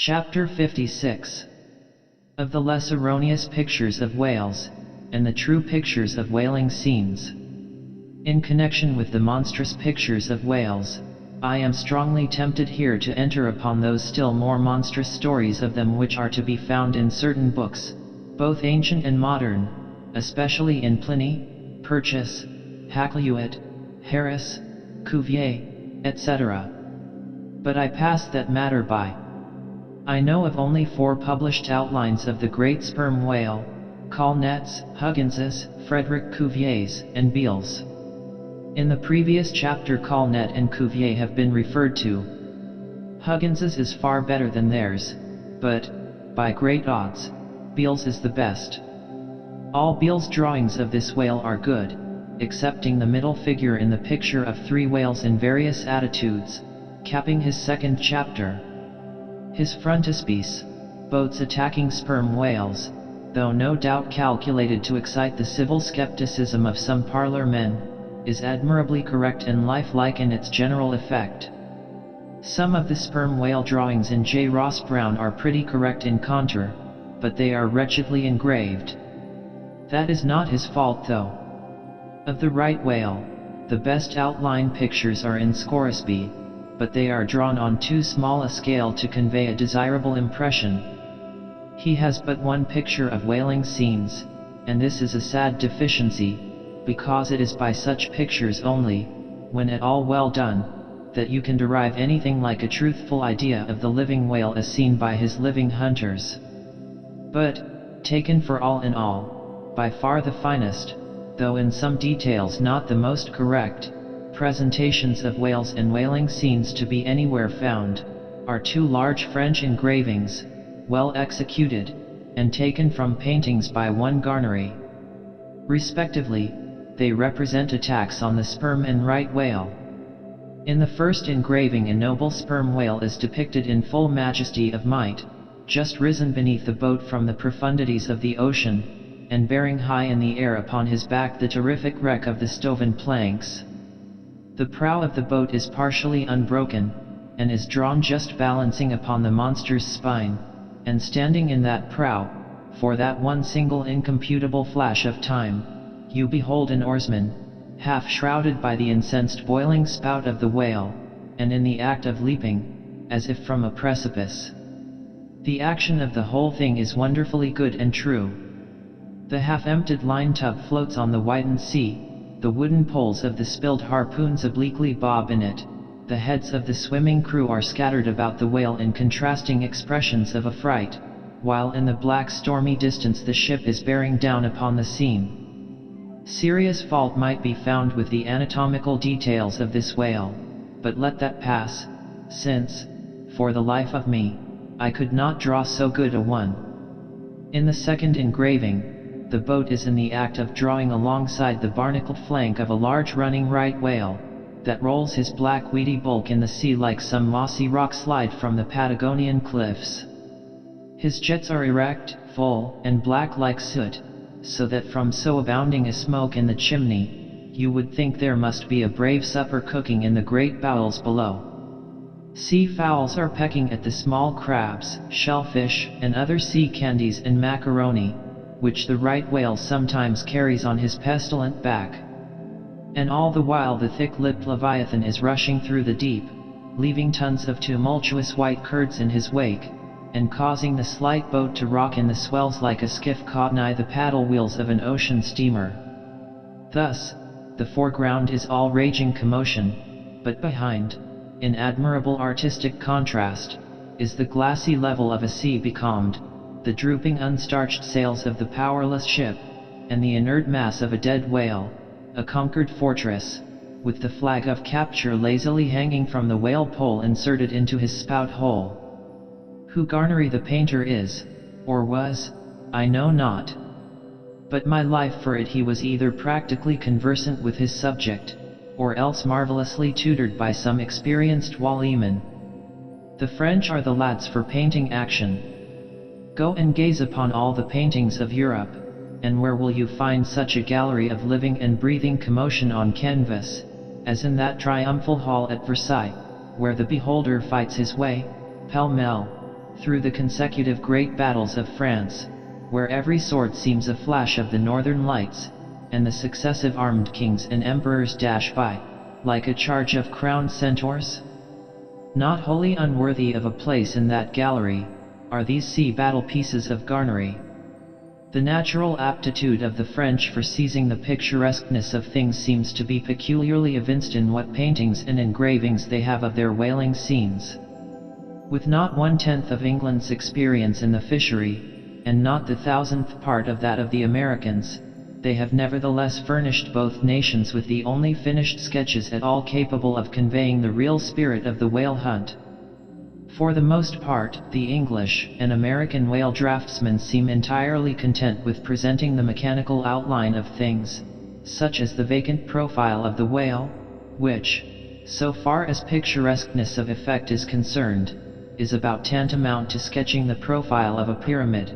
Chapter 56. Of the less erroneous pictures of whales, and the true pictures of whaling scenes. In connection with the monstrous pictures of whales, I am strongly tempted here to enter upon those still more monstrous stories of them which are to be found in certain books, both ancient and modern, especially in Pliny, Purchas, Hakluyt, Harris, Cuvier, etc. But I pass that matter by. I know of only 4 published outlines of the great sperm whale, Colnett's, Huggins's, Frederick Cuvier's, and Beale's. In the previous chapter Colnett and Cuvier have been referred to. Huggins's is far better than theirs, but, by great odds, Beale's is the best. All Beale's drawings of this whale are good, excepting the middle figure in the picture of 3 whales in various attitudes, capping his second chapter. His frontispiece, boats attacking sperm whales, though no doubt calculated to excite the civil skepticism of some parlor men, is admirably correct and lifelike in its general effect. Some of the sperm whale drawings in J. Ross Brown are pretty correct in contour, but they are wretchedly engraved. That is not his fault though. Of the right whale, the best outline pictures are in Scoresby, but they are drawn on too small a scale to convey a desirable impression. He has but one picture of whaling scenes, and this is a sad deficiency, because it is by such pictures only, when at all well done, that you can derive anything like a truthful idea of the living whale as seen by his living hunters. But, taken for all in all, by far the finest, though in some details not the most correct, presentations of whales and whaling scenes to be anywhere found, are 2 large French engravings, well executed, and taken from paintings by one Garnery. Respectively, they represent attacks on the sperm and right whale. In the first engraving a noble sperm whale is depicted in full majesty of might, just risen beneath the boat from the profundities of the ocean, and bearing high in the air upon his back the terrific wreck of the stoven planks. The prow of the boat is partially unbroken, and is drawn just balancing upon the monster's spine, and standing in that prow, for that one single incomputable flash of time, you behold an oarsman, half shrouded by the incensed boiling spout of the whale, and in the act of leaping, as if from a precipice. The action of the whole thing is wonderfully good and true. The half-emptied line tub floats on the whitened sea, the wooden poles of the spilled harpoons obliquely bob in it, the heads of the swimming crew are scattered about the whale in contrasting expressions of affright, while in the black stormy distance the ship is bearing down upon the scene. Serious fault might be found with the anatomical details of this whale, but let that pass, since, for the life of me, I could not draw so good a one. In the second engraving, the boat is in the act of drawing alongside the barnacled flank of a large running right whale, that rolls his black weedy bulk in the sea like some mossy rock slide from the Patagonian cliffs. His jets are erect, full, and black like soot, so that from so abounding a smoke in the chimney, you would think there must be a brave supper cooking in the great bowels below. Sea fowls are pecking at the small crabs, shellfish, and other sea candies and macaroni, which the right whale sometimes carries on his pestilent back. And all the while the thick-lipped leviathan is rushing through the deep, leaving tons of tumultuous white curds in his wake, and causing the slight boat to rock in the swells like a skiff caught nigh the paddle wheels of an ocean steamer. Thus, the foreground is all raging commotion, but behind, in admirable artistic contrast, is the glassy level of a sea becalmed, the drooping unstarched sails of the powerless ship, and the inert mass of a dead whale, a conquered fortress, with the flag of capture lazily hanging from the whale pole inserted into his spout hole. Who Garnery the painter is, or was, I know not. But my life for it he was either practically conversant with his subject, or else marvelously tutored by some experienced waliman. The French are the lads for painting action. Go and gaze upon all the paintings of Europe, and where will you find such a gallery of living and breathing commotion on canvas, as in that triumphal hall at Versailles, where the beholder fights his way, pell-mell, through the consecutive great battles of France, where every sword seems a flash of the northern lights, and the successive armed kings and emperors dash by, like a charge of crowned centaurs? Not wholly unworthy of a place in that gallery, are these sea battle pieces of Garnery. The natural aptitude of the French for seizing the picturesqueness of things seems to be peculiarly evinced in what paintings and engravings they have of their whaling scenes. With not 1/10 of England's experience in the fishery, and not the 1,000th part of that of the Americans, they have nevertheless furnished both nations with the only finished sketches at all capable of conveying the real spirit of the whale hunt. For the most part, the English and American whale draftsmen seem entirely content with presenting the mechanical outline of things, such as the vacant profile of the whale, which, so far as picturesqueness of effect is concerned, is about tantamount to sketching the profile of a pyramid.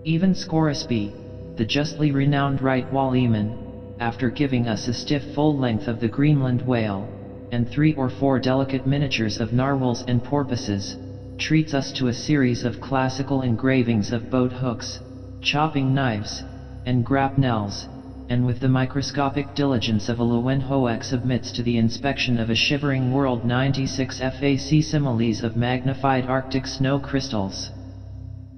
Even Scoresby, the justly renowned right whaleman, after giving us a stiff full length of the Greenland whale, and 3 or 4 delicate miniatures of narwhals and porpoises, treats us to a series of classical engravings of boat hooks, chopping knives, and grapnels, and with the microscopic diligence of a Leeuwenhoek submits to the inspection of a shivering world 96 facsimiles of magnified Arctic snow crystals.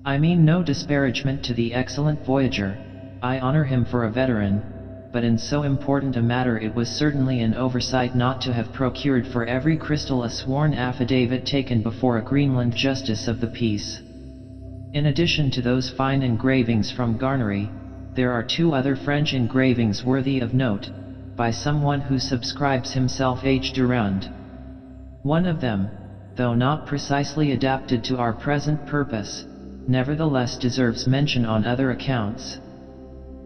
I mean no disparagement to the excellent voyager, I honor him for a veteran, but in so important a matter it was certainly an oversight not to have procured for every crystal a sworn affidavit taken before a Greenland justice of the peace. In addition to those fine engravings from Garnery, there are 2 other French engravings worthy of note, by someone who subscribes himself H. Durand. One of them, though not precisely adapted to our present purpose, nevertheless deserves mention on other accounts.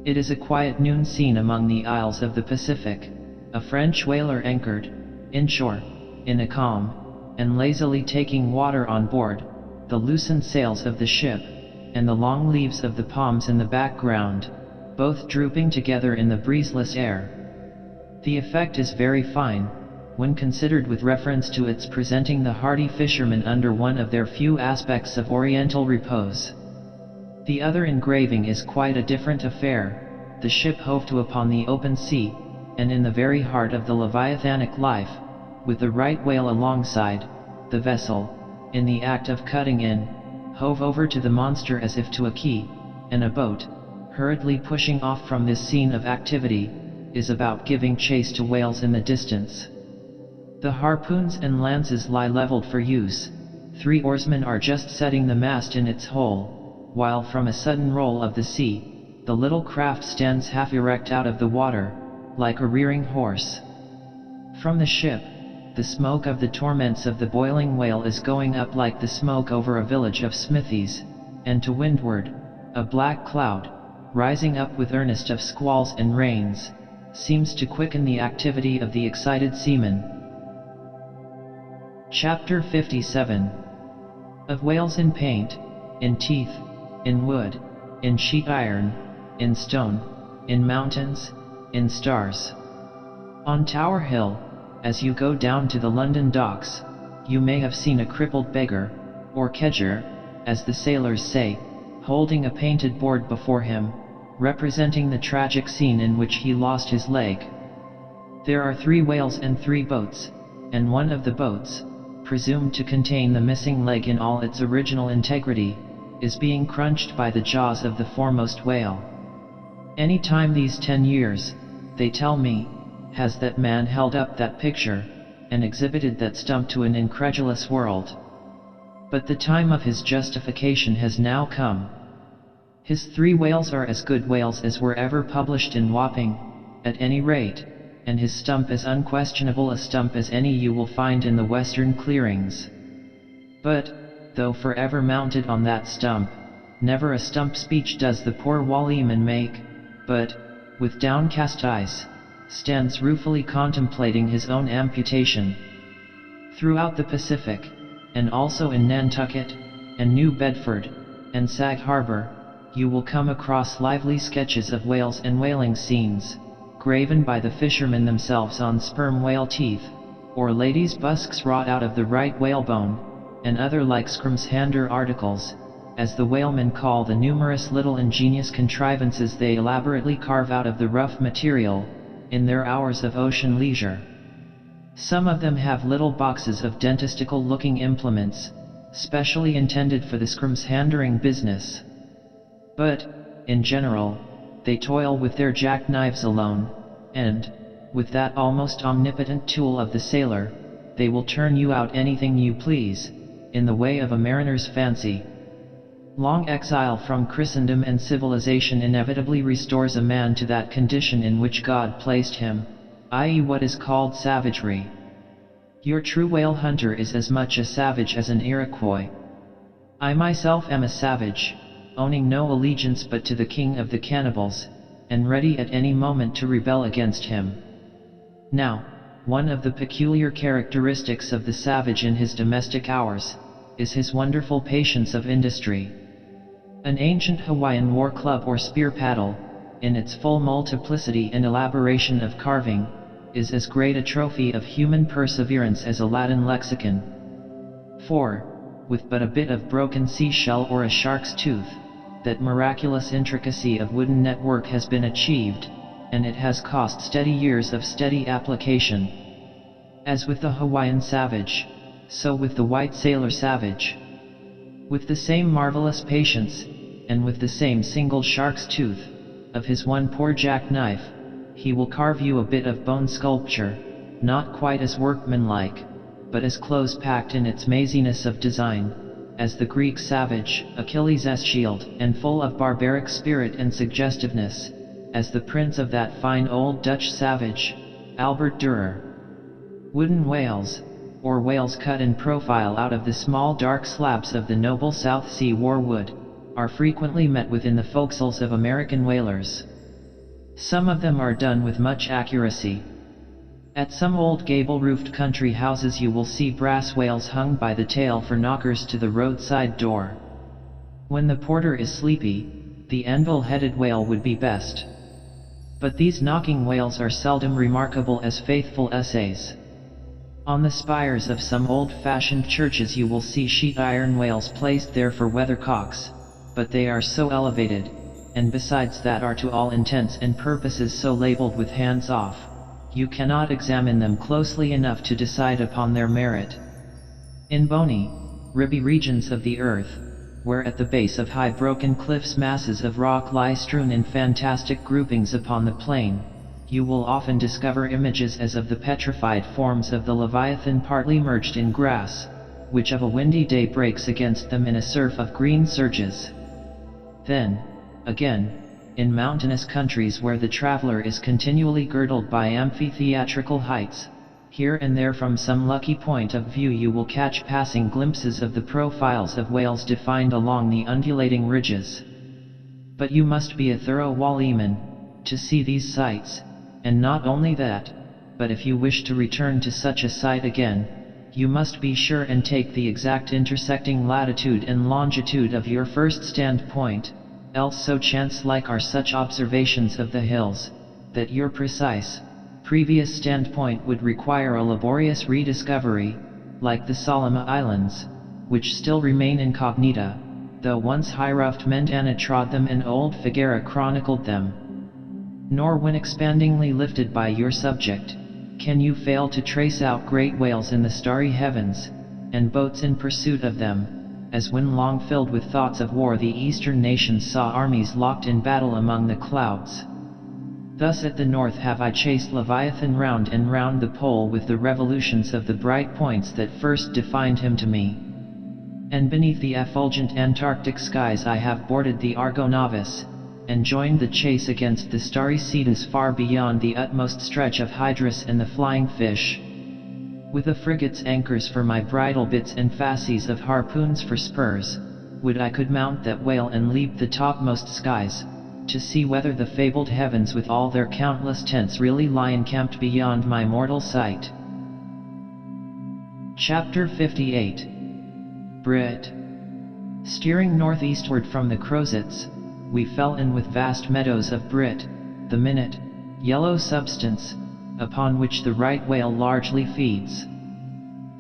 It is a quiet noon scene among the isles of the Pacific, a French whaler anchored, inshore, in a calm, and lazily taking water on board, the loosened sails of the ship, and the long leaves of the palms in the background, both drooping together in the breezeless air. The effect is very fine, when considered with reference to its presenting the hardy fishermen under one of their few aspects of oriental repose. The other engraving is quite a different affair, the ship hove to upon the open sea, and in the very heart of the leviathanic life, with the right whale alongside, the vessel, in the act of cutting in, hove over to the monster as if to a quay, and a boat, hurriedly pushing off from this scene of activity, is about giving chase to whales in the distance. The harpoons and lances lie leveled for use, 3 oarsmen are just setting the mast in its hole, while from a sudden roll of the sea, the little craft stands half erect out of the water, like a rearing horse. From the ship, the smoke of the torments of the boiling whale is going up like the smoke over a village of smithies, and to windward, a black cloud, rising up with earnest of squalls and rains, seems to quicken the activity of the excited seamen. Chapter 57. Of whales in paint, in teeth, in wood, in sheet iron, in stone, in mountains, in stars. On Tower Hill, as you go down to the London docks, you may have seen a crippled beggar, or kedger, as the sailors say, holding a painted board before him, representing the tragic scene in which he lost his leg. There are 3 whales and 3 boats, and one of the boats, presumed to contain the missing leg in all its original integrity, is being crunched by the jaws of the foremost whale. Any time these 10 years, they tell me, has that man held up that picture, and exhibited that stump to an incredulous world. But the time of his justification has now come. His 3 whales are as good whales as were ever published in Wapping, at any rate, and his stump as unquestionable a stump as any you will find in the western clearings. But, though forever mounted on that stump, never a stump speech does the poor whalerman make, but, with downcast eyes, stands ruefully contemplating his own amputation. Throughout the Pacific, and also in Nantucket, and New Bedford, and Sag Harbor, you will come across lively sketches of whales and whaling scenes, graven by the fishermen themselves on sperm whale teeth, or ladies' busks wrought out of the right whalebone, and other like scrumshander articles, as the whalemen call the numerous little ingenious contrivances they elaborately carve out of the rough material, in their hours of ocean leisure. Some of them have little boxes of dentistical-looking implements, specially intended for the scrumshandering business. But, in general, they toil with their jackknives alone, and, with that almost omnipotent tool of the sailor, they will turn you out anything you please, in the way of a mariner's fancy. Long exile from Christendom and civilization inevitably restores a man to that condition in which God placed him, i.e. what is called savagery. Your true whale hunter is as much a savage as an Iroquois. I myself am a savage, owning no allegiance but to the king of the cannibals, and ready at any moment to rebel against him. Now, one of the peculiar characteristics of the savage in his domestic hours, is his wonderful patience of industry. An ancient Hawaiian war club or spear paddle, in its full multiplicity and elaboration of carving, is as great a trophy of human perseverance as a Latin lexicon. For, with but a bit of broken seashell or a shark's tooth, that miraculous intricacy of wooden network has been achieved, and it has cost steady years of steady application. As with the Hawaiian savage, so with the white sailor savage. With the same marvelous patience, and with the same single shark's tooth, of his one poor jackknife, he will carve you a bit of bone sculpture, not quite as workmanlike, but as close-packed in its maziness of design, as the Greek savage, Achilles' shield, and full of barbaric spirit and suggestiveness, as the prince of that fine old Dutch savage, Albert Dürer. Wooden whales, or whales cut in profile out of the small dark slabs of the noble South Sea war wood, are frequently met with in the forecastles of American whalers. Some of them are done with much accuracy. At some old gable-roofed country houses you will see brass whales hung by the tail for knockers to the roadside door. When the porter is sleepy, the anvil-headed whale would be best. But these knocking whales are seldom remarkable as faithful essays. On the spires of some old-fashioned churches you will see sheet iron whales placed there for weathercocks, but they are so elevated, and besides that are to all intents and purposes so labeled with hands off, you cannot examine them closely enough to decide upon their merit. In bony, ribby regions of the earth, where at the base of high broken cliffs masses of rock lie strewn in fantastic groupings upon the plain, you will often discover images as of the petrified forms of the Leviathan partly merged in grass, which of a windy day breaks against them in a surf of green surges. Then, again, in mountainous countries where the traveler is continually girdled by amphitheatrical heights, here and there from some lucky point of view you will catch passing glimpses of the profiles of whales defined along the undulating ridges. But you must be a thorough whaleman to see these sights, and not only that, but if you wish to return to such a sight again, you must be sure and take the exact intersecting latitude and longitude of your first standpoint, else so chance-like are such observations of the hills, that your precise, previous standpoint would require a laborious rediscovery, like the Solomon Islands, which still remain incognita, though once high-roughed Mendana trod them and old Figuera chronicled them. Nor when expandingly lifted by your subject, can you fail to trace out great whales in the starry heavens, and boats in pursuit of them, as when long filled with thoughts of war the eastern nations saw armies locked in battle among the clouds. Thus at the north have I chased Leviathan round and round the pole with the revolutions of the bright points that first defined him to me. And beneath the effulgent Antarctic skies I have boarded the Argonavis, and joined the chase against the starry Cetus far beyond the utmost stretch of Hydrus and the flying fish. With a frigate's anchors for my bridle bits and fasces of harpoons for spurs, would I could mount that whale and leap the topmost skies, to see whether the fabled heavens with all their countless tents really lie encamped beyond my mortal sight. Chapter 58. Brit. Steering northeastward from the Crozets, we fell in with vast meadows of Brit, the minute, yellow substance, upon which the right whale largely feeds.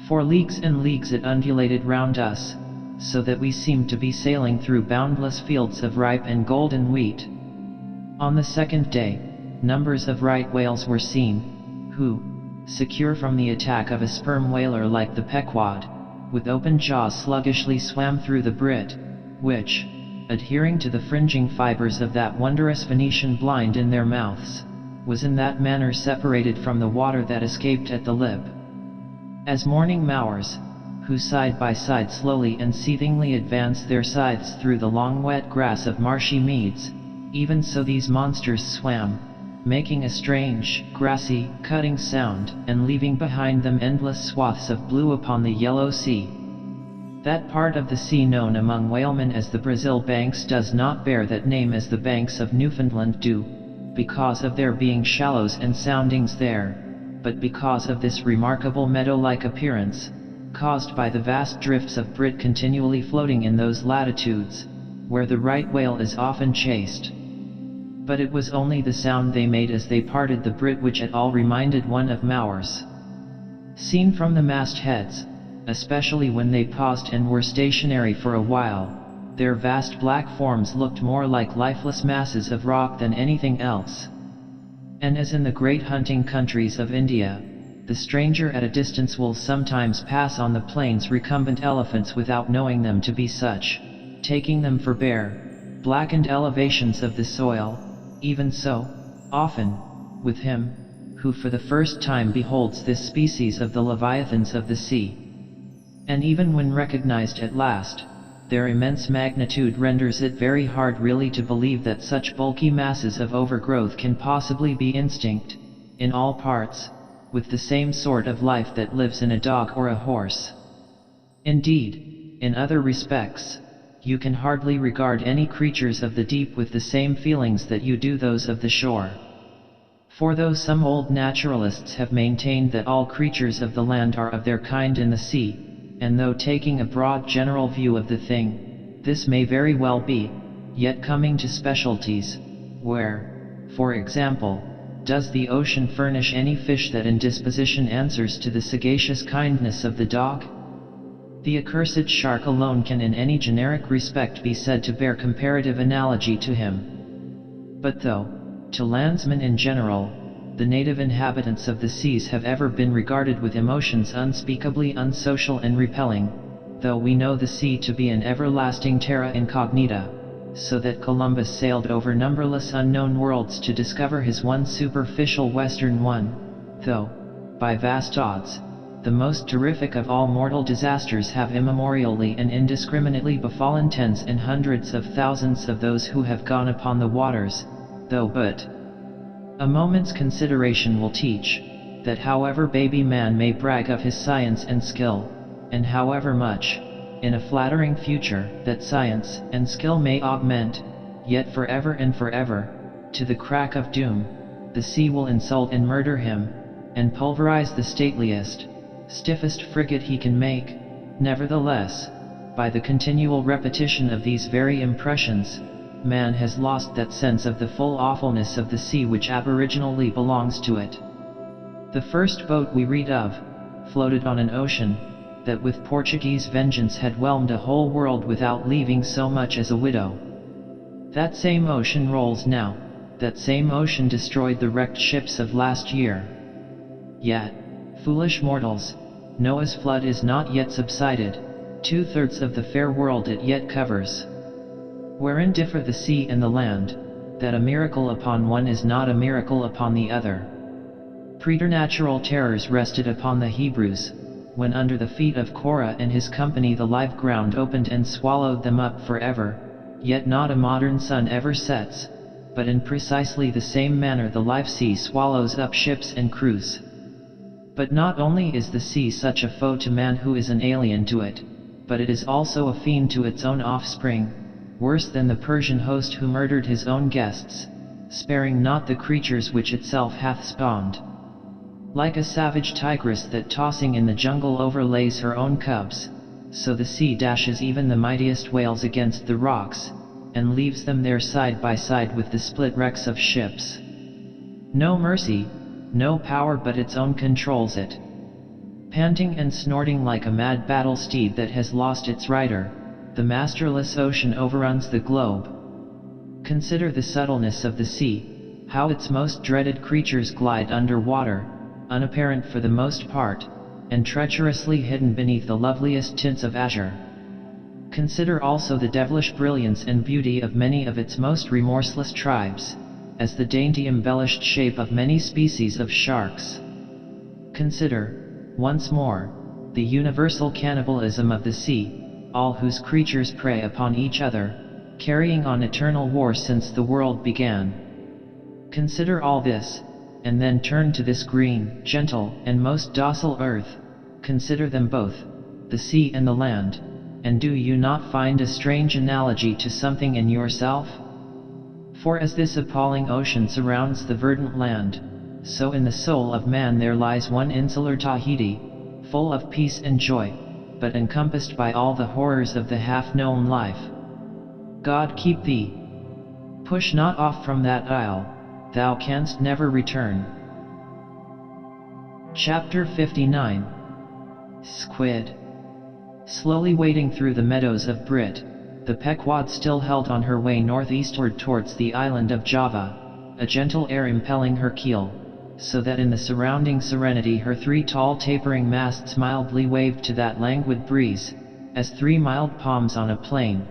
For leagues and leagues it undulated round us, so that we seemed to be sailing through boundless fields of ripe and golden wheat. On the second day, numbers of right whales were seen, who, secure from the attack of a sperm whaler like the Pequod, with open jaws sluggishly swam through the Brit, which, adhering to the fringing fibers of that wondrous Venetian blind in their mouths, was in that manner separated from the water that escaped at the lip. As morning mowers, who side by side slowly and seethingly advance their scythes through the long wet grass of marshy meads, even so these monsters swam, making a strange, grassy, cutting sound, and leaving behind them endless swaths of blue upon the yellow sea. That part of the sea known among whalemen as the Brazil banks does not bear that name as the banks of Newfoundland do, because of there being shallows and soundings there, but because of this remarkable meadow-like appearance, caused by the vast drifts of Brit continually floating in those latitudes, where the right whale is often chased. But it was only the sound they made as they parted the Brit which at all reminded one of mowers. Seen from the mastheads, especially when they paused and were stationary for a while, their vast black forms looked more like lifeless masses of rock than anything else. And as in the great hunting countries of India, the stranger at a distance will sometimes pass on the plains recumbent elephants without knowing them to be such, taking them for bare, blackened elevations of the soil, even so, often, with him, who for the first time beholds this species of the leviathans of the sea. And even when recognized at last, their immense magnitude renders it very hard really to believe that such bulky masses of overgrowth can possibly be instinct, in all parts, with the same sort of life that lives in a dog or a horse. Indeed, in other respects, you can hardly regard any creatures of the deep with the same feelings that you do those of the shore. For though some old naturalists have maintained that all creatures of the land are of their kind in the sea, and though taking a broad general view of the thing, this may very well be, yet coming to specialties, where, for example, does the ocean furnish any fish that in disposition answers to the sagacious kindness of the dog? The accursed shark alone can in any generic respect be said to bear comparative analogy to him. But though, to landsmen in general, the native inhabitants of the seas have ever been regarded with emotions unspeakably unsocial and repelling, though we know the sea to be an everlasting terra incognita, so that Columbus sailed over numberless unknown worlds to discover his one superficial western one, though, by vast odds, the most terrific of all mortal disasters have immemorially and indiscriminately befallen tens and hundreds of thousands of those who have gone upon the waters, though but a moment's consideration will teach, that however baby man may brag of his science and skill, and however much, in a flattering future, that science and skill may augment, yet forever and forever, to the crack of doom, the sea will insult and murder him, and pulverize the stateliest, stiffest frigate he can make. Nevertheless, by the continual repetition of these very impressions, man has lost that sense of the full awfulness of the sea which aboriginally belongs to it. The first boat we read of, floated on an ocean, that with Portuguese vengeance had whelmed a whole world without leaving so much as a widow. That same ocean rolls now, that same ocean destroyed the wrecked ships of last year. Yet, foolish mortals, Noah's flood is not yet subsided, 2/3 of the fair world it yet covers. Wherein differ the sea and the land, that a miracle upon one is not a miracle upon the other. Preternatural terrors rested upon the Hebrews, when under the feet of Korah and his company the live ground opened and swallowed them up forever, yet not a modern sun ever sets, but in precisely the same manner the live sea swallows up ships and crews. But not only is the sea such a foe to man who is an alien to it, but it is also a fiend to its own offspring, worse than the Persian host who murdered his own guests, sparing not the creatures which itself hath spawned. Like a savage tigress that tossing in the jungle overlays her own cubs, so the sea dashes even the mightiest whales against the rocks, and leaves them there side by side with the split wrecks of ships. No mercy, no power but its own controls it. Panting and snorting like a mad battle steed that has lost its rider, the masterless ocean overruns the globe. Consider the subtleness of the sea, how its most dreaded creatures glide under water, unapparent for the most part, and treacherously hidden beneath the loveliest tints of azure. Consider also the devilish brilliance and beauty of many of its most remorseless tribes, as the dainty embellished shape of many species of sharks. Consider, once more, the universal cannibalism of the sea, all whose creatures prey upon each other, carrying on eternal war since the world began. Consider all this, and then turn to this green, gentle, and most docile earth. Consider them both, the sea and the land, and do you not find a strange analogy to something in yourself? For as this appalling ocean surrounds the verdant land, so in the soul of man there lies one insular Tahiti, full of peace and joy, but encompassed by all the horrors of the half-known life. God keep thee. Push not off from that isle, thou canst never return. Chapter 59. Squid. Slowly wading through the meadows of Brit, the Pequod still held on her way northeastward towards the island of Java, a gentle air impelling her keel, so that in the surrounding serenity her three tall tapering masts mildly waved to that languid breeze, as three mild palms on a plain.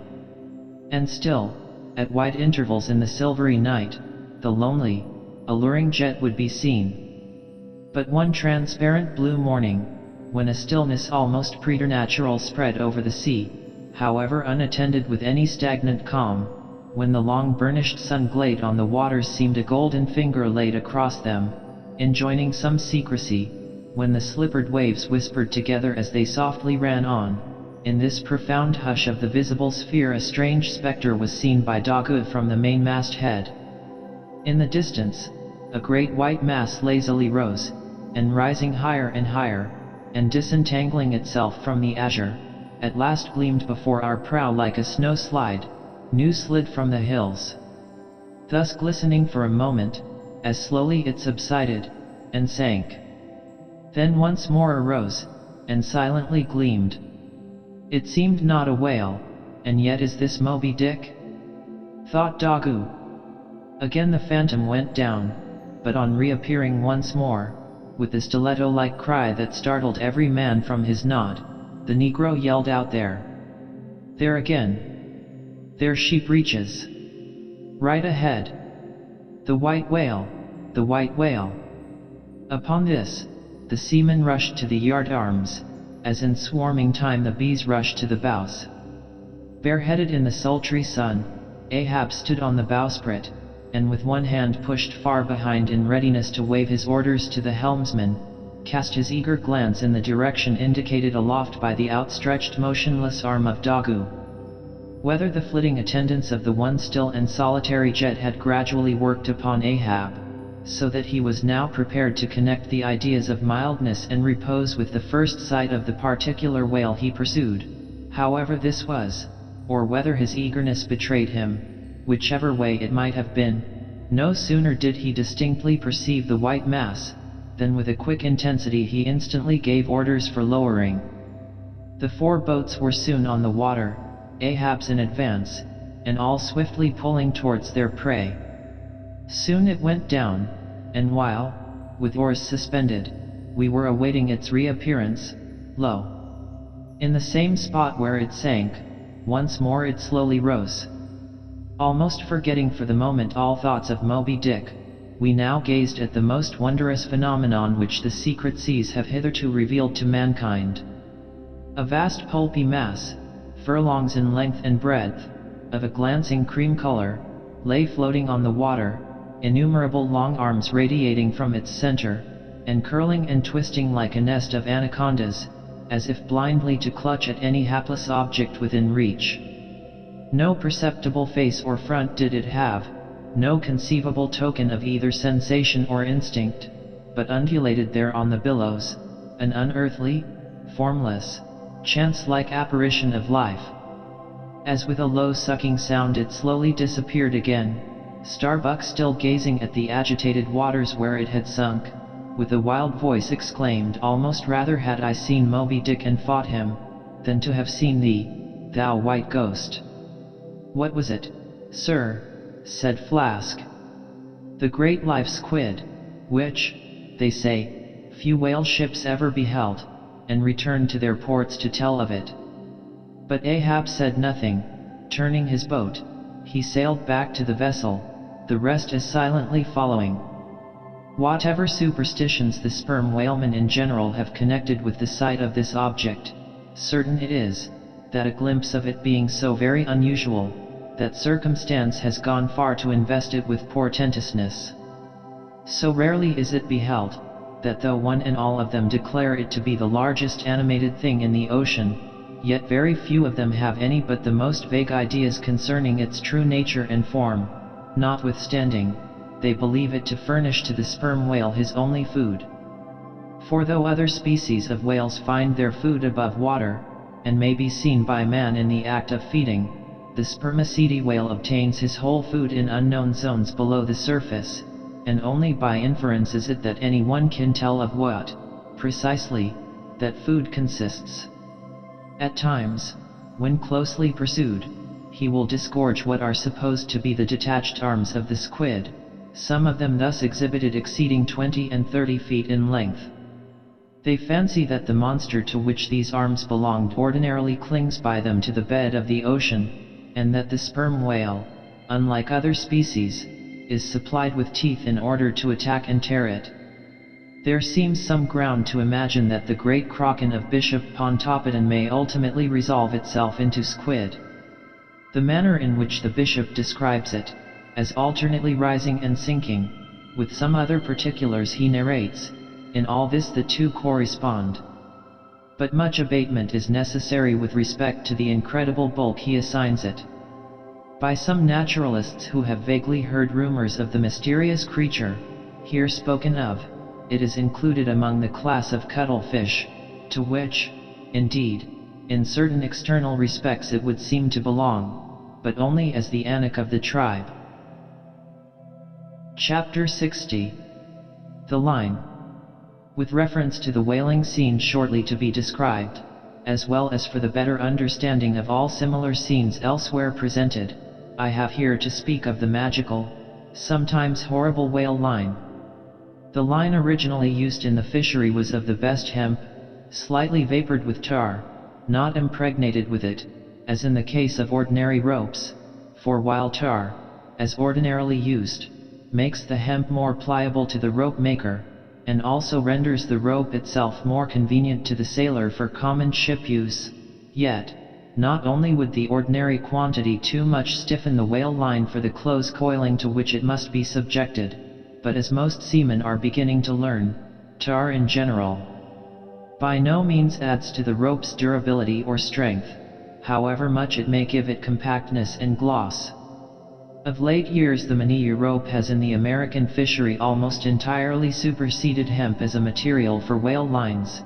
And still, at wide intervals in the silvery night, the lonely, alluring jet would be seen. But one transparent blue morning, when a stillness almost preternatural spread over the sea, however unattended with any stagnant calm, when the long burnished sun glade on the waters seemed a golden finger laid across them, enjoining some secrecy, when the slippered waves whispered together as they softly ran on, in this profound hush of the visible sphere a strange spectre was seen by Daggoo from the mainmast head. In the distance, a great white mass lazily rose, and rising higher and higher, and disentangling itself from the azure, at last gleamed before our prow like a snow slide, new slid from the hills. Thus glistening for a moment, as slowly it subsided, and sank. Then once more arose, and silently gleamed. It seemed not a whale, and yet is this Moby Dick? Thought Daggoo. Again the phantom went down, but on reappearing once more, with the stiletto-like cry that startled every man from his nod, the Negro yelled out there. There again. There she breaches. Right ahead. The white whale, the white whale. Upon this, the seamen rushed to the yardarms, as in swarming time the bees rush to the bows. Bareheaded in the sultry sun, Ahab stood on the bowsprit, and with one hand pushed far behind in readiness to wave his orders to the helmsman, cast his eager glance in the direction indicated aloft by the outstretched motionless arm of Daggoo. Whether the flitting attendance of the one still and solitary jet had gradually worked upon Ahab, so that he was now prepared to connect the ideas of mildness and repose with the first sight of the particular whale he pursued, however this was, or whether his eagerness betrayed him, whichever way it might have been, no sooner did he distinctly perceive the white mass, than with a quick intensity he instantly gave orders for lowering. The four boats were soon on the water, Ahab's in advance, and all swiftly pulling towards their prey. Soon it went down, and while, with oars suspended, we were awaiting its reappearance, lo! In the same spot where it sank, once more it slowly rose. Almost forgetting for the moment all thoughts of Moby Dick, we now gazed at the most wondrous phenomenon which the secret seas have hitherto revealed to mankind. A vast pulpy mass, furlongs in length and breadth, of a glancing cream color, lay floating on the water, innumerable long arms radiating from its center, and curling and twisting like a nest of anacondas, as if blindly to clutch at any hapless object within reach. No perceptible face or front did it have, no conceivable token of either sensation or instinct, but undulated there on the billows, an unearthly, formless, chance-like apparition of life. As with a low sucking sound it slowly disappeared again, Starbuck still gazing at the agitated waters where it had sunk, with a wild voice exclaimed, "Almost rather had I seen Moby Dick and fought him, than to have seen thee, thou white ghost." "What was it, sir?" said Flask. "The great live squid, which, they say, few whale ships ever beheld, and returned to their ports to tell of it." But Ahab said nothing. Turning his boat, he sailed back to the vessel, the rest as silently following. Whatever superstitions the sperm whalemen in general have connected with the sight of this object, certain it is, that a glimpse of it being so very unusual, that circumstance has gone far to invest it with portentousness. So rarely is it beheld, that though one and all of them declare it to be the largest animated thing in the ocean, yet very few of them have any but the most vague ideas concerning its true nature and form, notwithstanding, they believe it to furnish to the sperm whale his only food. For though other species of whales find their food above water, and may be seen by man in the act of feeding, the spermaceti whale obtains his whole food in unknown zones below the surface, and only by inference is it that any one can tell of what, precisely, that food consists. At times, when closely pursued, he will disgorge what are supposed to be the detached arms of the squid, some of them thus exhibited exceeding 20 and 30 feet in length. They fancy that the monster to which these arms belonged ordinarily clings by them to the bed of the ocean, and that the sperm whale, unlike other species, is supplied with teeth in order to attack and tear it. There seems some ground to imagine that the great kraken of Bishop Pontoppidan may ultimately resolve itself into squid. The manner in which the bishop describes it, as alternately rising and sinking, with some other particulars he narrates, in all this the two correspond. But much abatement is necessary with respect to the incredible bulk he assigns it. By some naturalists who have vaguely heard rumors of the mysterious creature, here spoken of, it is included among the class of cuttlefish, to which, indeed, in certain external respects it would seem to belong, but only as the anak of the tribe. Chapter 60. The Line. With reference to the whaling scene shortly to be described, as well as for the better understanding of all similar scenes elsewhere presented, I have here to speak of the magical, sometimes horrible whale line. The line originally used in the fishery was of the best hemp, slightly vapored with tar, not impregnated with it, as in the case of ordinary ropes, for while tar, as ordinarily used, makes the hemp more pliable to the rope maker, and also renders the rope itself more convenient to the sailor for common ship use, yet, not only would the ordinary quantity too much stiffen the whale line for the close coiling to which it must be subjected, but as most seamen are beginning to learn, tar in general by no means adds to the rope's durability or strength, however much it may give it compactness and gloss. Of late years the manilla rope has in the American fishery almost entirely superseded hemp as a material for whale lines,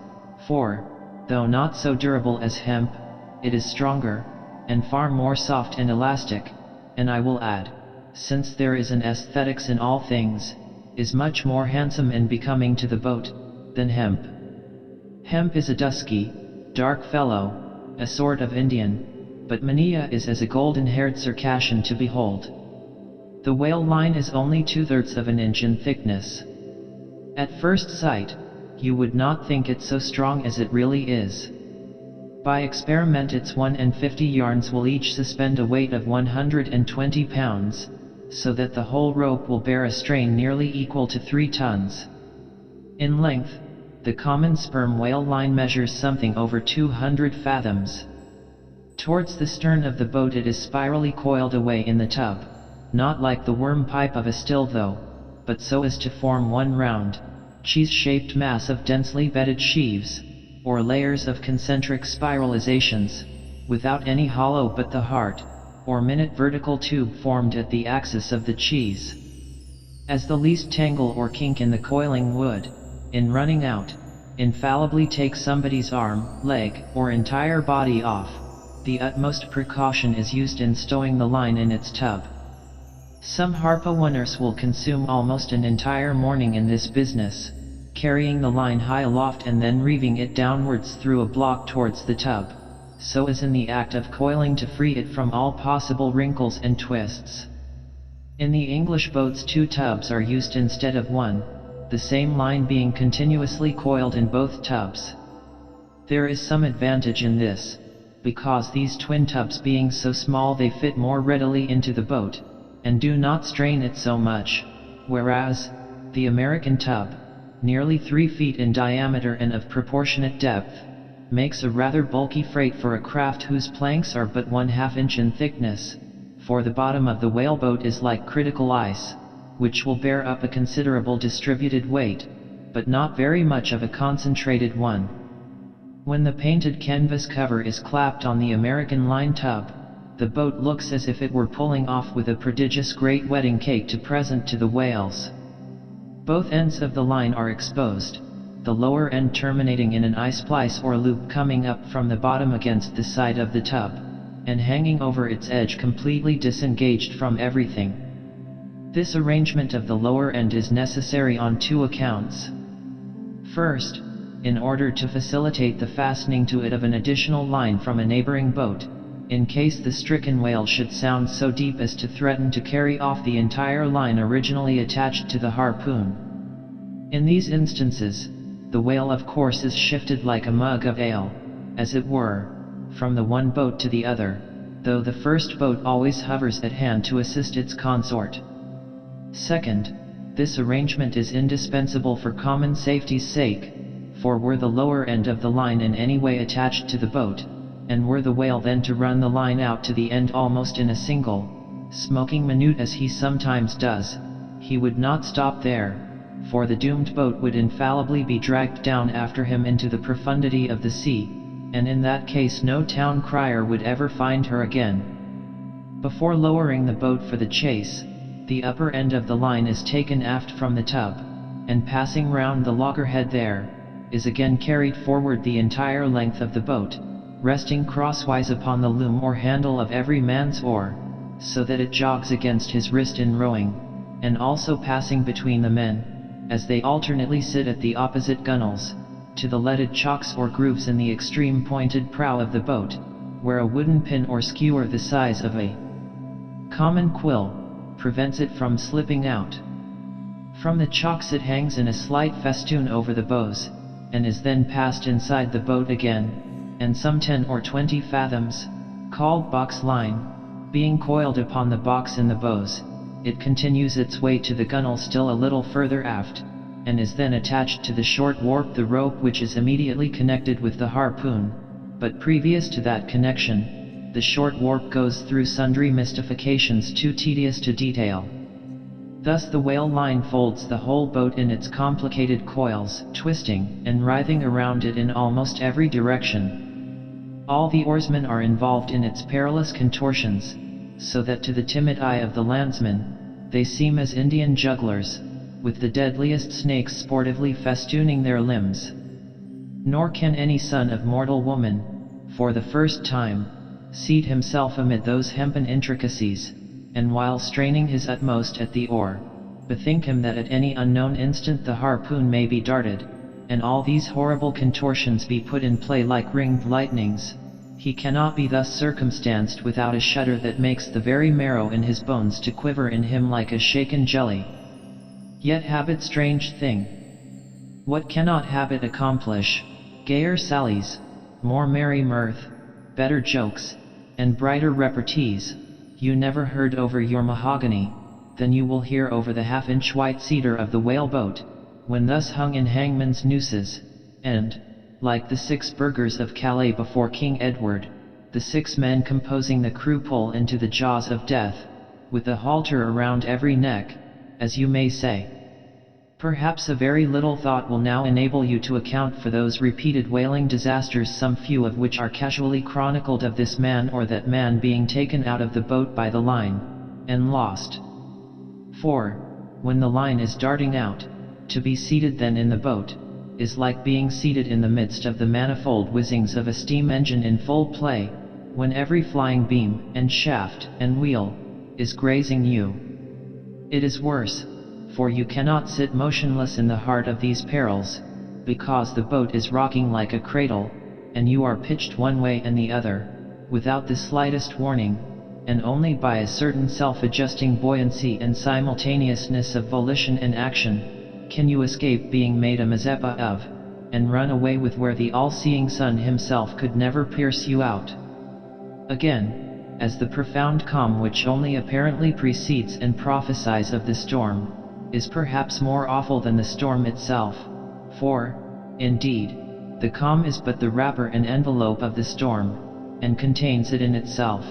for, though not so durable as hemp, it is stronger, and far more soft and elastic, and I will add, since there is an aesthetics in all things, is much more handsome and becoming to the boat, than hemp. Hemp is a dusky, dark fellow, a sort of Indian, but manilla is as a golden-haired Circassian to behold. The whale line is only 2/3 of an inch in thickness. At first sight, you would not think it so strong as it really is. By experiment its 150 yarns will each suspend a weight of 120 pounds, so that the whole rope will bear a strain nearly equal to 3 tons. In length, the common sperm whale line measures something over 200 fathoms. Towards the stern of the boat it is spirally coiled away in the tub, not like the worm pipe of a still though, but so as to form one round, cheese-shaped mass of densely bedded sheaves, or layers of concentric spiralizations, without any hollow but the heart, or minute vertical tube formed at the axis of the cheese. As the least tangle or kink in the coiling would, in running out, infallibly take somebody's arm, leg, or entire body off, the utmost precaution is used in stowing the line in its tub. Some harpooners will consume almost an entire morning in this business, carrying the line high aloft and then reeving it downwards through a block towards the tub, so as in the act of coiling to free it from all possible wrinkles and twists. In the English boats 2 tubs are used instead of 1, the same line being continuously coiled in both tubs. There is some advantage in this, because these twin tubs being so small they fit more readily into the boat, and do not strain it so much, whereas the American tub, nearly 3 feet in diameter and of proportionate depth, makes a rather bulky freight for a craft whose planks are but 1/2 inch in thickness, for the bottom of the whaleboat is like critical ice, which will bear up a considerable distributed weight, but not very much of a concentrated one. When the painted canvas cover is clapped on the American line tub, the boat looks as if it were pulling off with a prodigious great wedding cake to present to the whales. Both ends of the line are exposed, the lower end terminating in an eye-splice or loop coming up from the bottom against the side of the tub, and hanging over its edge completely disengaged from everything. This arrangement of the lower end is necessary on 2 accounts. First, in order to facilitate the fastening to it of an additional line from a neighboring boat, in case the stricken whale should sound so deep as to threaten to carry off the entire line originally attached to the harpoon. In these instances, the whale of course is shifted like a mug of ale, as it were, from the one boat to the other, though the first boat always hovers at hand to assist its consort. Second, this arrangement is indispensable for common safety's sake, for were the lower end of the line in any way attached to the boat, and were the whale then to run the line out to the end almost in a single, smoking minute as he sometimes does, he would not stop there, for the doomed boat would infallibly be dragged down after him into the profundity of the sea, and in that case no town crier would ever find her again. Before lowering the boat for the chase, the upper end of the line is taken aft from the tub, and passing round the loggerhead there, is again carried forward the entire length of the boat, resting crosswise upon the loom or handle of every man's oar, so that it jogs against his wrist in rowing, and also passing between the men, as they alternately sit at the opposite gunwales, to the leaded chocks or grooves in the extreme pointed prow of the boat, where a wooden pin or skewer the size of a common quill prevents it from slipping out. From the chocks it hangs in a slight festoon over the bows, and is then passed inside the boat again, and some 10 or 20 fathoms, called box line, being coiled upon the box in the bows, it continues its way to the gunwale still a little further aft, and is then attached to the short warp, the rope which is immediately connected with the harpoon, but previous to that connection, the short warp goes through sundry mystifications too tedious to detail. Thus the whale line folds the whole boat in its complicated coils, twisting and writhing around it in almost every direction. All the oarsmen are involved in its perilous contortions, so that to the timid eye of the landsman, they seem as Indian jugglers, with the deadliest snakes sportively festooning their limbs. Nor can any son of mortal woman, for the first time, seat himself amid those hempen intricacies, and while straining his utmost at the oar, bethink him that at any unknown instant the harpoon may be darted, and all these horrible contortions be put in play like ringed lightnings. He cannot be thus circumstanced without a shudder that makes the very marrow in his bones to quiver in him like a shaken jelly. Yet habit, strange thing! What cannot habit accomplish? Gayer sallies, more merry mirth, better jokes, and brighter repartees, you never heard over your mahogany, than you will hear over the half-inch white cedar of the whaleboat, when thus hung in hangman's nooses, and, like the 6 burghers of Calais before King Edward, the 6 men composing the crew pull into the jaws of death, with a halter around every neck, as you may say. Perhaps a very little thought will now enable you to account for those repeated whaling disasters, some few of which are casually chronicled of this man or that man being taken out of the boat by the line, and lost. For, when the line is darting out, to be seated then in the boat, is like being seated in the midst of the manifold whizzings of a steam engine in full play, when every flying beam, and shaft, and wheel, is grazing you. It is worse, for you cannot sit motionless in the heart of these perils, because the boat is rocking like a cradle, and you are pitched one way and the other, without the slightest warning, and only by a certain self-adjusting buoyancy and simultaneousness of volition and action, can you escape being made a Mazeppa of, and run away with where the all-seeing sun himself could never pierce you out. Again, as the profound calm which only apparently precedes and prophesies of the storm, is perhaps more awful than the storm itself, for, indeed, the calm is but the wrapper and envelope of the storm, and contains it in itself,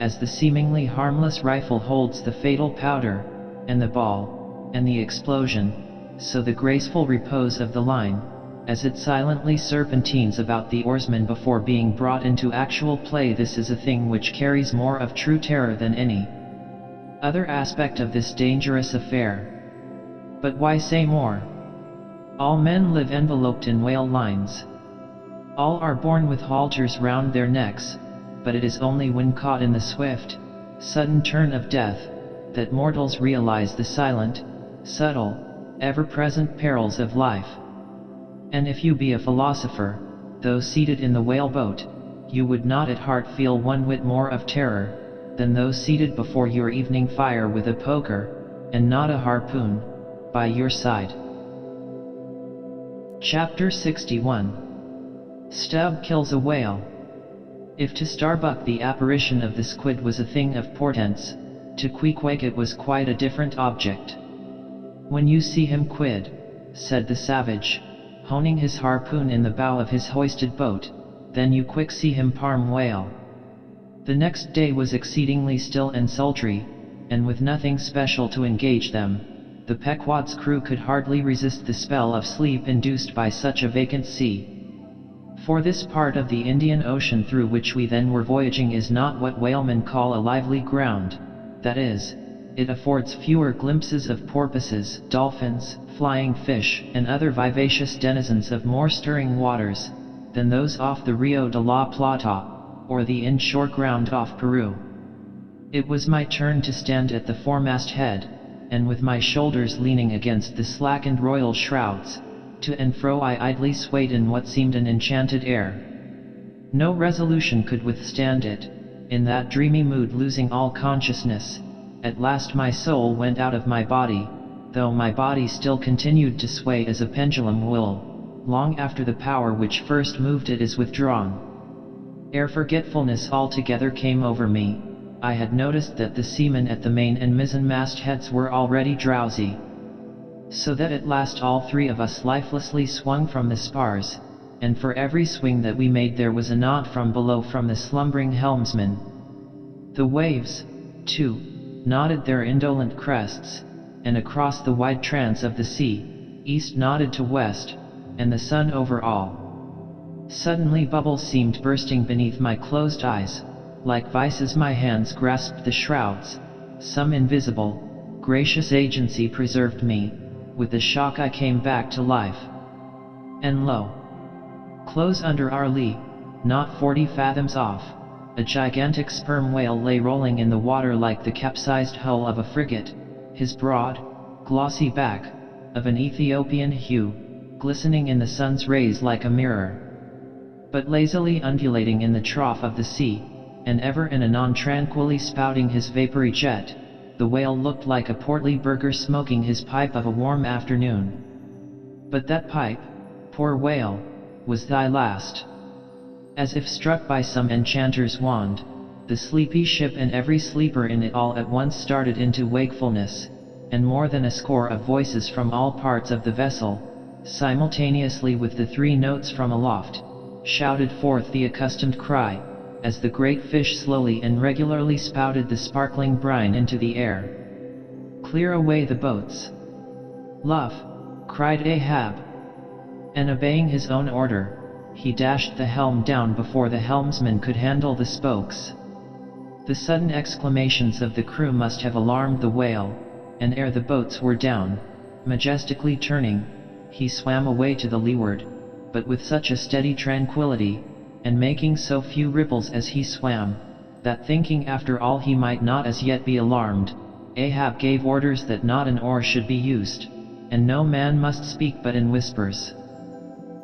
as the seemingly harmless rifle holds the fatal powder, and the ball, and the explosion, so the graceful repose of the line, as it silently serpentines about the oarsman before being brought into actual play, this is a thing which carries more of true terror than any other aspect of this dangerous affair. But why say more? All men live enveloped in whale lines. All are born with halters round their necks, but it is only when caught in the swift, sudden turn of death, that mortals realize the silent, subtle, ever-present perils of life. And if you be a philosopher, though seated in the whale boat, you would not at heart feel one whit more of terror, than those seated before your evening fire with a poker, and not a harpoon, by your side. Chapter 61. Stubb kills a whale. If to Starbuck the apparition of the squid was a thing of portents, to Queequeg it was quite a different object. "When you see him, Quid," said the savage, honing his harpoon in the bow of his hoisted boat, "then you quick see him parm whale." The next day was exceedingly still and sultry, and with nothing special to engage them, the Pequod's crew could hardly resist the spell of sleep induced by such a vacant sea. For this part of the Indian Ocean through which we then were voyaging is not what whalemen call a lively ground, that is, it affords fewer glimpses of porpoises, dolphins, flying fish, and other vivacious denizens of more stirring waters, than those off the Rio de la Plata, or the inshore ground off Peru. It was my turn to stand at the foremast head, and with my shoulders leaning against the slackened royal shrouds, to and fro I idly swayed in what seemed an enchanted air. No resolution could withstand it. In that dreamy mood, losing all consciousness, at last my soul went out of my body, though my body still continued to sway as a pendulum will, long after the power which first moved it is withdrawn. Ere forgetfulness altogether came over me, I had noticed that the seamen at the main and mizzen mast heads were already drowsy, so that at last all three of us lifelessly swung from the spars, and for every swing that we made there was a nod from below from the slumbering helmsman. The waves, too, nodded their indolent crests, and across the wide trance of the sea, east nodded to west, and the sun over all. Suddenly bubbles seemed bursting beneath my closed eyes, like vices my hands grasped the shrouds, some invisible, gracious agency preserved me, with the shock I came back to life. And lo! Close under our lee, not 40 fathoms off, a gigantic sperm whale lay rolling in the water like the capsized hull of a frigate, his broad, glossy back, of an Ethiopian hue, glistening in the sun's rays like a mirror. But lazily undulating in the trough of the sea, and ever and anon tranquilly spouting his vapory jet, the whale looked like a portly burgher smoking his pipe of a warm afternoon. But that pipe, poor whale, was thy last. As if struck by some enchanter's wand, the sleepy ship and every sleeper in it all at once started into wakefulness, and more than a score of voices from all parts of the vessel, simultaneously with the 3 notes from aloft, shouted forth the accustomed cry, as the great fish slowly and regularly spouted the sparkling brine into the air. "Clear away the boats!" "Luff!" cried Ahab. And obeying his own order, he dashed the helm down before the helmsman could handle the spokes. The sudden exclamations of the crew must have alarmed the whale, and ere the boats were down, majestically turning, he swam away to the leeward, but with such a steady tranquility, and making so few ripples as he swam, that thinking after all he might not as yet be alarmed, Ahab gave orders that not an oar should be used, and no man must speak but in whispers.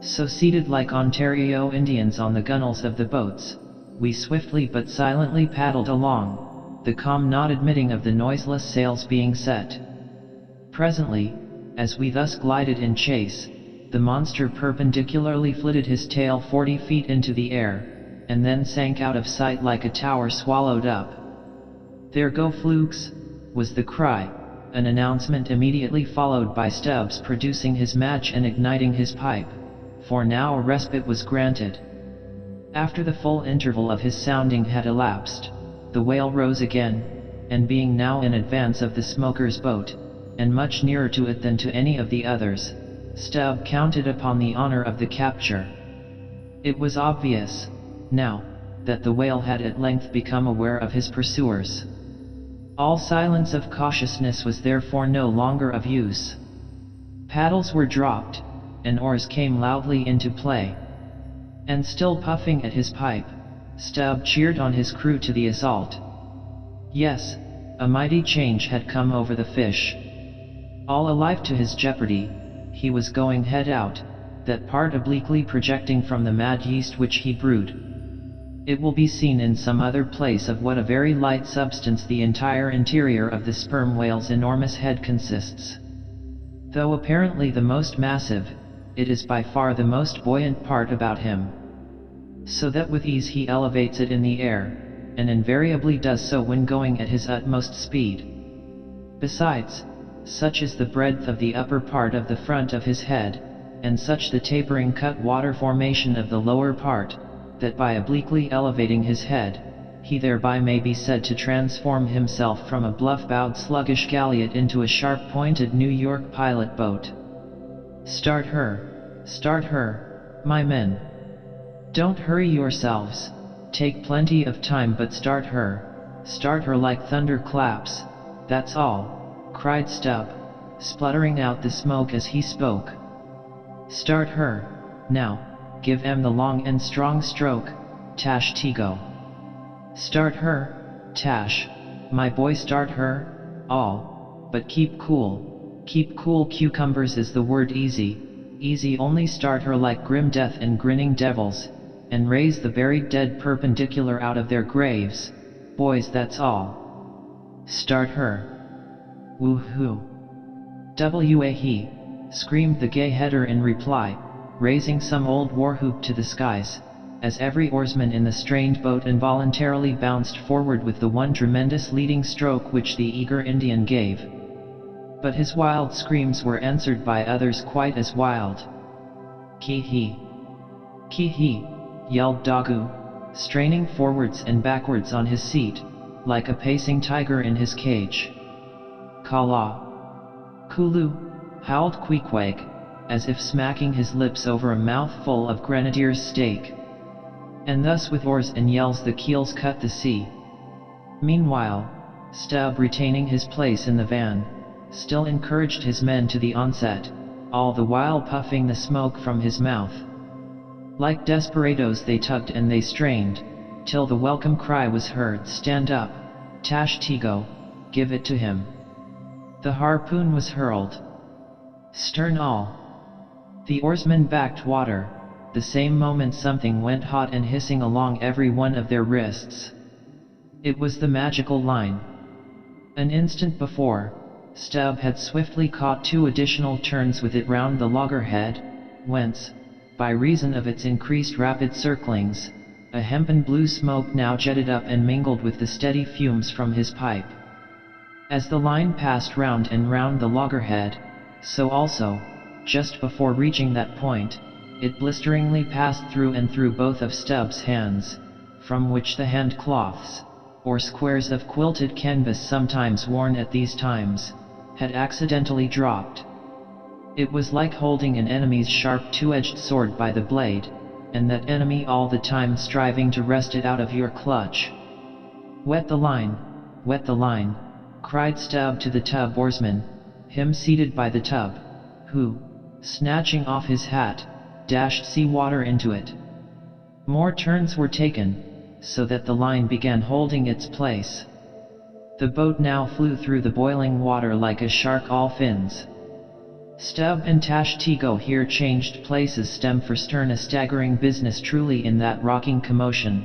So seated like Ontario Indians on the gunwales of the boats, we swiftly but silently paddled along, the calm not admitting of the noiseless sails being set. Presently, as we thus glided in chase, the monster perpendicularly flitted his tail 40 feet into the air, and then sank out of sight like a tower swallowed up. "There go flukes," was the cry, an announcement immediately followed by Stubbs producing his match and igniting his pipe, for now a respite was granted. After the full interval of his sounding had elapsed, the whale rose again, and being now in advance of the smoker's boat, and much nearer to it than to any of the others, Stubb counted upon the honor of the capture. It was obvious, now, that the whale had at length become aware of his pursuers. All silence of cautiousness was therefore no longer of use. Paddles were dropped, and oars came loudly into play. And still puffing at his pipe, Stubb cheered on his crew to the assault. Yes, a mighty change had come over the fish. All alive to his jeopardy, he was going head out, that part obliquely projecting from the mad yeast which he brewed. It will be seen in some other place of what a very light substance the entire interior of the sperm whale's enormous head consists. Though apparently the most massive, it is by far the most buoyant part about him. So that with ease he elevates it in the air, and invariably does so when going at his utmost speed. Besides, such is the breadth of the upper part of the front of his head, and such the tapering cut-water formation of the lower part, that by obliquely elevating his head, he thereby may be said to transform himself from a bluff-bowed sluggish galliot into a sharp-pointed New York pilot boat. Start her, my men. Don't hurry yourselves, take plenty of time, but start her like thunder claps, that's all, cried Stubb, spluttering out the smoke as he spoke. Start her, now, give em the long and strong stroke, Tash Tigo. Start her, Tash, my boy, start her, all, but keep cool, cucumbers is the word, easy only, start her like grim death and grinning devils, and raise the buried dead perpendicular out of their graves, boys, that's all. Start her. Woo-hoo. W-a-he, screamed the gay header in reply, raising some old war whoop to the skies, as every oarsman in the strained boat involuntarily bounced forward with the one tremendous leading stroke which the eager Indian gave. But his wild screams were answered by others quite as wild. Ki-hee! Ki-hee! Yelled Dagu, straining forwards and backwards on his seat, like a pacing tiger in his cage. Kala! Kulu! Howled Queequeg, as if smacking his lips over a mouthful of grenadier's steak. And thus with oars and yells the keels cut the sea. Meanwhile, Stubb, retaining his place in the van, still encouraged his men to the onset, all the while puffing the smoke from his mouth. Like desperadoes they tugged and they strained, till the welcome cry was heard, stand up, Tash Tigo, give it to him. The harpoon was hurled. Stern all. The oarsmen backed water, the same moment something went hot and hissing along every one of their wrists. It was the magical line. An instant before, Stubb had swiftly caught 2 additional turns with it round the loggerhead, whence, by reason of its increased rapid circlings, a hempen blue smoke now jetted up and mingled with the steady fumes from his pipe. As the line passed round and round the loggerhead, so also, just before reaching that point, it blisteringly passed through and through both of Stubb's hands, from which the hand cloths, or squares of quilted canvas sometimes worn at these times, had accidentally dropped. It was like holding an enemy's sharp 2-edged sword by the blade, and that enemy all the time striving to wrest it out of your clutch. Wet the line, cried Stubb to the tub oarsman, him seated by the tub, who, snatching off his hat, dashed sea water into it. More turns were taken, so that the line began holding its place. The boat now flew through the boiling water like a shark, all fins. Stubb and Tashtigo here changed places, stem for stern, a staggering business truly in that rocking commotion.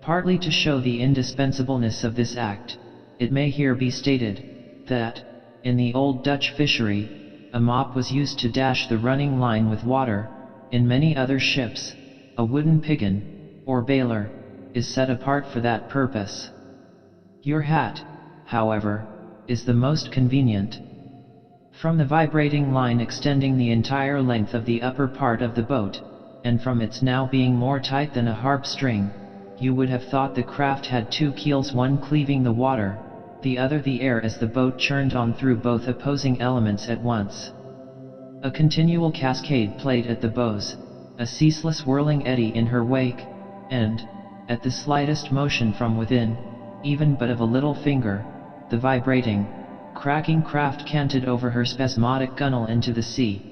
Partly to show the indispensableness of this act, it may here be stated, that, in the old Dutch fishery, a mop was used to dash the running line with water. In many other ships, a wooden piggin, or bailer, is set apart for that purpose. Your hat, however, is the most convenient. From the vibrating line extending the entire length of the upper part of the boat, and from its now being more tight than a harp string, you would have thought the craft had two keels, one cleaving the water, the other the air, as the boat churned on through both opposing elements at once. A continual cascade played at the bows, a ceaseless whirling eddy in her wake, and, at the slightest motion from within, even but of a little finger, the vibrating, cracking craft canted over her spasmodic gunwale into the sea.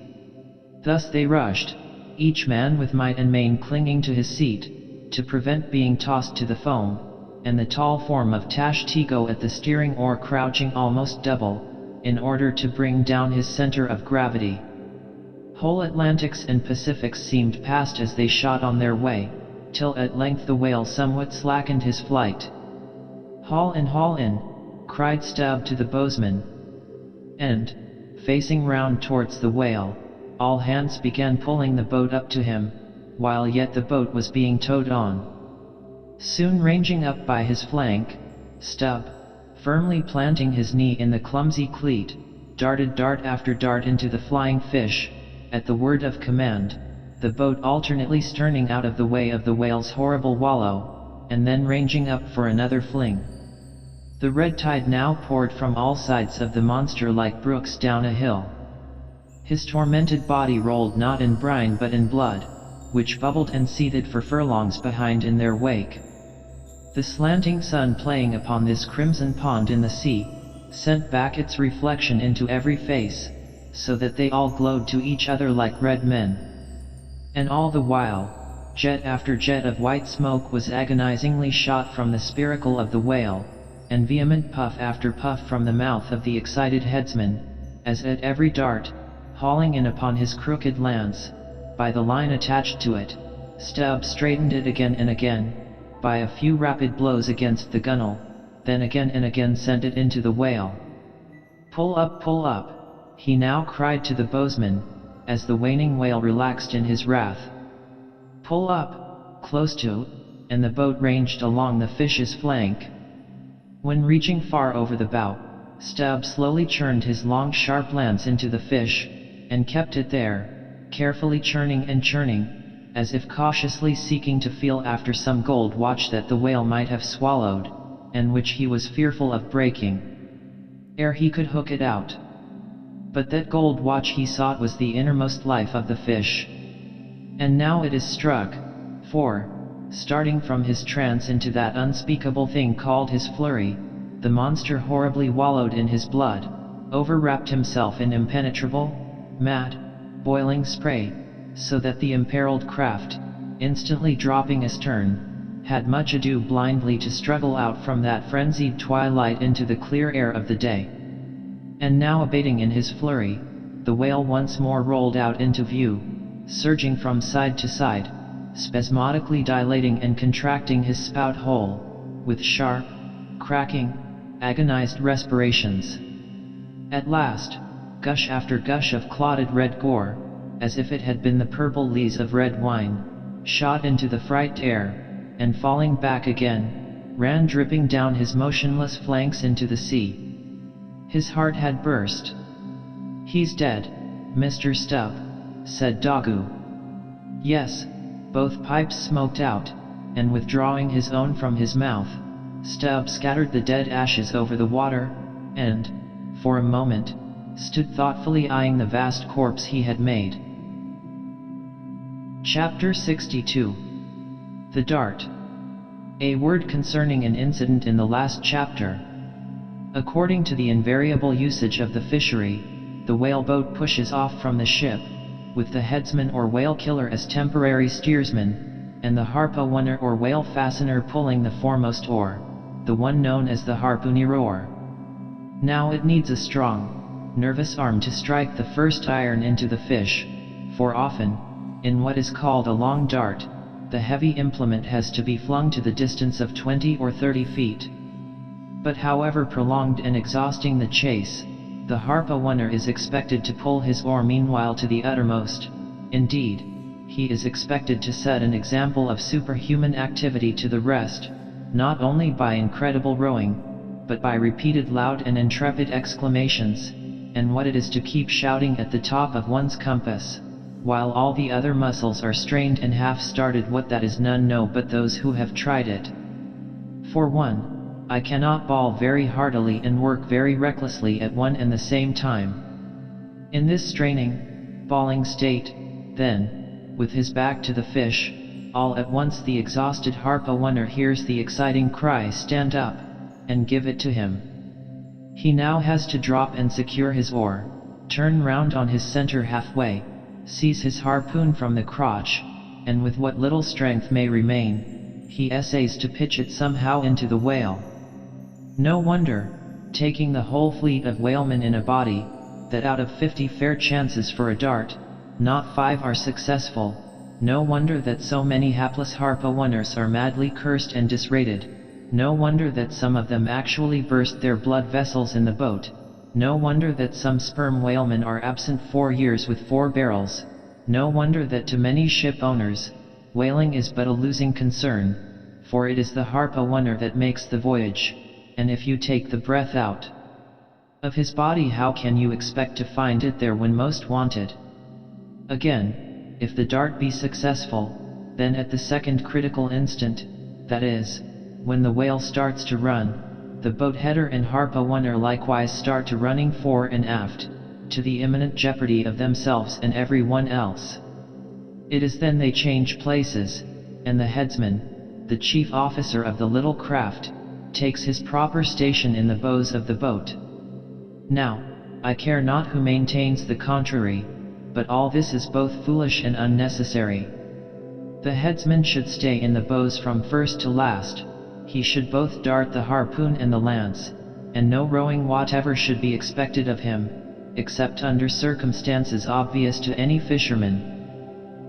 Thus they rushed, each man with might and main clinging to his seat, to prevent being tossed to the foam, and the tall form of Tashtigo at the steering oar crouching almost double, in order to bring down his center of gravity. Whole Atlantics and Pacifics seemed past as they shot on their way, till at length the whale somewhat slackened his flight. "Haul in," cried Stubb to the bowsman. And, facing round towards the whale, all hands began pulling the boat up to him, while yet the boat was being towed on. Soon ranging up by his flank, Stubb, firmly planting his knee in the clumsy cleat, darted dart after dart into the flying fish, at the word of command, the boat alternately sterning out of the way of the whale's horrible wallow, and then ranging up for another fling. The red tide now poured from all sides of the monster like brooks down a hill. His tormented body rolled not in brine but in blood, which bubbled and seethed for furlongs behind in their wake. The slanting sun playing upon this crimson pond in the sea, sent back its reflection into every face, so that they all glowed to each other like red men. And all the while, jet after jet of white smoke was agonizingly shot from the spiracle of the whale, and vehement puff after puff from the mouth of the excited headsman, as at every dart, hauling in upon his crooked lance, by the line attached to it, Stubb straightened it again and again, by a few rapid blows against the gunwale, then again and again sent it into the whale. Pull up, he now cried to the bowsman, as the waning whale relaxed in his wrath. Pull up, close to, and the boat ranged along the fish's flank. When reaching far over the bow, Stubb slowly churned his long sharp lance into the fish, and kept it there, carefully churning and churning, as if cautiously seeking to feel after some gold watch that the whale might have swallowed, and which he was fearful of breaking, ere he could hook it out. But that gold watch he sought was the innermost life of the fish. And now it is struck, for, starting from his trance into that unspeakable thing called his flurry, the monster horribly wallowed in his blood, overwrapped himself in impenetrable, mad, boiling spray, so that the imperiled craft, instantly dropping astern, had much ado blindly to struggle out from that frenzied twilight into the clear air of the day. And now abating in his flurry, the whale once more rolled out into view, surging from side to side, spasmodically dilating and contracting his spout hole, with sharp, cracking, agonized respirations. At last, gush after gush of clotted red gore, as if it had been the purple lees of red wine, shot into the fright air, and falling back again, ran dripping down his motionless flanks into the sea. His heart had burst. "He's dead, Mr. Stubb," said Dagu. Yes, both pipes smoked out, and withdrawing his own from his mouth, Stubb scattered the dead ashes over the water, and, for a moment, stood thoughtfully eyeing the vast corpse he had made. Chapter 62. The Dart. A word concerning an incident in the last chapter. According to the invariable usage of the fishery, the whale boat pushes off from the ship, with the headsman or whale killer as temporary steersman, and the harpooner or whale fastener pulling the foremost oar, the one known as the harpooner. Now it needs a strong, nervous arm to strike the first iron into the fish, for often, in what is called a long dart, the heavy implement has to be flung to the distance of 20 or 30 feet. But however prolonged and exhausting the chase, the harpooner is expected to pull his oar meanwhile to the uttermost. Indeed, he is expected to set an example of superhuman activity to the rest, not only by incredible rowing, but by repeated loud and intrepid exclamations, and what it is to keep shouting at the top of one's compass, while all the other muscles are strained and half-started. What that is none know but those who have tried it. For one, I cannot bawl very heartily and work very recklessly at one and the same time. In this straining, bawling state, then, with his back to the fish, all at once the exhausted harpooner hears the exciting cry, "Stand up, and give it to him." He now has to drop and secure his oar, turn round on his center halfway, seize his harpoon from the crotch, and with what little strength may remain, he essays to pitch it somehow into the whale. No wonder, taking the whole fleet of whalemen in a body, that out of 50 fair chances for a dart, not 5 are successful. No wonder that so many hapless harpooners are madly cursed and disrated. No wonder that some of them actually burst their blood vessels in the boat. No wonder that some sperm whalemen are absent 4 years with 4 barrels. No wonder that to many ship owners, whaling is but a losing concern, for it is the harpooner that makes the voyage, and if you take the breath out of his body, how can you expect to find it there when most wanted? Again, if the dart be successful, then at the second critical instant, that is, when the whale starts to run, the boat header and harpooner likewise start to running fore and aft, to the imminent jeopardy of themselves and everyone else. It is then they change places, and the headsman, the chief officer of the little craft, takes his proper station in the bows of the boat. Now, I care not who maintains the contrary, but all this is both foolish and unnecessary. The headsman should stay in the bows from first to last. He should both dart the harpoon and the lance, and no rowing whatever should be expected of him, except under circumstances obvious to any fisherman.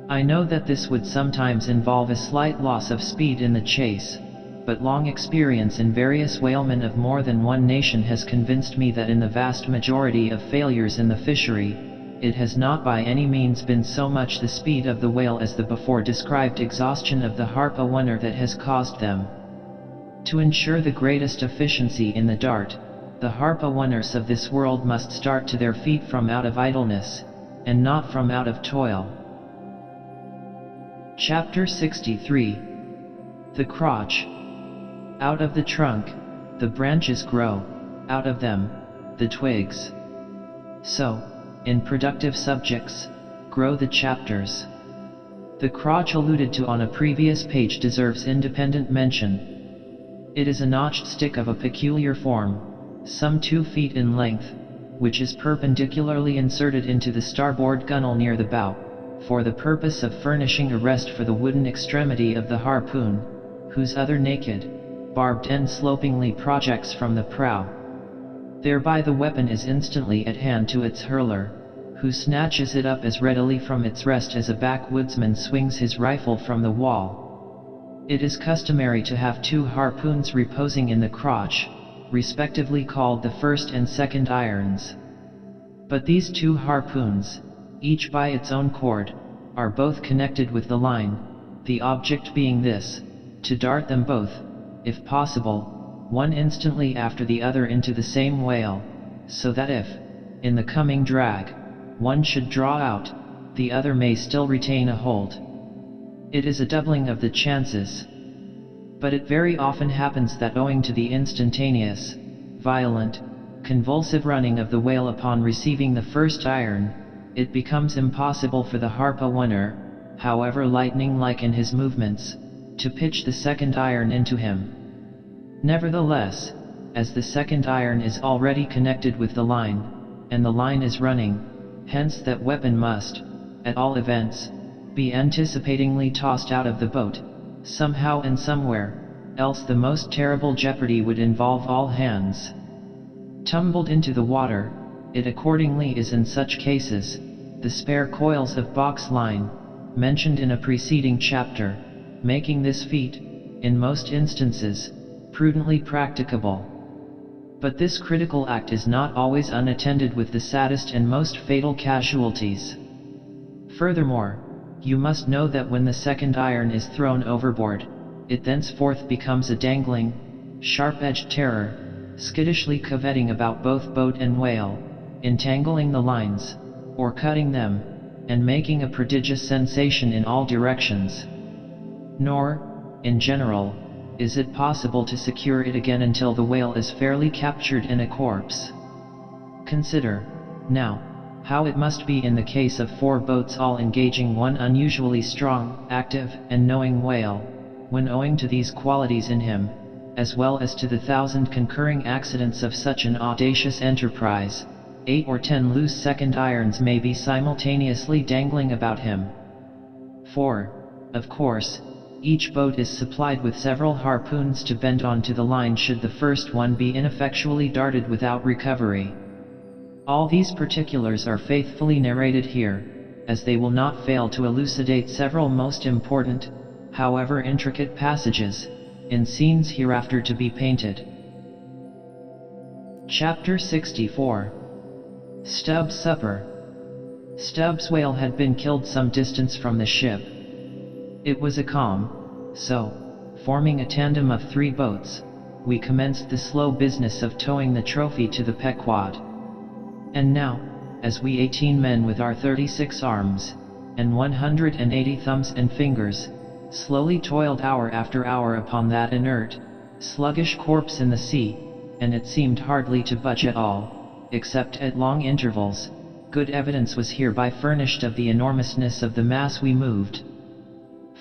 I know that this would sometimes involve a slight loss of speed in the chase, but long experience in various whalemen of more than one nation has convinced me that in the vast majority of failures in the fishery, it has not by any means been so much the speed of the whale as the before described exhaustion of the harpooner that has caused them. To ensure the greatest efficiency in the dart, the harpooners of this world must start to their feet from out of idleness, and not from out of toil. Chapter 63. The Crotch. Out of the trunk, the branches grow, out of them, the twigs. So, in productive subjects, grow the chapters. The crotch alluded to on a previous page deserves independent mention. It is a notched stick of a peculiar form, some 2 feet in length, which is perpendicularly inserted into the starboard gunwale near the bow, for the purpose of furnishing a rest for the wooden extremity of the harpoon, whose other naked, barbed end slopingly projects from the prow. Thereby the weapon is instantly at hand to its hurler, who snatches it up as readily from its rest as a backwoodsman swings his rifle from the wall. It is customary to have 2 harpoons reposing in the crotch, respectively called the first and second irons. But these 2 harpoons, each by its own cord, are both connected with the line, the object being this, to dart them both, if possible, one instantly after the other into the same whale, so that if, in the coming drag, one should draw out, the other may still retain a hold. It is a doubling of the chances. But it very often happens that owing to the instantaneous, violent, convulsive running of the whale upon receiving the first iron, it becomes impossible for the harpooner, however lightning-like in his movements, to pitch the second iron into him. Nevertheless, as the second iron is already connected with the line, and the line is running, hence that weapon must, at all events, be anticipatingly tossed out of the boat, somehow and somewhere, else the most terrible jeopardy would involve all hands tumbled into the water. It accordingly is in such cases, the spare coils of box line, mentioned in a preceding chapter, making this feat, in most instances, prudently practicable. But this critical act is not always unattended with the saddest and most fatal casualties. Furthermore, you must know that when the second iron is thrown overboard, it thenceforth becomes a dangling, sharp-edged terror, skittishly coveting about both boat and whale, entangling the lines, or cutting them, and making a prodigious sensation in all directions. Nor, in general, is it possible to secure it again until the whale is fairly captured and a corpse. Consider, now, how it must be in the case of 4 boats all engaging one unusually strong, active, and knowing whale, when owing to these qualities in him, as well as to the 1,000 concurring accidents of such an audacious enterprise, 8 or 10 loose second irons may be simultaneously dangling about him. For, of course, each boat is supplied with several harpoons to bend onto the line should the first one be ineffectually darted without recovery. All these particulars are faithfully narrated here, as they will not fail to elucidate several most important, however intricate passages, in scenes hereafter to be painted. Chapter 64. Stubb's Supper. Stubb's whale had been killed some distance from the ship. It was a calm, so, forming a tandem of 3 boats, we commenced the slow business of towing the trophy to the Pequod. And now, as we 18 men with our 36 arms, and 180 thumbs and fingers, slowly toiled hour after hour upon that inert, sluggish corpse in the sea, and it seemed hardly to budge at all, except at long intervals, good evidence was hereby furnished of the enormousness of the mass we moved.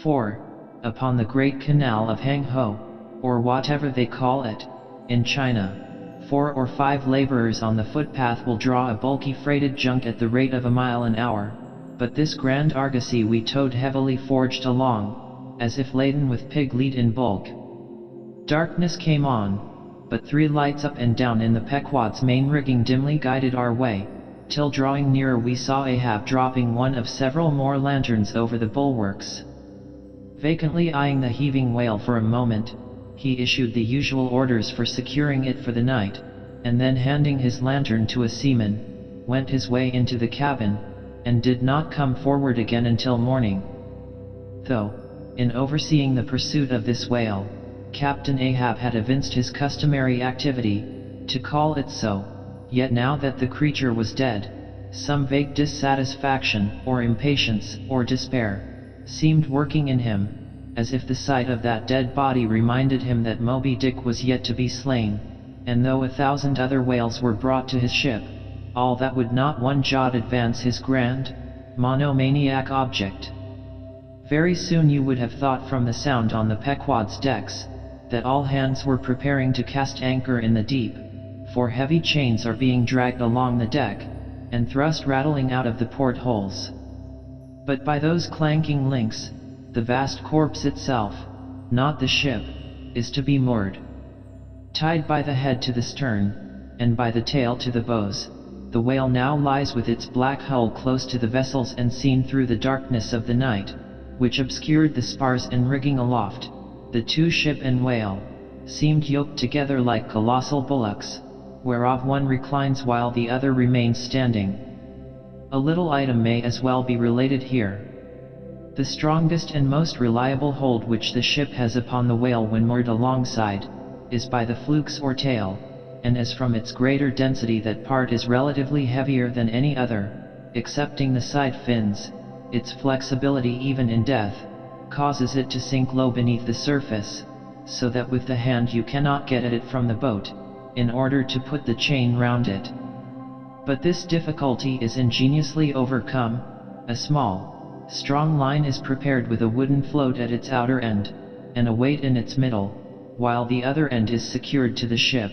For, upon the great canal of Hang Ho, or whatever they call it, in China, 4 or 5 laborers on the footpath will draw a bulky freighted junk at the rate of a mile an hour, but this grand argosy we towed heavily forged along, as if laden with pig lead in bulk. Darkness came on, but 3 lights up and down in the Pequod's main rigging dimly guided our way, till drawing nearer we saw Ahab dropping one of several more lanterns over the bulwarks. Vacantly eyeing the heaving whale for a moment, he issued the usual orders for securing it for the night, and then handing his lantern to a seaman, went his way into the cabin, and did not come forward again until morning. Though, in overseeing the pursuit of this whale, Captain Ahab had evinced his customary activity, to call it so, yet now that the creature was dead, some vague dissatisfaction, or impatience, or despair, seemed working in him, as if the sight of that dead body reminded him that Moby Dick was yet to be slain, and though 1,000 other whales were brought to his ship, all that would not one jot advance his grand, monomaniac object. Very soon you would have thought from the sound on the Pequod's decks, that all hands were preparing to cast anchor in the deep, for heavy chains are being dragged along the deck, and thrust rattling out of the portholes. But by those clanking links, the vast corpse itself, not the ship, is to be moored. Tied by the head to the stern, and by the tail to the bows, the whale now lies with its black hull close to the vessels and seen through the darkness of the night, which obscured the spars and rigging aloft. The 2 ship and whale seemed yoked together like colossal bullocks, whereof one reclines while the other remains standing. A little item may as well be related here. The strongest and most reliable hold which the ship has upon the whale when moored alongside, is by the flukes or tail, and as from its greater density that part is relatively heavier than any other, excepting the side fins, its flexibility even in death, causes it to sink low beneath the surface, so that with the hand you cannot get at it from the boat, in order to put the chain round it. But this difficulty is ingeniously overcome. A small, strong line is prepared with a wooden float at its outer end, and a weight in its middle, while the other end is secured to the ship.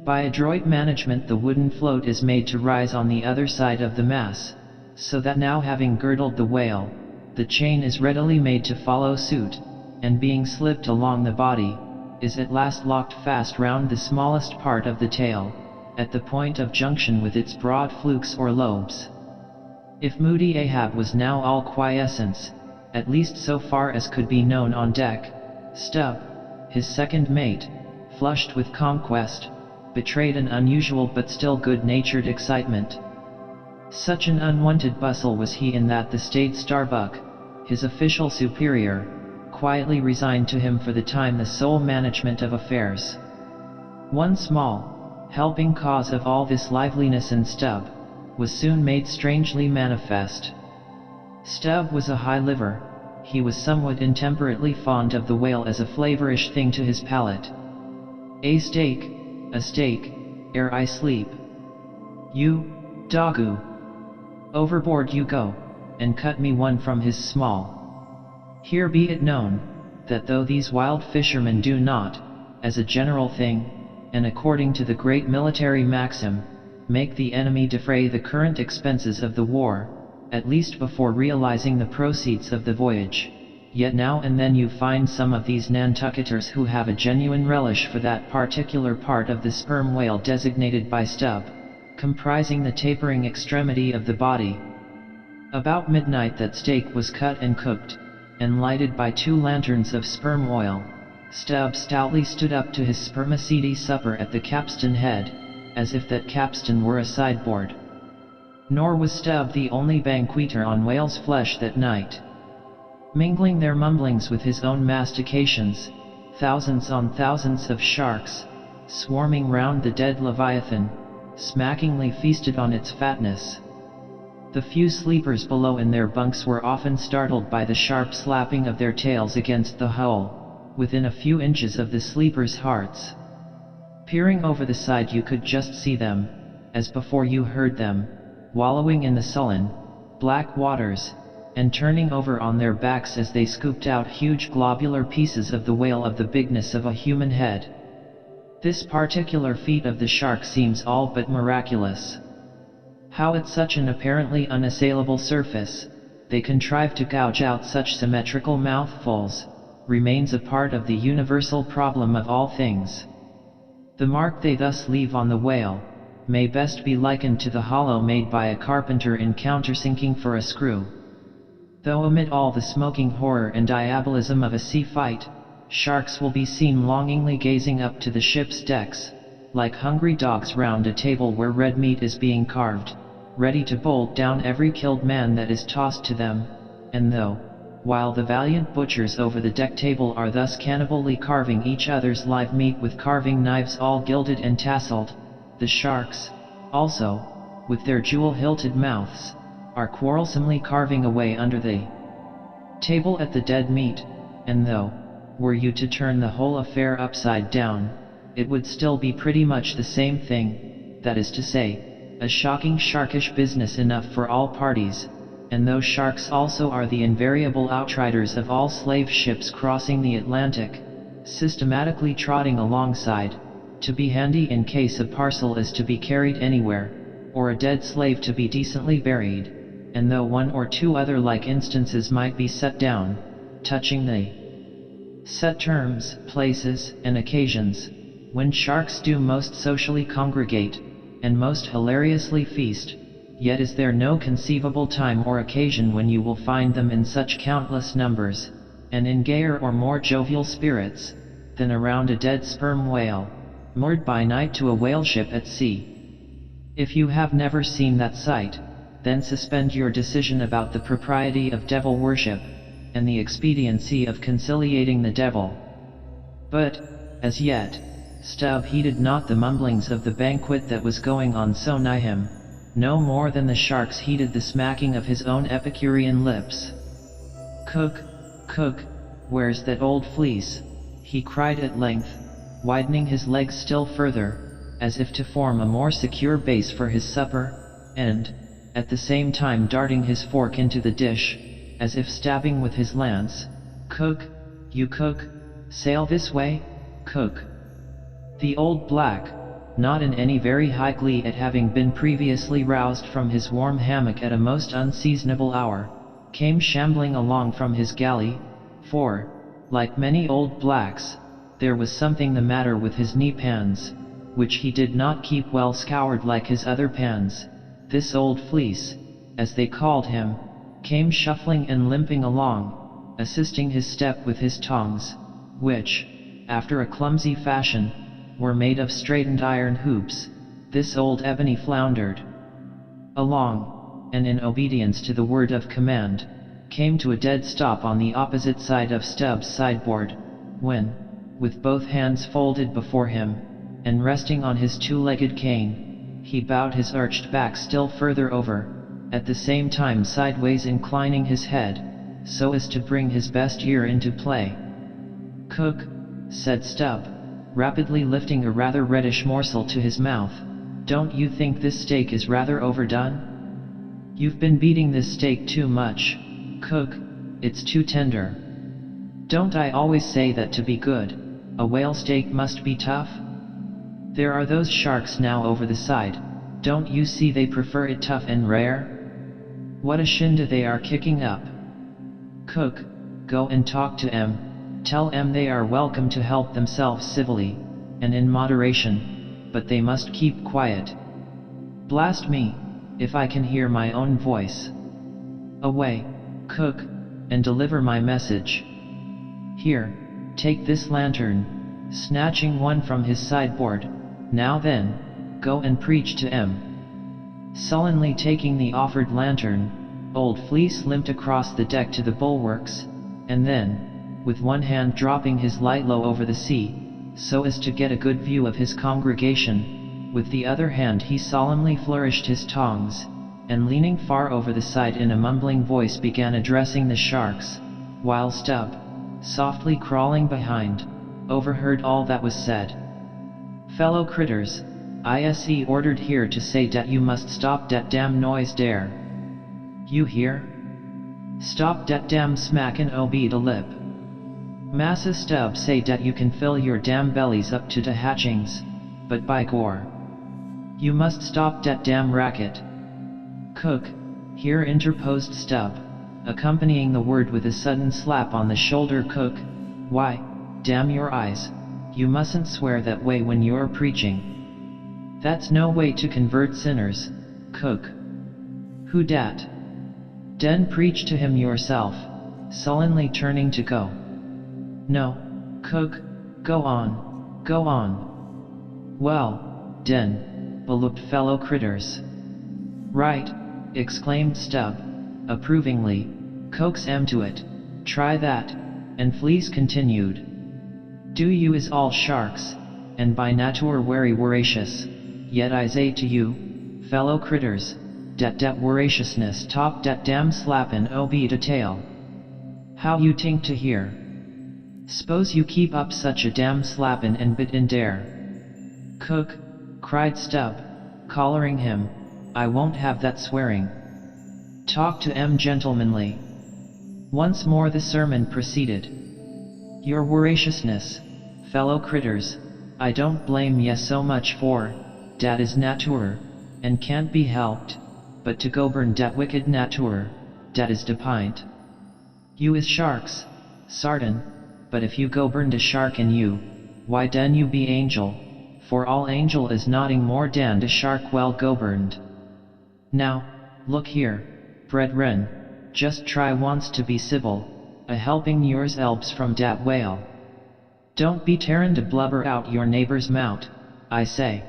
By adroit management the wooden float is made to rise on the other side of the mass, so that now having girdled the whale, the chain is readily made to follow suit, and being slipped along the body, is at last locked fast round the smallest part of the tail, at the point of junction with its broad flukes or lobes. If moody Ahab was now all quiescence, at least so far as could be known on deck, Stubb, his second mate, flushed with conquest, betrayed an unusual but still good-natured excitement. Such an unwonted bustle was he in that the staid Starbuck, his official superior, quietly resigned to him for the time the sole management of affairs. One small, helping cause of all this liveliness in Stubb, was soon made strangely manifest. Stubb was a high liver. He was somewhat intemperately fond of the whale as a flavorish thing to his palate. A steak, ere I sleep. You, doggo. Overboard you go, and cut me one from his small. Here be it known, that though these wild fishermen do not, as a general thing, and according to the great military maxim, make the enemy defray the current expenses of the war, at least before realizing the proceeds of the voyage, yet now and then you find some of these Nantucketers who have a genuine relish for that particular part of the sperm whale designated by Stubb, comprising the tapering extremity of the body. About midnight that steak was cut and cooked, and lighted by 2 lanterns of sperm oil. Stubb stoutly stood up to his spermaceti supper at the capstan head, as if that capstan were a sideboard. Nor was Stubb the only banqueter on whale's flesh that night. Mingling their mumblings with his own mastications, thousands on thousands of sharks, swarming round the dead leviathan, smackingly feasted on its fatness. The few sleepers below in their bunks were often startled by the sharp slapping of their tails against the hull, within a few inches of the sleepers' hearts. Peering over the side you could just see them, as before you heard them, wallowing in the sullen, black waters, and turning over on their backs as they scooped out huge globular pieces of the whale of the bigness of a human head. This particular feat of the shark seems all but miraculous. How at such an apparently unassailable surface, they contrive to gouge out such symmetrical mouthfuls, remains a part of the universal problem of all things. The mark they thus leave on the whale, may best be likened to the hollow made by a carpenter in countersinking for a screw. Though amid all the smoking horror and diabolism of a sea fight, sharks will be seen longingly gazing up to the ship's decks, like hungry dogs round a table where red meat is being carved, ready to bolt down every killed man that is tossed to them, and though, while the valiant butchers over the deck table are thus cannibally carving each other's live meat with carving knives all gilded and tasseled, the sharks, also, with their jewel-hilted mouths, are quarrelsomely carving away under the table at the dead meat, and though, were you to turn the whole affair upside down, it would still be pretty much the same thing, that is to say, a shocking sharkish business enough for all parties, and those sharks also are the invariable outriders of all slave ships crossing the Atlantic, systematically trotting alongside, to be handy in case a parcel is to be carried anywhere, or a dead slave to be decently buried, and though 1 or 2 other like instances might be set down, touching the set terms, places, and occasions, when sharks do most socially congregate, and most hilariously feast, yet is there no conceivable time or occasion when you will find them in such countless numbers, and in gayer or more jovial spirits, than around a dead sperm whale, moored by night to a whale ship at sea. If you have never seen that sight, then suspend your decision about the propriety of devil worship, and the expediency of conciliating the devil. But, as yet, Stubb heeded not the mumblings of the banquet that was going on so nigh him, no more than the sharks heeded the smacking of his own Epicurean lips. "Cook, cook, where's that old fleece?" he cried at length, widening his legs still further, as if to form a more secure base for his supper, and, at the same time darting his fork into the dish, as if stabbing with his lance. "Cook, you cook, sail this way, cook." The old black, not in any very high glee at having been previously roused from his warm hammock at a most unseasonable hour, came shambling along from his galley, for, Like many old blacks, there was something the matter with his knee pans, which he did not keep well scoured like his other pans. This old fleece, as they called him, came shuffling and limping along, assisting his step with his tongs, which, after a clumsy fashion, were made of straightened iron hoops. This old ebony floundered along, and in obedience to the word of command, came to a dead stop on the opposite side of Stubb's sideboard, when, with both hands folded before him, and resting on his two-legged cane, he bowed his arched back still further over, at the same time sideways inclining his head, so as to bring his best ear into play. "Cook," said Stubb, rapidly lifting a rather reddish morsel to his mouth, "don't you think this steak is rather overdone? You've been beating this steak too much, Cook, it's too tender. Don't I always say that to be good, a whale steak must be tough? There are those sharks now over the side, don't you see they prefer it tough and rare? What a shinda they are kicking up. Cook, go and talk to 'em, tell 'em they are welcome to help themselves civilly, and in moderation, but they must keep quiet. Blast me, if I can hear my own voice. Away, Cook, and deliver my message. Here, take this lantern," snatching one from his sideboard. "Now then, go and preach to 'em." Sullenly taking the offered lantern, Old Fleece limped across the deck to the bulwarks, and then, with one hand dropping his light low over the sea, so as to get a good view of his congregation, with the other hand he solemnly flourished his tongs, and leaning far over the side in a mumbling voice began addressing the sharks, while Stubb, softly crawling behind, overheard all that was said. "Fellow critters, I.S.E. ordered here to say dat you must stop dat damn noise dere. You hear? Stop dat damn smack and obey the lip. Massa Stubb say dat you can fill your damn bellies up to the hatchings, but by gore, you must stop dat damn racket." "Cook," here interposed Stubb, accompanying the word with a sudden slap on the shoulder. "Cook, why, damn your eyes, you mustn't swear that way when you're preaching. That's no way to convert sinners, Cook." "Who dat? Den preach to him yourself," sullenly turning to go. "No, Cook, go on, go on." "Well, den, beloved fellow critters." "Right," exclaimed Stubb, approvingly, "coax 'em to it, try that," and Fleece continued. "Do you is all sharks, and by nature wery voracious, yet I say to you, fellow critters, dat voraciousness top dat damn slappin' obey the tail. How you tink to hear? S'pose you keep up such a damn slappin' and bit in dare." "Cook," cried Stubb, collaring him, "I won't have that swearing. Talk to 'em gentlemanly." Once more the sermon proceeded. "Your voraciousness, fellow critters, I don't blame ye so much for, dat is nature, and can't be helped, but to govern dat wicked nature, dat is de pint. You is sharks, sartin, but if you govern de shark in you, why den you be angel, for all angel is nothing more dan de shark well governed. Now, look here, brethren, just try once to be civil, a helping yours elbs from dat whale. Don't be tearin' de blubber out your neighbor's mout, I say.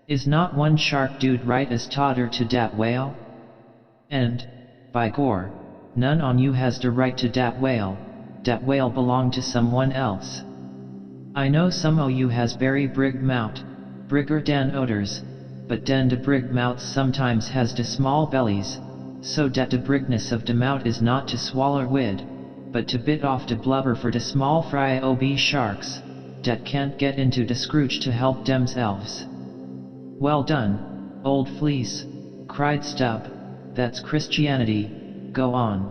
Is not one shark dude right as totter to dat whale? And, by gore, none on you has de right to dat whale belong to someone else. I know some o' you has berry brig mout, brigger dan oders, but den de brig mouts sometimes has de small bellies, so dat de brigness of de mout is not to swaller wid, but to bit off de blubber for de small fry ob sharks, dat can't get into de scrooch to help dems elves." "Well done, Old Fleece," cried Stubb, "that's Christianity, go on."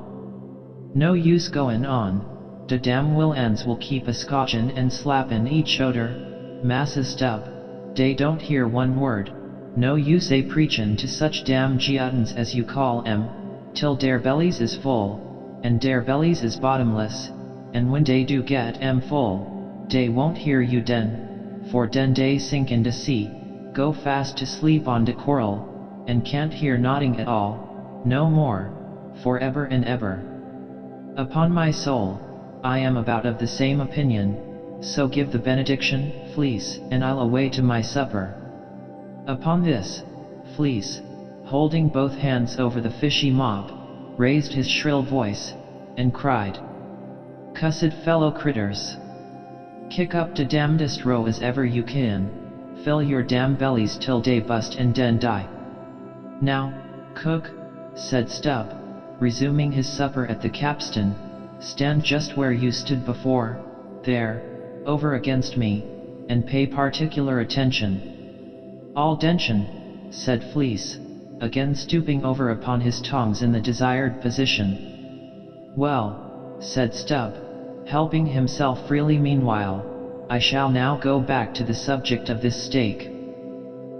"No use goin' on, de damn willains will keep a scotchin' and slappin' each oder, Massa Stubb, dey don't hear one word, no use a preachin' to such damn geontins as you call 'em, till dere bellies is full, and dere bellies is bottomless, and when dey do get full, dey won't hear you den, for den dey sink into sea, go fast to sleep on de coral, and can't hear nodding at all, no more, forever and ever. Upon my soul, I am about of the same opinion, so give the benediction, Fleece, and I'll away to my supper. Upon this, Fleece, holding both hands over the fishy mob, raised his shrill voice, and cried, "Cussed fellow critters! Kick up de damnedest row as ever you can, fill your damn bellies till dey bust and den die." "Now, cook," said Stubb, resuming his supper at the capstan, "stand just where you stood before, there, over against me, and pay particular attention." "All dention," said Fleece, again stooping over upon his tongs in the desired position. "Well," said Stubb, helping himself freely meanwhile, "I shall now go back to the subject of this steak.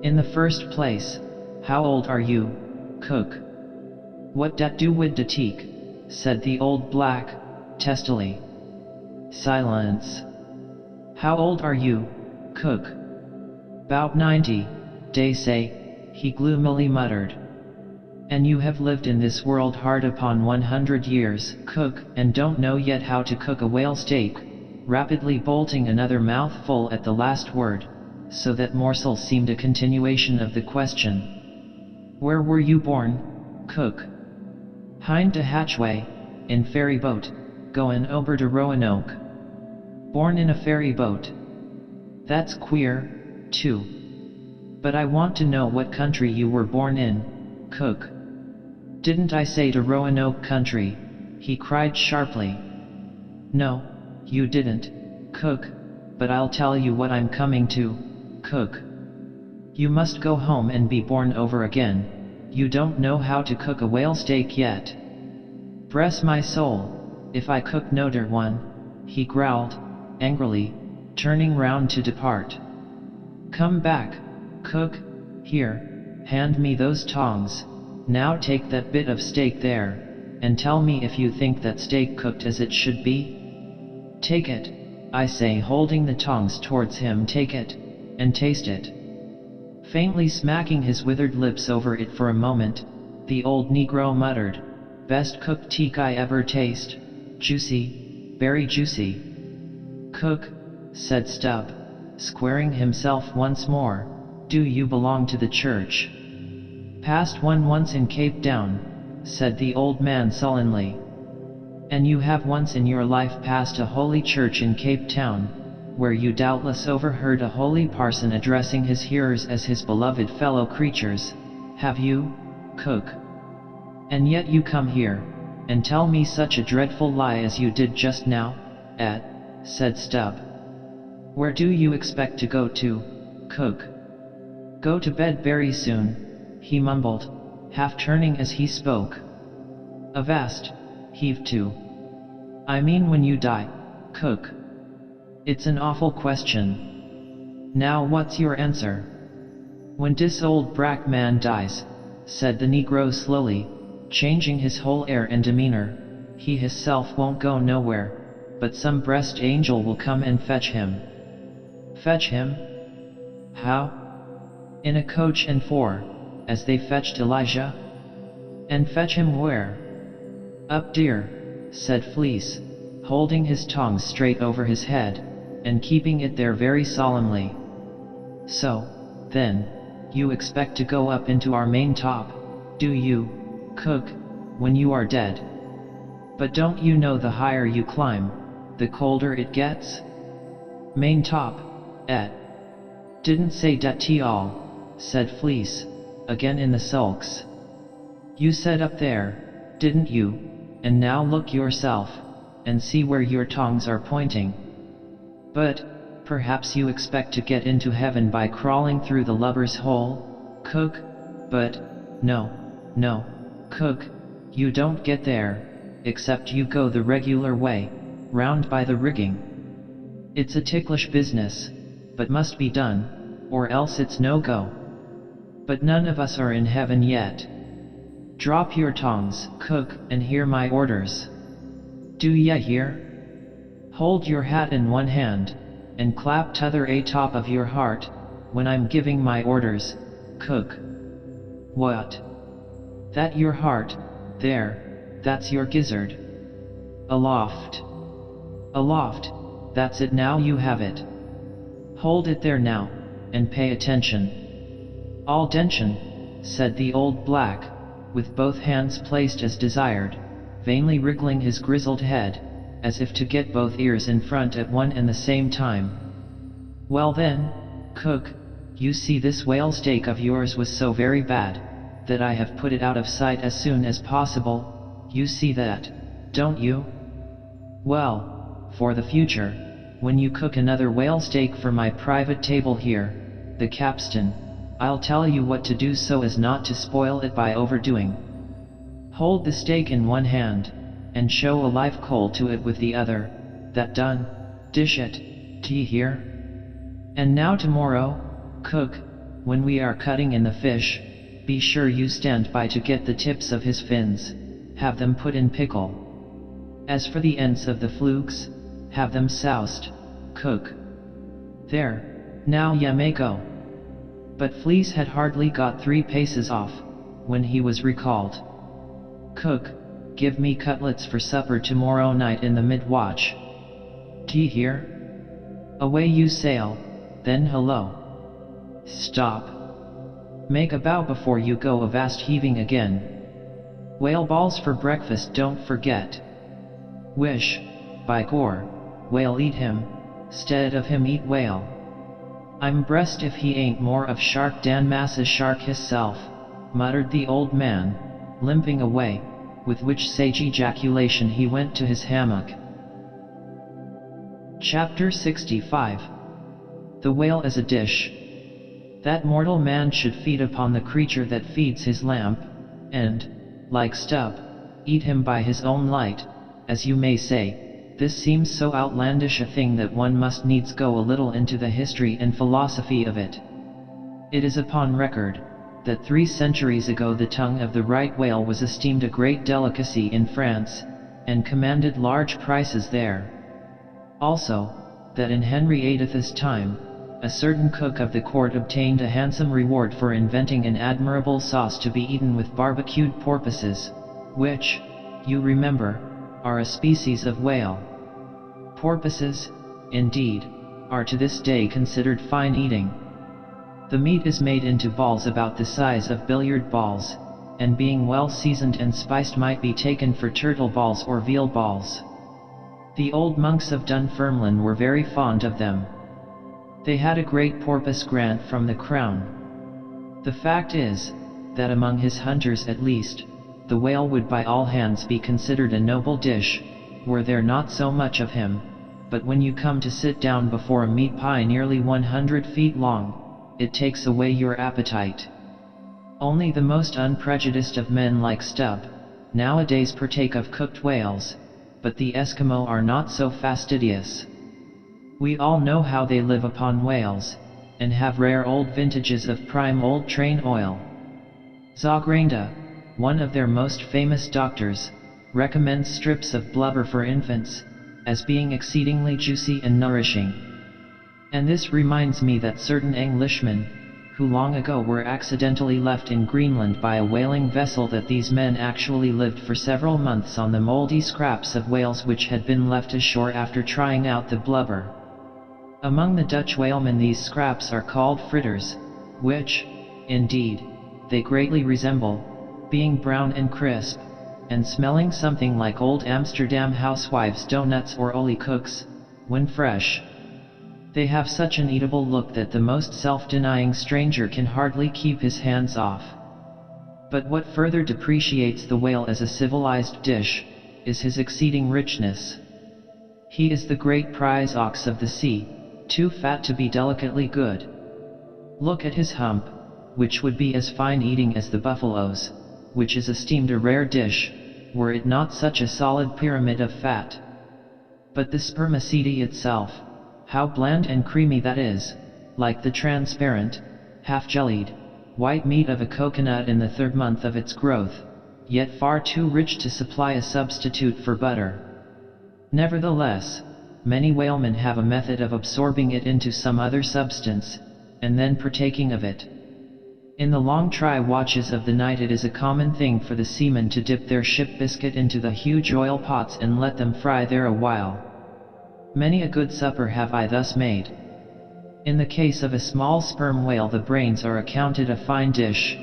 In the first place, how old are you, cook?" "What dat do wid de teak?" said the old black, testily. "Silence. How old are you, cook?" "'Bout 90, dey say," he gloomily muttered. "And you have lived in this world hard upon 100 years, cook, and don't know yet how to cook a whale steak," rapidly bolting another mouthful at the last word, so that morsel seemed a continuation of the question. "Where were you born, cook?" "Hind de hatchway, in ferry boat, goin' ober de Roanoke." "Born in a ferry boat? That's queer, too. But I want to know what country you were born in, cook." "Didn't I say de Roanoke country?" he cried sharply. "No, you didn't, cook, but I'll tell you what I'm coming to, cook. You must go home and be born over again. You don't know how to cook a whale steak yet." "Bress my soul, if I cook noder one," he growled, angrily, turning round to depart. "Come back, cook, here, hand me those tongs, now take that bit of steak there, and tell me if you think that steak cooked as it should be. Take it, I say, holding the tongs towards him, take it, and taste it." Faintly smacking his withered lips over it for a moment, the old negro muttered, "Best cooked teak I ever taste, juicy, very juicy." "Cook," said Stubb, squaring himself once more, "do you belong to the church?" "Passed one once in Cape Town," said the old man sullenly. "And you have once in your life passed a holy church in Cape Town, where you doubtless overheard a holy parson addressing his hearers as his beloved fellow creatures, have you, cook? And yet you come here, and tell me such a dreadful lie as you did just now, said Stubb. "Where do you expect to go to, cook?" "Go to bed very soon," he mumbled, half turning as he spoke. "Avast, heave to. I mean when you die, cook. It's an awful question. Now what's your answer?" "When dis old brack man dies," said the Negro slowly, changing his whole air and demeanor, "he hisself won't go nowhere, but some breast angel will come and fetch him." "Fetch him? How?" "In a coach and four, as they fetched Elijah." "And fetch him where?" "Up dear," said Fleece, holding his tongs straight over his head, and keeping it there very solemnly. "So, then, you expect to go up into our main top, do you, cook, when you are dead? But don't you know the higher you climb, the colder it gets?" "Main top, Didn't say dat t all," said Fleece, again in the sulks. "You said up there, didn't you? And now look yourself, and see where your tongs are pointing. But, perhaps you expect to get into heaven by crawling through the lubber's hole, cook, but, no, cook, you don't get there, except you go the regular way, round by the rigging. It's a ticklish business, but must be done, or else it's no go. But none of us are in heaven yet. Drop your tongs, cook, and hear my orders. Do ya hear? Hold your hat in one hand, and clap t'other a top of your heart, when I'm giving my orders, cook. What? That your heart, there, that's your gizzard. Aloft. Aloft, that's it, now you have it. Hold it there now, and pay attention. All attention, said the old black, with both hands placed as desired, vainly wriggling his grizzled head, as if to get both ears in front at one and the same time. Well then, cook, you see this whale steak of yours was so very bad, that I have put it out of sight as soon as possible, you see that, don't you? Well, for the future, when you cook another whale steak for my private table here, the capstan, I'll tell you what to do so as not to spoil it by overdoing. Hold the steak in one hand, and show a live coal to it with the other. That done, dish it, d'ye hear? And now tomorrow, cook, when we are cutting in the fish, be sure you stand by to get the tips of his fins, have them put in pickle. As for the ends of the flukes, have them soused, cook. There, now ye may go. But Fleece had hardly got 3 paces off, when he was recalled. Cook, give me cutlets for supper tomorrow night in the mid-watch. D'ye hear? Away you sail, then hello. Stop. Make a bow before you go avast heaving again. Whale balls for breakfast, don't forget. Wish, by gore, whale eat him, 'stead of him eat whale. I'm brest if he ain't more of shark dan massa shark hisself, muttered the old man, limping away, with which sage ejaculation he went to his hammock. Chapter 65. The Whale as a Dish. That mortal man should feed upon the creature that feeds his lamp, and, like Stubb, eat him by his own light, as you may say. This seems so outlandish a thing that one must needs go a little into the history and philosophy of it. It is upon record, that 3 centuries ago the tongue of the right whale was esteemed a great delicacy in France, and commanded large prices there. Also, that in Henry VIII's time, a certain cook of the court obtained a handsome reward for inventing an admirable sauce to be eaten with barbecued porpoises, which, you remember, are a species of whale. Porpoises, indeed, are to this day considered fine eating. The meat is made into balls about the size of billiard balls, and being well seasoned and spiced might be taken for turtle balls or veal balls. The old monks of Dunfermline were very fond of them. They had a great porpoise grant from the crown. The fact is, that among his hunters at least, the whale would by all hands be considered a noble dish, were there not so much of him, but when you come to sit down before a meat pie nearly 100 feet long, it takes away your appetite. Only the most unprejudiced of men like Stubb, nowadays partake of cooked whales, but the Eskimo are not so fastidious. We all know how they live upon whales, and have rare old vintages of prime old train oil. Zogranda, one of their most famous doctors, recommends strips of blubber for infants, as being exceedingly juicy and nourishing. And this reminds me that certain Englishmen, who long ago were accidentally left in Greenland by a whaling vessel, that these men actually lived for several months on the mouldy scraps of whales which had been left ashore after trying out the blubber. Among the Dutch whalemen these scraps are called fritters, which, indeed, they greatly resemble, being brown and crisp, and smelling something like old Amsterdam housewives' donuts or olie cooks, when fresh. They have such an eatable look that the most self-denying stranger can hardly keep his hands off. But what further depreciates the whale as a civilized dish, is his exceeding richness. He is the great prize ox of the sea, too fat to be delicately good. Look at his hump, which would be as fine eating as the buffalo's, which is esteemed a rare dish, were it not such a solid pyramid of fat. But the spermaceti itself, how bland and creamy that is, like the transparent, half-jellied, white meat of a coconut in the 3rd month of its growth, yet far too rich to supply a substitute for butter. Nevertheless, many whalemen have a method of absorbing it into some other substance, and then partaking of it. In the long try watches of the night it is a common thing for the seamen to dip their ship biscuit into the huge oil pots and let them fry there a while. Many a good supper have I thus made. In the case of a small sperm whale the brains are accounted a fine dish.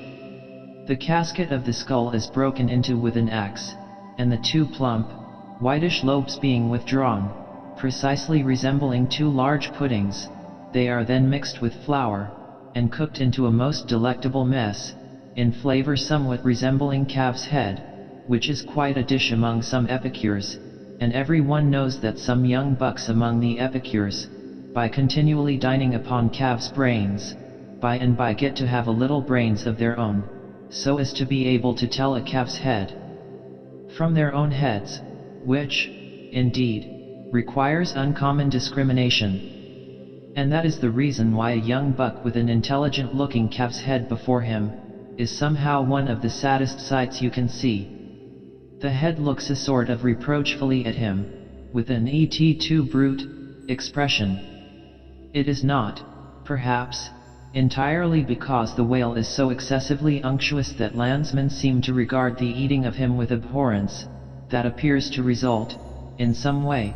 The casket of the skull is broken into with an axe, and the two plump, whitish lobes being withdrawn, precisely resembling two large puddings, they are then mixed with flour, and cooked into a most delectable mess, in flavor somewhat resembling calf's head, which is quite a dish among some epicures, and every one knows that some young bucks among the epicures, by continually dining upon calf's brains, by and by get to have a little brains of their own, so as to be able to tell a calf's head from their own heads, which, indeed, requires uncommon discrimination. And that is the reason why a young buck with an intelligent-looking calf's head before him, is somehow one of the saddest sights you can see. The head looks a sort of reproachfully at him, with an "et tu brute" expression. It is not, perhaps, entirely because the whale is so excessively unctuous that landsmen seem to regard the eating of him with abhorrence, that appears to result, in some way,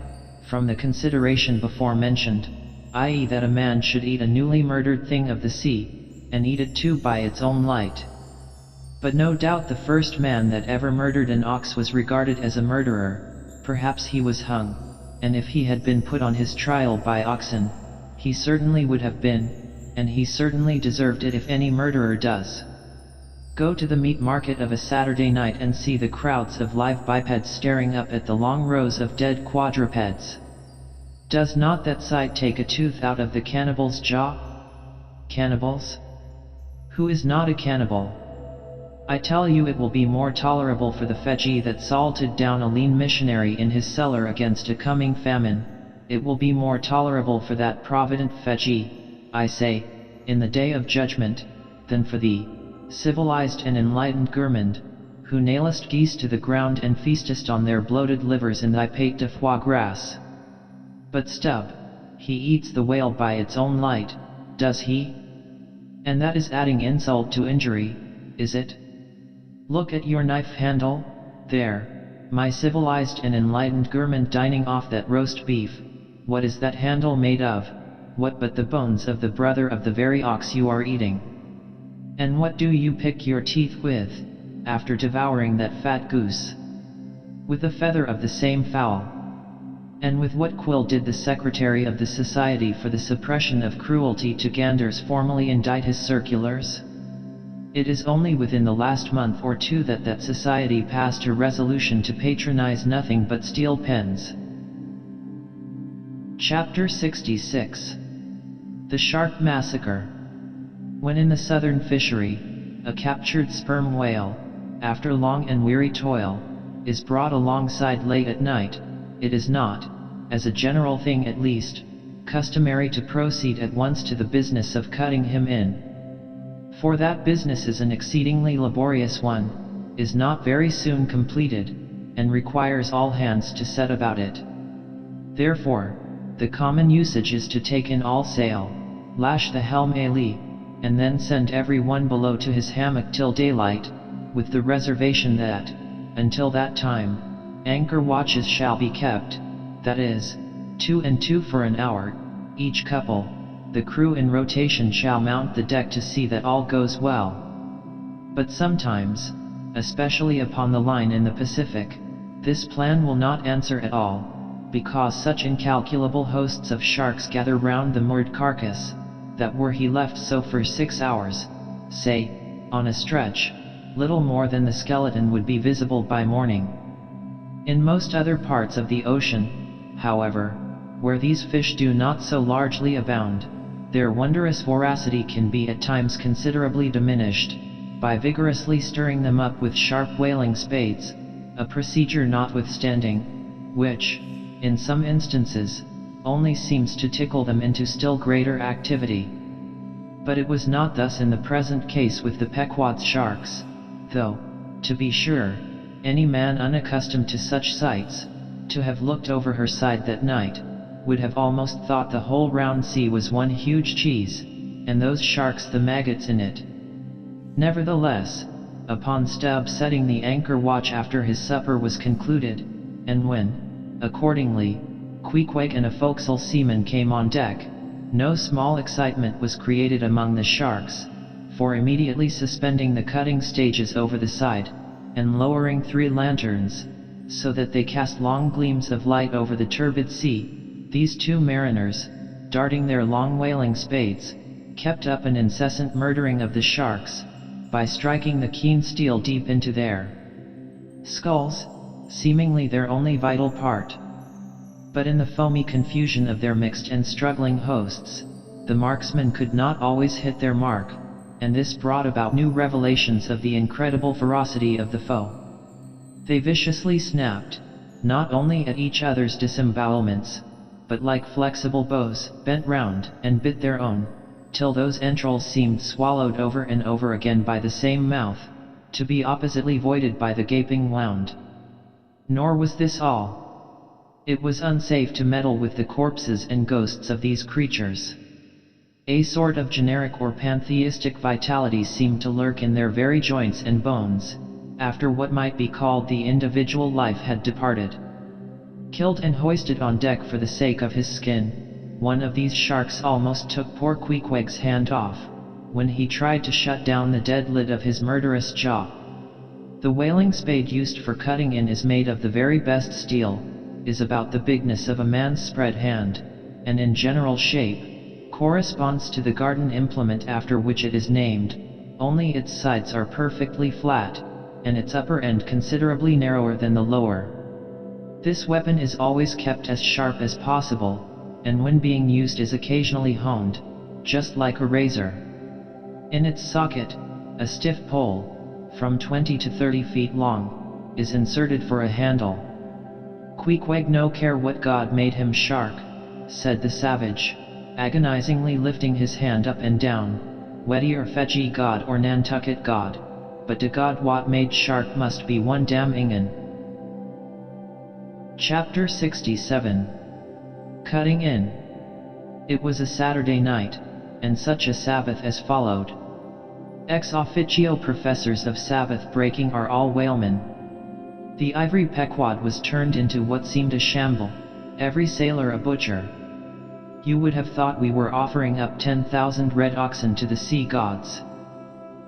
from the consideration before mentioned, i.e. that a man should eat a newly murdered thing of the sea, and eat it too by its own light. But no doubt the first man that ever murdered an ox was regarded as a murderer, perhaps he was hung, and if he had been put on his trial by oxen, he certainly would have been, and he certainly deserved it if any murderer does. Go to the meat market of a Saturday night and see the crowds of live bipeds staring up at the long rows of dead quadrupeds. Does not that sight take a tooth out of the cannibal's jaw? Cannibals? Who is not a cannibal? I tell you it will be more tolerable for the fetchee that salted down a lean missionary in his cellar against a coming famine, it will be more tolerable for that provident fetchee, I say, in the day of judgment, than for thee, civilized and enlightened gourmand, who nailest geese to the ground and feastest on their bloated livers in thy pate de foie gras. But Stubb, he eats the whale by its own light, does he? And that is adding insult to injury, is it? Look at your knife handle, there, my civilized and enlightened gourmand dining off that roast beef. What is that handle made of? What but the bones of the brother of the very ox you are eating? And what do you pick your teeth with, after devouring that fat goose? With the feather of the same fowl. And with what quill did the Secretary of the Society for the Suppression of Cruelty to Ganders formally indict his circulars? It is only within the last month or two that that society passed a resolution to patronize nothing but steel pens. Chapter 66. The Shark Massacre. When in the southern fishery, a captured sperm whale, after long and weary toil, is brought alongside late at night, it is not, as a general thing at least, customary to proceed at once to the business of cutting him in. For that business is an exceedingly laborious one, is not very soon completed, and requires all hands to set about it. Therefore, the common usage is to take in all sail, lash the helm a lee, and then send every one below to his hammock till daylight, with the reservation that, until that time, anchor watches shall be kept, that is, 2 and 2 for an hour, each couple. The crew in rotation shall mount the deck to see that all goes well. But sometimes, especially upon the line in the Pacific, this plan will not answer at all, because such incalculable hosts of sharks gather round the moored carcass, that were he left so for 6 hours, say, on a stretch, little more than the skeleton would be visible by morning. In most other parts of the ocean, however, where these fish do not so largely abound, their wondrous voracity can be at times considerably diminished, by vigorously stirring them up with sharp whaling spades, a procedure notwithstanding, which, in some instances, only seems to tickle them into still greater activity. But it was not thus in the present case with the Pequod sharks, though, to be sure, any man unaccustomed to such sights, to have looked over her side that night, would have almost thought the whole round sea was one huge cheese, and those sharks the maggots in it. Nevertheless, upon Stubb setting the anchor watch after his supper was concluded, and when, accordingly, Queequeg and a forecastle seaman came on deck, no small excitement was created among the sharks, for immediately suspending the cutting stages over the side, and lowering 3 lanterns, so that they cast long gleams of light over the turbid sea, these 2 mariners, darting their long whaling spades, kept up an incessant murdering of the sharks, by striking the keen steel deep into their skulls, seemingly their only vital part. But in the foamy confusion of their mixed and struggling hosts, the marksmen could not always hit their mark, and this brought about new revelations of the incredible ferocity of the foe. They viciously snapped, not only at each other's disembowelments, but like flexible bows, bent round and bit their own, till those entrails seemed swallowed over and over again by the same mouth, to be oppositely voided by the gaping wound. Nor was this all. It was unsafe to meddle with the corpses and ghosts of these creatures. A sort of generic or pantheistic vitality seemed to lurk in their very joints and bones, after what might be called the individual life had departed. Killed and hoisted on deck for the sake of his skin, one of these sharks almost took poor Queequeg's hand off, when he tried to shut down the dead lid of his murderous jaw. The whaling spade used for cutting in is made of the very best steel, is about the bigness of a man's spread hand, and in general shape, corresponds to the garden implement after which it is named, only its sides are perfectly flat, and its upper end considerably narrower than the lower. This weapon is always kept as sharp as possible, and when being used is occasionally honed, just like a razor. In its socket, a stiff pole, from 20 to 30 feet long, is inserted for a handle. Queequeg no care what god made him shark, said the savage, agonizingly lifting his hand up and down, Weddy or Fetchy god or Nantucket god, but de god what made shark must be one damn ingen. Chapter 67. Cutting in. It was a Saturday night, and such a Sabbath as followed. Ex officio professors of Sabbath breaking are all whalemen. The ivory Pequod was turned into what seemed a shamble, every sailor a butcher. You would have thought we were offering up 10,000 red oxen to the sea gods.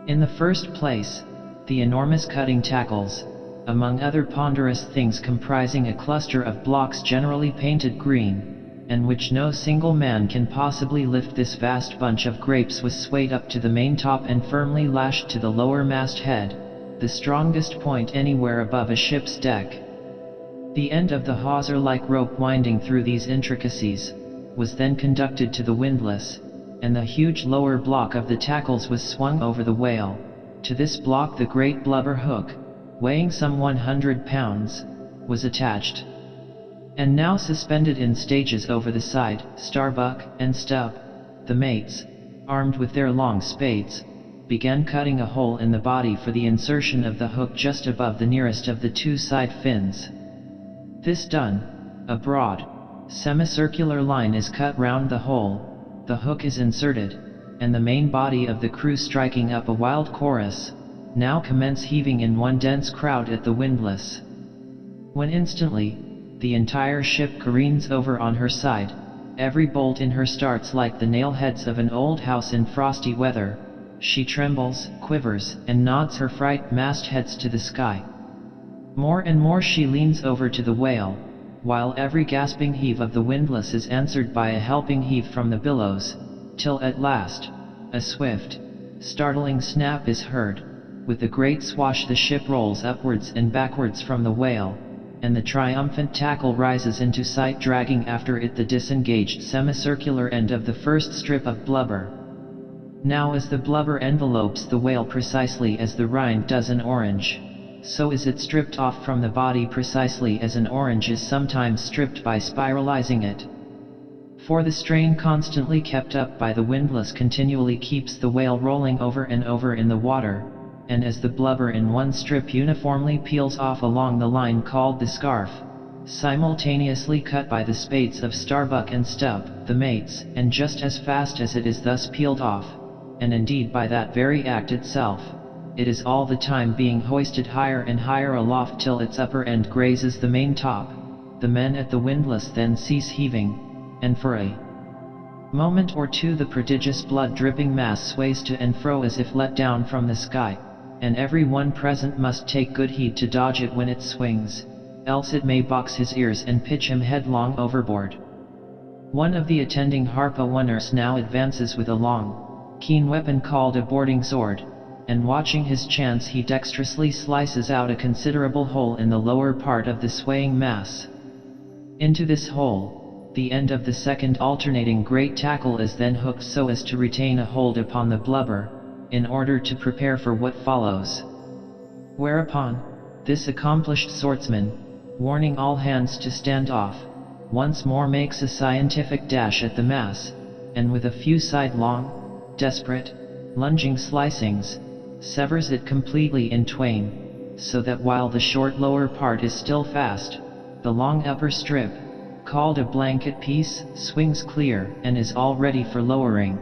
In the first place, the enormous cutting tackles, among other ponderous things comprising a cluster of blocks generally painted green, and which no single man can possibly lift, this vast bunch of grapes was swayed up to the maintop and firmly lashed to the lower masthead, the strongest point anywhere above a ship's deck. The end of the hawser-like rope winding through these intricacies, was then conducted to the windlass, and the huge lower block of the tackles was swung over the whale. To this block the great blubber hook, weighing some 100 pounds, was attached, and now suspended in stages over the side. Starbuck and Stubb, the mates, armed with their long spades, began cutting a hole in the body for the insertion of the hook just above the nearest of the 2 side fins. This done, a broad, semicircular line is cut round the hole, the hook is inserted, and the main body of the crew, striking up a wild chorus, now commence heaving in one dense crowd at the windlass. When instantly, the entire ship careens over on her side, every bolt in her starts like the nail heads of an old house in frosty weather. She trembles, quivers, and nods her fright mastheads to the sky. More and more she leans over to the whale, while every gasping heave of the windlass is answered by a helping heave from the billows, till at last, a swift, startling snap is heard. With a great swash the ship rolls upwards and backwards from the whale, and the triumphant tackle rises into sight, dragging after it the disengaged semicircular end of the first strip of blubber. Now as the blubber envelopes the whale precisely as the rind does an orange, so is it stripped off from the body precisely as an orange is sometimes stripped by spiralizing it. For the strain constantly kept up by the windlass continually keeps the whale rolling over and over in the water, and as the blubber in one strip uniformly peels off along the line called the scarf, simultaneously cut by the spades of Starbuck and Stubb, the mates, and just as fast as it is thus peeled off, and indeed by that very act itself, it is all the time being hoisted higher and higher aloft till its upper end grazes the main top. The men at the windlass then cease heaving, and for a moment or two the prodigious blood-dripping mass sways to and fro as if let down from the sky, and every one present must take good heed to dodge it when it swings, else it may box his ears and pitch him headlong overboard. One of the attending harpooners now advances with a long, keen weapon called a boarding sword, and watching his chance he dexterously slices out a considerable hole in the lower part of the swaying mass. Into this hole, the end of the second alternating great tackle is then hooked so as to retain a hold upon the blubber, in order to prepare for what follows. Whereupon, this accomplished swordsman, warning all hands to stand off, once more makes a scientific dash at the mass, and with a few sidelong, desperate, lunging slicings, severs it completely in twain, so that while the short lower part is still fast, the long upper strip, called a blanket piece, swings clear and is all ready for lowering.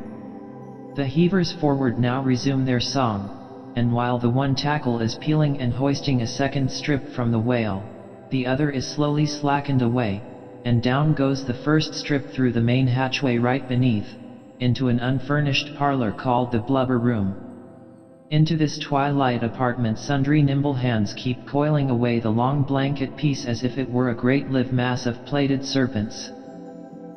The heavers forward now resume their song, and while the one tackle is peeling and hoisting a second strip from the whale, the other is slowly slackened away, and down goes the first strip through the main hatchway right beneath, into an unfurnished parlor called the blubber room. Into this twilight apartment sundry nimble hands keep coiling away the long blanket piece as if it were a great live mass of plaited serpents.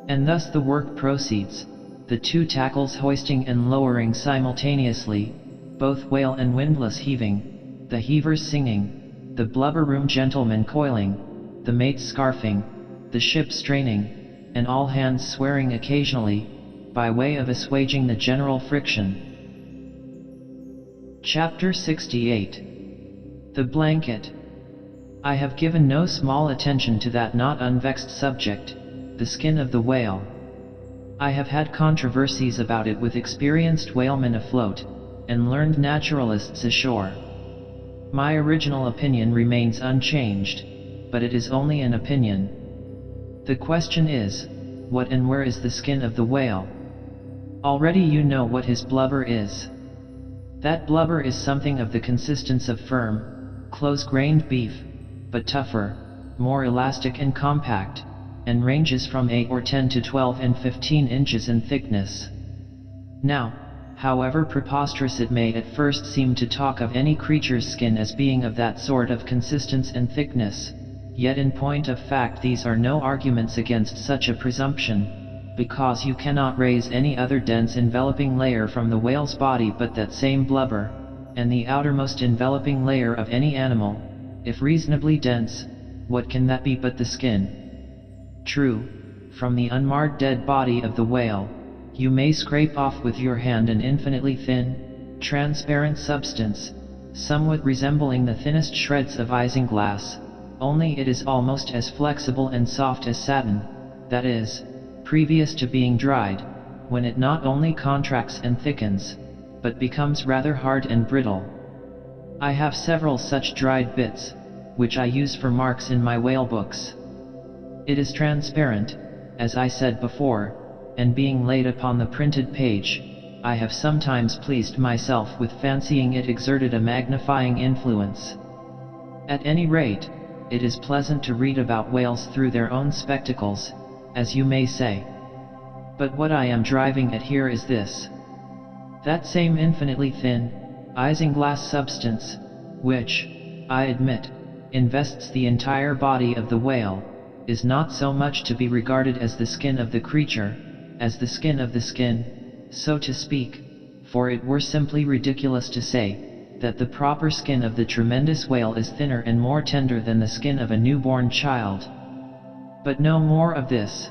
And thus the work proceeds, the two tackles hoisting and lowering simultaneously, both whale and windlass heaving, the heavers singing, the blubber room gentlemen coiling, the mates scarfing, the ship straining, and all hands swearing occasionally, by way of assuaging the general friction. Chapter 68. The Blanket. I have given no small attention to that not unvexed subject, the skin of the whale. I have had controversies about it with experienced whalemen afloat, and learned naturalists ashore. My original opinion remains unchanged, but it is only an opinion. The question is, what and where is the skin of the whale? Already you know what his blubber is. That blubber is something of the consistence of firm, close-grained beef, but tougher, more elastic and compact, and ranges from 8 or 10 to 12 and 15 inches in thickness. Now, however preposterous it may at first seem to talk of any creature's skin as being of that sort of consistence and thickness, yet in point of fact these are no arguments against such a presumption, because you cannot raise any other dense enveloping layer from the whale's body but that same blubber, and the outermost enveloping layer of any animal, if reasonably dense, what can that be but the skin? True, from the unmarred dead body of the whale, you may scrape off with your hand an infinitely thin, transparent substance, somewhat resembling the thinnest shreds of isinglass, only it is almost as flexible and soft as satin, that is, previous to being dried, when it not only contracts and thickens, but becomes rather hard and brittle. I have several such dried bits, which I use for marks in my whale books. It is transparent, as I said before, and being laid upon the printed page, I have sometimes pleased myself with fancying it exerted a magnifying influence. At any rate, it is pleasant to read about whales through their own spectacles, as you may say. But what I am driving at here is this. That same infinitely thin, isinglass substance, which, I admit, invests the entire body of the whale, is not so much to be regarded as the skin of the creature, as the skin of the skin, so to speak, for it were simply ridiculous to say, that the proper skin of the tremendous whale is thinner and more tender than the skin of a newborn child. But no more of this.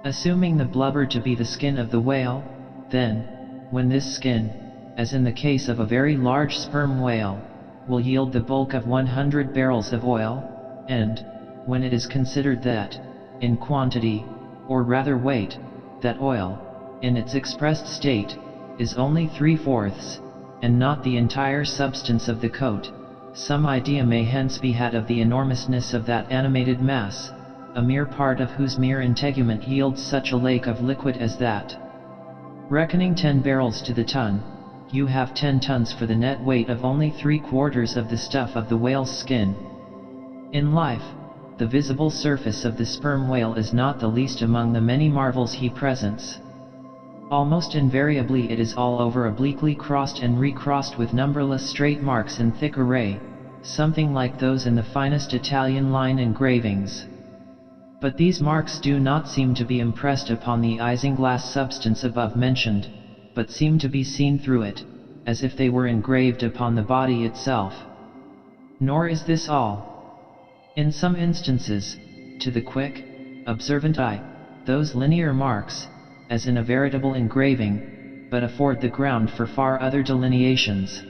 Assuming the blubber to be the skin of the whale, then, when this skin, as in the case of a very large sperm whale, will yield the bulk of 100 barrels of oil, and, when it is considered that, in quantity, or rather weight, that oil, in its expressed state, is only 3/4, and not the entire substance of the coat, some idea may hence be had of the enormousness of that animated mass, a mere part of whose mere integument yields such a lake of liquid as that. Reckoning 10 barrels to the ton, you have 10 tons for the net weight of only 3/4 of the stuff of the whale's skin. In life, the visible surface of the sperm whale is not the least among the many marvels he presents. Almost invariably it is all over obliquely crossed and recrossed with numberless straight marks in thick array, something like those in the finest Italian line engravings. But these marks do not seem to be impressed upon the isinglass substance above mentioned, but seem to be seen through it, as if they were engraved upon the body itself. Nor is this all. In some instances, to the quick, observant eye, those linear marks, as in a veritable engraving, but afford the ground for far other delineations.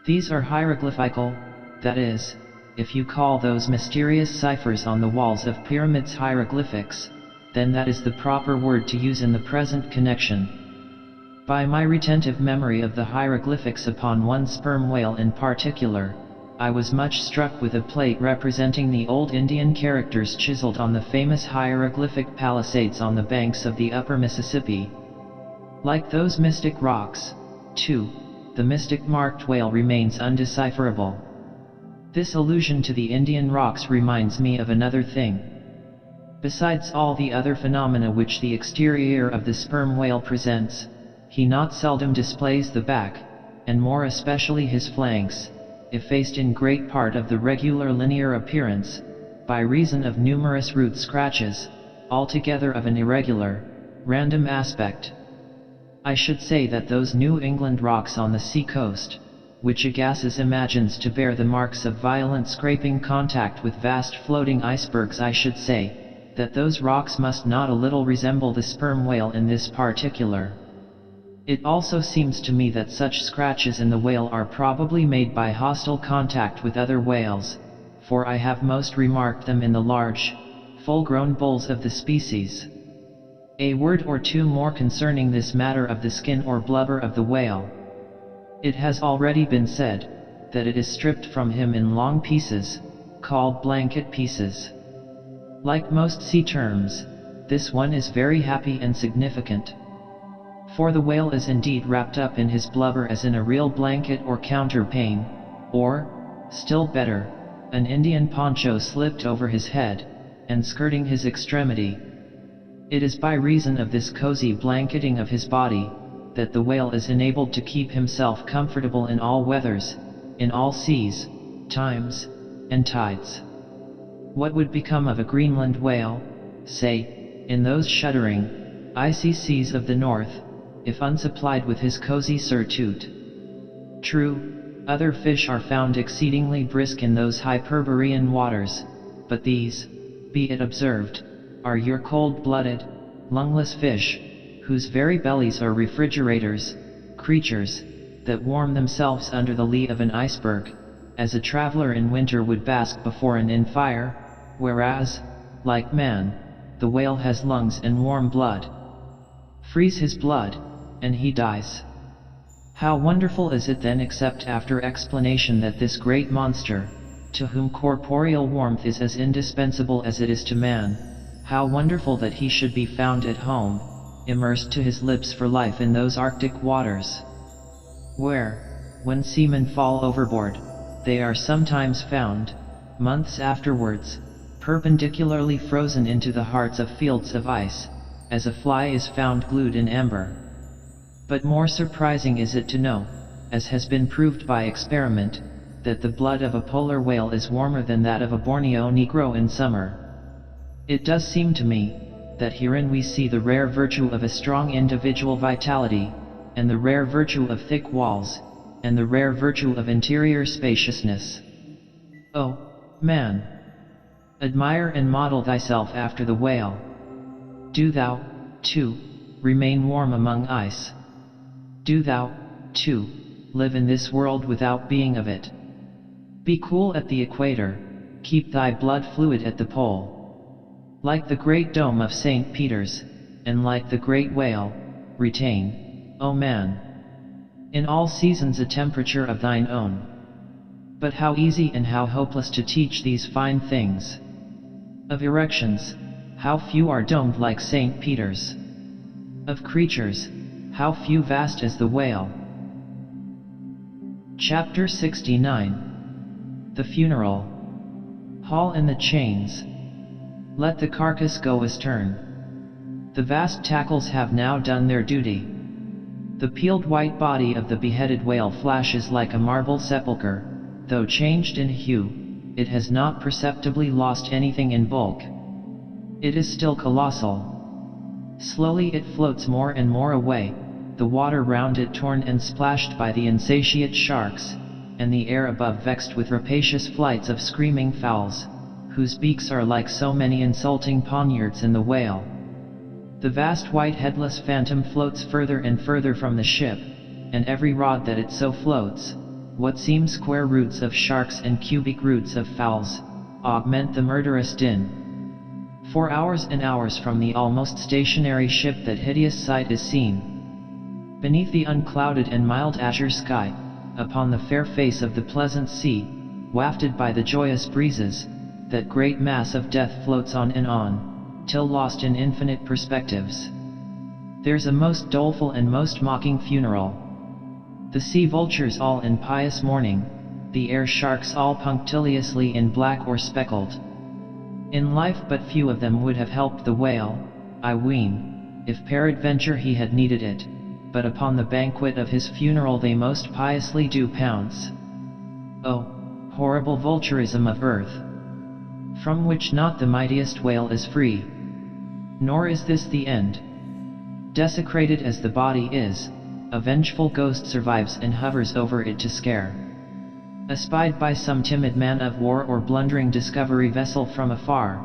These are hieroglyphical, that is, if you call those mysterious ciphers on the walls of pyramids hieroglyphics, then that is the proper word to use in the present connection. By my retentive memory of the hieroglyphics upon one sperm whale in particular, I was much struck with a plate representing the old Indian characters chiseled on the famous hieroglyphic palisades on the banks of the upper Mississippi. Like those mystic rocks, too, the mystic marked whale remains undecipherable. This allusion to the Indian rocks reminds me of another thing. Besides all the other phenomena which the exterior of the sperm whale presents, he not seldom displays the back, and more especially his flanks, effaced in great part of the regular linear appearance, by reason of numerous root scratches, altogether of an irregular, random aspect. I should say that those New England rocks on the sea coast, which Agassiz imagines to bear the marks of violent scraping contact with vast floating icebergs, I should say, that those rocks must not a little resemble the sperm whale in this particular. It also seems to me that such scratches in the whale are probably made by hostile contact with other whales, for I have most remarked them in the large, full-grown bulls of the species. A word or two more concerning this matter of the skin or blubber of the whale. It has already been said, that it is stripped from him in long pieces, called blanket pieces. Like most sea terms, this one is very happy and significant. For the whale is indeed wrapped up in his blubber as in a real blanket or counterpane, or, still better, an Indian poncho slipped over his head, and skirting his extremity. It is by reason of this cozy blanketing of his body, that the whale is enabled to keep himself comfortable in all weathers, in all seas, times, and tides. What would become of a Greenland whale, say, in those shuddering, icy seas of the north, if unsupplied with his cozy surtout? True, other fish are found exceedingly brisk in those Hyperborean waters, but these, be it observed, are your cold-blooded, lungless fish, whose very bellies are refrigerators, creatures, that warm themselves under the lee of an iceberg, as a traveler in winter would bask before an inn fire, whereas, like man, the whale has lungs and warm blood. Freeze his blood, and he dies. How wonderful is it then, except after explanation, that this great monster, to whom corporeal warmth is as indispensable as it is to man, how wonderful that he should be found at home, immersed to his lips for life in those Arctic waters, where, when seamen fall overboard, they are sometimes found, months afterwards, perpendicularly frozen into the hearts of fields of ice, as a fly is found glued in amber. But more surprising is it to know, as has been proved by experiment, that the blood of a polar whale is warmer than that of a Borneo Negro in summer. It does seem to me, that herein we see the rare virtue of a strong individual vitality, and the rare virtue of thick walls, and the rare virtue of interior spaciousness. O, man! Admire and model thyself after the whale. Do thou, too, remain warm among ice. Do thou, too, live in this world without being of it. Be cool at the equator, keep thy blood fluid at the pole. Like the great dome of St. Peter's, and like the great whale, retain, O man, in all seasons a temperature of thine own. But how easy and how hopeless to teach these fine things. Of erections, how few are domed like St. Peter's. Of creatures, how few vast is the whale. Chapter 69. The Funeral. Haul in the chains. Let the carcass go astern. The vast tackles have now done their duty. The peeled white body of the beheaded whale flashes like a marble sepulchre. Though changed in hue, it has not perceptibly lost anything in bulk. It is still colossal. Slowly it floats more and more away, the water round it torn and splashed by the insatiate sharks, and the air above vexed with rapacious flights of screaming fowls, whose beaks are like so many insulting poniards in the whale. The vast white headless phantom floats further and further from the ship, and every rod that it so floats, what seem square roots of sharks and cubic roots of fowls, augment the murderous din. For hours and hours from the almost stationary ship that hideous sight is seen. Beneath the unclouded and mild azure sky, upon the fair face of the pleasant sea, wafted by the joyous breezes, that great mass of death floats on, till lost in infinite perspectives. There's a most doleful and most mocking funeral. The sea vultures all in pious mourning, the air sharks all punctiliously in black or speckled. In life but few of them would have helped the whale, I ween, if peradventure he had needed it, but upon the banquet of his funeral they most piously do pounce. Oh, horrible vulturism of earth! From which not the mightiest whale is free. Nor is this the end. Desecrated as the body is, a vengeful ghost survives and hovers over it to scare. Espied by some timid man of war or blundering discovery vessel from afar,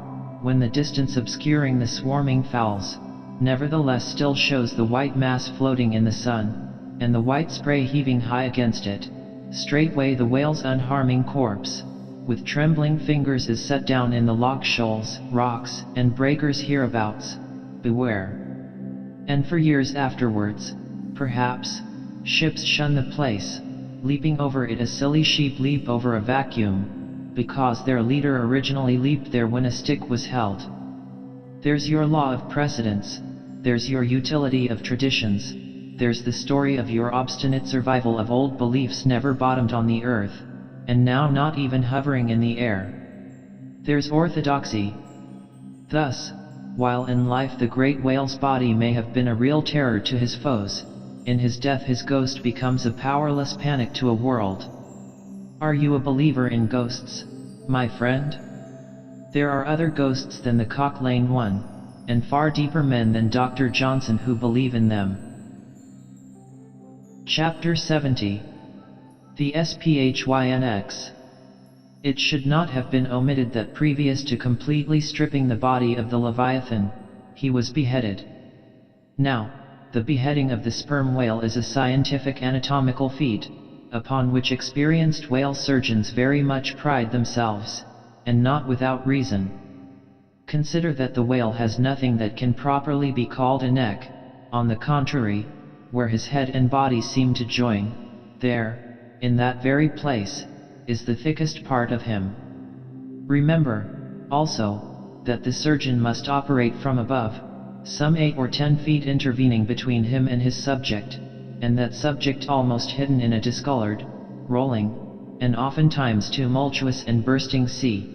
when the distance obscuring the swarming fowls, nevertheless still shows the white mass floating in the sun, and the white spray heaving high against it, straightway the whale's unharming corpse, with trembling fingers is set down in the loch shoals, rocks, and breakers hereabouts, beware. And for years afterwards, perhaps, ships shun the place, leaping over it as silly sheep leap over a vacuum, because their leader originally leaped there when a stick was held. There's your law of precedence, there's your utility of traditions, there's the story of your obstinate survival of old beliefs never bottomed on the earth, and now not even hovering in the air. There's orthodoxy. Thus, while in life the great whale's body may have been a real terror to his foes, in his death his ghost becomes a powerless panic to a world. Are you a believer in ghosts, my friend? There are other ghosts than the Cock Lane one, and far deeper men than Dr. Johnson who believe in them. Chapter 70. The Sphinx. It should not have been omitted that previous to completely stripping the body of the Leviathan, he was beheaded. Now, the beheading of the sperm whale is a scientific anatomical feat, upon which experienced whale surgeons very much pride themselves, and not without reason. Consider that the whale has nothing that can properly be called a neck. On the contrary, where his head and body seem to join, there, in that very place, is the thickest part of him. Remember, also, that the surgeon must operate from above, some 8 or 10 feet intervening between him and his subject, and that subject almost hidden in a discolored, rolling, and oftentimes tumultuous and bursting sea.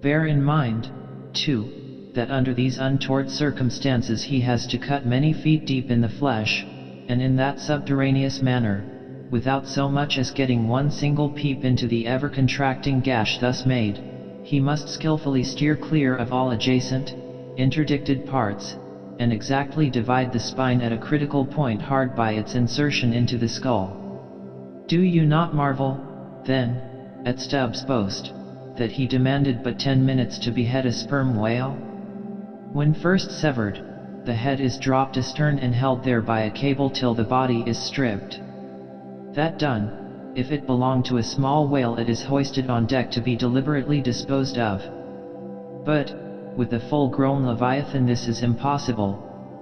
Bear in mind, too, that under these untoward circumstances he has to cut many feet deep in the flesh, and in that subterraneous manner, without so much as getting one single peep into the ever-contracting gash thus made, he must skillfully steer clear of all adjacent, interdicted parts, and exactly divide the spine at a critical point hard by its insertion into the skull. Do you not marvel, then, at Stubb's boast, that he demanded but 10 minutes to behead a sperm whale? When first severed, the head is dropped astern and held there by a cable till the body is stripped. That done, if it belong to a small whale it is hoisted on deck to be deliberately disposed of. But, with a full-grown Leviathan this is impossible,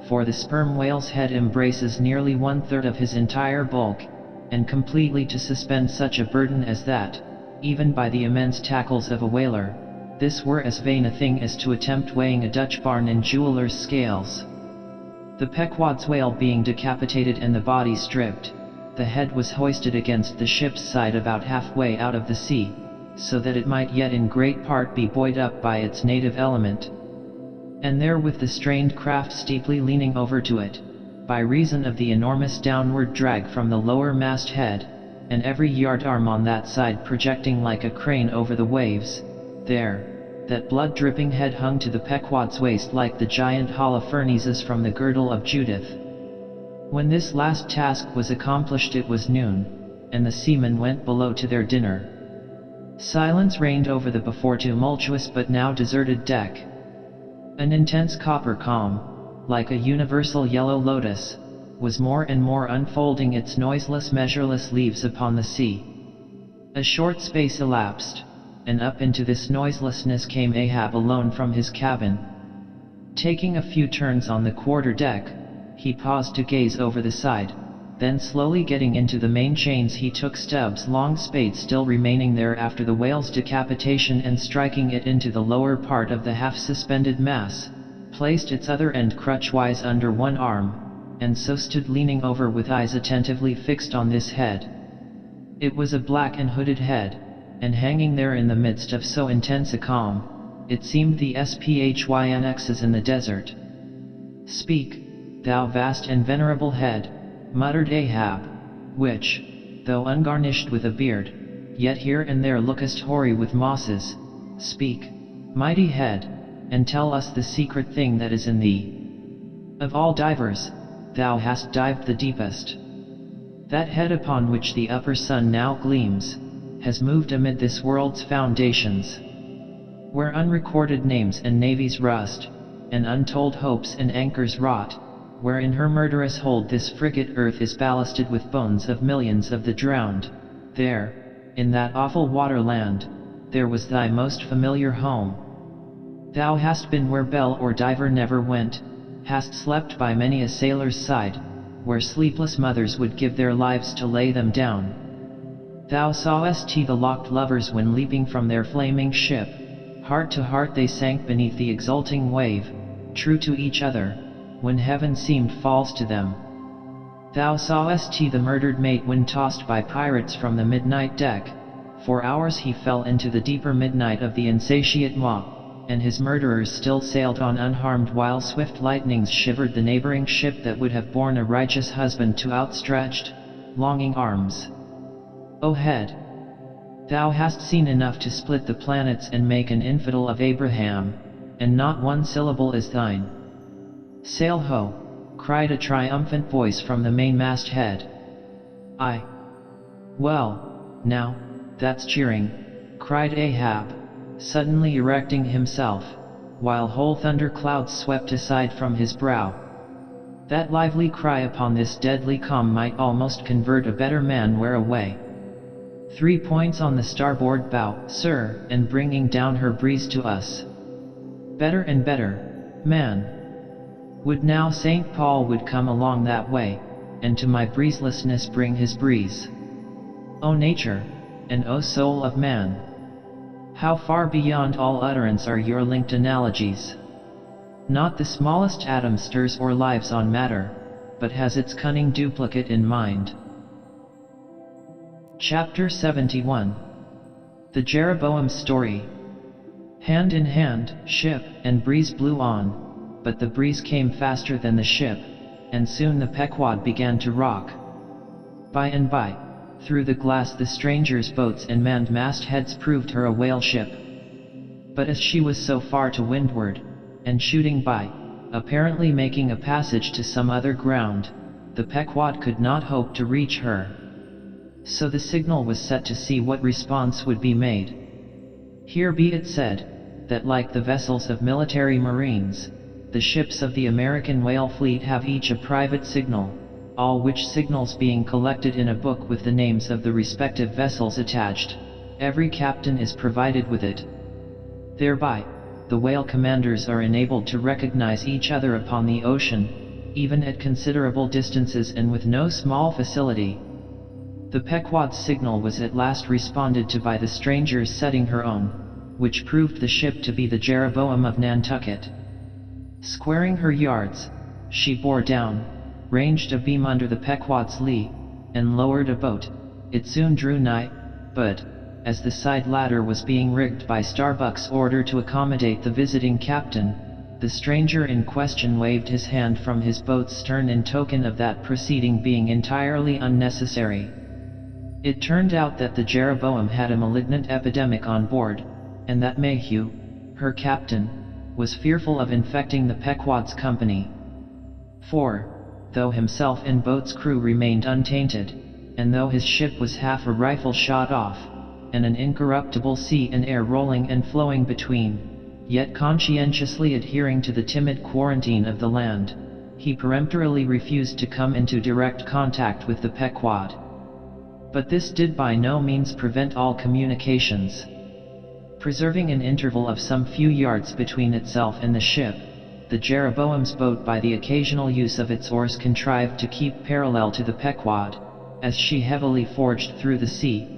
for the sperm whale's head embraces nearly 1/3 of his entire bulk, and completely to suspend such a burden as that, even by the immense tackles of a whaler, this were as vain a thing as to attempt weighing a Dutch barn in jewelers' scales. The Pequod's whale being decapitated and the body stripped, the head was hoisted against the ship's side about halfway out of the sea, so that it might yet in great part be buoyed up by its native element. And there with the strained craft steeply leaning over to it, by reason of the enormous downward drag from the lower masthead, and every yard arm on that side projecting like a crane over the waves, there, that blood-dripping head hung to the Pequod's waist like the giant Holofernes from the girdle of Judith. When this last task was accomplished it was noon, and the seamen went below to their dinner. Silence reigned over the before tumultuous but now deserted deck. An intense copper calm, like a universal yellow lotus, was more and more unfolding its noiseless measureless leaves upon the sea. A short space elapsed, and up into this noiselessness came Ahab alone from his cabin. Taking a few turns on the quarter deck, he paused to gaze over the side, then slowly getting into the main chains he took Stubb's long spade still remaining there after the whale's decapitation and striking it into the lower part of the half-suspended mass, placed its other end crutchwise under one arm, and so stood leaning over with eyes attentively fixed on this head. It was a black and hooded head, and hanging there in the midst of so intense a calm, it seemed the Sphinxes in the desert. "Speak, thou vast and venerable head," muttered Ahab, "which, though ungarnished with a beard, yet here and there lookest hoary with mosses. Speak, mighty head, and tell us the secret thing that is in thee. Of all divers, thou hast dived the deepest. That head upon which the upper sun now gleams, has moved amid this world's foundations, where unrecorded names and navies rust, and untold hopes and anchors rot, where in her murderous hold this frigate earth is ballasted with bones of millions of the drowned. There, in that awful waterland, there was thy most familiar home. Thou hast been where bell or diver never went, hast slept by many a sailor's side, where sleepless mothers would give their lives to lay them down. Thou sawest the locked lovers when leaping from their flaming ship, heart to heart they sank beneath the exulting wave, true to each other, when heaven seemed false to them. Thou sawest the murdered mate when tossed by pirates from the midnight deck, for hours he fell into the deeper midnight of the insatiate maw, and his murderers still sailed on unharmed while swift lightnings shivered the neighboring ship that would have borne a righteous husband to outstretched, longing arms. O head! Thou hast seen enough to split the planets and make an infidel of Abraham, and not one syllable is thine. Sail ho! Cried a triumphant voice from the mainmast head. Aye. Well, now, that's cheering, cried Ahab, suddenly erecting himself, while whole thunderclouds swept aside from his brow. That lively cry upon this deadly calm might almost convert a better man whereaway. 3 points on the starboard bow, sir, and bringing down her breeze to us. Better and better, man. Would now St. Paul would come along that way, and to my breezelessness bring his breeze. O nature, and O soul of man! How far beyond all utterance are your linked analogies! Not the smallest atom stirs or lives on matter, but has its cunning duplicate in mind. Chapter 71. The Jeroboam Story. Hand in hand, ship and breeze blew on, but the breeze came faster than the ship, and soon the Pequod began to rock. By and by, through the glass the strangers' boats and manned mastheads proved her a whale ship. But as she was so far to windward, and shooting by, apparently making a passage to some other ground, the Pequod could not hope to reach her. So the signal was set to see what response would be made. Here be it said, that like the vessels of military marines, the ships of the American whale fleet have each a private signal, all which signals being collected in a book with the names of the respective vessels attached, every captain is provided with it. Thereby, the whale commanders are enabled to recognize each other upon the ocean, even at considerable distances and with no small facility. The Pequod's signal was at last responded to by the strangers setting her own, which proved the ship to be the Jeroboam of Nantucket. Squaring her yards, she bore down, ranged a beam under the Pequod's lee, and lowered a boat. It soon drew nigh, but, as the side ladder was being rigged by Starbuck's order to accommodate the visiting captain, the stranger in question waved his hand from his boat's stern in token of that proceeding being entirely unnecessary. It turned out that the Jeroboam had a malignant epidemic on board, and that Mayhew, her captain, was fearful of infecting the Pequod's company. For, though himself and boat's crew remained untainted, and though his ship was half a rifle shot off, and an incorruptible sea and air rolling and flowing between, yet conscientiously adhering to the timid quarantine of the land, he peremptorily refused to come into direct contact with the Pequod. But this did by no means prevent all communications. Preserving an interval of some few yards between itself and the ship, the Jeroboam's boat by the occasional use of its oars contrived to keep parallel to the Pequod, as she heavily forged through the sea,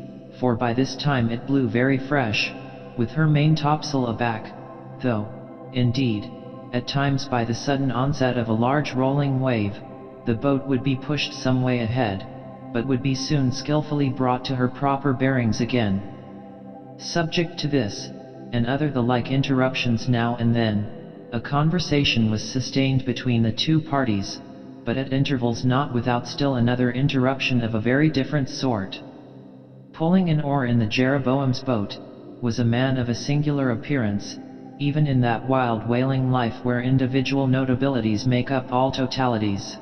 for by this time it blew very fresh, with her main topsail aback, though, indeed, at times by the sudden onset of a large rolling wave, the boat would be pushed some way ahead, but would be soon skillfully brought to her proper bearings again. Subject to this, and other the like interruptions now and then, a conversation was sustained between the two parties, but at intervals not without still another interruption of a very different sort. Pulling an oar in the Jeroboam's boat, was a man of a singular appearance, even in that wild whaling life where individual notabilities make up all totalities.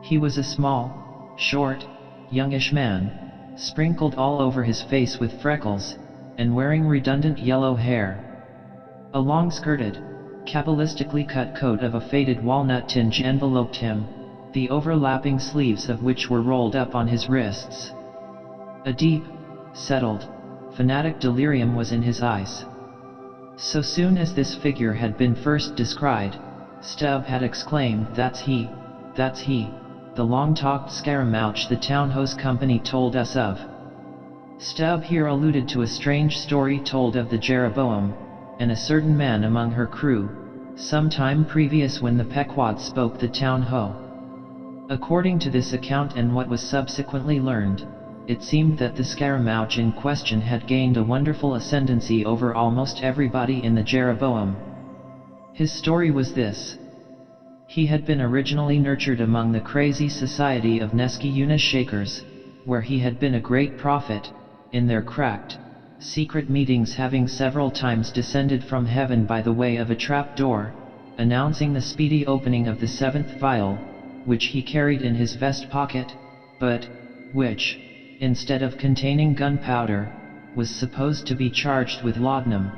He was a small, short, youngish man, sprinkled all over his face with freckles, and wearing redundant yellow hair. A long-skirted, cabalistically cut coat of a faded walnut tinge enveloped him, the overlapping sleeves of which were rolled up on his wrists. A deep, settled, fanatic delirium was in his eyes. So soon as this figure had been first descried, Stubb had exclaimed, that's he, the long-talked scaramouch the town hose company told us of." Stubb here alluded to a strange story told of the Jeroboam, and a certain man among her crew, some time previous when the Pequod spoke the town ho. According to this account and what was subsequently learned, it seemed that the scaramouch in question had gained a wonderful ascendancy over almost everybody in the Jeroboam. His story was this. He had been originally nurtured among the crazy society of Nesciuna Shakers, where he had been a great prophet, in their cracked, secret meetings, having several times descended from heaven by the way of a trap door, announcing the speedy opening of the seventh vial, which he carried in his vest pocket, but which, instead of containing gunpowder, was supposed to be charged with laudanum.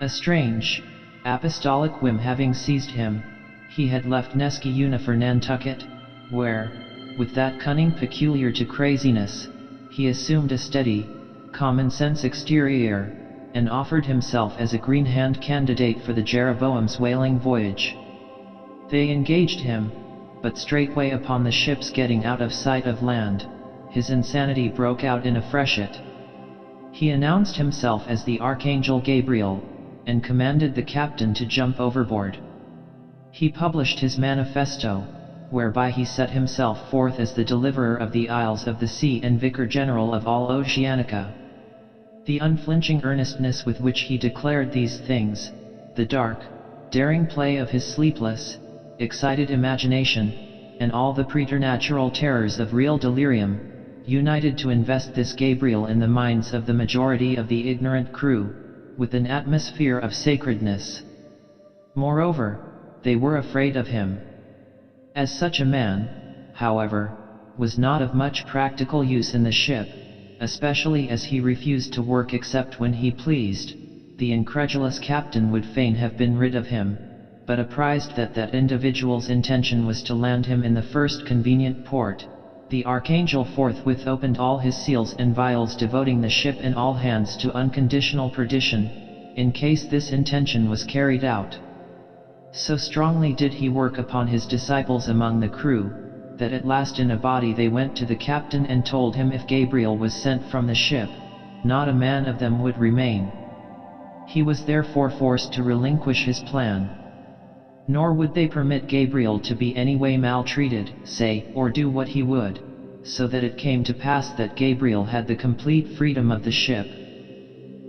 A strange, apostolic whim having seized him, he had left Nesciuna for Nantucket, where, with that cunning peculiar to craziness, he assumed a steady, common-sense exterior, and offered himself as a green-hand candidate for the Jeroboam's whaling voyage. They engaged him, but straightway upon the ship's getting out of sight of land, his insanity broke out in a freshet. He announced himself as the Archangel Gabriel, and commanded the captain to jump overboard. He published his manifesto, whereby he set himself forth as the deliverer of the Isles of the Sea and Vicar General of all Oceanica. The unflinching earnestness with which he declared these things, the dark, daring play of his sleepless, excited imagination, and all the preternatural terrors of real delirium, united to invest this Gabriel in the minds of the majority of the ignorant crew, with an atmosphere of sacredness. Moreover, they were afraid of him. As such a man, however, was not of much practical use in the ship, especially as he refused to work except when he pleased, the incredulous captain would fain have been rid of him, but apprised that that individual's intention was to land him in the first convenient port, the Archangel forthwith opened all his seals and vials, devoting the ship and all hands to unconditional perdition, in case this intention was carried out. So strongly did he work upon his disciples among the crew, that at last in a body they went to the captain and told him if Gabriel was sent from the ship, not a man of them would remain. He was therefore forced to relinquish his plan. Nor would they permit Gabriel to be any way maltreated, say, or do what he would, so that it came to pass that Gabriel had the complete freedom of the ship.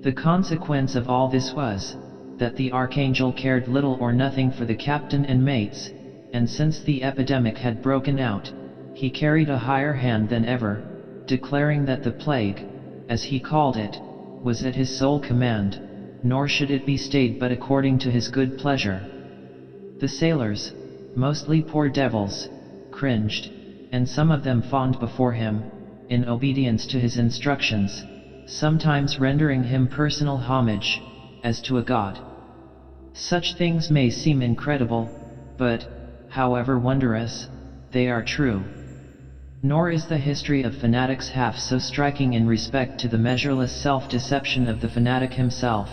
The consequence of all this was, that the archangel cared little or nothing for the captain and mates, and since the epidemic had broken out, he carried a higher hand than ever, declaring that the plague, as he called it, was at his sole command, nor should it be stayed but according to his good pleasure. The sailors, mostly poor devils, cringed, and some of them fawned before him, in obedience to his instructions, sometimes rendering him personal homage, as to a god. Such things may seem incredible, but, however wondrous, they are true. Nor is the history of fanatics half so striking in respect to the measureless self-deception of the fanatic himself,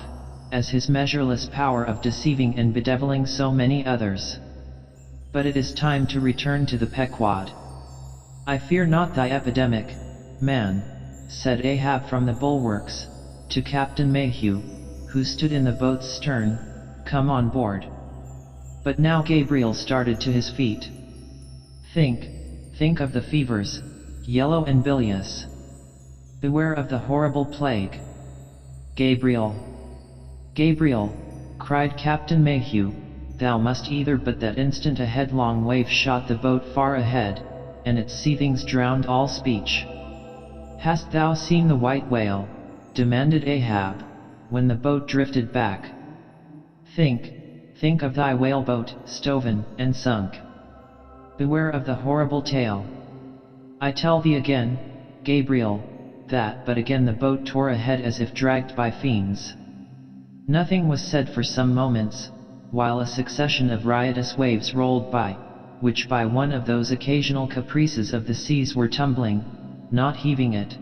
as his measureless power of deceiving and bedeviling so many others. But it is time to return to the Pequod. "I fear not thy epidemic, man," said Ahab from the bulwarks, to Captain Mayhew, who stood in the boat's stern, "come on board." But now Gabriel started to his feet. Think of the fevers, yellow and bilious. Beware of the horrible plague. "Gabriel! Gabriel!" cried Captain Mayhew, "thou must either," but that instant a headlong wave shot the boat far ahead, and its seethings drowned all speech. "Hast thou seen the white whale?" demanded Ahab, when the boat drifted back. Think of thy whaleboat, stoven and sunk. Beware of the horrible tale. I tell thee again, Gabriel, that," but again the boat tore ahead as if dragged by fiends. Nothing was said for some moments, while a succession of riotous waves rolled by, which by one of those occasional caprices of the seas were tumbling, not heaving it.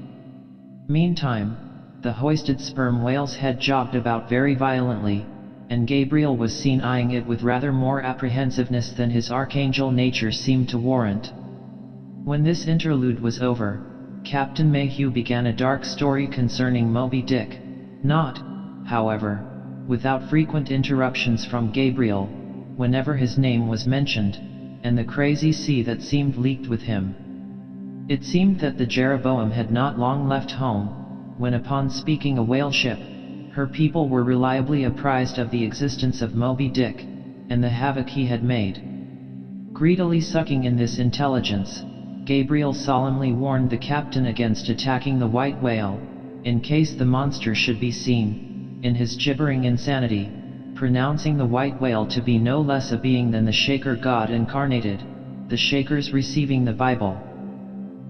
Meantime, the hoisted sperm whale's head jogged about very violently, and Gabriel was seen eyeing it with rather more apprehensiveness than his archangel nature seemed to warrant. When this interlude was over, Captain Mayhew began a dark story concerning Moby Dick, not, however, without frequent interruptions from Gabriel, whenever his name was mentioned, and the crazy sea that seemed leagued with him. It seemed that the Jeroboam had not long left home, when upon speaking a whale ship, her people were reliably apprised of the existence of Moby Dick, and the havoc he had made. Greedily sucking in this intelligence, Gabriel solemnly warned the captain against attacking the white whale, in case the monster should be seen, in his gibbering insanity, pronouncing the white whale to be no less a being than the Shaker God incarnated, the Shakers receiving the Bible.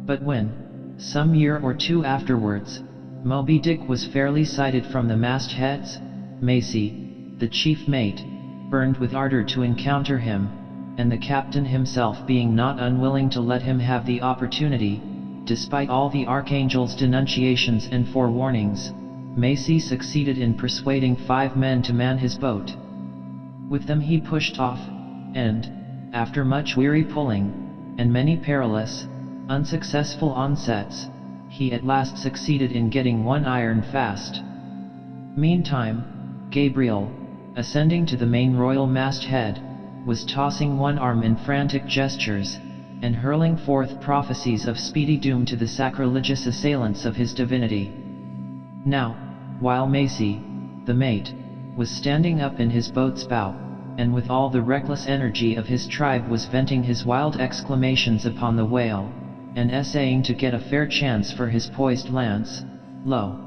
But when, some year or two afterwards, Moby Dick was fairly sighted from the mastheads, Macy, the chief mate, burned with ardor to encounter him, and the captain himself being not unwilling to let him have the opportunity, despite all the archangel's denunciations and forewarnings, Macy succeeded in persuading 5 men to man his boat. With them he pushed off, and, after much weary pulling, and many perilous, unsuccessful onsets, he at last succeeded in getting one iron fast. Meantime, Gabriel, ascending to the main royal masthead, was tossing one arm in frantic gestures, and hurling forth prophecies of speedy doom to the sacrilegious assailants of his divinity. Now, while Macy, the mate, was standing up in his boat's bow, and with all the reckless energy of his tribe was venting his wild exclamations upon the whale, and essaying to get a fair chance for his poised lance, lo!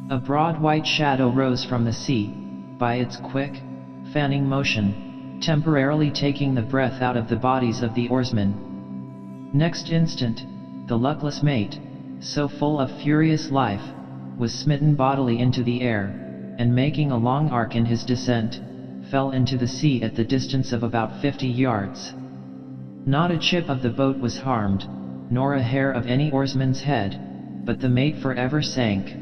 A broad white shadow rose from the sea, by its quick, fanning motion, temporarily taking the breath out of the bodies of the oarsmen. Next instant, the luckless mate, so full of furious life, was smitten bodily into the air, and making a long arc in his descent, fell into the sea at the distance of about 50 yards. Not a chip of the boat was harmed, nor a hair of any oarsman's head, but the mate forever sank.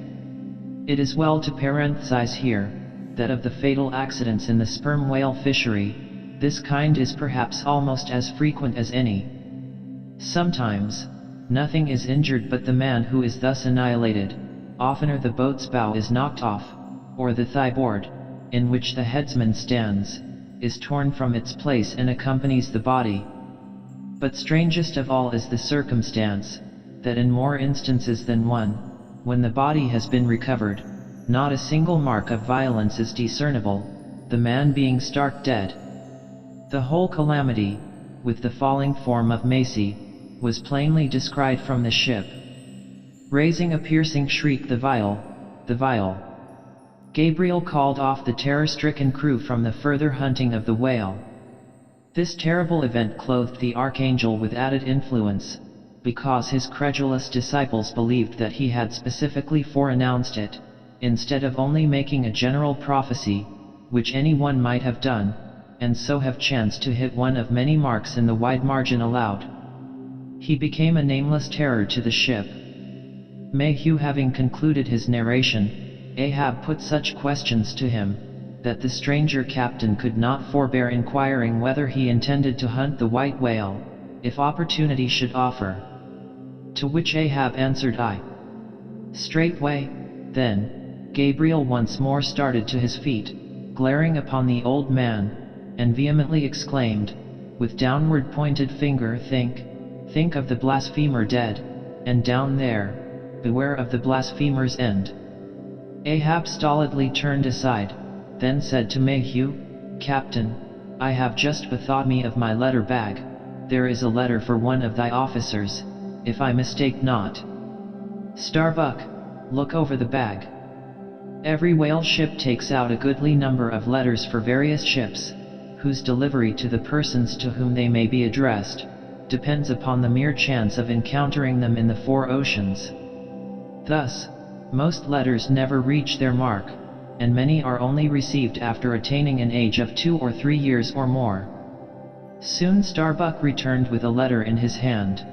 It is well to parenthesize here, that of the fatal accidents in the sperm whale fishery, this kind is perhaps almost as frequent as any. Sometimes, nothing is injured but the man who is thus annihilated. Oftener the boat's bow is knocked off, or the thigh-board, in which the headsman stands, is torn from its place and accompanies the body. But strangest of all is the circumstance, that in more instances than one, when the body has been recovered, not a single mark of violence is discernible, the man being stark dead. The whole calamity, with the falling form of Macy, was plainly descried from the ship. Raising a piercing shriek, the vial! Gabriel called off the terror-stricken crew from the further hunting of the whale. This terrible event clothed the archangel with added influence, because his credulous disciples believed that he had specifically foreannounced it, instead of only making a general prophecy, which anyone might have done, and so have chanced to hit one of many marks in the wide margin allowed. He became a nameless terror to the ship. Mayhew having concluded his narration, Ahab put such questions to him, that the stranger captain could not forbear inquiring whether he intended to hunt the white whale, if opportunity should offer. To which Ahab answered, "Aye." Straightway, then, Gabriel once more started to his feet, glaring upon the old man, and vehemently exclaimed, with downward pointed finger, Think of the blasphemer dead, and down there, beware of the blasphemer's end." Ahab stolidly turned aside, then said to Mayhew, "Captain, I have just bethought me of my letter bag. There is a letter for one of thy officers, if I mistake not. Starbuck, look over the bag." Every whale ship takes out a goodly number of letters for various ships, whose delivery to the persons to whom they may be addressed, depends upon the mere chance of encountering them in the four oceans. Thus, most letters never reach their mark, and many are only received after attaining an age of 2 or 3 years or more. Soon Starbuck returned with a letter in his hand.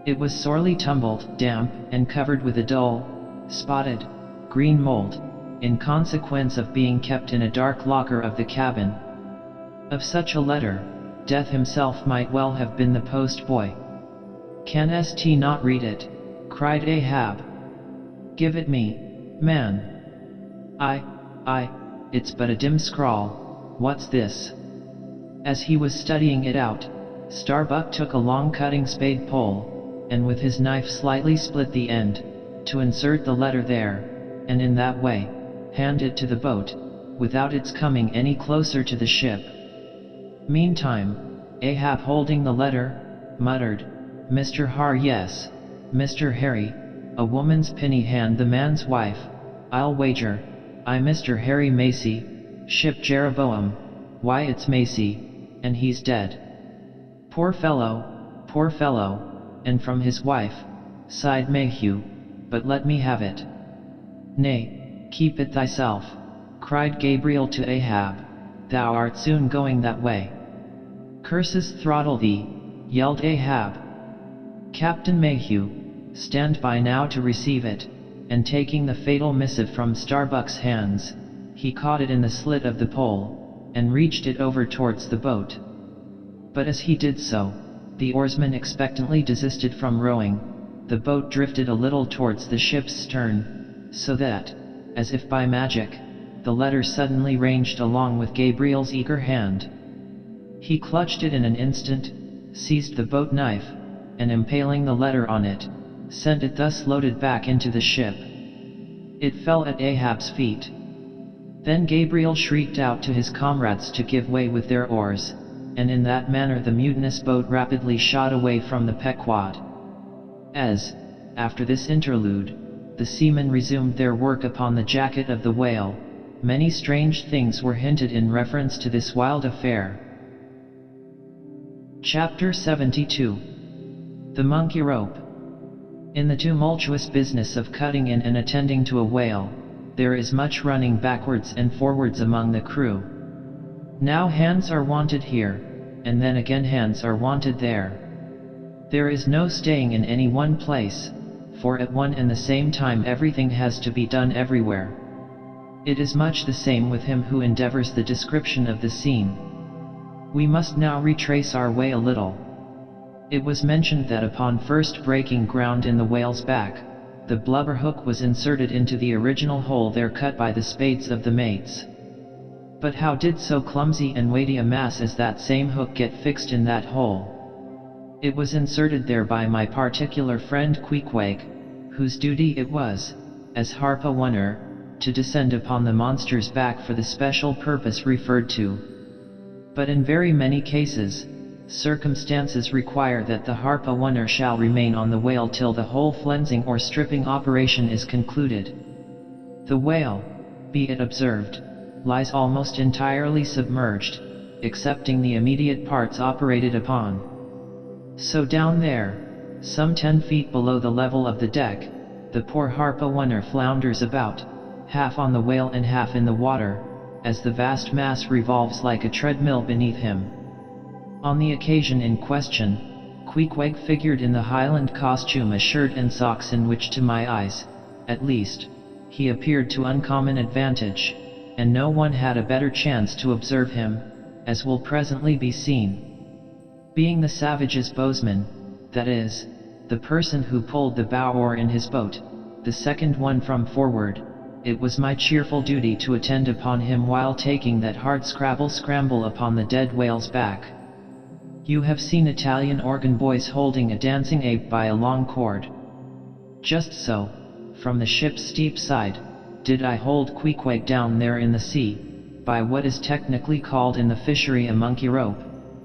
It was sorely tumbled, damp, and covered with a dull, spotted, green mold, in consequence of being kept in a dark locker of the cabin. Of such a letter, Death himself might well have been the post-boy. "Can St not read it?" cried Ahab. "Give it me, man." I, it's but a dim scrawl, what's this?" As he was studying it out, Starbuck took a long cutting spade pole, and with his knife slightly split the end, to insert the letter there, and in that way, hand it to the boat, without its coming any closer to the ship. Meantime, Ahab, holding the letter, muttered, "Mr. Har, yes, Mr. Harry, a woman's penny hand, the man's wife, I'll wager. I Mr. Harry Macy, ship Jeroboam, why it's Macy, and he's dead. Poor fellow, and from his wife," sighed Mayhew, "but let me have it." "Nay, keep it thyself," cried Gabriel to Ahab, "thou art soon going that way." "Curses throttle thee," yelled Ahab. "Captain Mayhew, stand by now to receive it," and taking the fatal missive from Starbuck's hands, he caught it in the slit of the pole, and reached it over towards the boat. But as he did so, the oarsman expectantly desisted from rowing. The boat drifted a little towards the ship's stern, so that, as if by magic, the letter suddenly ranged along with Gabriel's eager hand. He clutched it in an instant, seized the boat knife, and impaling the letter on it, sent it thus loaded back into the ship. It fell at Ahab's feet. Then Gabriel shrieked out to his comrades to give way with their oars, and in that manner the mutinous boat rapidly shot away from the Pequod. As, after this interlude, the seamen resumed their work upon the jacket of the whale, many strange things were hinted in reference to this wild affair. Chapter 72. The Monkey Rope. In the tumultuous business of cutting in and attending to a whale, there is much running backwards and forwards among the crew. Now hands are wanted here, and then again hands are wanted there. There is no staying in any one place, for at one and the same time everything has to be done everywhere. It is much the same with him who endeavors the description of the scene. We must now retrace our way a little. It was mentioned that upon first breaking ground in the whale's back, the blubber hook was inserted into the original hole there cut by the spades of the mates. But how did so clumsy and weighty a mass as that same hook get fixed in that hole? It was inserted there by my particular friend Queequeg, whose duty it was, as harpooner, to descend upon the monster's back for the special purpose referred to. But in very many cases, circumstances require that the harpooner shall remain on the whale till the whole flensing or stripping operation is concluded. The whale, be it observed, lies almost entirely submerged, excepting the immediate parts operated upon. So down there, some 10 feet below the level of the deck, the poor harpooner flounders about, half on the whale and half in the water, as the vast mass revolves like a treadmill beneath him. On the occasion in question, Queequeg figured in the Highland costume, a shirt and socks in which to my eyes, at least, he appeared to uncommon advantage, and no one had a better chance to observe him, as will presently be seen. Being the savage's bowsman, that is, the person who pulled the bow oar in his boat, the second one from forward, it was my cheerful duty to attend upon him while taking that hard scramble upon the dead whale's back. You have seen Italian organ boys holding a dancing ape by a long cord. Just so, from the ship's steep side, did I hold Queequeg down there in the sea, by what is technically called in the fishery a monkey rope,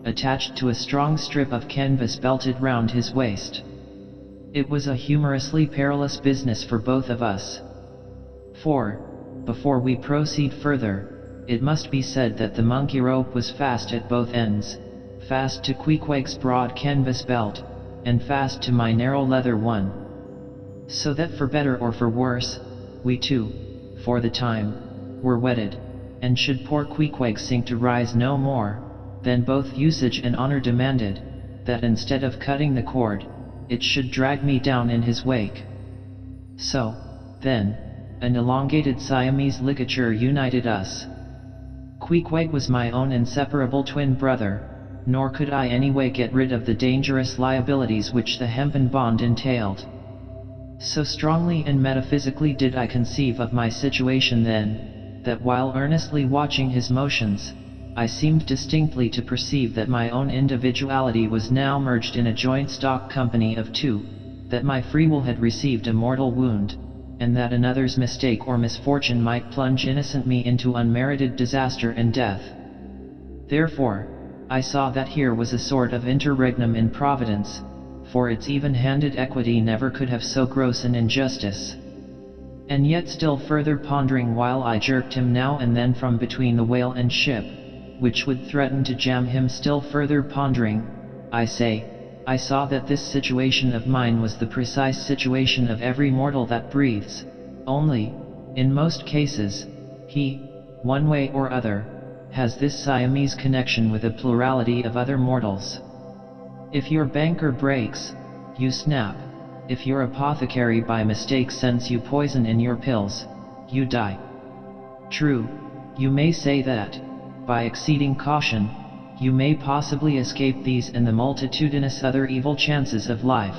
attached to a strong strip of canvas belted round his waist. It was a humorously perilous business for both of us. For, before we proceed further, it must be said that the monkey rope was fast at both ends, fast to Queequeg's broad canvas belt, and fast to my narrow leather one. So that for better or for worse, we two, for the time, were wedded, and should poor Queequeg sink to rise no more, then both usage and honor demanded, that instead of cutting the cord, it should drag me down in his wake. So, then, an elongated Siamese ligature united us. Queequeg was my own inseparable twin brother, nor could I anyway get rid of the dangerous liabilities which the hempen bond entailed. So strongly and metaphysically did I conceive of my situation then, that while earnestly watching his motions, I seemed distinctly to perceive that my own individuality was now merged in a joint stock company of two, that my free will had received a mortal wound, and that another's mistake or misfortune might plunge innocent me into unmerited disaster and death. Therefore, I saw that here was a sort of interregnum in Providence, for its even-handed equity never could have so gross an injustice. And yet still further pondering while I jerked him now and then from between the whale and ship, which would threaten to jam him, still further pondering, I saw that this situation of mine was the precise situation of every mortal that breathes, only, in most cases, he, one way or other, has this Siamese connection with a plurality of other mortals. If your banker breaks, you snap. If your apothecary by mistake sends you poison in your pills, you die. True, you may say that, by exceeding caution, you may possibly escape these and the multitudinous other evil chances of life.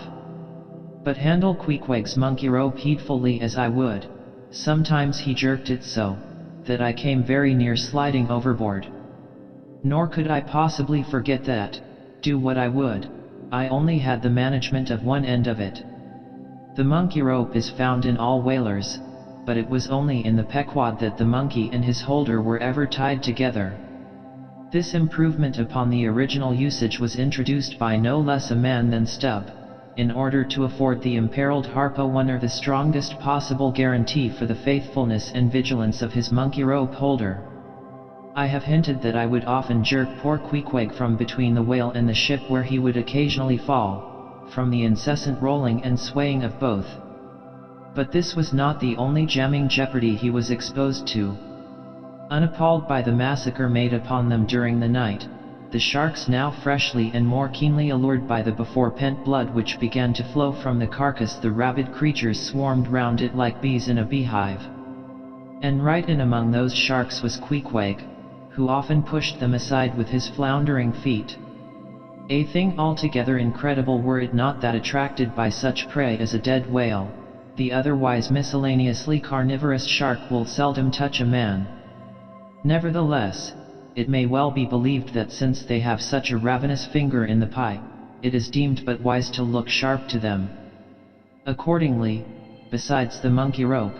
But handle Queequeg's monkey rope heedfully as I would, sometimes he jerked it so, that I came very near sliding overboard. Nor could I possibly forget that, do what I would, I only had the management of one end of it. The monkey rope is found in all whalers, but it was only in the Pequod that the monkey and his holder were ever tied together. This improvement upon the original usage was introduced by no less a man than Stubb, in order to afford the imperiled harpooner the strongest possible guarantee for the faithfulness and vigilance of his monkey rope holder. I have hinted that I would often jerk poor Queequeg from between the whale and the ship, where he would occasionally fall, from the incessant rolling and swaying of both. But this was not the only jamming jeopardy he was exposed to. Unappalled by the massacre made upon them during the night, the sharks, now freshly and more keenly allured by the before-pent blood which began to flow from the carcass, the rabid creatures swarmed round it like bees in a beehive. And right in among those sharks was Queequeg, who often pushed them aside with his floundering feet. A thing altogether incredible were it not that attracted by such prey as a dead whale, the otherwise miscellaneously carnivorous shark will seldom touch a man. Nevertheless, it may well be believed that since they have such a ravenous finger in the pie, it is deemed but wise to look sharp to them. Accordingly, besides the monkey rope,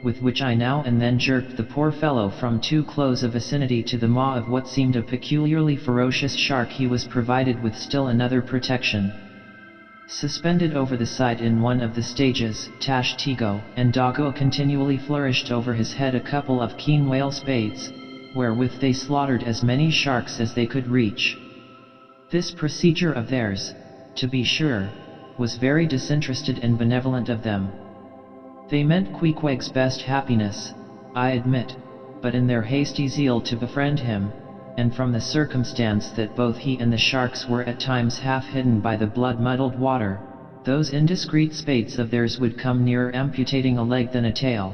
with which I now and then jerked the poor fellow from too close a vicinity to the maw of what seemed a peculiarly ferocious shark, he was provided with still another protection. Suspended over the side in one of the stages, Tashtigo and Doggo continually flourished over his head a couple of keen whale spades, wherewith they slaughtered as many sharks as they could reach. This procedure of theirs, to be sure, was very disinterested and benevolent of them. They meant Queequeg's best happiness, I admit, but in their hasty zeal to befriend him, and from the circumstance that both he and the sharks were at times half hidden by the blood-muddled water, those indiscreet spades of theirs would come nearer amputating a leg than a tail.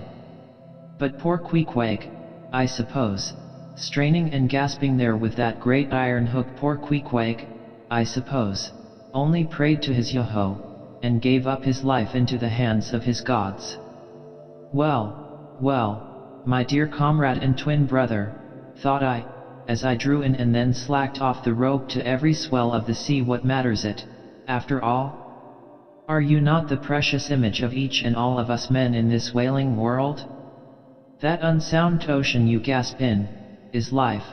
But poor Queequeg, I suppose, straining and gasping there with that great iron hook, poor Queequeg, I suppose, only prayed to his Yoho, and gave up his life into the hands of his gods. Well, well, my dear comrade and twin brother, thought I, as I drew in and then slacked off the rope to every swell of the sea, what matters it, after all? Are you not the precious image of each and all of us men in this whaling world? That unsound ocean you gasp in, is life,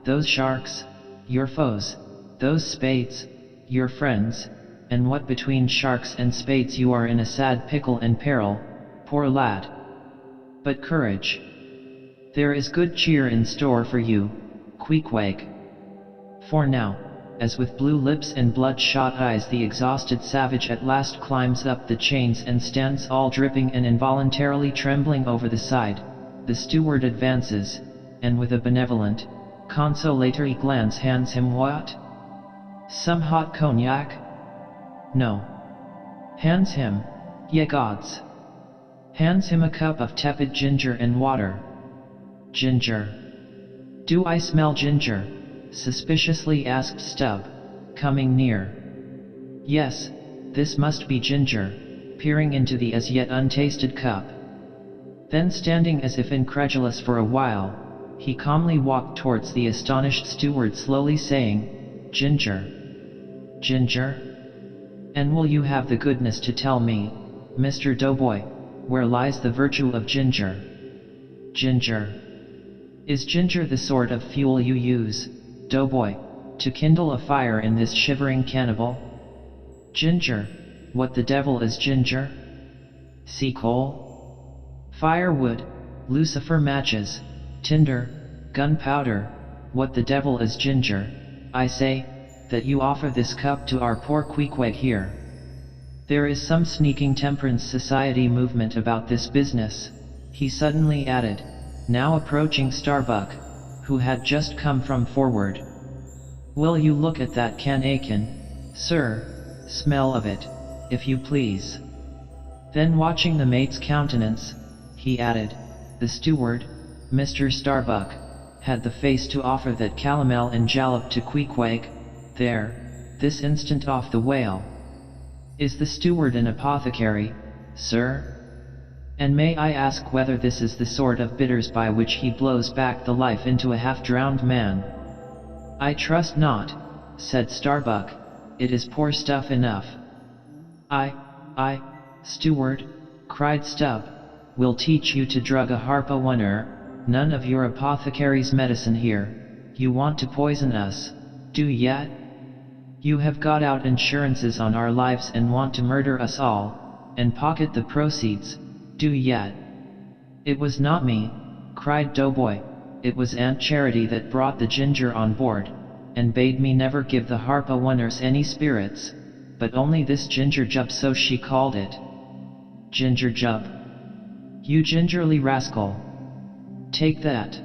those sharks, your foes, those spades, your friends, and what between sharks and spades you are in a sad pickle and peril, poor lad. But courage! There is good cheer in store for you, Queequeg. For now, as with blue lips and bloodshot eyes the exhausted savage at last climbs up the chains and stands all dripping and involuntarily trembling over the side, the steward advances, and with a benevolent, consolatory glance hands him what? Some hot cognac? No. Hands him, ye gods! Hands him a cup of tepid ginger and water. Ginger. Do I smell ginger? Suspiciously asked Stubb, coming near. Yes, this must be ginger, peering into the as yet untasted cup. Then standing as if incredulous for a while, he calmly walked towards the astonished steward, slowly saying, Ginger. Ginger? And will you have the goodness to tell me, Mr. Doughboy, where lies the virtue of ginger? Ginger. Is ginger the sort of fuel you use, Doughboy, to kindle a fire in this shivering cannibal? Ginger, what the devil is ginger? Sea coal? Firewood, lucifer matches, tinder, gunpowder, what the devil is ginger, I say, that you offer this cup to our poor Queequeg here? There is some sneaking temperance society movement about this business, he suddenly added, now approaching Starbuck, who had just come from forward. Will you look at that canakin, sir? Smell of it, if you please. Then watching the mate's countenance, he added, the steward, Mr. Starbuck, had the face to offer that calomel and jalap to Queequeg, there, this instant off the whale. Is the steward an apothecary, sir? And may I ask whether this is the sort of bitters by which he blows back the life into a half-drowned man? I trust not, said Starbuck, it is poor stuff enough. Steward, cried Stubb, will teach you to drug a harponer, none of your apothecary's medicine here, you want to poison us, do yet? You have got out insurances on our lives and want to murder us all, and pocket the proceeds, do yet? It was not me, cried Doughboy, it was Aunt Charity that brought the ginger on board, and bade me never give the harpooners any spirits, but only this ginger jub, so she called it. Ginger jub. You gingerly rascal. Take that.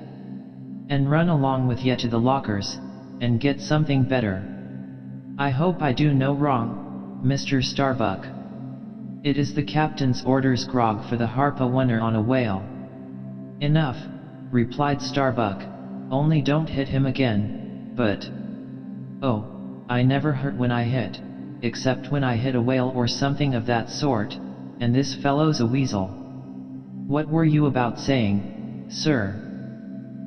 And run along with ye to the lockers, and get something better. I hope I do no wrong, Mr. Starbuck. It is the captain's orders grog for the harpooner on a whale. Enough, replied Starbuck, only don't hit him again, but... Oh, I never hurt when I hit, except when I hit a whale or something of that sort, and this fellow's a weasel. What were you about saying, sir?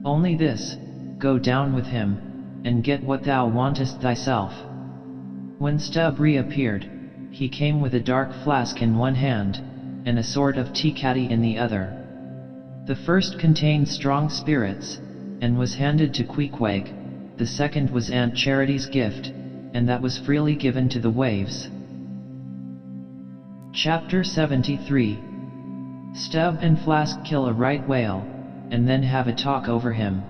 Only this, go down with him, and get what thou wantest thyself. When Stubb reappeared, he came with a dark flask in one hand, and a sort of tea caddy in the other. The first contained strong spirits, and was handed to Queequeg. The second was Aunt Charity's gift, and that was freely given to the waves. Chapter 73. Stubb and Flask kill a right whale, and then have a talk over him.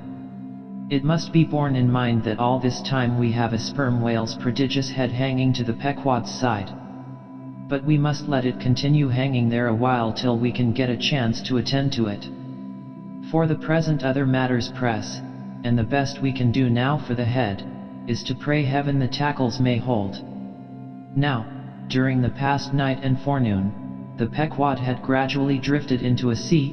It must be borne in mind that all this time we have a sperm whale's prodigious head hanging to the Pequod's side. But we must let it continue hanging there a while till we can get a chance to attend to it. For the present other matters press, and the best we can do now for the head, is to pray heaven the tackles may hold. Now, during the past night and forenoon, the Pequod had gradually drifted into a sea,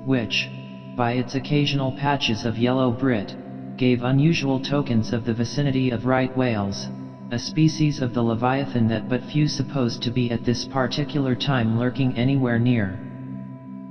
which, by its occasional patches of yellow Brit, gave unusual tokens of the vicinity of right whales, a species of the leviathan that but few supposed to be at this particular time lurking anywhere near.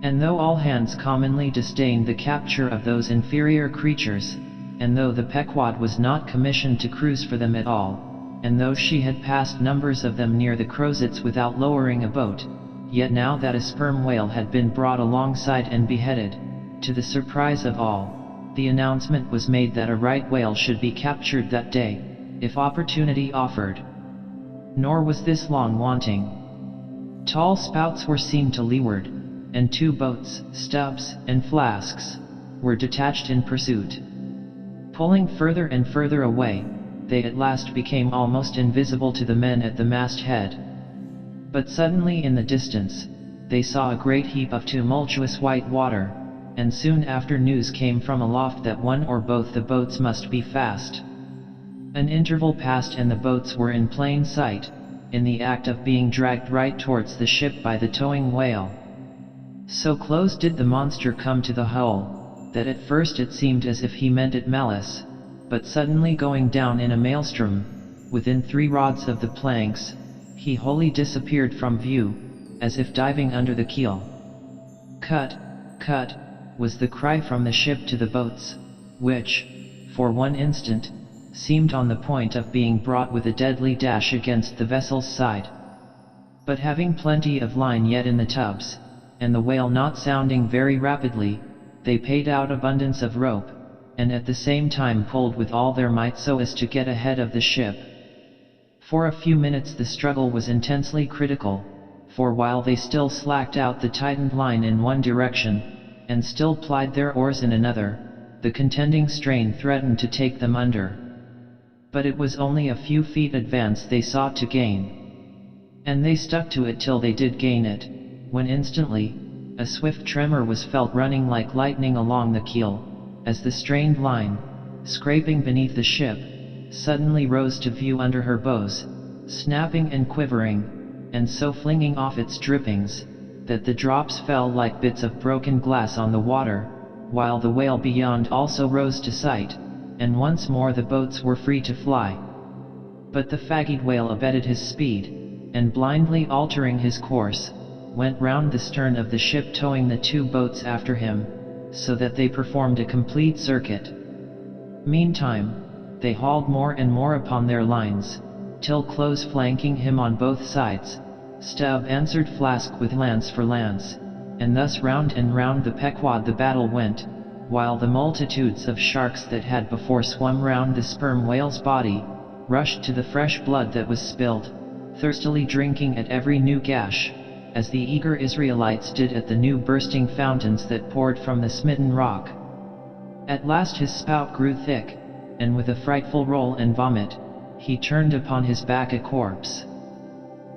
And though all hands commonly disdained the capture of those inferior creatures, and though the Pequod was not commissioned to cruise for them at all, and though she had passed numbers of them near the Crozets without lowering a boat, yet now that a sperm whale had been brought alongside and beheaded, to the surprise of all, the announcement was made that a right whale should be captured that day, if opportunity offered. Nor was this long wanting. Tall spouts were seen to leeward, and two boats, Stubbs and Flasks, were detached in pursuit. Pulling further and further away, they at last became almost invisible to the men at the masthead. But suddenly in the distance, they saw a great heap of tumultuous white water, and soon after news came from aloft that one or both the boats must be fast. An interval passed and the boats were in plain sight, in the act of being dragged right towards the ship by the towing whale. So close did the monster come to the hull, that at first it seemed as if he meant it malice, but suddenly going down in a maelstrom, within 3 rods of the planks, he wholly disappeared from view, as if diving under the keel. "Cut, cut," was the cry from the ship to the boats, which, for one instant, seemed on the point of being brought with a deadly dash against the vessel's side. But having plenty of line yet in the tubs, and the whale not sounding very rapidly, they paid out abundance of rope, and at the same time pulled with all their might so as to get ahead of the ship. For a few minutes the struggle was intensely critical, for while they still slacked out the tightened line in one direction, and still plied their oars in another, the contending strain threatened to take them under. But it was only a few feet advance they sought to gain. And they stuck to it till they did gain it, when instantly, a swift tremor was felt running like lightning along the keel, as the strained line, scraping beneath the ship, suddenly rose to view under her bows, snapping and quivering, and so flinging off its drippings, that the drops fell like bits of broken glass on the water, while the whale beyond also rose to sight, and once more the boats were free to fly. But the fagged whale abated his speed, and blindly altering his course, went round the stern of the ship towing the 2 boats after him, so that they performed a complete circuit. Meantime, they hauled more and more upon their lines, till close flanking him on both sides, Stubb answered Flask with lance for lance, and thus round and round the Pequod the battle went, while the multitudes of sharks that had before swum round the sperm whale's body, rushed to the fresh blood that was spilled, thirstily drinking at every new gash, as the eager Israelites did at the new bursting fountains that poured from the smitten rock. At last his spout grew thick, and with a frightful roll and vomit, he turned upon his back a corpse.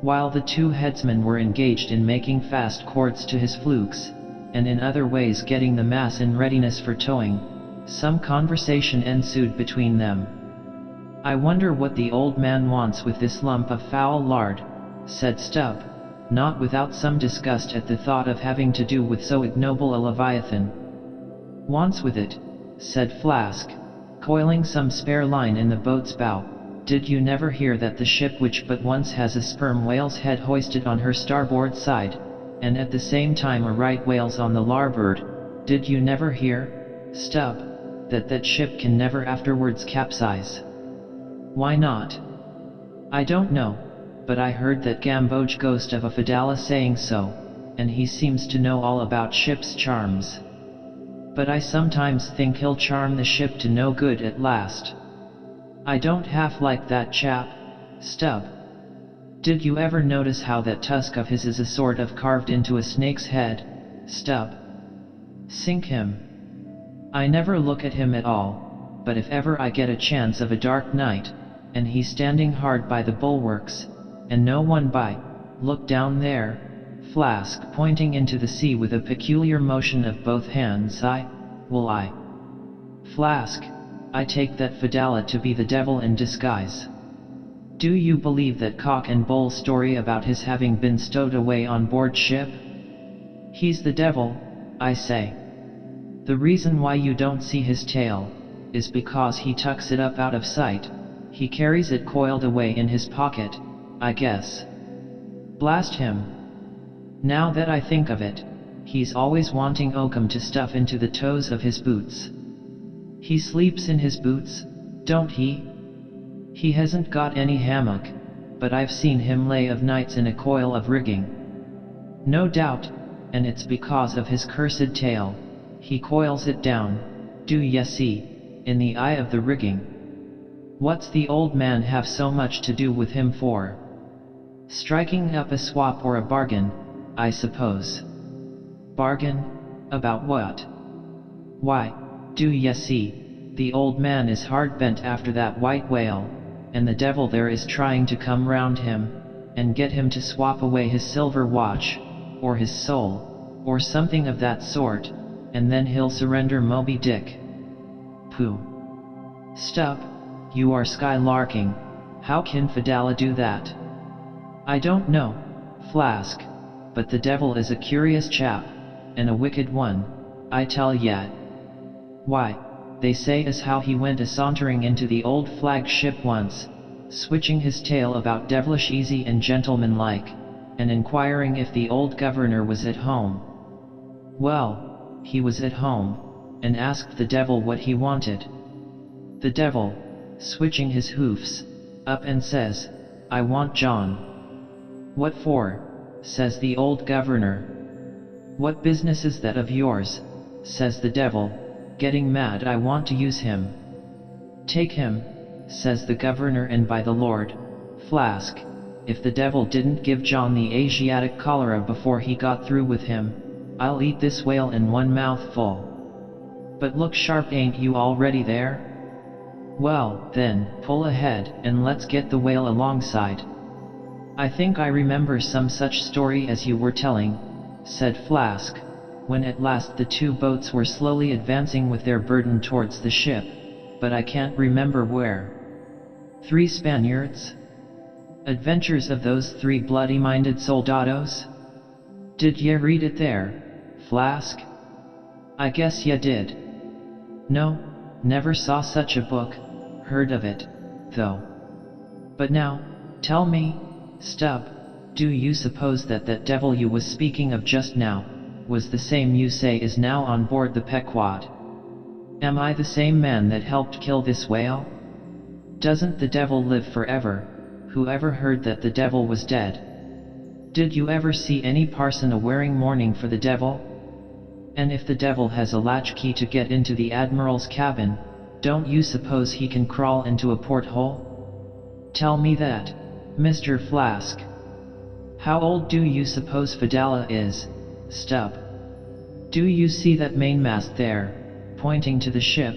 While the 2 headsmen were engaged in making fast cords to his flukes, and in other ways getting the mass in readiness for towing, some conversation ensued between them. "I wonder what the old man wants with this lump of foul lard," said Stubb, not without some disgust at the thought of having to do with so ignoble a leviathan. "Wants with it," said Flask, coiling some spare line in the boat's bow, did you never hear that the ship which but once has a sperm whale's head hoisted on her starboard side, and at the same time a right whale's on the larboard, did you never hear, Stubb, that ship can never afterwards capsize? Why not? I don't know, but I heard that Gamboj ghost of a Fidala saying so, and he seems to know all about ship's charms. But I sometimes think he'll charm the ship to no good at last. I don't half like that chap, Stubb. Did you ever notice how that tusk of his is a sort of carved into a snake's head, Stubb? Sink him. I never look at him at all, but if ever I get a chance of a dark night, and he's standing hard by the bulwarks, and no one by, look down there, Flask pointing into the sea with a peculiar motion of both hands, Flask, I take that Fidala to be the devil in disguise. Do you believe that cock and bull story about his having been stowed away on board ship? He's the devil, I say. The reason why you don't see his tail, is because he tucks it up out of sight. He carries it coiled away in his pocket, I guess. Blast him. Now that I think of it, he's always wanting oakum to stuff into the toes of his boots. He sleeps in his boots, don't he? He hasn't got any hammock, but I've seen him lay of nights in a coil of rigging. No doubt, and it's because of his cursed tail. He coils it down, do ye see, in the eye of the rigging. What's the old man have so much to do with him for? Striking up a swap or a bargain, I suppose. Bargain? About what? Why, do ye see, the old man is hard bent after that white whale, and the devil there is trying to come round him, and get him to swap away his silver watch, or his soul, or something of that sort, and then he'll surrender Moby Dick. Pooh. Stubb, you are skylarking. How can Fidala do that? I don't know, Flask, but the devil is a curious chap, and a wicked one, I tell ye. Why, they say as how he went a-sauntering into the old flagship once, switching his tail about devilish easy and gentlemanlike, and inquiring if the old governor was at home. Well, he was at home, and asked the devil what he wanted. The devil, switching his hoofs, up and says, I want John. What for? Says the old governor. What business is that of yours? Says the devil, getting mad. I want to use him. Take him, says the governor, and by the Lord, Flask, if the devil didn't give John the Asiatic cholera before he got through with him, I'll eat this whale in one mouthful. But look sharp, ain't you already there? Well, then, pull ahead, and let's get the whale alongside. I think I remember some such story as you were telling, said Flask, when at last the two boats were slowly advancing with their burden towards the ship, but I can't remember where. 3 Spaniards? Adventures of those 3 bloody-minded soldados? Did ye read it there, Flask? I guess ye did. No, never saw such a book, heard of it, though. But now, tell me, Stubb, do you suppose that devil you was speaking of just now, was the same you say is now on board the Pequod? Am I the same man that helped kill this whale? Doesn't the devil live forever? Who ever heard that the devil was dead? Did you ever see any parson a-wearing mourning for the devil? And if the devil has a latchkey to get into the admiral's cabin, don't you suppose he can crawl into a porthole? Tell me that, Mr. Flask. How old do you suppose Fidala is, Stubb? Do you see that mainmast there, pointing to the ship?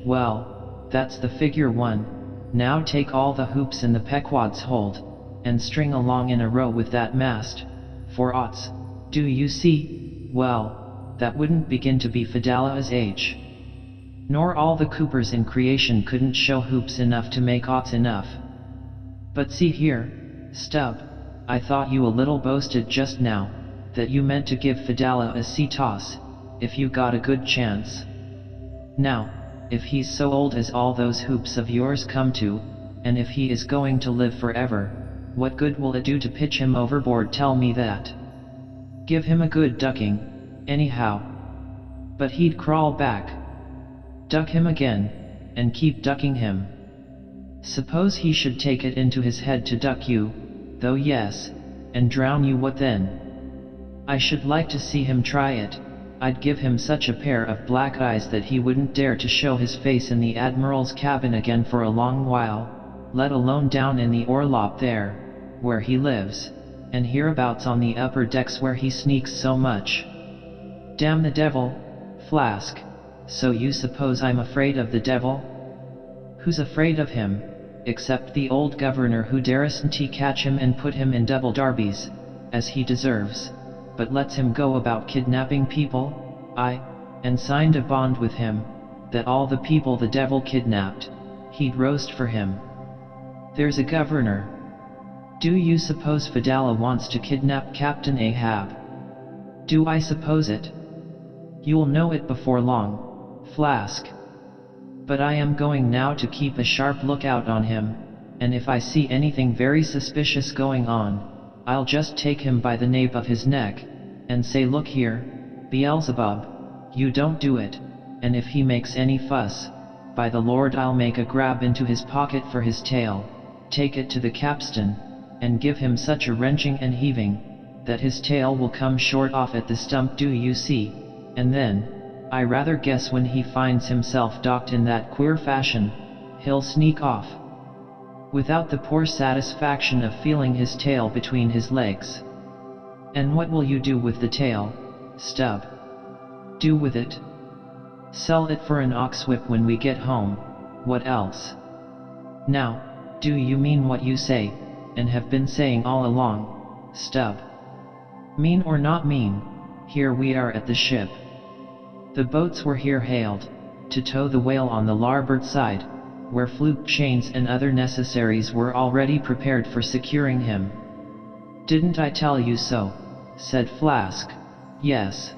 Well, that's the figure 1. Now take all the hoops in the Pequod's hold, and string along in a row with that mast, for oughts, do you see? Well, that wouldn't begin to be Fidala's age. Nor all the coopers in creation couldn't show hoops enough to make oughts enough. But see here, Stubb, I thought you a little boasted just now, that you meant to give Fidala a sea toss, if you got a good chance. Now, if he's so old as all those hoops of yours come to, and if he is going to live forever, what good will it do to pitch him overboard? Tell me that. Give him a good ducking, anyhow. But he'd crawl back. Duck him again, and keep ducking him. Suppose he should take it into his head to duck you, though, yes, and drown you, what then? I should like to see him try it. I'd give him such a pair of black eyes that he wouldn't dare to show his face in the Admiral's cabin again for a long while, let alone down in the orlop there, where he lives, and hereabouts on the upper decks where he sneaks so much. Damn the devil, Flask, so you suppose I'm afraid of the devil? Who's afraid of him, except the old governor who daresn't catch him and put him in double darbies, as he deserves, but lets him go about kidnapping people? And signed a bond with him, that all the people the devil kidnapped, he'd roast for him. There's a governor. Do you suppose Fedallah wants to kidnap Captain Ahab? Do I suppose it? You'll know it before long, Flask. But I am going now to keep a sharp lookout on him, and if I see anything very suspicious going on, I'll just take him by the nape of his neck, and say, look here, Beelzebub, you don't do it, and if he makes any fuss, by the Lord I'll make a grab into his pocket for his tail, take it to the capstan, and give him such a wrenching and heaving, that his tail will come short off at the stump, do you see, and then, I rather guess when he finds himself docked in that queer fashion, he'll sneak off, without the poor satisfaction of feeling his tail between his legs. And what will you do with the tail, Stubb? Do with it? Sell it for an ox-whip when we get home, what else? Now, do you mean what you say, and have been saying all along, Stubb? Mean or not mean, here we are at the ship. The boats were here hailed, to tow the whale on the larboard side, where fluke chains and other necessaries were already prepared for securing him. Didn't I tell you so? Said Flask. Yes.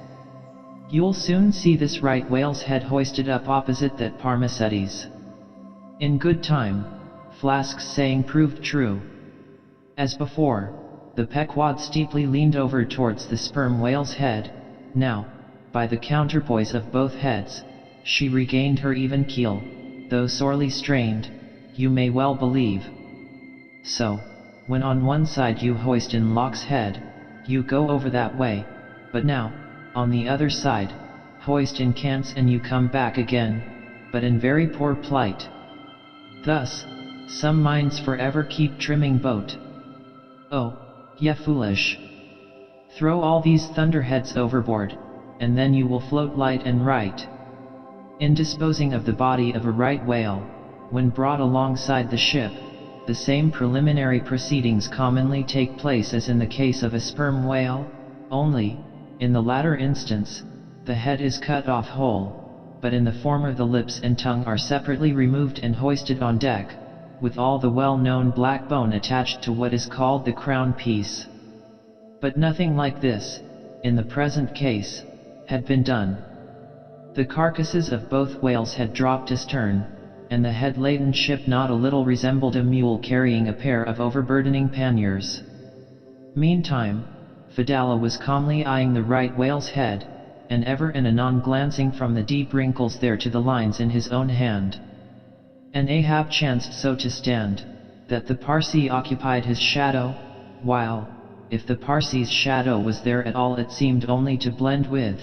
You'll soon see this right whale's head hoisted up opposite that Arsacides. In good time, Flask's saying proved true. As before, the Pequod steeply leaned over towards the sperm whale's head. Now, by the counterpoise of both heads, she regained her even keel, though sorely strained, you may well believe. So, when on one side you hoist in Locke's head, you go over that way, but now, on the other side, hoist in Cant's and you come back again, but in very poor plight. Thus, some minds forever keep trimming boat. Oh, ye foolish! Throw all these thunderheads overboard, and then you will float light and right. In disposing of the body of a right whale, when brought alongside the ship, the same preliminary proceedings commonly take place as in the case of a sperm whale, only, in the latter instance, the head is cut off whole, but in the former the lips and tongue are separately removed and hoisted on deck, with all the well-known black bone attached to what is called the crown piece. But nothing like this, in the present case, had been done. The carcasses of both whales had dropped astern, and the head-laden ship not a little resembled a mule carrying a pair of overburdening panniers. Meantime, Fedallah was calmly eyeing the right whale's head, and ever and anon glancing from the deep wrinkles there to the lines in his own hand. And Ahab chanced so to stand, that the Parsee occupied his shadow, while, if the Parsee's shadow was there at all, it seemed only to blend with,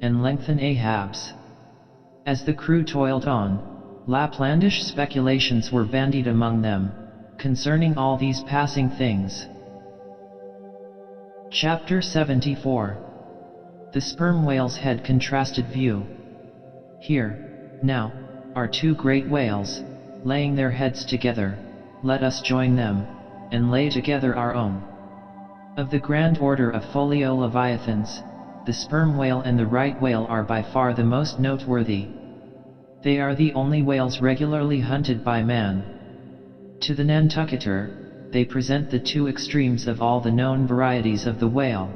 and lengthen Ahab's. As the crew toiled on, Laplandish speculations were bandied among them, concerning all these passing things. Chapter 74. The sperm whale's head contrasted view. Here, now, are two great whales, laying their heads together. Let us join them, and lay together our own. Of the grand order of folio leviathans, the sperm whale and the right whale are by far the most noteworthy. They are the only whales regularly hunted by man. To the Nantucketer, they present the two extremes of all the known varieties of the whale.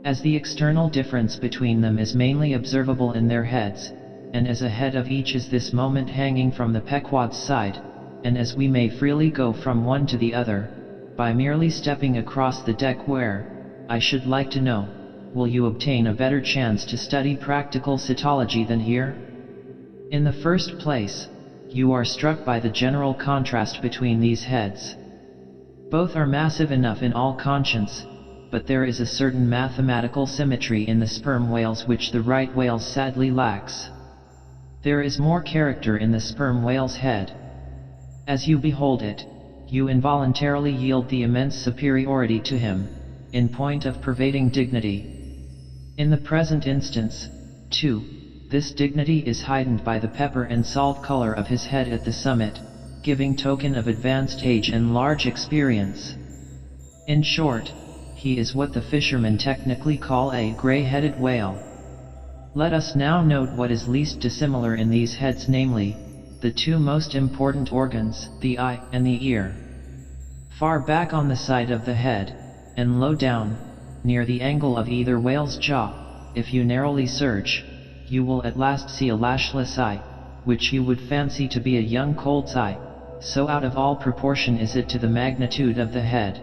As the external difference between them is mainly observable in their heads, and as a head of each is this moment hanging from the Pequod's side, and as we may freely go from one to the other, by merely stepping across the deck where, I should like to know, will you obtain a better chance to study practical cytology than here? In the first place, you are struck by the general contrast between these heads. Both are massive enough in all conscience, but there is a certain mathematical symmetry in the sperm whales which the right whale sadly lacks. There is more character in the sperm whale's head. As you behold it, you involuntarily yield the immense superiority to him, in point of pervading dignity. In the present instance, too, this dignity is heightened by the pepper and salt color of his head at the summit, giving token of advanced age and large experience. In short, he is what the fishermen technically call a gray-headed whale. Let us now note what is least dissimilar in these heads, namely, the two most important organs, the eye and the ear. Far back on the side of the head, and low down, near the angle of either whale's jaw, if you narrowly search, you will at last see a lashless eye, which you would fancy to be a young colt's eye, so out of all proportion is it to the magnitude of the head.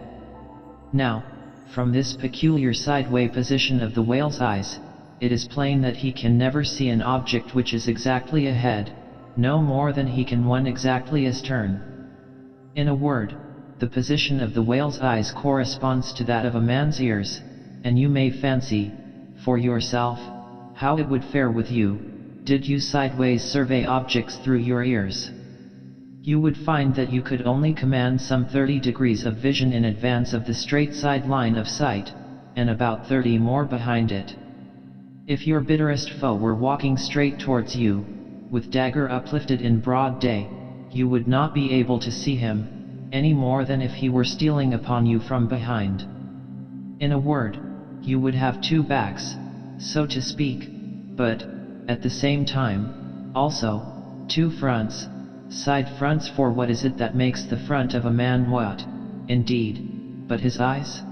Now, from this peculiar sideway position of the whale's eyes, it is plain that he can never see an object which is exactly ahead, no more than he can one exactly astern. In a word, the position of the whale's eyes corresponds to that of a man's ears, and you may fancy, for yourself, how it would fare with you, did you sideways survey objects through your ears. You would find that you could only command some 30 degrees of vision in advance of the straight side line of sight, and about 30 more behind it. If your bitterest foe were walking straight towards you, with dagger uplifted in broad day, you would not be able to see him, any more than if he were stealing upon you from behind. In a word, you would have two backs, so to speak, but, at the same time, also, two fronts, side fronts, for what is it that makes the front of a man what, indeed, but his eyes?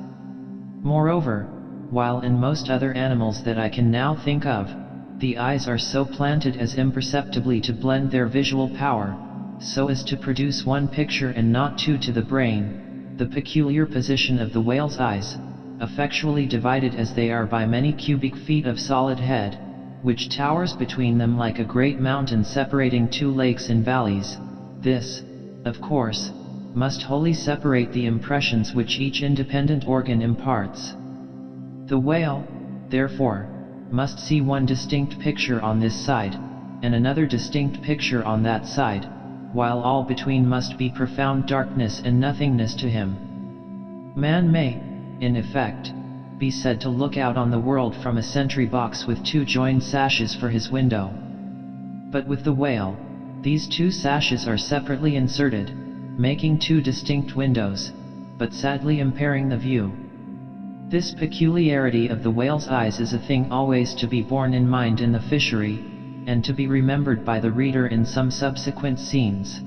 Moreover, while in most other animals that I can now think of, the eyes are so planted as imperceptibly to blend their visual power, so as to produce one picture and not two to the brain, the peculiar position of the whale's eyes, effectually divided as they are by many cubic feet of solid head, which towers between them like a great mountain separating two lakes and valleys, this, of course, must wholly separate the impressions which each independent organ imparts. The whale, therefore, must see one distinct picture on this side, and another distinct picture on that side, while all between must be profound darkness and nothingness to him. Man may, in effect, be said to look out on the world from a sentry box with two joined sashes for his window. But with the whale, these two sashes are separately inserted, making two distinct windows, but sadly impairing the view. This peculiarity of the whale's eyes is a thing always to be borne in mind in the fishery, and to be remembered by the reader in some subsequent scenes.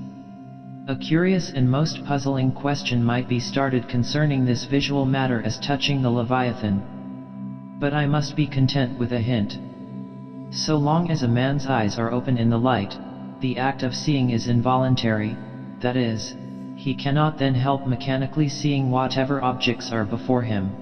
A curious and most puzzling question might be started concerning this visual matter as touching the Leviathan. But I must be content with a hint. So long as a man's eyes are open in the light, the act of seeing is involuntary, that is, he cannot then help mechanically seeing whatever objects are before him.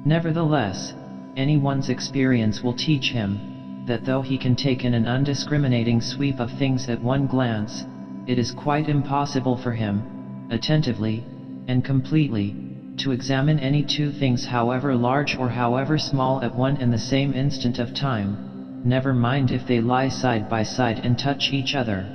Nevertheless, anyone's experience will teach him that though he can take in an undiscriminating sweep of things at one glance, it is quite impossible for him, attentively, and completely, to examine any two things however large or however small at one and the same instant of time, never mind if they lie side by side and touch each other.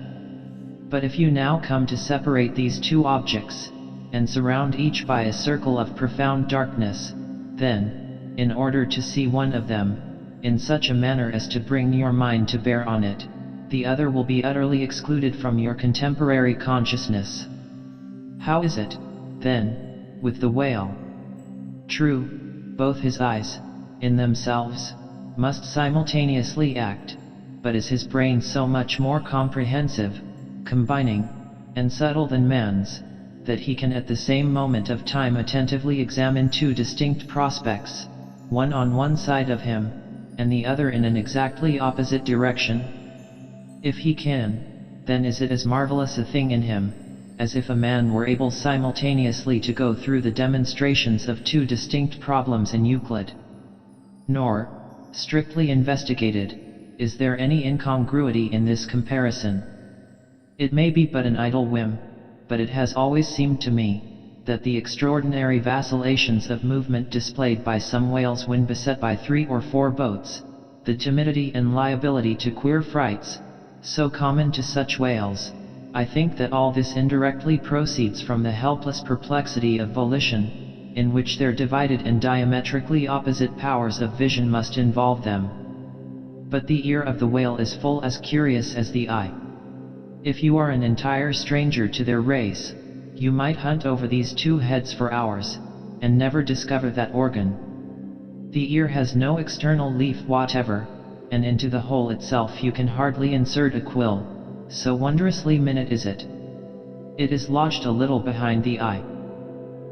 But if you now come to separate these two objects, and surround each by a circle of profound darkness, then, in order to see one of them, in such a manner as to bring your mind to bear on it, the other will be utterly excluded from your contemporary consciousness. How is it, then, with the whale? True, both his eyes, in themselves, must simultaneously act, but is his brain so much more comprehensive, combining, and subtle than man's, that he can at the same moment of time attentively examine two distinct prospects, one on one side of him, and the other in an exactly opposite direction? If he can, then is it as marvelous a thing in him, as if a man were able simultaneously to go through the demonstrations of two distinct problems in Euclid. Nor, strictly investigated, is there any incongruity in this comparison. It may be but an idle whim, but it has always seemed to me that the extraordinary vacillations of movement displayed by some whales when beset by 3 or 4 boats, the timidity and liability to queer frights, so common to such whales, I think that all this indirectly proceeds from the helpless perplexity of volition, in which their divided and diametrically opposite powers of vision must involve them. But the ear of the whale is full as curious as the eye. If you are an entire stranger to their race, you might hunt over these 2 heads for hours, and never discover that organ. The ear has no external leaf whatever, and into the hole itself you can hardly insert a quill, so wondrously minute is it. It is lodged a little behind the eye.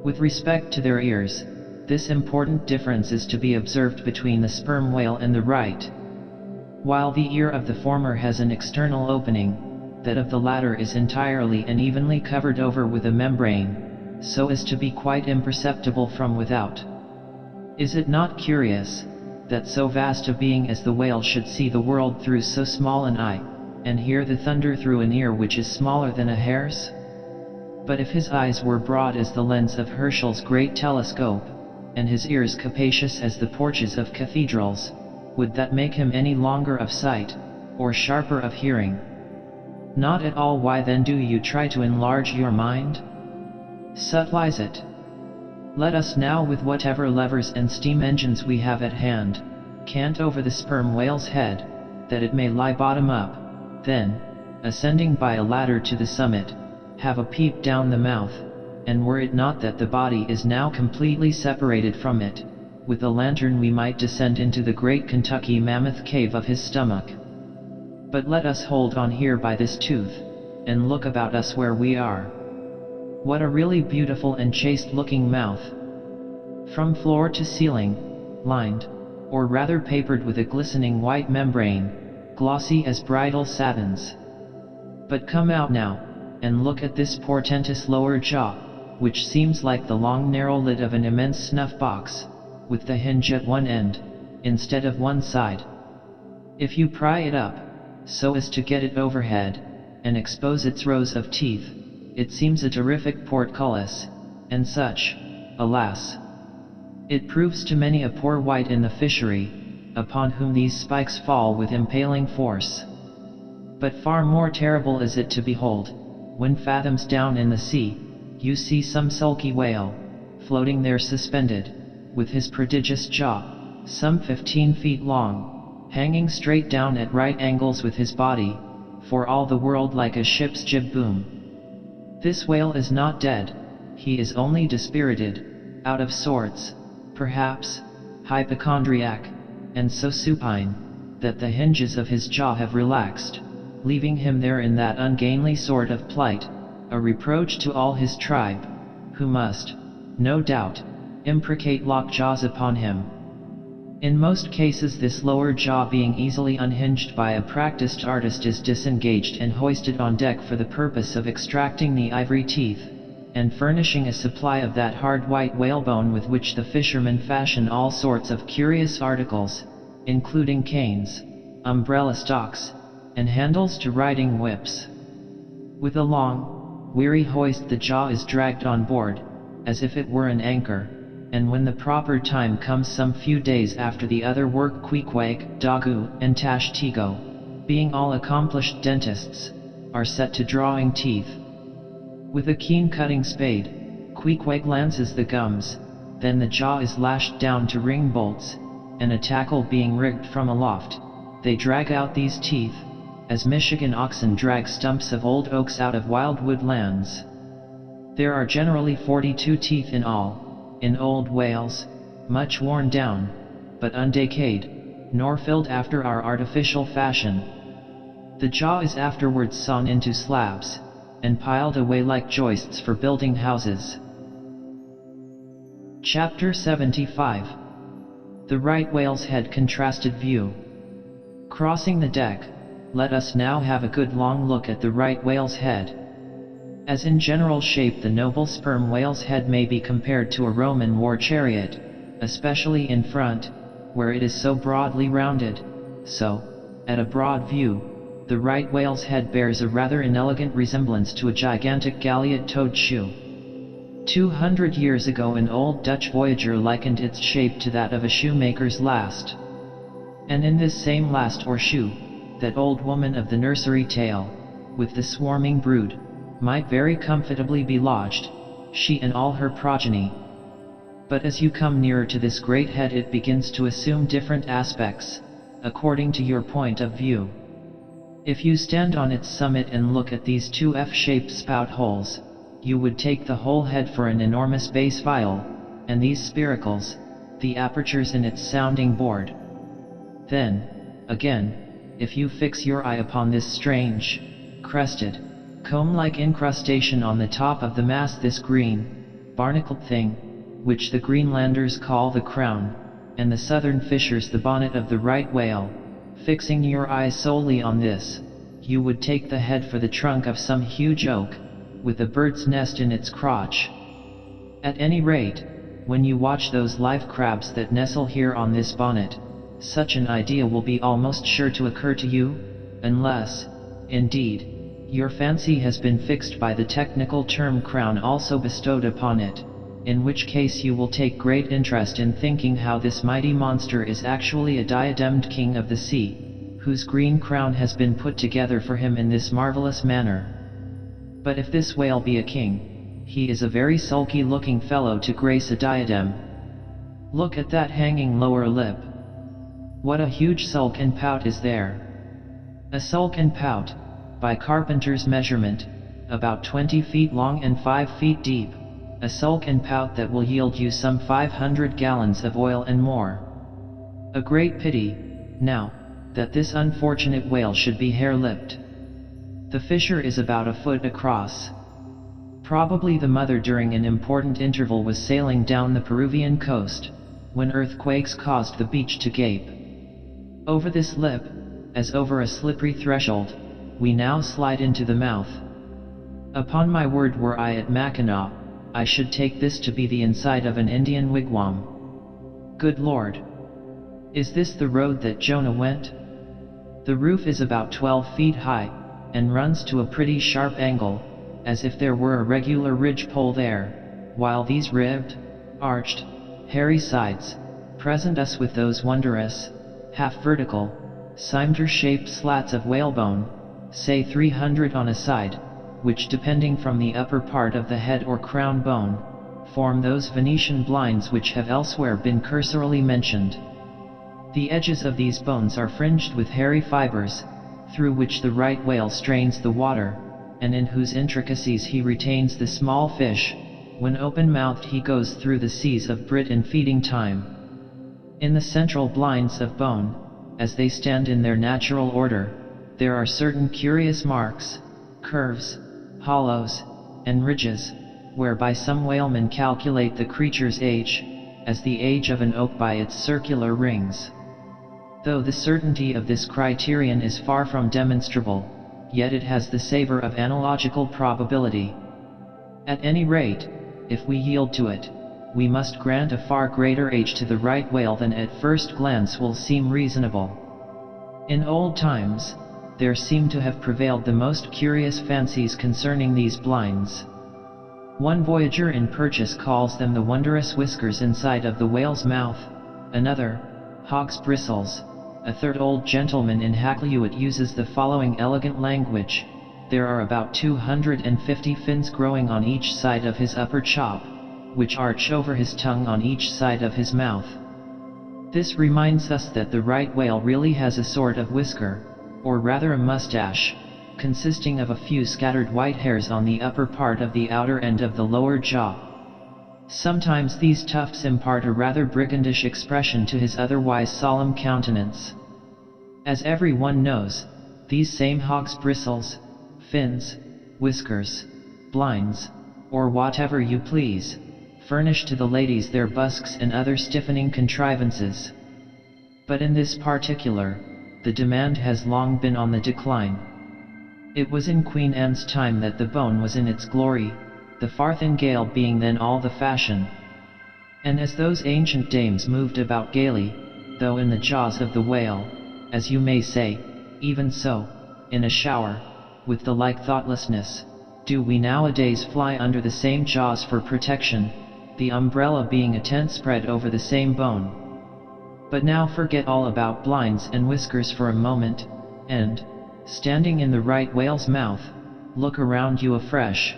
With respect to their ears, this important difference is to be observed between the sperm whale and the right. While the ear of the former has an external opening, that of the latter is entirely and evenly covered over with a membrane, so as to be quite imperceptible from without. Is it not curious, that so vast a being as the whale should see the world through so small an eye, and hear the thunder through an ear which is smaller than a hare's? But if his eyes were broad as the lens of Herschel's great telescope, and his ears capacious as the porches of cathedrals, would that make him any longer of sight, or sharper of hearing? Not at all. Why then do you try to enlarge your mind? Subtilize it. Let us now, with whatever levers and steam engines we have at hand, cant over the sperm whale's head, that it may lie bottom up, then, ascending by a ladder to the summit, have a peep down the mouth, and were it not that the body is now completely separated from it, with a lantern we might descend into the great Kentucky mammoth cave of his stomach. But let us hold on here by this tooth, and look about us where we are. What a really beautiful and chaste-looking mouth! From floor to ceiling, lined, or rather papered with a glistening white membrane, glossy as bridal satins. But come out now, and look at this portentous lower jaw, which seems like the long narrow lid of an immense snuff-box, with the hinge at one end, instead of one side. If you pry it up, so as to get it overhead, and expose its rows of teeth, it seems a terrific portcullis, and such, alas! It proves to many a poor wight in the fishery, upon whom these spikes fall with impaling force. But far more terrible is it to behold, when fathoms down in the sea, you see some sulky whale, floating there suspended, with his prodigious jaw, some 15 feet long, hanging straight down at right angles with his body, for all the world like a ship's jib boom. This whale is not dead, he is only dispirited, out of sorts, perhaps, hypochondriac, and so supine, that the hinges of his jaw have relaxed, leaving him there in that ungainly sort of plight, a reproach to all his tribe, who must, no doubt, imprecate lockjaws upon him. In most cases this lower jaw being easily unhinged by a practiced artist is disengaged and hoisted on deck for the purpose of extracting the ivory teeth, and furnishing a supply of that hard white whalebone with which the fishermen fashion all sorts of curious articles, including canes, umbrella stocks, and handles to riding whips. With a long, weary hoist the jaw is dragged on board, as if it were an anchor, and when the proper time comes some few days after the other work, Queequeg, Dagu, and Tashtego, being all accomplished dentists, are set to drawing teeth. With a keen cutting spade, Queequeg lances the gums, then the jaw is lashed down to ring bolts, and a tackle being rigged from aloft, they drag out these teeth, as Michigan oxen drag stumps of old oaks out of wild woodlands. There are generally 42 teeth in all, in old whales, much worn down, but undecayed, nor filled after our artificial fashion. The jaw is afterwards sawn into slabs, and piled away like joists for building houses. Chapter 75. The right whale's head contrasted view. Crossing the deck, let us now have a good long look at the right whale's head. As in general shape the noble sperm whale's head may be compared to a Roman war chariot, especially in front, where it is so broadly rounded, so, at a broad view, the right whale's head bears a rather inelegant resemblance to a gigantic galliot-toed shoe. 200 years ago an old Dutch voyager likened its shape to that of a shoemaker's last. And in this same last or shoe, that old woman of the nursery tale, with the swarming brood, might very comfortably be lodged, she and all her progeny. But as you come nearer to this great head it begins to assume different aspects, according to your point of view. If you stand on its summit and look at these two F-shaped spout holes, you would take the whole head for an enormous bass viol, and these spiracles, the apertures in its sounding board. Then, again, if you fix your eye upon this strange, crested, comb-like incrustation on the top of the mast, this green, barnacled thing, which the Greenlanders call the crown, and the southern fishers the bonnet of the right whale, fixing your eyes solely on this, you would take the head for the trunk of some huge oak, with a bird's nest in its crotch. At any rate, when you watch those live crabs that nestle here on this bonnet, such an idea will be almost sure to occur to you, unless, indeed, your fancy has been fixed by the technical term crown also bestowed upon it, in which case you will take great interest in thinking how this mighty monster is actually a diademed king of the sea, whose green crown has been put together for him in this marvelous manner. But if this whale be a king, he is a very sulky-looking fellow to grace a diadem. Look at that hanging lower lip. What a huge sulk and pout is there! A sulk and pout, by carpenter's measurement, about 20 feet long and 5 feet deep, a sulk and pout that will yield you some 500 gallons of oil and more. A great pity, now, that this unfortunate whale should be hare-lipped. The fissure is about a foot across. Probably the mother during an important interval was sailing down the Peruvian coast, when earthquakes caused the beach to gape. Over this lip, as over a slippery threshold, we now slide into the mouth. Upon my word, were I at Mackinac, I should take this to be the inside of an Indian wigwam. Good Lord! Is this the road that Jonah went? The roof is about 12 feet high, and runs to a pretty sharp angle, as if there were a regular ridge-pole there, while these ribbed, arched, hairy sides present us with those wondrous, half-vertical, cinder-shaped slats of whalebone, say 300 on a side, which depending from the upper part of the head or crown bone, form those Venetian blinds which have elsewhere been cursorily mentioned. The edges of these bones are fringed with hairy fibers, through which the right whale strains the water, and in whose intricacies he retains the small fish. When open-mouthed he goes through the seas of Brit in feeding time. In the central blinds of bone, as they stand in their natural order, there are certain curious marks, curves, hollows, and ridges, whereby some whalemen calculate the creature's age, as the age of an oak by its circular rings. Though the certainty of this criterion is far from demonstrable, yet it has the savor of analogical probability. At any rate, if we yield to it, we must grant a far greater age to the right whale than at first glance will seem reasonable. In old times, there seem to have prevailed the most curious fancies concerning these blinds. One voyager in purchase calls them the wondrous whiskers inside of the whale's mouth, another, hog's bristles, a third old gentleman in Hakluyt uses the following elegant language: there are about 250 fins growing on each side of his upper chop, which arch over his tongue on each side of his mouth. This reminds us that the right whale really has a sort of whisker, or rather a mustache, consisting of a few scattered white hairs on the upper part of the outer end of the lower jaw. Sometimes these tufts impart a rather brigandish expression to his otherwise solemn countenance. As everyone knows, these same hog's bristles, fins, whiskers, blinds, or whatever you please, furnish to the ladies their busks and other stiffening contrivances. But in this particular, the demand has long been on the decline. It was in Queen Anne's time that the bone was in its glory, the farthingale being then all the fashion. And as those ancient dames moved about gaily, though in the jaws of the whale, as you may say, even so, in a shower, with the like thoughtlessness, do we nowadays fly under the same jaws for protection, the umbrella being a tent spread over the same bone. But now forget all about blinds and whiskers for a moment, and, standing in the right whale's mouth, look around you afresh.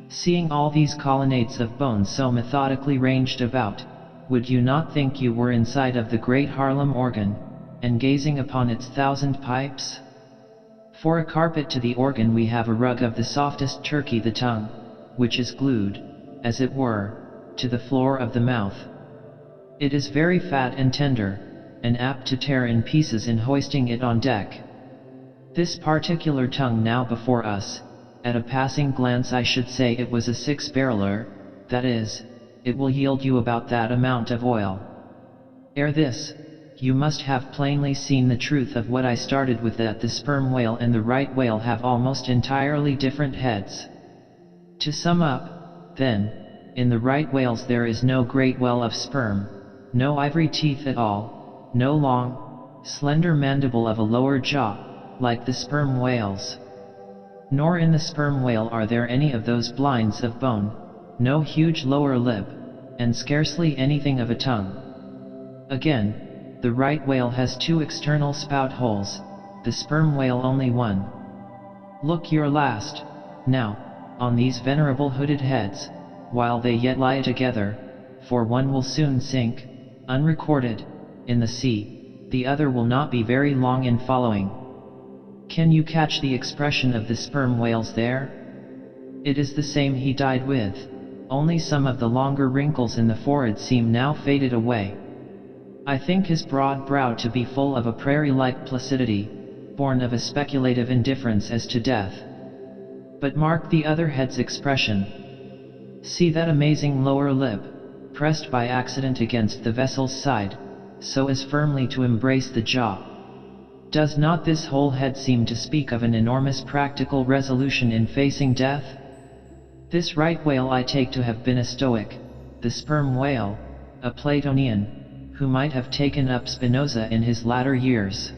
Seeing all these colonnades of bones so methodically ranged about, would you not think you were inside of the great Harlem organ, and gazing upon its 1,000 pipes? For a carpet to the organ we have a rug of the softest turkey, the tongue, which is glued, as it were, to the floor of the mouth. It is very fat and tender, and apt to tear in pieces in hoisting it on deck. This particular tongue now before us, at a passing glance I should say it was a 6-barreler, that is, it will yield you about that amount of oil. Ere this, you must have plainly seen the truth of what I started with, that the sperm whale and the right whale have almost entirely different heads. To sum up, then, in the right whales there is no great well of sperm, no ivory teeth at all, no long, slender mandible of a lower jaw, like the sperm whales. Nor in the sperm whale are there any of those blinds of bone, no huge lower lip, and scarcely anything of a tongue. Again, the right whale has 2 external spout holes, the sperm whale only 1. Look your last, now, on these venerable hooded heads, while they yet lie together, for one will soon sink, unrecorded, in the sea, the other will not be very long in following. Can you catch the expression of the sperm whales there? It is the same he died with, only some of the longer wrinkles in the forehead seem now faded away. I think his broad brow to be full of a prairie-like placidity, born of a speculative indifference as to death. But mark the other head's expression. See that amazing lower lip, pressed by accident against the vessel's side, so as firmly to embrace the jaw. Does not this whole head seem to speak of an enormous practical resolution in facing death? This right whale I take to have been a Stoic, the sperm whale, a Platonian, who might have taken up Spinoza in his latter years.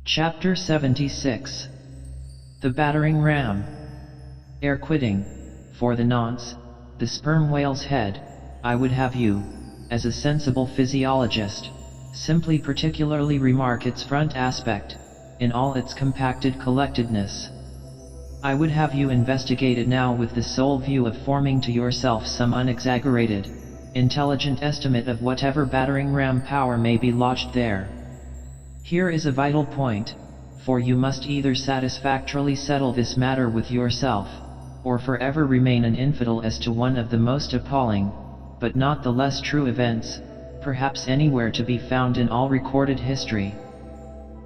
Chapter 76. The Battering-Ram. Ere quitting, for the nonce, the sperm whale's head, I would have you, as a sensible physiologist, simply particularly remark its front aspect, in all its compacted collectedness. I would have you investigate it now with the sole view of forming to yourself some unexaggerated, intelligent estimate of whatever battering-ram power may be lodged there. Here is a vital point, for you must either satisfactorily settle this matter with yourself, or forever remain an infidel as to one of the most appalling, but not the less true events, perhaps anywhere to be found in all recorded history.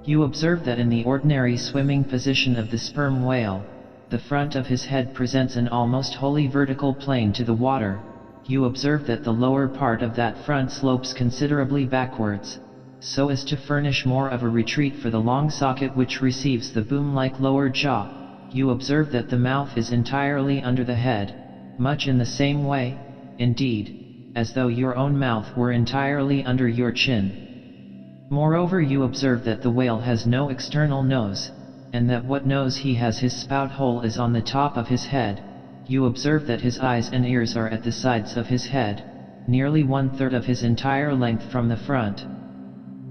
You observe that in the ordinary swimming position of the sperm whale, the front of his head presents an almost wholly vertical plane to the water. You observe that the lower part of that front slopes considerably backwards, so as to furnish more of a retreat for the long socket which receives the boom-like lower jaw. You observe that the mouth is entirely under the head, much in the same way, indeed, as though your own mouth were entirely under your chin. Moreover, you observe that the whale has no external nose, and that what nose he has, his spout hole is on the top of his head. You observe that his eyes and ears are at the sides of his head, nearly 1/3 of his entire length from the front.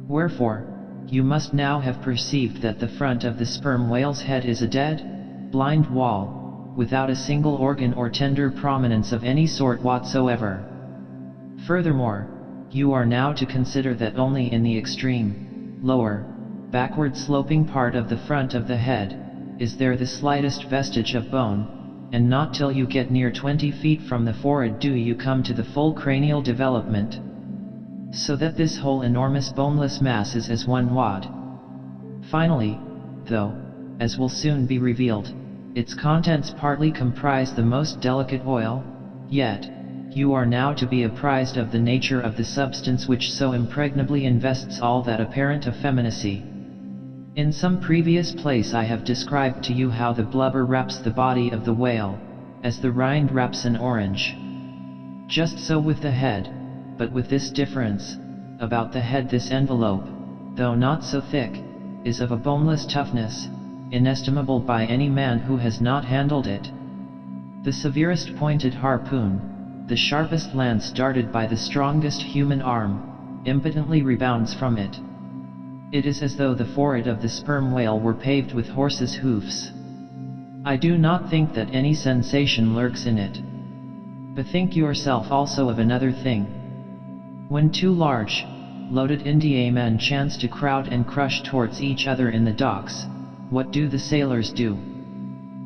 Wherefore, you must now have perceived that the front of the sperm whale's head is a dead, blind wall, without a single organ or tender prominence of any sort whatsoever. Furthermore, you are now to consider that only in the extreme, lower, backward sloping part of the front of the head, is there the slightest vestige of bone, and not till you get near 20 feet from the forehead do you come to the full cranial development. So that this whole enormous boneless mass is as one wad. Finally, though, as will soon be revealed, its contents partly comprise the most delicate oil, yet, you are now to be apprised of the nature of the substance which so impregnably invests all that apparent effeminacy. In some previous place I have described to you how the blubber wraps the body of the whale, as the rind wraps an orange. Just so with the head, but with this difference, about the head this envelope, though not so thick, is of a boneless toughness, inestimable by any man who has not handled it. The severest pointed harpoon, the sharpest lance darted by the strongest human arm, impotently rebounds from it. It is as though the forehead of the sperm whale were paved with horses' hoofs. I do not think that any sensation lurks in it. Bethink yourself also of another thing. When two large, loaded Indiamen chance to crowd and crush towards each other in the docks, what do the sailors do?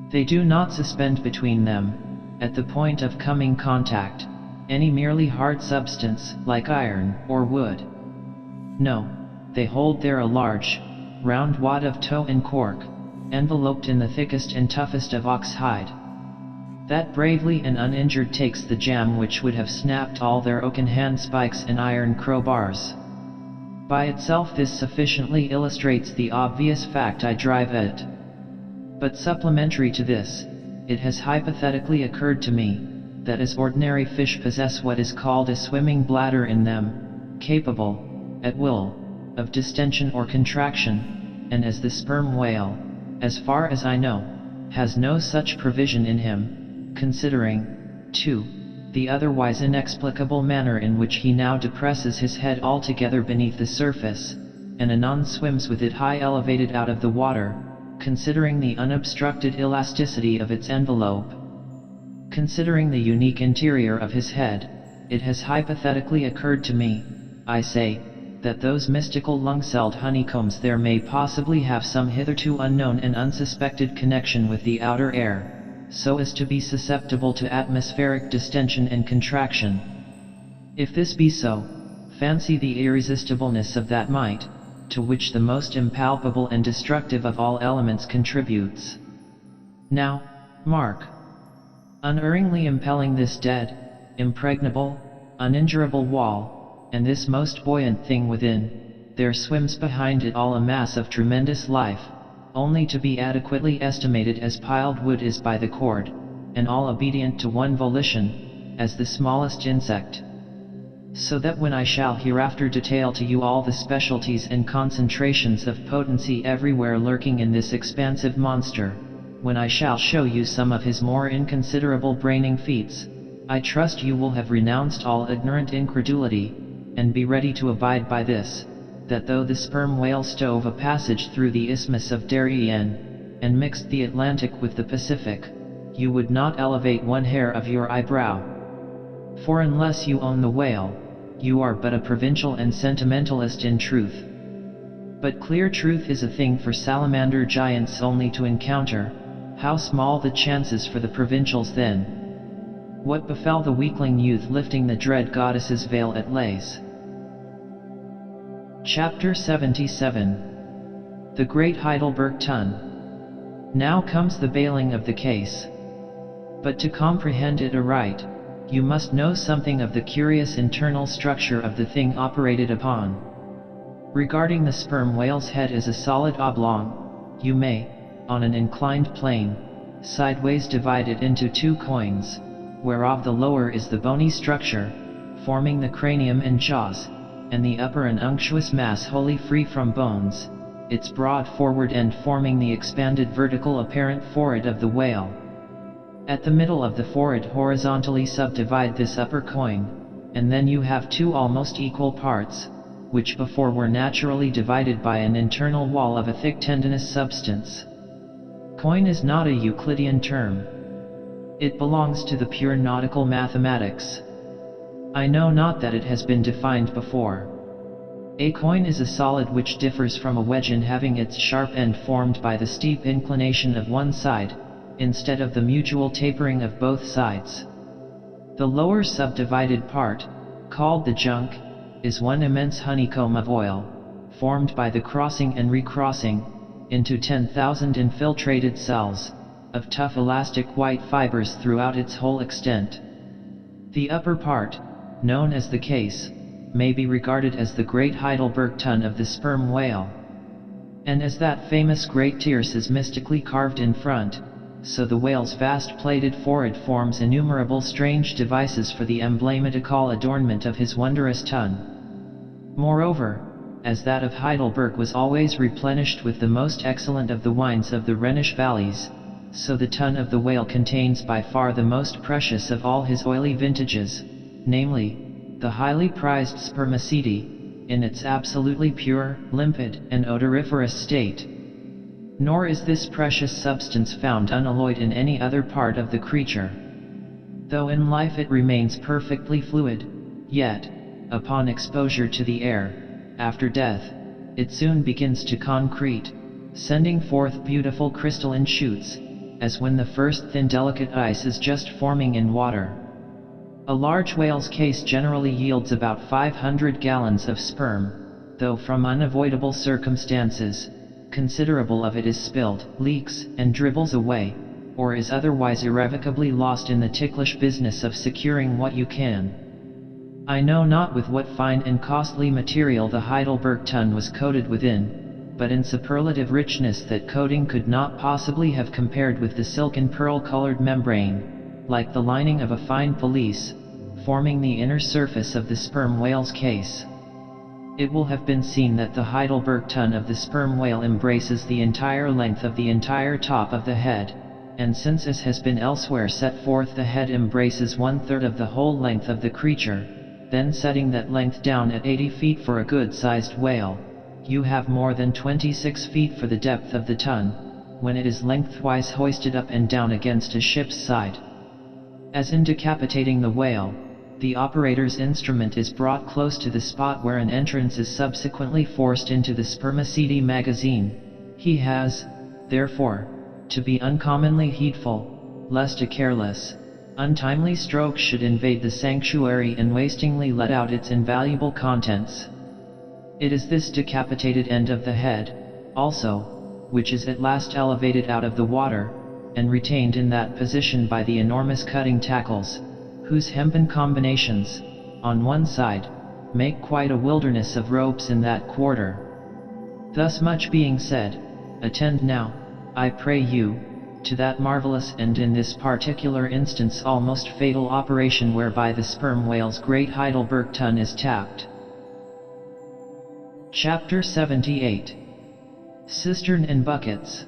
They do not suspend between them, at the point of coming contact, any merely hard substance, like iron or wood. No, they hold there a large, round wad of tow and cork, enveloped in the thickest and toughest of ox hide. That bravely and uninjured takes the jam which would have snapped all their oaken handspikes and iron crowbars. By itself this sufficiently illustrates the obvious fact I drive at. But supplementary to this, it has hypothetically occurred to me, that as ordinary fish possess what is called a swimming bladder in them, capable, at will, of distension or contraction, and as the sperm whale, as far as I know, has no such provision in him, considering, too, the otherwise inexplicable manner in which he now depresses his head altogether beneath the surface, and anon swims with it high elevated out of the water, considering the unobstructed elasticity of its envelope. Considering the unique interior of his head, it has hypothetically occurred to me, I say, that those mystical lung-celled honeycombs there may possibly have some hitherto unknown and unsuspected connection with the outer air, so as to be susceptible to atmospheric distension and contraction. If this be so, fancy the irresistibleness of that might, to which the most impalpable and destructive of all elements contributes. Now, mark. Unerringly impelling this dead, impregnable, uninjurable wall, and this most buoyant thing within, there swims behind it all a mass of tremendous life, only to be adequately estimated as piled wood is by the cord, and all obedient to one volition, as the smallest insect. So that when I shall hereafter detail to you all the specialties and concentrations of potency everywhere lurking in this expansive monster, when I shall show you some of his more inconsiderable braining feats, I trust you will have renounced all ignorant incredulity, and be ready to abide by this, that though the sperm whale stove a passage through the Isthmus of Darien, and mixed the Atlantic with the Pacific, you would not elevate one hair of your eyebrow. For unless you own the whale, you are but a provincial and sentimentalist in truth. But clear truth is a thing for salamander giants only to encounter. How small the chances for the provincials then! What befell the weakling youth lifting the dread goddess's veil at Lays? Chapter 77. The Great Heidelburgh Tun. Now comes the bailing of the case. But to comprehend it aright, you must know something of the curious internal structure of the thing operated upon. Regarding the sperm whale's head as a solid oblong, you may, on an inclined plane, sideways divide it into two coins, whereof the lower is the bony structure, forming the cranium and jaws, and the upper an unctuous mass wholly free from bones, its broad forward end forming the expanded vertical apparent forehead of the whale. At the middle of the forehead horizontally subdivide this upper coin, and then you have two almost equal parts, which before were naturally divided by an internal wall of a thick tendinous substance. Coin is not a Euclidean term. It belongs to the pure nautical mathematics. I know not that it has been defined before. A coin is a solid which differs from a wedge in having its sharp end formed by the steep inclination of one side, instead of the mutual tapering of both sides. The lower subdivided part, called the junk, is one immense honeycomb of oil, formed by the crossing and recrossing, into 10,000 infiltrated cells, of tough elastic white fibers throughout its whole extent. The upper part, known as the case, may be regarded as the great Heidelburgh tun of the sperm whale. And as that famous great tierce is mystically carved in front, so the whale's vast plated forehead forms innumerable strange devices for the emblematical adornment of his wondrous ton. Moreover, as that of Heidelburgh was always replenished with the most excellent of the wines of the Rhenish valleys, so the tun of the whale contains by far the most precious of all his oily vintages, namely, the highly prized spermaceti, in its absolutely pure, limpid, and odoriferous state. Nor is this precious substance found unalloyed in any other part of the creature. Though in life it remains perfectly fluid, yet, upon exposure to the air, after death, it soon begins to concrete, sending forth beautiful crystalline shoots, as when the first thin delicate ice is just forming in water. A large whale's case generally yields about 500 gallons of sperm, though from unavoidable circumstances, considerable of it is spilled, leaks, and dribbles away, or is otherwise irrevocably lost in the ticklish business of securing what you can. I know not with what fine and costly material the Heidelburgh tun was coated within, but in superlative richness that coating could not possibly have compared with the silken pearl-colored membrane, like the lining of a fine pelisse, forming the inner surface of the sperm whale's case. It will have been seen that the Heidelburgh tun of the sperm whale embraces the entire length of the entire top of the head, and since as has been elsewhere set forth the head embraces 1/3 of the whole length of the creature, then setting that length down at 80 feet for a good-sized whale, you have more than 26 feet for the depth of the tun, when it is lengthwise hoisted up and down against a ship's side. As in decapitating the whale, the operator's instrument is brought close to the spot where an entrance is subsequently forced into the spermaceti magazine, he has, therefore, to be uncommonly heedful, lest a careless, untimely stroke should invade the sanctuary and wastingly let out its invaluable contents. It is this decapitated end of the head, also, which is at last elevated out of the water, and retained in that position by the enormous cutting tackles, whose hempen combinations, on one side, make quite a wilderness of ropes in that quarter. Thus much being said, attend now, I pray you, to that marvelous and in this particular instance almost fatal operation whereby the sperm whale's great Heidelburgh tun is tapped. Chapter 78. Cistern and Buckets.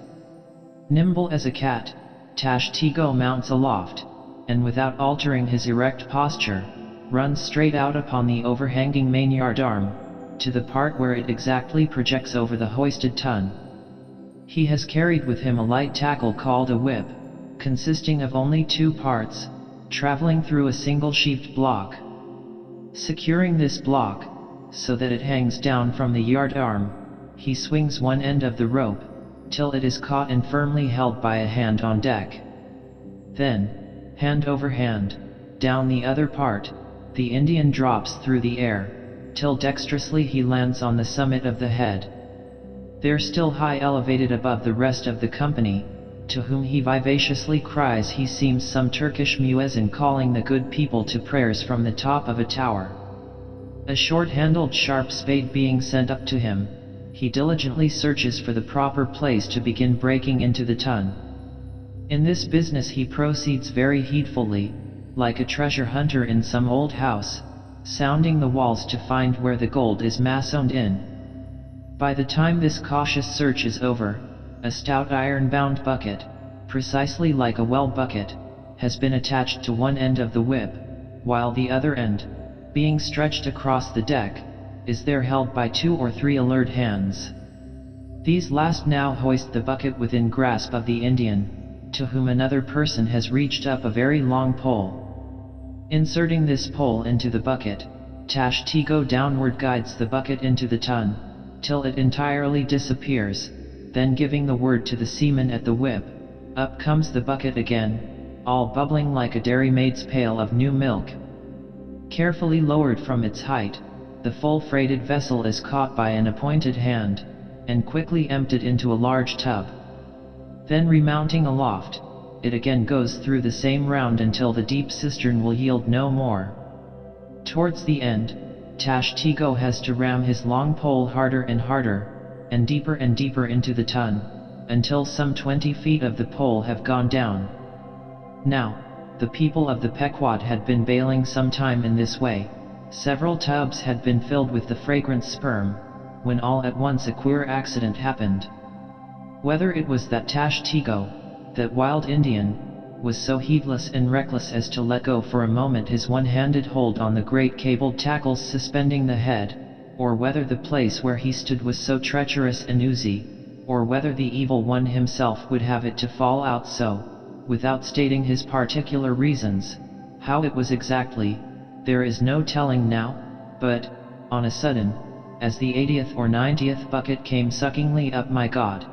Nimble as a cat, Tashtego mounts aloft, and without altering his erect posture, runs straight out upon the overhanging mainyard arm, to the part where it exactly projects over the hoisted tun. He has carried with him a light tackle called a whip, consisting of only 2 parts, traveling through a single sheaved block. Securing this block, so that it hangs down from the yard arm, he swings one end of the rope, till it is caught and firmly held by a hand on deck. Then, hand over hand, down the other part, the Indian drops through the air, till dexterously he lands on the summit of the head. There still high elevated above the rest of the company, to whom he vivaciously cries he seems some Turkish muezzin calling the good people to prayers from the top of a tower. A short-handled sharp spade being sent up to him, he diligently searches for the proper place to begin breaking into the tun. In this business he proceeds very heedfully, like a treasure hunter in some old house, sounding the walls to find where the gold is massoned in. By the time this cautious search is over, a stout iron-bound bucket, precisely like a well bucket, has been attached to one end of the whip, while the other end, being stretched across the deck, is there held by 2 or 3 alert hands. These last now hoist the bucket within grasp of the Indian, to whom another person has reached up a very long pole. Inserting this pole into the bucket, Tashtego downward guides the bucket into the tun, till it entirely disappears, then giving the word to the seaman at the whip, up comes the bucket again, all bubbling like a dairymaid's pail of new milk. Carefully lowered from its height, the full freighted vessel is caught by an appointed hand, and quickly emptied into a large tub. Then remounting aloft, it again goes through the same round until the deep cistern will yield no more. Towards the end, Tashtego has to ram his long pole harder and harder, and deeper into the ton, until some 20 feet of the pole have gone down. Now, the people of the Pequod had been bailing some time in this way. Several tubs had been filled with the fragrant sperm, when all at once a queer accident happened. Whether it was that Tashtigo, that wild Indian, was so heedless and reckless as to let go for a moment his one-handed hold on the great cabled tackles suspending the head, or whether the place where he stood was so treacherous and oozy, or whether the evil one himself would have it to fall out so, without stating his particular reasons, how it was exactly, there is no telling now, but, on a sudden, as the 80th or 90th bucket came suckingly up, my God!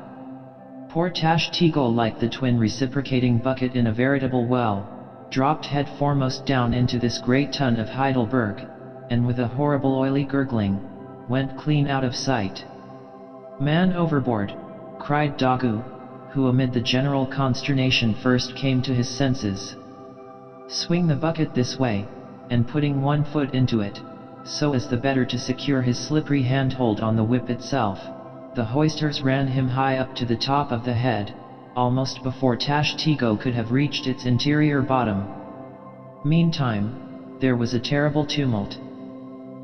Poor Tashtigo, like the twin reciprocating bucket in a veritable well, dropped head foremost down into this great ton of Heidelburgh, and with a horrible oily gurgling, went clean out of sight. "Man overboard!" cried Dagu, who amid the general consternation first came to his senses. "Swing the bucket this way," and putting one foot into it, so as the better to secure his slippery handhold on the whip itself, the hoisters ran him high up to the top of the head, almost before Tashtigo could have reached its interior bottom. Meantime, there was a terrible tumult.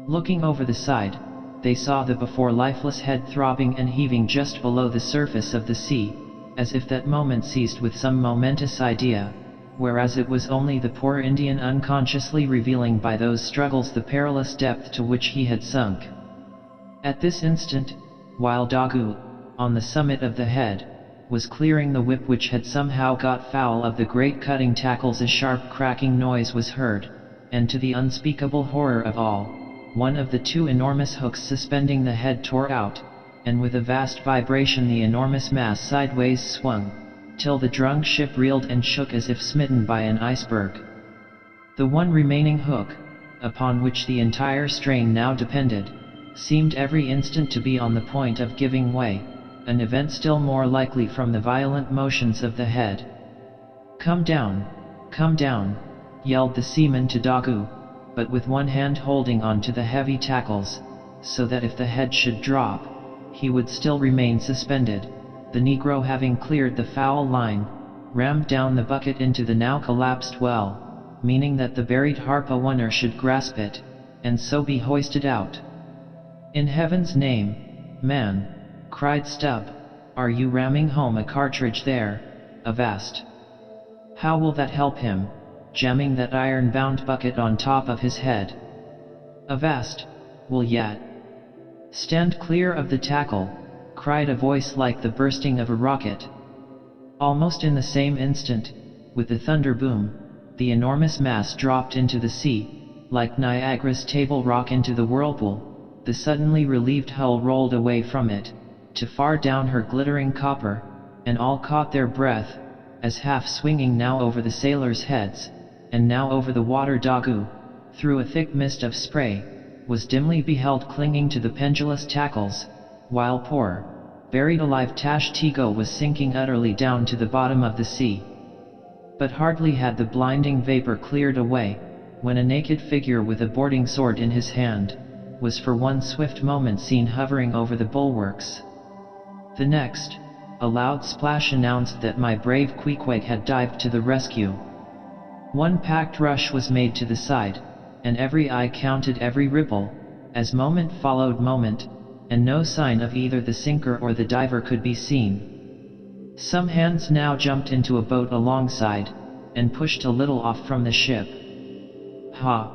Looking over the side, they saw the before lifeless head throbbing and heaving just below the surface of the sea, as if that moment seized with some momentous idea, whereas it was only the poor Indian unconsciously revealing by those struggles the perilous depth to which he had sunk. At this instant, while Dagu, on the summit of the head, was clearing the whip which had somehow got foul of the great cutting tackles, a sharp cracking noise was heard, and to the unspeakable horror of all, one of the two enormous hooks suspending the head tore out, and with a vast vibration the enormous mass sideways swung, till the drunk ship reeled and shook as if smitten by an iceberg. The one remaining hook, upon which the entire strain now depended, seemed every instant to be on the point of giving way, an event still more likely from the violent motions of the head. Come down," yelled the seaman to Dagu, but with one hand holding on to the heavy tackles, so that if the head should drop, he would still remain suspended. The negro, having cleared the foul line, rammed down the bucket into the now collapsed well, meaning that the buried harpooner should grasp it, and so be hoisted out. "In heaven's name, man," cried Stubb, "are you ramming home a cartridge there? Avast! How will that help him, jamming that iron-bound bucket on top of his head? Avast, will yet? Stand clear of the tackle," cried a voice like the bursting of a rocket. Almost in the same instant, with the thunder boom, the enormous mass dropped into the sea, like Niagara's table rock into the whirlpool. The suddenly relieved hull rolled away from it, to far down her glittering copper, and all caught their breath, as half swinging now over the sailors' heads, and now over the water, Dagu, through a thick mist of spray, was dimly beheld clinging to the pendulous tackles, while poor, buried alive Tashtigo was sinking utterly down to the bottom of the sea. But hardly had the blinding vapor cleared away, when a naked figure with a boarding sword in his hand, was for one swift moment seen hovering over the bulwarks. The next, a loud splash announced that my brave Queequeg had dived to the rescue. One packed rush was made to the side, and every eye counted every ripple, as moment followed moment, and no sign of either the sinker or the diver could be seen. Some hands now jumped into a boat alongside, and pushed a little off from the ship. "Ha!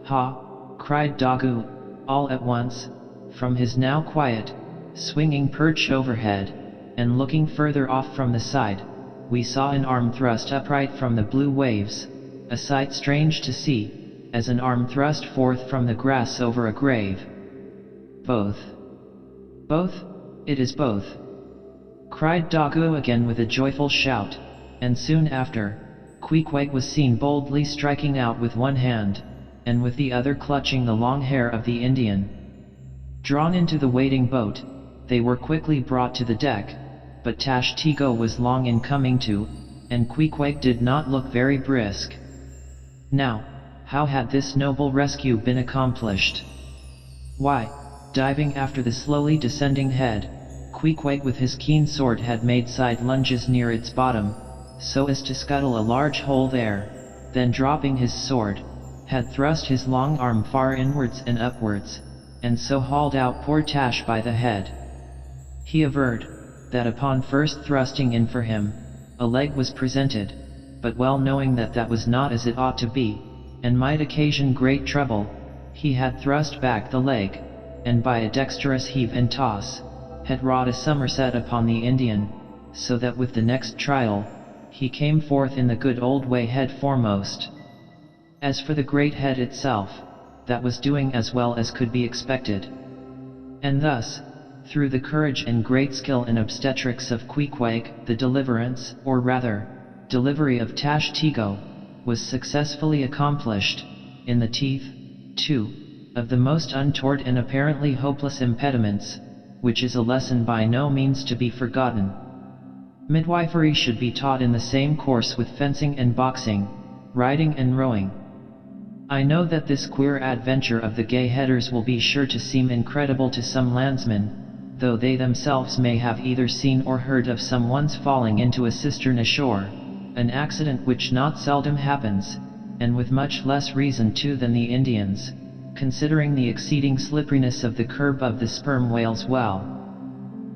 Ha!" cried Dagu, all at once, from his now quiet, swinging perch overhead, and looking further off from the side, we saw an arm thrust upright from the blue waves, a sight strange to see, as an arm thrust forth from the grass over a grave. "Both! Both! It is both!" cried Dagu again with a joyful shout, and soon after, Queequeg was seen boldly striking out with one hand, and with the other clutching the long hair of the Indian. Drawn into the waiting boat, they were quickly brought to the deck, but Tashtigo was long in coming to, and Queequeg did not look very brisk. Now, how had this noble rescue been accomplished? Why, diving after the slowly descending head. Queequeg with his keen sword had made side lunges near its bottom, so as to scuttle a large hole there, then dropping his sword, had thrust his long arm far inwards and upwards, and so hauled out poor Tash by the head. He averred that upon first thrusting in for him, a leg was presented, but well knowing that that was not as it ought to be, and might occasion great trouble, he had thrust back the leg, and by a dexterous heave and toss, had wrought a somerset upon the Indian, so that with the next trial, he came forth in the good old way head foremost. As for the great head itself, that was doing as well as could be expected. And thus, through the courage and great skill in obstetrics of Queequeg, the deliverance, or rather, delivery of Tash Tigo, was successfully accomplished, in the teeth, too, of the most untoward and apparently hopeless impediments, which is a lesson by no means to be forgotten. Midwifery should be taught in the same course with fencing and boxing, riding and rowing. I know that this queer adventure of the gay headers will be sure to seem incredible to some landsmen, though they themselves may have either seen or heard of some one's falling into a cistern ashore, an accident which not seldom happens, and with much less reason too than the Indians, considering the exceeding slipperiness of the curb of the sperm whale's well.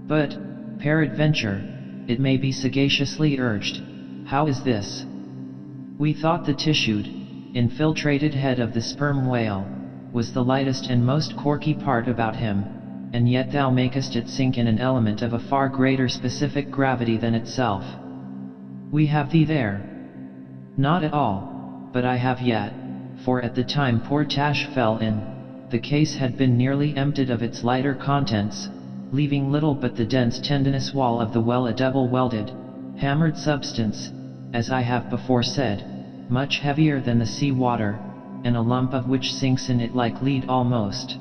But, peradventure, it may be sagaciously urged, how is this? We thought the tissued, infiltrated head of the sperm whale was the lightest and most corky part about him, and yet thou makest it sink in an element of a far greater specific gravity than itself. We have thee there. Not at all, but I have yet, for at the time poor Tash fell in, the case had been nearly emptied of its lighter contents, leaving little but the dense tendinous wall of the well, a double-welded, hammered substance, as I have before said, much heavier than the sea water, and a lump of which sinks in it like lead almost.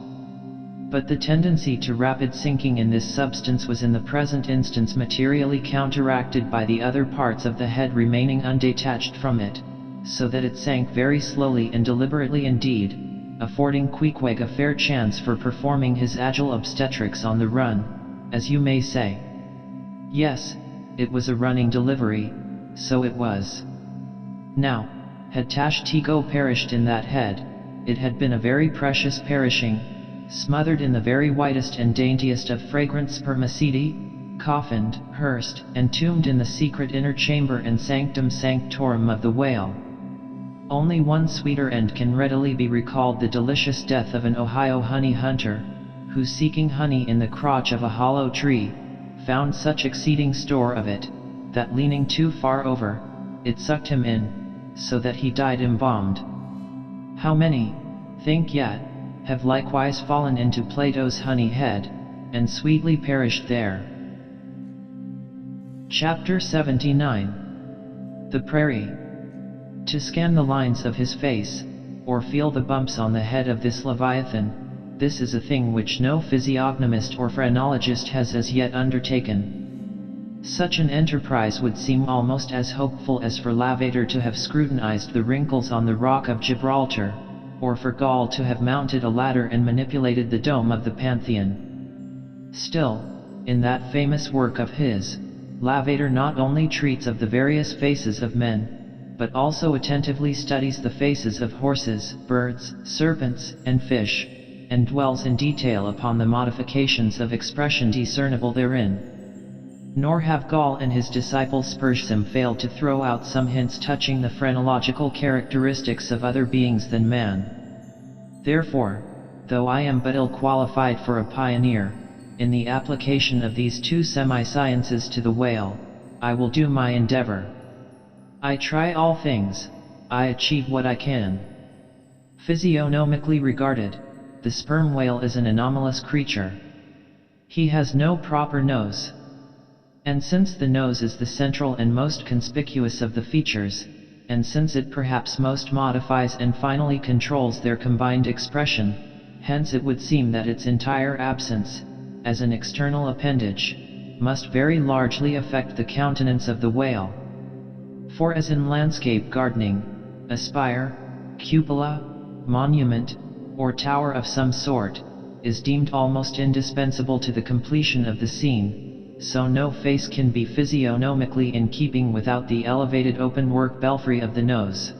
But the tendency to rapid sinking in this substance was in the present instance materially counteracted by the other parts of the head remaining undetached from it, so that it sank very slowly and deliberately indeed, affording Queequeg a fair chance for performing his agile obstetrics on the run, as you may say. Yes, it was a running delivery, so it was. Now, had Tash Tigo perished in that head, it had been a very precious perishing, smothered in the very whitest and daintiest of fragrant spermaceti, coffined, hearsed, and tombed in the secret inner chamber and sanctum sanctorum of the whale. Only one sweeter end can readily be recalled: the delicious death of an Ohio honey hunter, who, seeking honey in the crotch of a hollow tree, found such exceeding store of it, that leaning too far over, it sucked him in, so that he died embalmed. How many, think yet, have likewise fallen into Plato's honey head, and sweetly perished there. Chapter 79. The Prairie. To scan the lines of his face, or feel the bumps on the head of this leviathan, this is a thing which no physiognomist or phrenologist has as yet undertaken. Such an enterprise would seem almost as hopeful as for Lavater to have scrutinized the wrinkles on the rock of Gibraltar, or for Gaul to have mounted a ladder and manipulated the dome of the Pantheon. Still, in that famous work of his, Lavater not only treats of the various faces of men, but also attentively studies the faces of horses, birds, serpents, and fish, and dwells in detail upon the modifications of expression discernible therein. Nor have Gaul and his disciple Spursum failed to throw out some hints touching the phrenological characteristics of other beings than man. Therefore, though I am but ill qualified for a pioneer, in the application of these two semi-sciences to the whale, I will do my endeavor. I try all things, I achieve what I can. Physiognomically regarded, the sperm whale is an anomalous creature. He has no proper nose. And since the nose is the central and most conspicuous of the features, and since it perhaps most modifies and finally controls their combined expression, hence it would seem that its entire absence, as an external appendage, must very largely affect the countenance of the whale. For as in landscape gardening, a spire, cupola, monument, or tower of some sort, is deemed almost indispensable to the completion of the scene, so no face can be physiognomically in keeping without the elevated open-work belfry of the nose.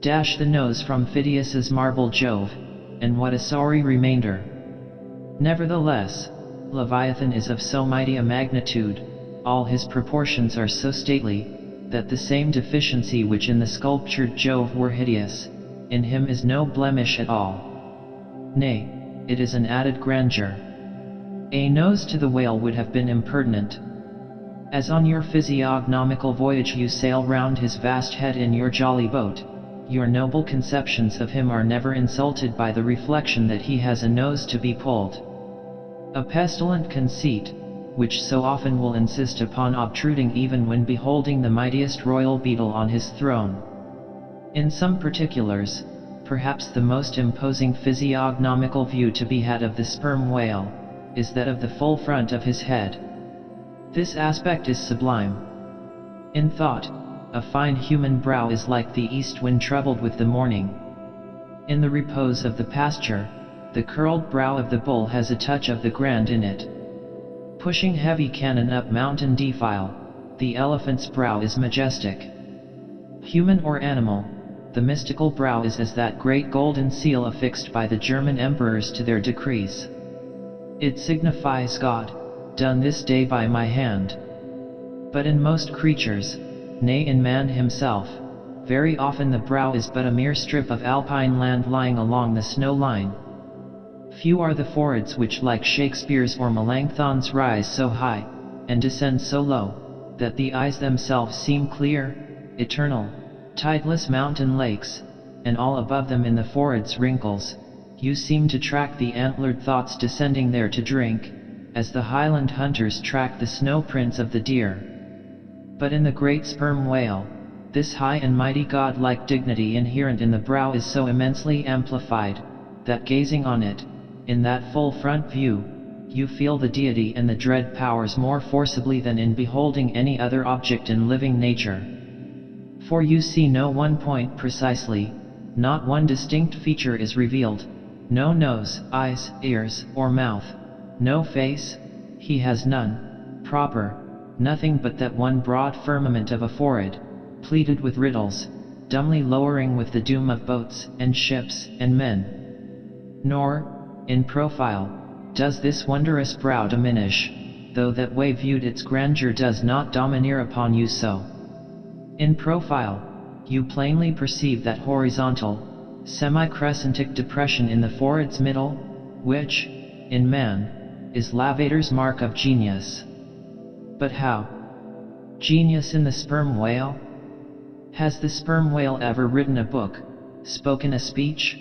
Dash the nose from Phidias's marble Jove, and what a sorry remainder! Nevertheless, Leviathan is of so mighty a magnitude, all his proportions are so stately, that the same deficiency which in the sculptured Jove were hideous, in him is no blemish at all. Nay, it is an added grandeur. A nose to the whale would have been impertinent. As on your physiognomical voyage you sail round his vast head in your jolly boat, your noble conceptions of him are never insulted by the reflection that he has a nose to be pulled. A pestilent conceit, which so often will insist upon obtruding even when beholding the mightiest royal beetle on his throne. In some particulars, perhaps the most imposing physiognomical view to be had of the sperm whale, is that of the full front of his head. This aspect is sublime. In thought, a fine human brow is like the east wind troubled with the morning. In the repose of the pasture, the curled brow of the bull has a touch of the grand in it. Pushing heavy cannon up mountain defile, the elephant's brow is majestic. Human or animal, the mystical brow is as that great golden seal affixed by the German emperors to their decrees. It signifies God, done this day by my hand. But in most creatures, nay in man himself, very often the brow is but a mere strip of alpine land lying along the snow line. Few are the foreheads which like Shakespeare's or Melanchthon's rise so high, and descend so low, that the eyes themselves seem clear, eternal, tideless mountain lakes, and all above them in the forehead's wrinkles, you seem to track the antlered thoughts descending there to drink, as the Highland hunters track the snow prints of the deer. But in the great sperm whale, this high and mighty god-like dignity inherent in the brow is so immensely amplified, that gazing on it, in that full front view, you feel the deity and the dread powers more forcibly than in beholding any other object in living nature. For you see no one point precisely, not one distinct feature is revealed, no nose, eyes, ears, or mouth, no face, he has none, proper, nothing but that one broad firmament of a forehead, pleated with riddles, dumbly lowering with the doom of boats, and ships, and men. Nor, in profile, does this wondrous brow diminish, though that way viewed its grandeur does not domineer upon you so. In profile, you plainly perceive that horizontal, semi-crescentic depression in the forehead's middle, which, in man, is Lavater's mark of genius. But how? Genius in the sperm whale? Has the sperm whale ever written a book, spoken a speech?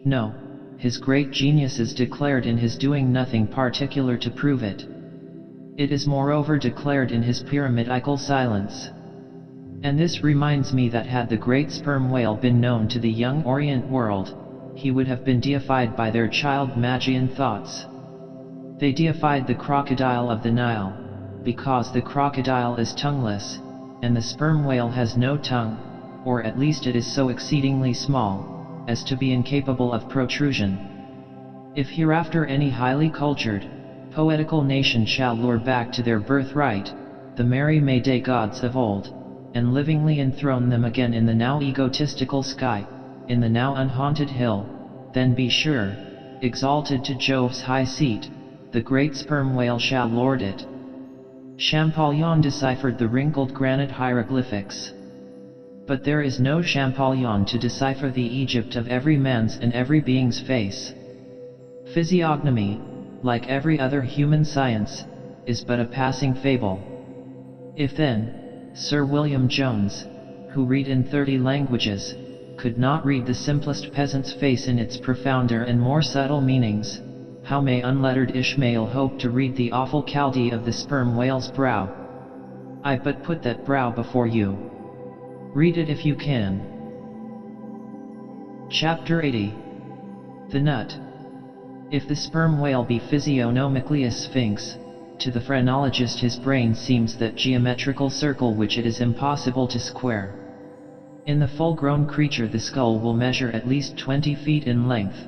No. His great genius is declared in his doing nothing particular to prove it. It is moreover declared in his pyramidical silence. And this reminds me that had the great sperm whale been known to the young Orient world, he would have been deified by their child Magian thoughts. They deified the crocodile of the Nile, because the crocodile is tongueless, and the sperm whale has no tongue, or at least it is so exceedingly small, as to be incapable of protrusion. If hereafter any highly cultured, poetical nation shall lure back to their birthright, the merry May-Day gods of old, and livingly enthrone them again in the now egotistical sky, in the now unhaunted hill, then be sure, exalted to Jove's high seat, the great sperm whale shall lord it. Champollion deciphered the wrinkled granite hieroglyphics. But there is no Champollion to decipher the Egypt of every man's and every being's face. Physiognomy, like every other human science, is but a passing fable. If then, Sir William Jones, who read in 30 languages, could not read the simplest peasant's face in its profounder and more subtle meanings, how may unlettered Ishmael hope to read the awful Chaldee of the sperm whale's brow? I but put that brow before you. Read it if you can. Chapter 80. The Nut. If the sperm whale be physiognomically a sphinx, to the phrenologist his brain seems that geometrical circle which it is impossible to square. In the full-grown creature the skull will measure at least 20 feet in length.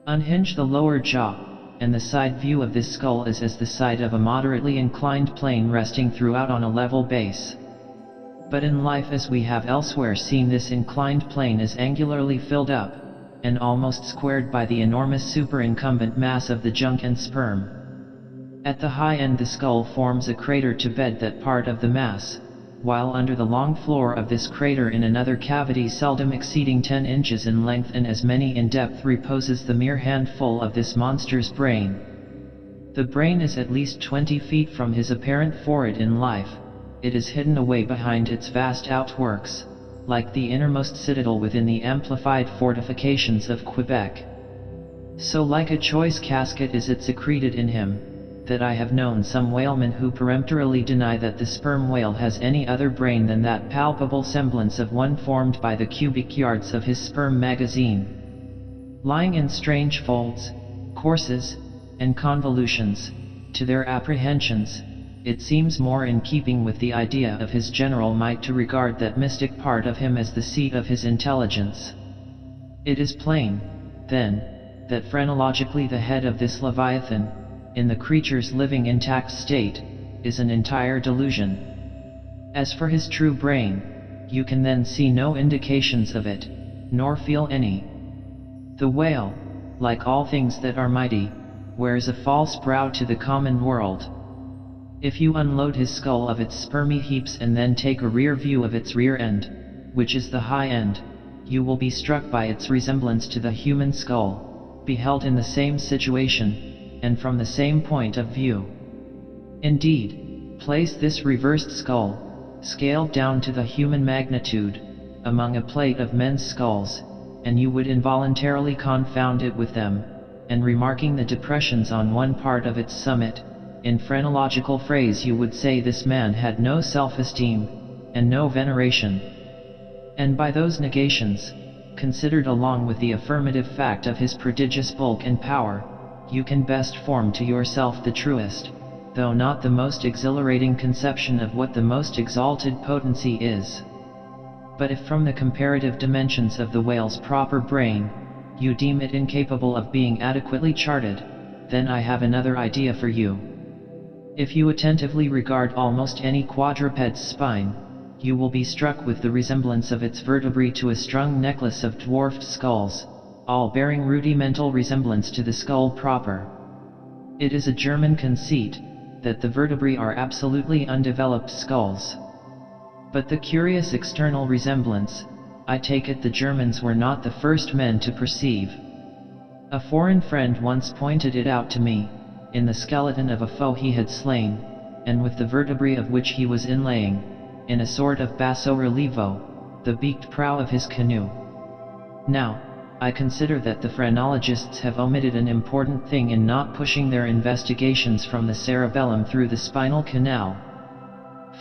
Unhinge the lower jaw, and the side view of this skull is as the side of a moderately inclined plane resting throughout on a level base. But in life, as we have elsewhere seen, this inclined plane is angularly filled up, and almost squared by the enormous superincumbent mass of the junk and sperm. At the high end, the skull forms a crater to bed that part of the mass, while under the long floor of this crater, in another cavity seldom exceeding 10 inches in length and as many in depth, reposes the mere handful of this monster's brain. The brain is at least 20 feet from his apparent forehead in life. It is hidden away behind its vast outworks, like the innermost citadel within the amplified fortifications of Quebec. So like a choice casket is it secreted in him, that I have known some whalemen who peremptorily deny that the sperm whale has any other brain than that palpable semblance of one formed by the cubic yards of his sperm magazine. Lying in strange folds, courses, and convolutions, to their apprehensions, it seems more in keeping with the idea of his general might to regard that mystic part of him as the seat of his intelligence. It is plain, then, that phrenologically the head of this Leviathan, in the creature's living intact state, is an entire delusion. As for his true brain, you can then see no indications of it, nor feel any. The whale, like all things that are mighty, wears a false brow to the common world. If you unload his skull of its spermy heaps and then take a rear view of its rear end, which is the high end, you will be struck by its resemblance to the human skull, beheld in the same situation, and from the same point of view. Indeed, place this reversed skull, scaled down to the human magnitude, among a plate of men's skulls, and you would involuntarily confound it with them, and remarking the depressions on one part of its summit, in phrenological phrase you would say this man had no self-esteem, and no veneration. And by those negations, considered along with the affirmative fact of his prodigious bulk and power, you can best form to yourself the truest, though not the most exhilarating conception of what the most exalted potency is. But if from the comparative dimensions of the whale's proper brain, you deem it incapable of being adequately charted, then I have another idea for you. If you attentively regard almost any quadruped's spine, you will be struck with the resemblance of its vertebrae to a strung necklace of dwarfed skulls, all bearing rudimental resemblance to the skull proper. It is a German conceit, that the vertebrae are absolutely undeveloped skulls. But the curious external resemblance, I take it the Germans were not the first men to perceive. A foreign friend once pointed it out to me, in the skeleton of a foe he had slain, and with the vertebrae of which he was inlaying, in a sort of basso relievo, the beaked prow of his canoe. Now, I consider that the phrenologists have omitted an important thing in not pushing their investigations from the cerebellum through the spinal canal.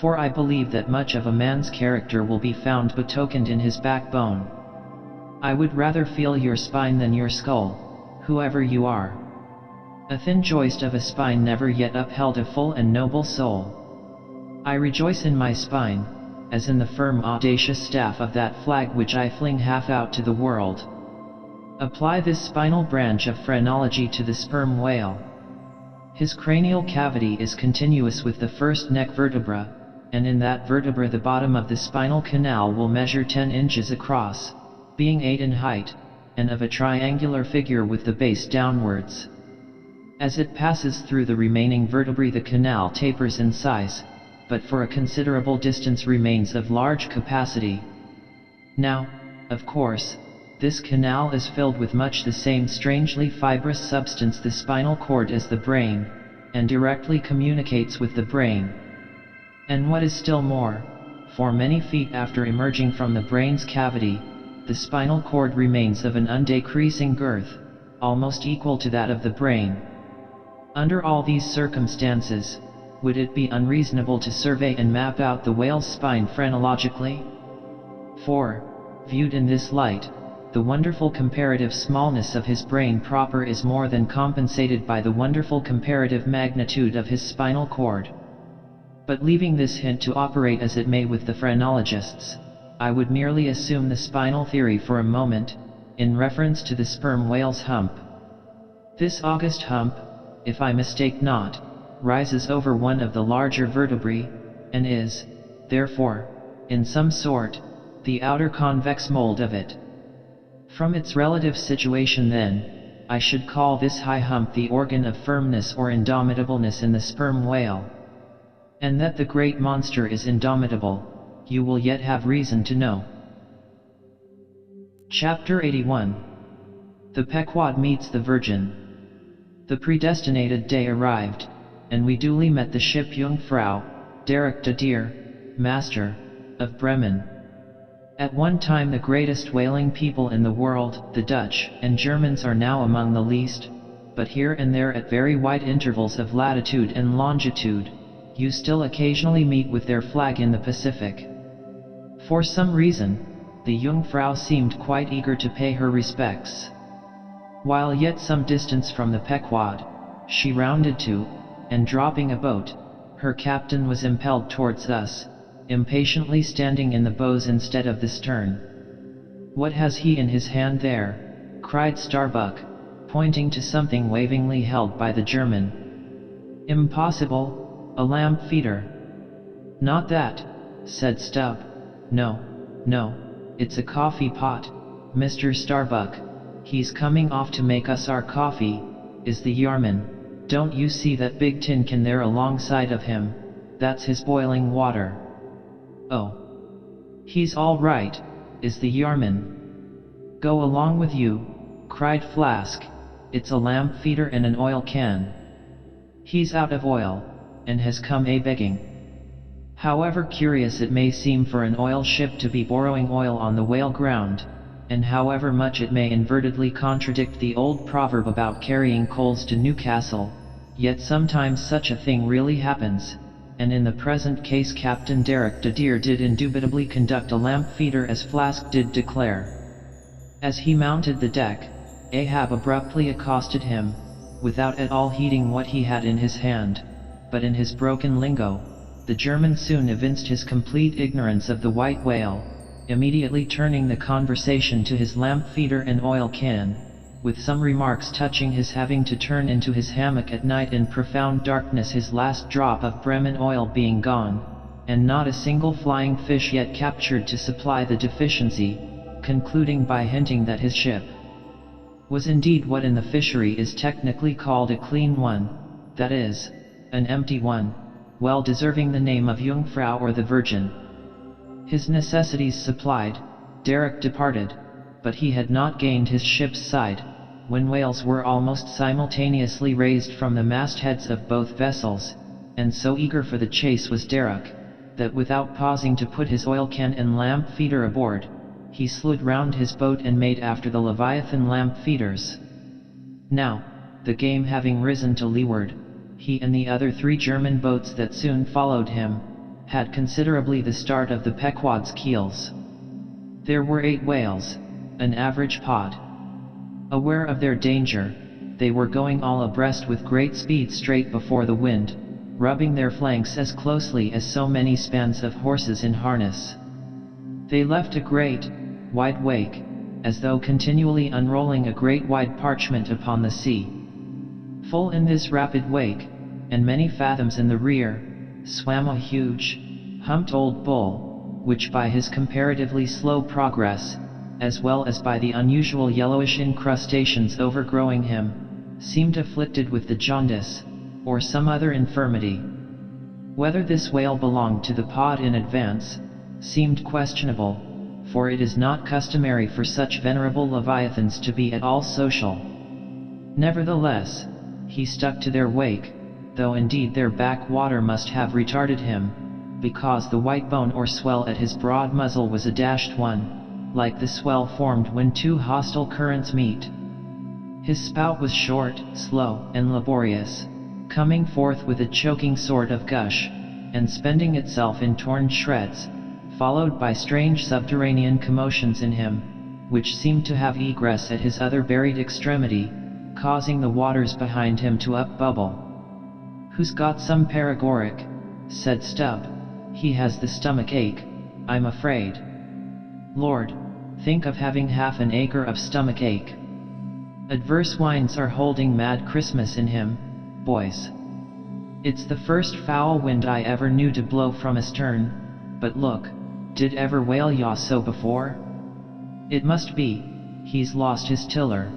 For I believe that much of a man's character will be found betokened in his backbone. I would rather feel your spine than your skull, whoever you are. A thin joist of a spine never yet upheld a full and noble soul. I rejoice in my spine, as in the firm audacious staff of that flag which I fling half out to the world. Apply this spinal branch of phrenology to the sperm whale. His cranial cavity is continuous with the first neck vertebra, and in that vertebra the bottom of the spinal canal will measure 10 inches across, being 8 in height, and of a triangular figure with the base downwards. As it passes through the remaining vertebrae the canal tapers in size, but for a considerable distance remains of large capacity. Now, of course, this canal is filled with much the same strangely fibrous substance the spinal cord as the brain, and directly communicates with the brain. And what is still more, for many feet after emerging from the brain's cavity, the spinal cord remains of an undecreasing girth, almost equal to that of the brain. Under all these circumstances, would it be unreasonable to survey and map out the whale's spine phrenologically? For, viewed in this light, the wonderful comparative smallness of his brain proper is more than compensated by the wonderful comparative magnitude of his spinal cord. But leaving this hint to operate as it may with the phrenologists, I would merely assume the spinal theory for a moment, in reference to the sperm whale's hump, This august hump, if I mistake not, rises over one of the larger vertebrae, and is, therefore, in some sort, the outer convex mold of it. From its relative situation then, I should call this high hump the organ of firmness or indomitableness in the sperm whale. And that the great monster is indomitable, you will yet have reason to know. Chapter 81. The Pequod meets the Virgin. The predestinated day arrived, and we duly met the ship Jungfrau, Derek de Deer, Master, of Bremen. At one time the greatest whaling people in the world, the Dutch and Germans are now among the least, but here and there at very wide intervals of latitude and longitude, you still occasionally meet with their flag in the Pacific. For some reason, the Jungfrau seemed quite eager to pay her respects. While yet some distance from the Pequod, she rounded to, and dropping a boat, her captain was impelled towards us, impatiently standing in the bows instead of the stern. "What has he in his hand there?" cried Starbuck, pointing to something wavingly held by the German. "Impossible, a lamp feeder." "Not that," said Stubb. No, it's a coffee pot, Mr. Starbuck. He's coming off to make us our coffee, is the yarman. Don't you see that big tin can there alongside of him? That's his boiling water." "Oh. He's all right, is the yarman." "Go along with you," cried Flask. "It's a lamp feeder and an oil can. He's out of oil, and has come a-begging." However curious it may seem for an oil ship to be borrowing oil on the whale ground, and however much it may invertedly contradict the old proverb about carrying coals to Newcastle, yet sometimes such a thing really happens, and in the present case Captain Derek de Deer did indubitably conduct a lamp feeder as Flask did declare. As he mounted the deck, Ahab abruptly accosted him, without at all heeding what he had in his hand, but in his broken lingo, the German soon evinced his complete ignorance of the white whale, immediately turning the conversation to his lamp feeder and oil can, with some remarks touching his having to turn into his hammock at night in profound darkness, his last drop of Bremen oil being gone, and not a single flying fish yet captured to supply the deficiency, concluding by hinting that his ship was indeed what in the fishery is technically called a clean one, that is, an empty one, well deserving the name of Jungfrau or the Virgin. His necessities supplied, Derek departed, but he had not gained his ship's side, when whales were almost simultaneously raised from the mastheads of both vessels, and so eager for the chase was Derek, that without pausing to put his oil can and lamp feeder aboard, he slewed round his boat and made after the Leviathan lamp feeders. Now, the game having risen to leeward, he and the other 3 German boats that soon followed him, had considerably the start of the Pequod's keels. There were 8 whales, an average pod. Aware of their danger, they were going all abreast with great speed straight before the wind, rubbing their flanks as closely as so many spans of horses in harness. They left a great, wide wake, as though continually unrolling a great wide parchment upon the sea. Full in this rapid wake, and many fathoms in the rear, swam a huge, humped old bull, which by his comparatively slow progress, as well as by the unusual yellowish incrustations overgrowing him, seemed afflicted with the jaundice, or some other infirmity. Whether this whale belonged to the pod in advance, seemed questionable, for it is not customary for such venerable leviathans to be at all social. Nevertheless, he stuck to their wake, though indeed their back water must have retarded him, because the white bone or swell at his broad muzzle was a dashed one, like the swell formed when 2 hostile currents meet. His spout was short, slow, and laborious, coming forth with a choking sort of gush, and spending itself in torn shreds, followed by strange subterranean commotions in him, which seemed to have egress at his other buried extremity, causing the waters behind him to up-bubble. "Who's got some paregoric?" said Stubb. "He has the stomach ache, I'm afraid." "Lord, think of having half an acre of stomach ache." Adverse winds are holding mad Christmas in him, boys. It's the first foul wind I ever knew to blow from astern, but look, did ever whale yaw so before? It must be, he's lost his tiller.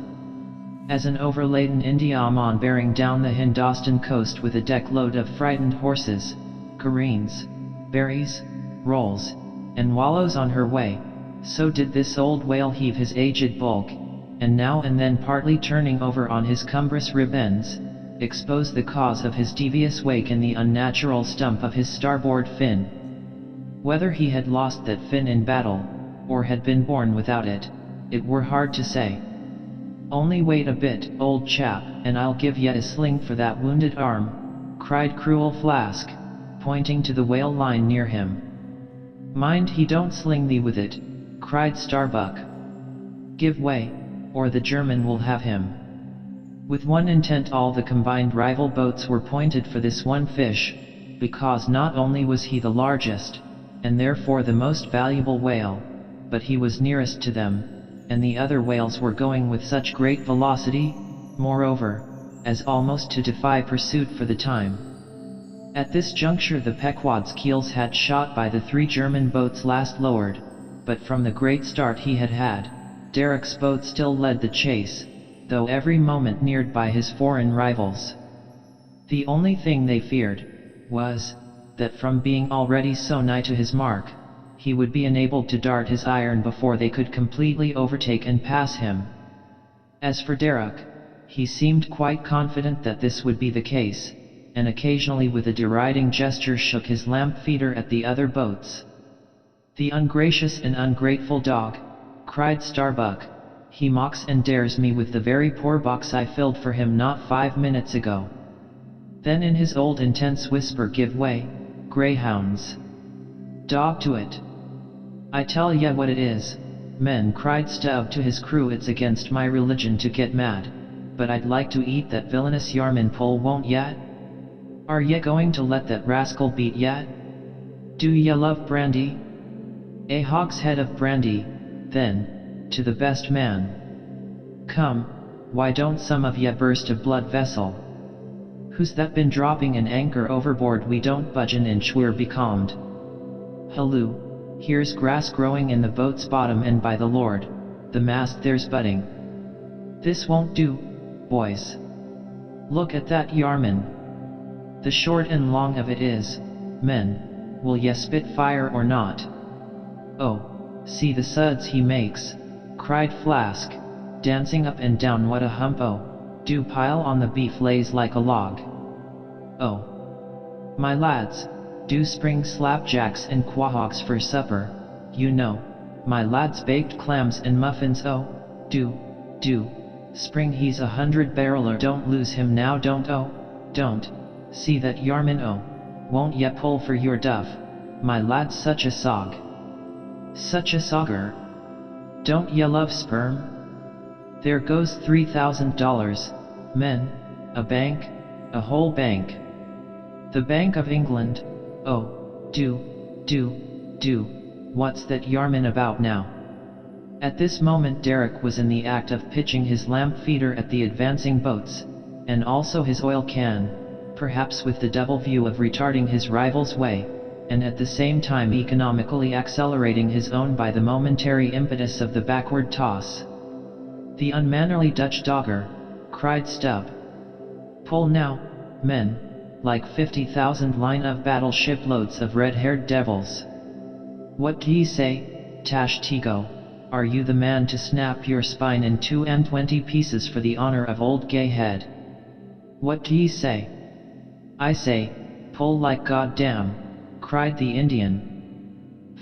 As an overladen Indiaman bearing down the Hindostan coast with a deck load of frightened horses, careens, berries, rolls, and wallows on her way, so did this old whale heave his aged bulk, and now and then partly turning over on his cumbrous rib ends, expose the cause of his devious wake in the unnatural stump of his starboard fin. Whether he had lost that fin in battle, or had been born without it, it were hard to say. "Only wait a bit, old chap, and I'll give ye a sling for that wounded arm," cried cruel Flask, pointing to the whale line near him. "Mind he don't sling thee with it," cried Starbuck. "Give way, or the German will have him." With one intent all the combined rival boats were pointed for this one fish, because not only was he the largest, and therefore the most valuable whale, but he was nearest to them, and the other whales were going with such great velocity, moreover, as almost to defy pursuit for the time. At this juncture the Pequod's keels had shot by the 3 German boats last lowered, but from the great start he had had, Derek's boat still led the chase, though every moment neared by his foreign rivals. The only thing they feared, was, that from being already so nigh to his mark, he would be enabled to dart his iron before they could completely overtake and pass him. As for Derek, he seemed quite confident that this would be the case, and occasionally with a deriding gesture shook his lamp feeder at the other boats. "The ungracious and ungrateful dog," cried Starbuck, "he mocks and dares me with the very poor box I filled for him not 5 minutes ago." Then in his old intense whisper, "Give way, greyhounds. Dog to it. I tell ye what it is, men," cried Stubb to his crew, "it's against my religion to get mad, but I'd like to eat that villainous Yarman pole, won't ye? Are ye going to let that rascal beat ye? Do ye love brandy? A hogshead of brandy, then, to the best man. Come, why don't some of ye burst a blood vessel? Who's that been dropping an anchor overboard? We don't budge an inch, we're becalmed. Halloo, here's grass growing in the boat's bottom, and by the Lord, the mast there's budding. This won't do, boys. Look at that Yarman. The short and long of it is, men, will ye spit fire or not? Oh, see the suds he makes," cried Flask, dancing up and down. "What a hump! Oh, do pile on the beef, lays like a log. Oh, my lads, do spring slapjacks and quahogs for supper, you know, my lads, baked clams and muffins. Oh, do, spring, he's 100-barreler, don't lose him now, don't, oh, don't, see that Yarman, oh, won't ye pull for your duff, my lads, such a sog. Such a sogger. Don't ye love sperm? There goes $3,000, men, a bank, a whole bank. The Bank of England, oh, do, what's that Yarman about now?" At this moment Derek was in the act of pitching his lamp feeder at the advancing boats, and also his oil can, perhaps with the double view of retarding his rival's way, and at the same time economically accelerating his own by the momentary impetus of the backward toss. "The unmannerly Dutch dogger," cried Stubb. "Pull now, men, like 50,000 line of battle shiploads of red-haired devils. What d'ye say, Tash Tigo, are you the man to snap your spine in 22 pieces for the honor of old Gayhead? What d'ye say?" "I say, pull like goddamn," cried the Indian.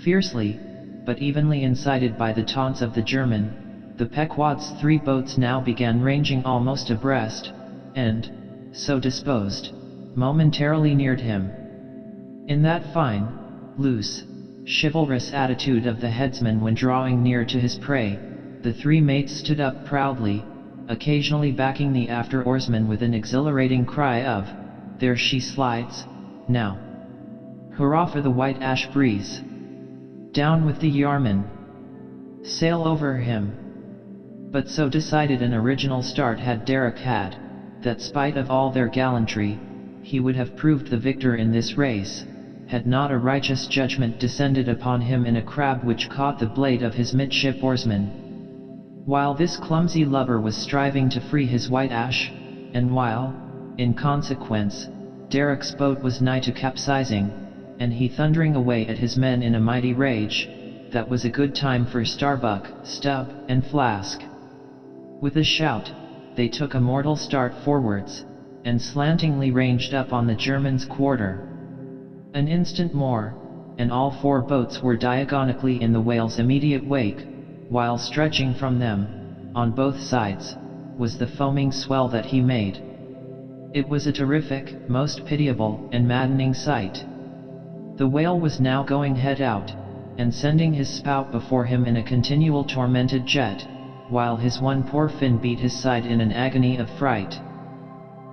Fiercely, but evenly incited by the taunts of the German, the Pequod's 3 boats now began ranging almost abreast, and, so disposed, momentarily neared him. In that fine, loose, chivalrous attitude of the headsman when drawing near to his prey, the 3 mates stood up proudly, occasionally backing the after oarsman with an exhilarating cry of, "There she slides, now! Hurrah for the white ash breeze! Down with the Yarman! Sail over him! But so decided an original start had Derek had, that spite of all their gallantry, he would have proved the victor in this race, had not a righteous judgment descended upon him in a crab which caught the blade of his midship oarsman. While this clumsy lubber was striving to free his white ash, and while, in consequence, Derek's boat was nigh to capsizing, and he thundering away at his men in a mighty rage, that was a good time for Starbuck, Stubb, and Flask. With a shout, they took a mortal start forwards, and slantingly ranged up on the Germans' quarter. An instant more, and all four boats were diagonally in the whale's immediate wake, while stretching from them, on both sides, was the foaming swell that he made. It was a terrific, most pitiable, and maddening sight. The whale was now going head out, and sending his spout before him in a continual tormented jet, while his one poor fin beat his side in an agony of fright.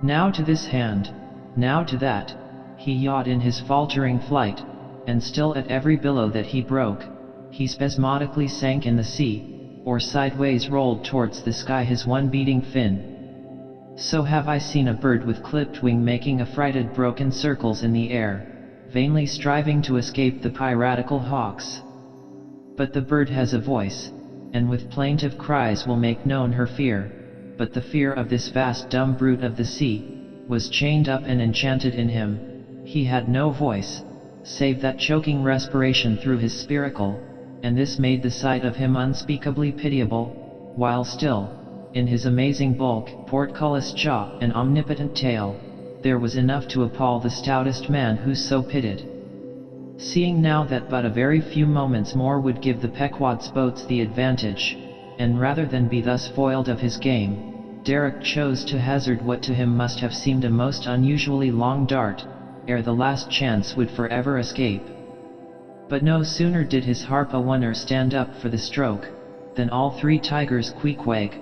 Now to this hand, now to that, he yawed in his faltering flight, and still at every billow that he broke, he spasmodically sank in the sea, or sideways rolled towards the sky his one beating fin. So have I seen a bird with clipped wing making affrighted broken circles in the air, vainly striving to escape the piratical hawks. But the bird has a voice, and with plaintive cries will make known her fear, but the fear of this vast dumb brute of the sea, was chained up and enchanted in him. He had no voice, save that choking respiration through his spiracle, and this made the sight of him unspeakably pitiable, while still, in his amazing bulk, portcullis jaw, and omnipotent tail, there was enough to appall the stoutest man who so pitied. Seeing now that but a very few moments more would give the Pequod's boats the advantage, and rather than be thus foiled of his game, Derek chose to hazard what to him must have seemed a most unusually long dart, ere the last chance would forever escape. But no sooner did his harpooner stand up for the stroke, than all three tigers Queequeg,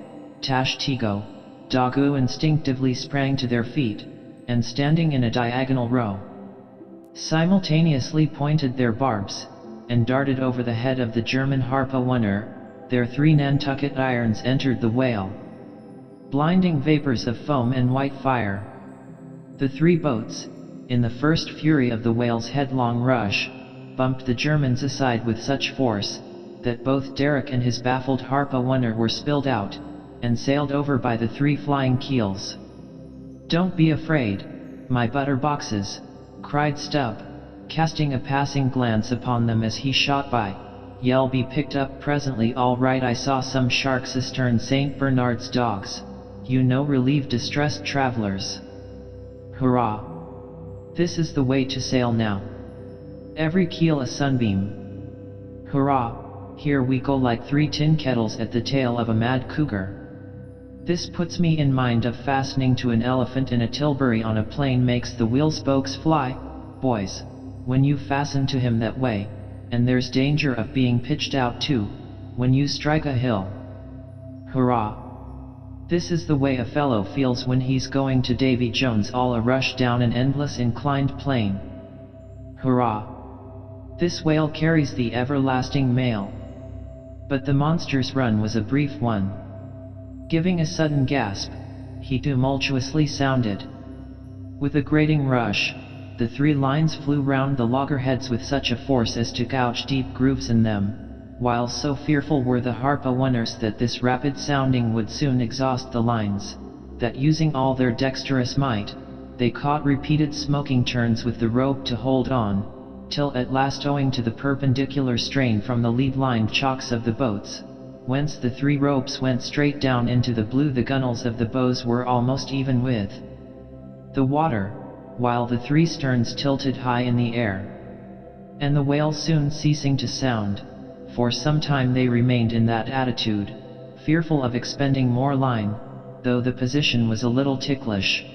Tashtigo, Dagu instinctively sprang to their feet, and standing in a diagonal row, simultaneously pointed their barbs, and darted over the head of the German harpooner. Their three Nantucket irons entered the whale. Blinding vapors of foam and white fire. The three boats, in the first fury of the whale's headlong rush, bumped the Germans aside with such force, that both Derek and his baffled harpooner were spilled out, and sailed over by the three flying keels. "Don't be afraid, my butter boxes," cried Stubb, casting a passing glance upon them as he shot by. "Ye'll be picked up presently all right. I saw some shark Cistern St. Bernard's dogs, you know, relieve distressed travelers. Hurrah! This is the way to sail now. Every keel a sunbeam. Hurrah! Here we go like three tin kettles at the tail of a mad cougar. This puts me in mind of fastening to an elephant in a tilbury on a plane makes the wheel spokes fly, boys, when you fasten to him that way, and there's danger of being pitched out too, when you strike a hill. Hurrah! This is the way a fellow feels when he's going to Davy Jones all a rush down an endless inclined plane. Hurrah! This whale carries the everlasting mail." But the monster's run was a brief one. Giving a sudden gasp, he tumultuously sounded. With a grating rush, the three lines flew round the loggerheads with such a force as to gouge deep grooves in them, while so fearful were the harpooners that this rapid sounding would soon exhaust the lines, that using all their dexterous might, they caught repeated smoking turns with the rope to hold on, till at last, owing to the perpendicular strain from the lead-lined chocks of the boats, whence the three ropes went straight down into the blue, the gunwales of the bows were almost even with the water, while the three sterns tilted high in the air. And the whale soon ceasing to sound, for some time they remained in that attitude, fearful of expending more line, though the position was a little ticklish.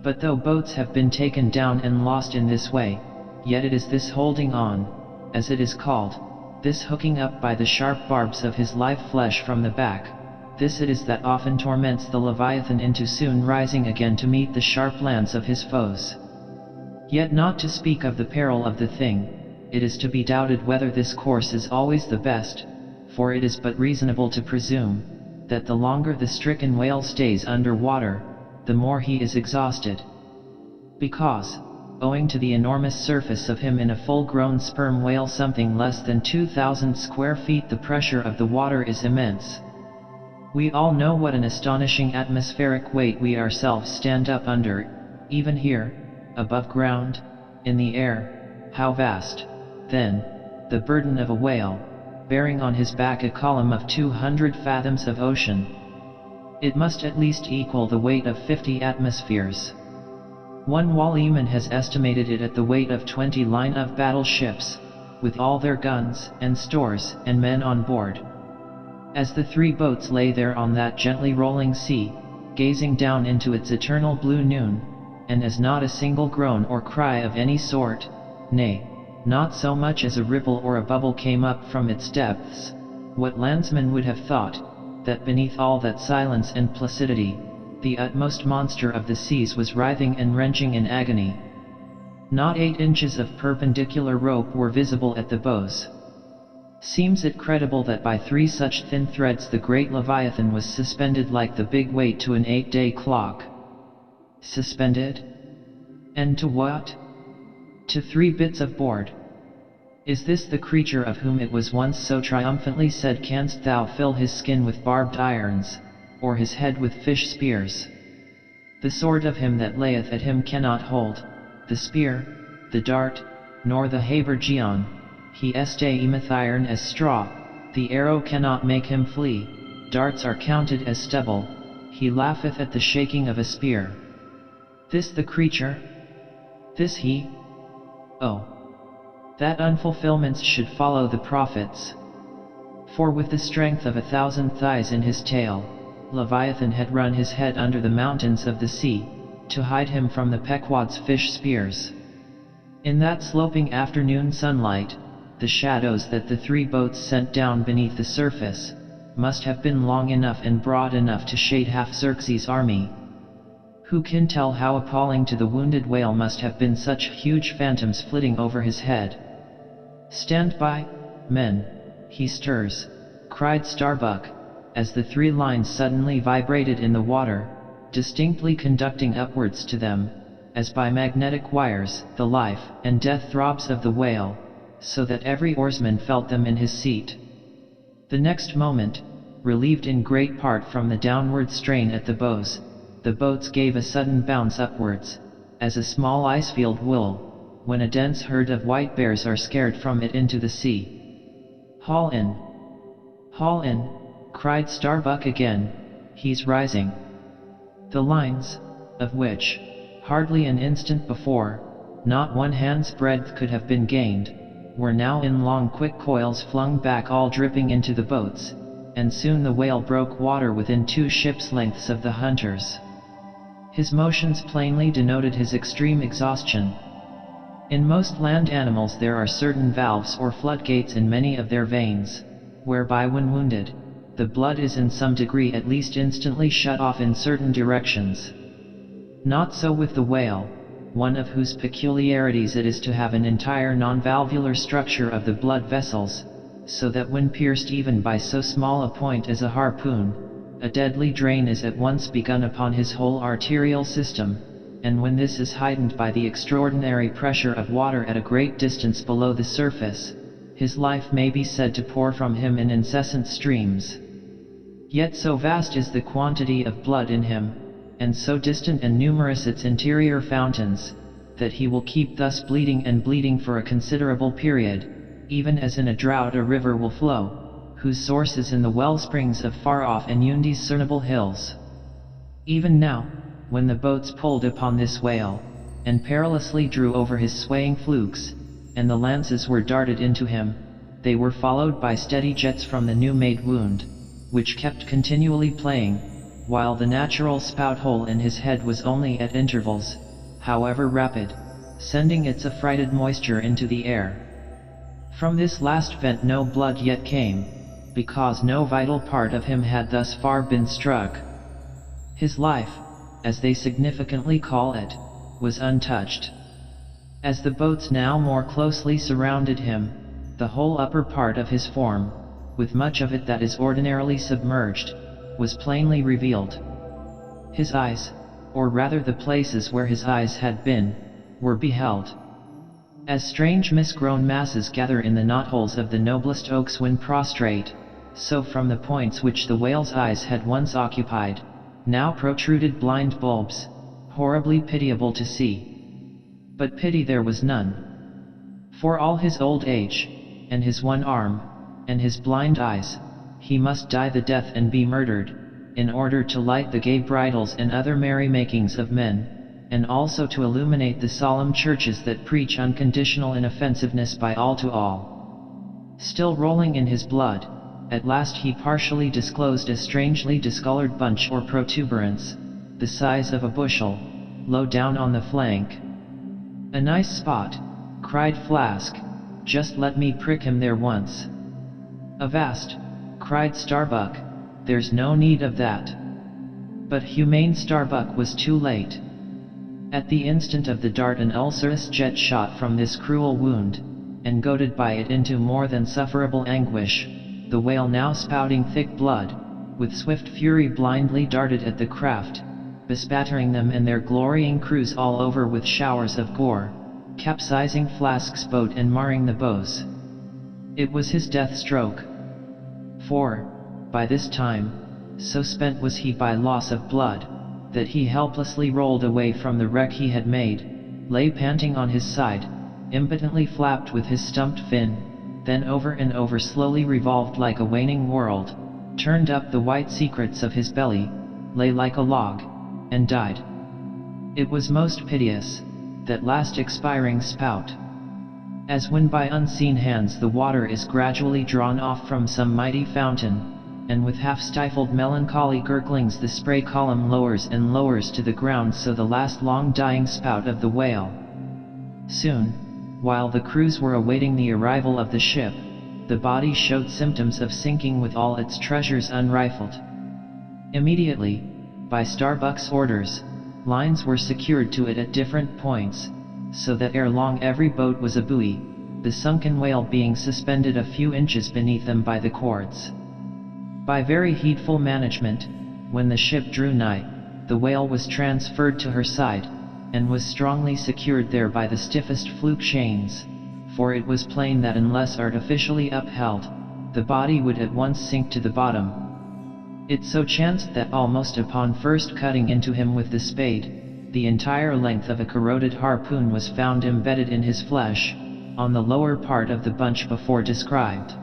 But though boats have been taken down and lost in this way, yet it is this holding on, as it is called, this hooking up by the sharp barbs of his live flesh from the back, this it is that often torments the Leviathan into soon rising again to meet the sharp lance of his foes. Yet not to speak of the peril of the thing, it is to be doubted whether this course is always the best, for it is but reasonable to presume, that the longer the stricken whale stays under water, the more he is exhausted. Because, owing to the enormous surface of him in a full-grown sperm whale something less than 2,000 square feet, the pressure of the water is immense. We all know what an astonishing atmospheric weight we ourselves stand up under, even here, above ground, in the air. How vast, then, the burden of a whale, bearing on his back a column of 200 fathoms of ocean. It must at least equal the weight of 50 atmospheres. One whaleman has estimated it at the weight of 20 line of battleships, with all their guns and stores and men on board. As the three boats lay there on that gently rolling sea, gazing down into its eternal blue noon, and as not a single groan or cry of any sort, nay, not so much as a ripple or a bubble came up from its depths, what landsman would have thought, that beneath all that silence and placidity, the utmost monster of the seas was writhing and wrenching in agony. Not 8 inches of perpendicular rope were visible at the bows. Seems it credible that by 3 such thin threads the great Leviathan was suspended like the big weight to an 8-day clock. Suspended? And to what? To 3 bits of board. Is this the creature of whom it was once so triumphantly said, "Canst thou fill his skin with barbed irons, or his head with fish spears? The sword of him that layeth at him cannot hold, the spear, the dart, nor the habergeon. He esteemeth iron as straw, the arrow cannot make him flee, darts are counted as stubble, he laugheth at the shaking of a spear." This the creature? This he? Oh, that unfulfillments should follow the prophets. For with the strength of 1,000 thighs in his tail, Leviathan had run his head under the mountains of the sea, to hide him from the Pequod's fish spears. In that sloping afternoon sunlight, the shadows that the 3 boats sent down beneath the surface, must have been long enough and broad enough to shade half Xerxes' army. Who can tell how appalling to the wounded whale must have been such huge phantoms flitting over his head? "Stand by, men, he stirs," cried Starbuck, as the 3 lines suddenly vibrated in the water, distinctly conducting upwards to them, as by magnetic wires, the life and death throbs of the whale, so that every oarsman felt them in his seat. The next moment, relieved in great part from the downward strain at the bows, the boats gave a sudden bounce upwards, as a small icefield will, when a dense herd of white bears are scared from it into the sea. "Haul in! Haul in!" cried Starbuck again, "he's rising." The lines, of which, hardly an instant before, not 1 hand's breadth could have been gained, were now in long quick coils flung back all dripping into the boats, and soon the whale broke water within 2 ships' lengths of the hunters. His motions plainly denoted his extreme exhaustion. In most land animals there are certain valves or floodgates in many of their veins, whereby when wounded, the blood is in some degree at least instantly shut off in certain directions. Not so with the whale, one of whose peculiarities it is to have an entire non-valvular structure of the blood vessels, so that when pierced even by so small a point as a harpoon, a deadly drain is at once begun upon his whole arterial system, and when this is heightened by the extraordinary pressure of water at a great distance below the surface, his life may be said to pour from him in incessant streams. Yet so vast is the quantity of blood in him, and so distant and numerous its interior fountains, that he will keep thus bleeding and bleeding for a considerable period, even as in a drought a river will flow, whose source is in the wellsprings of far-off and undiscernible hills. Even now, when the boats pulled upon this whale, and perilously drew over his swaying flukes, and the lances were darted into him, they were followed by steady jets from the new-made wound, which kept continually playing, while the natural spout hole in his head was only at intervals, however rapid, sending its affrighted moisture into the air. From this last vent no blood yet came, because no vital part of him had thus far been struck. His life, as they significantly call it, was untouched. As the boats now more closely surrounded him, the whole upper part of his form, with much of it that is ordinarily submerged, was plainly revealed. His eyes, or rather the places where his eyes had been, were beheld. As strange mist-grown masses gather in the knotholes of the noblest oaks when prostrate, so from the points which the whale's eyes had once occupied, now protruded blind bulbs, horribly pitiable to see. But pity there was none. For all his old age, and his one arm, and his blind eyes, he must die the death and be murdered, in order to light the gay bridals and other merrymakings of men, and also to illuminate the solemn churches that preach unconditional inoffensiveness by all to all. Still rolling in his blood, at last he partially disclosed a strangely discolored bunch or protuberance, the size of a bushel, low down on the flank. "A nice spot," cried Flask, "just let me prick him there once." "Avast," cried Starbuck, "there's no need of that." But humane Starbuck was too late. At the instant of the dart an ulcerous jet shot from this cruel wound, and goaded by it into more than sufferable anguish, the whale, now spouting thick blood, with swift fury blindly darted at the craft, bespattering them and their glorying crews all over with showers of gore, capsizing Flask's boat and marring the bows. It was his death stroke. For, by this time, so spent was he by loss of blood, that he helplessly rolled away from the wreck he had made, lay panting on his side, impotently flapped with his stumped fin, then over and over slowly revolved like a waning world, turned up the white secrets of his belly, lay like a log, and died. It was most piteous, that last expiring spout. As when by unseen hands the water is gradually drawn off from some mighty fountain, and with half-stifled melancholy gurglings the spray column lowers and lowers to the ground, so the last long dying spout of the whale. Soon, while the crews were awaiting the arrival of the ship, the body showed symptoms of sinking with all its treasures unrifled. Immediately, by Starbuck's orders, lines were secured to it at different points, so that ere long every boat was a buoy, the sunken whale being suspended a few inches beneath them by the cords. By very heedful management, when the ship drew nigh, the whale was transferred to her side, and was strongly secured there by the stiffest fluke chains, for it was plain that unless artificially upheld, the body would at once sink to the bottom. It so chanced that almost upon first cutting into him with the spade, the entire length of a corroded harpoon was found embedded in his flesh, on the lower part of the bunch before described.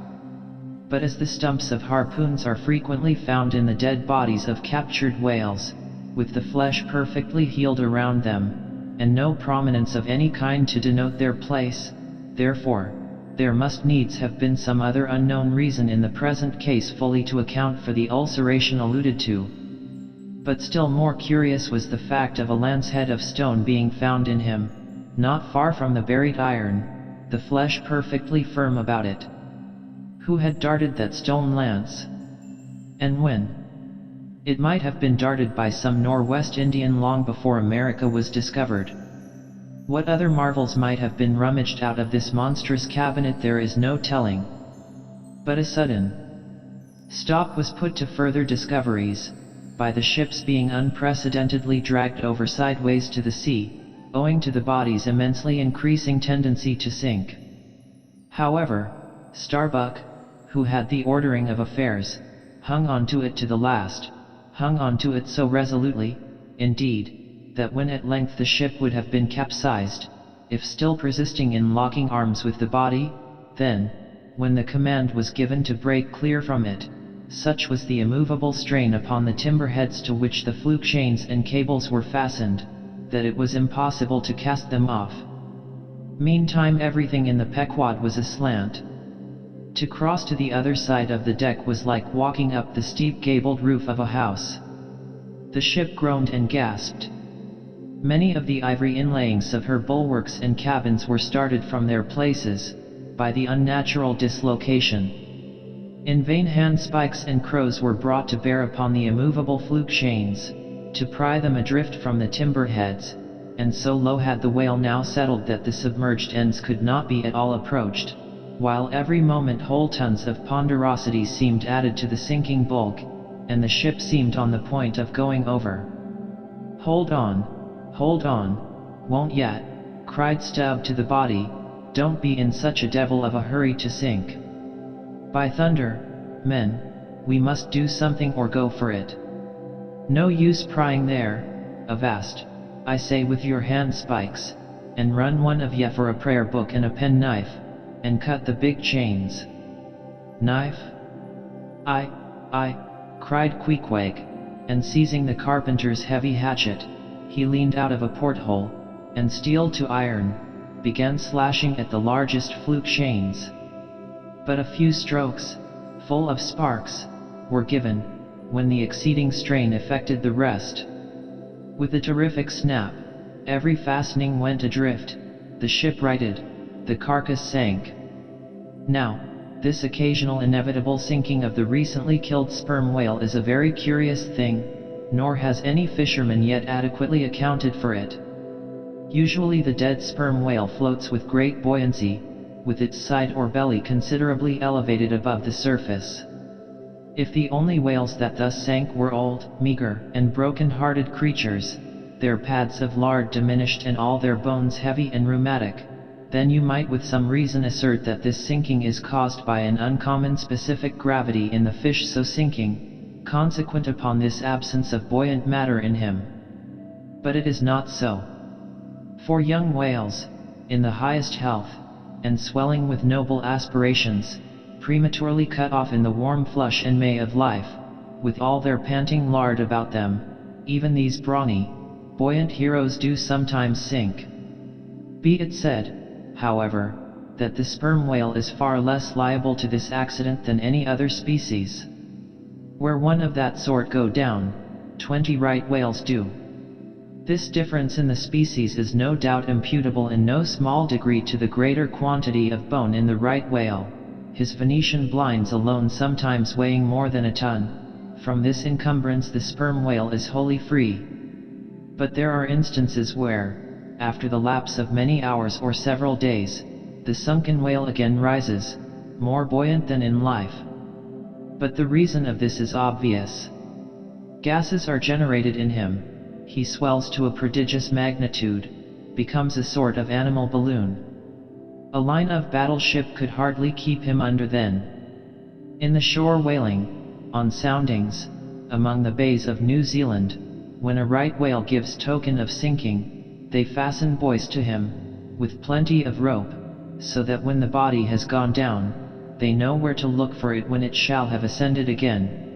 But as the stumps of harpoons are frequently found in the dead bodies of captured whales, with the flesh perfectly healed around them, and no prominence of any kind to denote their place, therefore, there must needs have been some other unknown reason in the present case fully to account for the ulceration alluded to. But still more curious was the fact of a lance head of stone being found in him, not far from the buried iron, the flesh perfectly firm about it. Who had darted that stone lance? And when? It might have been darted by some Northwest Indian long before America was discovered. What other marvels might have been rummaged out of this monstrous cabinet there is no telling. But a sudden stop was put to further discoveries, by the ship's being unprecedentedly dragged over sideways to the sea, owing to the body's immensely increasing tendency to sink. However, Starbuck, who had the ordering of affairs, hung on to it to the last, hung on to it so resolutely, indeed, that when at length the ship would have been capsized, if still persisting in locking arms with the body, then, when the command was given to break clear from it, such was the immovable strain upon the timber heads to which the fluke chains and cables were fastened, that it was impossible to cast them off. Meantime everything in the Pequod was aslant. To cross to the other side of the deck was like walking up the steep gabled roof of a house. The ship groaned and gasped. Many of the ivory inlayings of her bulwarks and cabins were started from their places, by the unnatural dislocation. In vain handspikes and crows were brought to bear upon the immovable fluke chains, to pry them adrift from the timber heads, and so low had the whale now settled that the submerged ends could not be at all approached, while every moment whole tons of ponderosity seemed added to the sinking bulk, and the ship seemed on the point of going over. "Hold on, won't yet," cried Stubb to the body, "don't be in such a devil of a hurry to sink. By thunder, men, we must do something or go for it. No use prying there, avast, I say with your hand spikes, and run one of ye for a prayer book and a penknife, and cut the big chains." "Knife? I," cried Queequeg, and seizing the carpenter's heavy hatchet, he leaned out of a porthole, and steel to iron, began slashing at the largest fluke chains. But a few strokes, full of sparks, were given, when the exceeding strain affected the rest. With a terrific snap, every fastening went adrift, the ship righted, the carcass sank. Now, this occasional inevitable sinking of the recently killed sperm whale is a very curious thing, nor has any fisherman yet adequately accounted for it. Usually the dead sperm whale floats with great buoyancy, with its side or belly considerably elevated above the surface. If the only whales that thus sank were old, meager, and broken-hearted creatures, their pads of lard diminished and all their bones heavy and rheumatic, then you might with some reason assert that this sinking is caused by an uncommon specific gravity in the fish so sinking, consequent upon this absence of buoyant matter in him. But it is not so. For young whales, in the highest health, and swelling with noble aspirations, prematurely cut off in the warm flush and May of life, with all their panting lard about them, even these brawny, buoyant heroes do sometimes sink. Be it said, however, that the sperm whale is far less liable to this accident than any other species. Where one of that sort go down, 20 right whales do. This difference in the species is no doubt imputable in no small degree to the greater quantity of bone in the right whale, his Venetian blinds alone sometimes weighing more than a ton. From this encumbrance the sperm whale is wholly free. But there are instances where, after the lapse of many hours or several days, the sunken whale again rises, more buoyant than in life. But the reason of this is obvious. Gases are generated in him, he swells to a prodigious magnitude, becomes a sort of animal balloon. A line of battleship could hardly keep him under then. In the shore whaling, on soundings, among the bays of New Zealand, when a right whale gives token of sinking, they fasten buoys to him, with plenty of rope, so that when the body has gone down, they know where to look for it when it shall have ascended again.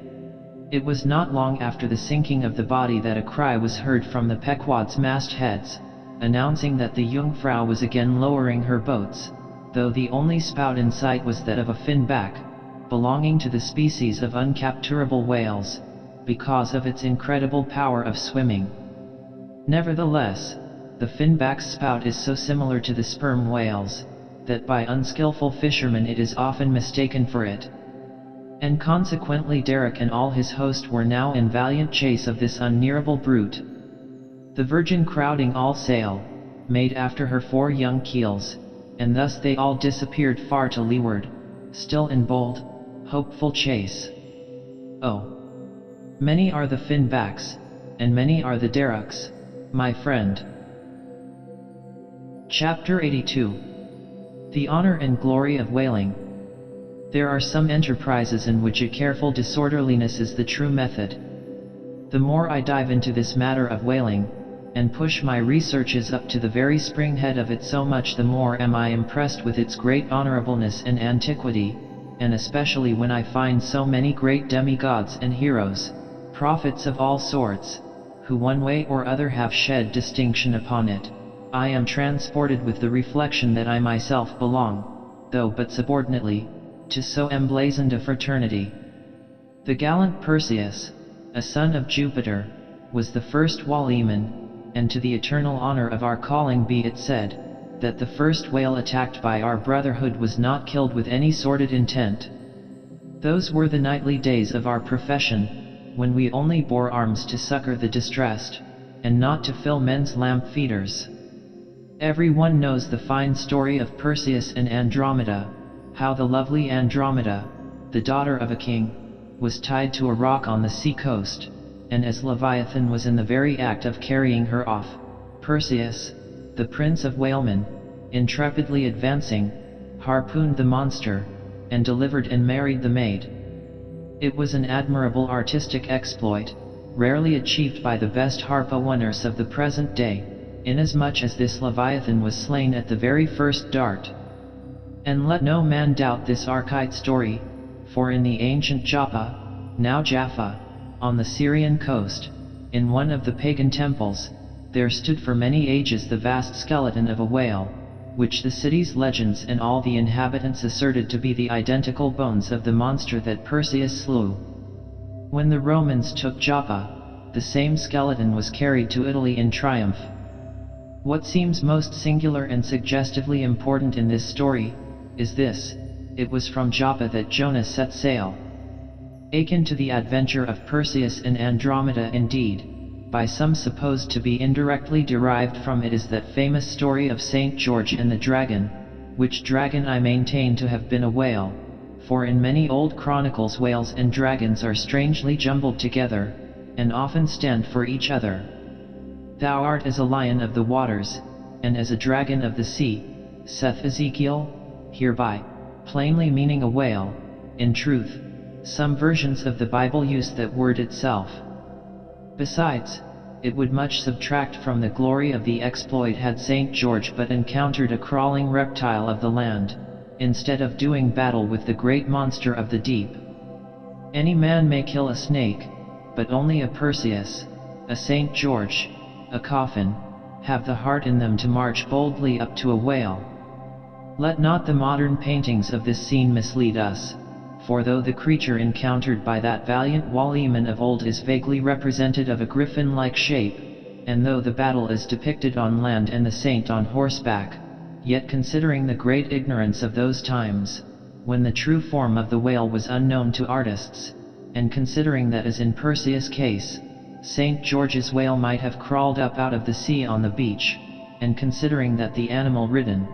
It was not long after the sinking of the body that a cry was heard from the Pequod's mastheads, announcing that the Jungfrau was again lowering her boats, though the only spout in sight was that of a finback, belonging to the species of uncapturable whales, because of its incredible power of swimming. Nevertheless, the finback's spout is so similar to the sperm whale's, that by unskillful fishermen it is often mistaken for it. And consequently Derrick and all his host were now in valiant chase of this unnearable brute. The Virgin crowding all sail, made after her 4 young keels, and thus they all disappeared far to leeward, still in bold, hopeful chase. Oh! Many are the finbacks, and many are the derricks, my friend. Chapter 82. The Honor and Glory of Whaling. There are some enterprises in which a careful disorderliness is the true method. The more I dive into this matter of whaling, and push my researches up to the very spring-head of it, so much the more am I impressed with its great honorableness and antiquity, and especially when I find so many great demigods and heroes, prophets of all sorts, who one way or other have shed distinction upon it. I am transported with the reflection that I myself belong, though but subordinately, to so emblazoned a fraternity. The gallant Perseus, a son of Jupiter, was the first whaleman, and to the eternal honor of our calling be it said, that the first whale attacked by our brotherhood was not killed with any sordid intent. Those were the nightly days of our profession, when we only bore arms to succor the distressed, and not to fill men's lamp feeders. Everyone knows the fine story of Perseus and Andromeda, how the lovely Andromeda, the daughter of a king, was tied to a rock on the sea coast, and as Leviathan was in the very act of carrying her off, Perseus, the prince of whalemen, intrepidly advancing, harpooned the monster, and delivered and married the maid. It was an admirable artistic exploit, rarely achieved by the best harpooners of the present day, inasmuch as this Leviathan was slain at the very first dart. And let no man doubt this archaic story, for in the ancient Joppa, now Jaffa, on the Syrian coast, in one of the pagan temples, there stood for many ages the vast skeleton of a whale, which the city's legends and all the inhabitants asserted to be the identical bones of the monster that Perseus slew. When the Romans took Joppa, the same skeleton was carried to Italy in triumph. What seems most singular and suggestively important in this story is this: it was from Joppa that Jonah set sail. Akin to the adventure of Perseus and Andromeda indeed, by some supposed to be indirectly derived from it is that famous story of St. George and the dragon, which dragon I maintain to have been a whale, for in many old chronicles whales and dragons are strangely jumbled together, and often stand for each other. Thou art as a lion of the waters, and as a dragon of the sea, saith Ezekiel, hereby, plainly meaning a whale. In truth, some versions of the Bible use that word itself. Besides, it would much subtract from the glory of the exploit had St. George but encountered a crawling reptile of the land, instead of doing battle with the great monster of the deep. Any man may kill a snake, but only a Perseus, a St. George, a coffin, have the heart in them to march boldly up to a whale. Let not the modern paintings of this scene mislead us, for though the creature encountered by that valiant whaleman of old is vaguely represented of a griffin-like shape, and though the battle is depicted on land and the saint on horseback, yet considering the great ignorance of those times, when the true form of the whale was unknown to artists, and considering that as in Perseus' case, St. George's whale might have crawled up out of the sea on the beach, and considering that the animal ridden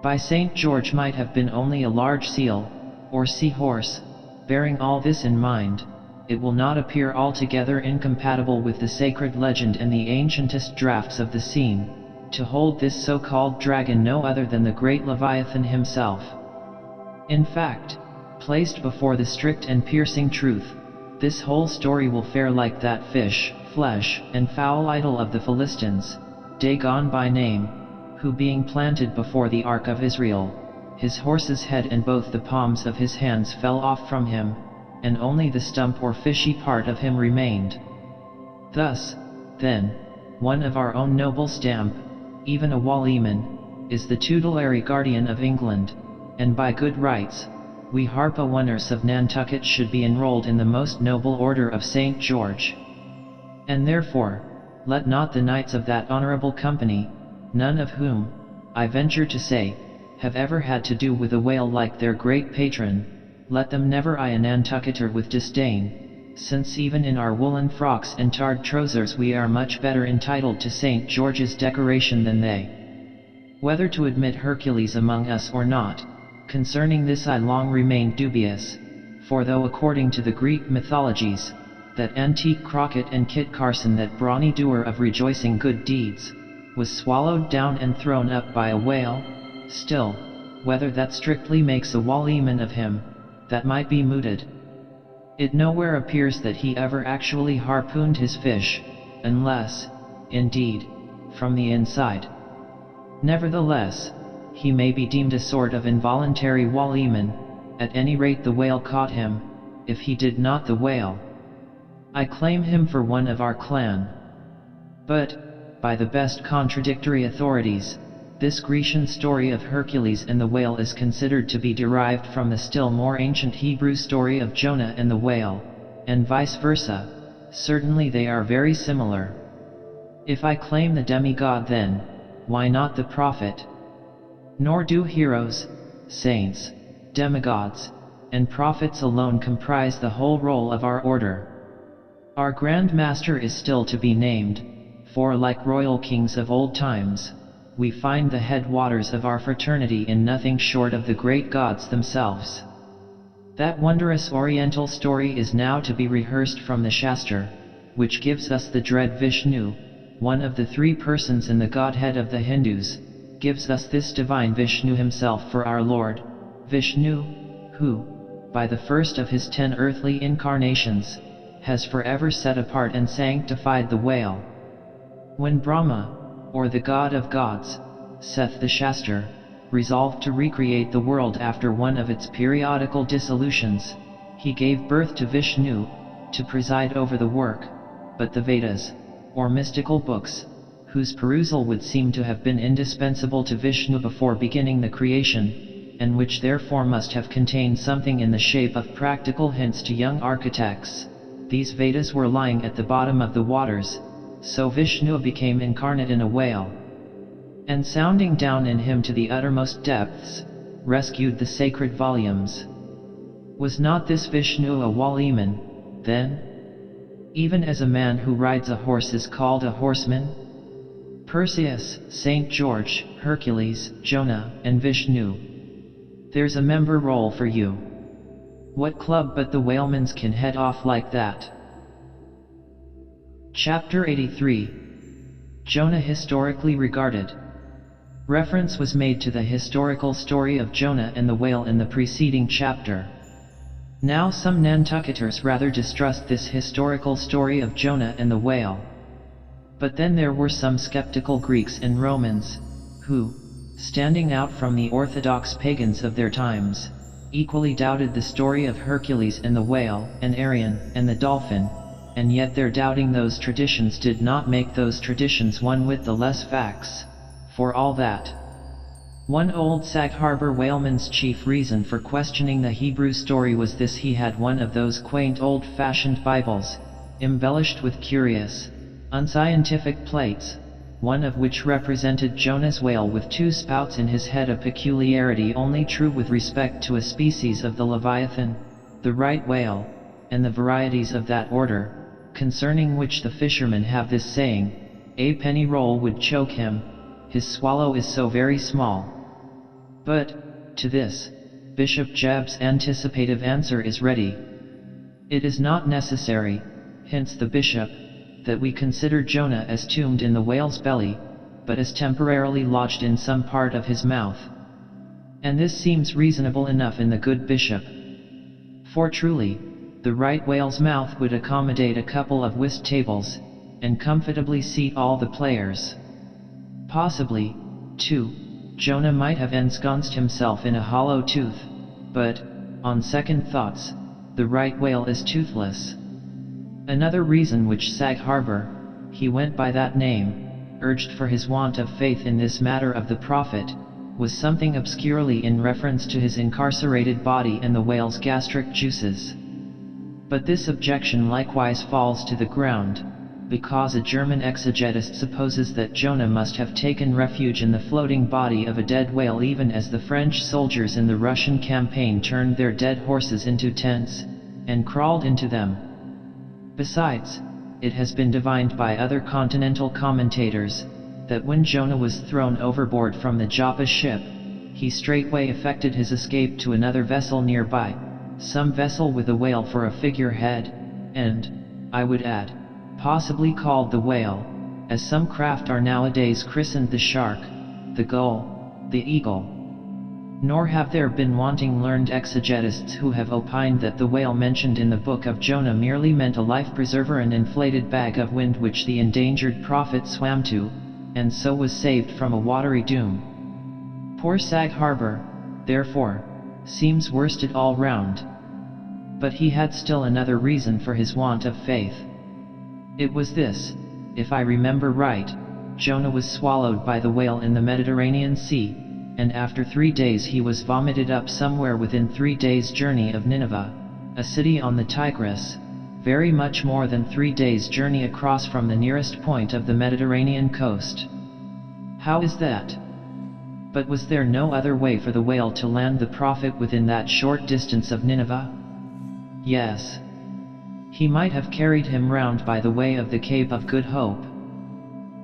by St. George might have been only a large seal, or sea-horse, bearing all this in mind, it will not appear altogether incompatible with the sacred legend and the ancientest drafts of the scene, to hold this so-called dragon no other than the great Leviathan himself. In fact, placed before the strict and piercing truth, this whole story will fare like that fish, flesh, and fowl idol of the Philistines, Dagon by name, who being planted before the ark of Israel, his horse's head and both the palms of his hands fell off from him, and only the stump or fishy part of him remained. Thus, then, one of our own noble stamp, even a whaleman, is the tutelary guardian of England, and by good rights, we harpooners of Nantucket should be enrolled in the most noble order of St. George. And therefore, let not the knights of that honorable company, none of whom, I venture to say, have ever had to do with a whale like their great patron, let them never eye a Nantucketer with disdain, since even in our woolen frocks and tarred trousers we are much better entitled to St. George's decoration than they. Whether to admit Hercules among us or not, concerning this I long remained dubious, for though according to the Greek mythologies, that antique Crockett and Kit Carson, that brawny doer of rejoicing good deeds, was swallowed down and thrown up by a whale, still, whether that strictly makes a whaleman of him, that might be mooted. It nowhere appears that he ever actually harpooned his fish, unless, indeed, from the inside. Nevertheless, he may be deemed a sort of involuntary whaleman. At any rate the whale caught him, if he did not the whale. I claim him for one of our clan. But, by the best contradictory authorities, this Grecian story of Hercules and the whale is considered to be derived from the still more ancient Hebrew story of Jonah and the whale, and vice versa. Certainly they are very similar. If I claim the demigod, then, why not the prophet? Nor do heroes, saints, demigods, and prophets alone comprise the whole roll of our order. Our Grand Master is still to be named, for like royal kings of old times, we find the headwaters of our fraternity in nothing short of the great gods themselves. That wondrous oriental story is now to be rehearsed from the Shastra, which gives us the dread Vishnu, one of the three persons in the Godhead of the Hindus, gives us this divine Vishnu himself for our Lord, Vishnu, who, by the first of his 10 earthly incarnations, has forever set apart and sanctified the whale. When Brahma, or the God of gods, saith the Shastra, resolved to recreate the world after one of its periodical dissolutions, he gave birth to Vishnu, to preside over the work, but the Vedas, or mystical books, whose perusal would seem to have been indispensable to Vishnu before beginning the creation, and which therefore must have contained something in the shape of practical hints to young architects, these Vedas were lying at the bottom of the waters, so Vishnu became incarnate in a whale, and sounding down in him to the uttermost depths, rescued the sacred volumes. Was not this Vishnu a Waliman, then? Even as a man who rides a horse is called a horseman? Perseus, St. George, Hercules, Jonah, and Vishnu. There's a member roll for you. What club but the whalemans can head off like that? Chapter 83. Jonah historically regarded. Reference was made to the historical story of Jonah and the whale in the preceding chapter. Now some Nantucketers rather distrust this historical story of Jonah and the whale. But then there were some skeptical Greeks and Romans, who, standing out from the orthodox pagans of their times, equally doubted the story of Hercules and the whale, and Arion and the dolphin, and yet their doubting those traditions did not make those traditions one whit the less facts. For all that, one old Sag Harbor whaleman's chief reason for questioning the Hebrew story was this: he had one of those quaint old-fashioned Bibles, embellished with curious, unscientific plates, one of which represented Jonah's whale with 2 spouts in his head, a peculiarity only true with respect to a species of the Leviathan, the right whale, and the varieties of that order, concerning which the fishermen have this saying: a penny roll would choke him, his swallow is so very small. But, to this, Bishop Jebb's anticipative answer is ready. It is not necessary, hints the bishop, that we consider Jonah as tombed in the whale's belly, but as temporarily lodged in some part of his mouth. And this seems reasonable enough in the good bishop. For truly, the right whale's mouth would accommodate a couple of whist tables, and comfortably seat all the players. Possibly, too, Jonah might have ensconced himself in a hollow tooth, but, on second thoughts, the right whale is toothless. Another reason which Sag Harbor, he went by that name, urged for his want of faith in this matter of the prophet, was something obscurely in reference to his incarcerated body and the whale's gastric juices. But this objection likewise falls to the ground, because a German exegetist supposes that Jonah must have taken refuge in the floating body of a dead whale, even as the French soldiers in the Russian campaign turned their dead horses into tents, and crawled into them. Besides, it has been divined by other continental commentators, that when Jonah was thrown overboard from the Joppa ship, he straightway effected his escape to another vessel nearby, some vessel with a whale for a figurehead, and, I would add, possibly called the whale, as some craft are nowadays christened the shark, the gull, the eagle. Nor have there been wanting learned exegetists who have opined that the whale mentioned in the book of Jonah merely meant a life preserver, an inflated bag of wind which the endangered prophet swam to, and so was saved from a watery doom. Poor Sag Harbor, therefore, seems worsted all round. But he had still another reason for his want of faith. It was this: if I remember right, Jonah was swallowed by the whale in the Mediterranean Sea, and after 3 days he was vomited up somewhere within 3 days' journey of Nineveh, a city on the Tigris, very much more than 3 days' journey across from the nearest point of the Mediterranean coast. How is that? But was there no other way for the whale to land the prophet within that short distance of Nineveh? Yes. He might have carried him round by the way of the Cape of Good Hope.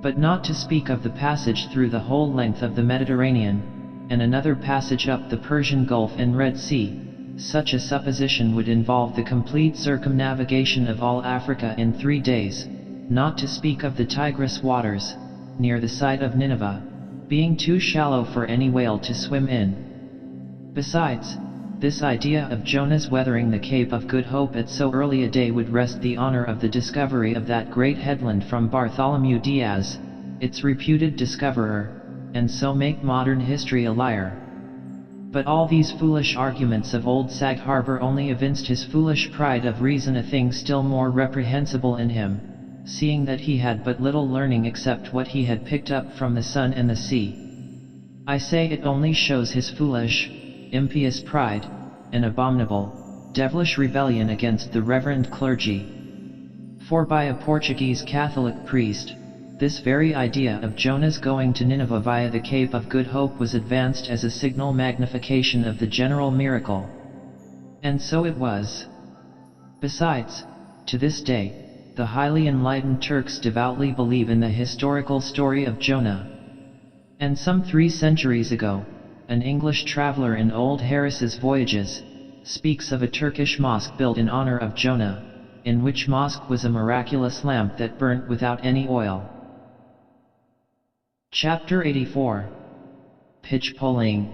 But not to speak of the passage through the whole length of the Mediterranean, and another passage up the Persian Gulf and Red Sea, such a supposition would involve the complete circumnavigation of all Africa in 3 days, not to speak of the Tigris waters, near the site of Nineveh, being too shallow for any whale to swim in. Besides, this idea of Jonah's weathering the Cape of Good Hope at so early a day would wrest the honor of the discovery of that great headland from Bartholomew Diaz, its reputed discoverer, and so make modern history a liar. But all these foolish arguments of old Sag Harbor only evinced his foolish pride of reason, a thing still more reprehensible in him, seeing that he had but little learning except what he had picked up from the sun and the sea. I say it only shows his foolish, impious pride, and abominable, devilish rebellion against the reverend clergy. For by a Portuguese Catholic priest, this very idea of Jonah's going to Nineveh via the Cape of Good Hope was advanced as a signal magnification of the general miracle. And so it was. Besides, to this day, the highly enlightened Turks devoutly believe in the historical story of Jonah. And some 3 centuries ago, an English traveler in old Harris's Voyages speaks of a Turkish mosque built in honor of Jonah, in which mosque was a miraculous lamp that burnt without any oil. Chapter 84. Pitchpoling.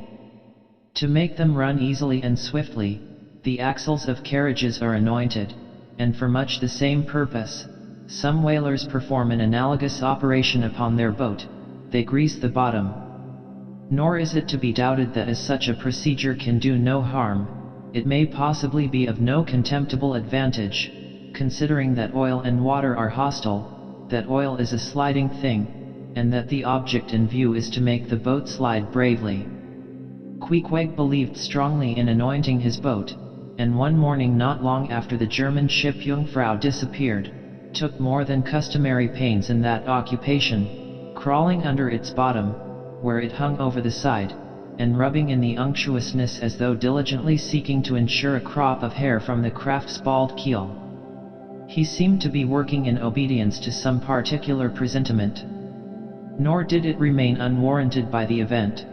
To make them run easily and swiftly, the axles of carriages are anointed, and for much the same purpose, some whalers perform an analogous operation upon their boat: they grease the bottom. Nor is it to be doubted that as such a procedure can do no harm, it may possibly be of no contemptible advantage, considering that oil and water are hostile, that oil is a sliding thing, and that the object in view is to make the boat slide bravely. Queequeg believed strongly in anointing his boat, and one morning not long after the German ship Jungfrau disappeared, took more than customary pains in that occupation, crawling under its bottom, where it hung over the side, and rubbing in the unctuousness as though diligently seeking to ensure a crop of hair from the craft's bald keel. He seemed to be working in obedience to some particular presentiment. Nor did it remain unwarranted by the event.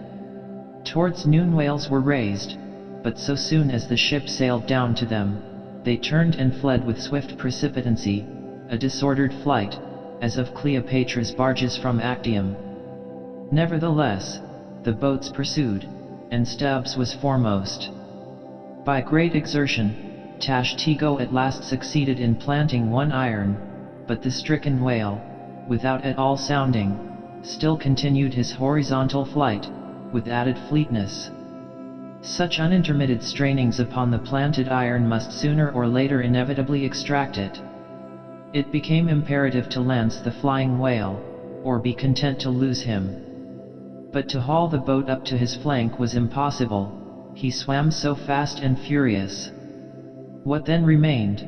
Towards noon whales were raised, but so soon as the ship sailed down to them, they turned and fled with swift precipitancy, a disordered flight, as of Cleopatra's barges from Actium. Nevertheless, the boats pursued, and Stubbs was foremost. By great exertion, Tashtego at last succeeded in planting one iron, but the stricken whale, without at all sounding, still continued his horizontal flight, with added fleetness. Such unintermitted strainings upon the planted iron must sooner or later inevitably extract it. It became imperative to lance the flying whale, or be content to lose him. But to haul the boat up to his flank was impossible, he swam so fast and furious. What then remained?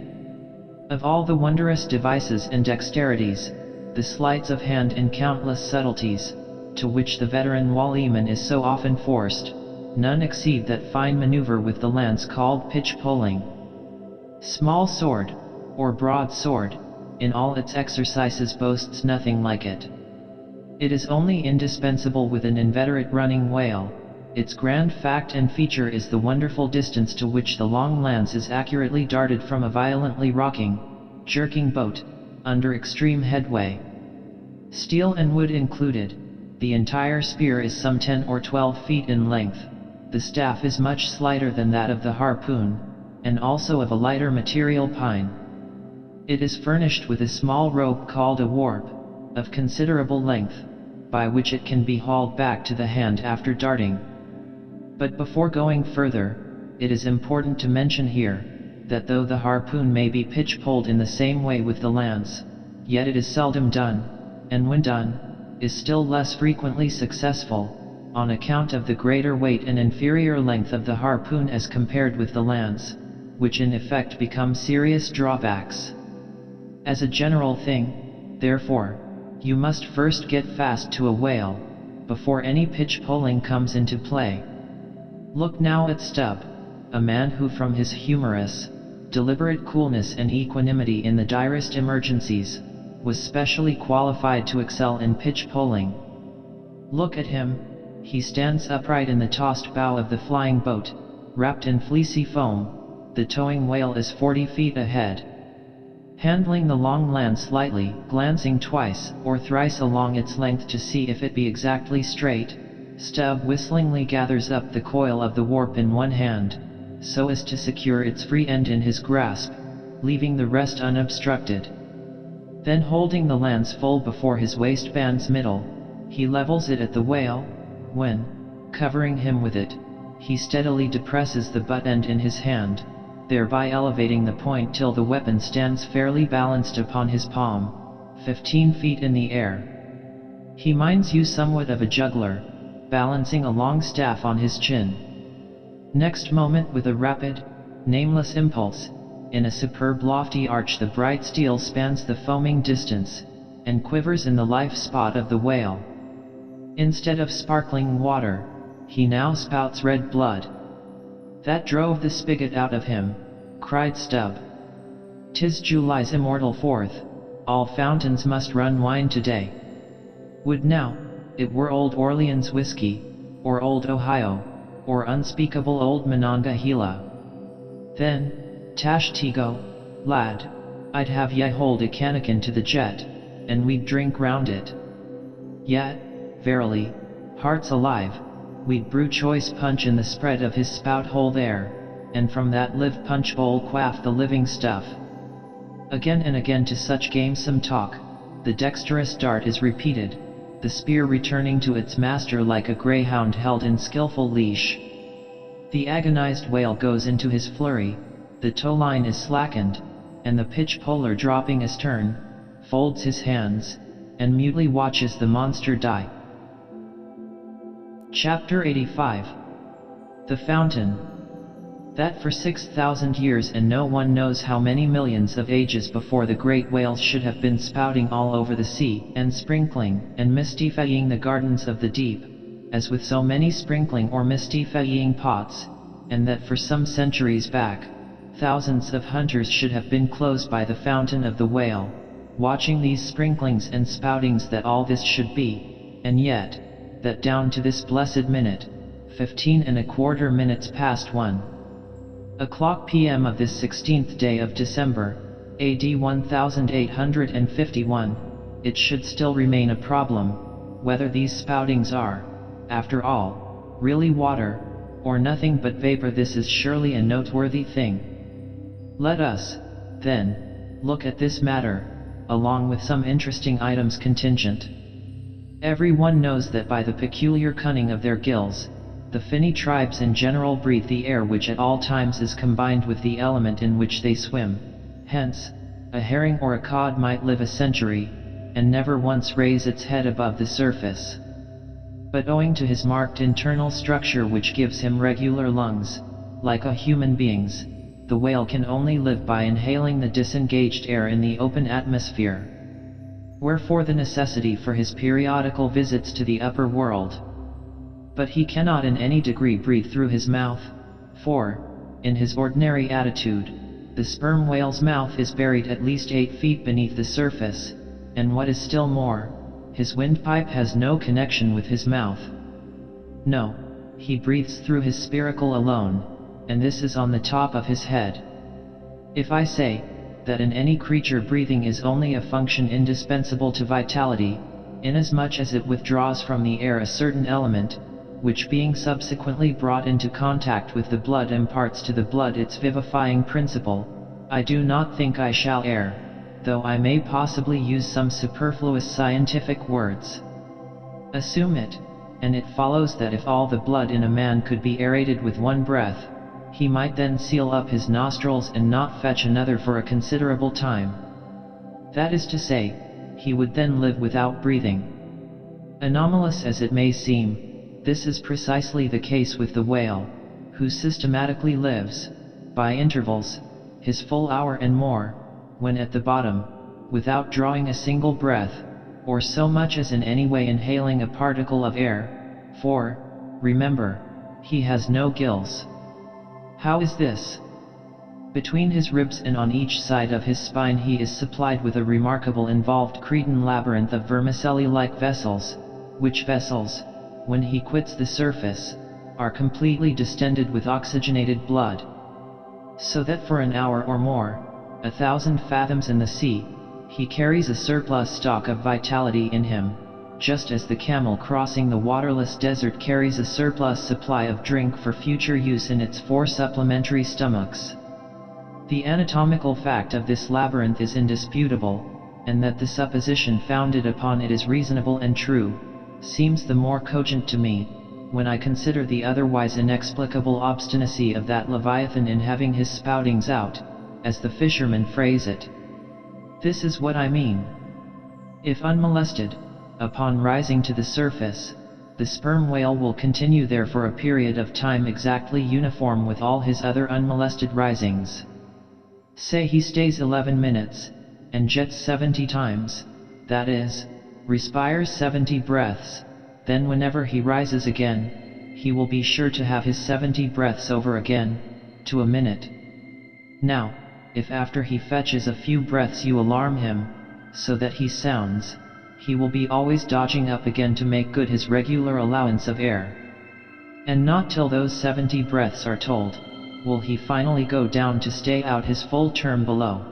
Of all the wondrous devices and dexterities, the sleights of hand and countless subtleties, to which the veteran walleyman is so often forced, none exceed that fine maneuver with the lance called pitchpoling. Small sword, or broad sword, in all its exercises boasts nothing like it. It is only indispensable with an inveterate running whale. Its grand fact and feature is the wonderful distance to which the long lance is accurately darted from a violently rocking, jerking boat, under extreme headway. Steel and wood included, the entire spear is some 10 or 12 feet in length. The staff is much slighter than that of the harpoon, and also of a lighter material, pine. It is furnished with a small rope called a warp, of considerable length, by which it can be hauled back to the hand after darting. But before going further, it is important to mention here, that though the harpoon may be pitch-poled in the same way with the lance, yet it is seldom done, and when done, is still less frequently successful, on account of the greater weight and inferior length of the harpoon as compared with the lance, which in effect become serious drawbacks. As a general thing, therefore, you must first get fast to a whale, before any pitch-poling comes into play. Look now at Stubb, a man who from his humorous, deliberate coolness and equanimity in the direst emergencies, was specially qualified to excel in pitch-poling. Look at him, he stands upright in the tossed bow of the flying boat, wrapped in fleecy foam, the towing whale is 40 feet ahead. Handling the long lance lightly, glancing twice or thrice along its length to see if it be exactly straight, Stubb whistlingly gathers up the coil of the warp in one hand, so as to secure its free end in his grasp, leaving the rest unobstructed. Then holding the lance full before his waistband's middle, he levels it at the whale, when, covering him with it, he steadily depresses the butt end in his hand, thereby elevating the point till the weapon stands fairly balanced upon his palm, 15 feet in the air. He minds you somewhat of a juggler, balancing a long staff on his chin. Next moment, with a rapid, nameless impulse, in a superb lofty arch the bright steel spans the foaming distance, and quivers in the life spot of the whale. Instead of sparkling water, he now spouts red blood. "That drove the spigot out of him," cried Stubb. "'Tis July's immortal 4th, all fountains must run wine today. Would now, it were old Orleans whiskey, or old Ohio, or unspeakable old Monongahela. Then, Tashtego, lad, I'd have ye hold a cannikin to the jet, and we'd drink round it. Yet, verily, hearts alive, we'd brew choice punch in the spread of his spout hole there, and from that live punch bowl quaff the living stuff." Again and again to such gamesome talk, the dexterous dart is repeated, the spear returning to its master like a greyhound held in skillful leash. The agonized whale goes into his flurry, the tow line is slackened, and the pitchpoler dropping astern, folds his hands, and mutely watches the monster die. Chapter 85. The Fountain. That for 6,000 years and no one knows how many millions of ages before the great whales should have been spouting all over the sea, and sprinkling and mystifying the gardens of the deep, as with so many sprinkling or mystifying pots, and that for some centuries back, thousands of hunters should have been close by the fountain of the whale, watching these sprinklings and spoutings, that all this should be, and yet, that down to this blessed minute, 15¼ minutes past 1 o'clock p.m. of this 16th day of December, AD 1851, it should still remain a problem, whether these spoutings are, after all, really water, or nothing but vapor. This is surely a noteworthy thing. Let us, then, look at this matter, along with some interesting items contingent. Everyone knows that by the peculiar cunning of their gills, the finny tribes in general breathe the air which at all times is combined with the element in which they swim. Hence, a herring or a cod might live a century, and never once raise its head above the surface. But owing to his marked internal structure which gives him regular lungs, like a human being's, the whale can only live by inhaling the disengaged air in the open atmosphere. Wherefore the necessity for his periodical visits to the upper world. But he cannot in any degree breathe through his mouth, for, in his ordinary attitude, the sperm whale's mouth is buried at least 8 feet beneath the surface, and what is still more, his windpipe has no connection with his mouth. No, he breathes through his spiracle alone, and this is on the top of his head. If I say that in any creature breathing is only a function indispensable to vitality, inasmuch as it withdraws from the air a certain element, which being subsequently brought into contact with the blood imparts to the blood its vivifying principle, I do not think I shall err, though I may possibly use some superfluous scientific words. Assume it, and it follows that if all the blood in a man could be aerated with one breath, he might then seal up his nostrils and not fetch another for a considerable time. That is to say, he would then live without breathing. Anomalous as it may seem, this is precisely the case with the whale, who systematically lives, by intervals, his full hour and more, when at the bottom, without drawing a single breath, or so much as in any way inhaling a particle of air, for, remember, he has no gills. How is this? Between his ribs and on each side of his spine he is supplied with a remarkable involved Cretan labyrinth of vermicelli-like vessels, which vessels, when he quits the surface, are completely distended with oxygenated blood. So that for an hour or more, 1,000 fathoms in the sea, he carries a surplus stock of vitality in him, just as the camel crossing the waterless desert carries a surplus supply of drink for future use in its 4 supplementary stomachs. The anatomical fact of this labyrinth is indisputable, and that the supposition founded upon it is reasonable and true, seems the more cogent to me, when I consider the otherwise inexplicable obstinacy of that Leviathan in having his spoutings out, as the fishermen phrase it. This is what I mean. If unmolested, upon rising to the surface, the sperm whale will continue there for a period of time exactly uniform with all his other unmolested risings. Say he stays 11 minutes, and jets 70 times, that is, respires 70 breaths, then whenever he rises again, he will be sure to have his 70 breaths over again, to a minute. Now, if after he fetches a few breaths you alarm him, so that he sounds, he will be always dodging up again to make good his regular allowance of air. And not till those 70 breaths are told, will he finally go down to stay out his full term below.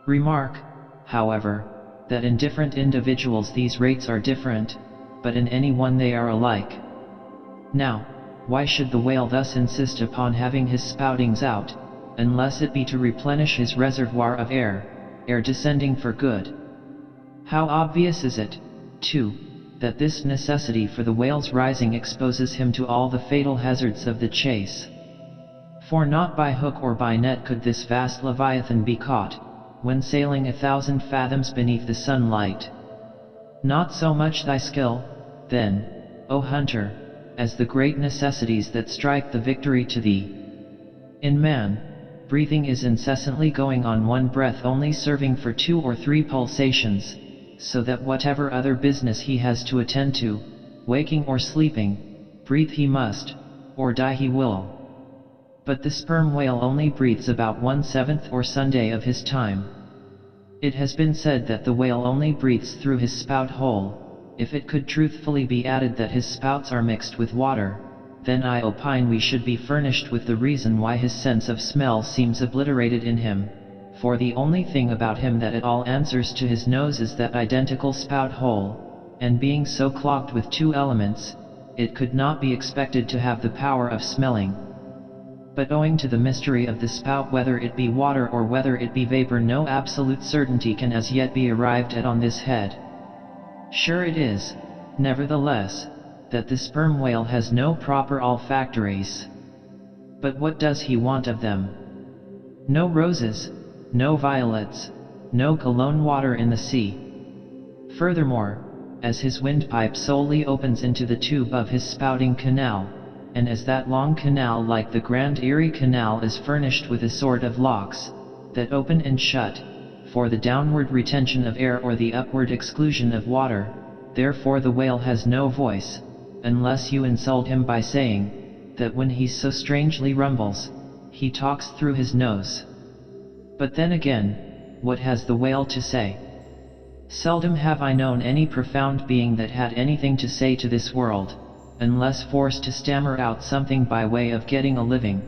Remark, however, that in different individuals these rates are different, but in any one they are alike. Now, why should the whale thus insist upon having his spoutings out, unless it be to replenish his reservoir of air descending for good? How obvious is it, too, that this necessity for the whale's rising exposes him to all the fatal hazards of the chase. For not by hook or by net could this vast Leviathan be caught, when sailing 1,000 fathoms beneath the sunlight. Not so much thy skill, then, O hunter, as the great necessities that strike the victory to thee. In man, breathing is incessantly going on, one breath only serving for 2 or 3 pulsations, so that whatever other business he has to attend to, waking or sleeping, breathe he must, or die he will. But the sperm whale only breathes about 1/7 or Sunday of his time. It has been said that the whale only breathes through his spout hole. If it could truthfully be added that his spouts are mixed with water, then I opine we should be furnished with the reason why his sense of smell seems obliterated in him, for the only thing about him that at all answers to his nose is that identical spout hole, and being so clogged with 2 elements, it could not be expected to have the power of smelling. But owing to the mystery of the spout, whether it be water or whether it be vapor, no absolute certainty can as yet be arrived at on this head. Sure it is, nevertheless, that the sperm whale has no proper olfactories. But what does he want of them? No roses, no violets, no cologne water in the sea. Furthermore, as his windpipe solely opens into the tube of his spouting canal, and as that long canal like the Grand Erie Canal is furnished with a sort of locks, that open and shut, for the downward retention of air or the upward exclusion of water, therefore the whale has no voice, unless you insult him by saying, that when he so strangely rumbles, he talks through his nose. But then again, what has the whale to say? Seldom have I known any profound being that had anything to say to this world, unless forced to stammer out something by way of getting a living.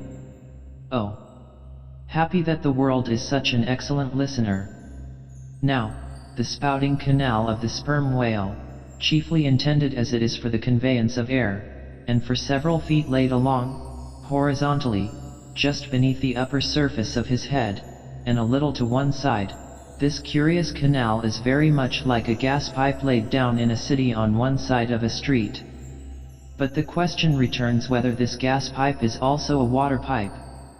Oh! Happy that the world is such an excellent listener. Now, the spouting canal of the sperm whale, chiefly intended as it is for the conveyance of air, and for several feet laid along, horizontally, just beneath the upper surface of his head, and a little to one side, this curious canal is very much like a gas pipe laid down in a city on one side of a street. But the question returns whether this gas pipe is also a water pipe,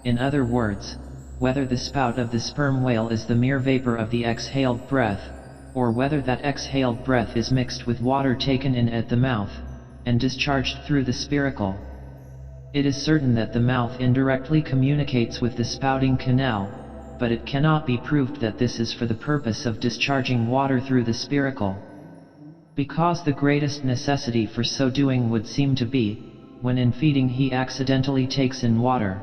in other words, whether the spout of the sperm whale is the mere vapor of the exhaled breath, or whether that exhaled breath is mixed with water taken in at the mouth, and discharged through the spiracle. It is certain that the mouth indirectly communicates with the spouting canal, but it cannot be proved that this is for the purpose of discharging water through the spiracle, because the greatest necessity for so doing would seem to be, when in feeding he accidentally takes in water.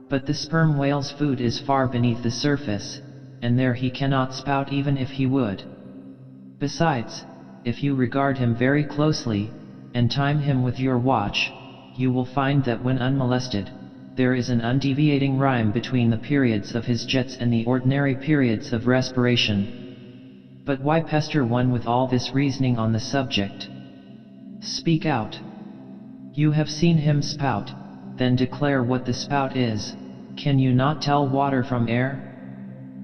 But the sperm whale's food is far beneath the surface, and there he cannot spout even if he would. Besides, if you regard him very closely, and time him with your watch, you will find that when unmolested, there is an undeviating rhyme between the periods of his jets and the ordinary periods of respiration. But why pester one with all this reasoning on the subject? Speak out. You have seen him spout, then declare what the spout is. Can you not tell water from air?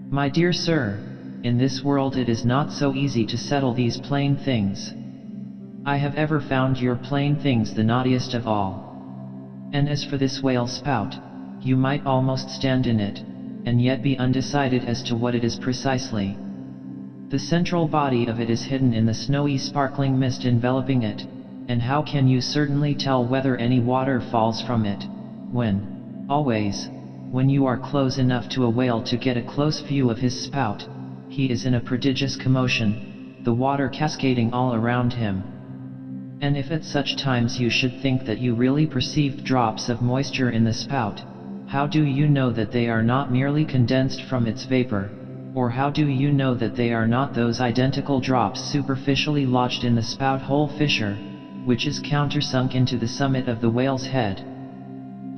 My dear sir, in this world it is not so easy to settle these plain things. I have ever found your plain things the naughtiest of all. And as for this whale spout, you might almost stand in it, and yet be undecided as to what it is precisely. The central body of it is hidden in the snowy sparkling mist enveloping it, and how can you certainly tell whether any water falls from it, when, always, when you are close enough to a whale to get a close view of his spout, he is in a prodigious commotion, the water cascading all around him. And if at such times you should think that you really perceived drops of moisture in the spout, how do you know that they are not merely condensed from its vapor, or how do you know that they are not those identical drops superficially lodged in the spout hole fissure, which is countersunk into the summit of the whale's head?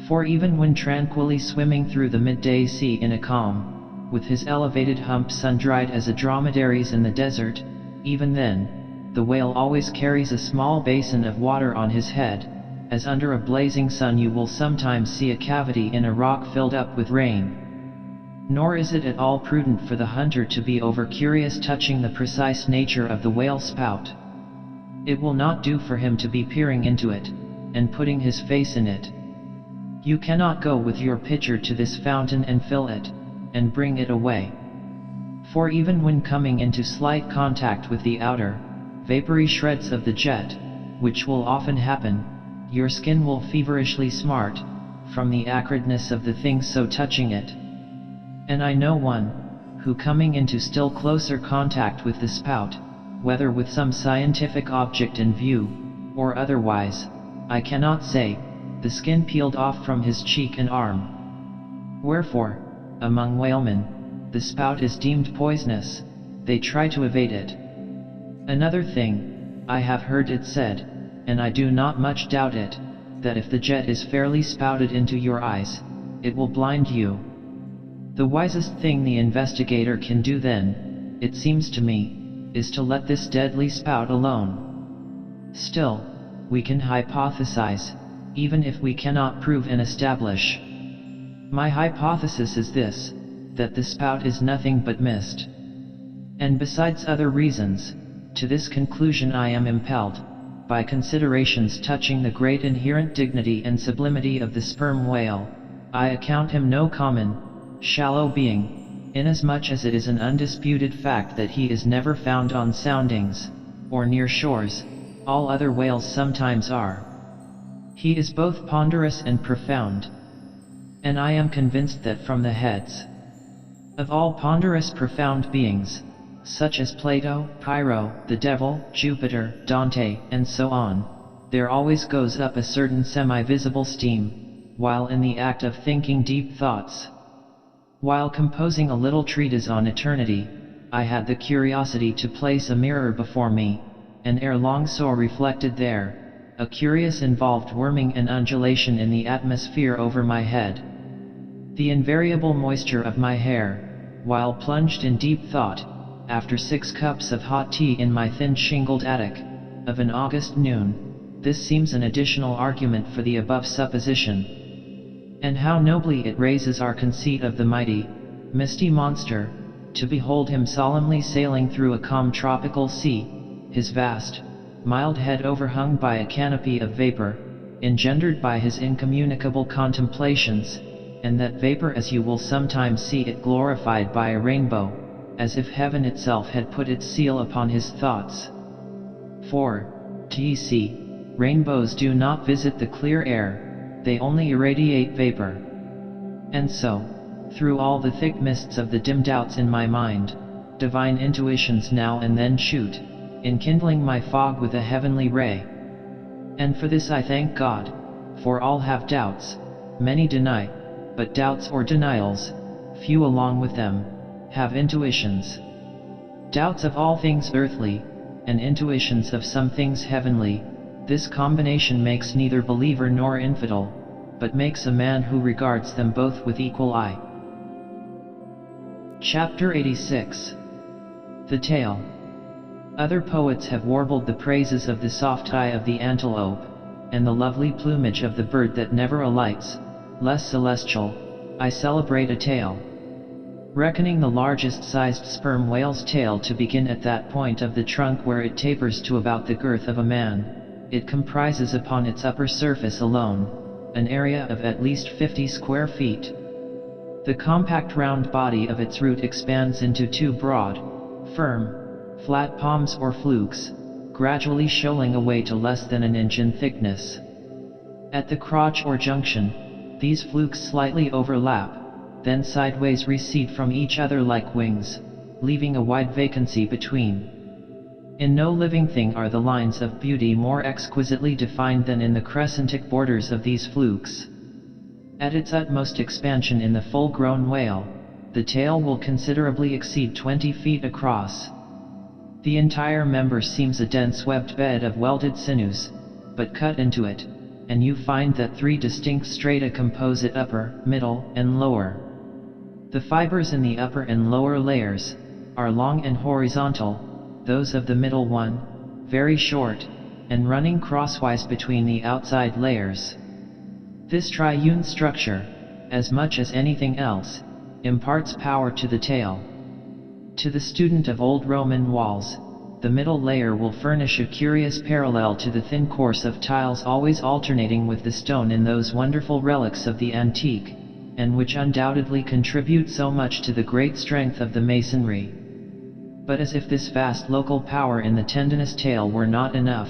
For even when tranquilly swimming through the midday sea in a calm, with his elevated hump sun-dried as a dromedary's in the desert, even then, the whale always carries a small basin of water on his head, as under a blazing sun you will sometimes see a cavity in a rock filled up with rain. Nor is it at all prudent for the hunter to be over-curious touching the precise nature of the whale spout. It will not do for him to be peering into it, and putting his face in it. You cannot go with your pitcher to this fountain and fill it, and bring it away. For even when coming into slight contact with the outer, vapory shreds of the jet, which will often happen, your skin will feverishly smart, from the acridness of the thing so touching it. And I know one, who coming into still closer contact with the spout, whether with some scientific object in view, or otherwise, I cannot say, the skin peeled off from his cheek and arm. Wherefore, among whalemen, the spout is deemed poisonous, they try to evade it. Another thing, I have heard it said, and I do not much doubt it, that if the jet is fairly spouted into your eyes, it will blind you. The wisest thing the investigator can do then, it seems to me, is to let this deadly spout alone. Still, we can hypothesize, even if we cannot prove and establish. My hypothesis is this, that the spout is nothing but mist. And besides other reasons, to this conclusion I am impelled, by considerations touching the great inherent dignity and sublimity of the sperm whale. I account him no common, shallow being, inasmuch as it is an undisputed fact that he is never found on soundings, or near shores. All other whales sometimes are. He is both ponderous and profound. And I am convinced that from the heads of all ponderous profound beings, such as Plato, Pyrrho, the Devil, Jupiter, Dante, and so on, there always goes up a certain semi-visible steam, while in the act of thinking deep thoughts. While composing a little treatise on eternity, I had the curiosity to place a mirror before me, and ere long saw reflected there, a curious involved worming and undulation in the atmosphere over my head. The invariable moisture of my hair, while plunged in deep thought, after 6 cups of hot tea in my thin shingled attic, of an August noon, this seems an additional argument for the above supposition. And how nobly it raises our conceit of the mighty, misty monster, to behold him solemnly sailing through a calm tropical sea, his vast, mild head overhung by a canopy of vapor, engendered by his incommunicable contemplations, and that vapor as you will sometimes see it glorified by a rainbow, as if heaven itself had put its seal upon his thoughts. For, d'ye see, rainbows do not visit the clear air, they only irradiate vapor. And so, through all the thick mists of the dim doubts in my mind, divine intuitions now and then shoot, enkindling my fog with a heavenly ray. And for this I thank God, for all have doubts, many deny, but doubts or denials, few along with them, have intuitions. Doubts of all things earthly, and intuitions of some things heavenly, This combination makes neither believer nor infidel, but makes a man who regards them both with equal eye. Chapter 86. The Tail. Other poets have warbled the praises of the soft eye of the antelope, and the lovely plumage of the bird that never alights. Less celestial, I celebrate a tail. Reckoning the largest sized sperm whale's tail to begin at that point of the trunk where it tapers to about the girth of a man, it comprises upon its upper surface alone an area of at least 50 square feet. The compact round body of its root expands into two broad, firm, flat palms or flukes, gradually shoaling away to less than an inch in thickness. At the crotch or junction, these flukes slightly overlap, then sideways recede from each other like wings, leaving a wide vacancy between. In no living thing are the lines of beauty more exquisitely defined than in the crescentic borders of these flukes. At its utmost expansion in the full-grown whale, the tail will considerably exceed 20 feet across. The entire member seems a dense webbed bed of welded sinews, but cut into it, and you find that three distinct strata compose it: upper, middle, and lower. The fibers in the upper and lower layers are long and horizontal, those of the middle one very short, and running crosswise between the outside layers. This triune structure, as much as anything else, imparts power to the tail. To the student of old Roman walls, the middle layer will furnish a curious parallel to the thin course of tiles always alternating with the stone in those wonderful relics of the antique, and which undoubtedly contribute so much to the great strength of the masonry. But as if this vast local power in the tendinous tail were not enough,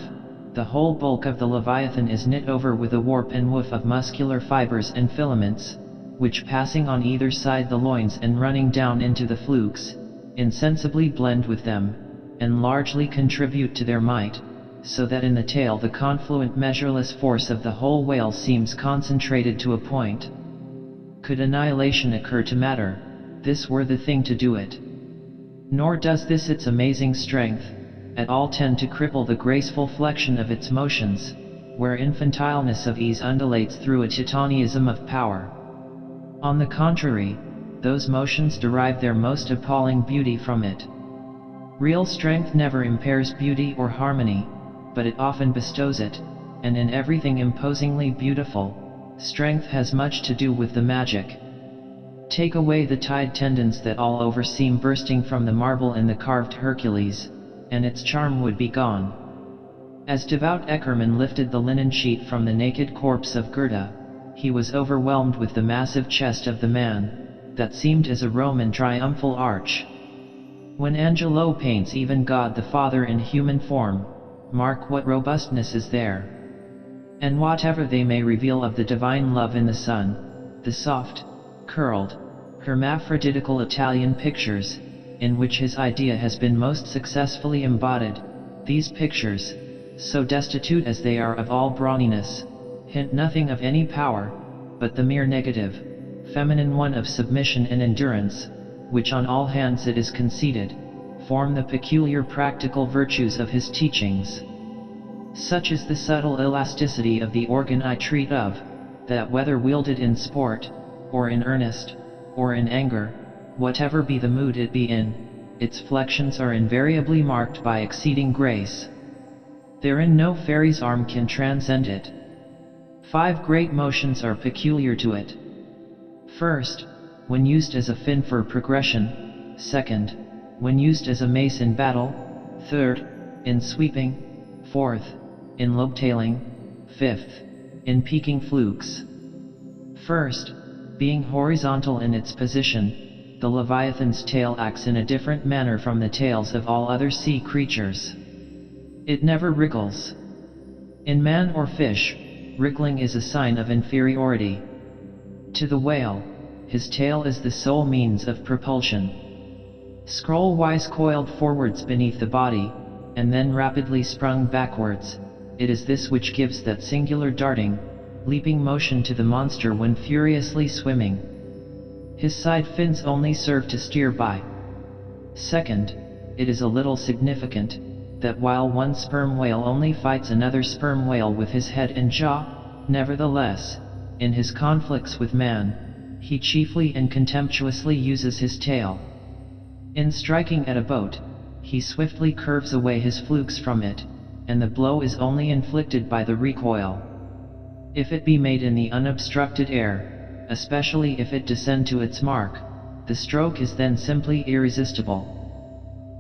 the whole bulk of the Leviathan is knit over with a warp and woof of muscular fibers and filaments, which passing on either side the loins and running down into the flukes, insensibly blend with them, and largely contribute to their might, so that in the tail the confluent measureless force of the whole whale seems concentrated to a point. Could annihilation occur to matter, this were the thing to do it. Nor does this its amazing strength at all tend to cripple the graceful flexion of its motions, where infantileness of ease undulates through a titanism of power. On the contrary, those motions derive their most appalling beauty from it. Real strength never impairs beauty or harmony, but it often bestows it, and in everything imposingly beautiful, strength has much to do with the magic. Take away the tied tendons that all over seem bursting from the marble in the carved Hercules, and its charm would be gone. As devout Eckermann lifted the linen sheet from the naked corpse of Gerda, he was overwhelmed with the massive chest of the man, that seemed as a Roman triumphal arch. When Angelo paints even God the Father in human form, mark what robustness is there. And whatever they may reveal of the divine love in the Son, the soft, curled, hermaphroditical Italian pictures, in which his idea has been most successfully embodied, these pictures, so destitute as they are of all brawniness, hint nothing of any power, but the mere negative, feminine one of submission and endurance, which on all hands it is conceded, form the peculiar practical virtues of his teachings. Such is the subtle elasticity of the organ I treat of, that whether wielded in sport, or in earnest, or in anger, whatever be the mood it be in, its flexions are invariably marked by exceeding grace. Therein no fairy's arm can transcend it. 5 great motions are peculiar to it. First, when used as a fin for progression. Second, when used as a mace in battle. Third, in sweeping. Fourth, in lobetailing. Fifth, in peaking flukes. First, being horizontal in its position, the Leviathan's tail acts in a different manner from the tails of all other sea creatures. It never wriggles. In man or fish, wriggling is a sign of inferiority. To the whale, his tail is the sole means of propulsion. Scroll-wise coiled forwards beneath the body, and then rapidly sprung backwards, it is this which gives that singular darting, leaping motion to the monster when furiously swimming. His side fins only serve to steer by. Second, it is a little significant, that while one sperm whale only fights another sperm whale with his head and jaw, nevertheless, in his conflicts with man, he chiefly and contemptuously uses his tail. In striking at a boat, he swiftly curves away his flukes from it, and the blow is only inflicted by the recoil. If it be made in the unobstructed air, especially if it descend to its mark, the stroke is then simply irresistible.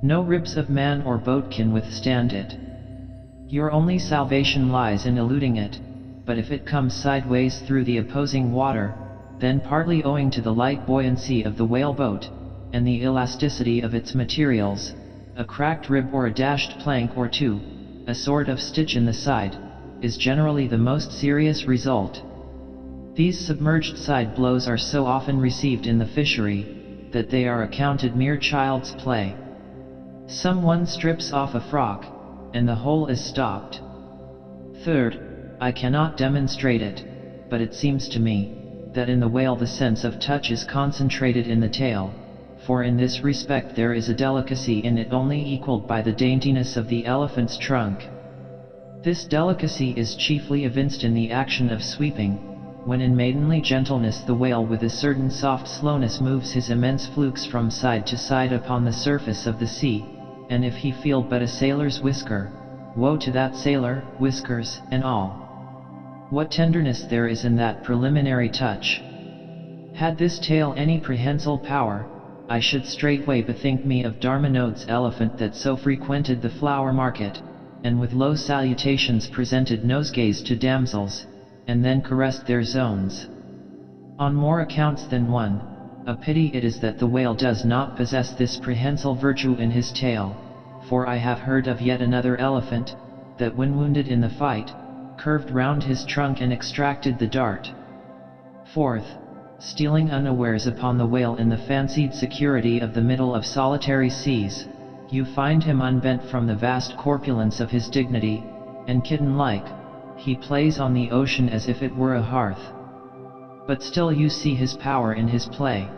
No ribs of man or boat can withstand it. Your only salvation lies in eluding it, but if it comes sideways through the opposing water, then partly owing to the light buoyancy of the whale boat, and the elasticity of its materials, a cracked rib or a dashed plank or two, a sort of stitch in the side, is generally the most serious result. These submerged side blows are so often received in the fishery, that they are accounted mere child's play. Someone strips off a frock, and the hole is stopped. Third, I cannot demonstrate it, but it seems to me, that in the whale the sense of touch is concentrated in the tail, for in this respect there is a delicacy in it only equalled by the daintiness of the elephant's trunk. This delicacy is chiefly evinced in the action of sweeping, when in maidenly gentleness the whale with a certain soft slowness moves his immense flukes from side to side upon the surface of the sea, and if he feel but a sailor's whisker, woe to that sailor, whiskers and all. What tenderness there is in that preliminary touch! Had this tale any prehensile power, I should straightway bethink me of Darminode's elephant that so frequented the flower market, and with low salutations presented nosegays to damsels, and then caressed their zones. On more accounts than one, a pity it is that the whale does not possess this prehensile virtue in his tail, for I have heard of yet another elephant, that when wounded in the fight, curved round his trunk and extracted the dart. Fourth, stealing unawares upon the whale in the fancied security of the middle of solitary seas, you find him unbent from the vast corpulence of his dignity, and kitten-like, he plays on the ocean as if it were a hearth. But still you see his power in his play.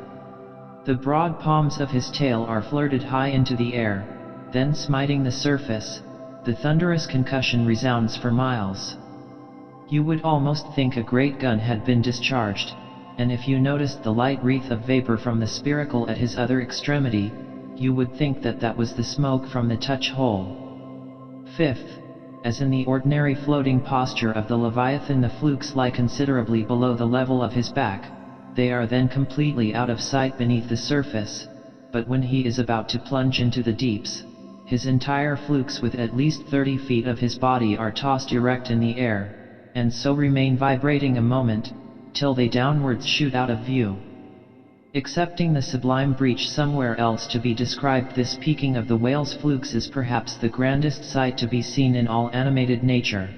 The broad palms of his tail are flirted high into the air, then smiting the surface, the thunderous concussion resounds for miles. You would almost think a great gun had been discharged, and if you noticed the light wreath of vapor from the spiracle at his other extremity, you would think that that was the smoke from the touch-hole. Fifth, as in the ordinary floating posture of the Leviathan the flukes lie considerably below the level of his back, they are then completely out of sight beneath the surface, but when he is about to plunge into the deeps, his entire flukes with at least 30 feet of his body are tossed erect in the air, and so remain vibrating a moment, till they downwards shoot out of view. Excepting the sublime breach somewhere else to be described, this peaking of the whale's flukes is perhaps the grandest sight to be seen in all animated nature.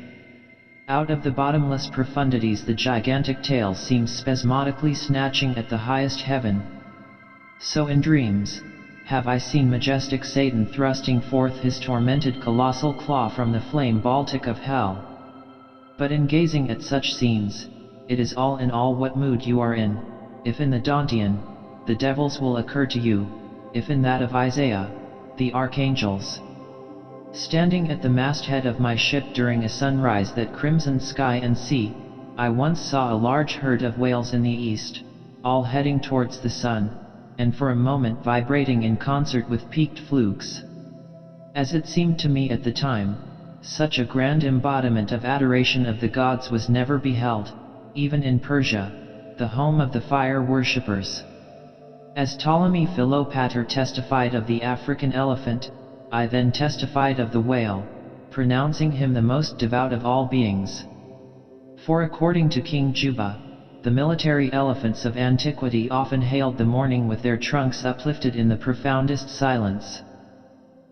Out of the bottomless profundities the gigantic tail seems spasmodically snatching at the highest heaven. So in dreams, have I seen majestic Satan thrusting forth his tormented colossal claw from the flame Baltic of hell. But in gazing at such scenes, it is all in all what mood you are in. If in the Dantean, the devils will occur to you, if in that of Isaiah, the archangels. Standing at the masthead of my ship during a sunrise that crimsoned sky and sea, I once saw a large herd of whales in the east, all heading towards the sun, and for a moment vibrating in concert with peaked flukes. As it seemed to me at the time, such a grand embodiment of adoration of the gods was never beheld, even in Persia, the home of the fire worshippers. As Ptolemy Philopater testified of the African elephant, I then testified of the whale, pronouncing him the most devout of all beings. For according to King Juba, the military elephants of antiquity often hailed the morning with their trunks uplifted in the profoundest silence.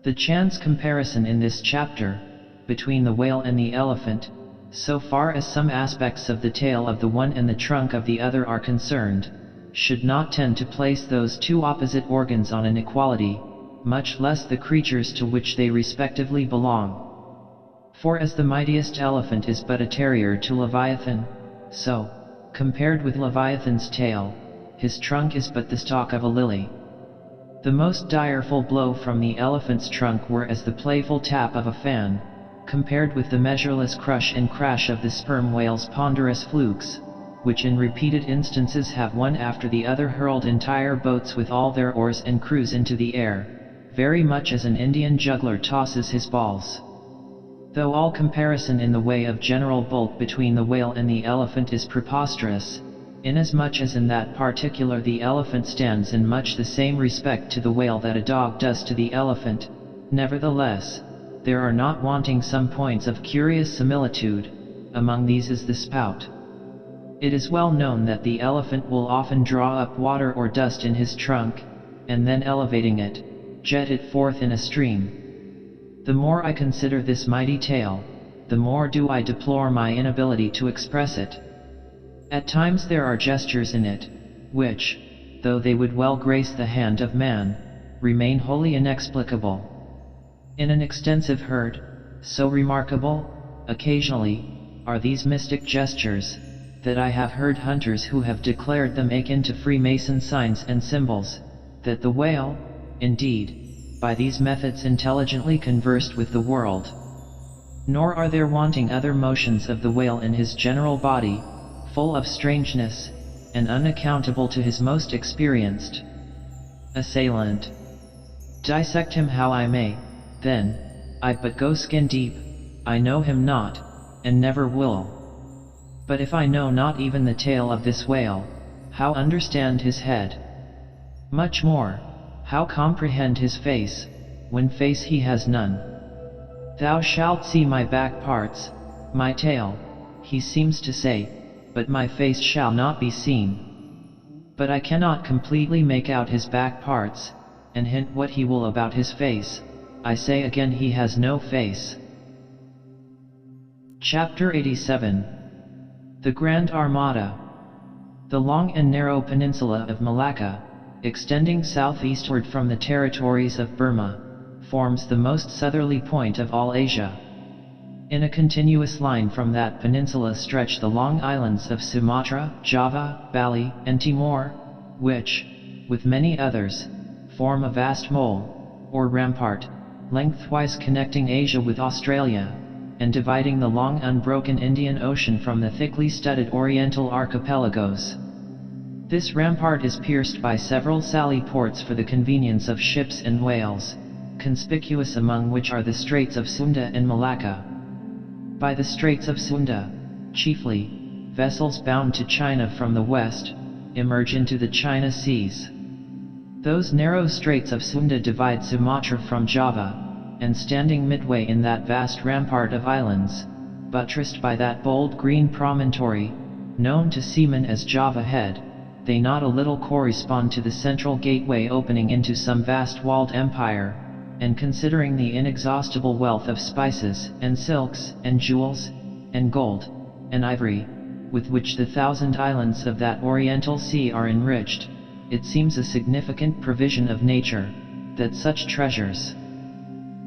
The chance comparison in this chapter, between the whale and the elephant, so far as some aspects of the tail of the one and the trunk of the other are concerned, should not tend to place those two opposite organs on an equality, much less the creatures to which they respectively belong. For as the mightiest elephant is but a terrier to Leviathan, so, compared with Leviathan's tail, his trunk is but the stalk of a lily. The most direful blow from the elephant's trunk were as the playful tap of a fan, compared with the measureless crush and crash of the sperm whale's ponderous flukes, which in repeated instances have one after the other hurled entire boats with all their oars and crews into the air, very much as an Indian juggler tosses his balls. Though all comparison in the way of general bulk between the whale and the elephant is preposterous, inasmuch as in that particular the elephant stands in much the same respect to the whale that a dog does to the elephant, nevertheless, there are not wanting some points of curious similitude. Among these is the spout. It is well known that the elephant will often draw up water or dust in his trunk, and then elevating it, jet it forth in a stream. The more I consider this mighty tale, the more do I deplore my inability to express it. At times there are gestures in it, which, though they would well grace the hand of man, remain wholly inexplicable. In an extensive herd, so remarkable, occasionally, are these mystic gestures, that I have heard hunters who have declared them akin to Freemason signs and symbols, that the whale, indeed, by these methods intelligently conversed with the world. Nor are there wanting other motions of the whale in his general body, full of strangeness, and unaccountable to his most experienced assailant. Dissect him how I may, then, I but go skin deep, I know him not, and never will. But if I know not even the tail of this whale, how understand his head? Much more, how comprehend his face, when face he has none? Thou shalt see my back parts, my tail, he seems to say, but my face shall not be seen. But I cannot completely make out his back parts, and hint what he will about his face. I say again, he has no face. Chapter 87. The Grand Armada. The long and narrow peninsula of Malacca, extending southeastward from the territories of Burma, forms the most southerly point of all Asia. In a continuous line from that peninsula stretch the long islands of Sumatra, Java, Bali, and Timor, which, with many others, form a vast mole, or rampart, lengthwise connecting Asia with Australia, and dividing the long unbroken Indian Ocean from the thickly studded Oriental archipelagos. This rampart is pierced by several sally ports for the convenience of ships and whales, conspicuous among which are the Straits of Sunda and Malacca. By the Straits of Sunda, chiefly, vessels bound to China from the west, emerge into the China Seas. Those narrow Straits of Sunda divide Sumatra from Java, and standing midway in that vast rampart of islands, buttressed by that bold green promontory, known to seamen as Java Head, they not a little correspond to the central gateway opening into some vast walled empire, and considering the inexhaustible wealth of spices, and silks, and jewels, and gold, and ivory, with which the 1,000 islands of that Oriental Sea are enriched, it seems a significant provision of nature, that such treasures,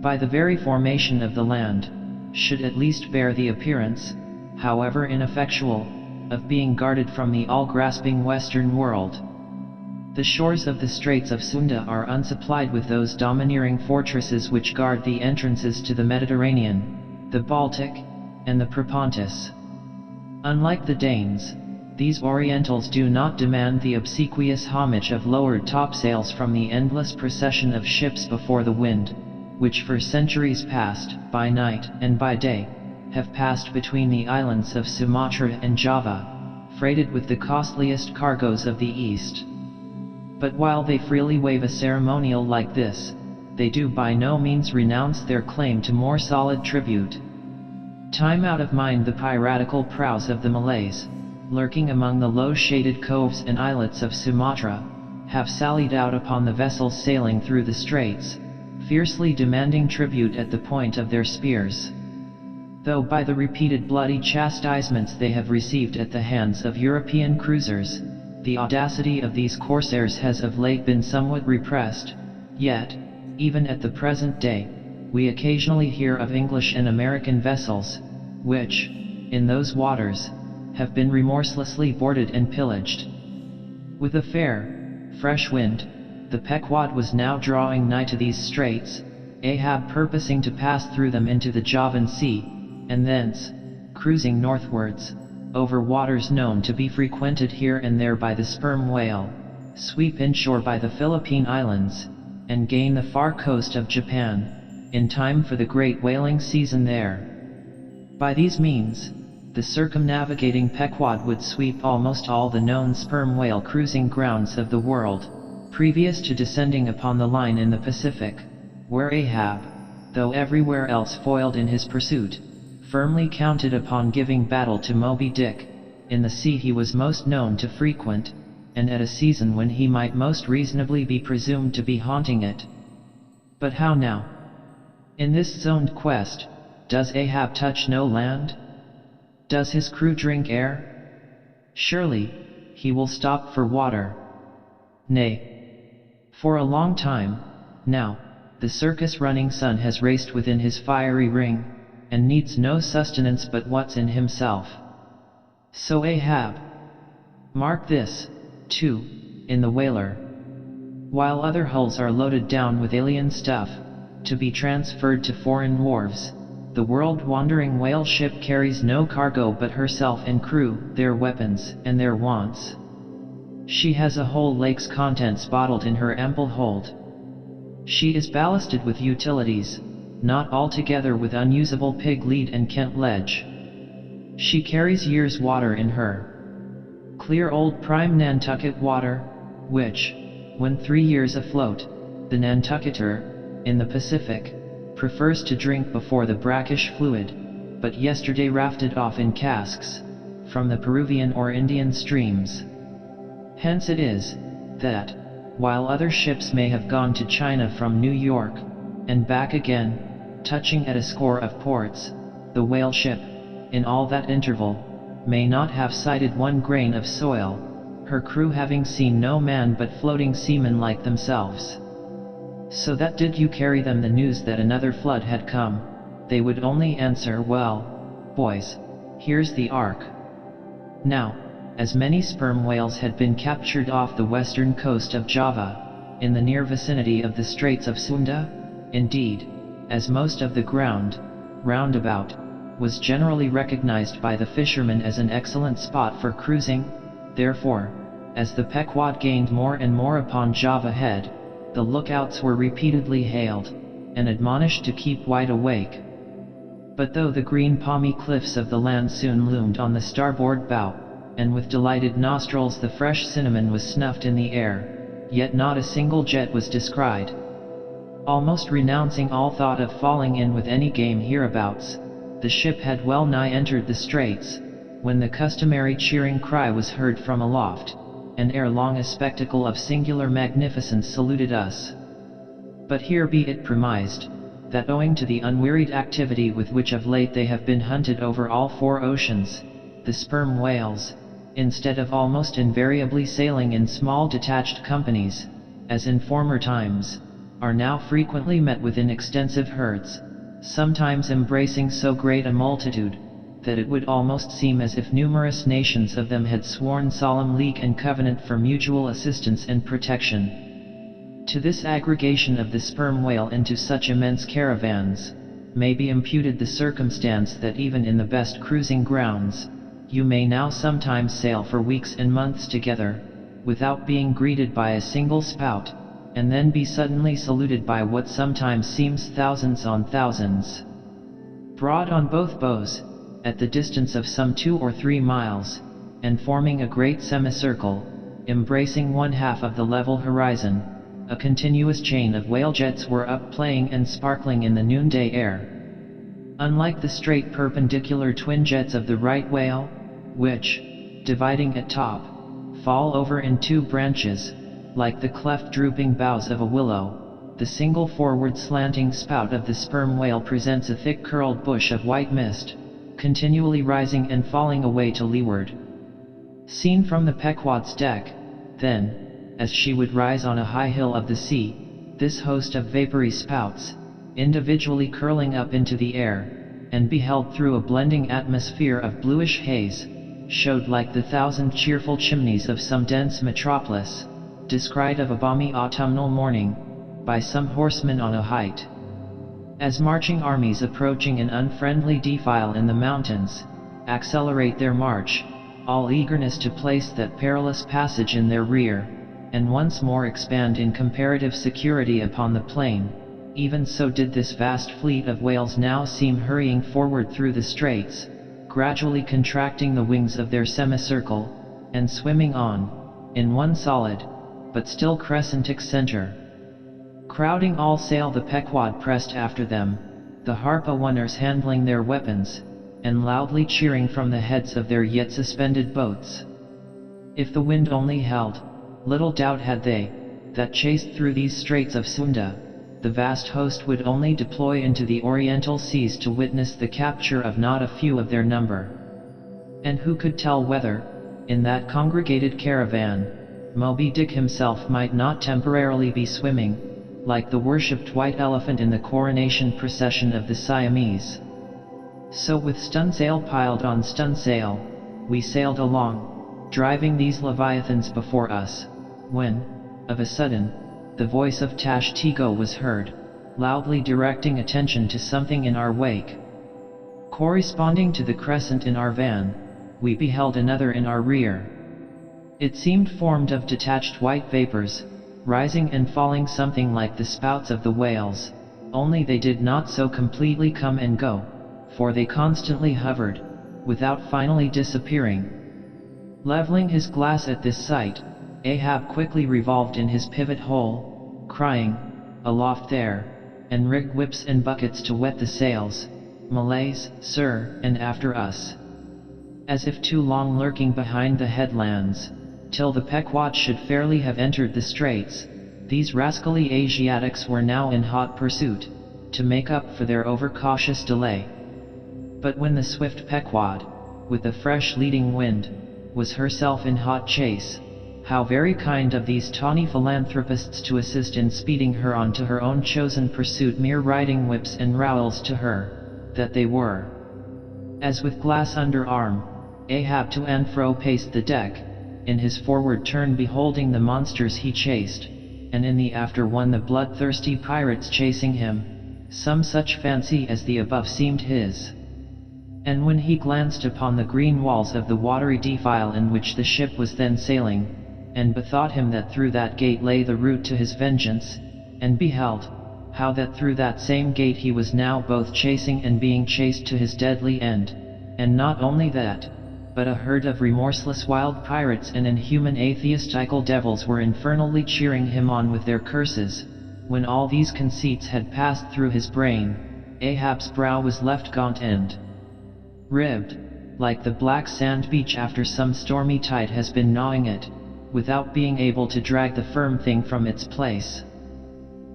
by the very formation of the land, should at least bear the appearance, however ineffectual, of being guarded from the all-grasping Western world. The shores of the Straits of Sunda are unsupplied with those domineering fortresses which guard the entrances to the Mediterranean, the Baltic, and the Propontis. Unlike the Danes, these Orientals do not demand the obsequious homage of lowered topsails from the endless procession of ships before the wind, which for centuries past, by night and by day, have passed between the islands of Sumatra and Java, freighted with the costliest cargoes of the East. But while they freely waive a ceremonial like this, they do by no means renounce their claim to more solid tribute. Time out of mind the piratical prows of the Malays, lurking among the low-shaded coves and islets of Sumatra, have sallied out upon the vessels sailing through the straits, fiercely demanding tribute at the point of their spears. Though by the repeated bloody chastisements they have received at the hands of European cruisers, the audacity of these corsairs has of late been somewhat repressed, yet, even at the present day, we occasionally hear of English and American vessels, which, in those waters, have been remorselessly boarded and pillaged. With a fair, fresh wind, the Pequod was now drawing nigh to these straits, Ahab purposing to pass through them into the Javan Sea, and thence, cruising northwards, over waters known to be frequented here and there by the sperm whale, sweep inshore by the Philippine Islands, and gain the far coast of Japan, in time for the great whaling season there. By these means, the circumnavigating Pequod would sweep almost all the known sperm whale cruising grounds of the world, previous to descending upon the line in the Pacific, where Ahab, though everywhere else foiled in his pursuit, firmly counted upon giving battle to Moby Dick, in the sea he was most known to frequent, and at a season when he might most reasonably be presumed to be haunting it. But how now? In this zoned quest, does Ahab touch no land? Does his crew drink air? Surely, he will stop for water. Nay. For a long time, now, the circus-running sun has raced within his fiery ring, and needs no sustenance but what's in himself. So Ahab. Mark this, too, in the whaler. While other hulls are loaded down with alien stuff, to be transferred to foreign wharves, the world-wandering whale ship carries no cargo but herself and crew, their weapons, and their wants. She has a whole lake's contents bottled in her ample hold. She is ballasted with utilities, not altogether with unusable pig lead and Kent ledge. She carries year's water in her. Clear old prime Nantucket water, which, when 3 years afloat, the Nantucketer, in the Pacific, prefers to drink before the brackish fluid, but yesterday rafted off in casks, from the Peruvian or Indian streams. Hence it is, that, while other ships may have gone to China from New York, and back again, touching at a score of ports, the whale ship, in all that interval, may not have sighted one grain of soil, her crew having seen no man but floating seamen like themselves. So that did you carry them the news that another flood had come, they would only answer, well, boys, here's the ark. Now, as many sperm whales had been captured off the western coast of Java, in the near vicinity of the Straits of Sunda, indeed, as most of the ground, round about, was generally recognized by the fishermen as an excellent spot for cruising, therefore, as the Pequod gained more and more upon Java Head, the lookouts were repeatedly hailed, and admonished to keep wide awake. But though the green palmy cliffs of the land soon loomed on the starboard bow, and with delighted nostrils the fresh cinnamon was snuffed in the air, yet not a single jet was descried. Almost renouncing all thought of falling in with any game hereabouts, the ship had well nigh entered the straits, when the customary cheering cry was heard from aloft, and ere long a spectacle of singular magnificence saluted us. But here be it premised, that owing to the unwearied activity with which of late they have been hunted over all 4 oceans, the sperm whales, instead of almost invariably sailing in small detached companies, as in former times, are now frequently met with in extensive herds, sometimes embracing so great a multitude, that it would almost seem as if numerous nations of them had sworn solemn league and covenant for mutual assistance and protection. To this aggregation of the sperm whale into such immense caravans, may be imputed the circumstance that even in the best cruising grounds, you may now sometimes sail for weeks and months together, without being greeted by a single spout, and then be suddenly saluted by what sometimes seems thousands on thousands. Broad on both bows, at the distance of some 2 or 3 miles, and forming a great semicircle, embracing one half of the level horizon, a continuous chain of whale jets were up playing and sparkling in the noonday air. Unlike the straight perpendicular twin jets of the right whale, which, dividing at top, fall over in 2 branches, like the cleft drooping boughs of a willow, the single forward slanting spout of the sperm whale presents a thick curled bush of white mist, continually rising and falling away to leeward. Seen from the Pequod's deck, then, as she would rise on a high hill of the sea, this host of vapory spouts, individually curling up into the air, and beheld through a blending atmosphere of bluish haze, showed like the 1,000 cheerful chimneys of some dense metropolis, descried of a balmy autumnal morning, by some horsemen on a height. As marching armies approaching an unfriendly defile in the mountains, accelerate their march, all eagerness to place that perilous passage in their rear, and once more expand in comparative security upon the plain, even so did this vast fleet of whales now seem hurrying forward through the straits, gradually contracting the wings of their semicircle, and swimming on, in one solid, but still crescentic center. Crowding all sail, the Pequod pressed after them, the harpooners handling their weapons, and loudly cheering from the heads of their yet suspended boats. If the wind only held, little doubt had they, that chased through these straits of Sunda, the vast host would only deploy into the oriental seas to witness the capture of not a few of their number. And who could tell whether, in that congregated caravan, Moby Dick himself might not temporarily be swimming, like the worshipped white elephant in the coronation procession of the Siamese. So with stunsail piled on stunsail, we sailed along, driving these leviathans before us, when, of a sudden, the voice of Tashtego was heard, loudly directing attention to something in our wake. Corresponding to the crescent in our van, we beheld another in our rear. It seemed formed of detached white vapors, rising and falling something like the spouts of the whales, only they did not so completely come and go, for they constantly hovered, without finally disappearing. Leveling his glass at this sight, Ahab quickly revolved in his pivot hole, crying, "Aloft there, and rig whips and buckets to wet the sails, Malays, sir, and after us." As if too long lurking behind the headlands, till the Pequod should fairly have entered the straits, these rascally Asiatics were now in hot pursuit, to make up for their overcautious delay. But when the swift Pequod, with the fresh leading wind, was herself in hot chase, how very kind of these tawny philanthropists to assist in speeding her on to her own chosen pursuit, mere riding whips and rowels to her, that they were. As with glass under arm, Ahab to and fro paced the deck, in his forward turn beholding the monsters he chased, and in the after one the bloodthirsty pirates chasing him, some such fancy as the above seemed his. And when he glanced upon the green walls of the watery defile in which the ship was then sailing, and bethought him that through that gate lay the route to his vengeance, and beheld, how that through that same gate he was now both chasing and being chased to his deadly end, and not only that, but a herd of remorseless wild pirates and inhuman atheistical devils were infernally cheering him on with their curses, when all these conceits had passed through his brain, Ahab's brow was left gaunt and ribbed, like the black sand beach after some stormy tide has been gnawing it, without being able to drag the firm thing from its place.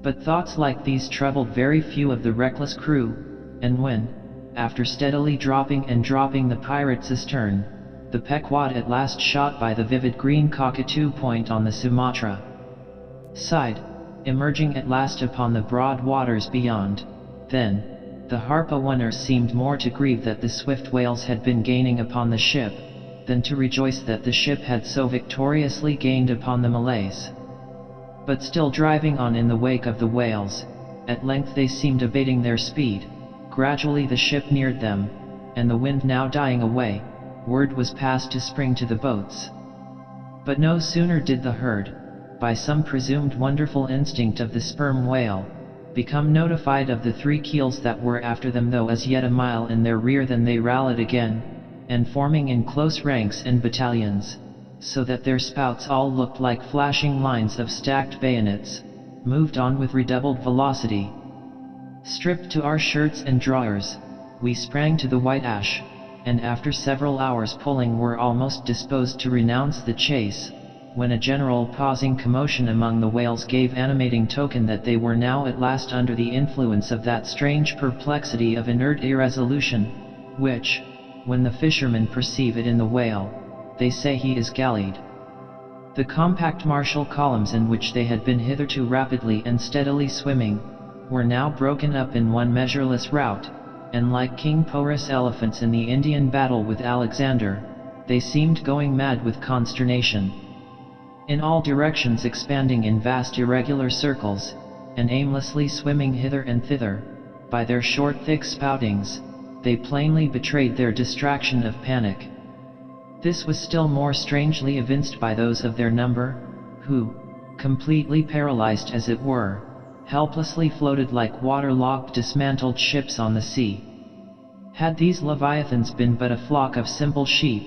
But thoughts like these troubled very few of the reckless crew, and when, after steadily dropping and dropping the pirate's astern, the Pequod at last shot by the vivid green cockatoo point on the Sumatra side, emerging at last upon the broad waters beyond, then, the harpooners seemed more to grieve that the swift whales had been gaining upon the ship, than to rejoice that the ship had so victoriously gained upon the Malays. But still driving on in the wake of the whales, at length they seemed abating their speed. Gradually the ship neared them, and the wind now dying away, word was passed to spring to the boats. But no sooner did the herd, by some presumed wonderful instinct of the sperm whale, become notified of the 3 keels that were after them though as yet a mile in their rear than they rallied again, and forming in close ranks and battalions, so that their spouts all looked like flashing lines of stacked bayonets, moved on with redoubled velocity. Stripped to our shirts and drawers, we sprang to the white ash, and after several hours pulling were almost disposed to renounce the chase, when a general pausing commotion among the whales gave animating token that they were now at last under the influence of that strange perplexity of inert irresolution, which, when the fishermen perceive it in the whale, they say he is gallied. The compact martial columns in which they had been hitherto rapidly and steadily swimming, were now broken up in one measureless rout, and like King Porus elephants in the Indian battle with Alexander, they seemed going mad with consternation. in all directions expanding in vast irregular circles, and aimlessly swimming hither and thither. By their short thick spoutings, they plainly betrayed their distraction of panic. This was still more strangely evinced by those of their number, who, completely paralyzed as it were, helplessly floated like waterlogged dismantled ships on the sea. Had these leviathans been but a flock of simple sheep,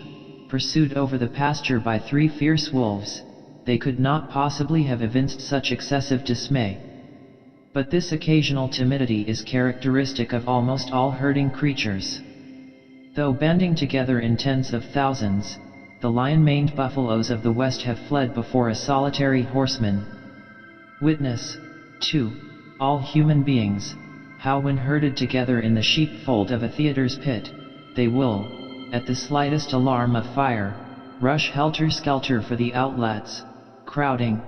pursued over the pasture by 3 fierce wolves, they could not possibly have evinced such excessive dismay. But this occasional timidity is characteristic of almost all herding creatures. Though banding together in tens of thousands, the lion-maned buffaloes of the West have fled before a solitary horseman. Witness, too, all human beings, how when herded together in the sheepfold of a theater's pit, they will, at the slightest alarm of fire, rush helter-skelter for the outlets, crowding,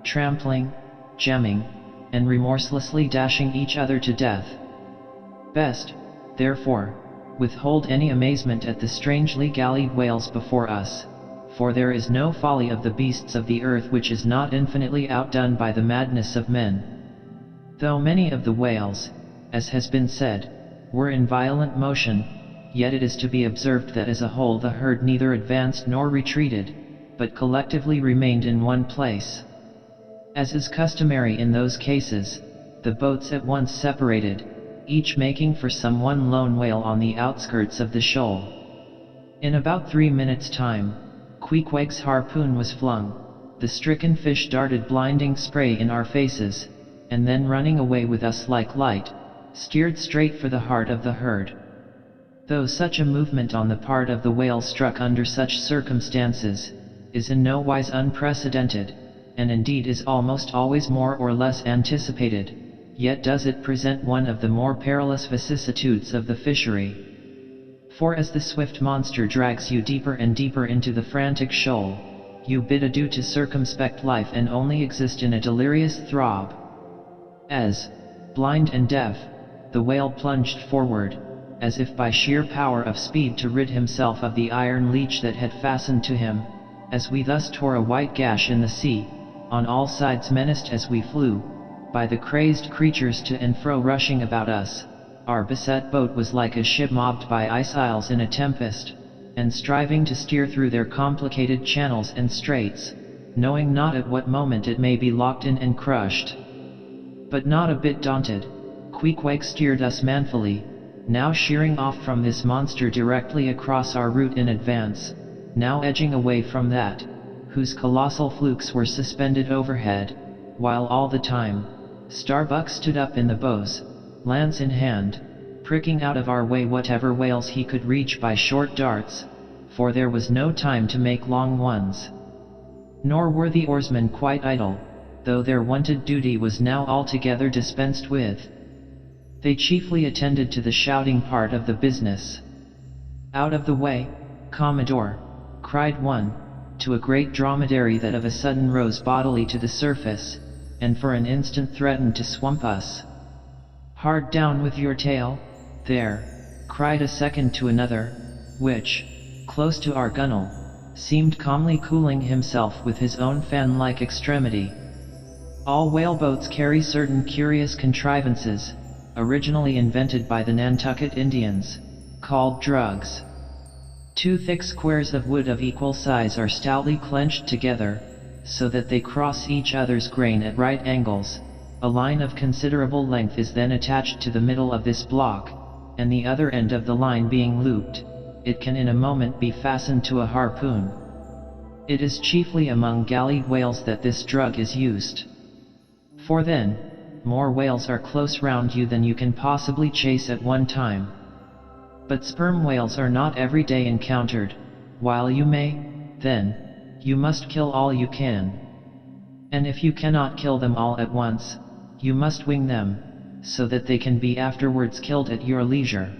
trampling, jamming, and remorselessly dashing each other to death. Best, therefore, withhold any amazement at the strangely gallied whales before us, for there is no folly of the beasts of the earth which is not infinitely outdone by the madness of men. Though many of the whales, as has been said, were in violent motion, yet it is to be observed that as a whole the herd neither advanced nor retreated, but collectively remained in one place. As is customary in those cases, the boats at once separated, each making for some one lone whale on the outskirts of the shoal. In about 3 minutes' time, Queequeg's harpoon was flung, the stricken fish darted blinding spray in our faces, and then running away with us like light, steered straight for the heart of the herd. Though such a movement on the part of the whale struck under such circumstances, is in no wise unprecedented, and indeed is almost always more or less anticipated, yet does it present one of the more perilous vicissitudes of the fishery. For as the swift monster drags you deeper and deeper into the frantic shoal, you bid adieu to circumspect life and only exist in a delirious throb. As, blind and deaf, the whale plunged forward, as if by sheer power of speed to rid himself of the iron leech that had fastened to him, as we thus tore a white gash in the sea, on all sides menaced as we flew, by the crazed creatures to and fro rushing about us. Our beset boat was like a ship mobbed by ice isles in a tempest, and striving to steer through their complicated channels and straits, knowing not at what moment it may be locked in and crushed. But not a bit daunted, Queequeg steered us manfully, now sheering off from this monster directly across our route in advance, now edging away from that, whose colossal flukes were suspended overhead, while all the time, Starbuck stood up in the bows, lance in hand, pricking out of our way whatever whales he could reach by short darts, for there was no time to make long ones. Nor were the oarsmen quite idle, though their wonted duty was now altogether dispensed with. They chiefly attended to the shouting part of the business. "Out of the way, Commodore," cried one, to a great dromedary that of a sudden rose bodily to the surface, and for an instant threatened to swamp us. "Hard down with your tail, there," cried a second to another, which, close to our gunwale, seemed calmly cooling himself with his own fan-like extremity. All whaleboats carry certain curious contrivances, originally invented by the Nantucket Indians, called drugs. 2 thick squares of wood of equal size are stoutly clenched together, so that they cross each other's grain at right angles. A line of considerable length is then attached to the middle of this block, and the other end of the line being looped, it can in a moment be fastened to a harpoon. It is chiefly among gallied whales that this drug is used. For then, more whales are close round you than you can possibly chase at one time. But sperm whales are not every day encountered. While you may, then, you must kill all you can. And if you cannot kill them all at once, you must wing them, so that they can be afterwards killed at your leisure.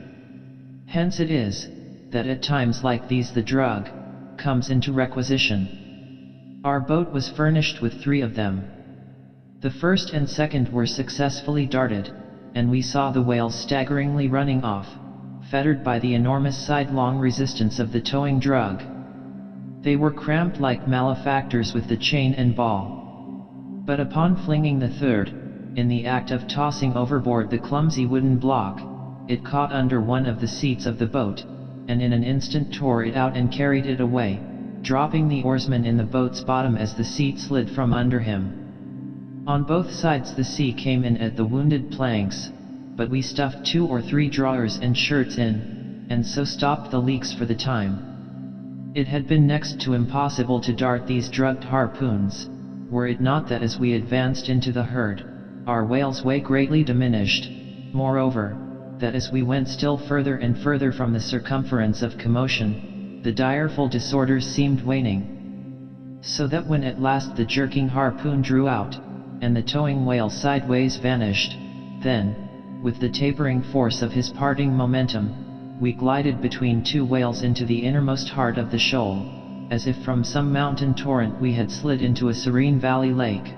Hence it is, that at times like these the drug comes into requisition. Our boat was furnished with 3 of them. The first and second were successfully darted, and we saw the whales staggeringly running off, fettered by the enormous sidelong resistance of the towing drug. They were cramped like malefactors with the chain and ball. But upon flinging the third, in the act of tossing overboard the clumsy wooden block, it caught under one of the seats of the boat, and in an instant tore it out and carried it away, dropping the oarsman in the boat's bottom as the seat slid from under him. On both sides the sea came in at the wounded planks, but we stuffed 2 or 3 drawers and shirts in, and so stopped the leaks for the time. It had been next to impossible to dart these drugged harpoons, were it not that as we advanced into the herd, our whale's way greatly diminished, moreover, that as we went still further and further from the circumference of commotion, the direful disorders seemed waning. So that when at last the jerking harpoon drew out, and the towing whale sideways vanished, then, with the tapering force of his parting momentum, we glided between 2 whales into the innermost heart of the shoal, as if from some mountain torrent we had slid into a serene valley lake.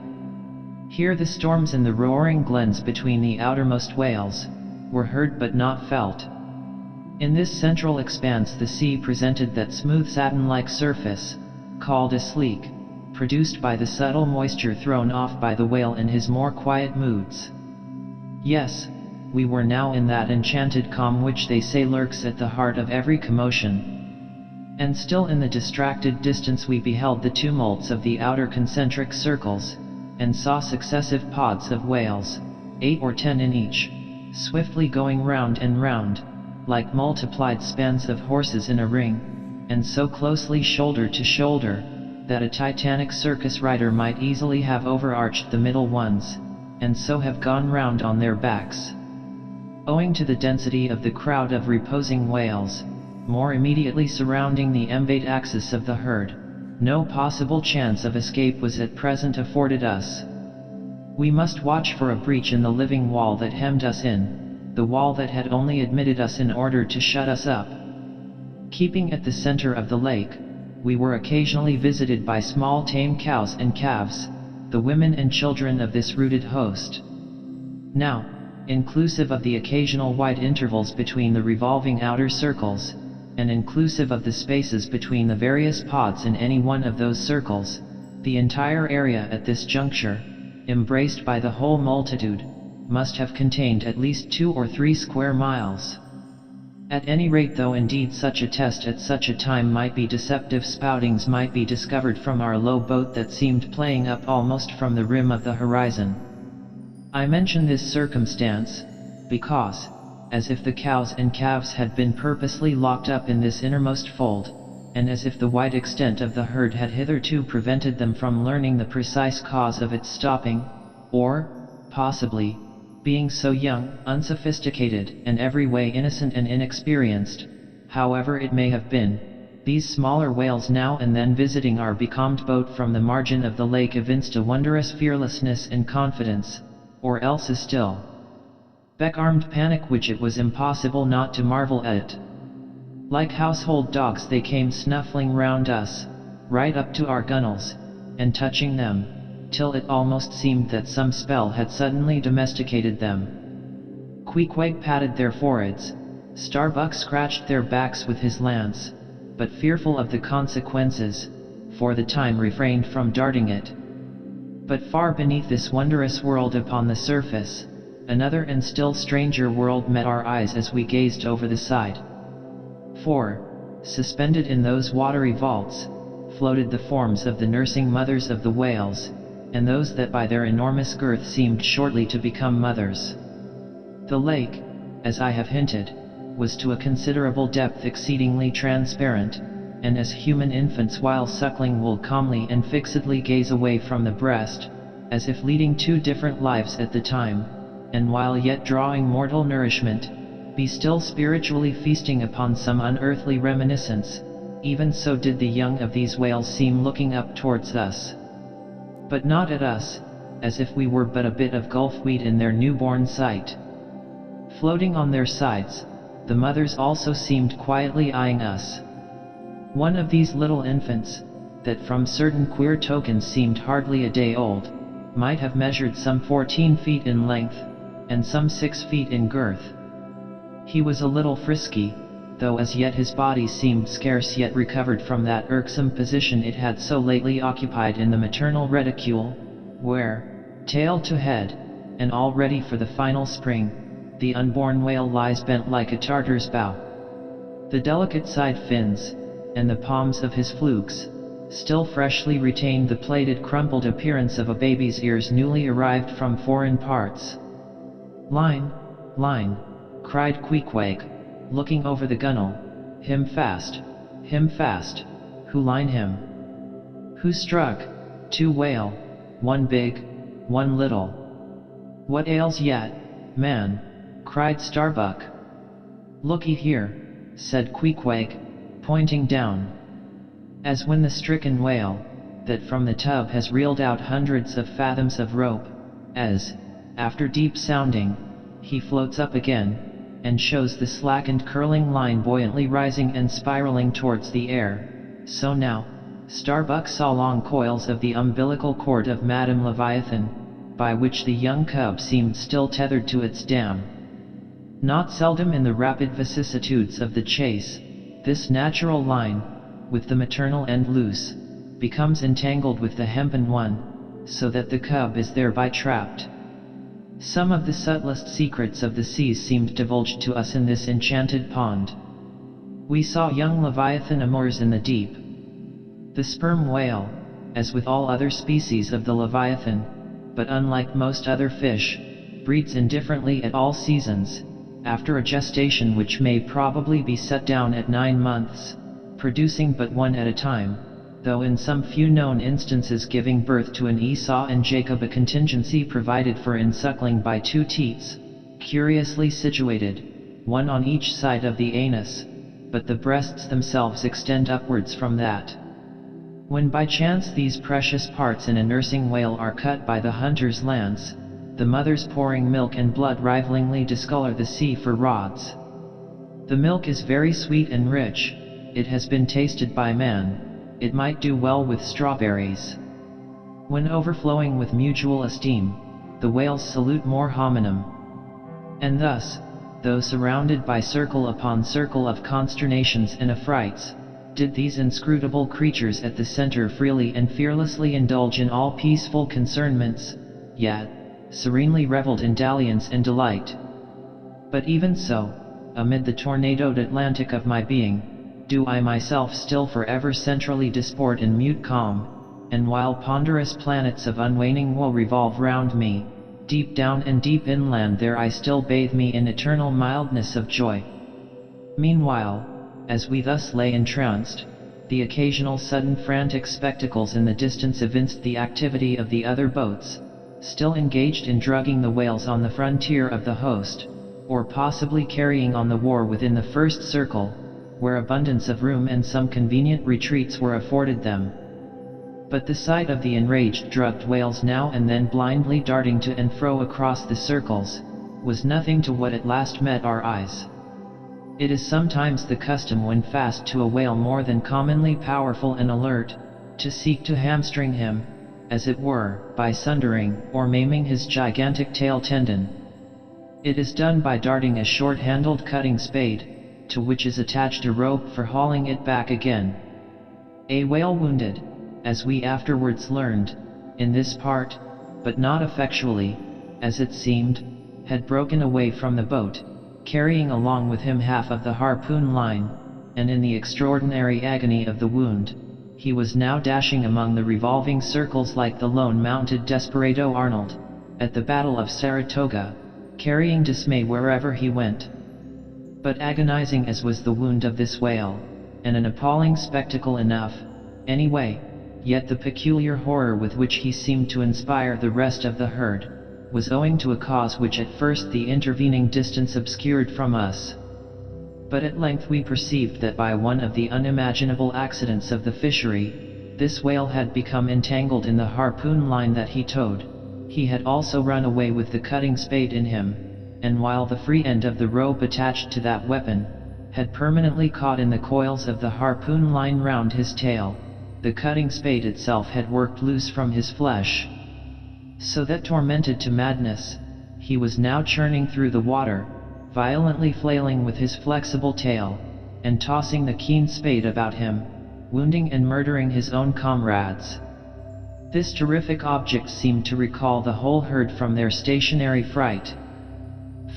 Here the storms in the roaring glens between the outermost whales were heard but not felt. In this central expanse the sea presented that smooth satin-like surface, called a sleek, produced by the subtle moisture thrown off by the whale in his more quiet moods. Yes, we were now in that enchanted calm which they say lurks at the heart of every commotion. And still in the distracted distance we beheld the tumults of the outer concentric circles, and saw successive pods of whales, 8 or 10 in each, swiftly going round and round, like multiplied spans of horses in a ring, and so closely shoulder to shoulder, that a titanic circus rider might easily have overarched the middle ones, and so have gone round on their backs. Owing to the density of the crowd of reposing whales, more immediately surrounding the embayed axis of the herd, no possible chance of escape was at present afforded us. We must watch for a breach in the living wall that hemmed us in, the wall that had only admitted us in order to shut us up. Keeping at the center of the lake, we were occasionally visited by small tame cows and calves, the women and children of this rooted host. Now, inclusive of the occasional wide intervals between the revolving outer circles, and inclusive of the spaces between the various pods in any one of those circles, the entire area at this juncture, embraced by the whole multitude, must have contained at least 2 or 3 square miles. At any rate, though indeed such a test at such a time might be, deceptive spoutings might be discovered from our low boat that seemed playing up almost from the rim of the horizon. I mention this circumstance, because, as if the cows and calves had been purposely locked up in this innermost fold, and as if the wide extent of the herd had hitherto prevented them from learning the precise cause of its stopping, or, possibly, being so young, unsophisticated, and every way innocent and inexperienced, however it may have been, these smaller whales now and then visiting our becalmed boat from the margin of the lake evinced a wondrous fearlessness and confidence, or else a still beck-armed panic which it was impossible not to marvel at. Like household dogs they came snuffling round us, right up to our gunwales, and touching them, till it almost seemed that some spell had suddenly domesticated them. Queequeg patted their foreheads, Starbuck scratched their backs with his lance, but fearful of the consequences, for the time refrained from darting it. But far beneath this wondrous world upon the surface, another and still stranger world met our eyes as we gazed over the side. For, suspended in those watery vaults, floated the forms of the nursing mothers of the whales, and those that by their enormous girth seemed shortly to become mothers. The lake, as I have hinted, was to a considerable depth exceedingly transparent, and as human infants while suckling will calmly and fixedly gaze away from the breast, as if leading 2 different lives at the time, and while yet drawing mortal nourishment, be still spiritually feasting upon some unearthly reminiscence, even so did the young of these whales seem looking up towards us. But not at us, as if we were but a bit of gulfweed in their newborn sight. Floating on their sides, the mothers also seemed quietly eyeing us. One of these little infants, that from certain queer tokens seemed hardly a day old, might have measured some 14 feet in length, and some 6 feet in girth. He was a little frisky, though as yet his body seemed scarce yet recovered from that irksome position it had so lately occupied in the maternal reticule, where, tail to head, and all ready for the final spring, the unborn whale lies bent like a Tartar's bow. The delicate side fins, and the palms of his flukes, still freshly retained the plated crumpled appearance of a baby's ears newly arrived from foreign parts. "Line, line," cried Queequeg, looking over the gunwale. Him fast, who line him? Who struck? Two whale, one big, one little. What ails yet, man? Cried Starbuck. Looky here, said Queequeg, pointing down. As when the stricken whale, that from the tub has reeled out hundreds of fathoms of rope, as, after deep sounding, he floats up again, and shows the slackened curling line buoyantly rising and spiraling towards the air, so now, Starbuck saw long coils of the umbilical cord of Madame Leviathan, by which the young cub seemed still tethered to its dam. Not seldom in the rapid vicissitudes of the chase, this natural line, with the maternal end loose, becomes entangled with the hempen one, so that the cub is thereby trapped. Some of the subtlest secrets of the seas seemed divulged to us in this enchanted pond. We saw young Leviathan amours in the deep. The sperm whale, as with all other species of the Leviathan, but unlike most other fish, breeds indifferently at all seasons, after a gestation which may probably be set down at 9 months, producing but one at a time, though in some few known instances giving birth to an Esau and Jacob, a contingency provided for in suckling by 2 teats, curiously situated, one on each side of the anus, but the breasts themselves extend upwards from that. When by chance these precious parts in a nursing whale are cut by the hunter's lance, the mothers pouring milk and blood rivalingly discolor the sea for rods. The milk is very sweet and rich, it has been tasted by man. It might do well with strawberries. When overflowing with mutual esteem, the whales salute more hominum. And thus, though surrounded by circle upon circle of consternations and affrights, did these inscrutable creatures at the center freely and fearlessly indulge in all peaceful concernments, yet, serenely reveled in dalliance and delight. But even so, amid the tornadoed Atlantic of my being, do I myself still forever centrally disport in mute calm, and while ponderous planets of unwaning woe revolve round me, deep down and deep inland there I still bathe me in eternal mildness of joy. Meanwhile, as we thus lay entranced, the occasional sudden frantic spectacles in the distance evinced the activity of the other boats, still engaged in drugging the whales on the frontier of the host, or possibly carrying on the war within the first circle, where abundance of room and some convenient retreats were afforded them. But the sight of the enraged drugged whales now and then blindly darting to and fro across the circles, was nothing to what at last met our eyes. It is sometimes the custom when fast to a whale more than commonly powerful and alert, to seek to hamstring him, as it were, by sundering or maiming his gigantic tail tendon. It is done by darting a short-handled cutting spade, to which is attached a rope for hauling it back again. A whale wounded, as we afterwards learned, in this part, but not effectually, as it seemed, had broken away from the boat, carrying along with him half of the harpoon line, and in the extraordinary agony of the wound, he was now dashing among the revolving circles like the lone mounted desperado Arnold, at the Battle of Saratoga, carrying dismay wherever he went. But agonizing as was the wound of this whale, and an appalling spectacle enough, anyway, yet the peculiar horror with which he seemed to inspire the rest of the herd, was owing to a cause which at first the intervening distance obscured from us. But at length we perceived that by one of the unimaginable accidents of the fishery, this whale had become entangled in the harpoon line that he towed. He had also run away with the cutting spade in him, and while the free end of the rope attached to that weapon, had permanently caught in the coils of the harpoon line round his tail, the cutting spade itself had worked loose from his flesh. So that tormented to madness, he was now churning through the water, violently flailing with his flexible tail, and tossing the keen spade about him, wounding and murdering his own comrades. This terrific object seemed to recall the whole herd from their stationary fright.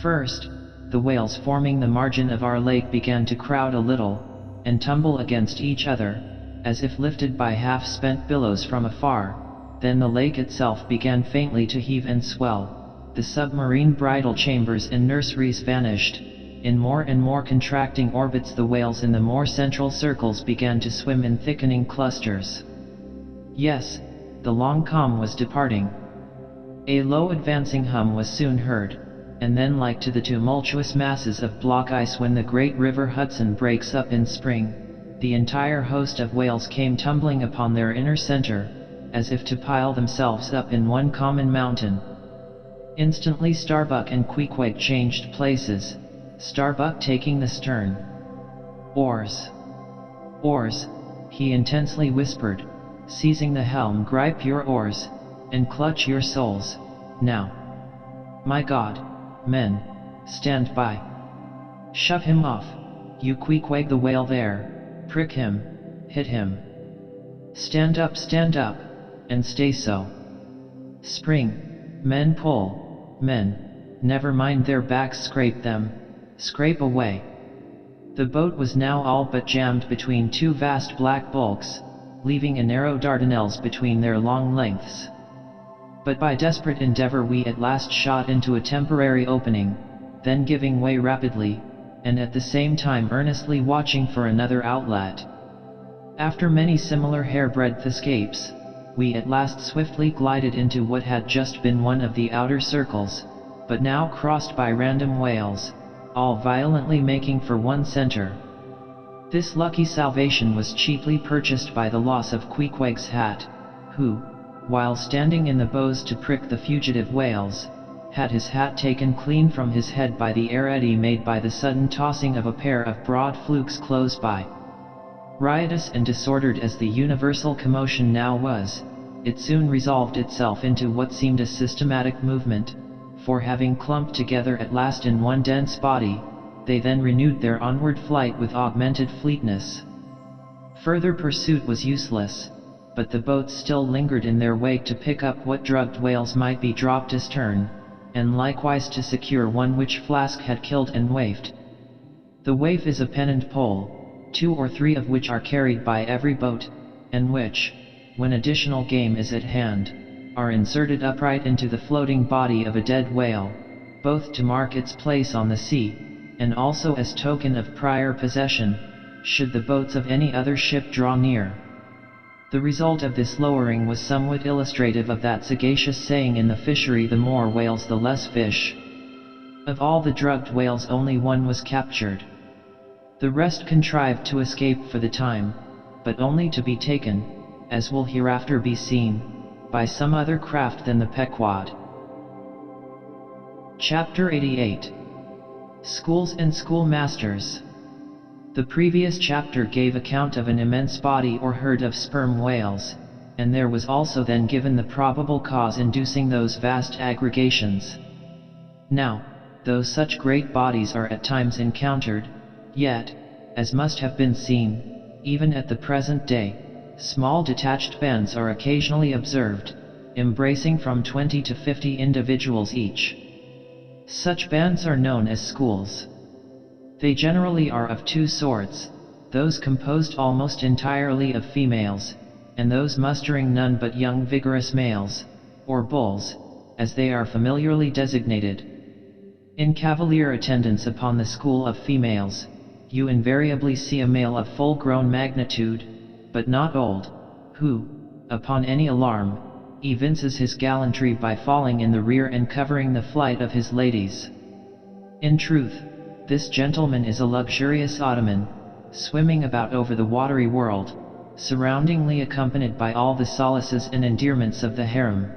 First, the whales forming the margin of our lake began to crowd a little, and tumble against each other, as if lifted by half-spent billows from afar. Then the lake itself began faintly to heave and swell. The submarine bridal chambers and nurseries vanished. In more and more contracting orbits, the whales in the more central circles began to swim in thickening clusters. Yes, the long calm was departing. A low advancing hum was soon heard, and then, like to the tumultuous masses of block ice when the great river Hudson breaks up in spring, the entire host of whales came tumbling upon their inner center, as if to pile themselves up in one common mountain. Instantly Starbuck and Queequeg changed places, Starbuck taking the stern. "Oars! Oars!" he intensely whispered, seizing the helm. "Gripe your oars, and clutch your souls, now. My God, men, stand by. Shove him off, you Queequeg the whale there, prick him, hit him. Stand up, and stay so. Spring, men, pull, men, never mind their backs, scrape them, scrape away." The boat was now all but jammed between two vast black bulks, leaving a narrow Dardanelles between their long lengths. But by desperate endeavor we at last shot into a temporary opening, then giving way rapidly, and at the same time earnestly watching for another outlet. After many similar hairbreadth escapes, we at last swiftly glided into what had just been one of the outer circles, but now crossed by random whales, all violently making for one center. This lucky salvation was cheaply purchased by the loss of Queequeg's hat, who, while standing in the bows to prick the fugitive whales, had his hat taken clean from his head by the air eddy made by the sudden tossing of a pair of broad flukes close by. Riotous and disordered as the universal commotion now was, it soon resolved itself into what seemed a systematic movement, for having clumped together at last in one dense body, they then renewed their onward flight with augmented fleetness. Further pursuit was useless, but the boats still lingered in their wake to pick up what drugged whales might be dropped astern, and likewise to secure one which Flask had killed and waifed. The waif is a pennant pole, 2 or 3 of which are carried by every boat, and which, when additional game is at hand, are inserted upright into the floating body of a dead whale, both to mark its place on the sea, and also as token of prior possession, should the boats of any other ship draw near. The result of this lowering was somewhat illustrative of that sagacious saying in the fishery, "The more whales the less fish." Of all the drugged whales only one was captured. The rest contrived to escape for the time, but only to be taken, as will hereafter be seen, by some other craft than the Pequod. Chapter 88. Schools and Schoolmasters. The previous chapter gave account of an immense body or herd of sperm whales, and there was also then given the probable cause inducing those vast aggregations. Now, though such great bodies are at times encountered, yet, as must have been seen, even at the present day, small detached bands are occasionally observed, embracing from 20 to 50 individuals each. Such bands are known as schools. They generally are of 2 sorts, those composed almost entirely of females, and those mustering none but young vigorous males, or bulls, as they are familiarly designated. In cavalier attendance upon the school of females, you invariably see a male of full-grown magnitude, but not old, who, upon any alarm, evinces his gallantry by falling in the rear and covering the flight of his ladies. In truth, this gentleman is a luxurious ottoman, swimming about over the watery world, surroundingly accompanied by all the solaces and endearments of the harem.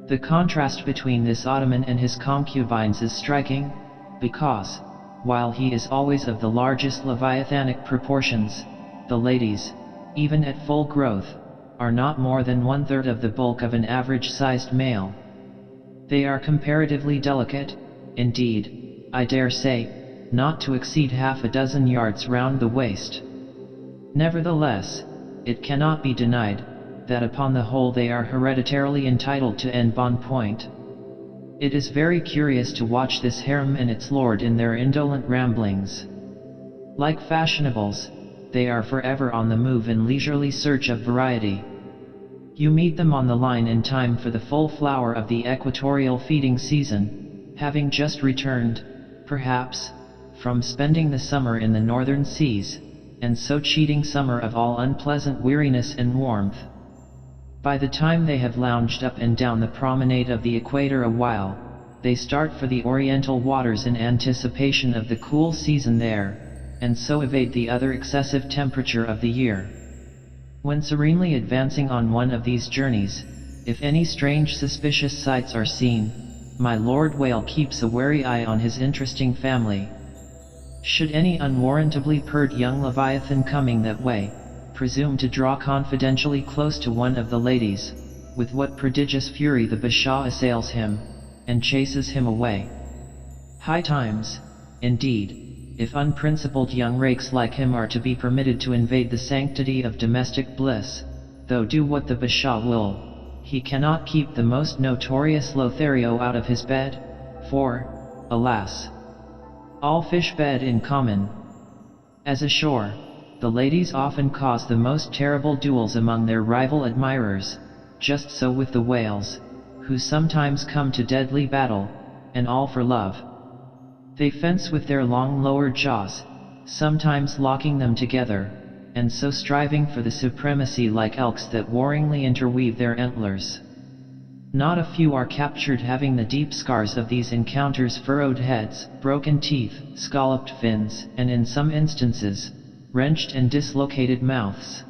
The contrast between this ottoman and his concubines is striking, because, while he is always of the largest leviathanic proportions, the ladies, even at full growth, are not more than 1/3 of the bulk of an average-sized male. They are comparatively delicate, indeed, I dare say, not to exceed half a dozen yards round the waist. Nevertheless, it cannot be denied that upon the whole they are hereditarily entitled to en bon point. It is very curious to watch this harem and its lord in their indolent ramblings. Like fashionables, they are forever on the move in leisurely search of variety. You meet them on the line in time for the full flower of the equatorial feeding season, having just returned, perhaps, from spending the summer in the northern seas, and so cheating summer of all unpleasant weariness and warmth. By the time they have lounged up and down the promenade of the equator a while, they start for the oriental waters in anticipation of the cool season there, and so evade the other excessive temperature of the year. When serenely advancing on one of these journeys, if any strange suspicious sights are seen, my Lord Whale keeps a wary eye on his interesting family. Should any unwarrantably purred young Leviathan coming that way presume to draw confidentially close to one of the ladies, with what prodigious fury the Bashaw assails him, and chases him away. High times, indeed, if unprincipled young rakes like him are to be permitted to invade the sanctity of domestic bliss, though do what the Bashaw will, he cannot keep the most notorious Lothario out of his bed, for, alas, all fish bed in common. As ashore, the ladies often cause the most terrible duels among their rival admirers, just so with the whales, who sometimes come to deadly battle, and all for love. They fence with their long lower jaws, sometimes locking them together, and so striving for the supremacy like elks that warringly interweave their antlers. Not a few are captured having the deep scars of these encounters, furrowed heads, broken teeth, scalloped fins, and in some instances, wrenched and dislocated mouths.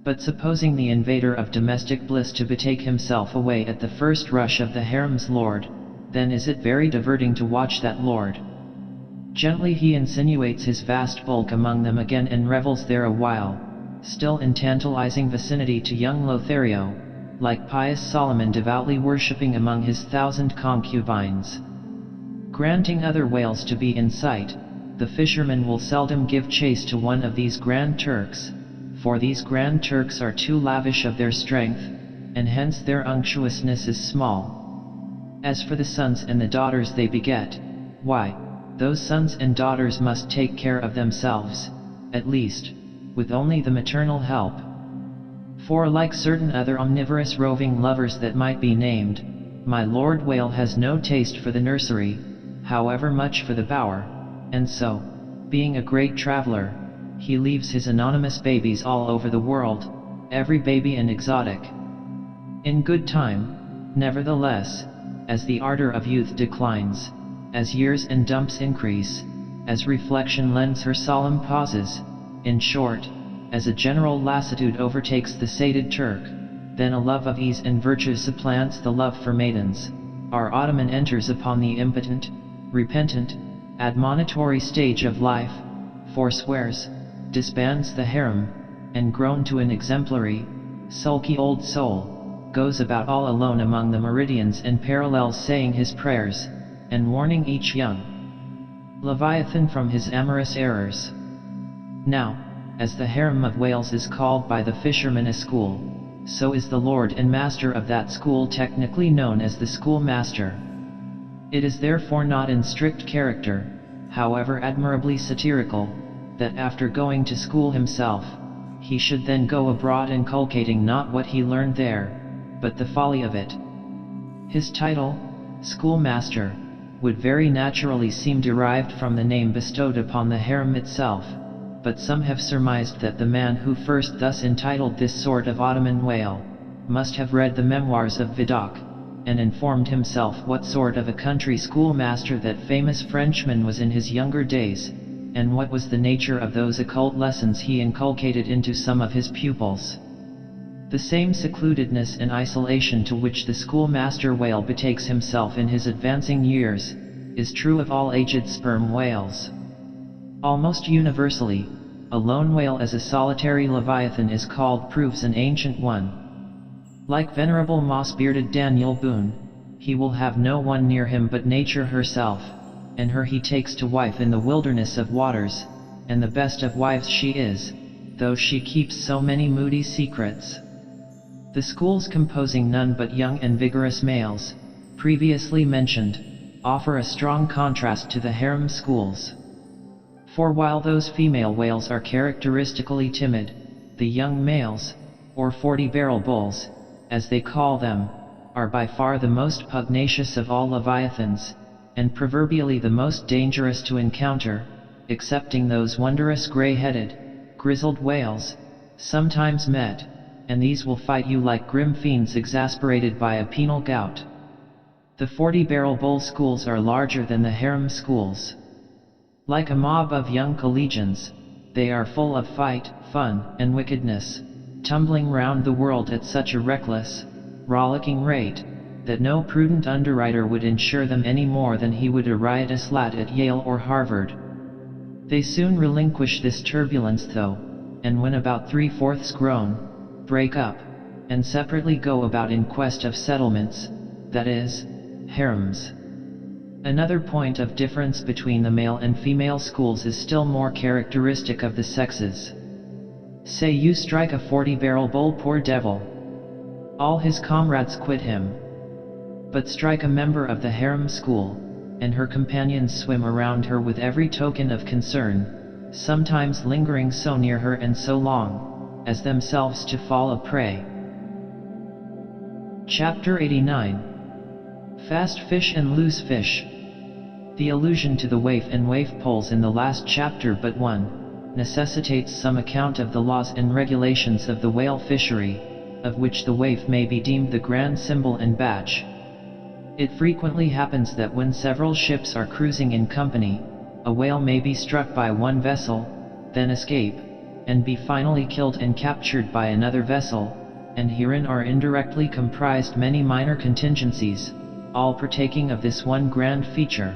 But supposing the invader of domestic bliss to betake himself away at the first rush of the harem's lord, then is it very diverting to watch that lord. Gently he insinuates his vast bulk among them again and revels there a while, still in tantalizing vicinity to young Lothario, like pious Solomon devoutly worshipping among his 1,000 concubines. Granting other whales to be in sight, the fisherman will seldom give chase to one of these Grand Turks, for these Grand Turks are too lavish of their strength, and hence their unctuousness is small. As for the sons and the daughters they beget, why, those sons and daughters must take care of themselves, at least, with only the maternal help. For like certain other omnivorous roving lovers that might be named, my Lord Whale has no taste for the nursery, however much for the bower, and so, being a great traveler, he leaves his anonymous babies all over the world, every baby an exotic. In good time, nevertheless, as the ardor of youth declines, as years and dumps increase, as reflection lends her solemn pauses, in short, as a general lassitude overtakes the sated Turk, then a love of ease and virtue supplants the love for maidens. Our Ottoman enters upon the impotent, repentant, admonitory stage of life, forswears, disbands the harem, and grown to an exemplary, sulky old soul, goes about all alone among the meridians and parallels saying his prayers, and warning each young Leviathan from his amorous errors. Now, as the harem of Wales is called by the fishermen a school, so is the lord and master of that school technically known as the schoolmaster. It is therefore not in strict character, however admirably satirical, that after going to school himself, he should then go abroad inculcating not what he learned there, but the folly of it. His title, schoolmaster, would very naturally seem derived from the name bestowed upon the harem itself, but some have surmised that the man who first thus entitled this sort of Ottoman whale, must have read the memoirs of Vidocq, and informed himself what sort of a country schoolmaster that famous Frenchman was in his younger days, and what was the nature of those occult lessons he inculcated into some of his pupils. The same secludedness and isolation to which the schoolmaster whale betakes himself in his advancing years, is true of all aged sperm whales. Almost universally, a lone whale as a solitary leviathan is called proves an ancient one. Like venerable moss-bearded Daniel Boone, he will have no one near him but nature herself, and her he takes to wife in the wilderness of waters, and the best of wives she is, though she keeps so many moody secrets. The schools composing none but young and vigorous males, previously mentioned, offer a strong contrast to the harem schools. For while those female whales are characteristically timid, the young males, or 40-barrel bulls, as they call them, are by far the most pugnacious of all leviathans, and proverbially the most dangerous to encounter, excepting those wondrous gray-headed, grizzled whales, sometimes met, and these will fight you like grim fiends exasperated by a penal gout. The 40-barrel bull schools are larger than the harem schools. Like a mob of young collegians, they are full of fight, fun, and wickedness, tumbling round the world at such a reckless, rollicking rate, that no prudent underwriter would insure them any more than he would a riotous lad at Yale or Harvard. They soon relinquish this turbulence though, and when about 3/4 grown, break up, and separately go about in quest of settlements, that is, harems. Another point of difference between the male and female schools is still more characteristic of the sexes. Say you strike a 40-barrel bull, poor devil, all his comrades quit him. But strike a member of the harem school, and her companions swim around her with every token of concern, sometimes lingering so near her and so long, as themselves to fall a prey. Chapter 89. Fast Fish and Loose Fish. The allusion to the waif and waif poles in the last chapter but one, necessitates some account of the laws and regulations of the whale fishery, of which the waif may be deemed the grand symbol and badge. It frequently happens that when several ships are cruising in company, a whale may be struck by one vessel, then escape, and be finally killed and captured by another vessel, and herein are indirectly comprised many minor contingencies, all partaking of this one grand feature.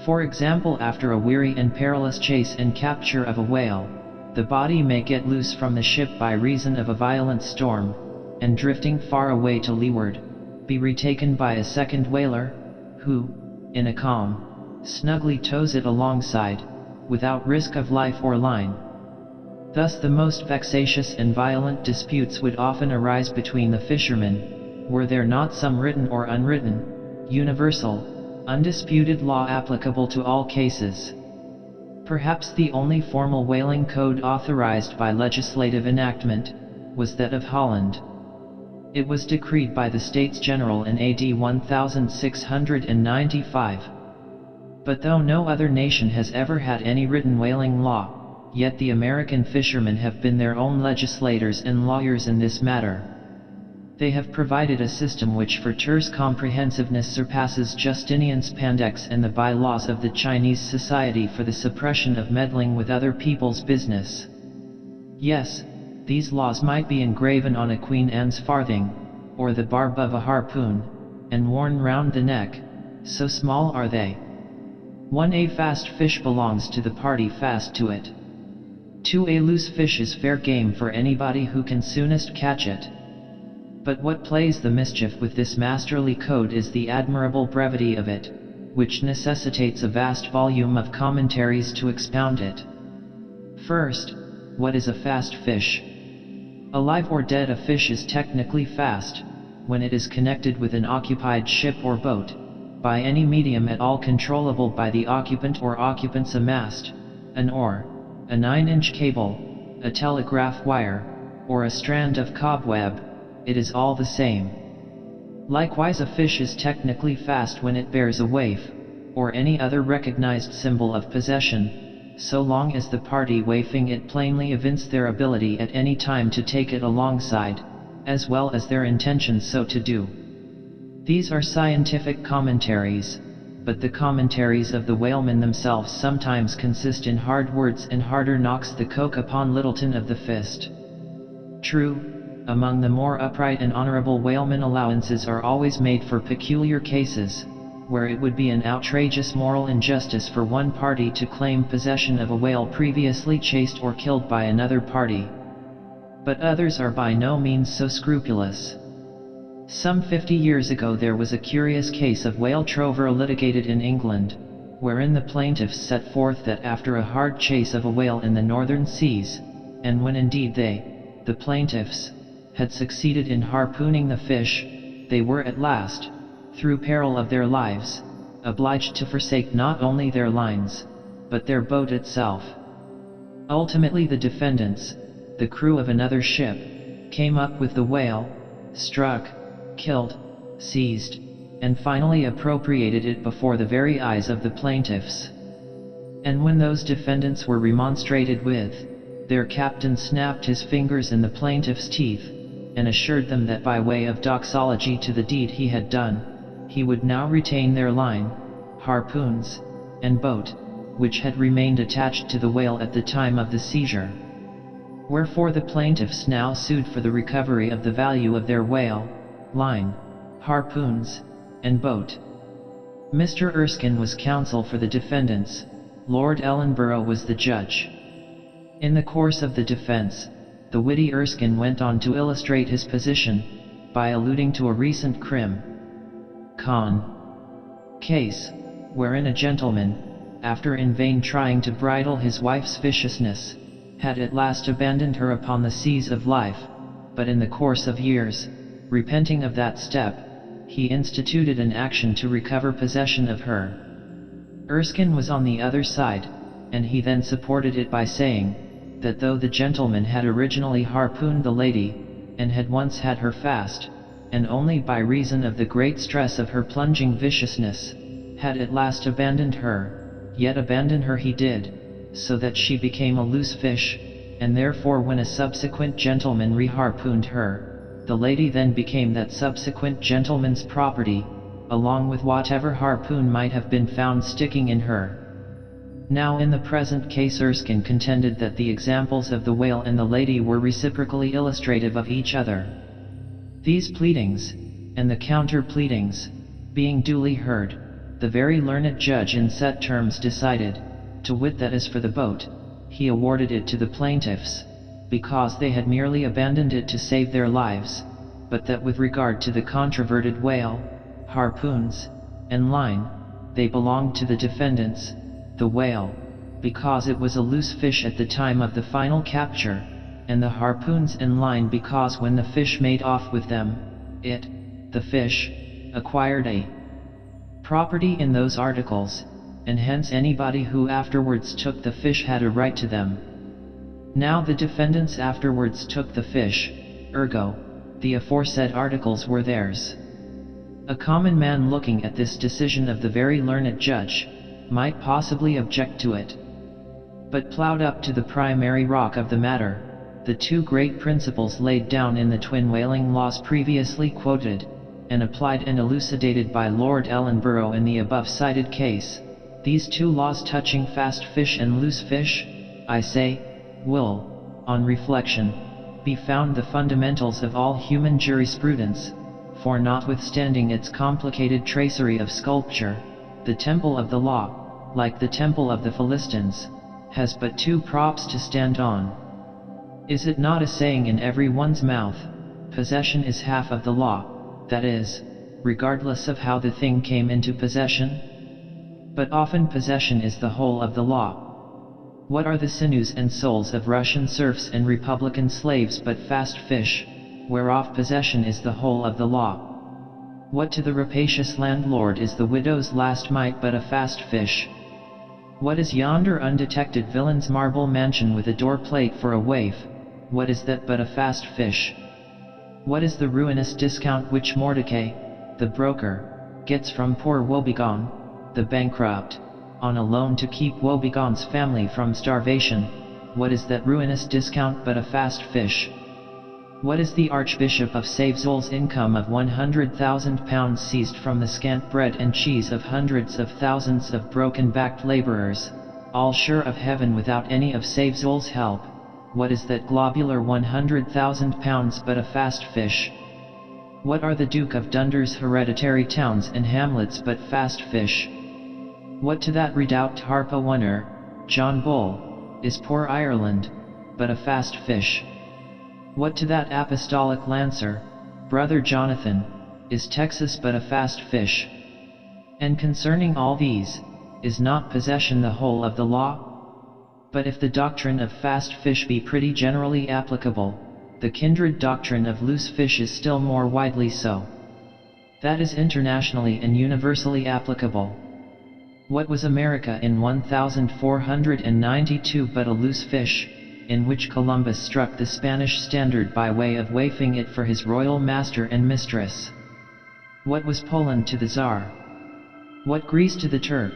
For example, after a weary and perilous chase and capture of a whale, the body may get loose from the ship by reason of a violent storm, and drifting far away to leeward, be retaken by a second whaler, who, in a calm, snugly tows it alongside, without risk of life or line. Thus the most vexatious and violent disputes would often arise between the fishermen, were there not some written or unwritten, universal, undisputed law applicable to all cases. Perhaps the only formal whaling code authorized by legislative enactment was that of Holland. It was decreed by the States General in AD 1695. But though no other nation has ever had any written whaling law, yet the American fishermen have been their own legislators and lawyers in this matter. They have provided a system which for terse comprehensiveness surpasses Justinian's Pandects and the by-laws of the Chinese Society for the suppression of meddling with other people's business. Yes, these laws might be engraven on a Queen Anne's farthing, or the barb of a harpoon, and worn round the neck, so small are they. 1. A fast fish belongs to the party fast to it. 2. A loose fish is fair game for anybody who can soonest catch it. But what plays the mischief with this masterly code is the admirable brevity of it, which necessitates a vast volume of commentaries to expound it. First, what is a fast fish? Alive or dead, a fish is technically fast, when it is connected with an occupied ship or boat, by any medium at all controllable by the occupant or occupants: a mast, an oar, a 9-inch cable, a telegraph wire, or a strand of cobweb. It is all the same. Likewise, a fish is technically fast when it bears a waif, or any other recognized symbol of possession, so long as the party waifing it plainly evince their ability at any time to take it alongside, as well as their intention so to do. These are scientific commentaries, but the commentaries of the whalemen themselves sometimes consist in hard words and harder knocks the coke upon Littleton of the fist. True, among the more upright and honorable whalemen allowances are always made for peculiar cases, where it would be an outrageous moral injustice for one party to claim possession of a whale previously chased or killed by another party. But others are by no means so scrupulous. Some 50 years ago there was a curious case of whale trover litigated in England, wherein the plaintiffs set forth that after a hard chase of a whale in the northern seas, and when indeed they, the plaintiffs, had succeeded in harpooning the fish, they were at last, through peril of their lives, obliged to forsake not only their lines, but their boat itself. Ultimately the defendants, the crew of another ship, came up with the whale, struck, killed, seized, and finally appropriated it before the very eyes of the plaintiffs. And when those defendants were remonstrated with, their captain snapped his fingers in the plaintiffs' teeth, and assured them that by way of doxology to the deed he had done, he would now retain their line, harpoons, and boat, which had remained attached to the whale at the time of the seizure. Wherefore the plaintiffs now sued for the recovery of the value of their whale, line, harpoons, and boat. Mr. Erskine was counsel for the defendants, Lord Ellenborough was the judge. In the course of the defense, the witty Erskine went on to illustrate his position, by alluding to a recent crim. Case, wherein a gentleman, after in vain trying to bridle his wife's viciousness, had at last abandoned her upon the seas of life, but in the course of years, repenting of that step, he instituted an action to recover possession of her. Erskine was on the other side, and he then supported it by saying, that though the gentleman had originally harpooned the lady, and had once had her fast, and only by reason of the great stress of her plunging viciousness, had at last abandoned her, yet abandon her he did, so that she became a loose fish, and therefore when a subsequent gentleman reharpooned her, the lady then became that subsequent gentleman's property, along with whatever harpoon might have been found sticking in her. Now in the present case Erskine contended that the examples of the whale and the lady were reciprocally illustrative of each other. These pleadings, and the counter-pleadings, being duly heard, the very learned judge in set terms decided, to wit that as for the boat, he awarded it to the plaintiffs, because they had merely abandoned it to save their lives, but that with regard to the controverted whale, harpoons, and line, they belonged to the defendants, the whale, because it was a loose fish at the time of the final capture, and the harpoons and line because when the fish made off with them, it, the fish, acquired a property in those articles, and hence anybody who afterwards took the fish had a right to them. Now the defendants afterwards took the fish, ergo, the aforesaid articles were theirs. A common man looking at this decision of the very learned judge, might possibly object to it. But plowed up to the primary rock of the matter, the two great principles laid down in the twin whaling laws previously quoted, and applied and elucidated by Lord Ellenborough in the above-cited case, these two laws touching fast fish and loose fish, I say, will, on reflection, be found the fundamentals of all human jurisprudence, for notwithstanding its complicated tracery of sculpture, the temple of the law, like the temple of the Philistines, has but two props to stand on. Is it not a saying in every one's mouth, possession is half of the law, that is, regardless of how the thing came into possession? But often possession is the whole of the law. What are the sinews and souls of Russian serfs and Republican slaves but fast fish, whereof possession is the whole of the law? What to the rapacious landlord is the widow's last mite but a fast fish? What is yonder undetected villain's marble mansion with a door plate for a waif, what is that but a fast fish? What is the ruinous discount which Mordecai, the broker, gets from poor Woebegone, the bankrupt, on a loan to keep Woebegone's family from starvation? What is that ruinous discount but a fast fish? What is the Archbishop of Savesol's income of £100,000 seized from the scant bread and cheese of hundreds of thousands of broken-backed labourers, all sure of heaven without any of Savesol's help? What is that globular £100,000 but a fast fish? What are the Duke of Dunder's hereditary towns and hamlets but fast fish? What to that redoubt harp-a-winner, John Bull, is poor Ireland, but a fast fish? What to that apostolic lancer, brother Jonathan, is Texas but a fast fish? And concerning all these, is not possession the whole of the law? But if the doctrine of fast fish be pretty generally applicable, the kindred doctrine of loose fish is still more widely so. That is internationally and universally applicable. What was America in 1492 but a loose fish, in which Columbus struck the Spanish standard by way of waifing it for his royal master and mistress? What was Poland to the Tsar? What Greece to the Turk?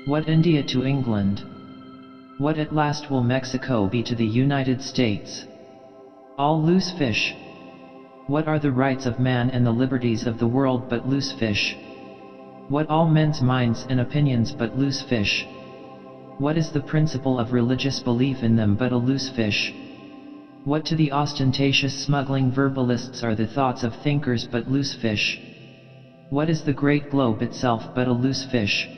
What India to England? What at last will Mexico be to the United States? All loose fish. What are the rights of man and the liberties of the world but loose fish? What all men's minds and opinions but loose fish? What is the principle of religious belief in them but a loose fish? What to the ostentatious smuggling verbalists are the thoughts of thinkers but loose fish? What is the great globe itself but a loose fish?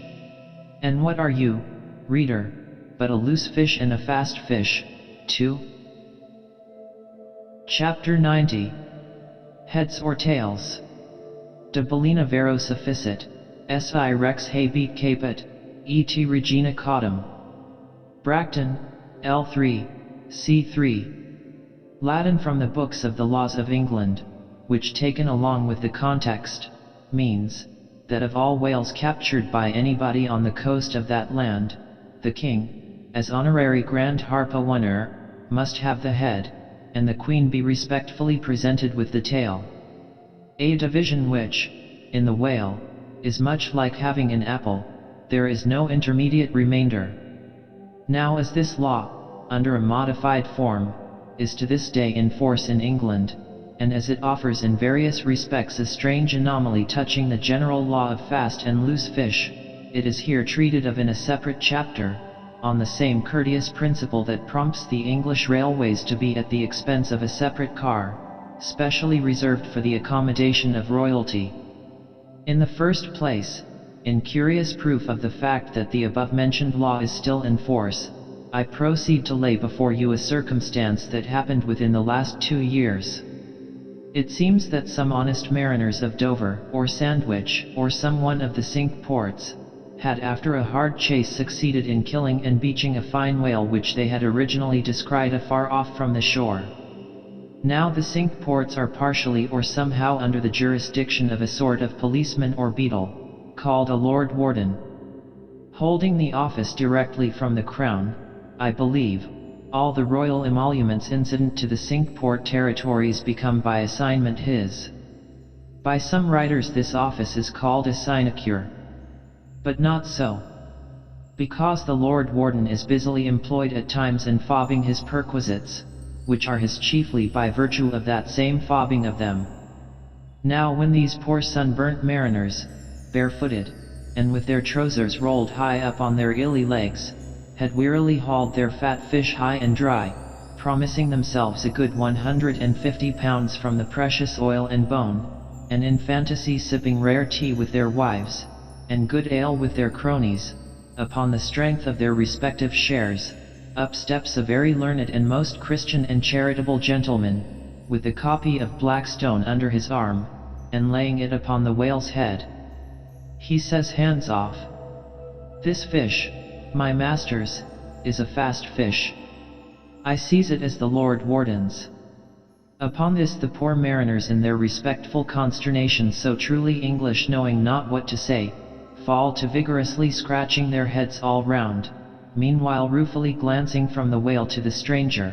And what are you, reader, but a loose fish and a fast fish, too? Chapter 90. Heads or Tails. De Bellina vero sufficit, si rex habet caput, et regina caudam. Bracton, L3, C3. Latin from the books of the laws of England, which taken along with the context, means, that of all whales captured by anybody on the coast of that land, the king, as honorary grand harpooner, must have the head, and the queen be respectfully presented with the tail. A division which, in the whale, is much like having an apple, there is no intermediate remainder. Now as this law, under a modified form, is to this day in force in England, and as it offers in various respects a strange anomaly touching the general law of fast and loose fish, it is here treated of in a separate chapter, on the same courteous principle that prompts the English railways to be at the expense of a separate car, specially reserved for the accommodation of royalty. In the first place, in curious proof of the fact that the above-mentioned law is still in force, I proceed to lay before you a circumstance that happened within the last 2 years. It seems that some honest mariners of Dover, or Sandwich, or some one of the Cinque Ports, had after a hard chase succeeded in killing and beaching a fine whale which they had originally descried afar off from the shore. Now the Cinque Ports are partially or somehow under the jurisdiction of a sort of policeman or beadle, called a Lord Warden. Holding the office directly from the Crown, I believe, all the royal emoluments incident to the Cinque Port territories become by assignment his. By some writers this office is called a sinecure. But not so. Because the Lord Warden is busily employed at times in fobbing his perquisites, which are his chiefly by virtue of that same fobbing of them. Now when these poor sunburnt mariners, barefooted, and with their trousers rolled high up on their illy legs, had wearily hauled their fat fish high and dry, promising themselves a good 150 pounds from the precious oil and bone, and in fantasy sipping rare tea with their wives, and good ale with their cronies, upon the strength of their respective shares, up steps a very learned and most Christian and charitable gentleman, with a copy of Blackstone under his arm, and laying it upon the whale's head. He says, hands off. This fish, my masters, is a fast fish. I seize it as the Lord Warden's. Upon this the poor mariners in their respectful consternation so truly English knowing not what to say, fall to vigorously scratching their heads all round, meanwhile ruefully glancing from the whale to the stranger.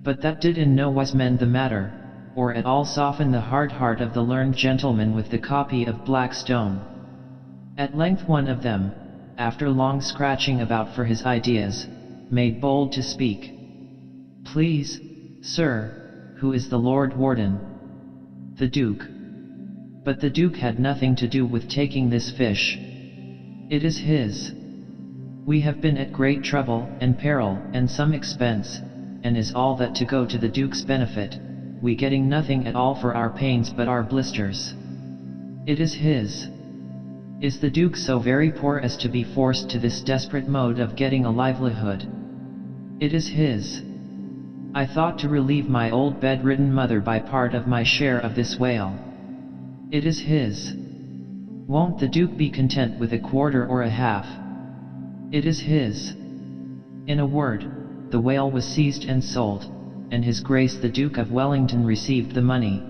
But that did in no wise mend the matter, or at all soften the hard heart of the learned gentleman with the copy of Blackstone. At length one of them, after long scratching about for his ideas, made bold to speak. Please, sir, who is the Lord Warden? The Duke. But the Duke had nothing to do with taking this fish. It is his. We have been at great trouble, and peril, and some expense, and is all that to go to the Duke's benefit, we getting nothing at all for our pains but our blisters. It is his. Is the Duke so very poor as to be forced to this desperate mode of getting a livelihood? It is his. I thought to relieve my old bedridden mother by part of my share of this whale. It is his. Won't the Duke be content with a quarter or a half? It is his. In a word, the whale was seized and sold, and His Grace the Duke of Wellington received the money.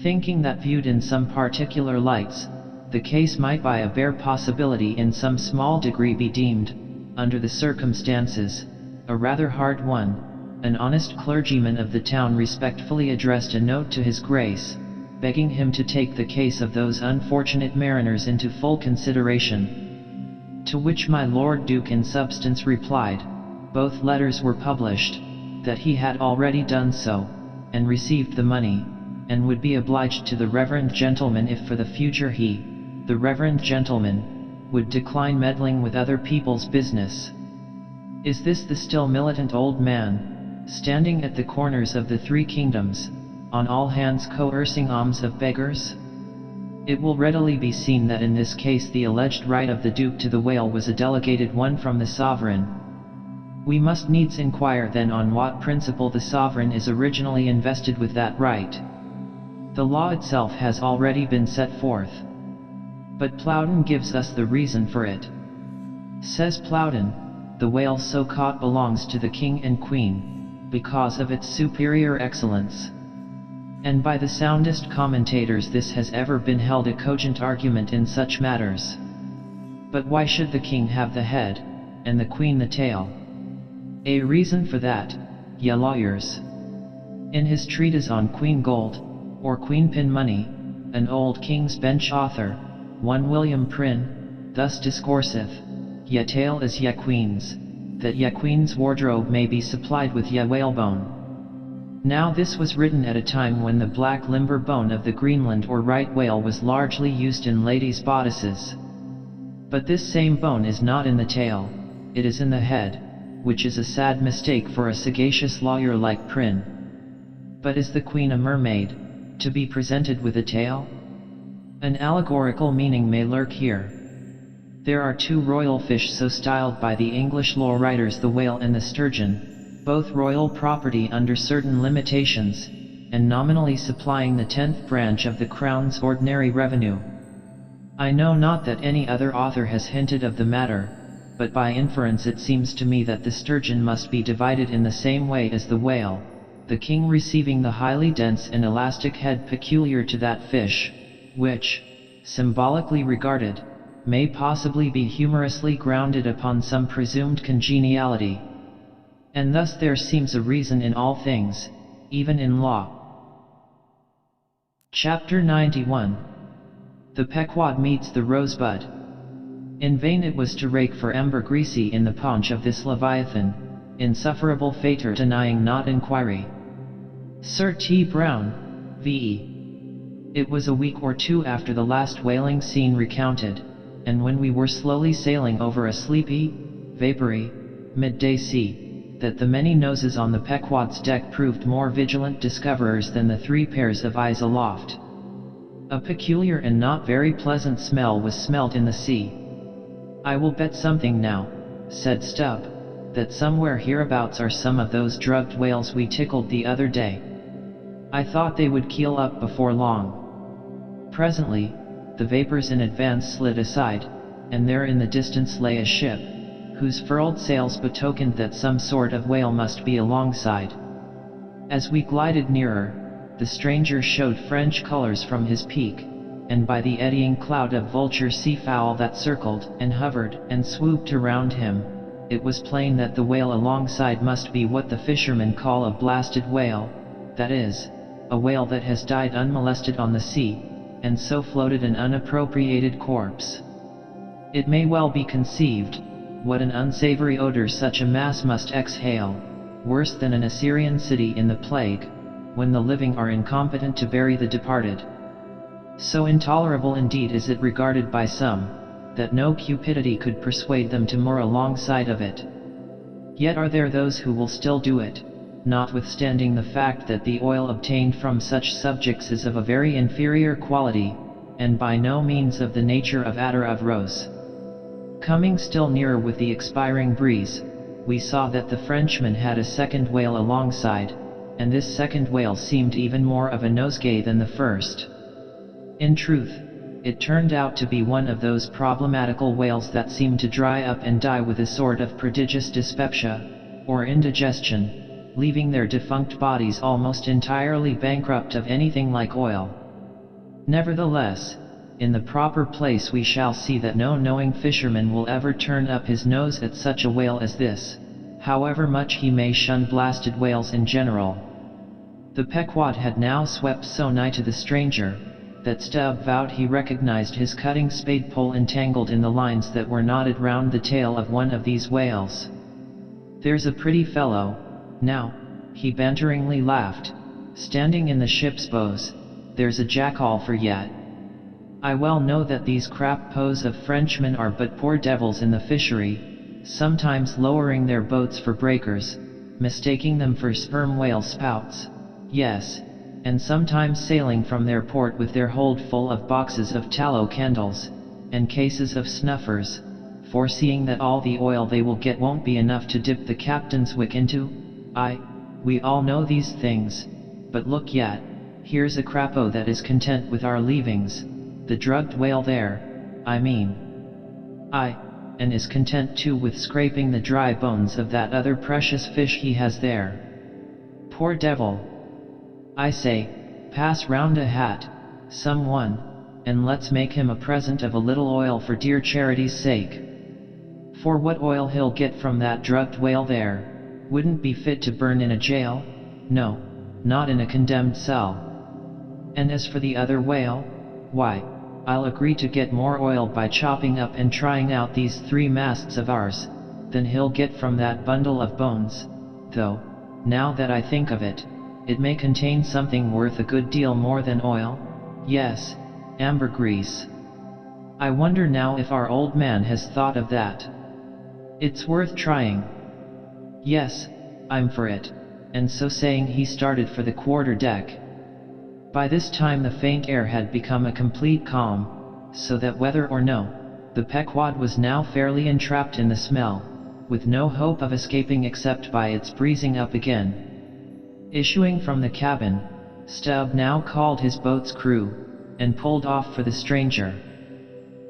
Thinking that viewed in some particular lights, the case might by a bare possibility in some small degree be deemed, under the circumstances, a rather hard one, an honest clergyman of the town respectfully addressed a note to His Grace, begging him to take the case of those unfortunate mariners into full consideration. To which my Lord Duke in substance replied, both letters were published, that he had already done so, and received the money, and would be obliged to the reverend gentleman if for the future he, the reverend gentleman, would decline meddling with other people's business. Is this the still militant old man, standing at the corners of the three kingdoms, on all hands coercing alms of beggars? It will readily be seen that in this case the alleged right of the Duke to the whale was a delegated one from the sovereign. We must needs inquire then on what principle the sovereign is originally invested with that right. The law itself has already been set forth. But Plowden gives us the reason for it. Says Plowden, the whale so caught belongs to the king and queen, because of its superior excellence. And by the soundest commentators this has ever been held a cogent argument in such matters. But why should the king have the head, and the queen the tail? A reason for that, ye lawyers. In his treatise on Queen Gold, or Queen Pin Money, an old King's Bench author, one William Prynne, thus discourseth, ye tail is ye queen's, that ye queen's wardrobe may be supplied with ye whalebone. Now this was written at a time when the black limber bone of the Greenland or right whale was largely used in ladies' bodices. But this same bone is not in the tail, it is in the head, which is a sad mistake for a sagacious lawyer like Prynne. But is the queen a mermaid, to be presented with a tail? An allegorical meaning may lurk here. There are two royal fish so styled by the English law writers, the whale and the sturgeon, both royal property under certain limitations, and nominally supplying the 10th branch of the Crown's ordinary revenue. I know not that any other author has hinted of the matter, but by inference it seems to me that the sturgeon must be divided in the same way as the whale, the king receiving the highly dense and elastic head peculiar to that fish, which, symbolically regarded, may possibly be humorously grounded upon some presumed congeniality. And thus there seems a reason in all things, even in law. Chapter 91. The Pequod meets the Rosebud. In vain it was to rake for Ambergris in the paunch of this Leviathan, insufferable fator denying not inquiry. Sir T. Brown, V.E. It was a week or two after the last whaling scene recounted, and when we were slowly sailing over a sleepy, vapory, midday sea, that the many noses on the Pequod's deck proved more vigilant discoverers than the 3 pairs of eyes aloft. A peculiar and not very pleasant smell was smelt in the sea. I will bet something now, said Stubb, that somewhere hereabouts are some of those drugged whales we tickled the other day. I thought they would keel up before long. Presently, the vapors in advance slid aside, and there in the distance lay a ship, whose furled sails betokened that some sort of whale must be alongside. As we glided nearer, the stranger showed French colors from his peak, and by the eddying cloud of vulture seafowl that circled, and hovered, and swooped around him, it was plain that the whale alongside must be what the fishermen call a blasted whale, that is, a whale that has died unmolested on the sea, and so floated an unappropriated corpse. It may well be conceived, what an unsavory odor such a mass must exhale, worse than an Assyrian city in the plague, when the living are incompetent to bury the departed. So intolerable indeed is it regarded by some, that no cupidity could persuade them to moor alongside of it. Yet are there those who will still do it, notwithstanding the fact that the oil obtained from such subjects is of a very inferior quality, and by no means of the nature of attar of rose. Coming still nearer with the expiring breeze, we saw that the Frenchman had a second whale alongside, and this second whale seemed even more of a nosegay than the first. In truth, it turned out to be one of those problematical whales that seem to dry up and die with a sort of prodigious dyspepsia, or indigestion, leaving their defunct bodies almost entirely bankrupt of anything like oil. Nevertheless, in the proper place we shall see that no knowing fisherman will ever turn up his nose at such a whale as this, however much he may shun blasted whales in general. The Pequod had now swept so nigh to the stranger, that Stubb vowed he recognized his cutting spade pole entangled in the lines that were knotted round the tail of one of these whales. "There's a pretty fellow, now," he banteringly laughed, "standing in the ship's bows, there's a jackal for yet. I well know that these crappoes of Frenchmen are but poor devils in the fishery, sometimes lowering their boats for breakers, mistaking them for sperm whale spouts, yes, and sometimes sailing from their port with their hold full of boxes of tallow candles, and cases of snuffers, foreseeing that all the oil they will get won't be enough to dip the captain's wick into. We all know these things, but look yet, here's a crapo that is content with our leavings, the drugged whale there, I mean. And is content too with scraping the dry bones of that other precious fish he has there. Poor devil! I say, pass round a hat, someone, and let's make him a present of a little oil for dear charity's sake. For what oil he'll get from that drugged whale there, wouldn't be fit to burn in a jail, no, not in a condemned cell. And as for the other whale, why, I'll agree to get more oil by chopping up and trying out these 3 masts of ours, than he'll get from that bundle of bones, though, now that I think of it, it may contain something worth a good deal more than oil, yes, ambergris. I wonder now if our old man has thought of that. It's worth trying. Yes, I'm for it," and so saying he started for the quarter-deck. By this time the faint air had become a complete calm, so that whether or no, the Pequod was now fairly entrapped in the smell, with no hope of escaping except by its breezing up again. Issuing from the cabin, Stubb now called his boat's crew, and pulled off for the stranger.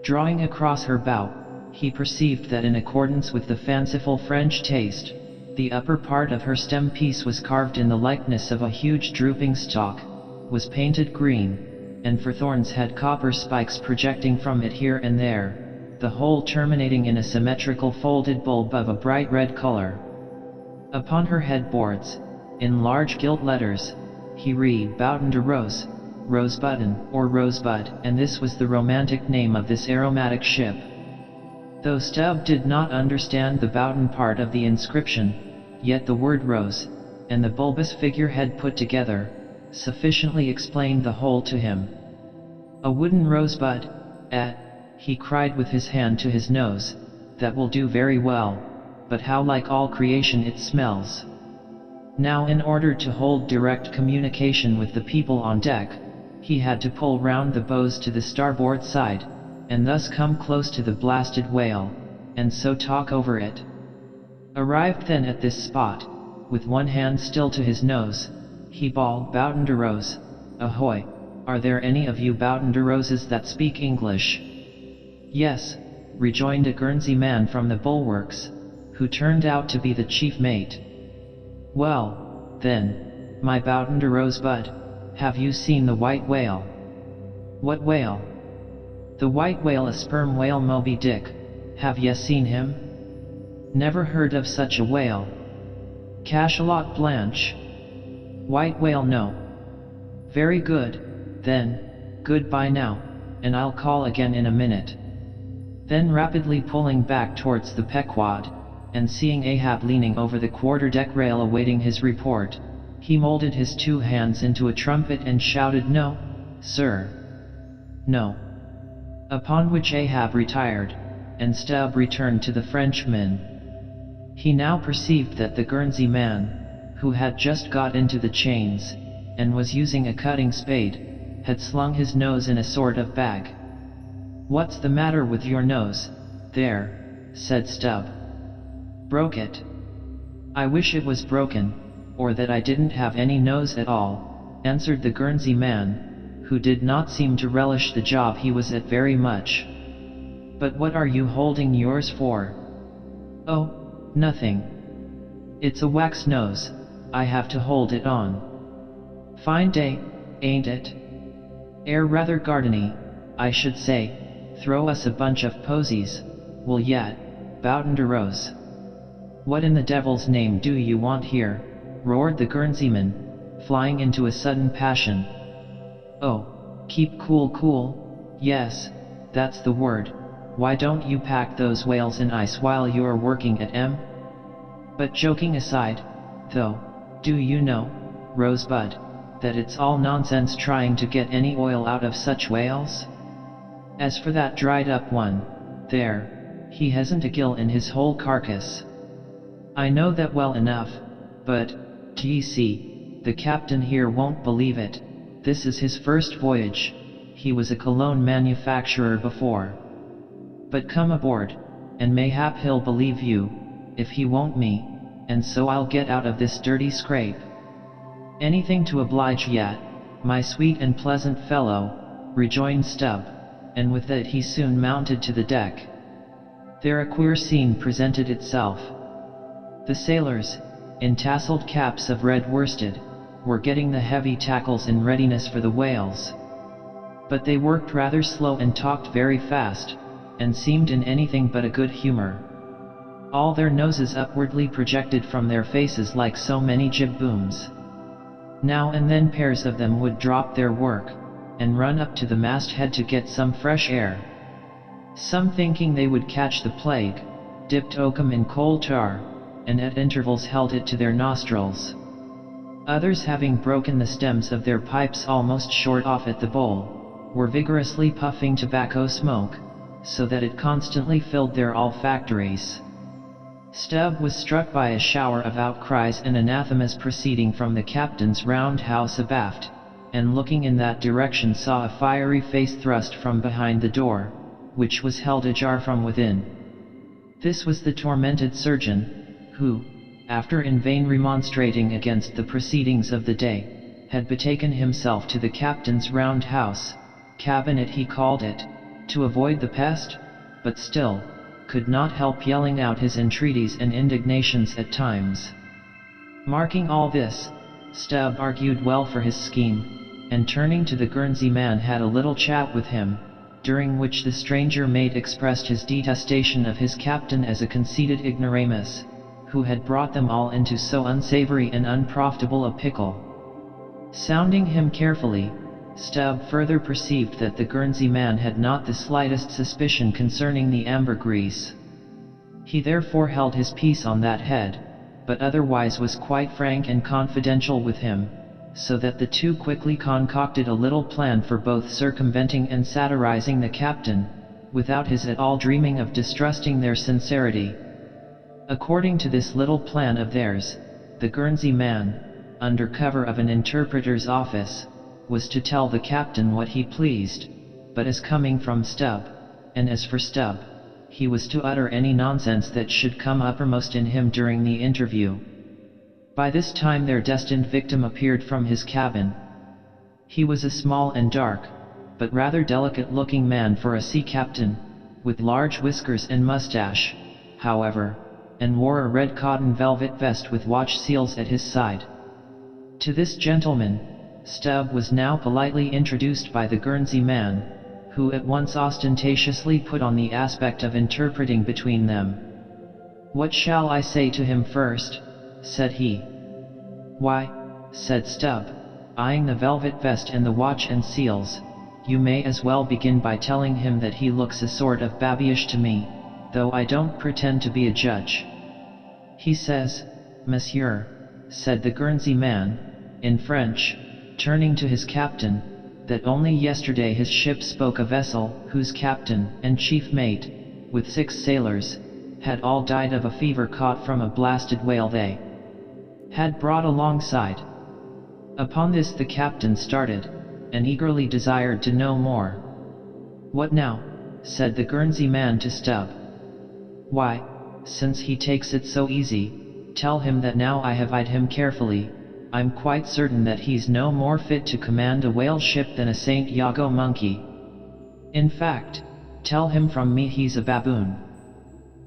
Drawing across her bow, he perceived that in accordance with the fanciful French taste, the upper part of her stem piece was carved in the likeness of a huge drooping stalk, was painted green, and for thorns had copper spikes projecting from it here and there, the whole terminating in a symmetrical folded bulb of a bright red color. Upon her headboards, in large gilt letters, he read Bouton de Rose, Rosebutton, or Rosebud, and this was the romantic name of this aromatic ship. Though Stubb did not understand the Bouton part of the inscription, yet the word rose, and the bulbous figurehead put together, sufficiently explained the whole to him. "A wooden rosebud, he cried with his hand to his nose, "that will do very well, but how like all creation it smells." Now in order to hold direct communication with the people on deck, he had to pull round the bows to the starboard side, and thus come close to the blasted whale, and so talk over it. Arrived then at this spot, with one hand still to his nose, he bawled Bouton de Rose, "Ahoy, are there any of you Bouton de Roses that speak English?" "Yes," rejoined a Guernsey man from the bulwarks, who turned out to be the chief mate. "Well, then, my Bouton de Rosebud, have you seen the white whale?" "What whale?" "The white whale, a sperm whale, Moby Dick. Have ye seen him?" "Never heard of such a whale." "Cachalot Blanche?" "White whale, no." "Very good, then, goodbye now, and I'll call again in a minute." Then rapidly pulling back towards the Pequod, and seeing Ahab leaning over the quarter-deck rail awaiting his report, he molded his 2 hands into a trumpet and shouted, "No, sir. No." Upon which Ahab retired, and Stubb returned to the Frenchman. He now perceived that the Guernsey man, who had just got into the chains, and was using a cutting spade, had slung his nose in a sort of bag. "What's the matter with your nose, there?" said Stubb. "Broke it." "I wish it was broken, or that I didn't have any nose at all," answered the Guernsey man, who did not seem to relish the job he was at very much. "But what are you holding yours for?" "Oh, nothing. It's a wax nose, I have to hold it on." "Fine day, ain't it? Air rather gardeny, I should say. Throw us a bunch of posies, will yet, Bowden de Rose." "What in the devil's name do you want here?" roared the Guernseyman, flying into a sudden passion. "Oh, keep cool, yes, that's the word. Why don't you pack those whales in ice while you're working at M? But joking aside, though, do you know, Rosebud, that it's all nonsense trying to get any oil out of such whales? As for that dried up one, there, he hasn't a gill in his whole carcass." "I know that well enough, but, d'ye see, the captain here won't believe it. This is his first voyage, he was a cologne manufacturer before. But come aboard, and mayhap he'll believe you, if he won't me, and so I'll get out of this dirty scrape." "Anything to oblige yet, my sweet and pleasant fellow," rejoined Stubb, and with that he soon mounted to the deck. There a queer scene presented itself. The sailors, in tasseled caps of red worsted, were getting the heavy tackles in readiness for the whales. But they worked rather slow and talked very fast, and seemed in anything but a good humor. All their noses upwardly projected from their faces like so many jib booms. Now and then pairs of them would drop their work, and run up to the masthead to get some fresh air. Some, thinking they would catch the plague, dipped oakum in coal tar, and at intervals held it to their nostrils. Others, having broken the stems of their pipes almost short off at the bowl, were vigorously puffing tobacco smoke, so that it constantly filled their olfactories. Stubb was struck by a shower of outcries and anathemas proceeding from the captain's round house abaft, and looking in that direction saw a fiery face thrust from behind the door, which was held ajar from within. This was the tormented surgeon, who, after in vain remonstrating against the proceedings of the day, had betaken himself to the captain's round house, cabinet he called it, to avoid the pest, but still, could not help yelling out his entreaties and indignations at times. Marking all this, Stubb argued well for his scheme, and turning to the Guernsey man had a little chat with him, during which the stranger mate expressed his detestation of his captain as a conceited ignoramus, who had brought them all into so unsavory and unprofitable a pickle. Sounding him carefully, Stubb further perceived that the Guernsey man had not the slightest suspicion concerning the Ambergris. He therefore held his peace on that head, but otherwise was quite frank and confidential with him, so that the two quickly concocted a little plan for both circumventing and satirizing the captain, without his at all dreaming of distrusting their sincerity. According to this little plan of theirs, the Guernsey man, under cover of an interpreter's office, was to tell the captain what he pleased, but as coming from Stubb, and as for Stubb, he was to utter any nonsense that should come uppermost in him during the interview. By this time their destined victim appeared from his cabin. He was a small and dark, but rather delicate-looking man for a sea captain, with large whiskers and mustache, however, and wore a red cotton velvet vest with watch seals at his side. To this gentleman, Stubb was now politely introduced by the Guernsey man, who at once ostentatiously put on the aspect of interpreting between them. "What shall I say to him first?" said he. "Why," said Stubb, eyeing the velvet vest and the watch and seals, "you may as well begin by telling him that he looks a sort of babyish to me, though I don't pretend to be a judge. He says, Monsieur," said the Guernsey man, in French, turning to his captain, "that only yesterday his ship spoke a vessel, whose captain and chief mate, with 6 sailors, had all died of a fever caught from a blasted whale they had brought alongside." Upon this the captain started, and eagerly desired to know more. "What now?" said the Guernsey man to Stubb. "Why, since he takes it so easy, tell him that now I have eyed him carefully, I'm quite certain that he's no more fit to command a whale ship than a St. Iago monkey. In fact, tell him from me he's a baboon.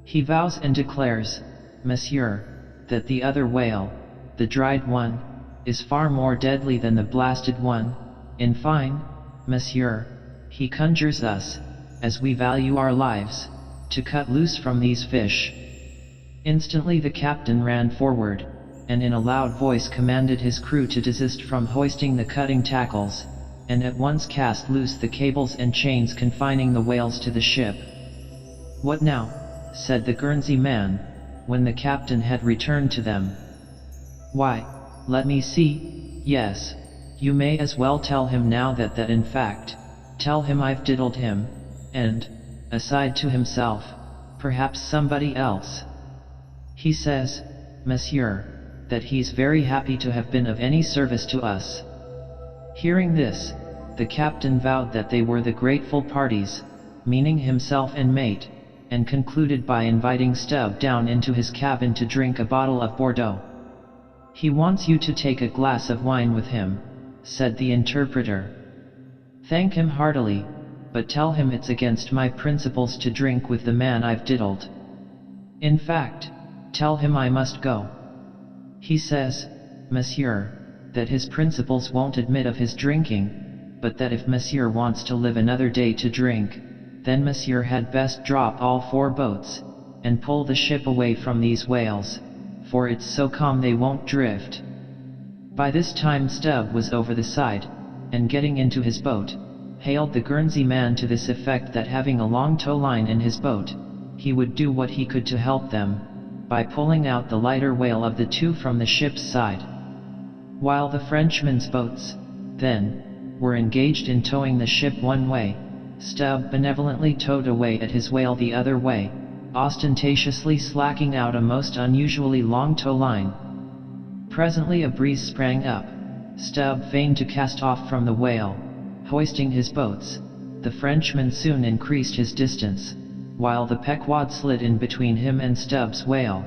He vows and declares, monsieur, that the other whale, the dried one, is far more deadly than the blasted one. In fine, monsieur, he conjures us, as we value our lives, to cut loose from these fish. Instantly the captain ran forward, and in a loud voice commanded his crew to desist from hoisting the cutting tackles, and at once cast loose the cables and chains confining the whales to the ship. "What now?" said the Guernsey man, when the captain had returned to them. "Why, let me see, yes, you may as well tell him now that in fact, tell him I've diddled him, and, aside to himself, perhaps somebody else. He says, monsieur, that he's very happy to have been of any service to us." Hearing this, the captain vowed that they were the grateful parties, meaning himself and mate, and concluded by inviting Stubb down into his cabin to drink a bottle of Bordeaux. "He wants you to take a glass of wine with him," said the interpreter. "Thank him heartily, but tell him it's against my principles to drink with the man I've diddled. In fact, tell him I must go. He says, monsieur, that his principles won't admit of his drinking, but that if monsieur wants to live another day to drink, then monsieur had best drop all 4 boats, and pull the ship away from these whales, for it's so calm they won't drift." By this time Stubb was over the side, and getting into his boat, hailed the Guernsey man to this effect that having a long tow line in his boat, he would do what he could to help them, by pulling out the lighter whale of the 2 from the ship's side. While the Frenchmen's boats, then, were engaged in towing the ship one way, Stubb benevolently towed away at his whale the other way, ostentatiously slacking out a most unusually long tow line. Presently a breeze sprang up. Stubb feigned to cast off from the whale, hoisting his boats. The Frenchman soon increased his distance, while the Pequod slid in between him and Stubb's whale.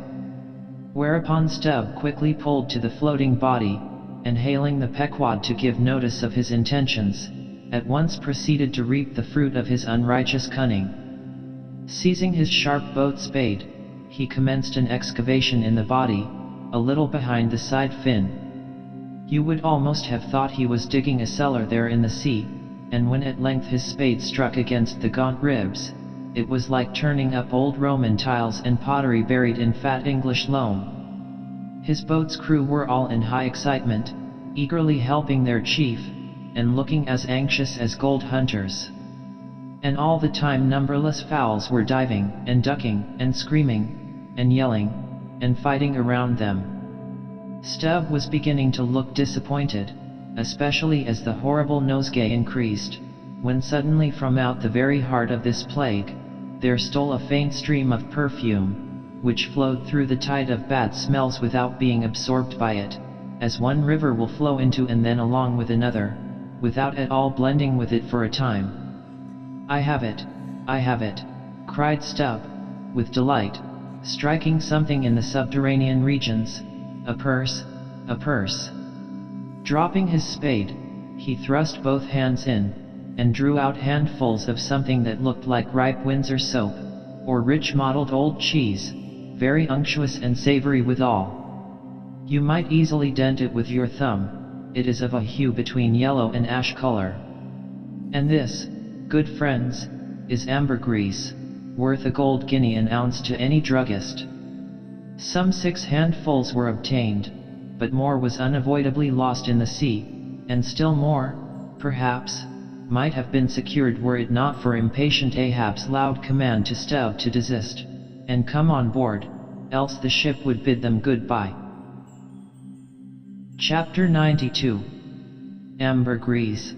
Whereupon Stubb quickly pulled to the floating body, and hailing the Pequod to give notice of his intentions, at once proceeded to reap the fruit of his unrighteous cunning. Seizing his sharp boat spade, he commenced an excavation in the body, a little behind the side fin. You would almost have thought he was digging a cellar there in the sea, and when at length his spade struck against the gaunt ribs, it was like turning up old Roman tiles and pottery buried in fat English loam. His boat's crew were all in high excitement, eagerly helping their chief, and looking as anxious as gold hunters. And all the time numberless fowls were diving, and ducking, and screaming, and yelling, and fighting around them. Stubb was beginning to look disappointed, especially as the horrible nosegay increased, when suddenly from out the very heart of this plague, there stole a faint stream of perfume, which flowed through the tide of bad smells without being absorbed by it, as one river will flow into and then along with another, without at all blending with it for a time. "I have it, I have it," cried Stubb, with delight, striking something in the subterranean regions. "A purse, a purse." Dropping his spade, he thrust both hands in, and drew out handfuls of something that looked like ripe Windsor soap, or rich mottled old cheese, very unctuous and savory withal. You might easily dent it with your thumb. It is of a hue between yellow and ash color. And this, good friends, is ambergris, worth a gold guinea an ounce to any druggist. Some 6 handfuls were obtained, but more was unavoidably lost in the sea, and still more, perhaps, might have been secured were it not for impatient Ahab's loud command to Stubb to desist, and come on board, else the ship would bid them goodbye. Chapter 92. Ambergris.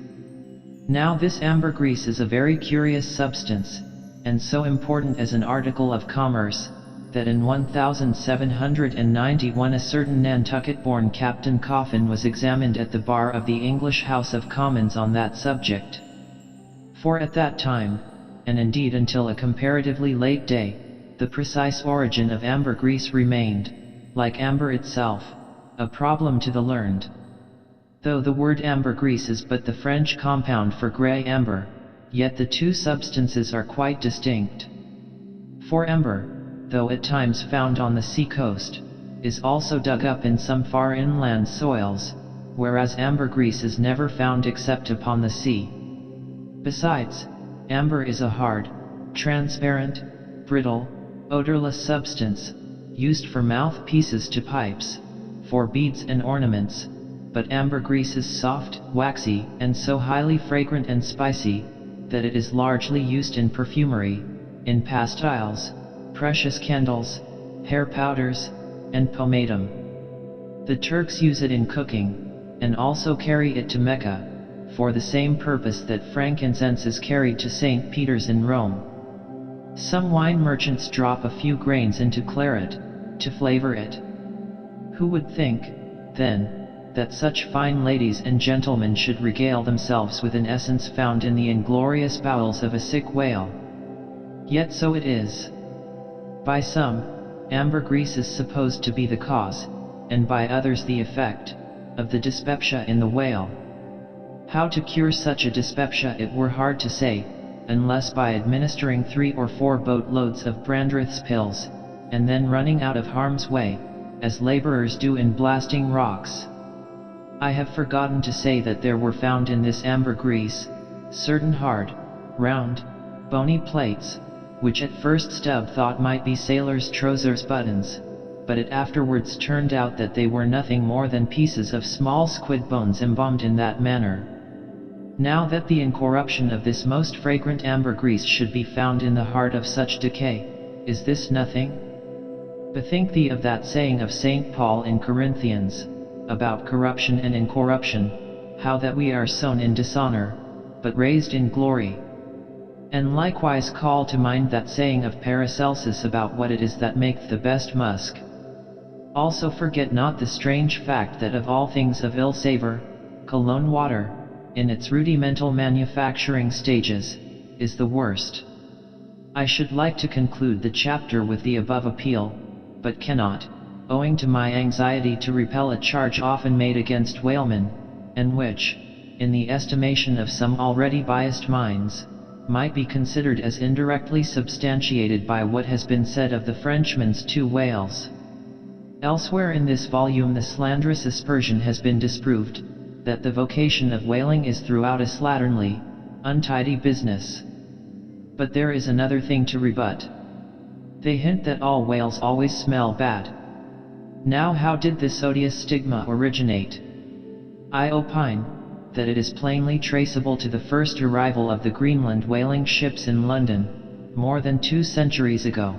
Now this ambergris is a very curious substance, and so important as an article of commerce, that in 1791 a certain Nantucket-born Captain Coffin was examined at the bar of the English House of Commons on that subject. For at that time, and indeed until a comparatively late day, the precise origin of ambergris remained, like amber itself, a problem to the learned. Though the word ambergris is but the French compound for grey amber, yet the two substances are quite distinct. For amber, though at times found on the sea coast, is also dug up in some far inland soils, whereas ambergris is never found except upon the sea. Besides, amber is a hard, transparent, brittle, odorless substance, used for mouthpieces to pipes, for beads and ornaments, but ambergris is soft, waxy, and so highly fragrant and spicy, that it is largely used in perfumery, in pastilles, precious candles, hair powders, and pomatum. The Turks use it in cooking, and also carry it to Mecca, for the same purpose that frankincense is carried to St. Peter's in Rome. Some wine merchants drop a few grains into claret, to flavor it. Who would think, then, that such fine ladies and gentlemen should regale themselves with an essence found in the inglorious bowels of a sick whale? Yet so it is. By some, ambergris is supposed to be the cause, and by others the effect, of the dyspepsia in the whale. How to cure such a dyspepsia it were hard to say, unless by administering 3 or 4 boatloads of Brandreth's pills, and then running out of harm's way, as laborers do in blasting rocks. I have forgotten to say that there were found in this ambergris certain hard, round, bony plates, which at first Stubb thought might be sailors' trousers buttons, but it afterwards turned out that they were nothing more than pieces of small squid bones embalmed in that manner. Now that the incorruption of this most fragrant ambergris should be found in the heart of such decay, is this nothing? Bethink thee of that saying of St. Paul in Corinthians, about corruption and incorruption, how that we are sown in dishonor, but raised in glory. And likewise call to mind that saying of Paracelsus about what it is that maketh the best musk. Also forget not the strange fact that of all things of ill savour, cologne water, in its rudimental manufacturing stages, is the worst. I should like to conclude the chapter with the above appeal, but cannot, owing to my anxiety to repel a charge often made against whalemen, and which, in the estimation of some already biased minds, might be considered as indirectly substantiated by what has been said of the Frenchman's 2 whales. Elsewhere in this volume the slanderous aspersion has been disproved, that the vocation of whaling is throughout a slatternly, untidy business. But there is another thing to rebut. They hint that all whales always smell bad. Now how did this odious stigma originate? I opine, that it is plainly traceable to the first arrival of the Greenland whaling ships in London, more than 2 centuries ago.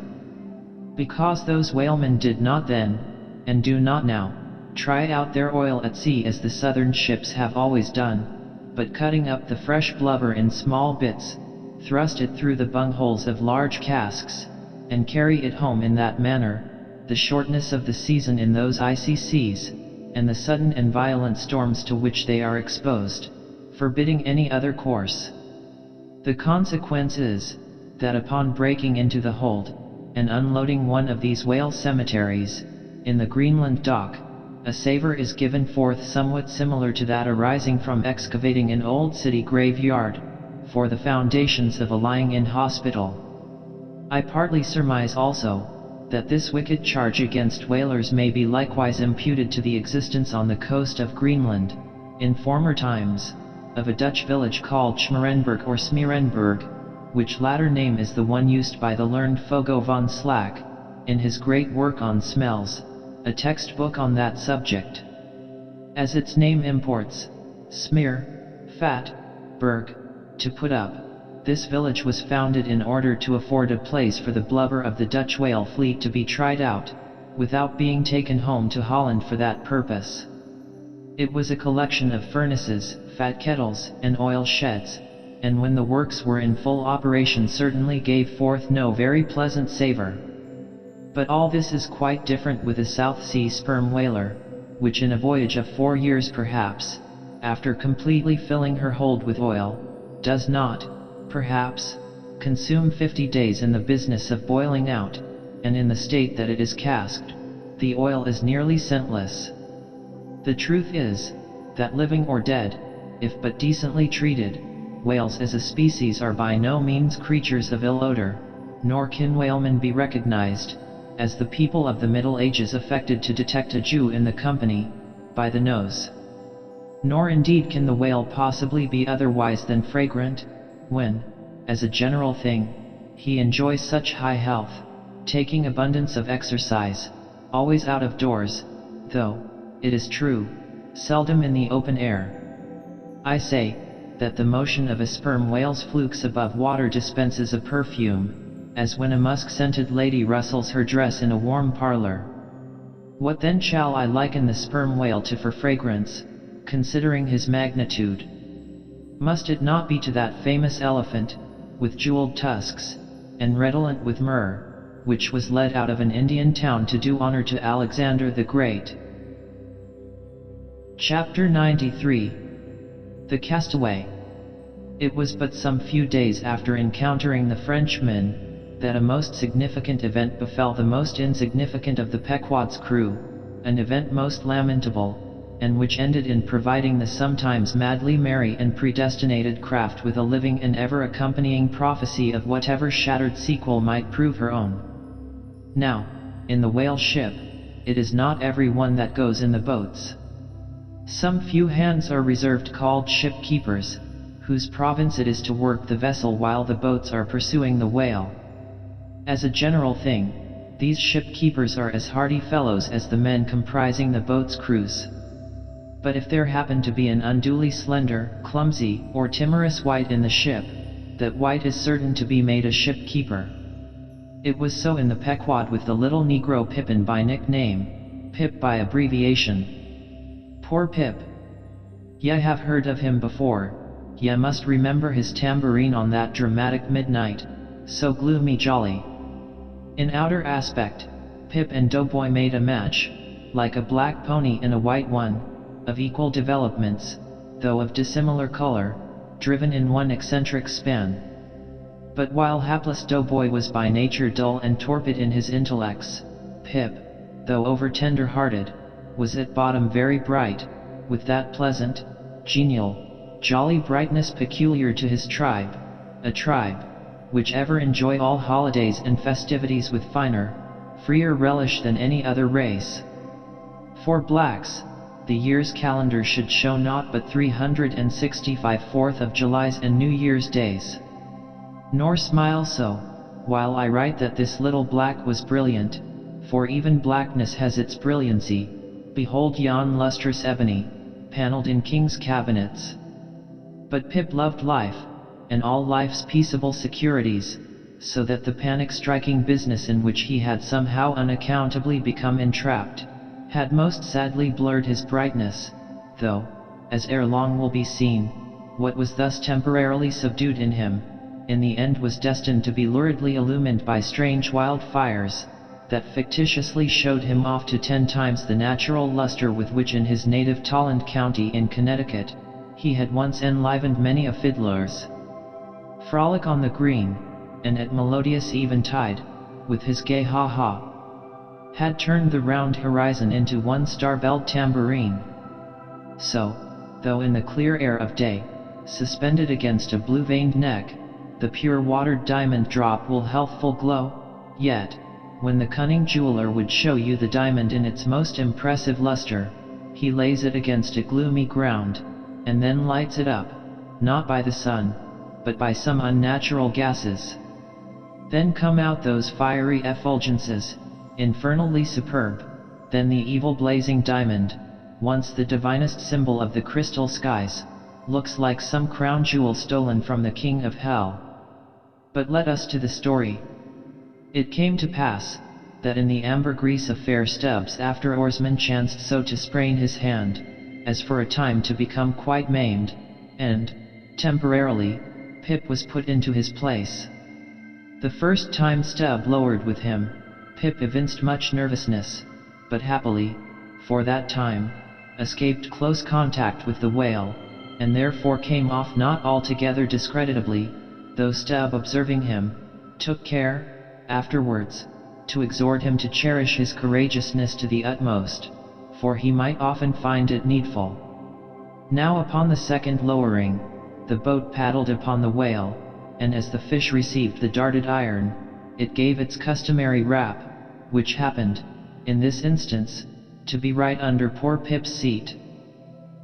Because those whalemen did not then, and do not now, try out their oil at sea as the southern ships have always done, but cutting up the fresh blubber in small bits, thrust it through the bungholes of large casks, and carry it home in that manner, the shortness of the season in those icy seas, and the sudden and violent storms to which they are exposed, forbidding any other course. The consequence is, that upon breaking into the hold, and unloading one of these whale cemeteries, in the Greenland dock, a savour is given forth somewhat similar to that arising from excavating an old city graveyard, for the foundations of a lying-in hospital. I partly surmise also, that this wicked charge against whalers may be likewise imputed to the existence on the coast of Greenland, in former times, of a Dutch village called Schmerenberg or Smerenberg, which latter name is the one used by the learned Fogo von Slack, in his great work on smells, a textbook on that subject. As its name imports, smear, fat, berg, to put up, this village was founded in order to afford a place for the blubber of the Dutch whale fleet to be tried out, without being taken home to Holland for that purpose. It was a collection of furnaces, fat kettles, and oil sheds, and when the works were in full operation certainly gave forth no very pleasant savour. But all this is quite different with a South Sea sperm whaler, which in a voyage of 4 years perhaps, after completely filling her hold with oil, does not, perhaps, consume 50 days in the business of boiling out, and in the state that it is casked, the oil is nearly scentless. The truth is, that living or dead, if but decently treated, whales as a species are by no means creatures of ill odor, nor can whalemen be recognized, as the people of the Middle Ages affected to detect a Jew in the company, by the nose. Nor indeed can the whale possibly be otherwise than fragrant, when, as a general thing, he enjoys such high health, taking abundance of exercise, always out of doors, though, it is true, seldom in the open air. I say, that the motion of a sperm whale's flukes above water dispenses a perfume, as when a musk-scented lady rustles her dress in a warm parlor. What then shall I liken the sperm whale to for fragrance, considering his magnitude? Must it not be to that famous elephant, with jeweled tusks, and redolent with myrrh, which was led out of an Indian town to do honor to Alexander the Great? Chapter 93. The Castaway. It was but some few days after encountering the Frenchmen, that a most significant event befell the most insignificant of the Pequod's crew, an event most lamentable, and which ended in providing the sometimes madly merry and predestinated craft with a living and ever-accompanying prophecy of whatever shattered sequel might prove her own. Now, in the whale ship, it is not every one that goes in the boats. Some few hands are reserved called ship-keepers, whose province it is to work the vessel while the boats are pursuing the whale. As a general thing, these ship-keepers are as hardy fellows as the men comprising the boat's crews. But if there happen to be an unduly slender, clumsy, or timorous wight in the ship, that wight is certain to be made a ship-keeper. It was so in the Pequod with the little Negro Pippin by nickname, Pip by abbreviation. Poor Pip! Ye have heard of him before, ye must remember his tambourine on that dramatic midnight, so gloomy jolly. In outer aspect, Pip and Doughboy made a match, like a black pony and a white one, of equal developments, though of dissimilar color, driven in one eccentric span. But while hapless Doughboy was by nature dull and torpid in his intellects, Pip, though over-tender-hearted, was at bottom very bright, with that pleasant, genial, jolly brightness peculiar to his tribe, a tribe, which ever enjoy all holidays and festivities with finer, freer relish than any other race. For blacks, the year's calendar should show naught but 365 4th of Julys and New Year's days. Nor smile so, while I write that this little black was brilliant, for even blackness has its brilliancy. Behold yon lustrous ebony, panelled in king's cabinets. But Pip loved life, and all life's peaceable securities, so that the panic-striking business in which he had somehow unaccountably become entrapped, had most sadly blurred his brightness, though, as ere long will be seen, what was thus temporarily subdued in him, in the end was destined to be luridly illumined by strange wild fires, that fictitiously showed him off to 10 times the natural luster with which in his native Tolland County in Connecticut, he had once enlivened many a fiddler's frolic on the green, and at melodious eventide, with his gay ha-ha, had turned the round horizon into one star-belled tambourine. So, though in the clear air of day, suspended against a blue-veined neck, the pure-watered diamond drop will healthful glow, yet, when the cunning jeweler would show you the diamond in its most impressive luster, he lays it against a gloomy ground, and then lights it up, not by the sun, but by some unnatural gases. Then come out those fiery effulgences, infernally superb, then the evil blazing diamond, once the divinest symbol of the crystal skies, looks like some crown jewel stolen from the king of hell. But let us to the story. It came to pass, that in the Ambergris affair Stubbs after oarsman chanced so to sprain his hand, as for a time to become quite maimed, and, temporarily, Pip was put into his place. The first time Stubb lowered with him, Pip evinced much nervousness, but happily, for that time, escaped close contact with the whale, and therefore came off not altogether discreditably, though Stubb observing him, took care, afterwards, to exhort him to cherish his courageousness to the utmost, for he might often find it needful. Now upon the second lowering, the boat paddled upon the whale, and as the fish received the darted iron, it gave its customary rap, which happened, in this instance, to be right under poor Pip's seat.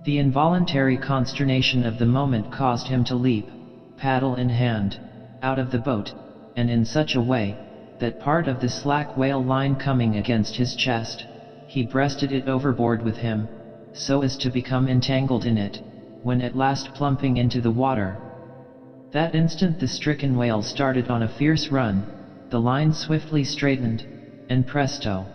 The involuntary consternation of the moment caused him to leap, paddle in hand, out of the boat, and in such a way, that part of the slack whale line coming against his chest, he breasted it overboard with him, so as to become entangled in it, when at last plumping into the water. That instant the stricken whale started on a fierce run, the line swiftly straightened, and presto!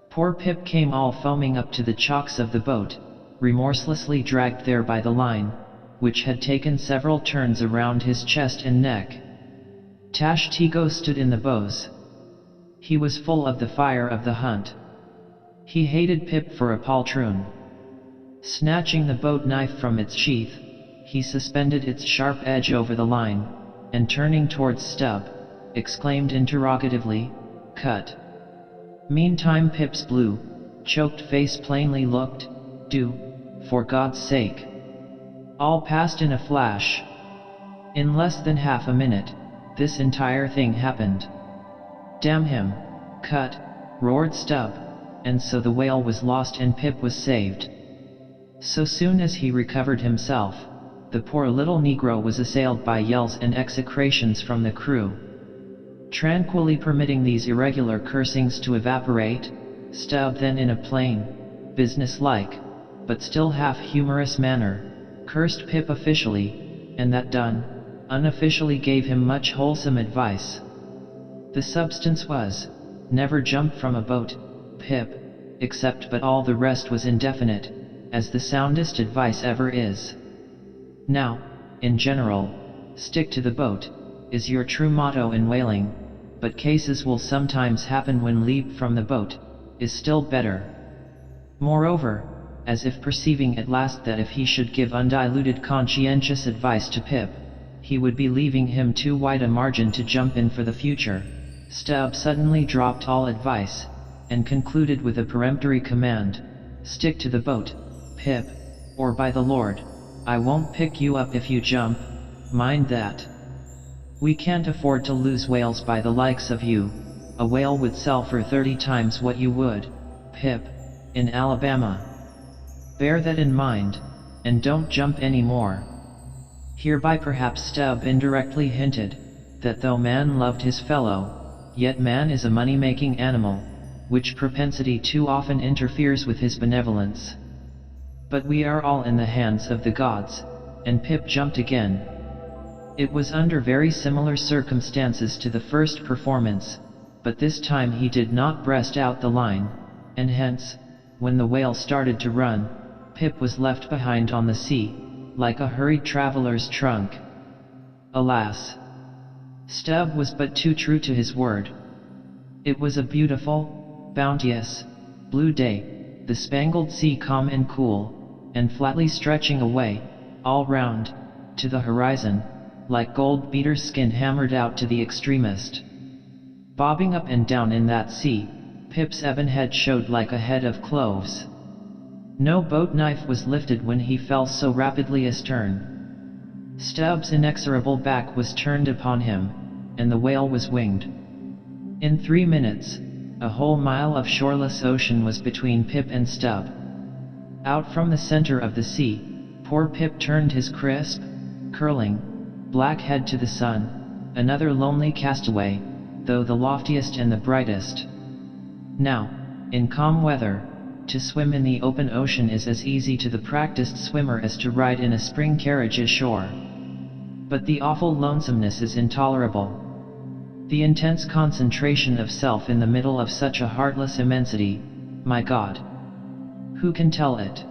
Poor Pip came all foaming up to the chocks of the boat, remorselessly dragged there by the line, which had taken several turns around his chest and neck. Tashtego stood in the bows. He was full of the fire of the hunt. He hated Pip for a poltroon. Snatching the boat knife from its sheath, he suspended its sharp edge over the line, and turning towards Stubb, exclaimed interrogatively, "Cut." Meantime Pip's blue, choked face plainly looked, "Do, for God's sake." All passed in a flash. In less than half a minute, this entire thing happened. "Damn him, cut," roared Stubb, and so the whale was lost and Pip was saved. So soon as he recovered himself, the poor little Negro was assailed by yells and execrations from the crew. Tranquilly permitting these irregular cursings to evaporate, Stubb then in a plain, business-like, but still half-humorous manner, cursed Pip officially, and that done, unofficially gave him much wholesome advice. The substance was, never jump from a boat, Pip, except, but all the rest was indefinite, as the soundest advice ever is. Now, in general, stick to the boat, is your true motto in whaling, but cases will sometimes happen when leap from the boat, is still better. Moreover, as if perceiving at last that if he should give undiluted conscientious advice to Pip, he would be leaving him too wide a margin to jump in for the future, Stubb suddenly dropped all advice, and concluded with a peremptory command, "Stick to the boat, Pip, or by the Lord, I won't pick you up if you jump, mind that. We can't afford to lose whales by the likes of you. A whale would sell for 30 times what you would, Pip, in Alabama. Bear that in mind, and don't jump any more." Hereby perhaps Stubb indirectly hinted, that though man loved his fellow, yet man is a money-making animal, which propensity too often interferes with his benevolence. But we are all in the hands of the gods, and Pip jumped again. It was under very similar circumstances to the first performance, but this time he did not breast out the line, and hence, when the whale started to run, Pip was left behind on the sea, like a hurried traveler's trunk. Alas! Stubb was but too true to his word. It was a beautiful, bounteous, blue day, the spangled sea calm and cool, and flatly stretching away, all round, to the horizon, like gold beater's skin hammered out to the extremest. Bobbing up and down in that sea, Pip's ebon head showed like a head of cloves. No boat knife was lifted when he fell so rapidly astern. Stubb's inexorable back was turned upon him, and the whale was winged. In 3 minutes, a whole mile of shoreless ocean was between Pip and Stubb. Out from the center of the sea, poor Pip turned his crisp, curling, black head to the sun, another lonely castaway, though the loftiest and the brightest. Now, in calm weather, to swim in the open ocean is as easy to the practiced swimmer as to ride in a spring carriage ashore. But the awful lonesomeness is intolerable. The intense concentration of self in the middle of such a heartless immensity, my God! Who can tell it?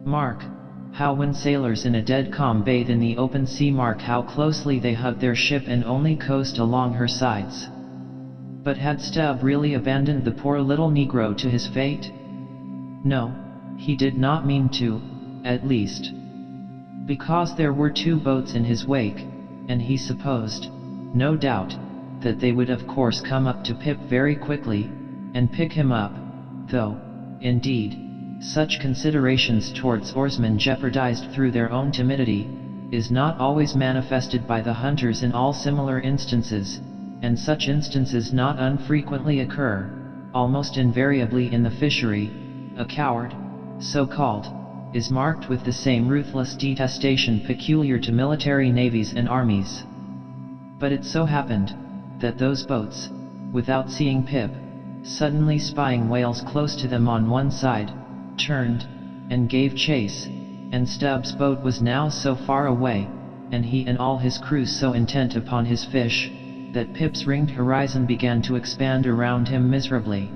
Mark, how when sailors in a dead calm bathe in the open sea, mark how closely they hug their ship and only coast along her sides. But had Stubb really abandoned the poor little Negro to his fate? No, he did not mean to, at least. Because there were 2 boats in his wake, and he supposed, no doubt, that they would of course come up to Pip very quickly, and pick him up, though, Indeed, such considerations towards oarsmen jeopardized through their own timidity, is not always manifested by the hunters in all similar instances, and such instances not unfrequently occur, almost invariably in the fishery. A coward, so called, is marked with the same ruthless detestation peculiar to military navies and armies. But it so happened, that those boats, without seeing Pip, suddenly spying whales close to them on one side, turned, and gave chase, and Stubb's boat was now so far away, and he and all his crew so intent upon his fish, that Pip's ringed horizon began to expand around him miserably.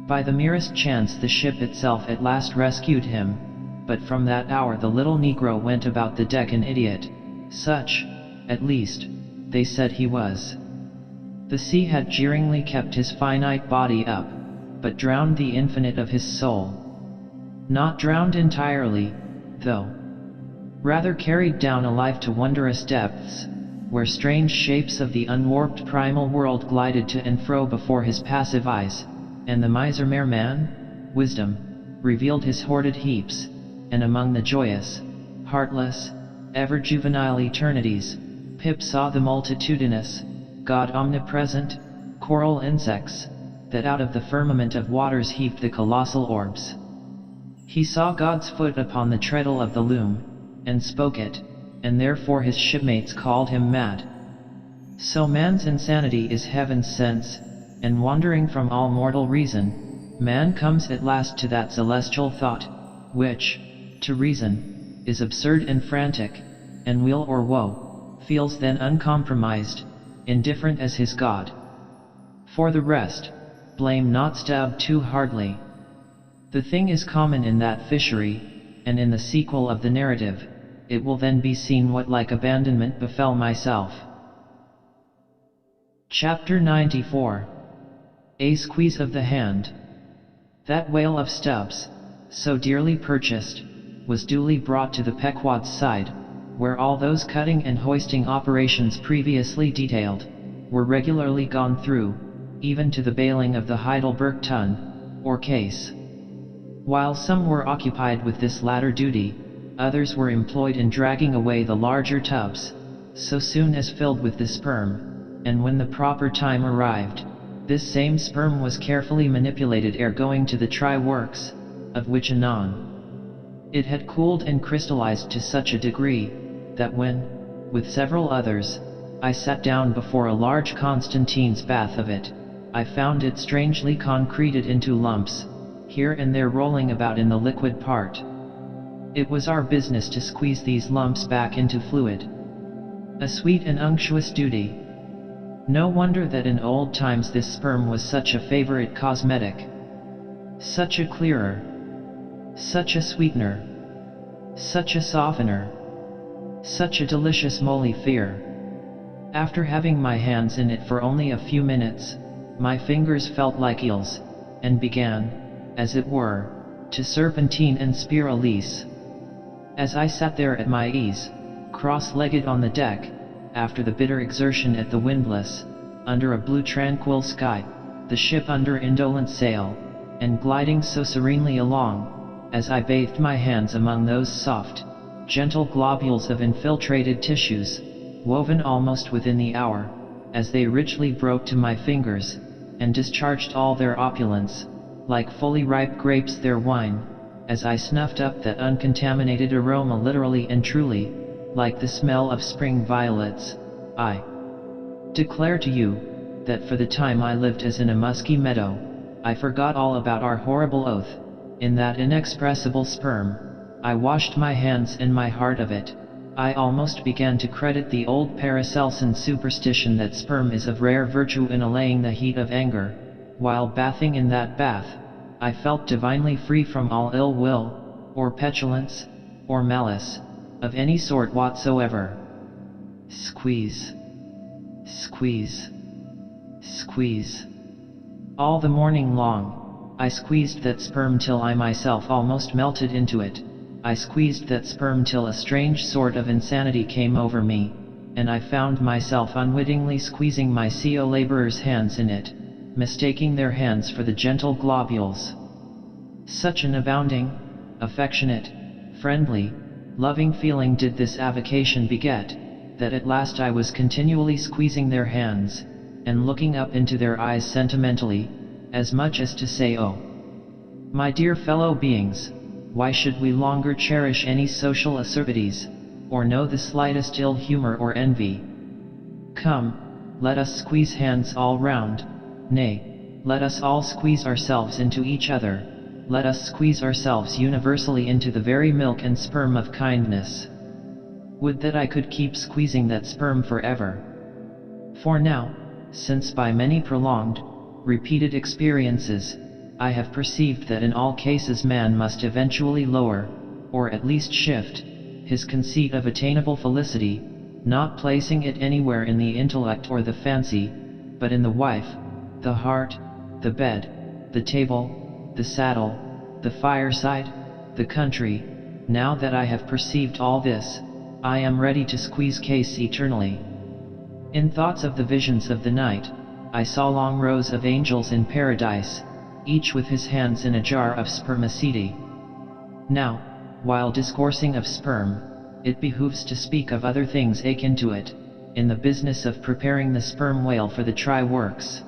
By the merest chance the ship itself at last rescued him, but from that hour the little negro went about the deck an idiot, such, at least, they said he was. The sea had jeeringly kept his finite body up, but drowned the infinite of his soul. Not drowned entirely, though. Rather carried down alive to wondrous depths, where strange shapes of the unwarped primal world glided to and fro before his passive eyes, and the miser-mare man, wisdom, revealed his hoarded heaps, and among the joyous, heartless, ever-juvenile eternities, Pip saw the multitudinous, God omnipresent, coral insects, that out of the firmament of waters heaved the colossal orbs. He saw God's foot upon the treadle of the loom, and spoke it, and therefore his shipmates called him mad. So man's insanity is heaven's sense, and wandering from all mortal reason, man comes at last to that celestial thought, which, to reason, is absurd and frantic, and weal or woe, feels then uncompromised, indifferent as his God. For the rest, blame not Stubb too hardly. The thing is common in that fishery, and in the sequel of the narrative, it will then be seen what like abandonment befell myself. Chapter 94. A Squeeze of the Hand. That whale of Stubb's, so dearly purchased, was duly brought to the Pequod's side, where all those cutting and hoisting operations previously detailed, were regularly gone through, even to the bailing of the Heidelburgh tun, or case. While some were occupied with this latter duty, others were employed in dragging away the larger tubs, so soon as filled with the sperm, and when the proper time arrived, this same sperm was carefully manipulated ere going to the try-works, of which anon. It had cooled and crystallized to such a degree, that when, with several others, I sat down before a large Constantine's bath of it, I found it strangely concreted into lumps, here and there rolling about in the liquid part. It was our business to squeeze these lumps back into fluid. A sweet and unctuous duty. No wonder that in old times this sperm was such a favorite cosmetic. Such a clearer. Such a sweetener. Such a softener. Such a delicious mollifier. After having my hands in it for only a few minutes, my fingers felt like eels, and began, as it were, to serpentine and spiralise. As I sat there at my ease, cross-legged on the deck, after the bitter exertion at the windlass, under a blue tranquil sky, the ship under indolent sail, and gliding so serenely along, as I bathed my hands among those soft, gentle globules of infiltrated tissues, woven almost within the hour, as they richly broke to my fingers, and discharged all their opulence, like fully ripe grapes their wine, as I snuffed up that uncontaminated aroma literally and truly, like the smell of spring violets, I declare to you, that for the time I lived as in a musky meadow, I forgot all about our horrible oath. In that inexpressible sperm, I washed my hands and my heart of it. I almost began to credit the old Paracelsan superstition that sperm is of rare virtue in allaying the heat of anger. While bathing in that bath, I felt divinely free from all ill will, or petulance, or malice, of any sort whatsoever. Squeeze. Squeeze. Squeeze. All the morning long, I squeezed that sperm till I myself almost melted into it. I squeezed that sperm till a strange sort of insanity came over me, and I found myself unwittingly squeezing my CO laborers' hands in it, mistaking their hands for the gentle globules. Such an abounding, affectionate, friendly, loving feeling did this avocation beget, that at last I was continually squeezing their hands, and looking up into their eyes sentimentally, as much as to say, "Oh, my dear fellow beings, why should we longer cherish any social acerbities, or know the slightest ill humor or envy? Come, let us squeeze hands all round, nay, let us all squeeze ourselves into each other, let us squeeze ourselves universally into the very milk and sperm of kindness. Would that I could keep squeezing that sperm forever. For now, since by many prolonged, repeated experiences, I have perceived that in all cases man must eventually lower, or at least shift, his conceit of attainable felicity, not placing it anywhere in the intellect or the fancy, but in the wife, the heart, the bed, the table, the saddle, the fireside, the country. Now that I have perceived all this, I am ready to squeeze case eternally. In thoughts of the visions of the night, I saw long rows of angels in paradise, each with his hands in a jar of spermaceti. Now, while discoursing of sperm, it behooves to speak of other things akin to it, in the business of preparing the sperm whale for the try-works.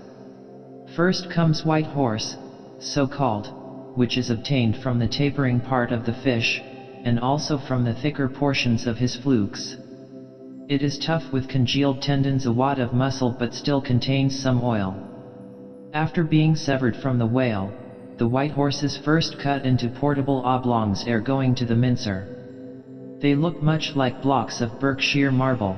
First comes white horse, so called, which is obtained from the tapering part of the fish, and also from the thicker portions of his flukes. It is tough with congealed tendons, a wad of muscle, but still contains some oil. After being severed from the whale, the white horse is first cut into portable oblongs ere going to the mincer. They look much like blocks of Berkshire marble.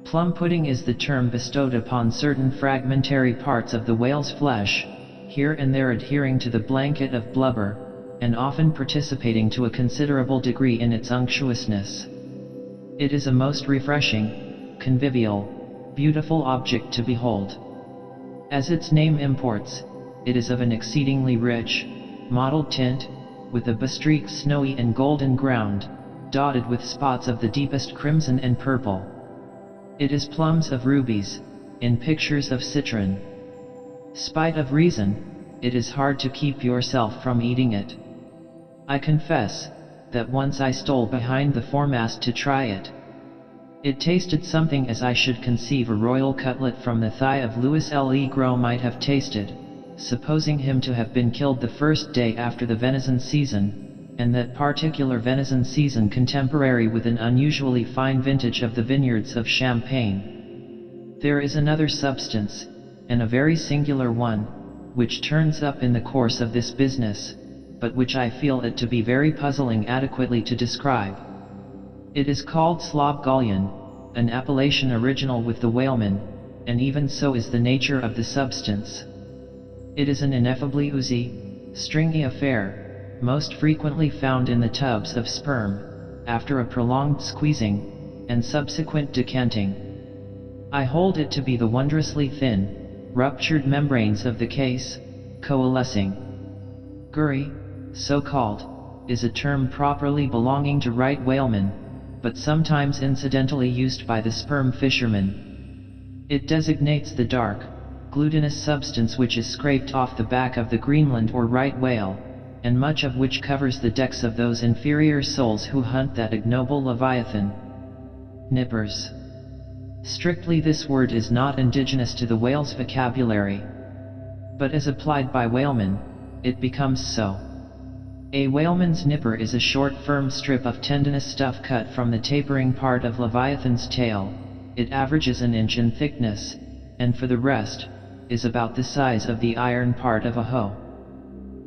Plum pudding is the term bestowed upon certain fragmentary parts of the whale's flesh, here and there adhering to the blanket of blubber, and often participating to a considerable degree in its unctuousness. It is a most refreshing, convivial, beautiful object to behold. As its name imports, it is of an exceedingly rich, mottled tint, with a bestreaked snowy and golden ground, dotted with spots of the deepest crimson and purple. It is plums of rubies, in pictures of citron. Spite of reason, it is hard to keep yourself from eating it. I confess, that once I stole behind the foremast to try it. It tasted something as I should conceive a royal cutlet from the thigh of Louis Le Gros might have tasted, supposing him to have been killed the first day after the venison season, and that particular venison season contemporary with an unusually fine vintage of the vineyards of Champagne. There is another substance, and a very singular one, which turns up in the course of this business, but which I feel it to be very puzzling adequately to describe. It is called slobgollion, an appellation original with the whalemen, and even so is the nature of the substance. It is an ineffably oozy, stringy affair, most frequently found in the tubs of sperm, after a prolonged squeezing, and subsequent decanting. I hold it to be the wondrously thin, ruptured membranes of the case, coalescing. Gurry, so called, is a term properly belonging to right whalemen, but sometimes incidentally used by the sperm fishermen. It designates the dark, glutinous substance which is scraped off the back of the Greenland or right whale, and much of which covers the decks of those inferior souls who hunt that ignoble leviathan. Nippers. Strictly this word is not indigenous to the whale's vocabulary, but as applied by whalemen, it becomes so. A whaleman's nipper is a short firm strip of tendinous stuff cut from the tapering part of leviathan's tail. It averages an inch in thickness, and for the rest, is about the size of the iron part of a hoe.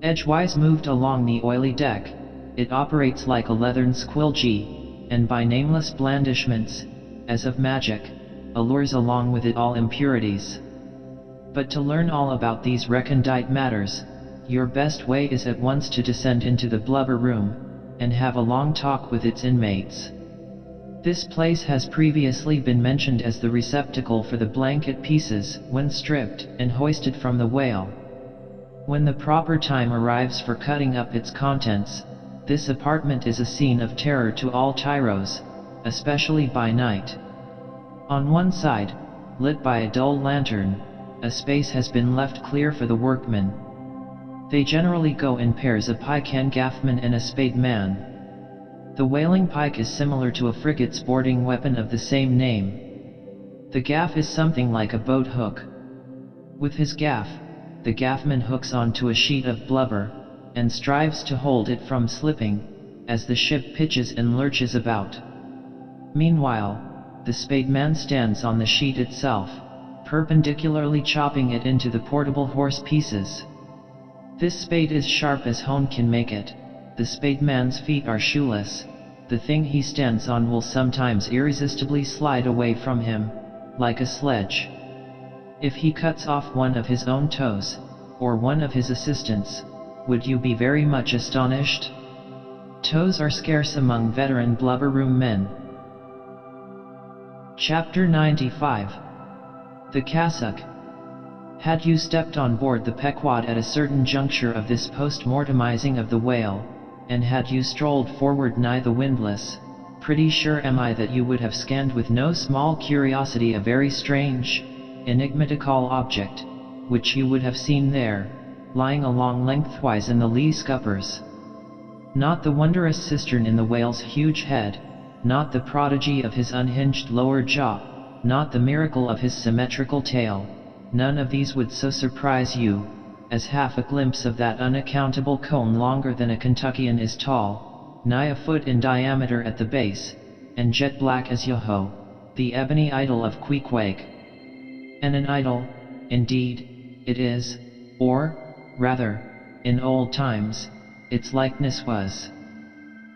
Edgewise moved along the oily deck, it operates like a leathern squilgee, and by nameless blandishments, as of magic, allures along with it all impurities. But to learn all about these recondite matters, your best way is at once to descend into the blubber room, and have a long talk with its inmates. This place has previously been mentioned as the receptacle for the blanket pieces, when stripped and hoisted from the whale. When the proper time arrives for cutting up its contents, this apartment is a scene of terror to all tyros, especially by night. On one side, lit by a dull lantern, a space has been left clear for the workmen. They generally go in pairs, a pike-hand gaffman and a spademan. The whaling pike is similar to a frigate's boarding weapon of the same name. The gaff is something like a boat hook. With his gaff, the gaffman hooks onto a sheet of blubber, and strives to hold it from slipping, as the ship pitches and lurches about. Meanwhile, the spademan stands on the sheet itself, perpendicularly chopping it into the portable horse pieces. This spade is sharp as hone can make it. The spademan's feet are shoeless. The thing he stands on will sometimes irresistibly slide away from him, like a sledge. If he cuts off one of his own toes, or one of his assistants', would you be very much astonished? Toes are scarce among veteran blubber-room men. Chapter 95. The Cassock. Had you stepped on board the Pequod at a certain juncture of this post-mortemizing of the whale, and had you strolled forward nigh the windlass, pretty sure am I that you would have scanned with no small curiosity a very strange, enigmatical object, which you would have seen there, lying along lengthwise in the lee scuppers. Not the wondrous cistern in the whale's huge head, not the prodigy of his unhinged lower jaw, not the miracle of his symmetrical tail, none of these would so surprise you, as half a glimpse of that unaccountable cone longer than a Kentuckian is tall, nigh a foot in diameter at the base, and jet black as Yoho, the ebony idol of Queequeg. And an idol, indeed, it is, or, rather, in old times, its likeness was.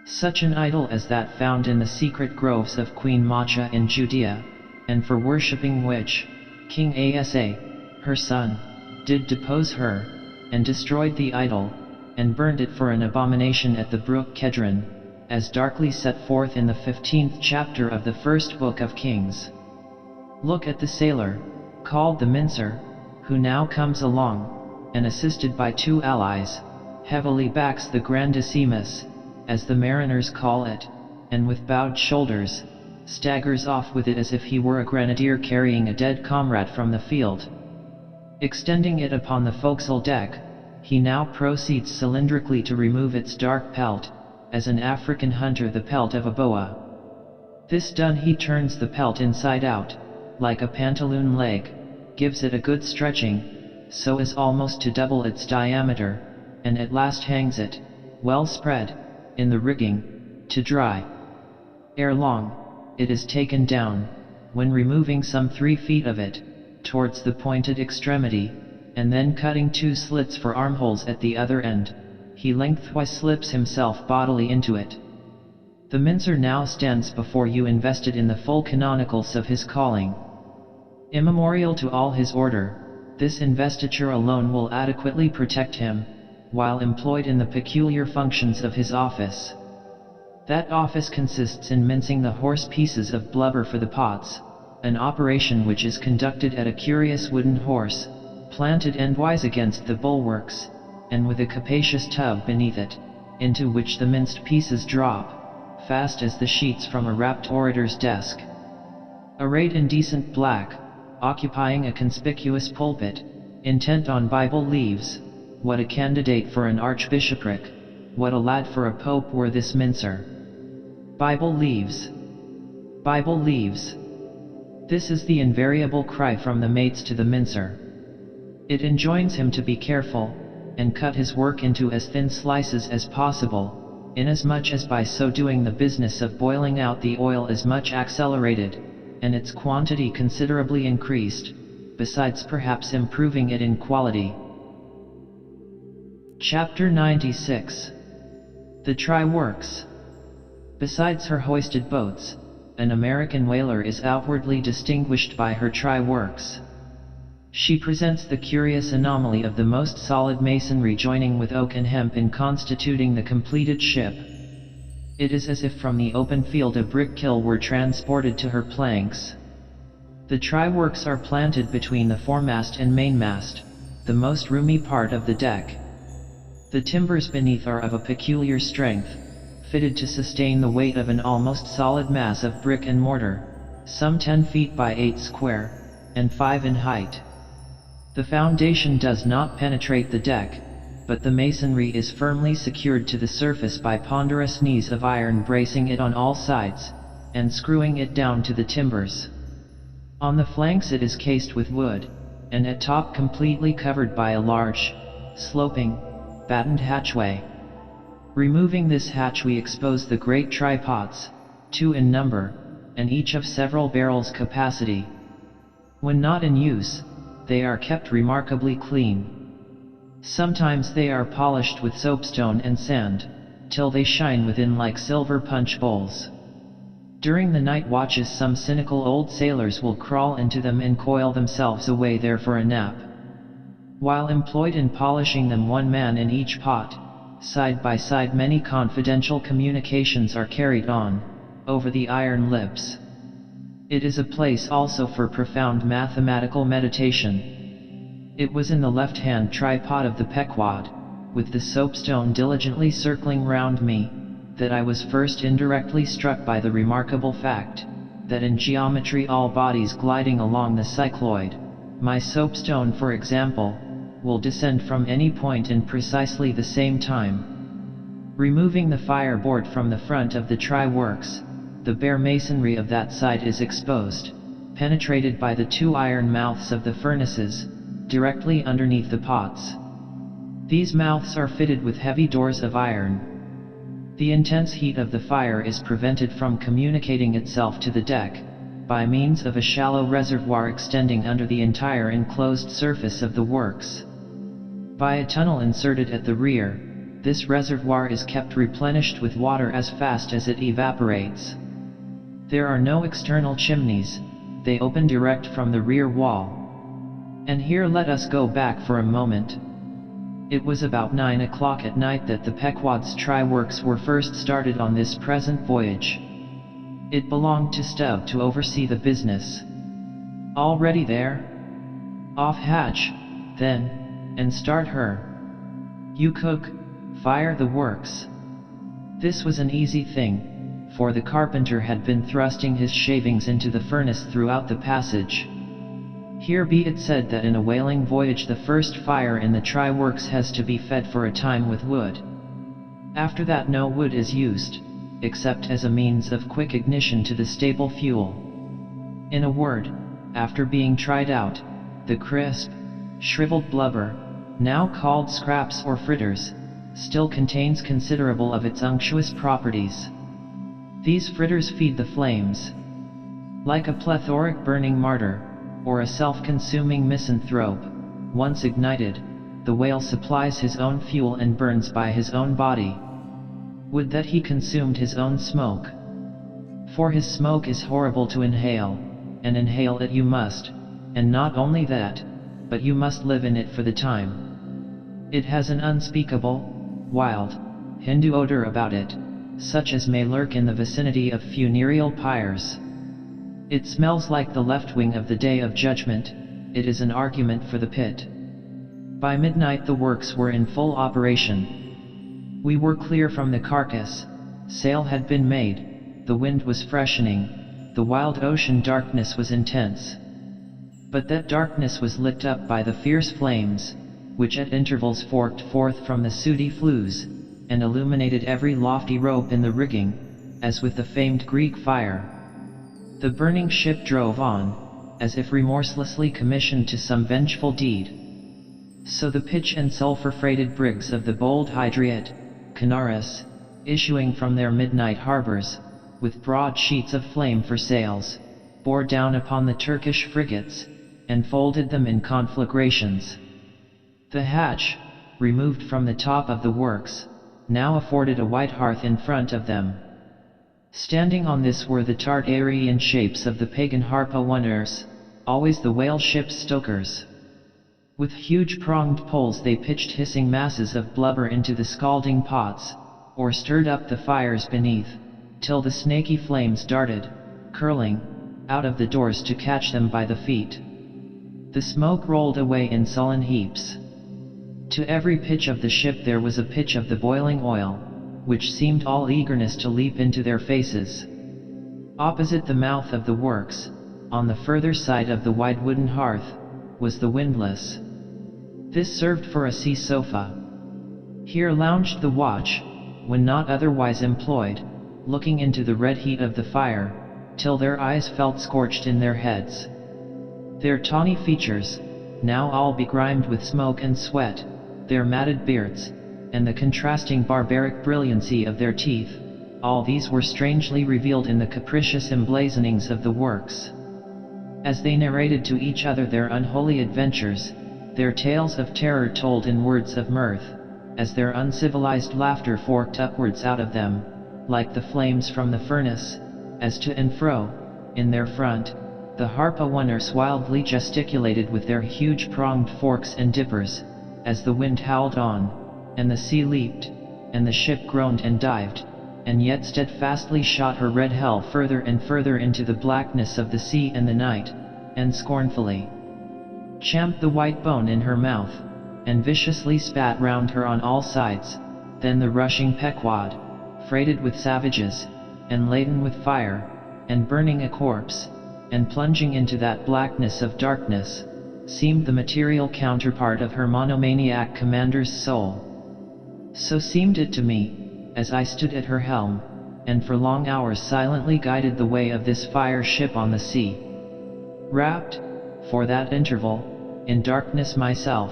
Such an idol as that found in the secret groves of Queen Macha in Judea, and for worshipping which, King Asa, her son, did depose her, and destroyed the idol, and burned it for an abomination at the brook Kedron, as darkly set forth in the 15th chapter of the first book of Kings. Look at the sailor, called the mincer, who now comes along, and assisted by two allies, heavily backs the grandissimus, as the mariners call it, and with bowed shoulders, staggers off with it as if he were a grenadier carrying a dead comrade from the field. Extending it upon the forecastle deck, he now proceeds cylindrically to remove its dark pelt, as an African hunter the pelt of a boa. This done, he turns the pelt inside out, like a pantaloon leg, gives it a good stretching, so as almost to double its diameter, and at last hangs it, well spread, in the rigging, to dry. Ere long, it is taken down, when removing some 3 feet of it, towards the pointed extremity, and then cutting 2 slits for armholes at the other end, he lengthwise slips himself bodily into it. The mincer now stands before you invested in the full canonicals of his calling. Immemorial to all his order, this investiture alone will adequately protect him, while employed in the peculiar functions of his office. That office consists in mincing the horse pieces of blubber for the pots, an operation which is conducted at a curious wooden horse, planted endwise against the bulwarks, and with a capacious tub beneath it, into which the minced pieces drop, fast as the sheets from a rapt orator's desk. Arrayed in decent black, occupying a conspicuous pulpit, intent on Bible leaves, what a candidate for an archbishopric, what a lad for a pope were this mincer. Bible leaves. Bible leaves. This is the invariable cry from the mates to the mincer. It enjoins him to be careful, and cut his work into as thin slices as possible, inasmuch as by so doing the business of boiling out the oil is much accelerated, and its quantity considerably increased, besides perhaps improving it in quality. Chapter 96. The Try-Works. Besides her hoisted boats, an American whaler is outwardly distinguished by her try-works. She presents the curious anomaly of the most solid masonry joining with oak and hemp in constituting the completed ship. It is as if from the open field a brick kiln were transported to her planks. The try-works are planted between the foremast and mainmast, the most roomy part of the deck. The timbers beneath are of a peculiar strength, fitted to sustain the weight of an almost solid mass of brick and mortar, some 10 feet by 8 square, and 5 in height. The foundation does not penetrate the deck, but the masonry is firmly secured to the surface by ponderous knees of iron bracing it on all sides, and screwing it down to the timbers. On the flanks it is cased with wood, and at top completely covered by a large, sloping, battened hatchway. Removing this hatch we expose the great tripods, 2 in number, and each of several barrels capacity. When not in use, they are kept remarkably clean. Sometimes they are polished with soapstone and sand, till they shine within like silver punch bowls. During the night watches some cynical old sailors will crawl into them and coil themselves away there for a nap. While employed in polishing them, one man in each pot, side by side many confidential communications are carried on, over the iron lips. It is a place also for profound mathematical meditation. It was in the left-hand tripod of the Pequod, with the soapstone diligently circling round me, that I was first indirectly struck by the remarkable fact, that in geometry all bodies gliding along the cycloid, my soapstone for example, will descend from any point in precisely the same time. Removing the fireboard from the front of the try-works, the bare masonry of that side is exposed, penetrated by the 2 iron mouths of the furnaces, directly underneath the pots. These mouths are fitted with heavy doors of iron. The intense heat of the fire is prevented from communicating itself to the deck, by means of a shallow reservoir extending under the entire enclosed surface of the works. By a tunnel inserted at the rear, this reservoir is kept replenished with water as fast as it evaporates. There are no external chimneys, they open direct from the rear wall. And here let us go back for a moment. It was about 9 o'clock at night that the Pequod's try-works were first started on this present voyage. It belonged to Stubb to oversee the business. All ready there? Off hatch, then, and start her. You cook, fire the works. This was an easy thing, for the carpenter had been thrusting his shavings into the furnace throughout the passage. Here be it said that in a whaling voyage the first fire in the try-works has to be fed for a time with wood. After that no wood is used, except as a means of quick ignition to the stable fuel. In a word, after being tried out, the crisp, shriveled blubber, now called scraps or fritters, still contains considerable of its unctuous properties. These fritters feed the flames. Like a plethoric burning martyr, or a self-consuming misanthrope, once ignited, the whale supplies his own fuel and burns by his own body. Would that he consumed his own smoke! For his smoke is horrible to inhale, and inhale it you must, and not only that, but you must live in it for the time. It has an unspeakable, wild, Hindu odor about it, such as may lurk in the vicinity of funereal pyres. It smells like the left wing of the Day of Judgment. It is an argument for the pit. By midnight the works were in full operation. We were clear from the carcass, sail had been made, the wind was freshening, the wild ocean darkness was intense. But that darkness was lit up by the fierce flames, which at intervals forked forth from the sooty flues, and illuminated every lofty rope in the rigging, as with the famed Greek fire. The burning ship drove on, as if remorselessly commissioned to some vengeful deed. So the pitch and sulphur-freighted brigs of the bold Hydriot, Canaris, issuing from their midnight harbors, with broad sheets of flame for sails, bore down upon the Turkish frigates, and folded them in conflagrations. The hatch, removed from the top of the works, now afforded a white hearth in front of them. Standing on this were the Tartarian shapes of the pagan harpooners, always the whale ship's stokers. With huge pronged poles they pitched hissing masses of blubber into the scalding pots, or stirred up the fires beneath, till the snaky flames darted, curling, out of the doors to catch them by the feet. The smoke rolled away in sullen heaps. To every pitch of the ship there was a pitch of the boiling oil, which seemed all eagerness to leap into their faces. Opposite the mouth of the works, on the further side of the wide wooden hearth, was the windlass. This served for a sea sofa. Here lounged the watch, when not otherwise employed, looking into the red heat of the fire, till their eyes felt scorched in their heads. Their tawny features, now all begrimed with smoke and sweat, their matted beards, and the contrasting barbaric brilliancy of their teeth, all these were strangely revealed in the capricious emblazonings of the works. As they narrated to each other their unholy adventures, their tales of terror told in words of mirth, as their uncivilized laughter forked upwards out of them, like the flames from the furnace, as to and fro, in their front, the harpooers wildly gesticulated with their huge pronged forks and dippers, as the wind howled on, and the sea leaped, and the ship groaned and dived, and yet steadfastly shot her red hell further and further into the blackness of the sea and the night, and scornfully champed the white bone in her mouth, and viciously spat round her on all sides. Then the rushing Pequod, freighted with savages, and laden with fire, and burning a corpse, and plunging into that blackness of darkness, seemed the material counterpart of her monomaniac commander's soul. So seemed it to me, as I stood at her helm, and for long hours silently guided the way of this fire ship on the sea. Wrapped, for that interval, in darkness myself,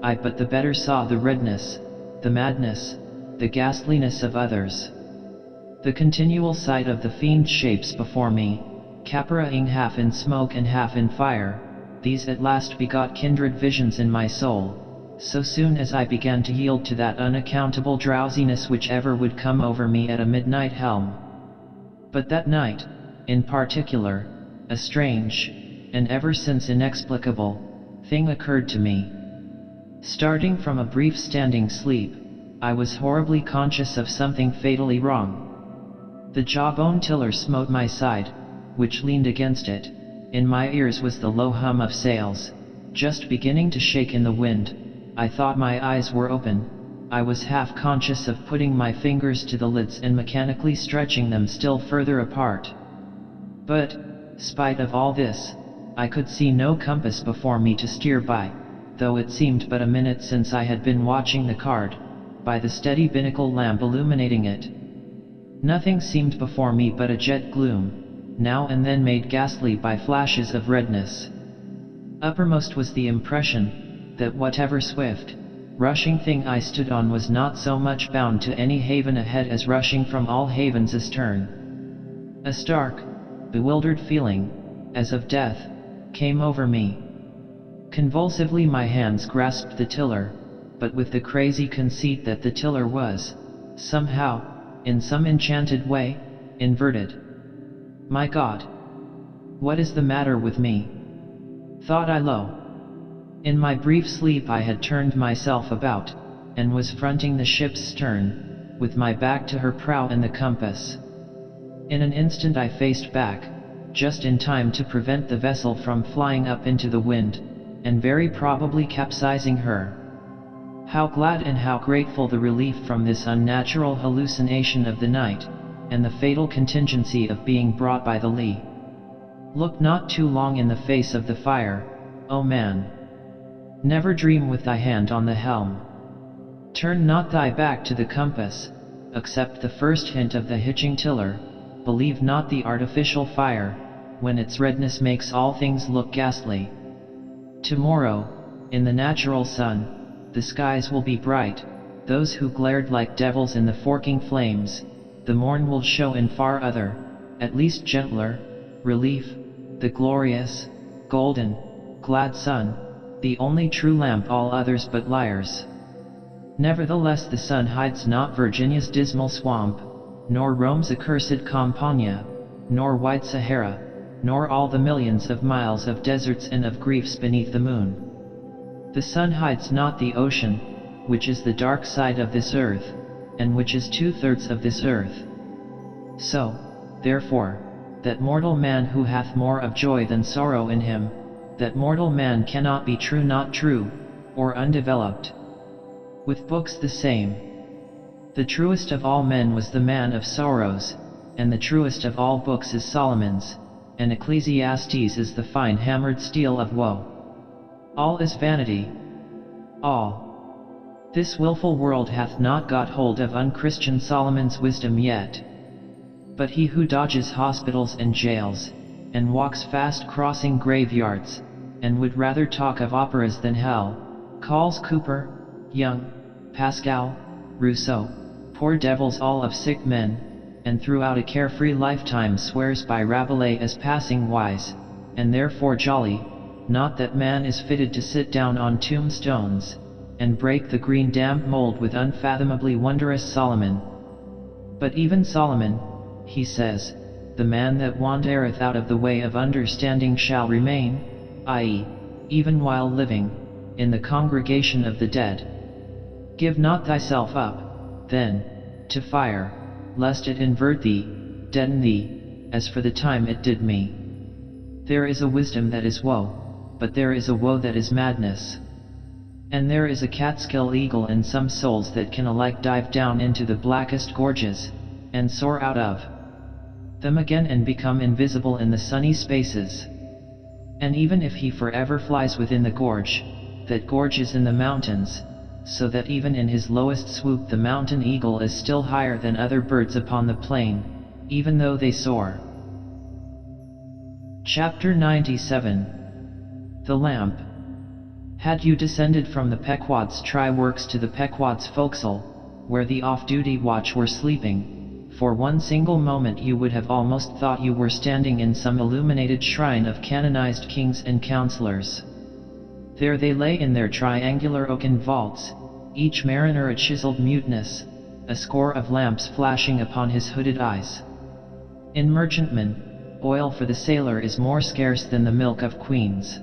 I but the better saw the redness, the madness, the ghastliness of others. The continual sight of the fiend shapes before me, caparrhing half in smoke and half in fire, these at last begot kindred visions in my soul, so soon as I began to yield to that unaccountable drowsiness which ever would come over me at a midnight helm. But that night, in particular, a strange, and ever since inexplicable, thing occurred to me. Starting from a brief standing sleep, I was horribly conscious of something fatally wrong. The jawbone tiller smote my side, which leaned against it. In my ears was the low hum of sails, just beginning to shake in the wind. I thought my eyes were open. I was half conscious of putting my fingers to the lids and mechanically stretching them still further apart. But, spite of all this, I could see no compass before me to steer by, though it seemed but a minute since I had been watching the card, by the steady binnacle lamp illuminating it. Nothing seemed before me but a jet gloom, now and then made ghastly by flashes of redness. Uppermost was the impression, that whatever swift, rushing thing I stood on was not so much bound to any haven ahead as rushing from all havens astern. A stark, bewildered feeling, as of death, came over me. Convulsively my hands grasped the tiller, but with the crazy conceit that the tiller was, somehow, in some enchanted way, inverted. My God! What is the matter with me? Thought I low. In my brief sleep I had turned myself about, and was fronting the ship's stern, with my back to her prow and the compass. In an instant I faced back, just in time to prevent the vessel from flying up into the wind, and very probably capsizing her. How glad and how grateful the relief from this unnatural hallucination of the night, and the fatal contingency of being brought by the lee. Look not too long in the face of the fire, O man. Never dream with thy hand on the helm. Turn not thy back to the compass, accept the first hint of the hitching tiller, believe not the artificial fire, when its redness makes all things look ghastly. Tomorrow, in the natural sun, the skies will be bright, those who glared like devils in the forking flames, the morn will show in far other, at least gentler, relief, the glorious, golden, glad sun, the only true lamp all others but liars. Nevertheless the sun hides not Virginia's dismal swamp, nor Rome's accursed Campagna, nor wide Sahara, nor all the millions of miles of deserts and of griefs beneath the moon. The sun hides not the ocean, which is the dark side of this earth, and which is 2/3 of this earth. So, therefore, that mortal man who hath more of joy than sorrow in him, that mortal man cannot be true not true, or undeveloped. With books the same. The truest of all men was the man of sorrows, and the truest of all books is Solomon's, and Ecclesiastes is the fine hammered steel of woe. All is vanity. All. This wilful world hath not got hold of unchristian Solomon's wisdom yet. But he who dodges hospitals and jails, and walks fast crossing graveyards, and would rather talk of operas than hell, calls Cooper, Young, Pascal, Rousseau, poor devils all of sick men, and throughout a carefree lifetime swears by Rabelais as passing wise, and therefore jolly, not that man is fitted to sit down on tombstones, and break the green damp mold with unfathomably wondrous Solomon. But even Solomon, he says, the man that wandereth out of the way of understanding shall remain, i.e., even while living, in the congregation of the dead. Give not thyself up, then, to fire, lest it invert thee, deaden thee, as for the time it did me. There is a wisdom that is woe, but there is a woe that is madness. And there is a Catskill eagle in some souls that can alike dive down into the blackest gorges, and soar out of them again and become invisible in the sunny spaces. And even if he forever flies within the gorge, that gorge is in the mountains, so that even in his lowest swoop the mountain eagle is still higher than other birds upon the plain, even though they soar. Chapter 97. The Lamp. Had you descended from the Pequod's try-works to the Pequod's forecastle, where the off-duty watch were sleeping, for one single moment you would have almost thought you were standing in some illuminated shrine of canonized kings and counselors. There they lay in their triangular oaken vaults, each mariner a chiseled muteness, a score of lamps flashing upon his hooded eyes. In merchantmen, oil for the sailor is more scarce than the milk of queens.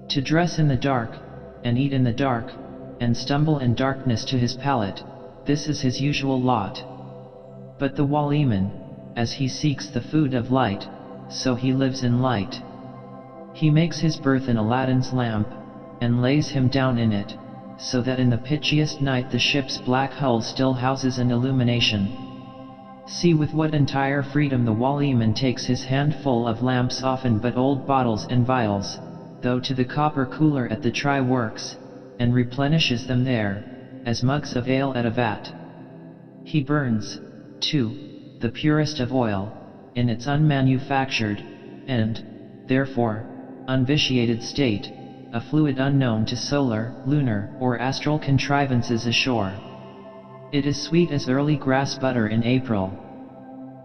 To dress in the dark, and eat in the dark, and stumble in darkness to his palate, this is his usual lot. But the Waliman, as he seeks the food of light, so he lives in light. He makes his berth in Aladdin's lamp, and lays him down in it, so that in the pitchiest night the ship's black hull still houses an illumination. See with what entire freedom the Waliman takes his handful of lamps, often but old bottles and vials, though to the copper cooler at the try-works, and replenishes them there, as mugs of ale at a vat. He burns, too, the purest of oil, in its unmanufactured, and, therefore, unvitiated state, a fluid unknown to solar, lunar, or astral contrivances ashore. It is sweet as early grass butter in April.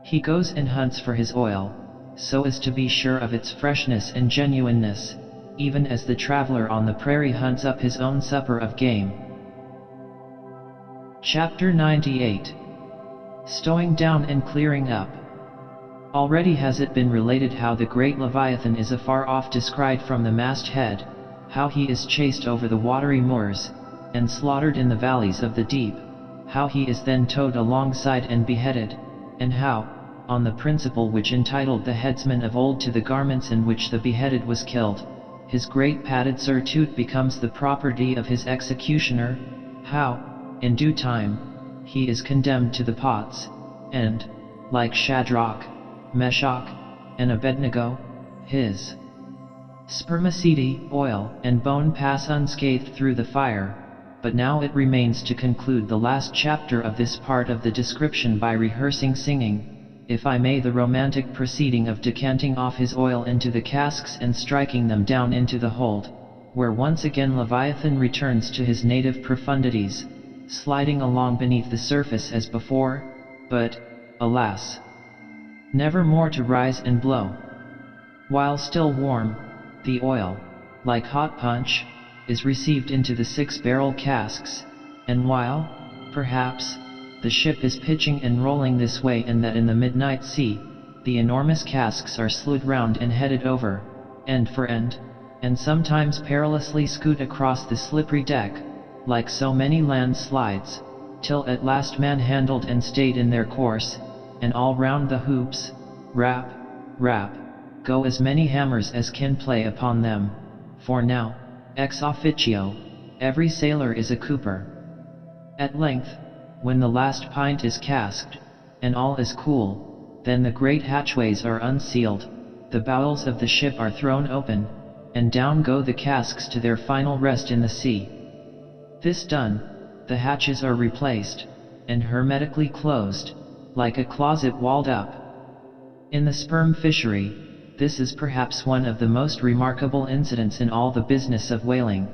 He goes and hunts for his oil, so as to be sure of its freshness and genuineness, even as the traveler on the prairie hunts up his own supper of game. Chapter 98. Stowing down and clearing up. Already has it been related how the great Leviathan is afar off descried from the masthead, how he is chased over the watery moors, and slaughtered in the valleys of the deep, how he is then towed alongside and beheaded, and how, on the principle which entitled the headsman of old to the garments in which the beheaded was killed, his great padded surtout becomes the property of his executioner, how, in due time, he is condemned to the pots, and, like Shadrach, Meshach, and Abednego, his spermaceti, oil, and bone pass unscathed through the fire. But now it remains to conclude the last chapter of this part of the description by rehearsing singing, if I may, the romantic proceeding of decanting off his oil into the casks and striking them down into the hold, where once again Leviathan returns to his native profundities, sliding along beneath the surface as before, but, alas, never more to rise and blow. While still warm, the oil, like hot punch, is received into the 6-barrel casks, and while, perhaps, the ship is pitching and rolling this way and that in the midnight sea, the enormous casks are slewed round and headed over, end for end, and sometimes perilously scoot across the slippery deck, like so many landslides, till at last man-handled and stayed in their course, and all round the hoops, rap, rap, go as many hammers as can play upon them, for now, ex officio, every sailor is a cooper. At length, when the last pint is casked, and all is cool, then the great hatchways are unsealed, the bowels of the ship are thrown open, and down go the casks to their final rest in the sea. This done, the hatches are replaced, and hermetically closed, like a closet walled up. In the sperm fishery, this is perhaps one of the most remarkable incidents in all the business of whaling.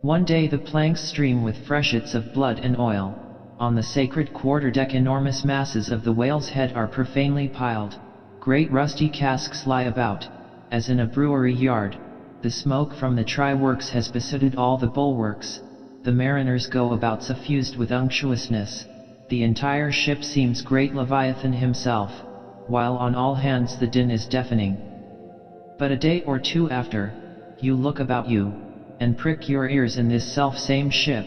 One day the planks stream with freshets of blood and oil. On the sacred quarterdeck enormous masses of the whale's head are profanely piled. Great rusty casks lie about, as in a brewery yard. The smoke from the try-works has besooted all the bulwarks. The mariners go about suffused with unctuousness. The entire ship seems great Leviathan himself, while on all hands the din is deafening. But a day or two after, you look about you, and prick your ears in this self-same ship,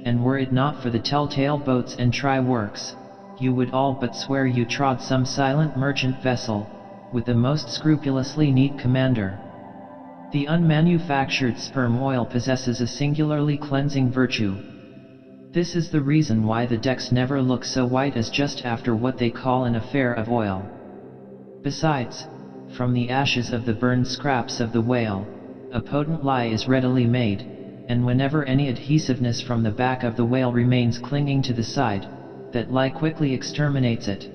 and were it not for the telltale boats and try-works, you would all but swear you trod some silent merchant vessel, with the most scrupulously neat commander. The unmanufactured sperm oil possesses a singularly cleansing virtue. This is the reason why the decks never look so white as just after what they call an affair of oil. Besides, from the ashes of the burned scraps of the whale, a potent lye is readily made, and whenever any adhesiveness from the back of the whale remains clinging to the side, that lye quickly exterminates it.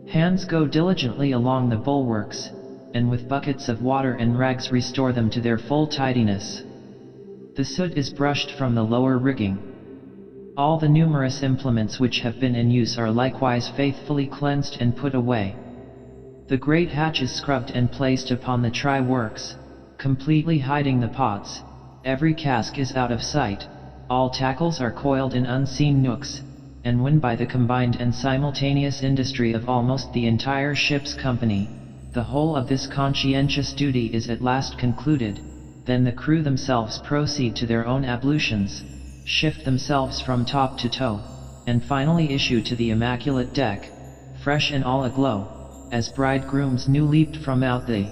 Hands go diligently along the bulwarks, and with buckets of water and rags restore them to their full tidiness. The soot is brushed from the lower rigging. All the numerous implements which have been in use are likewise faithfully cleansed and put away. The great hatch is scrubbed and placed upon the try-works, completely hiding the pots. Every cask is out of sight, all tackles are coiled in unseen nooks, and when by the combined and simultaneous industry of almost the entire ship's company, the whole of this conscientious duty is at last concluded, then the crew themselves proceed to their own ablutions, shift themselves from top to toe, and finally issue to the immaculate deck, fresh and all aglow, as bridegrooms new leaped from out the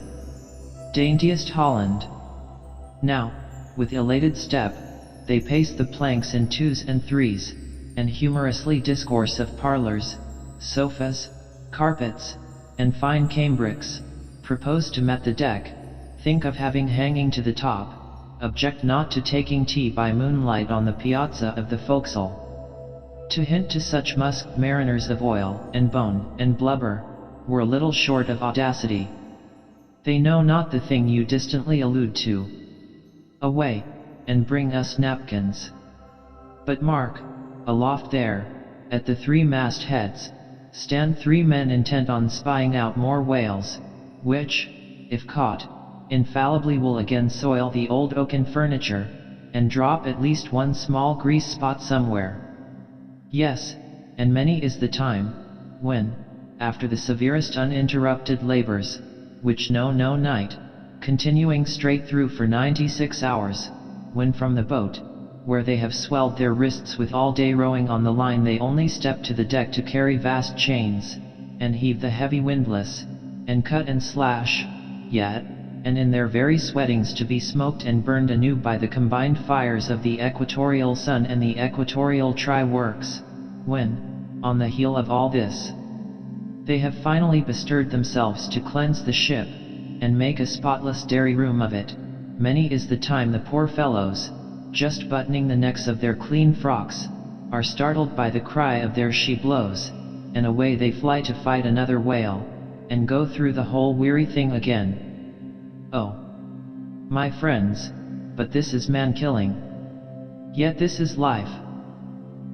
daintiest Holland. Now, with elated step, they pace the planks in twos and threes, and humorously discourse of parlors, sofas, carpets, and fine cambrics, propose to mat the deck, think of having hanging to the top, object not to taking tea by moonlight on the piazza of the forecastle. To hint to such musked mariners of oil, and bone, and blubber, were little short of audacity. They know not the thing you distantly allude to. Away, and bring us napkins. But mark, aloft there, at the three mast heads, stand three men intent on spying out more whales, which, if caught, infallibly will again soil the old oaken furniture, and drop at least one small grease spot somewhere. Yes, and many is the time, when, after the severest uninterrupted labors, which know no night, continuing straight through for 96 hours, when from the boat, where they have swelled their wrists with all day rowing on the line, they only step to the deck to carry vast chains, and heave the heavy windlass, and cut and slash, yet, and in their very sweatings to be smoked and burned anew by the combined fires of the equatorial sun and the equatorial try-works, when, on the heel of all this, they have finally bestirred themselves to cleanse the ship, and make a spotless dairy room of it, many is the time the poor fellows, just buttoning the necks of their clean frocks, are startled by the cry of their she blows, and away they fly to fight another whale, and go through the whole weary thing again. Oh, my friends, but this is man-killing. Yet this is life.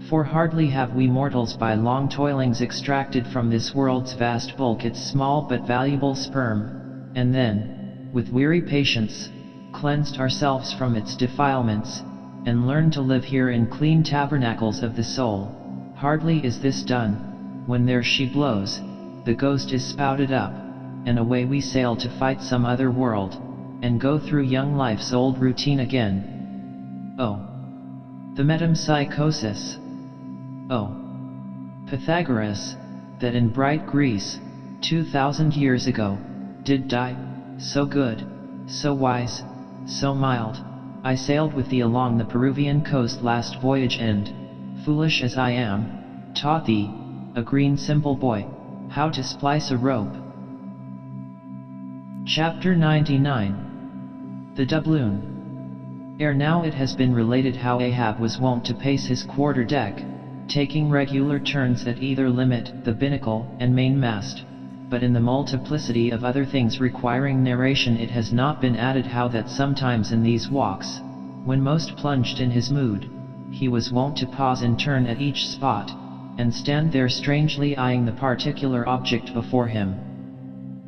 For hardly have we mortals by long toilings extracted from this world's vast bulk its small but valuable sperm, and then, with weary patience, cleansed ourselves from its defilements, and learned to live here in clean tabernacles of the soul. Hardly is this done, when there she blows, the ghost is spouted up, and away we sail to fight some other world, and go through young life's old routine again. Oh, the metempsychosis! Oh, Pythagoras, that in bright Greece, 2000 years ago, did die, so good, so wise, so mild. I sailed with thee along the Peruvian coast last voyage and, foolish as I am, taught thee, a green simple boy, how to splice a rope. Chapter 99. The Doubloon. Ere now it has been related how Ahab was wont to pace his quarter deck, taking regular turns at either limit, the binnacle, and mainmast. But in the multiplicity of other things requiring narration it has not been added how that sometimes in these walks, when most plunged in his mood, he was wont to pause in turn at each spot, and stand there strangely eyeing the particular object before him.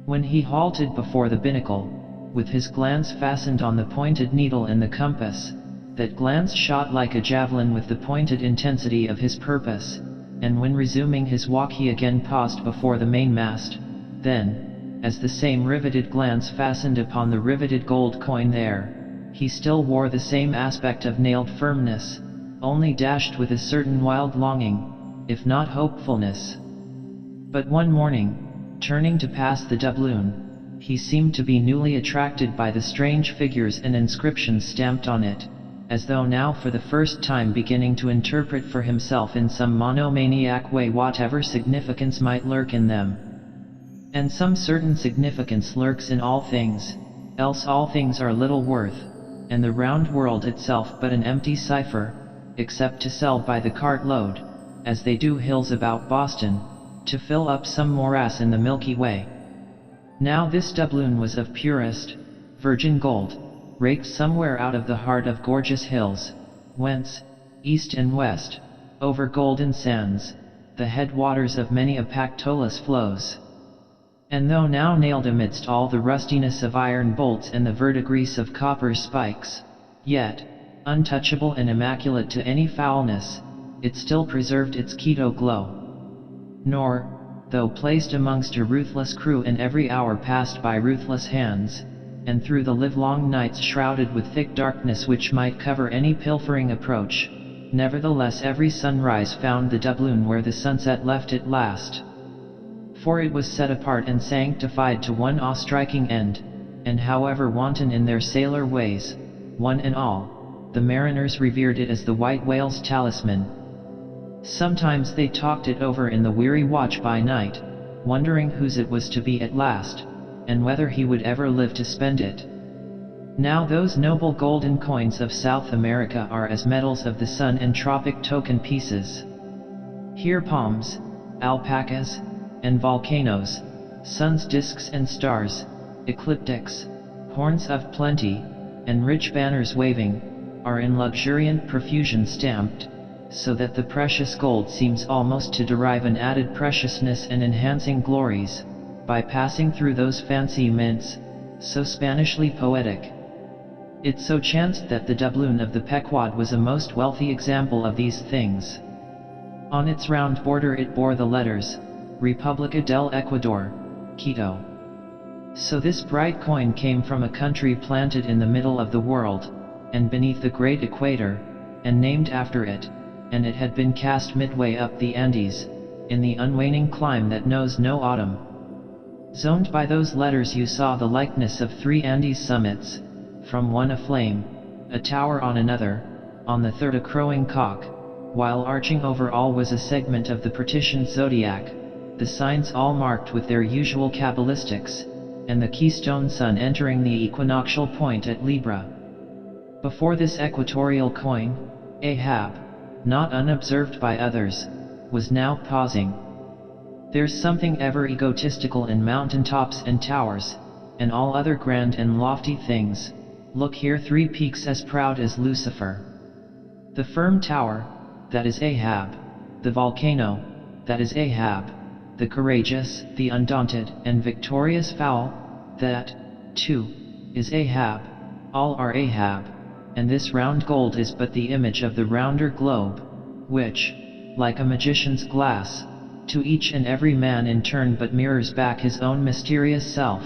When he halted before the binnacle, with his glance fastened on the pointed needle in the compass, that glance shot like a javelin with the pointed intensity of his purpose, and when resuming his walk he again paused before the mainmast, then, as the same riveted glance fastened upon the riveted gold coin there, he still wore the same aspect of nailed firmness, only dashed with a certain wild longing, if not hopefulness. But one morning, turning to pass the doubloon, he seemed to be newly attracted by the strange figures and inscriptions stamped on it, as though now for the first time beginning to interpret for himself in some monomaniac way whatever significance might lurk in them. And some certain significance lurks in all things, else all things are little worth, and the round world itself but an empty cipher, except to sell by the cartload, as they do hills about Boston, to fill up some morass in the Milky Way. Now this doubloon was of purest, virgin gold, raked somewhere out of the heart of gorgeous hills, whence, east and west, over golden sands, the headwaters of many a Pactolus flows. And though now nailed amidst all the rustiness of iron bolts and the verdigris of copper spikes, yet, untouchable and immaculate to any foulness, it still preserved its Quito glow. Nor, though placed amongst a ruthless crew and every hour passed by ruthless hands, and through the livelong nights shrouded with thick darkness which might cover any pilfering approach, nevertheless every sunrise found the doubloon where the sunset left it last. For it was set apart and sanctified to one awe-striking end, and however wanton in their sailor ways, one and all, the mariners revered it as the white whale's talisman. Sometimes they talked it over in the weary watch by night, wondering whose it was to be at last, and whether he would ever live to spend it. Now those noble golden coins of South America are as medals of the sun and tropic token pieces. Here palms, alpacas, and volcanoes, sun's disks and stars, ecliptics, horns of plenty, and rich banners waving, are in luxuriant profusion stamped, so that the precious gold seems almost to derive an added preciousness and enhancing glories, by passing through those fancy mints, so Spanishly poetic. It so chanced that the doubloon of the Pequod was a most wealthy example of these things. On its round border it bore the letters, República del Ecuador, Quito. So this bright coin came from a country planted in the middle of the world, and beneath the great equator, and named after it, and it had been cast midway up the Andes, in the unwaning clime that knows no autumn. Zoned by those letters you saw the likeness of 3 Andes summits, from one a flame, a tower on another, on the third a crowing cock, while arching over all was a segment of the partitioned zodiac, the signs all marked with their usual cabalistics, and the keystone sun entering the equinoctial point at Libra. Before this equatorial coin, Ahab, not unobserved by others, was now pausing. There's something ever egotistical in mountain tops and towers, and all other grand and lofty things. Look here, 3 peaks as proud as Lucifer. The firm tower, that is Ahab. The volcano, that is Ahab. The courageous, the undaunted, and victorious fowl, that, too, is Ahab. All are Ahab, and this round gold is but the image of the rounder globe, which, like a magician's glass, to each and every man in turn but mirrors back his own mysterious self.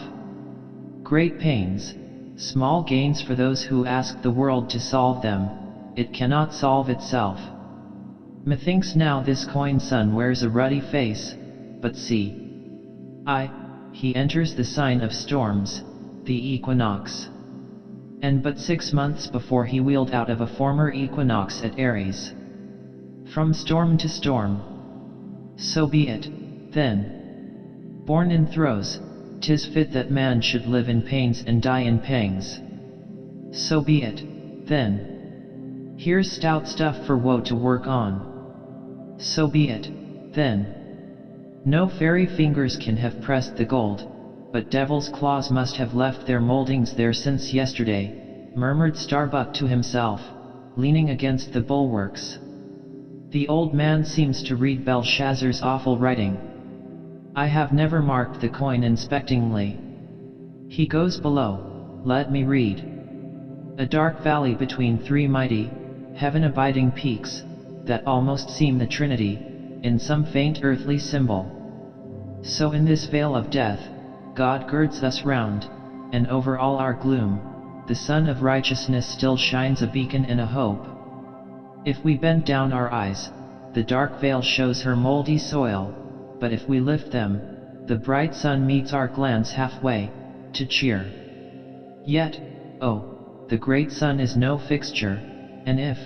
Great pains, small gains for those who ask the world to solve them, it cannot solve itself. Methinks now this coin sun wears a ruddy face, but see. He enters the sign of storms, the equinox. And but 6 months before he wheeled out of a former equinox at Aries. From storm to storm. So be it, then. Born in throes, 'tis fit that man should live in pains and die in pangs. So be it, then. Here's stout stuff for woe to work on. So be it, then. No fairy fingers can have pressed the gold, but devil's claws must have left their moldings there since yesterday, murmured Starbuck to himself, leaning against the bulwarks. The old man seems to read Belshazzar's awful writing. I have never marked the coin inspectingly. He goes below, let me read. A dark valley between three mighty, heaven-abiding peaks, that almost seem the Trinity, in some faint earthly symbol. So in this vale of death, God girds us round, and over all our gloom, the sun of righteousness still shines a beacon and a hope. If we bend down our eyes, the dark veil shows her moldy soil, but if we lift them, the bright sun meets our glance halfway, to cheer. Yet, oh, the great sun is no fixture, and if,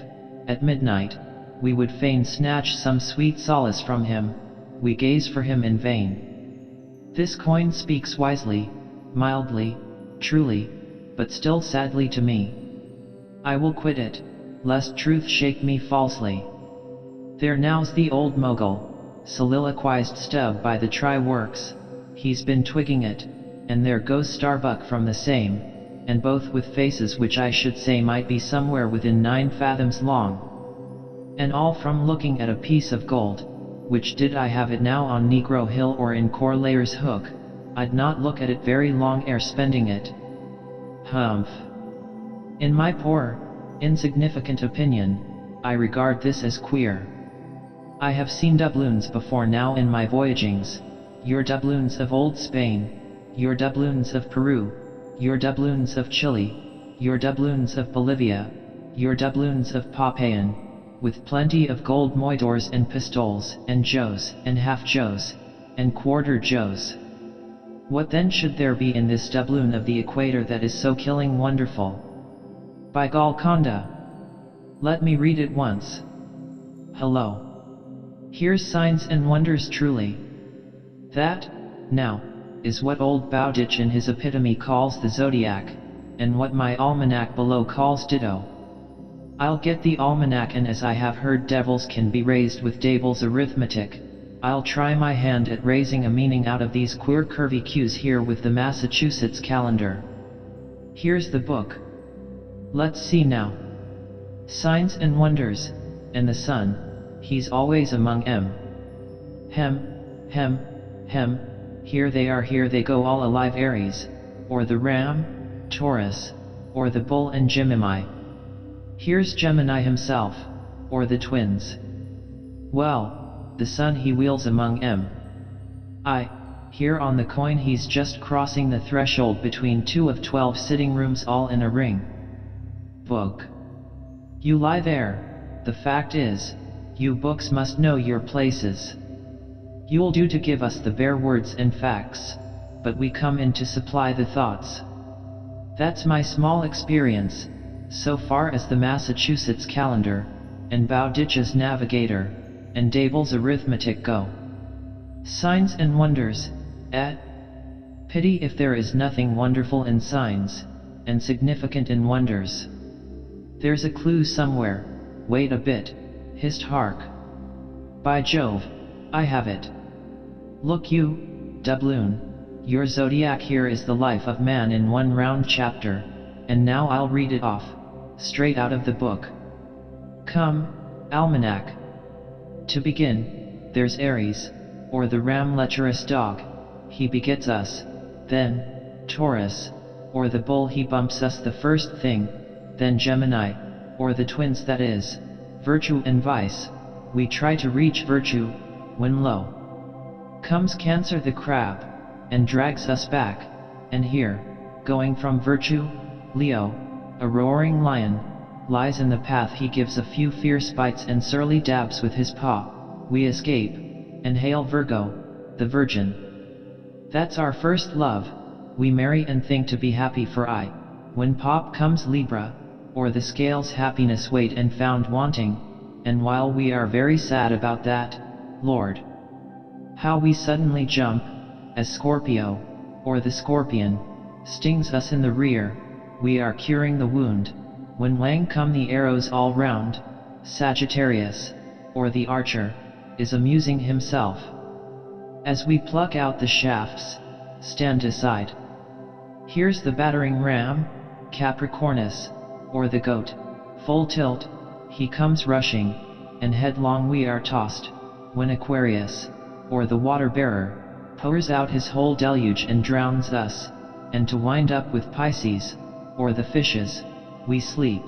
at midnight, we would fain snatch some sweet solace from him, we gaze for him in vain. This coin speaks wisely, mildly, truly, but still sadly to me. I will quit it, lest truth shake me falsely. There now's the old mogul, soliloquized Stubb by the try-works, he's been twigging it, and there goes Starbuck from the same, and both with faces which I should say might be somewhere within 9 fathoms long. And all from looking at a piece of gold, which did I have it now on Negro Hill or in Corlayer's Hook, I'd not look at it very long ere spending it. Humph. In my poor, insignificant opinion, I regard this as queer. I have seen doubloons before now in my voyagings, your doubloons of old Spain, your doubloons of Peru, your doubloons of Chile, your doubloons of Bolivia, your doubloons of Popayan, with plenty of gold moidores and pistoles, and joes, and half-joes, and quarter-joes. What then should there be in this doubloon of the equator that is so killing wonderful? By Golconda! Let me read it once. Hello. Here's signs and wonders truly. That, now, is what old Bowditch in his epitome calls the zodiac, and what my almanac below calls ditto. I'll get the almanac, and as I have heard devils can be raised with Dable's arithmetic, I'll try my hand at raising a meaning out of these queer curvy cues here with the Massachusetts calendar. Here's the book. Let's see now. Signs and wonders, and the sun, he's always among 'em. Hem, here they go all alive, Aries, or the ram, Taurus, or the bull and Gemini. Here's Gemini himself, or the twins. Well, the sun he wheels among 'em. Here on the coin he's just crossing the threshold between 2 of 12 sitting rooms all in a ring. Book. You lie there. The fact is, you books must know your places. You'll do to give us the bare words and facts, but we come in to supply the thoughts. That's my small experience, so far as the Massachusetts calendar, and Bowditch's navigator, and Dable's arithmetic go. Signs and wonders, pity if there is nothing wonderful in signs, and significant in wonders. There's a clue somewhere, wait a bit, hist hark. By Jove, I have it. Look you, Doubloon, your zodiac here is the life of man in one round chapter, and now I'll read it off, straight out of the book. Come, Almanac. To begin, there's Aries, or the ram lecherous dog, he begets us, then, Taurus, or the bull he bumps us the first thing, then Gemini, or the twins that is, virtue and vice, we try to reach virtue, when lo comes Cancer the crab, and drags us back, and here, going from virtue, Leo, a roaring lion, lies in the path he gives a few fierce bites and surly dabs with his paw, we escape, and hail Virgo, the virgin. That's our first love, we marry and think to be happy for when pop comes Libra, or the scales happiness wait and found wanting, and while we are very sad about that, Lord, how we suddenly jump, as Scorpio, or the scorpion, stings us in the rear, we are curing the wound, when wang come the arrows all round, Sagittarius, or the archer, is amusing himself. As we pluck out the shafts, stand aside. Here's the Battering-Ram, Capricornus, or the goat, full tilt, he comes rushing, and headlong we are tossed, when Aquarius, or the water-bearer, pours out his whole deluge and drowns us, and to wind up with Pisces, or the fishes, we sleep.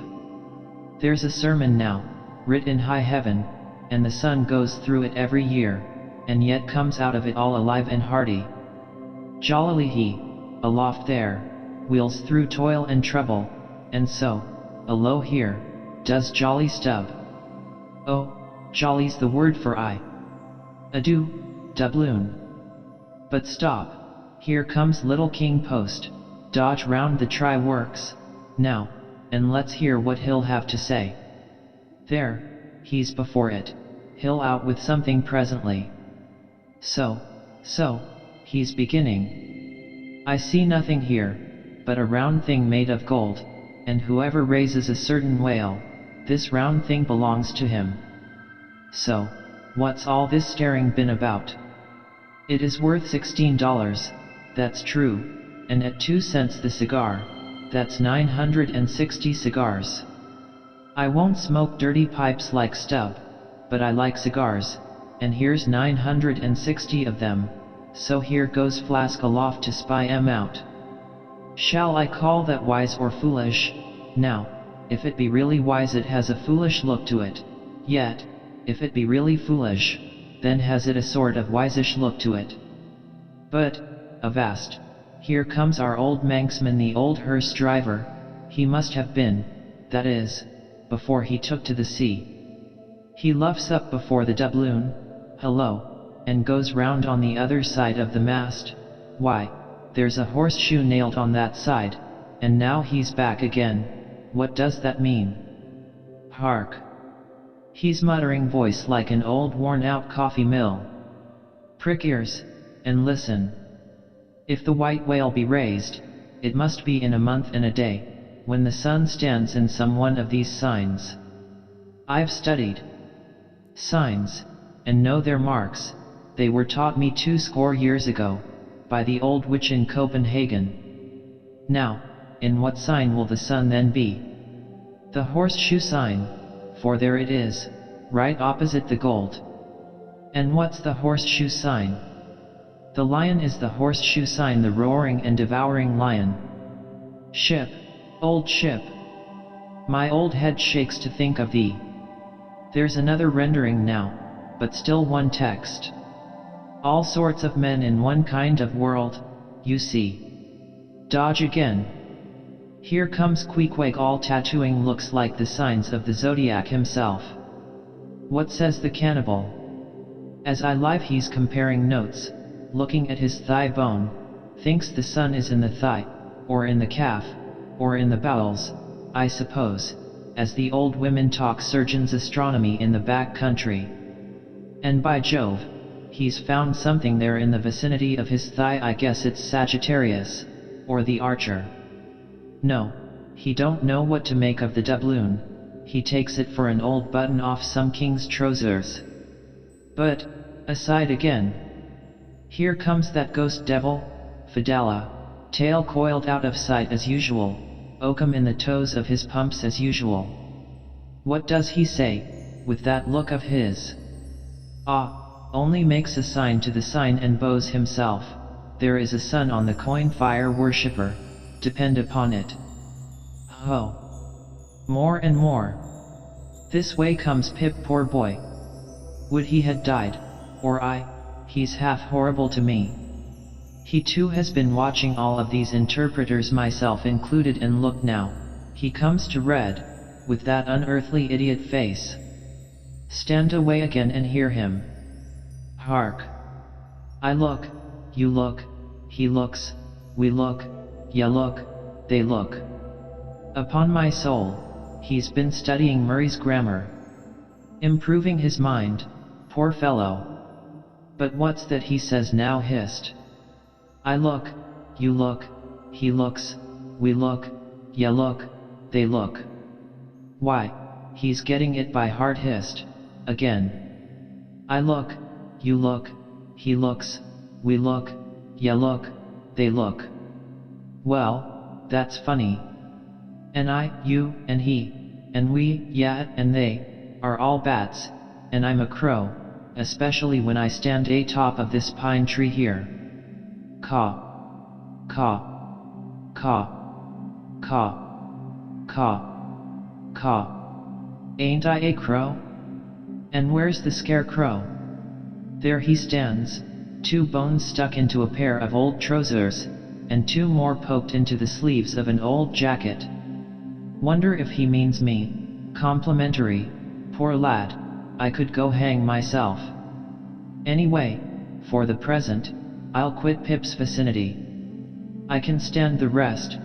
There's a sermon now, writ in high heaven, and the sun goes through it every year, and yet comes out of it all alive and hearty. Jollily he, aloft there, wheels through toil and trouble, and so, alow here, does jolly Stubb. Oh, jolly's the word for adieu, Doubloon. But stop, here comes little King Post, dodge round the try-works, now, and let's hear what he'll have to say. There, he's before it, he'll out with something presently. So, he's beginning. I see nothing here, but a round thing made of gold, and whoever raises a certain whale, this round thing belongs to him. So, what's all this staring been about? It is worth $16, that's true, and at 2 cents the cigar, that's 960 cigars. I won't smoke dirty pipes like Stubb, but I like cigars, and here's 960 of them, so here goes Flask aloft to spy 'em out. Shall I call that wise or foolish? Now, if it be really wise it has a foolish look to it, yet, if it be really foolish, then has it a sort of wisish look to it. But, avast, here comes our old Manxman, the old hearse driver, he must have been, that is, before he took to the sea. He luffs up before the doubloon, hello, and goes round on the other side of the mast. Why, there's a horseshoe nailed on that side, and now he's back again. What does that mean? Hark! He's muttering voice like an old worn-out coffee mill. Prick ears, and listen. If the white whale be raised, it must be in a month and a day, when the sun stands in some one of these signs. I've studied signs, and know their marks, they were taught me 20 years ago, by the old witch in Copenhagen. Now, in what sign will the sun then be? The horseshoe sign, for there it is, right opposite the gold. And what's the horseshoe sign? The lion is the horseshoe sign, the roaring and devouring lion. Ship, old ship. My old head shakes to think of thee. There's another rendering now, but still one text. All sorts of men in one kind of world, you see. Dodge again. Here comes Queequeg, all tattooing looks like the signs of the zodiac himself. What says the cannibal? As I live he's comparing notes, looking at his thigh bone, thinks the sun is in the thigh, or in the calf, or in the bowels, I suppose, as the old women talk surgeon's astronomy in the back country. And by Jove, he's found something there in the vicinity of his thigh. I guess it's Sagittarius, or the archer. No, he don't know what to make of the doubloon, he takes it for an old button off some king's trousers. But, aside again. Here comes that ghost devil, Fidela, tail coiled out of sight as usual, oakum in the toes of his pumps as usual. What does he say, with that look of his? Only makes a sign to the sign and bows himself. There is a sun on the coin, fire worshipper, depend upon it. Oh! More and more. This way comes Pip, poor boy. Would he had died, or he's half horrible to me. He too has been watching all of these interpreters, myself included, and look now, he comes to Red, with that unearthly idiot face. Stand away again and hear him. Hark! I look, you look, he looks, we look, ya look, they look. Upon my soul, he's been studying Murray's grammar. Improving his mind, poor fellow. But what's that he says now? Hissed. I look, you look, he looks, we look, ya look, they look. Why, he's getting it by heart hissed, again. I look, you look, he looks, we look, ya look, they look. Well, that's funny. And I, you, and he, and we, yeah, and they, are all bats, and I'm a crow, especially when I stand atop of this pine tree here. Caw. Caw. Caw. Caw. Caw. Caw. Ain't I a crow? And where's the scarecrow? There he stands, 2 bones stuck into a pair of old trousers, and 2 more poked into the sleeves of an old jacket. Wonder if he means me. Complimentary. Poor lad, I could go hang myself. Anyway, for the present, I'll quit Pip's vicinity. I can stand the rest,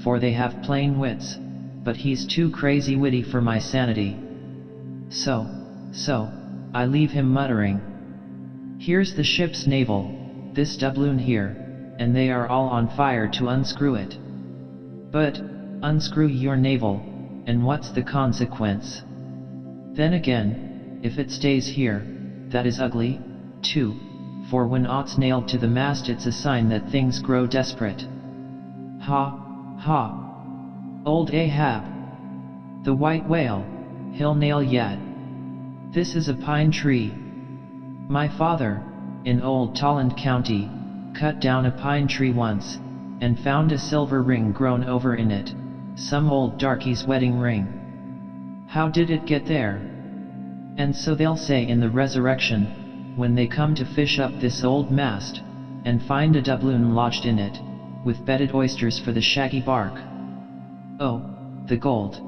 for they have plain wits, but he's too crazy witty for my sanity. So, I leave him muttering. Here's the ship's navel, this doubloon here, and they are all on fire to unscrew it. But, unscrew your navel, and what's the consequence? Then again, if it stays here, that is ugly, too, for when aught's nailed to the mast it's a sign that things grow desperate. Ha, ha. Old Ahab. The white whale, he'll nail yet. This is a pine tree. My father, in old Tolland County, cut down a pine tree once, and found a silver ring grown over in it, some old darky's wedding ring. How did it get there? And so they'll say in the resurrection, when they come to fish up this old mast, and find a doubloon lodged in it, with bedded oysters for the shaggy bark. Oh, the gold.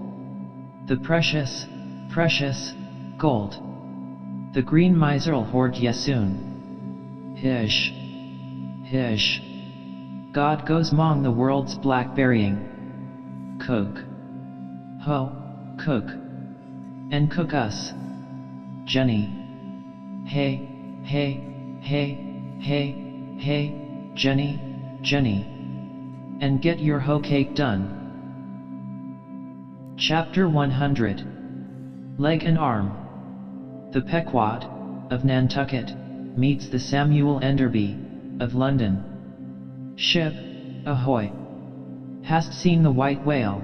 The precious, precious, gold. The green miser'll hoard ye soon. Hish. Hish. God goes 'mong the world's blackberrying. Cook. Ho, cook. And cook us. Jenny. Hey, hey, hey, hey, hey, Jenny, Jenny. And get your hoe cake done. Chapter 100. Leg and Arm. The Pequod, of Nantucket, meets the Samuel Enderby, of London. Ship, ahoy! Hast seen the white whale?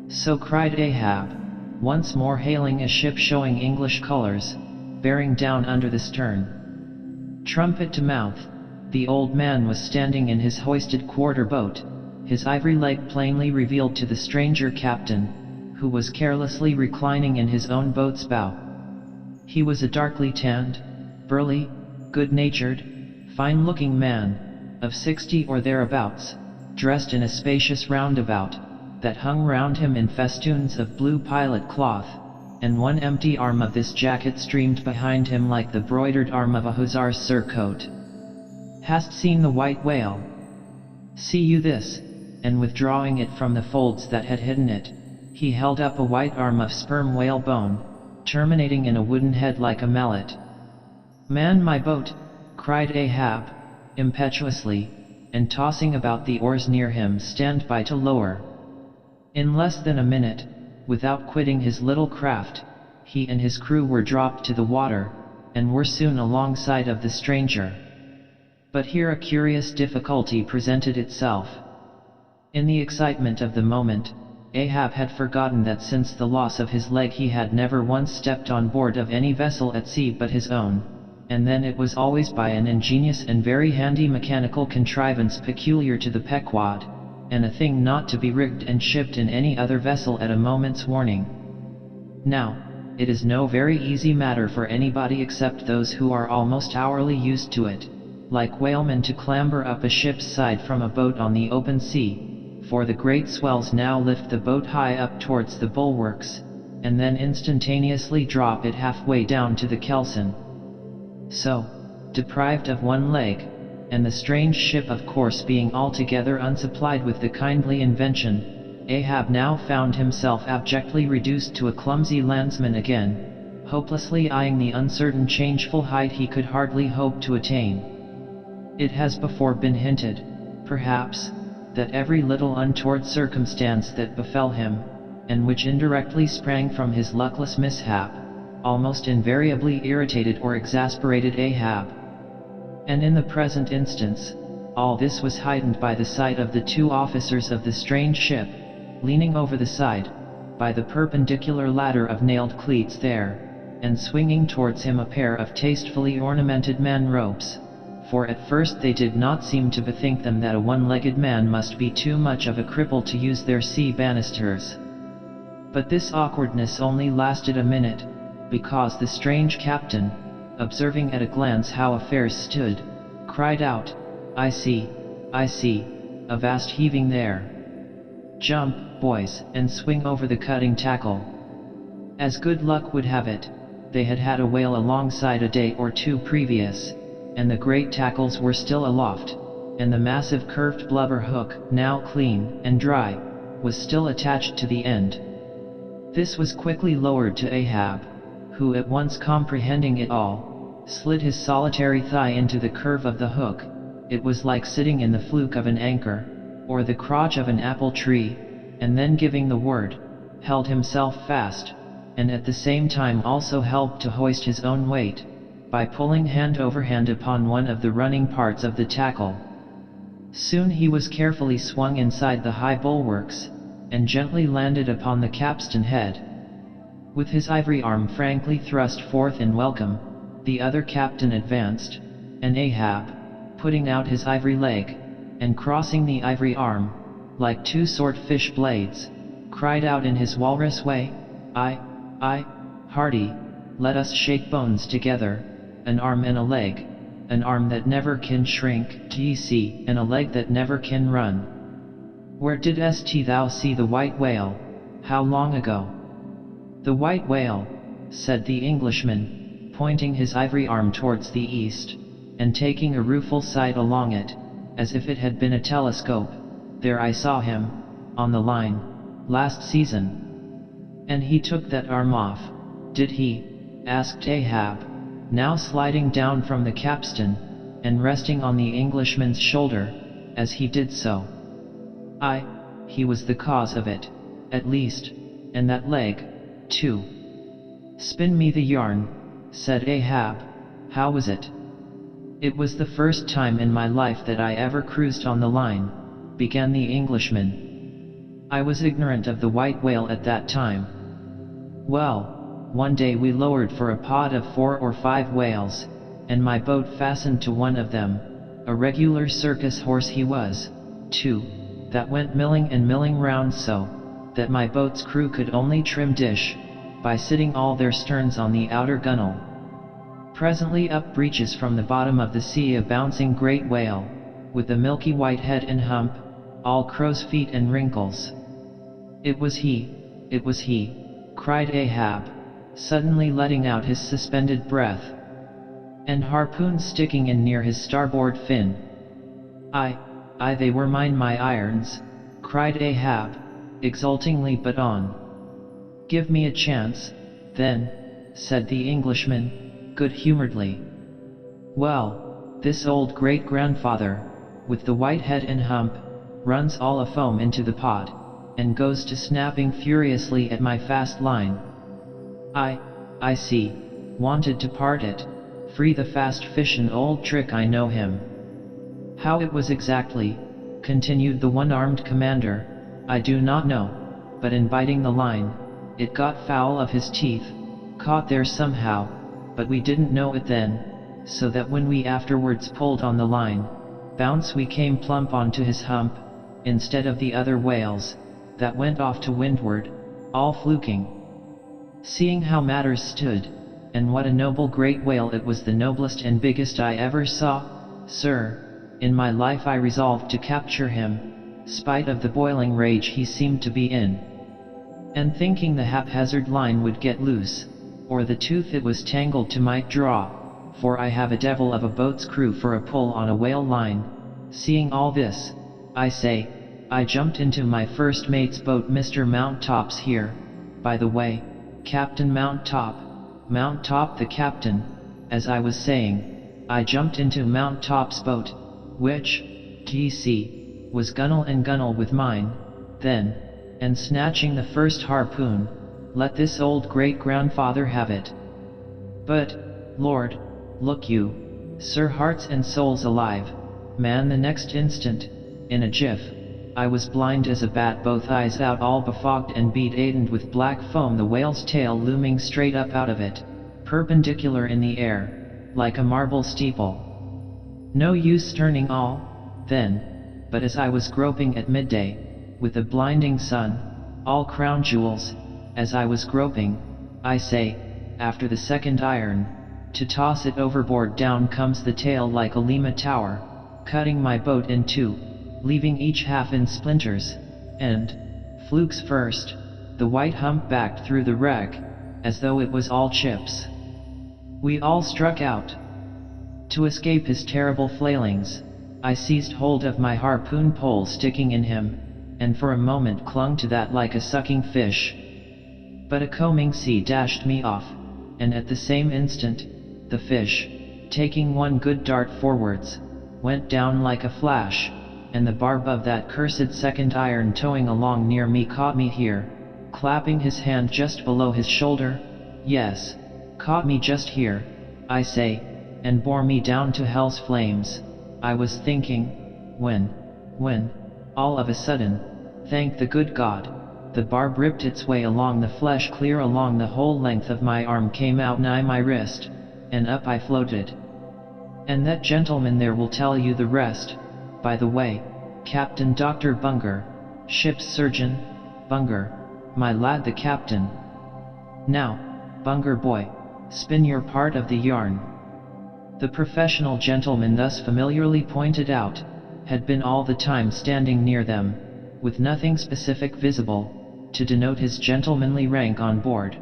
So cried Ahab, once more hailing a ship showing English colors, bearing down under the stern. Trumpet to mouth, the old man was standing in his hoisted quarter boat, his ivory leg plainly revealed to the stranger captain, who was carelessly reclining in his own boat's bow. He was a darkly tanned, burly, good-natured, fine-looking man, of 60 or thereabouts, dressed in a spacious roundabout, that hung round him in festoons of blue pilot cloth, and one empty arm of this jacket streamed behind him like the broidered arm of a hussar's surcoat. Hast seen the white whale? See you this, and withdrawing it from the folds that had hidden it, he held up a white arm of sperm whale bone, terminating in a wooden head like a mallet. Man my boat, cried Ahab, impetuously, and tossing about the oars near him stand by to lower. In less than a minute, without quitting his little craft, he and his crew were dropped to the water, and were soon alongside of the stranger. But here a curious difficulty presented itself. In the excitement of the moment, Ahab had forgotten that since the loss of his leg he had never once stepped on board of any vessel at sea but his own, and then it was always by an ingenious and very handy mechanical contrivance peculiar to the Pequod, and a thing not to be rigged and shipped in any other vessel at a moment's warning. Now, it is no very easy matter for anybody except those who are almost hourly used to it, like whalemen, to clamber up a ship's side from a boat on the open sea, for the great swells now lift the boat high up towards the bulwarks, and then instantaneously drop it halfway down to the kelson. So, deprived of one leg, and the strange ship of course being altogether unsupplied with the kindly invention, Ahab now found himself abjectly reduced to a clumsy landsman again, hopelessly eyeing the uncertain changeful height he could hardly hope to attain. It has before been hinted, perhaps, that every little untoward circumstance that befell him, and which indirectly sprang from his luckless mishap, almost invariably irritated or exasperated Ahab. And in the present instance, all this was heightened by the sight of the two officers of the strange ship, leaning over the side, by the perpendicular ladder of nailed cleats there, and swinging towards him a pair of tastefully ornamented man-ropes, for at first they did not seem to bethink them that a one-legged man must be too much of a cripple to use their sea banisters. But this awkwardness only lasted a minute, because the strange captain, observing at a glance how affairs stood, cried out, I see, a vast heaving there. Jump, boys, and swing over the cutting tackle." As good luck would have it, they had had a whale alongside a day or two previous, and the great tackles were still aloft, and the massive curved blubber hook, now clean and dry, was still attached to the end. This was quickly lowered to Ahab, who at once comprehending it all, slid his solitary thigh into the curve of the hook. It was like sitting in the fluke of an anchor, or the crotch of an apple tree, and then giving the word, held himself fast, and at the same time also helped to hoist his own weight, by pulling hand over hand upon one of the running parts of the tackle. Soon he was carefully swung inside the high bulwarks, and gently landed upon the capstan head. With his ivory arm frankly thrust forth in welcome, the other captain advanced, and Ahab, putting out his ivory leg, and crossing the ivory arm, like two sword-fish blades, cried out in his walrus way, "I, hearty, let us shake bones together, an arm and a leg, an arm that never can shrink, ye see, and a leg that never can run. Where didst thou see the white whale, how long ago?" "The white whale," said the Englishman, pointing his ivory arm towards the east, and taking a rueful sight along it, as if it had been a telescope, "there I saw him, on the line, last season." "And he took that arm off, did he?" asked Ahab, now sliding down from the capstan, and resting on the Englishman's shoulder, as he did so. "Aye, he was the cause of it, at least, and that leg, too." "Spin me the yarn," said Ahab, "how was it?" "It was the first time in my life that I ever cruised on the line," began the Englishman. "I was ignorant of the white whale at that time. Well, one day we lowered for a pod of 4 or 5 whales, and my boat fastened to one of them, a regular circus horse he was, too, that went milling and milling round so, that my boat's crew could only trim dish, by sitting all their sterns on the outer gunwale. Presently up breaches from the bottom of the sea a bouncing great whale, with a milky white head and hump, all crow's feet and wrinkles. It was he, cried Ahab, suddenly letting out his suspended breath. "And harpoons sticking in near his starboard fin." Aye, they were mine, my irons," cried Ahab, exultingly, "but on." "Give me a chance, then," said the Englishman, good-humoredly. "Well, this old great-grandfather, with the white head and hump, runs all afoam into the pot, and goes to snapping furiously at my fast line. I see, wanted to part it, free the fast fish, an old trick, I know him." "How it was exactly," continued the one-armed commander, "I do not know, but in biting the line, it got foul of his teeth, caught there somehow, but we didn't know it then, so that when we afterwards pulled on the line, bounce we came plump onto his hump, instead of the other whales, that went off to windward, all fluking. Seeing how matters stood, and what a noble great whale it was, the noblest and biggest I ever saw, sir, in my life, I resolved to capture him, spite of the boiling rage he seemed to be in. And thinking the haphazard line would get loose, or the tooth it was tangled to might draw, for I have a devil of a boat's crew for a pull on a whale line, seeing all this, I jumped into my first mate's boat, Mr. Mounttop's here, by the way, Captain Mounttop the captain, as I was saying, I jumped into Mounttop's boat, which, d'ye see, was gunwale and gunwale with mine, then, and snatching the first harpoon, let this old great-grandfather have it. But, Lord, look you, sir, hearts and souls alive, man, the next instant, in a jiff, I was blind as a bat, both eyes out, all befogged and beadened with black foam, the whale's tail looming straight up out of it, perpendicular in the air, like a marble steeple. No use turning all, then, but as I was groping at midday, with the blinding sun, all crown jewels, as I was groping, I say, after the second iron, to toss it overboard, down comes the tail like a Lima tower, cutting my boat in two, leaving each half in splinters, and, flukes first, the white humpbacked through the wreck, as though it was all chips. We all struck out. To escape his terrible flailings, I seized hold of my harpoon pole sticking in him, and for a moment clung to that like a sucking fish. But a combing sea dashed me off, and at the same instant, the fish, taking one good dart forwards, went down like a flash, and the barb of that cursed second iron towing along near me caught me here, clapping his hand just below his shoulder, yes, caught me just here, I say, and bore me down to hell's flames. I was thinking, when, all of a sudden, thank the good God, the barb ripped its way along the flesh clear along the whole length of my arm, came out nigh my wrist, and up I floated. And that gentleman there will tell you the rest. By the way, Captain Dr. Bunger, ship's surgeon, Bunger, my lad, the captain. Now, Bunger boy, spin your part of the yarn. The professional gentleman thus familiarly pointed out, had been all the time standing near them, with nothing specific visible, to denote his gentlemanly rank on board.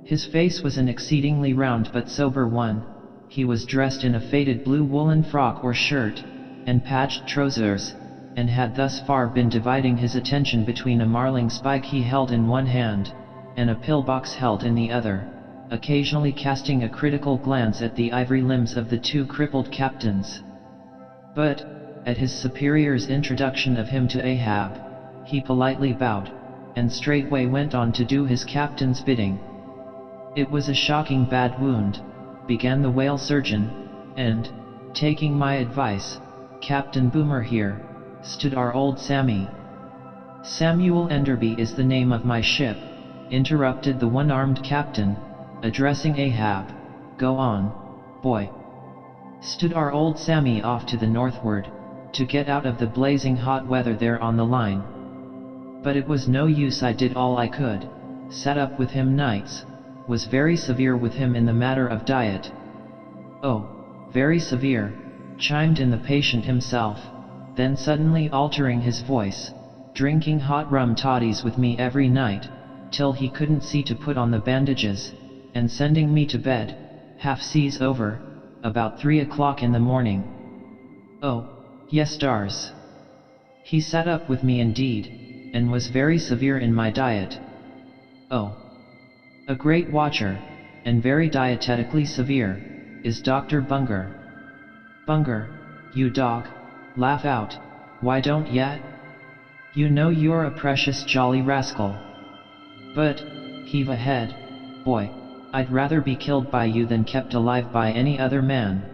His face was an exceedingly round but sober one. He was dressed in a faded blue woolen frock or shirt, and patched trousers, and had thus far been dividing his attention between a marling spike he held in one hand, and a pillbox held in the other, occasionally casting a critical glance at the ivory limbs of the two crippled captains. But, at his superior's introduction of him to Ahab, he politely bowed, and straightway went on to do his captain's bidding. It was a shocking bad wound, began the whale surgeon, and, taking my advice, Captain Boomer here, stood our old Sammy. Samuel Enderby is the name of my ship, interrupted the one-armed captain, addressing Ahab. Go on, boy. Stood our old Sammy off to the northward, to get out of the blazing hot weather there on the line. But it was no use, I did all I could, sat up with him nights, was very severe with him in the matter of diet. Oh, very severe, chimed in the patient himself, then suddenly altering his voice, drinking hot rum toddies with me every night, till he couldn't see to put on the bandages, and sending me to bed, half seas over, about 3 o'clock in the morning. Oh, yes, stars. He sat up with me indeed, and was very severe in my diet. Oh, a great watcher, and very dietetically severe, is Dr. Bunger. Bunger, you dog, laugh out, why don't ya? You know you're a precious jolly rascal. But, heave ahead, boy, I'd rather be killed by you than kept alive by any other man.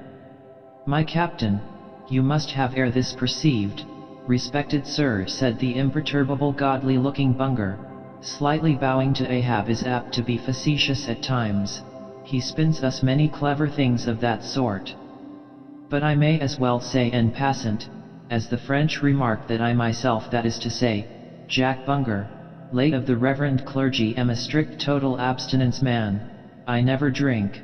My captain, you must have ere this perceived, respected sir, said the imperturbable godly-looking Bunger, slightly bowing to Ahab, is apt to be facetious at times. He spins us many clever things of that sort. But I may as well say en passant, as the French remark, that I myself, that is to say, Jack Bunger, late of the reverend clergy, am a strict total abstinence man. I never drink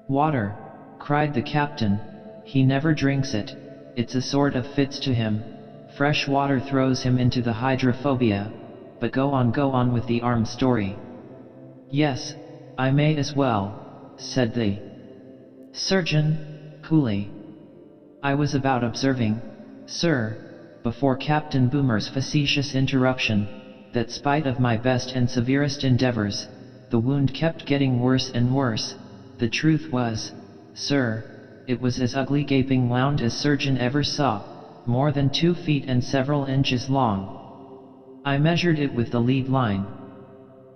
water, cried the captain. He never drinks it, it's a sort of fits to him. Fresh water throws him into the hydrophobia. But go on with the arm story. Yes, I may as well, said the surgeon, coolly. I was about observing, sir, before Captain Boomer's facetious interruption, that spite of my best and severest endeavors, the wound kept getting worse and worse. The truth was, sir, it was as ugly gaping wound as surgeon ever saw, more than 2 feet and several inches long. I measured it with the lead line.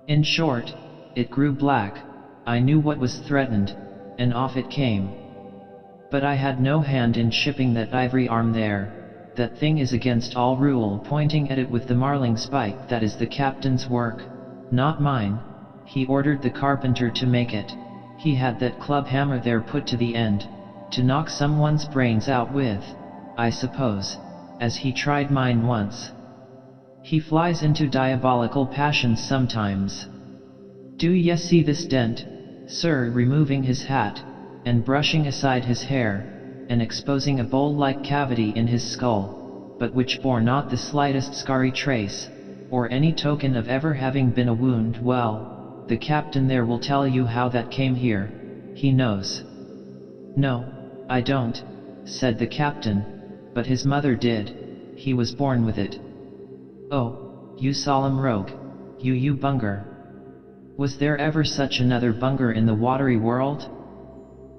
In short, it grew black. I knew what was threatened, and off it came. But I had no hand in shipping that ivory arm there. That thing is against all rule, pointing at it with the marling spike. That is the captain's work, not mine. He ordered the carpenter to make it. He had that club hammer there put to the end, to knock someone's brains out with, I suppose, as he tried mine once. He flies into diabolical passions sometimes. Do ye see this dent, sir? Removing his hat, and brushing aside his hair, and exposing a bowl-like cavity in his skull, but which bore not the slightest scarry trace, or any token of ever having been a wound. Well, the captain there will tell you how that came here. He knows. No, I don't, said the captain, but his mother did. He was born with it. Oh, you solemn rogue, you bunger. Was there ever such another bunger in the watery world?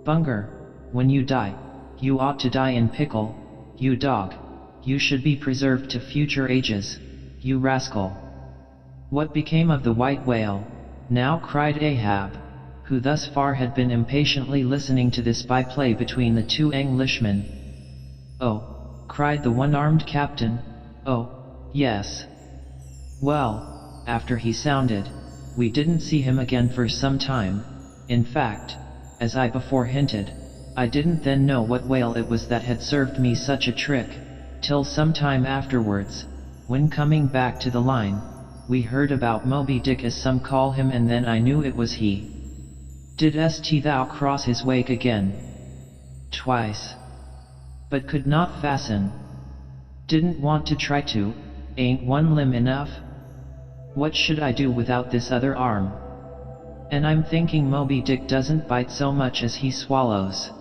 Bunger, when you die, you ought to die in pickle, you dog. You should be preserved to future ages, you rascal. What became of the white whale? Now, cried Ahab, who thus far had been impatiently listening to this byplay between the two Englishmen. Oh, cried the one-armed captain, oh, yes. Well, after he sounded, we didn't see him again for some time. In fact, as I before hinted, I didn't then know what whale it was that had served me such a trick, till some time afterwards, when coming back to the line, we heard about Moby Dick, as some call him, and then I knew it was he. Didst thou cross his wake again? Twice. But could not fasten. Didn't want to try to. Ain't one limb enough? What should I do without this other arm? And I'm thinking Moby Dick doesn't bite so much as he swallows.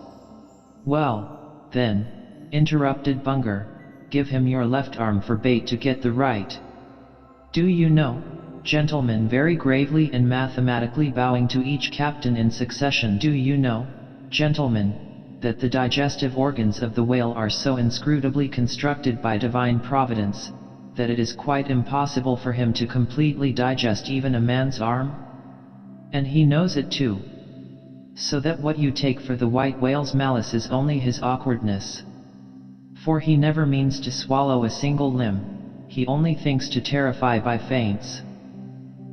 Well, then, interrupted Bunger, give him your left arm for bait to get the right. Do you know, gentlemen, very gravely and mathematically bowing to each captain in succession, do you know, gentlemen, that the digestive organs of the whale are so inscrutably constructed by divine providence, that it is quite impossible for him to completely digest even a man's arm? And he knows it too. So that what you take for the white whale's malice is only his awkwardness. For he never means to swallow a single limb, he only thinks to terrify by feints.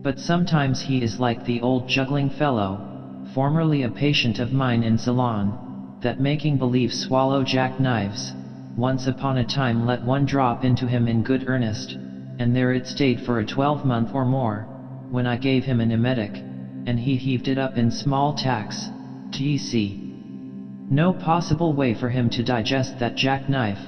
But sometimes he is like the old juggling fellow, formerly a patient of mine in Ceylon, that making believe swallow jackknives, once upon a time let one drop into him in good earnest, and there it stayed for a 12-month or more, when I gave him an emetic, and he heaved it up in small tacks. D'ye see? No possible way for him to digest that jackknife,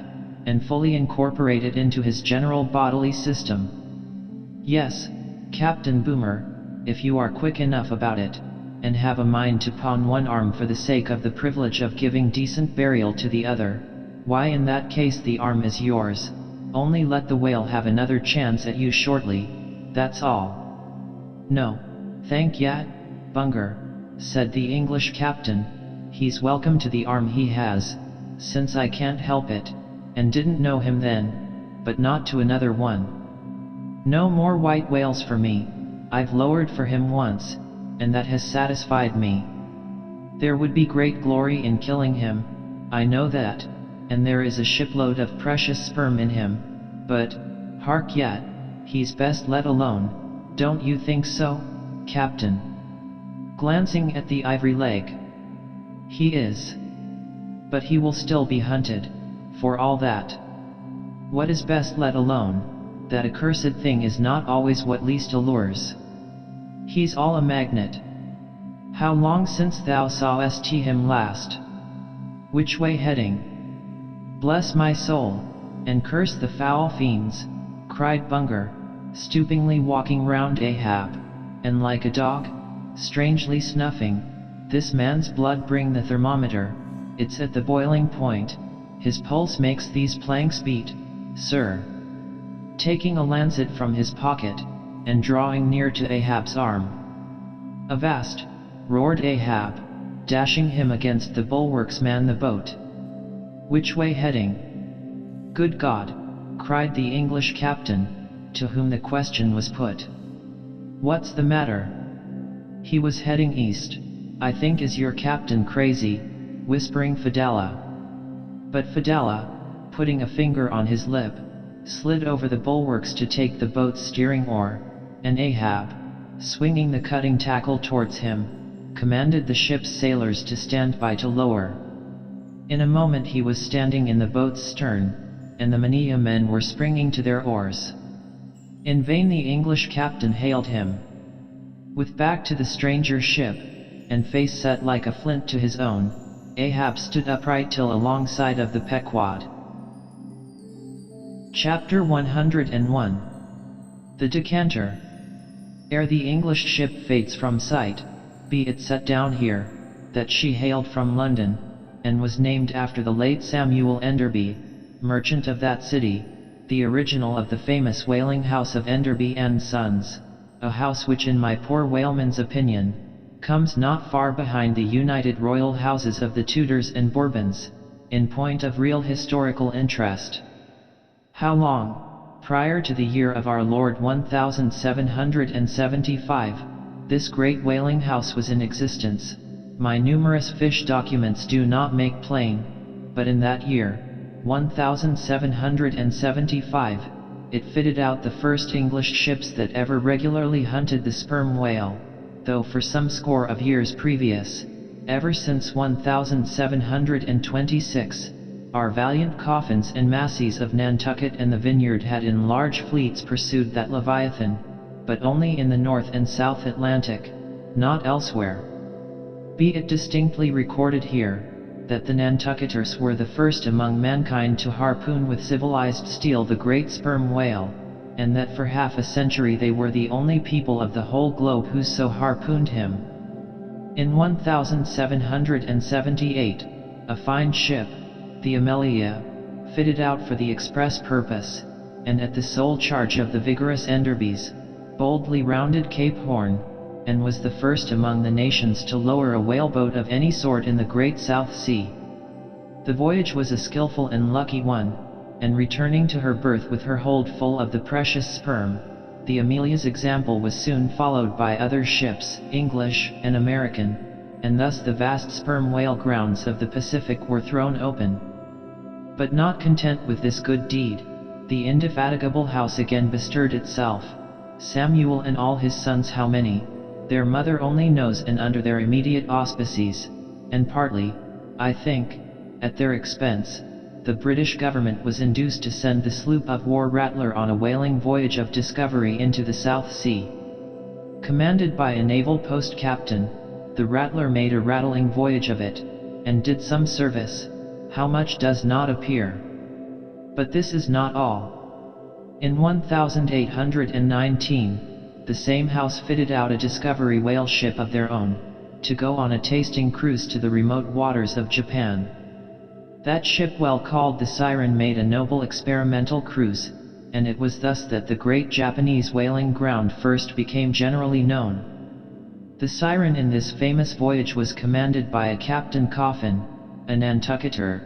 and fully incorporate it into his general bodily system. Yes, Captain Boomer, if you are quick enough about it, and have a mind to pawn one arm for the sake of the privilege of giving decent burial to the other, why in that case the arm is yours, only let the whale have another chance at you shortly, that's all. No, thank ye, Bunger, said the English captain, he's welcome to the arm he has, since I can't help it, and didn't know him then, but not to another one. No more white whales for me, I've lowered for him once, and that has satisfied me. There would be great glory in killing him, I know that, and there is a shipload of precious sperm in him, but, hark yet, he's best let alone, don't you think so, Captain? Glancing at the ivory leg. He is. But he will still be hunted, for all that. What is best let alone? That accursed thing is not always what least allures. He's all a magnet. How long since thou sawest him last? Which way heading? Bless my soul, and curse the foul fiends, cried Bunger, stoopingly walking round Ahab, and like a dog, strangely snuffing, this man's blood bring the thermometer, it's at the boiling point, his pulse makes these planks beat, sir. Taking a lancet from his pocket, and drawing near to Ahab's arm. Avast, roared Ahab, dashing him against the bulwarks. Man the boat. Which way heading? Good God, cried the English captain, to whom the question was put. "What's the matter?" "He was heading east. I think is your captain crazy?" whispering Fidela. But Fidela, putting a finger on his lip, slid over the bulwarks to take the boat's steering oar, and Ahab, swinging the cutting tackle towards him, commanded the ship's sailors to stand by to lower. In a moment he was standing in the boat's stern, and the Manilla men were springing to their oars. In vain the English captain hailed him. With back to the stranger's ship, and face set like a flint to his own, Ahab stood upright till alongside of the Pequod. Chapter 101. The Decanter. Ere the English ship fades from sight, be it set down here, that she hailed from London, and was named after the late Samuel Enderby, merchant of that city, the original of the famous whaling house of Enderby and Sons, a house which in my poor whaleman's opinion, comes not far behind the united royal houses of the Tudors and Bourbons, in point of real historical interest. How long, prior to the year of our Lord 1775, this great whaling house was in existence, my numerous fish documents do not make plain, but in that year, 1775, it fitted out the first English ships that ever regularly hunted the sperm whale, though for some score of years previous, ever since 1726, our valiant coffins and massies of Nantucket and the Vineyard had in large fleets pursued that Leviathan, but only in the North and South Atlantic, not elsewhere. Be it distinctly recorded here, that the Nantucketers were the first among mankind to harpoon with civilized steel the great sperm whale, and that for half a century they were the only people of the whole globe who so harpooned him. In 1778, a fine ship, the Amelia, fitted out for the express purpose, and at the sole charge of the vigorous Enderbys, boldly rounded Cape Horn, and was the first among the nations to lower a whaleboat of any sort in the Great South Sea. The voyage was a skillful and lucky one, and returning to her berth with her hold full of the precious sperm, the Amelia's example was soon followed by other ships, English and American, and thus the vast sperm whale grounds of the Pacific were thrown open. But not content with this good deed, the indefatigable house again bestirred itself. Samuel and all his sons, how many, their mother only knows, and under their immediate auspices, and partly, I think, at their expense, the British government was induced to send the sloop of war Rattler on a whaling voyage of discovery into the South Sea. Commanded by a naval post captain, the Rattler made a rattling voyage of it, and did some service, how much does not appear. But this is not all. In 1819, the same house fitted out a discovery whale ship of their own, to go on a tasting cruise to the remote waters of Japan. That ship, well called the Siren, made a noble experimental cruise, and it was thus that the great Japanese whaling ground first became generally known. The Siren in this famous voyage was commanded by a Captain Coffin, a Nantucketer.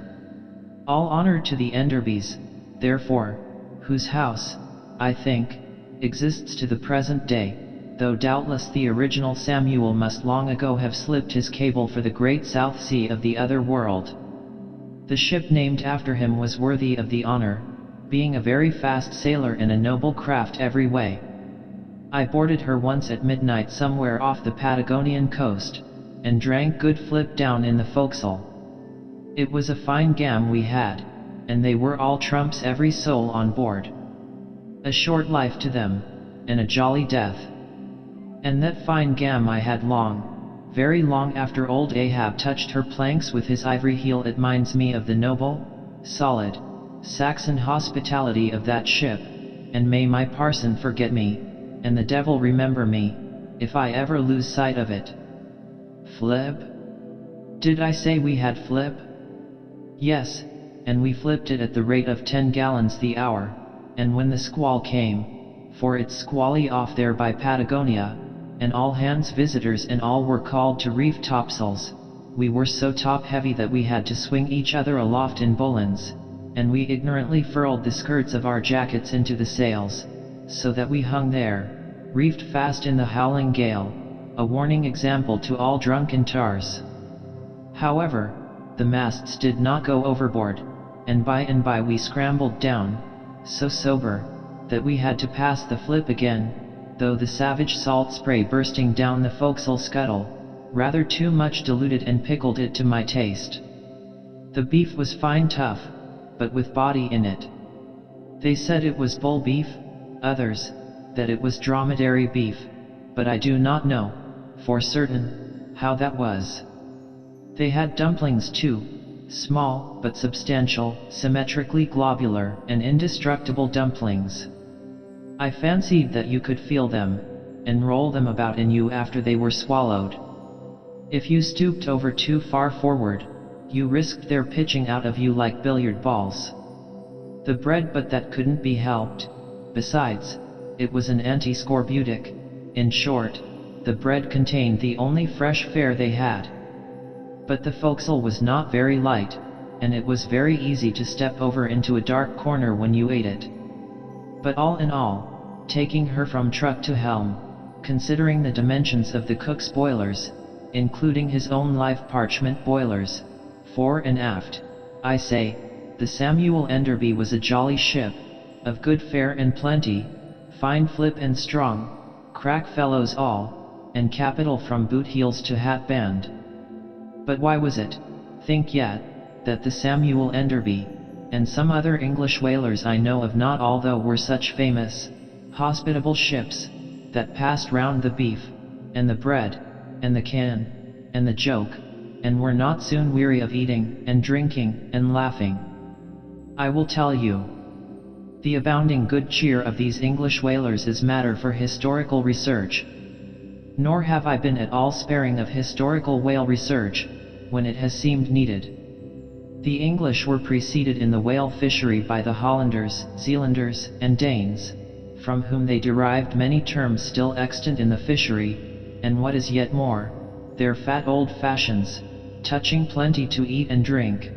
All honor to the Enderbys, therefore, whose house, I think, exists to the present day, though doubtless the original Samuel must long ago have slipped his cable for the great South Sea of the other world. The ship named after him was worthy of the honor, being a very fast sailor and a noble craft every way. I boarded her once at midnight somewhere off the Patagonian coast, and drank good flip down in the forecastle. It was a fine gam we had, and they were all trumps, every soul on board. A short life to them, and a jolly death. And that fine gam I had long, very long after old Ahab touched her planks with his ivory heel. It minds me of the noble, solid, Saxon hospitality of that ship, and may my parson forget me, and the devil remember me, if I ever lose sight of it. Flip? Did I say we had flip? Yes, and we flipped it at the rate of 10 gallons the hour, and when the squall came, for it's squally off there by Patagonia, and all hands visitors and all were called to reef topsails, we were so top heavy that we had to swing each other aloft in bowlines, and we ignorantly furled the skirts of our jackets into the sails, so that we hung there, reefed fast in the howling gale, a warning example to all drunken tars. However, the masts did not go overboard, and by we scrambled down, so sober, that we had to pass the flip again, though the savage salt spray bursting down the forecastle scuttle, rather too much diluted and pickled it to my taste. The beef was fine tough, but with body in it. They said it was bull beef, others, that it was dromedary beef, but I do not know, for certain, how that was. They had dumplings too, small but substantial, symmetrically globular and indestructible dumplings. I fancied that you could feel them, and roll them about in you after they were swallowed. If you stooped over too far forward, you risked their pitching out of you like billiard balls. The bread, but that couldn't be helped. Besides, it was an anti-scorbutic. In short, the bread contained the only fresh fare they had. But the forecastle was not very light, and it was very easy to step over into a dark corner when you ate it. But all in all, taking her from truck to helm, considering the dimensions of the cook's boilers, including his own live parchment boilers, fore and aft, I say, the Samuel Enderby was a jolly ship, of good fare and plenty, fine flip and strong, crack fellows all, and capital from boot heels to hat band. But why was it, think yet, that the Samuel Enderby, and some other English whalers I know of not all though were such famous, hospitable ships, that passed round the beef, and the bread, and the can, and the joke, and were not soon weary of eating, and drinking, and laughing? I will tell you. The abounding good cheer of these English whalers is matter for historical research. Nor have I been at all sparing of historical whale research, when it has seemed needed. The English were preceded in the whale fishery by the Hollanders, Zealanders, and Danes, from whom they derived many terms still extant in the fishery, and what is yet more, their fat old fashions, touching plenty to eat and drink.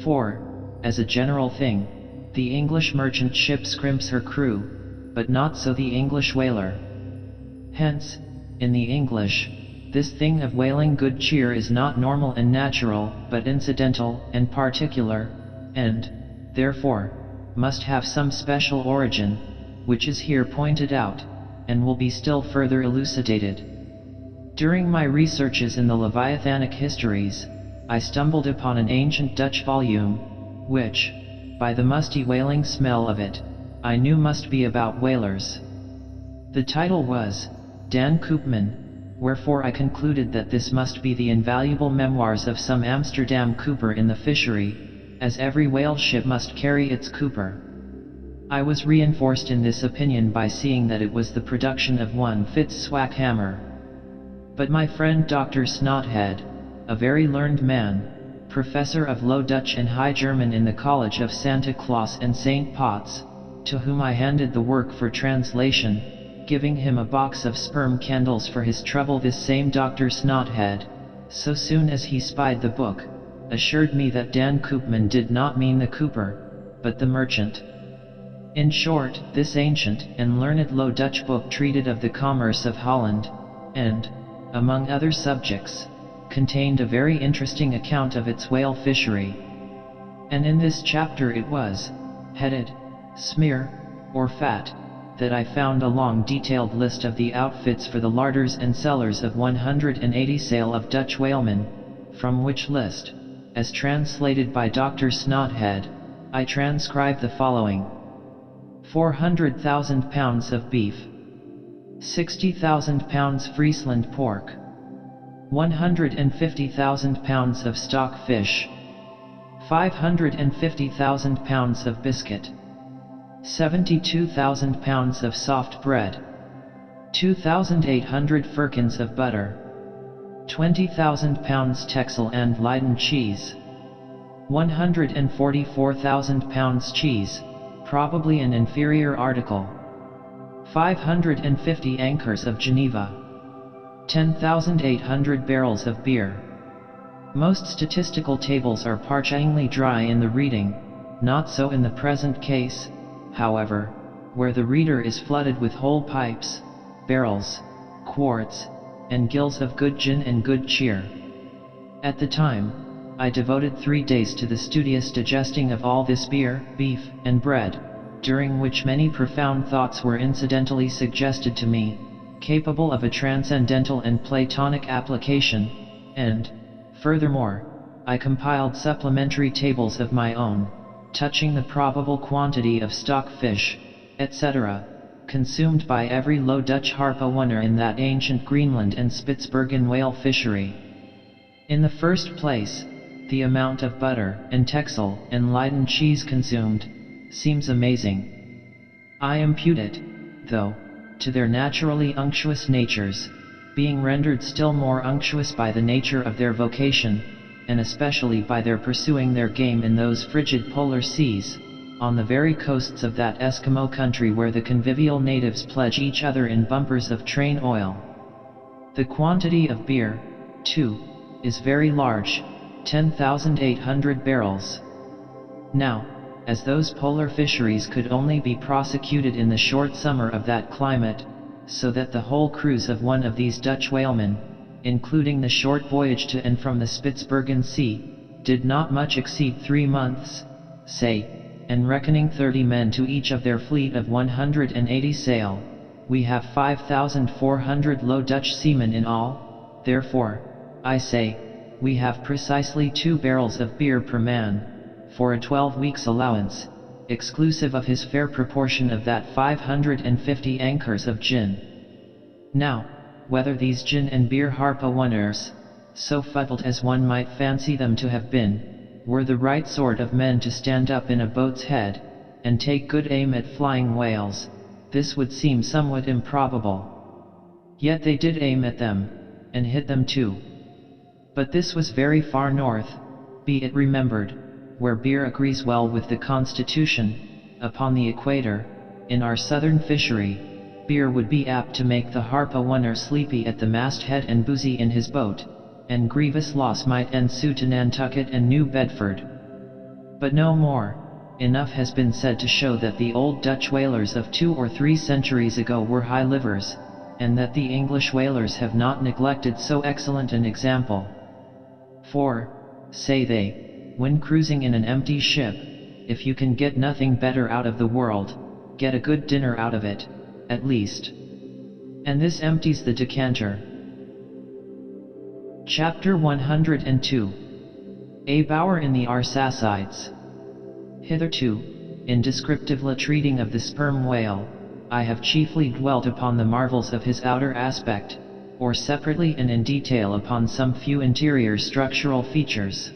For, as a general thing, the English merchant ship scrimps her crew, but not so the English whaler. Hence, in the English, this thing of whaling good cheer is not normal and natural, but incidental and particular, and, therefore, must have some special origin, which is here pointed out, and will be still further elucidated. During my researches in the Leviathanic histories, I stumbled upon an ancient Dutch volume, which, by the musty whaling smell of it, I knew must be about whalers. The title was Dan Koopman, wherefore I concluded that this must be the invaluable memoirs of some Amsterdam cooper in the fishery, as every whale ship must carry its cooper. I was reinforced in this opinion by seeing that it was the production of one Fitz-Swackhammer. But my friend Dr. Snothead, a very learned man, professor of Low Dutch and High German in the College of Santa Claus and St. Potts, to whom I handed the work for translation, giving him a box of sperm candles for his trouble, this same Dr. Snothead, so soon as he spied the book, assured me that Dan Koopman did not mean the cooper, but the merchant. In short, this ancient and learned Low Dutch book treated of the commerce of Holland, and, among other subjects, contained a very interesting account of its whale fishery. And in this chapter it was, headed, Smear, or Fat, that I found a long detailed list of the outfits for the larders and cellars of 180 sail of Dutch whalemen, from which list, as translated by Dr. Snothead, I transcribe the following: 400,000 pounds of beef, 60,000 pounds Friesland pork, 150,000 pounds of stock fish, 550,000 pounds of biscuit, 72,000 pounds of soft bread, 2,800 firkins of butter, 20,000 pounds Texel and Leyden cheese, 144,000 pounds cheese, probably an inferior article, 550 anchors of Geneva, 10,800 barrels of beer. Most statistical tables are parchingly dry in the reading, not so in the present case, however, where the reader is flooded with whole pipes, barrels, quarts, and gills of good gin and good cheer. At the time, I devoted 3 days to the studious digesting of all this beer, beef, and bread, during which many profound thoughts were incidentally suggested to me, capable of a transcendental and Platonic application, and, furthermore, I compiled supplementary tables of my own, touching the probable quantity of stock fish, etc., consumed by every Low Dutch harpooner in that ancient Greenland and Spitzbergen whale fishery. In the first place, the amount of butter, and Texel, and Leyden cheese consumed, seems amazing. I impute it, though, to their naturally unctuous natures, being rendered still more unctuous by the nature of their vocation, and especially by their pursuing their game in those frigid polar seas, on the very coasts of that Eskimo country where the convivial natives pledge each other in bumpers of train oil. The quantity of beer, too, is very large, 10,800 barrels. Now, as those polar fisheries could only be prosecuted in the short summer of that climate, so that the whole cruise of one of these Dutch whalemen, including the short voyage to and from the Spitzbergen Sea, did not much exceed 3 months, say, and reckoning 30 men to each of their fleet of 180 sail, we have 5,400 Low Dutch seamen in all. Therefore, I say, we have precisely 2 barrels of beer per man, for a 12 weeks allowance, exclusive of his fair proportion of that 550 anchors of gin. Now, whether these gin and beer harpooners, so fuddled as one might fancy them to have been, were the right sort of men to stand up in a boat's head, and take good aim at flying whales, this would seem somewhat improbable. Yet they did aim at them, and hit them too. But this was very far north, be it remembered, where beer agrees well with the constitution. Upon the equator, in our southern fishery, beer would be apt to make the harpooner sleepy at the masthead and boozy in his boat, and grievous loss might ensue to Nantucket and New Bedford. But no more. Enough has been said to show that the old Dutch whalers of 2 or 3 centuries ago were high livers, and that the English whalers have not neglected so excellent an example. For, say they, when cruising in an empty ship, if you can get nothing better out of the world, get a good dinner out of it, at least. And this empties the decanter. Chapter 102. A Bower in the Arsacides. Hitherto, in descriptively treating of the sperm whale, I have chiefly dwelt upon the marvels of his outer aspect, or separately and in detail upon some few interior structural features.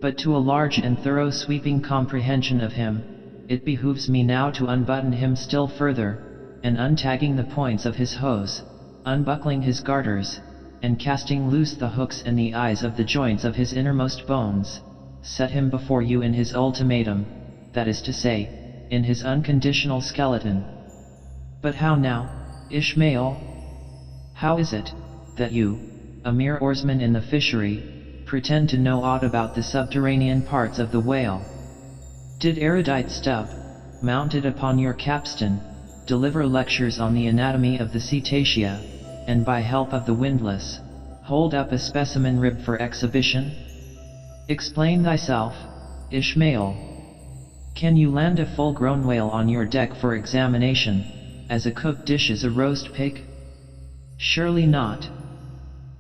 But to a large and thorough sweeping comprehension of him, it behooves me now to unbutton him still further, and untagging the points of his hose, unbuckling his garters, and casting loose the hooks and the eyes of the joints of his innermost bones, set him before you in his ultimatum, that is to say, in his unconditional skeleton. But how now, Ishmael? How is it, that you, a mere oarsman in the fishery, pretend to know aught about the subterranean parts of the whale? Did erudite Stubb, mounted upon your capstan, deliver lectures on the anatomy of the cetacea, and by help of the windlass, hold up a specimen rib for exhibition? Explain thyself, Ishmael. Can you land a full-grown whale on your deck for examination, as a cook dishes a roast pig? Surely not.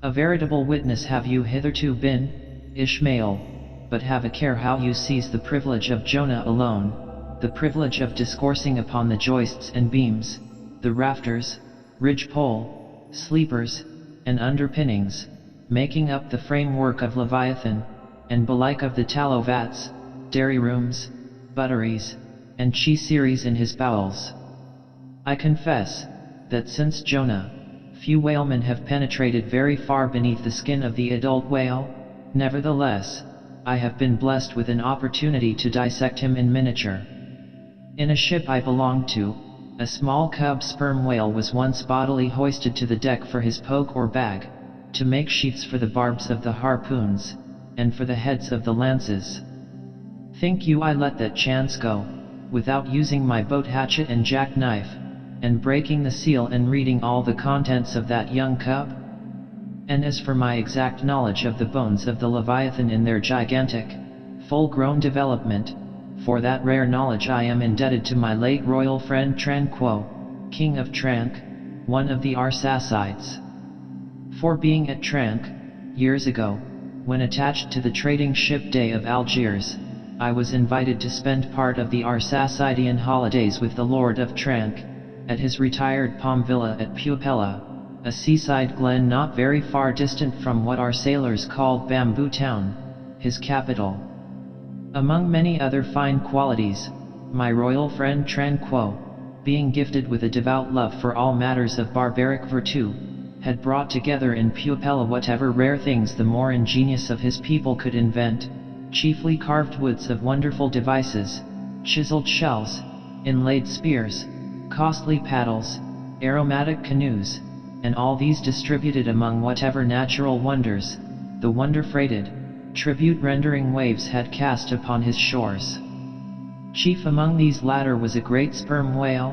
A veritable witness have you hitherto been, Ishmael, but have a care how you seize the privilege of Jonah alone, the privilege of discoursing upon the joists and beams, the rafters, ridge-pole, sleepers, and underpinnings, making up the framework of Leviathan, and belike of the tallow vats, dairy rooms, butteries, and cheese-series in his bowels. I confess, that since Jonah, few whalemen have penetrated very far beneath the skin of the adult whale. Nevertheless, I have been blessed with an opportunity to dissect him in miniature. In a ship I belonged to, a small cub sperm whale was once bodily hoisted to the deck for his poke or bag, to make sheaths for the barbs of the harpoons, and for the heads of the lances. Think you I let that chance go? without using my boat hatchet and jackknife, and breaking the seal and reading all the contents of that young cup? And as for my exact knowledge of the bones of the Leviathan in their gigantic, full-grown development, for that rare knowledge I am indebted to my late royal friend Tranquo, King of Trank, one of the Arsacides. For being at Trank, years ago, when attached to the trading ship Day of Algiers, I was invited to spend part of the Arsacidean holidays with the Lord of Trank, at his retired palm villa at Pupella, a seaside glen not very far distant from what our sailors called Bamboo Town, his capital. Among many other fine qualities, my royal friend Tranquo, being gifted with a devout love for all matters of barbaric virtue, had brought together in Pupella whatever rare things the more ingenious of his people could invent, chiefly carved woods of wonderful devices, chiseled shells, inlaid spears, costly paddles, aromatic canoes, and all these distributed among whatever natural wonders, the wonder-freighted, tribute-rendering waves had cast upon his shores. Chief among these latter was a great sperm whale,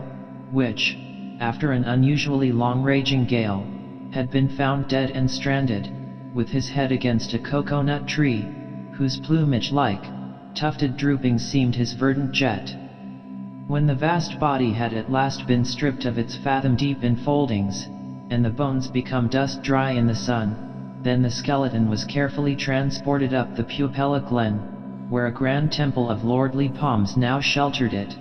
which, after an unusually long-raging gale, had been found dead and stranded, with his head against a coconut tree, whose plumage-like, tufted droopings seemed his verdant jet. When the vast body had at last been stripped of its fathom-deep enfoldings, and the bones become dust-dry in the sun, then the skeleton was carefully transported up the Pupella Glen, where a grand temple of lordly palms now sheltered it.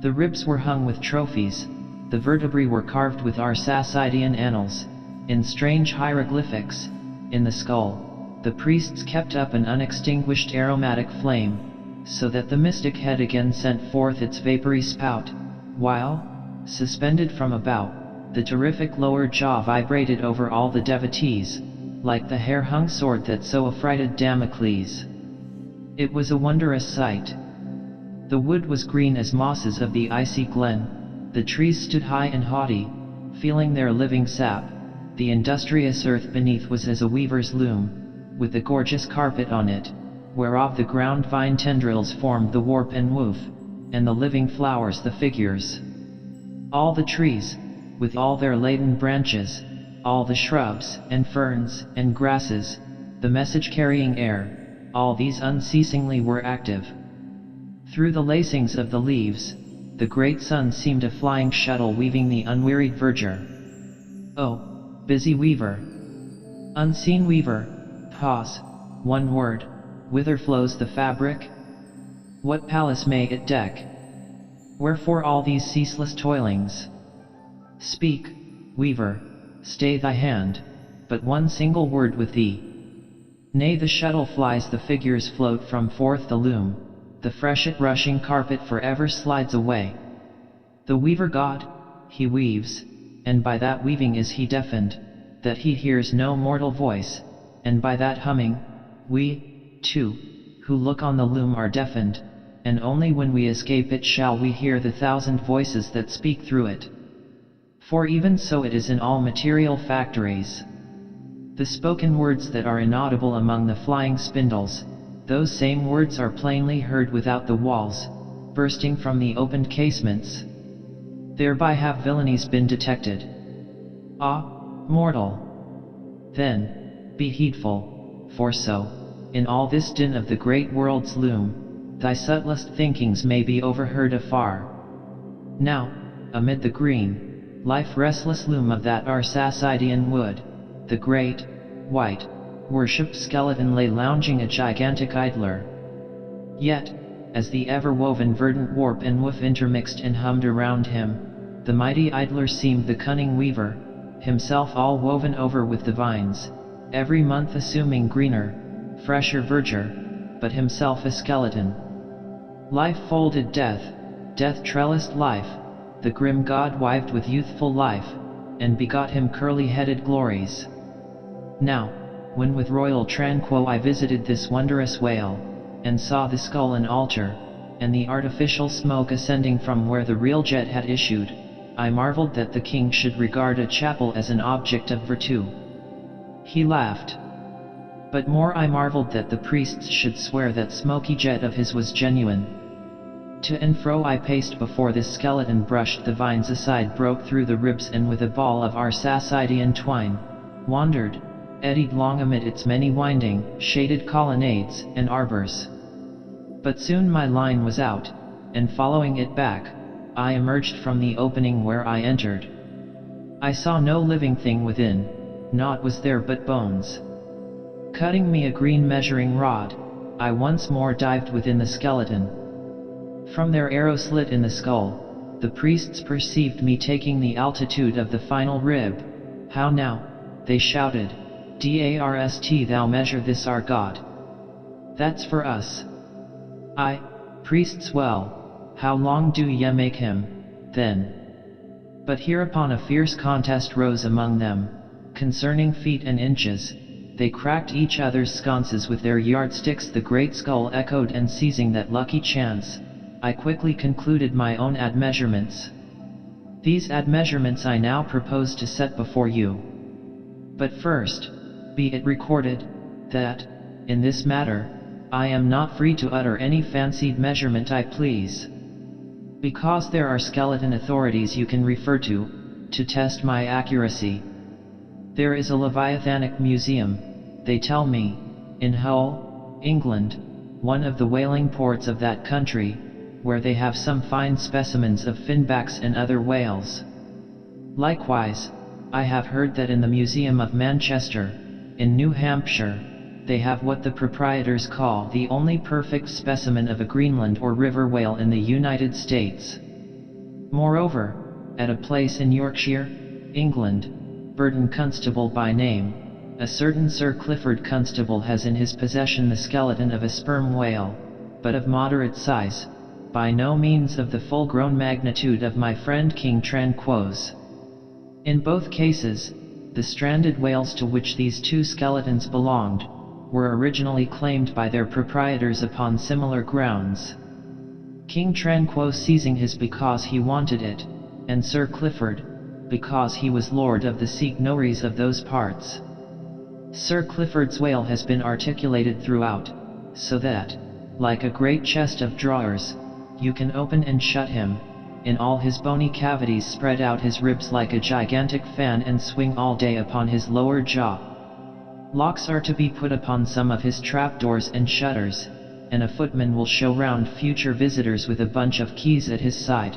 The ribs were hung with trophies, the vertebrae were carved with Arsacidean annals, in strange hieroglyphics. In the skull, the priests kept up an unextinguished aromatic flame, so that the mystic head again sent forth its vapory spout, while, suspended from about, the terrific lower jaw vibrated over all the devotees, like the hair-hung sword that so affrighted Damocles. It was a wondrous sight. The wood was green as mosses of the icy glen, the trees stood high and haughty, feeling their living sap, the industrious earth beneath was as a weaver's loom, with a gorgeous carpet on it, whereof the ground vine tendrils formed the warp and woof, and the living flowers the figures. All the trees, with all their laden branches, all the shrubs and ferns and grasses, the message-carrying air, all these unceasingly were active. Through the lacings of the leaves, the great sun seemed a flying shuttle weaving the unwearied verdure. Oh, busy weaver! Unseen weaver, pause, one word, whither flows the fabric? What palace may it deck? Wherefore all these ceaseless toilings? Speak, weaver, stay thy hand, but one single word with thee. Nay, the shuttle flies, the figures float from forth the loom, the freshet rushing carpet forever slides away. The weaver god, he weaves, and by that weaving is he deafened, that he hears no mortal voice, and by that humming, we, too, who look on the loom are deafened, and only when we escape it shall we hear the thousand voices that speak through it. For even so it is in all material factories. The spoken words that are inaudible among the flying spindles, those same words are plainly heard without the walls, bursting from the opened casements. Thereby have villainies been detected. Ah, mortal! Then, be heedful, for so, in all this din of the great world's loom, thy subtlest thinkings may be overheard afar. Now, amid the green, life-restless loom of that Arsacidean wood, the great, white, worshipped skeleton lay lounging a gigantic idler. Yet, as the ever-woven verdant warp and woof intermixed and hummed around him, the mighty idler seemed the cunning weaver, himself all woven over with the vines, every month assuming greener, fresher verdure, but himself a skeleton. Life folded death, death trellised life, the grim god wived with youthful life, and begot him curly-headed glories. Now, when with royal Tranquo I visited this wondrous whale, and saw the skull and altar, and the artificial smoke ascending from where the real jet had issued, I marveled that the king should regard a chapel as an object of virtue. He laughed. But more I marveled that the priests should swear that smoky jet of his was genuine. To and fro I paced before this skeleton, brushed the vines aside, broke through the ribs, and with a ball of Arsacidean twine, wandered, eddied long amid its many winding, shaded colonnades and arbors. But soon my line was out, and following it back, I emerged from the opening where I entered. I saw no living thing within, naught was there but bones. Cutting me a green measuring rod, I once more dived within the skeleton. From their arrow slit in the skull, the priests perceived me taking the altitude of the final rib. "How now?" they shouted. "Darst thou measure this our God? That's for us." "Aye, priests, well, how long do ye make him, then?" But hereupon a fierce contest rose among them, concerning feet and inches. They cracked each other's sconces with their yardsticks. The great skull echoed, and seizing that lucky chance, I quickly concluded my own admeasurements. These admeasurements I now propose to set before you. But first, be it recorded, that, in this matter, I am not free to utter any fancied measurement I please. Because there are skeleton authorities you can refer to test my accuracy. There is a Leviathanic museum, they tell me, in Hull, England, one of the whaling ports of that country, where they have some fine specimens of finbacks and other whales. Likewise, I have heard that in the Museum of Manchester, in New Hampshire, they have what the proprietors call the only perfect specimen of a Greenland or river whale in the United States. Moreover, at a place in Yorkshire, England, Burton Constable by name, a certain Sir Clifford Constable has in his possession the skeleton of a sperm whale, but of moderate size, by no means of the full-grown magnitude of my friend King Tranquo's. In both cases, the stranded whales to which these two skeletons belonged, were originally claimed by their proprietors upon similar grounds. King Tranquo seizing his because he wanted it, and Sir Clifford, because he was lord of the seigneuries of those parts. Sir Clifford's whale has been articulated throughout, so that, like a great chest of drawers, you can open and shut him, in all his bony cavities, spread out his ribs like a gigantic fan, and swing all day upon his lower jaw. Locks are to be put upon some of his trapdoors and shutters, and a footman will show round future visitors with a bunch of keys at his side.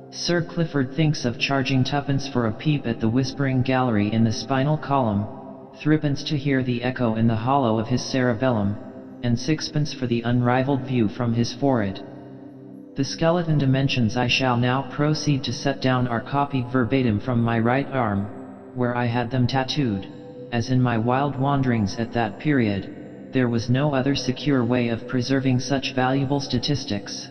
Sir Clifford thinks of charging twopence for a peep at the whispering gallery in the spinal column, threepence to hear the echo in the hollow of his cerebellum, and sixpence for the unrivaled view from his forehead. The skeleton dimensions I shall now proceed to set down are copied verbatim from my right arm, where I had them tattooed, as in my wild wanderings at that period, there was no other secure way of preserving such valuable statistics.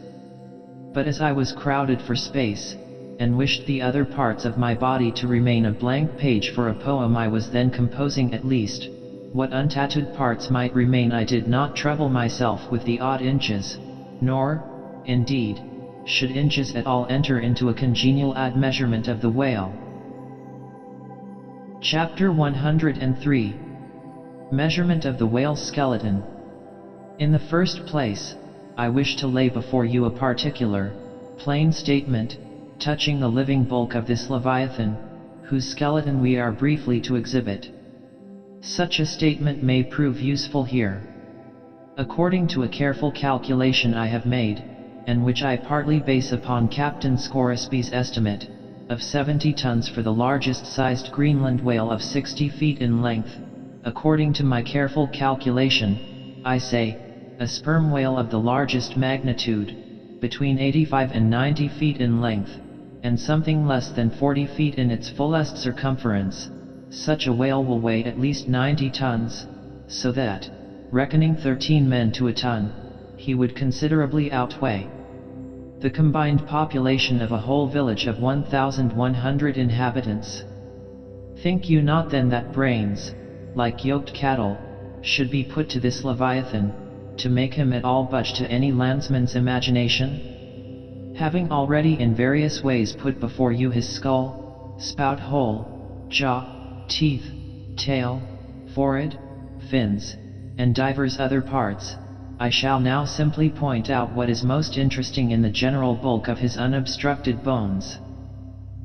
But as I was crowded for space, and wished the other parts of my body to remain a blank page for a poem I was then composing, at least, what untattooed parts might remain, I did not trouble myself with the odd inches, nor, indeed, should inches at all enter into a congenial admeasurement of the whale. Chapter 103. Measurement of the whale's skeleton. In the first place, I wish to lay before you a particular, plain statement, touching the living bulk of this Leviathan, whose skeleton we are briefly to exhibit. Such a statement may prove useful here. According to a careful calculation I have made, and which I partly base upon Captain Scoresby's estimate, of 70 tons for the largest sized Greenland whale of 60 feet in length, according to my careful calculation, I say, a sperm whale of the largest magnitude, between 85 and 90 feet in length, and something less than 40 feet in its fullest circumference, such a whale will weigh at least 90 tons, so that, reckoning 13 men to a ton, he would considerably outweigh the combined population of a whole village of 1,100 inhabitants. Think you not then that brains, like yoked cattle, should be put to this Leviathan, to make him at all budge to any landsman's imagination? Having already in various ways put before you his skull, spout hole, jaw, teeth, tail, forehead, fins, and divers other parts, I shall now simply point out what is most interesting in the general bulk of his unobstructed bones.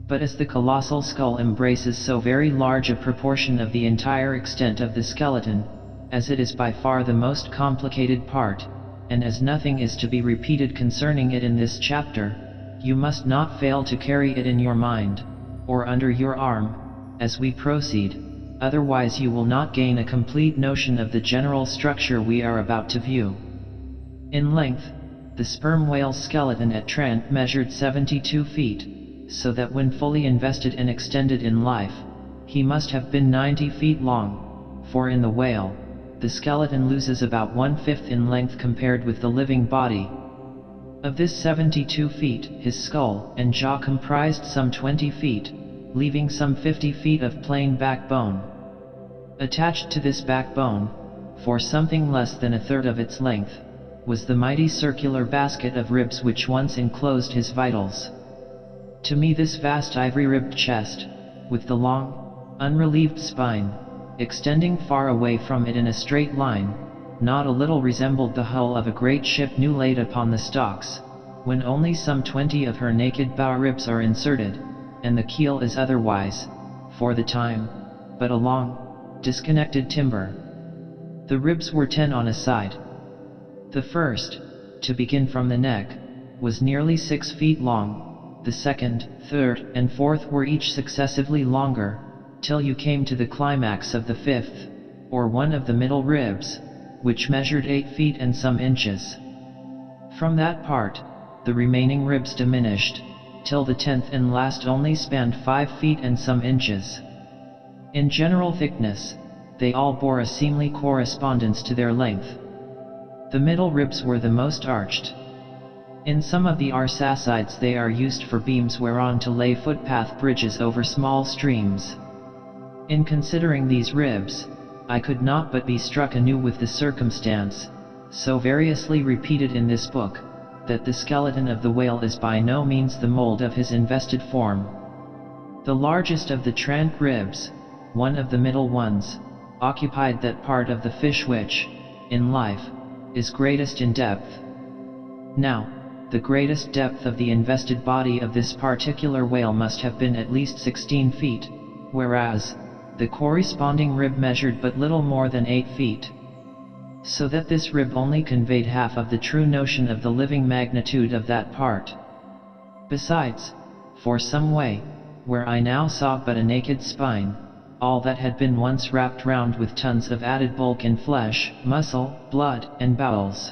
But as the colossal skull embraces so very large a proportion of the entire extent of the skeleton, as it is by far the most complicated part, and as nothing is to be repeated concerning it in this chapter, you must not fail to carry it in your mind, or under your arm, as we proceed, otherwise you will not gain a complete notion of the general structure we are about to view. In length, the sperm whale's skeleton at Trent measured 72 feet, so that when fully invested and extended in life, he must have been 90 feet long, for in the whale, the skeleton loses about 1/5 in length compared with the living body. Of this 72 feet, his skull and jaw comprised some 20 feet, leaving some 50 feet of plain backbone. Attached to this backbone, for something less than a third of its length, was the mighty circular basket of ribs which once enclosed his vitals. To me this vast ivory-ribbed chest, with the long, unrelieved spine, extending far away from it in a straight line, not a little resembled the hull of a great ship new laid upon the stocks, when only some 20 of her naked bow ribs are inserted, and the keel is otherwise, for the time, but a long, disconnected timber. The ribs were 10 on a side. The first, to begin from the neck, was nearly 6 feet long, the second, third, and fourth were each successively longer, till you came to the climax of the fifth, or one of the middle ribs, which measured 8 feet and some inches. From that part, the remaining ribs diminished, till the 10th and last only spanned 5 feet and some inches. In general thickness, they all bore a seemly correspondence to their length. The middle ribs were the most arched. In some of the Arsacides they are used for beams whereon to lay footpath bridges over small streams. In considering these ribs, I could not but be struck anew with the circumstance, so variously repeated in this book, that the skeleton of the whale is by no means the mold of his invested form. The largest of the trunk ribs, one of the middle ones, occupied that part of the fish which, in life, is greatest in depth. Now, the greatest depth of the invested body of this particular whale must have been at least 16 feet, whereas, the corresponding rib measured but little more than 8 feet. So that this rib only conveyed half of the true notion of the living magnitude of that part. Besides, for some way, where I now saw but a naked spine, all that had been once wrapped round with tons of added bulk in flesh, muscle, blood, and bowels.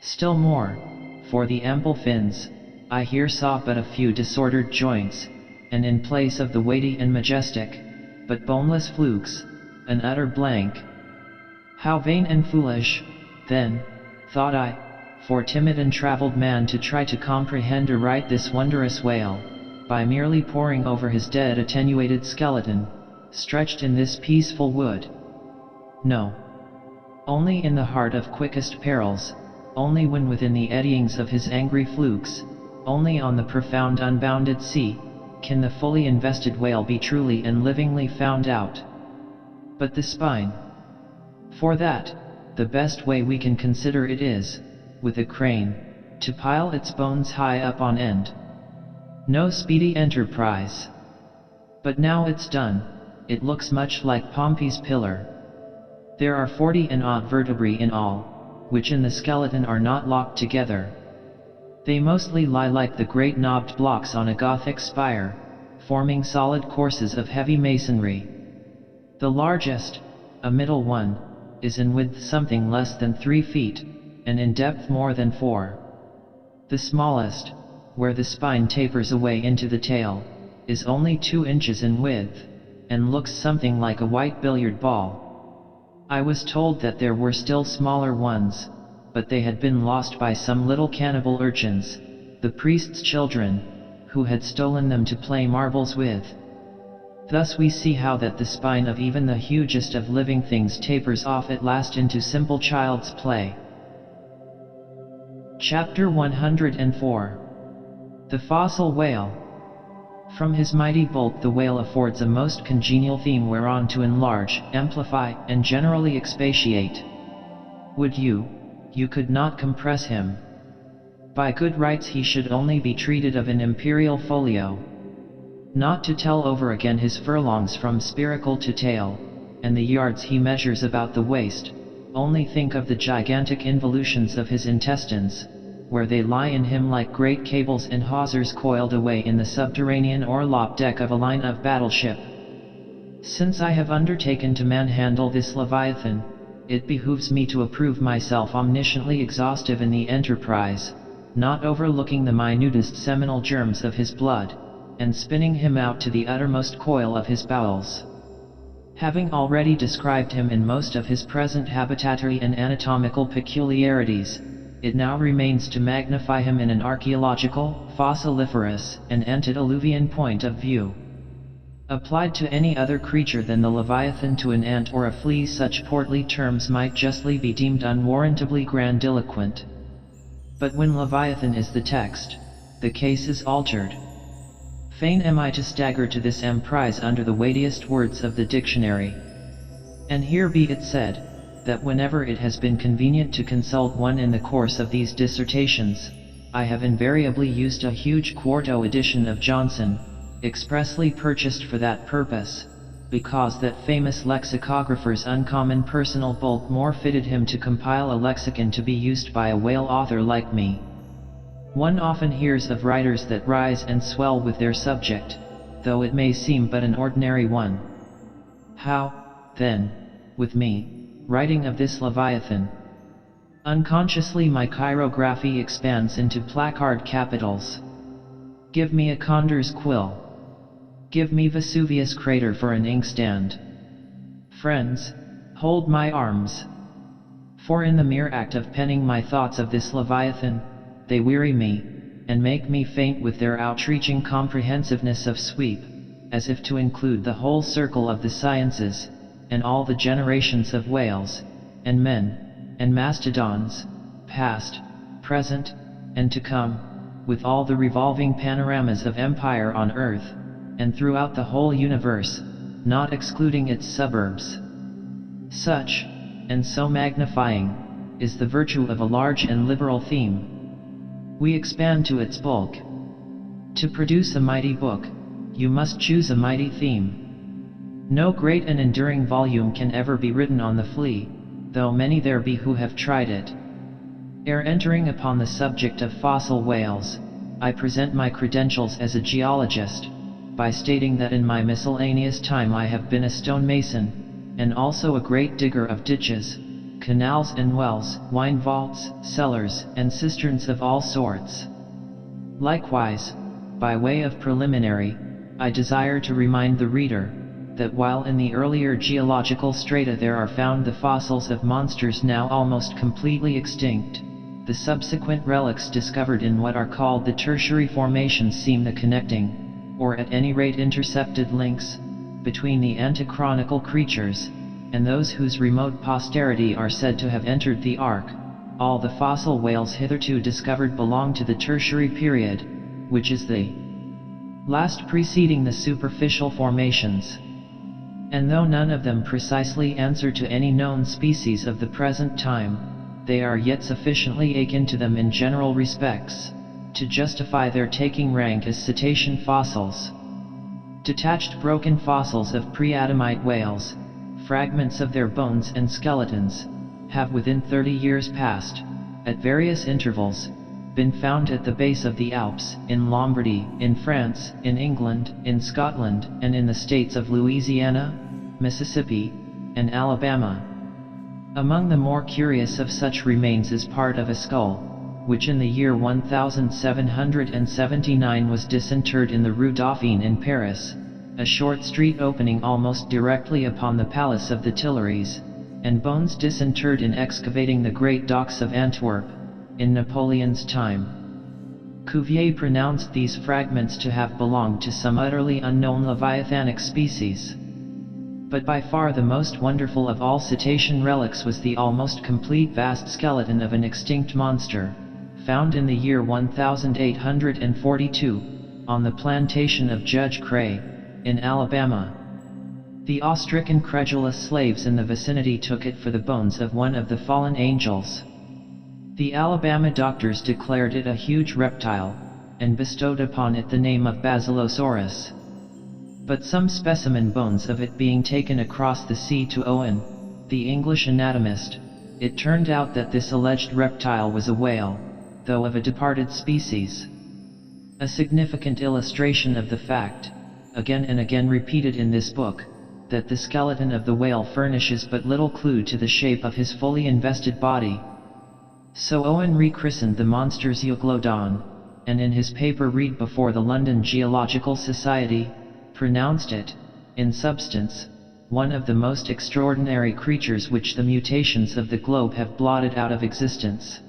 Still more, for the ample fins, I here saw but a few disordered joints, and in place of the weighty and majestic, but boneless flukes, an utter blank. How vain and foolish, then, thought I, for timid and travelled man to try to comprehend aright this wondrous whale, by merely poring over his dead attenuated skeleton, stretched in this peaceful wood. No. Only in the heart of quickest perils, only when within the eddyings of his angry flukes, only on the profound unbounded sea, can the fully invested whale be truly and livingly found out. But the spine. For that, the best way we can consider it is, with a crane, to pile its bones high up on end. No speedy enterprise. But now it's done, it looks much like Pompey's pillar. There are 40 and odd vertebrae in all, which in the skeleton are not locked together. They mostly lie like the great knobbed blocks on a Gothic spire, forming solid courses of heavy masonry. The largest, a middle one, is in width something less than 3 feet, and in depth more than 4. The smallest, where the spine tapers away into the tail, is only 2 inches in width, and looks something like a white billiard ball. I was told that there were still smaller ones, but they had been lost by some little cannibal urchins, the priest's children, who had stolen them to play marbles with. Thus we see how that the spine of even the hugest of living things tapers off at last into simple child's play. Chapter 104. The Fossil Whale. From his mighty bulk the whale affords a most congenial theme whereon to enlarge, amplify, and generally expatiate. Would you, you could not compress him. By good rights he should only be treated of an imperial folio. Not to tell over again his furlongs from spiracle to tail, and the yards he measures about the waist, only think of the gigantic involutions of his intestines, where they lie in him like great cables and hawsers coiled away in the subterranean orlop deck of a line of battleship. Since I have undertaken to manhandle this Leviathan, it behooves me to approve myself omnisciently exhaustive in the enterprise, not overlooking the minutest seminal germs of his blood, and spinning him out to the uttermost coil of his bowels. Having already described him in most of his present habitatory and anatomical peculiarities, it now remains to magnify him in an archaeological, fossiliferous, and antediluvian point of view. Applied to any other creature than the Leviathan, to an ant or a flea, such portly terms might justly be deemed unwarrantably grandiloquent. But when Leviathan is the text, the case is altered. Fain am I to stagger to this emprise under the weightiest words of the dictionary. And here be it said, that whenever it has been convenient to consult one in the course of these dissertations, I have invariably used a huge quarto edition of Johnson, expressly purchased for that purpose, because that famous lexicographer's uncommon personal bulk more fitted him to compile a lexicon to be used by a whale author like me. One often hears of writers that rise and swell with their subject, though it may seem but an ordinary one. How, then, with me, writing of this Leviathan? Unconsciously my chirography expands into placard capitals. Give me a condor's quill. Give me Vesuvius crater for an inkstand. Friends, hold my arms. For in the mere act of penning my thoughts of this Leviathan, they weary me, and make me faint with their outreaching comprehensiveness of sweep, as if to include the whole circle of the sciences, and all the generations of whales, and men, and mastodons, past, present, and to come, with all the revolving panoramas of empire on earth, and throughout the whole universe, not excluding its suburbs. Such, and so magnifying, is the virtue of a large and liberal theme. We expand to its bulk. To produce a mighty book, you must choose a mighty theme. No great and enduring volume can ever be written on the flea, though many there be who have tried it. Ere entering upon the subject of fossil whales, I present my credentials as a geologist, by stating that in my miscellaneous time I have been a stonemason, and also a great digger of ditches, canals and wells, wine vaults, cellars, and cisterns of all sorts. Likewise, by way of preliminary, I desire to remind the reader, that while in the earlier geological strata there are found the fossils of monsters now almost completely extinct, the subsequent relics discovered in what are called the tertiary formations seem the connecting, or at any rate intercepted links, between the antichronical creatures, and those whose remote posterity are said to have entered the ark. All the fossil whales hitherto discovered belong to the tertiary period, which is the last preceding the superficial formations. And though none of them precisely answer to any known species of the present time, they are yet sufficiently akin to them in general respects, to justify their taking rank as cetacean fossils. Detached broken fossils of pre-Adamite whales, fragments of their bones and skeletons, have within 30 years past, at various intervals, been found at the base of the Alps, in Lombardy, in France, in England, in Scotland, and in the states of Louisiana, Mississippi, and Alabama. Among the more curious of such remains is part of a skull, which in the year 1779 was disinterred in the Rue Dauphine in Paris, a short street opening almost directly upon the Palace of the Tuileries, and bones disinterred in excavating the great docks of Antwerp, in Napoleon's time. Cuvier pronounced these fragments to have belonged to some utterly unknown leviathanic species. But by far the most wonderful of all cetacean relics was the almost complete vast skeleton of an extinct monster, found in the year 1842, on the plantation of Judge Cray, in Alabama. The awe-stricken credulous slaves in the vicinity took it for the bones of one of the fallen angels. The Alabama doctors declared it a huge reptile, and bestowed upon it the name of Basilosaurus. But some specimen bones of it being taken across the sea to Owen, the English anatomist, it turned out that this alleged reptile was a whale, though of a departed species. A significant illustration of the fact, again and again repeated in this book, that the skeleton of the whale furnishes but little clue to the shape of his fully invested body. So Owen rechristened the monster's Euglodon, and in his paper read before the London Geological Society, pronounced it, in substance, one of the most extraordinary creatures which the mutations of the globe have blotted out of existence.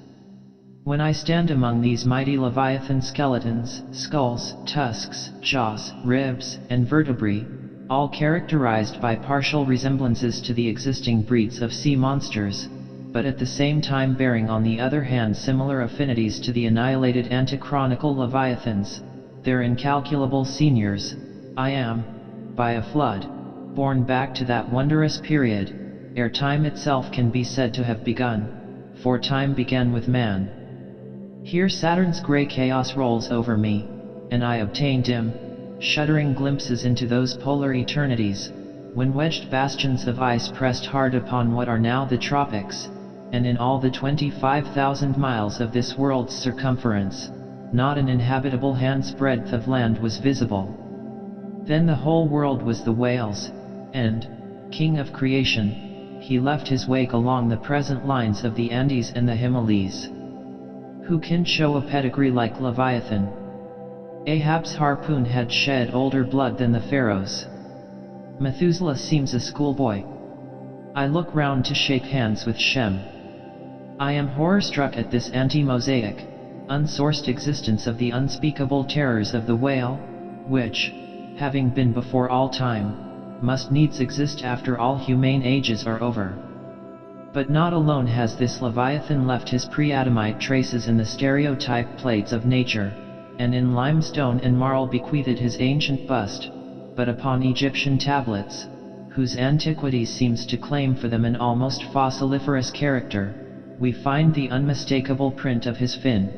When I stand among these mighty leviathan skeletons, skulls, tusks, jaws, ribs, and vertebrae, all characterized by partial resemblances to the existing breeds of sea monsters, but at the same time bearing on the other hand similar affinities to the annihilated antichronical leviathans, their incalculable seniors, I am, by a flood, borne back to that wondrous period, ere time itself can be said to have begun, for time began with man. Here Saturn's grey chaos rolls over me, and I obtain dim, shuddering glimpses into those polar eternities, when wedged bastions of ice pressed hard upon what are now the tropics, and in all the 25,000 miles of this world's circumference, not an inhabitable hand's breadth of land was visible. Then the whole world was the whale's, and, king of creation, he left his wake along the present lines of the Andes and the Himalayas. Who can show a pedigree like Leviathan? Ahab's harpoon had shed older blood than the Pharaoh's. Methuselah seems a schoolboy. I look round to shake hands with Shem. I am horror-struck at this anti-Mosaic, unsourced existence of the unspeakable terrors of the whale, which, having been before all time, must needs exist after all humane ages are over. But not alone has this Leviathan left his pre-Adamite traces in the stereotype plates of nature, and in limestone and marl bequeathed his ancient bust, but upon Egyptian tablets, whose antiquity seems to claim for them an almost fossiliferous character, we find the unmistakable print of his fin.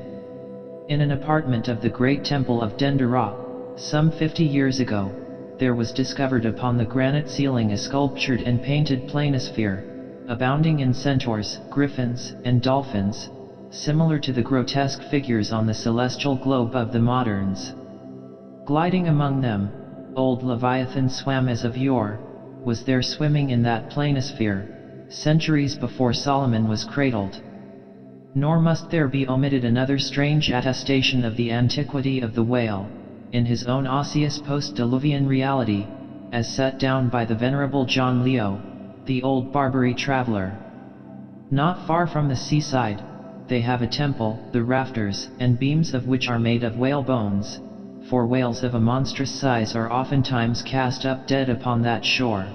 In an apartment of the great temple of Dendera, some 50 years ago, there was discovered upon the granite ceiling a sculptured and painted planisphere, abounding in centaurs, griffins, and dolphins, similar to the grotesque figures on the celestial globe of the moderns. Gliding among them, old Leviathan swam as of yore, was there swimming in that planisphere, centuries before Solomon was cradled. Nor must there be omitted another strange attestation of the antiquity of the whale, in his own osseous post-Diluvian reality, as set down by the venerable John Leo, the old Barbary traveler. Not far from the seaside, they have a temple, the rafters and beams of which are made of whale bones, for whales of a monstrous size are oftentimes cast up dead upon that shore.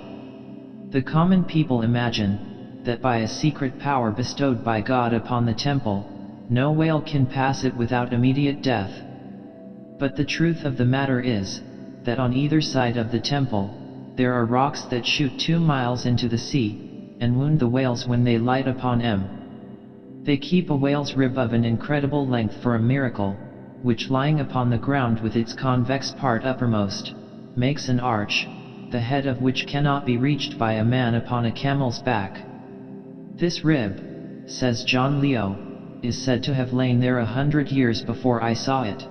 The common people imagine, that by a secret power bestowed by God upon the temple, no whale can pass it without immediate death. But the truth of the matter is, that on either side of the temple, there are rocks that shoot 2 miles into the sea, and wound the whales when they light upon them. They keep a whale's rib of an incredible length for a miracle, which lying upon the ground with its convex part uppermost, makes an arch, the head of which cannot be reached by a man upon a camel's back. This rib, says John Leo, is said to have lain there 100 years before I saw it.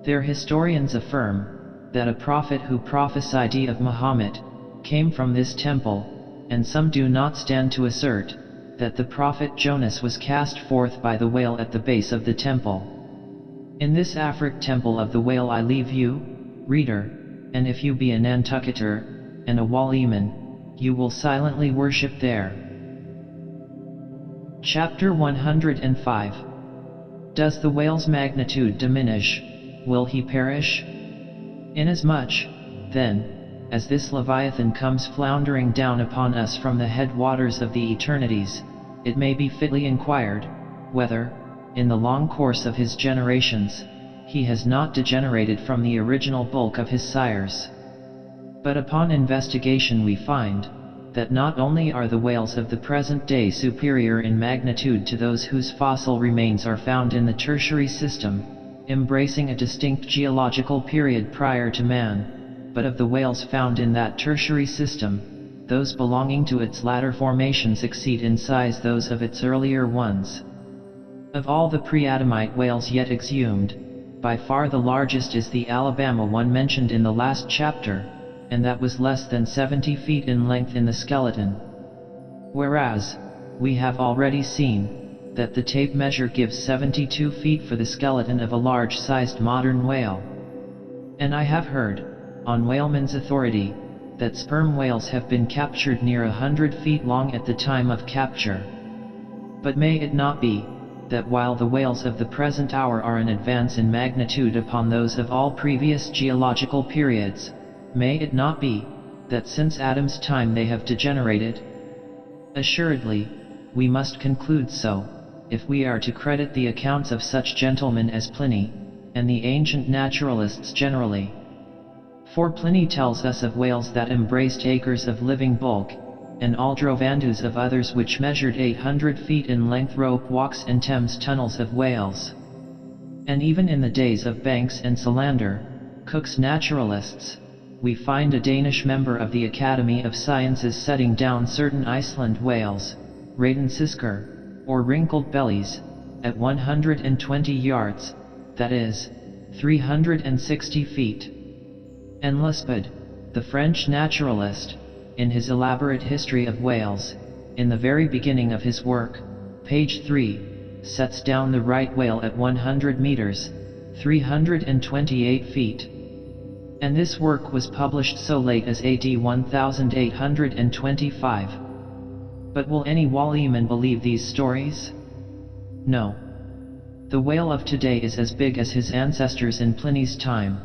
Their historians affirm, that a prophet who prophesied of Muhammad, came from this temple, and some do not stand to assert, that the prophet Jonas was cast forth by the whale at the base of the temple. In this Afric temple of the whale I leave you, reader, and if you be a Nantucketer, and a Waliman, you will silently worship there. Chapter 105. Does the whale's magnitude diminish? Will he perish? Inasmuch, then, as this Leviathan comes floundering down upon us from the headwaters of the eternities, it may be fitly inquired, whether, in the long course of his generations, he has not degenerated from the original bulk of his sires. But upon investigation we find, that not only are the whales of the present day superior in magnitude to those whose fossil remains are found in the tertiary system, embracing a distinct geological period prior to man, but of the whales found in that tertiary system, those belonging to its latter formations exceed in size those of its earlier ones. Of all the pre-Adamite whales yet exhumed, by far the largest is the Alabama one mentioned in the last chapter, and that was less than 70 feet in length in the skeleton. Whereas, we have already seen that the tape measure gives 72 feet for the skeleton of a large-sized modern whale. And I have heard, on whalemen's authority, that sperm whales have been captured near 100 feet long at the time of capture. But may it not be, that while the whales of the present hour are an advance in magnitude upon those of all previous geological periods, may it not be, that since Adam's time they have degenerated? Assuredly, we must conclude so, if we are to credit the accounts of such gentlemen as Pliny, and the ancient naturalists generally. For Pliny tells us of whales that embraced acres of living bulk, and Aldrovandus of others which measured 800 feet in length, rope walks and Thames tunnels of whales. And even in the days of Banks and Solander, Cook's naturalists, we find a Danish member of the Academy of Sciences setting down certain Iceland whales, Radensisker, or wrinkled bellies, at 120 yards, that is, 360 feet. And Lespard, the French naturalist, in his elaborate history of whales, in the very beginning of his work, page 3, sets down the right whale at 100 meters, 328 feet. And this work was published so late as AD 1825. But will any whaleman believe these stories? No. The whale of today is as big as his ancestors in Pliny's time.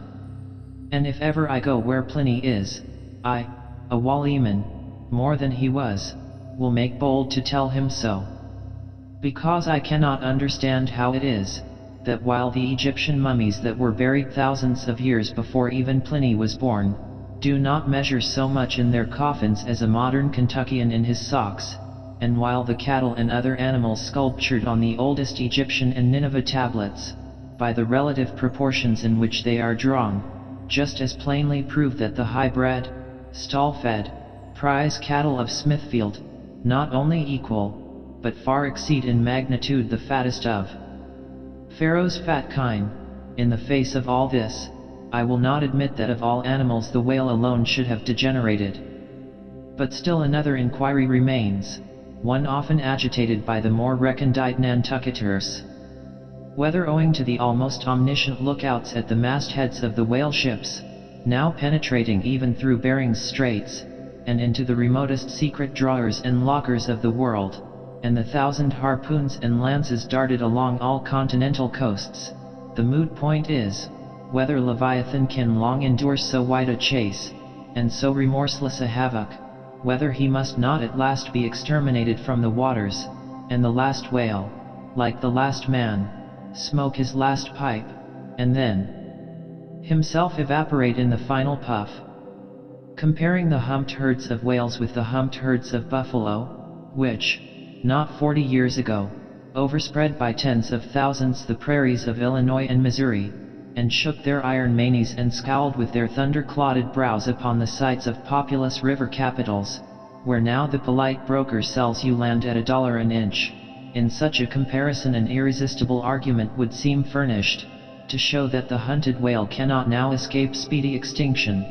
And if ever I go where Pliny is, I, a whaleman, more than he was, will make bold to tell him so. Because I cannot understand how it is, that while the Egyptian mummies that were buried thousands of years before even Pliny was born, do not measure so much in their coffins as a modern Kentuckian in his socks, and while the cattle and other animals sculptured on the oldest Egyptian and Nineveh tablets, by the relative proportions in which they are drawn, just as plainly prove that the high-bred, stall-fed, prize cattle of Smithfield, not only equal, but far exceed in magnitude the fattest of Pharaoh's fat kine. In the face of all this, I will not admit that of all animals the whale alone should have degenerated. But still another inquiry remains, one often agitated by the more recondite Nantucketers. Whether owing to the almost omniscient lookouts at the mastheads of the whale ships, now penetrating even through Bering's Straits, and into the remotest secret drawers and lockers of the world, and the 1,000 harpoons and lances darted along all continental coasts, the moot point is, whether Leviathan can long endure so wide a chase, and so remorseless a havoc, whether he must not at last be exterminated from the waters, and the last whale, like the last man, smoke his last pipe, and then himself evaporate in the final puff. Comparing the humped herds of whales with the humped herds of buffalo, which, not 40 years ago, overspread by tens of thousands the prairies of Illinois and Missouri, and shook their iron manes and scowled with their thunder-clotted brows upon the sites of populous river capitals, where now the polite broker sells you land at $1 an inch. In such a comparison an irresistible argument would seem furnished, to show that the hunted whale cannot now escape speedy extinction.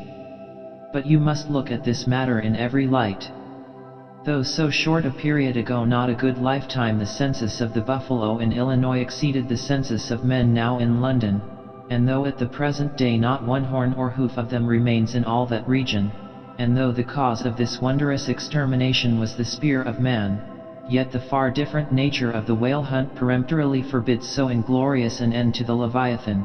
But you must look at this matter in every light. Though so short a period ago, not a good lifetime, the census of the buffalo in Illinois exceeded the census of men now in London, and though at the present day not one horn or hoof of them remains in all that region, and though the cause of this wondrous extermination was the spear of man, yet the far different nature of the whale hunt peremptorily forbids so inglorious an end to the Leviathan.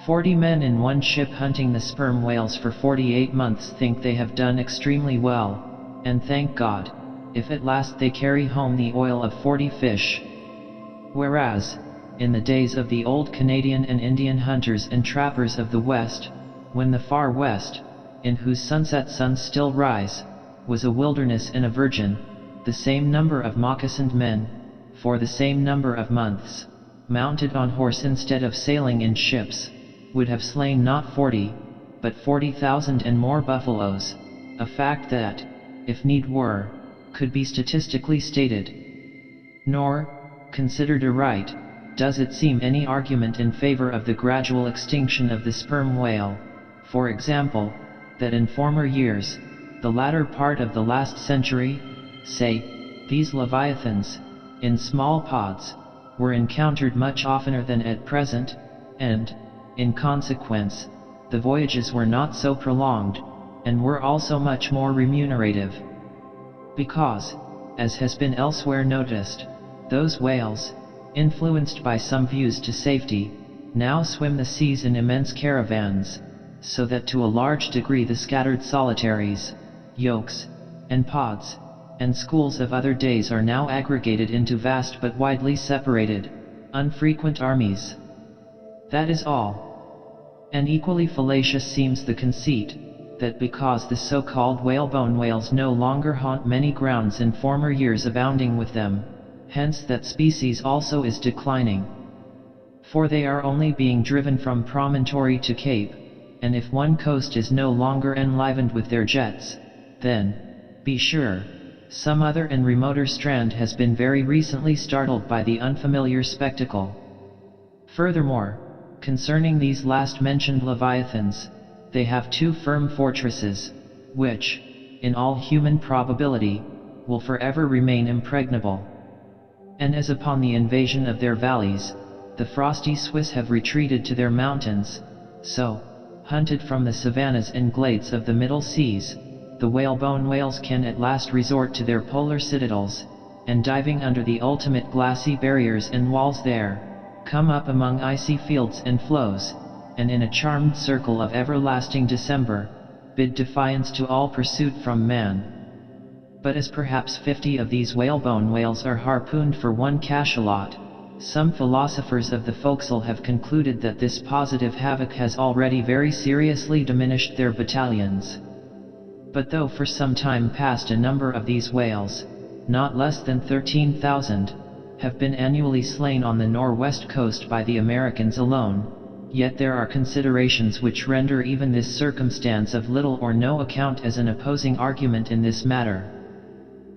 40 men in one ship hunting the sperm whales for 48 months think they have done extremely well, and thank God, if at last they carry home the oil of 40 fish. Whereas, in the days of the old Canadian and Indian hunters and trappers of the West, when the far West, in whose sunset suns still rise, was a wilderness and a virgin, the same number of moccasined men, for the same number of months, mounted on horse instead of sailing in ships, would have slain not 40, but 40,000 and more buffaloes, a fact that, if need were, could be statistically stated. Nor, considered aright, does it seem any argument in favor of the gradual extinction of the sperm whale, for example, that in former years, the latter part of the last century, say, these leviathans, in small pods, were encountered much oftener than at present, and, in consequence, the voyages were not so prolonged, and were also much more remunerative. Because, as has been elsewhere noticed, those whales, influenced by some views to safety, now swim the seas in immense caravans, so that to a large degree the scattered solitaries, yolks, and pods, and schools of other days are now aggregated into vast but widely separated, unfrequent armies. That is all. And equally fallacious seems the conceit, that because the so-called whalebone whales no longer haunt many grounds in former years abounding with them, hence that species also is declining. For they are only being driven from promontory to cape, and if one coast is no longer enlivened with their jets, then, be sure, some other and remoter strand has been very recently startled by the unfamiliar spectacle. Furthermore, concerning these last-mentioned leviathans, they have two firm fortresses, which, in all human probability, will forever remain impregnable. And as upon the invasion of their valleys, the frosty Swiss have retreated to their mountains, so, hunted from the savannas and glades of the Middle Seas, the whalebone whales can at last resort to their polar citadels, and diving under the ultimate glassy barriers and walls there, come up among icy fields and floes, and in a charmed circle of everlasting December, bid defiance to all pursuit from man. But as perhaps 50 of these whalebone whales are harpooned for one cachalot, some philosophers of the forecastle have concluded that this positive havoc has already very seriously diminished their battalions. But though for some time past a number of these whales, not less than 13,000, have been annually slain on the northwest coast by the Americans alone, yet there are considerations which render even this circumstance of little or no account as an opposing argument in this matter.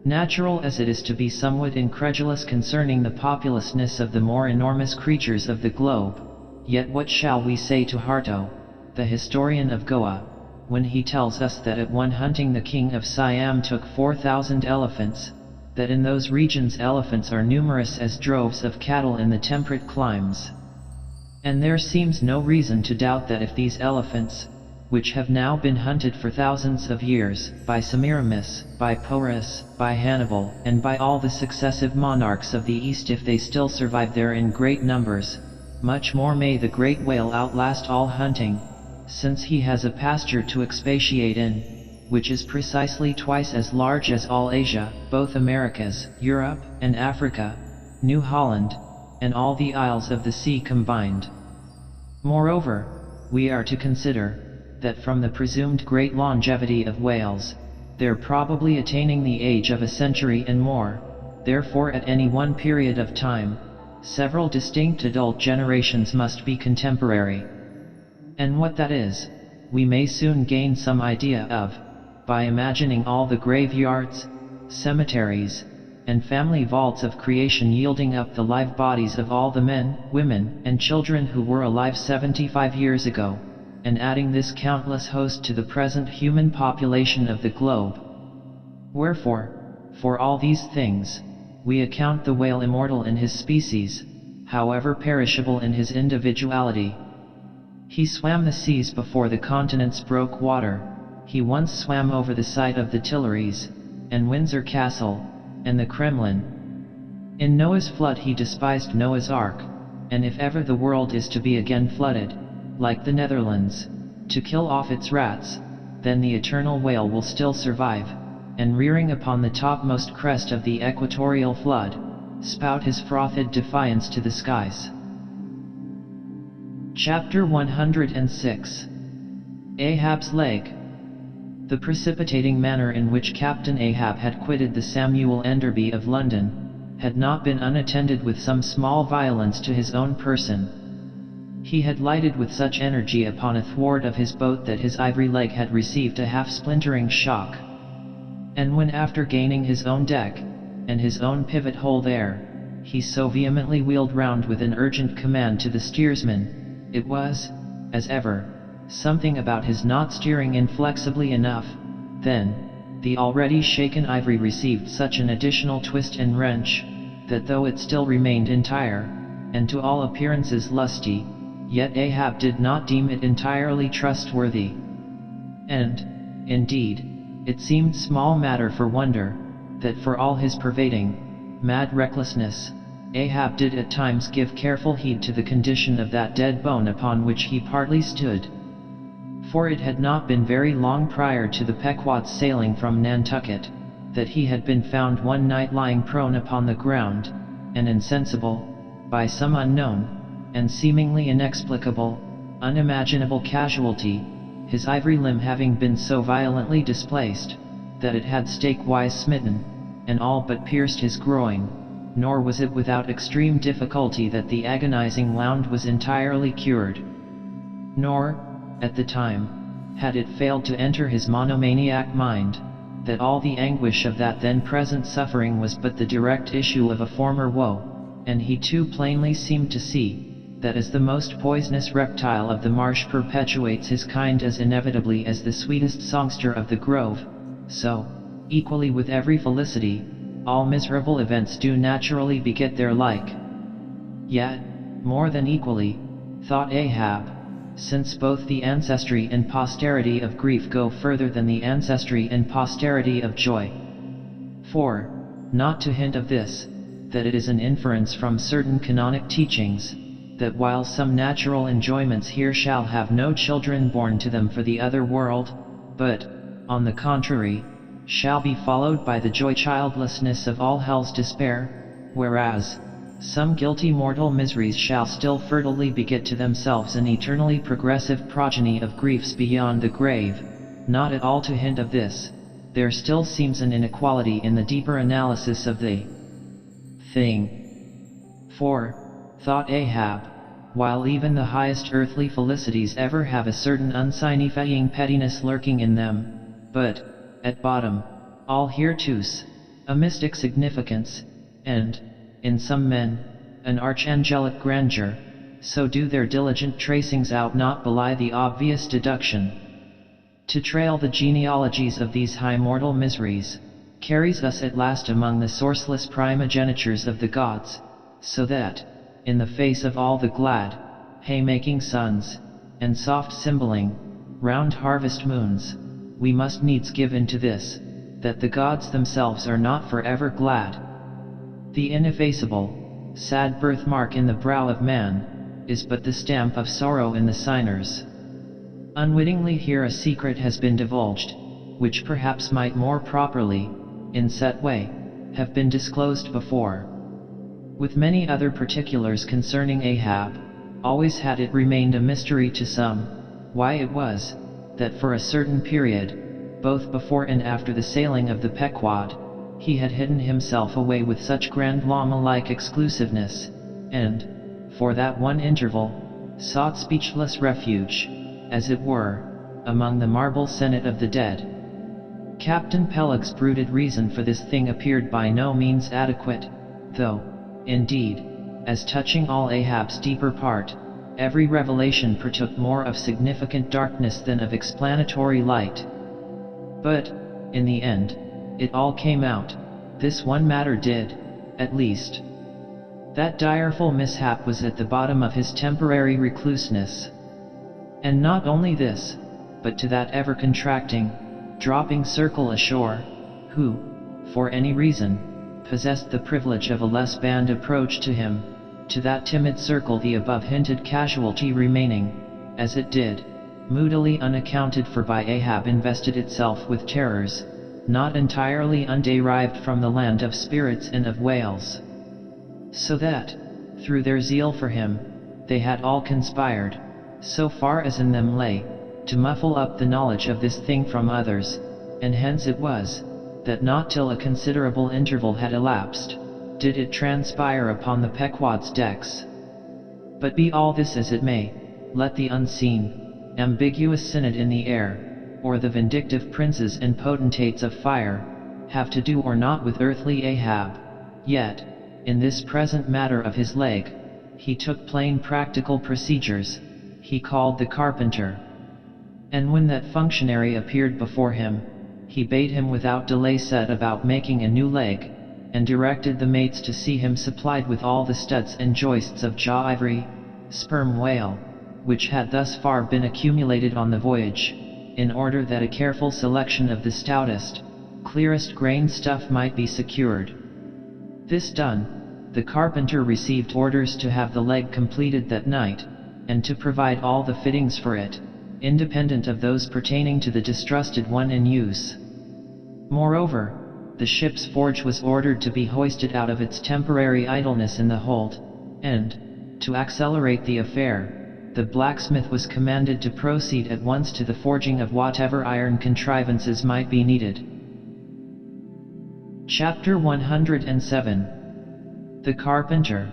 Natural as it is to be somewhat incredulous concerning the populousness of the more enormous creatures of the globe, yet what shall we say to Harto, the historian of Goa, when he tells us that at one hunting the king of Siam took 4,000 elephants, that in those regions elephants are numerous as droves of cattle in the temperate climes. And there seems no reason to doubt that if these elephants, which have now been hunted for thousands of years, by Semiramis, by Porus, by Hannibal, and by all the successive monarchs of the East, if they still survive there in great numbers, much more may the great whale outlast all hunting, since he has a pasture to expatiate in, which is precisely twice as large as all Asia, both Americas, Europe, and Africa, New Holland, and all the isles of the sea combined. Moreover, we are to consider, that from the presumed great longevity of whales, their probably attaining the age of a century and more, therefore at any one period of time, several distinct adult generations must be contemporary. And what that is, we may soon gain some idea of, by imagining all the graveyards, cemeteries, and family vaults of creation yielding up the live bodies of all the men, women, and children who were alive 75 years ago, and adding this countless host to the present human population of the globe. Wherefore, for all these things, we account the whale immortal in his species, however perishable in his individuality. He swam the seas before the continents broke water, he once swam over the site of the Tuileries, and Windsor Castle, and the Kremlin. In Noah's flood he despised Noah's Ark, and if ever the world is to be again flooded, like the Netherlands, to kill off its rats, then the eternal whale will still survive, and rearing upon the topmost crest of the equatorial flood, spout his frothed defiance to the skies. Chapter 106. Ahab's Leg. The precipitating manner in which Captain Ahab had quitted the Samuel Enderby of London had not been unattended with some small violence to his own person. He had lighted with such energy upon a thwart of his boat that his ivory leg had received a half-splintering shock. And when after gaining his own deck, and his own pivot hole there, he so vehemently wheeled round with an urgent command to the steersman, it was, as ever, something about his not steering inflexibly enough. Then, the already shaken ivory received such an additional twist and wrench, that though it still remained entire, and to all appearances lusty, yet Ahab did not deem it entirely trustworthy. And, indeed, it seemed small matter for wonder, that for all his pervading, mad recklessness, Ahab did at times give careful heed to the condition of that dead bone upon which he partly stood. For it had not been very long prior to the Pequod's sailing from Nantucket, that he had been found one night lying prone upon the ground, and insensible, by some unknown, and seemingly inexplicable, unimaginable casualty, his ivory limb having been so violently displaced, that it had stake-wise smitten, and all but pierced his groin, nor was it without extreme difficulty that the agonizing wound was entirely cured. Nor, at the time, had it failed to enter his monomaniac mind, that all the anguish of that then present suffering was but the direct issue of a former woe, and he too plainly seemed to see, that as the most poisonous reptile of the marsh perpetuates his kind as inevitably as the sweetest songster of the grove, so, equally with every felicity, all miserable events do naturally beget their like. Yet, more than equally, thought Ahab, since both the ancestry and posterity of grief go further than the ancestry and posterity of joy. For, not to hint of this, that it is an inference from certain canonic teachings, that while some natural enjoyments here shall have no children born to them for the other world, but, on the contrary, shall be followed by the joy-childlessness of all hell's despair, whereas, some guilty mortal miseries shall still fertilely beget to themselves an eternally progressive progeny of griefs beyond the grave. Not at all to hint of this, there still seems an inequality in the deeper analysis of the thing. For, thought Ahab, while even the highest earthly felicities ever have a certain unsignifying pettiness lurking in them, but, at bottom, all here too's a mystic significance, and, in some men, an archangelic grandeur, so do their diligent tracings out not belie the obvious deduction. To trail the genealogies of these high mortal miseries, carries us at last among the sourceless primogenitures of the gods, so that, in the face of all the glad, hay-making suns, and soft cymbaling, round harvest moons, we must needs give in to this, that the gods themselves are not forever glad. The ineffaceable, sad birthmark in the brow of man, is but the stamp of sorrow in the signers. Unwittingly here a secret has been divulged, which perhaps might more properly, in set way, have been disclosed before. With many other particulars concerning Ahab, always had it remained a mystery to some, why it was, that for a certain period, both before and after the sailing of the Pequod, he had hidden himself away with such grand llama-like exclusiveness, and, for that one interval, sought speechless refuge, as it were, among the marble senate of the dead. Captain Peleg's brooded reason for this thing appeared by no means adequate, though, indeed, as touching all Ahab's deeper part, every revelation partook more of significant darkness than of explanatory light. But, in the end, it all came out, this one matter did, at least. That direful mishap was at the bottom of his temporary recluseness. And not only this, but to that ever-contracting, dropping circle ashore, who, for any reason, possessed the privilege of a less band approach to him, to that timid circle the above-hinted casualty remaining, as it did, moodily unaccounted for by Ahab invested itself with terrors, not entirely underived from the land of spirits and of whales. So that, through their zeal for him, they had all conspired, so far as in them lay, to muffle up the knowledge of this thing from others, and hence it was, that not till a considerable interval had elapsed, did it transpire upon the Pequod's decks. But be all this as it may, let the unseen, ambiguous synod in the air, or the vindictive princes and potentates of fire, have to do or not with earthly Ahab, yet, in this present matter of his leg, he took plain practical procedures. He called the carpenter, and when that functionary appeared before him, he bade him without delay set about making a new leg, and directed the mates to see him supplied with all the studs and joists of jaw ivory, sperm whale, which had thus far been accumulated on the voyage, in order that a careful selection of the stoutest, clearest grained stuff might be secured. This done, the carpenter received orders to have the leg completed that night, and to provide all the fittings for it, independent of those pertaining to the distrusted one in use. Moreover, the ship's forge was ordered to be hoisted out of its temporary idleness in the hold, and, to accelerate the affair, the blacksmith was commanded to proceed at once to the forging of whatever iron contrivances might be needed. Chapter 107. The Carpenter.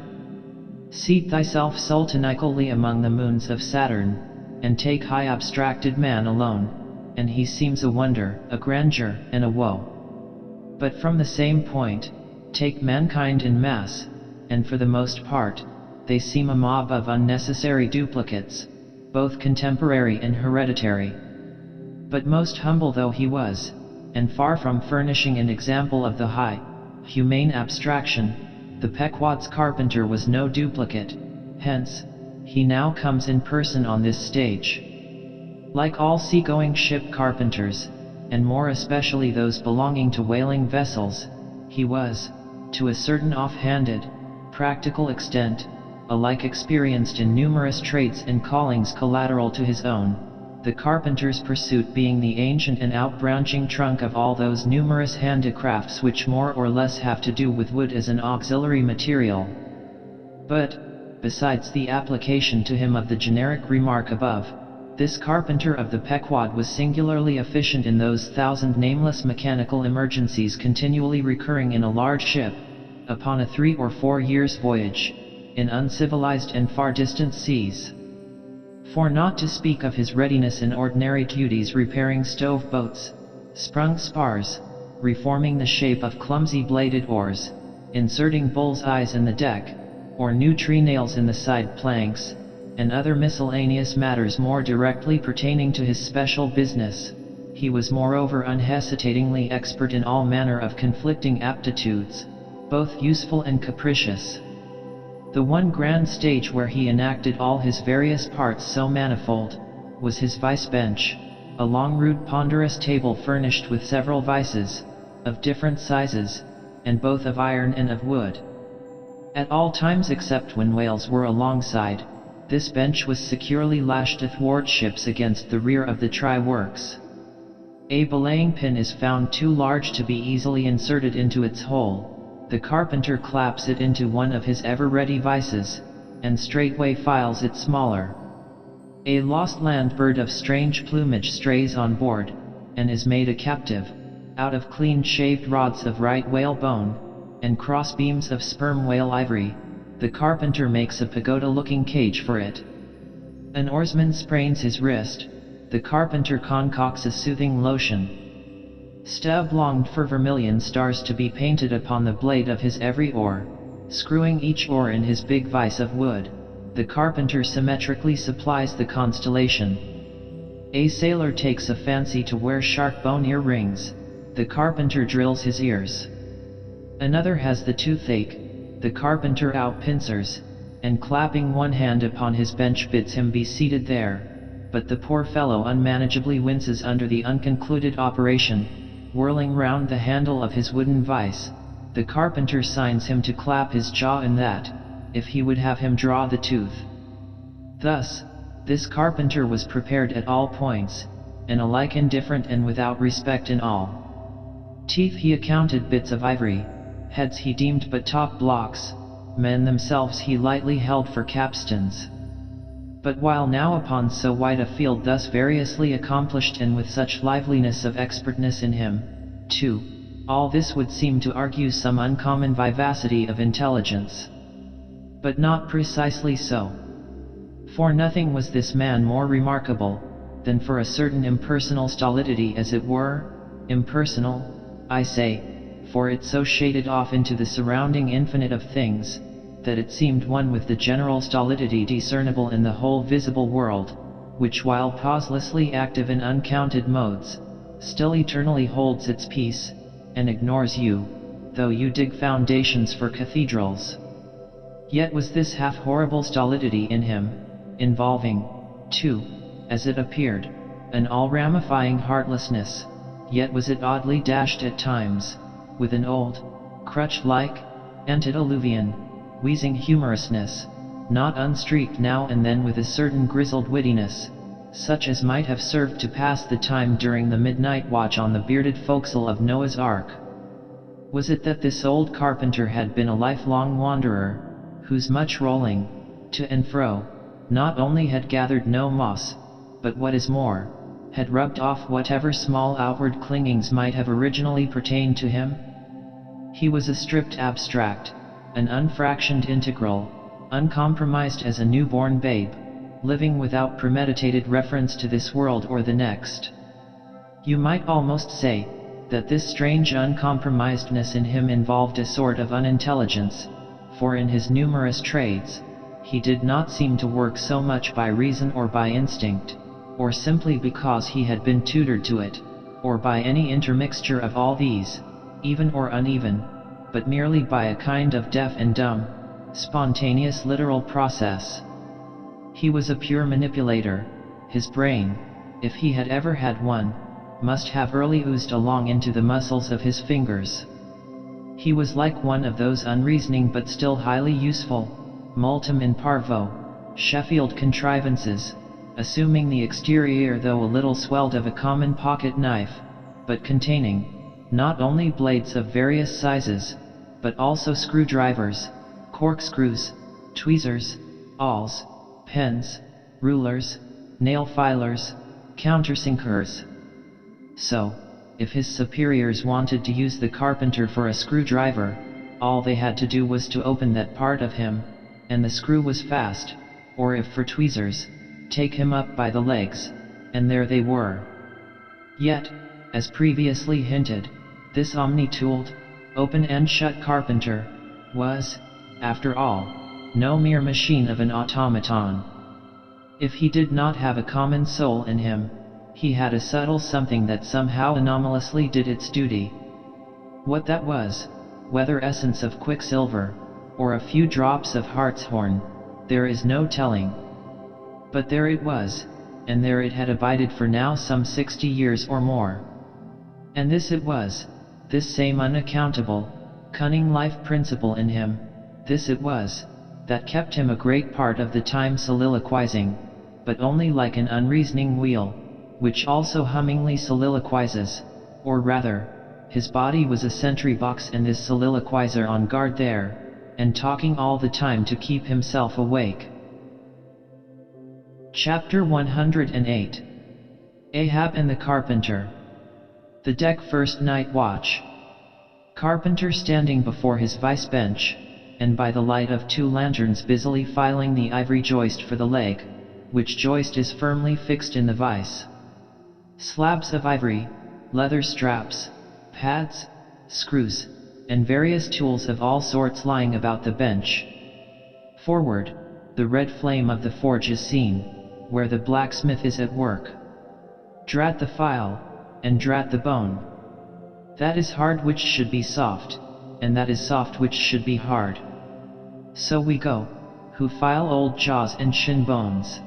Seat thyself sultanically among the moons of Saturn, and take high abstracted man alone, and he seems a wonder, a grandeur, and a woe. But from the same point, take mankind in mass, and for the most part, they seem a mob of unnecessary duplicates, both contemporary and hereditary. But most humble though he was, and far from furnishing an example of the high, humane abstraction, the Pequod's carpenter was no duplicate, hence, he now comes in person on this stage. Like all seagoing ship carpenters, and more especially those belonging to whaling vessels, he was, to a certain off-handed, practical extent, alike experienced in numerous trades and callings collateral to his own, the carpenter's pursuit being the ancient and outbranching trunk of all those numerous handicrafts which more or less have to do with wood as an auxiliary material. But, besides the application to him of the generic remark above, this carpenter of the Pequod was singularly efficient in those thousand nameless mechanical emergencies continually recurring in a large ship, upon a 3 or 4 years' voyage, in uncivilized and far distant seas. For not to speak of his readiness in ordinary duties repairing stove boats, sprung spars, reforming the shape of clumsy bladed oars, inserting bull's eyes in the deck, or new tree nails in the side planks, and other miscellaneous matters more directly pertaining to his special business, he was moreover unhesitatingly expert in all manner of conflicting aptitudes, both useful and capricious. The one grand stage where he enacted all his various parts so manifold, was his vice bench, a long rude ponderous table furnished with several vices, of different sizes, and both of iron and of wood. At all times except when whales were alongside, this bench was securely lashed athwartships against the rear of the try-works. A belaying pin is found too large to be easily inserted into its hole. The carpenter claps it into one of his ever-ready vices, and straightway files it smaller. A lost land bird of strange plumage strays on board, and is made a captive, out of clean-shaved rods of right whale bone, and cross beams of sperm whale ivory. The carpenter makes a pagoda-looking cage for it. An oarsman sprains his wrist, the carpenter concocts a soothing lotion. Stubb longed for vermilion stars to be painted upon the blade of his every oar, screwing each oar in his big vise of wood. The carpenter symmetrically supplies the constellation. A sailor takes a fancy to wear shark bone ear-rings. The carpenter drills his ears. Another has the toothache. The carpenter out-pincers, and clapping one hand upon his bench bids him be seated there, but the poor fellow unmanageably winces under the unconcluded operation, whirling round the handle of his wooden vice. The carpenter signs him to clap his jaw in that, if he would have him draw the tooth. Thus, this carpenter was prepared at all points, and alike indifferent and without respect in all. Teeth he accounted bits of ivory, heads he deemed but top blocks, men themselves he lightly held for capstans. But while now upon so wide a field thus variously accomplished and with such liveliness of expertness in him, too, all this would seem to argue some uncommon vivacity of intelligence. But not precisely so. For nothing was this man more remarkable, than for a certain impersonal stolidity, as it were, impersonal, I say, for it so shaded off into the surrounding infinite of things, that it seemed one with the general stolidity discernible in the whole visible world, which while pauselessly active in uncounted modes, still eternally holds its peace, and ignores you, though you dig foundations for cathedrals. Yet was this half horrible stolidity in him, involving, too, as it appeared, an all-ramifying heartlessness, yet was it oddly dashed at times, with an old, crutch-like, antediluvian, wheezing humorousness, not unstreaked now and then with a certain grizzled wittiness, such as might have served to pass the time during the midnight watch on the bearded forecastle of Noah's Ark. Was it that this old carpenter had been a lifelong wanderer, whose much rolling, to and fro, not only had gathered no moss, but what is more, had rubbed off whatever small outward clingings might have originally pertained to him? He was a stripped abstract, an unfractioned integral, uncompromised as a newborn babe, living without premeditated reference to this world or the next. You might almost say, that this strange uncompromisedness in him involved a sort of unintelligence, for in his numerous trades, he did not seem to work so much by reason or by instinct, or simply because he had been tutored to it, or by any intermixture of all these, even or uneven, but merely by a kind of deaf and dumb, spontaneous literal process. He was a pure manipulator. His brain, if he had ever had one, must have early oozed along into the muscles of his fingers. He was like one of those unreasoning but still highly useful, multum in parvo, Sheffield contrivances, assuming the exterior though a little swelled of a common pocket knife, but containing, not only blades of various sizes, but also screwdrivers, corkscrews, tweezers, awls, pens, rulers, nail filers, countersinkers. So, if his superiors wanted to use the carpenter for a screwdriver, all they had to do was to open that part of him, and the screw was fast, or if for tweezers, take him up by the legs, and there they were. Yet, as previously hinted, this omni-tooled, open and shut carpenter, was, after all, no mere machine of an automaton. If he did not have a common soul in him, he had a subtle something that somehow anomalously did its duty. What that was, whether essence of quicksilver, or a few drops of hartshorn, there is no telling. But there it was, and there it had abided for now some 60 years or more. And this it was, this same unaccountable, cunning life principle in him, this it was, that kept him a great part of the time soliloquizing, but only like an unreasoning wheel, which also hummingly soliloquizes, or rather, his body was a sentry box and this soliloquizer on guard there, and talking all the time to keep himself awake. Chapter 108. Ahab and the Carpenter. The deck first night watch. Carpenter standing before his vice bench, and by the light of 2 lanterns busily filing the ivory joist for the leg, which joist is firmly fixed in the vice. Slabs of ivory, leather straps, pads, screws, and various tools of all sorts lying about the bench. Forward, the red flame of the forge is seen, where the blacksmith is at work. Drat the file, and drat the bone. That is hard which should be soft, and that is soft which should be hard. So we go, who file old jaws and shin bones.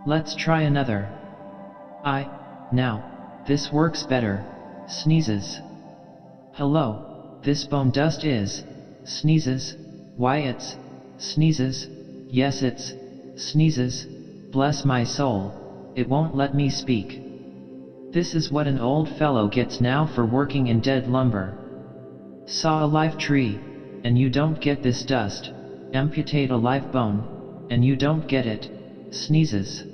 Let's try another. Now, this works better, sneezes. Hello, this bone dust is, sneezes, why it's, sneezes, yes it's, sneezes, bless my soul, it won't let me speak. This is what an old fellow gets now for working in dead lumber. Saw a live tree, and you don't get this dust, amputate a live bone, and you don't get it, sneezes.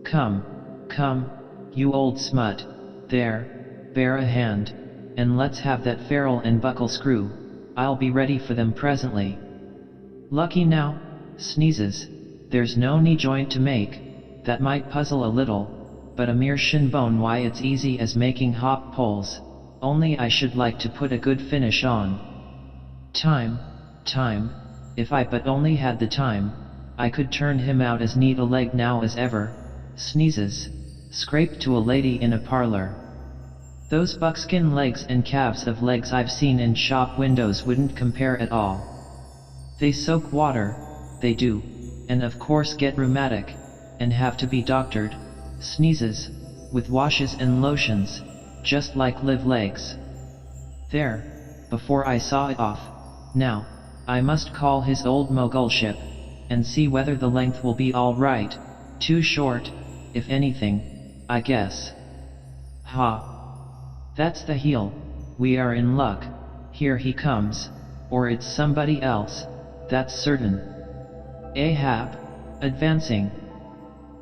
Come, come, you old smut, there, bear a hand, and let's have that ferrule and buckle screw. I'll be ready for them presently. Lucky now, sneezes, there's no knee joint to make, that might puzzle a little, but a mere shin bone, why it's easy as making hop poles, only I should like to put a good finish on. Time, if I but only had the time, I could turn him out as neat a leg now as ever, sneezes, scrape to a lady in a parlor. Those buckskin legs and calves of legs I've seen in shop windows wouldn't compare at all. They soak water, they do, and of course get rheumatic, and have to be doctored, sneezes, with washes and lotions, just like live legs. There, before I saw it off, now, I must call his old mogulship, and see whether the length will be all right, too short, if anything, I guess. Ha! That's the heel, we are in luck, here he comes, or it's somebody else, that's certain. Ahab, advancing.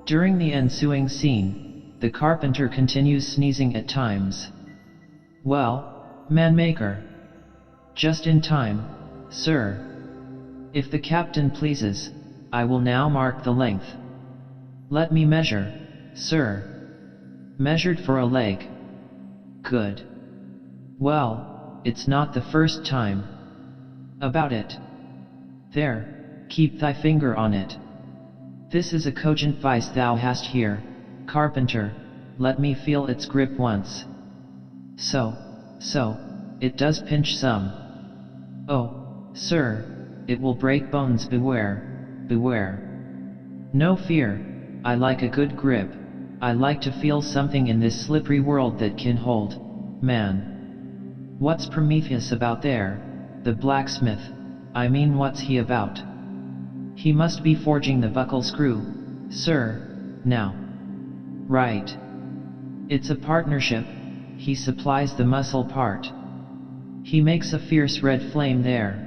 During the ensuing scene, the carpenter continues sneezing at times. Well, manmaker. Just in time, sir. If the captain pleases, I will now mark the length. Let me measure, sir. Measured for a leg. Good. Well, it's not the first time. About it. There, keep thy finger on it. This is a cogent vice thou hast here, carpenter, let me feel its grip once. So, it does pinch some. Oh, sir, it will break bones, beware, beware. No fear, I like a good grip, I like to feel something in this slippery world that can hold, man. What's Prometheus about there, the blacksmith, I mean what's he about? He must be forging the buckle screw, sir, now. Right. It's a partnership, he supplies the muscle part. He makes a fierce red flame there.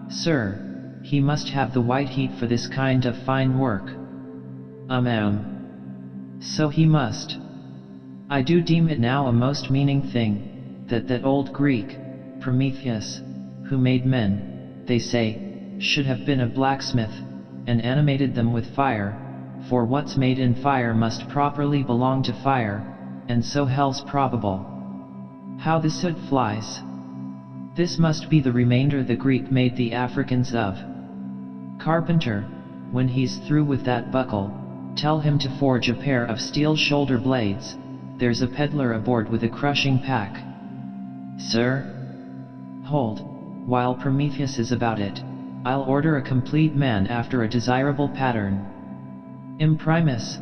Sir, he must have the white heat for this kind of fine work. So he must. I do deem it now a most meaning thing, that old Greek, Prometheus, who made men, they say, should have been a blacksmith, and animated them with fire, for what's made in fire must properly belong to fire, and so hell's probable. How the soot flies! This must be the remainder the Greek made the Africans of. Carpenter, when he's through with that buckle, tell him to forge a pair of steel shoulder blades, there's a peddler aboard with a crushing pack. Sir? Hold, while Prometheus is about it, I'll order a complete man after a desirable pattern. Imprimus,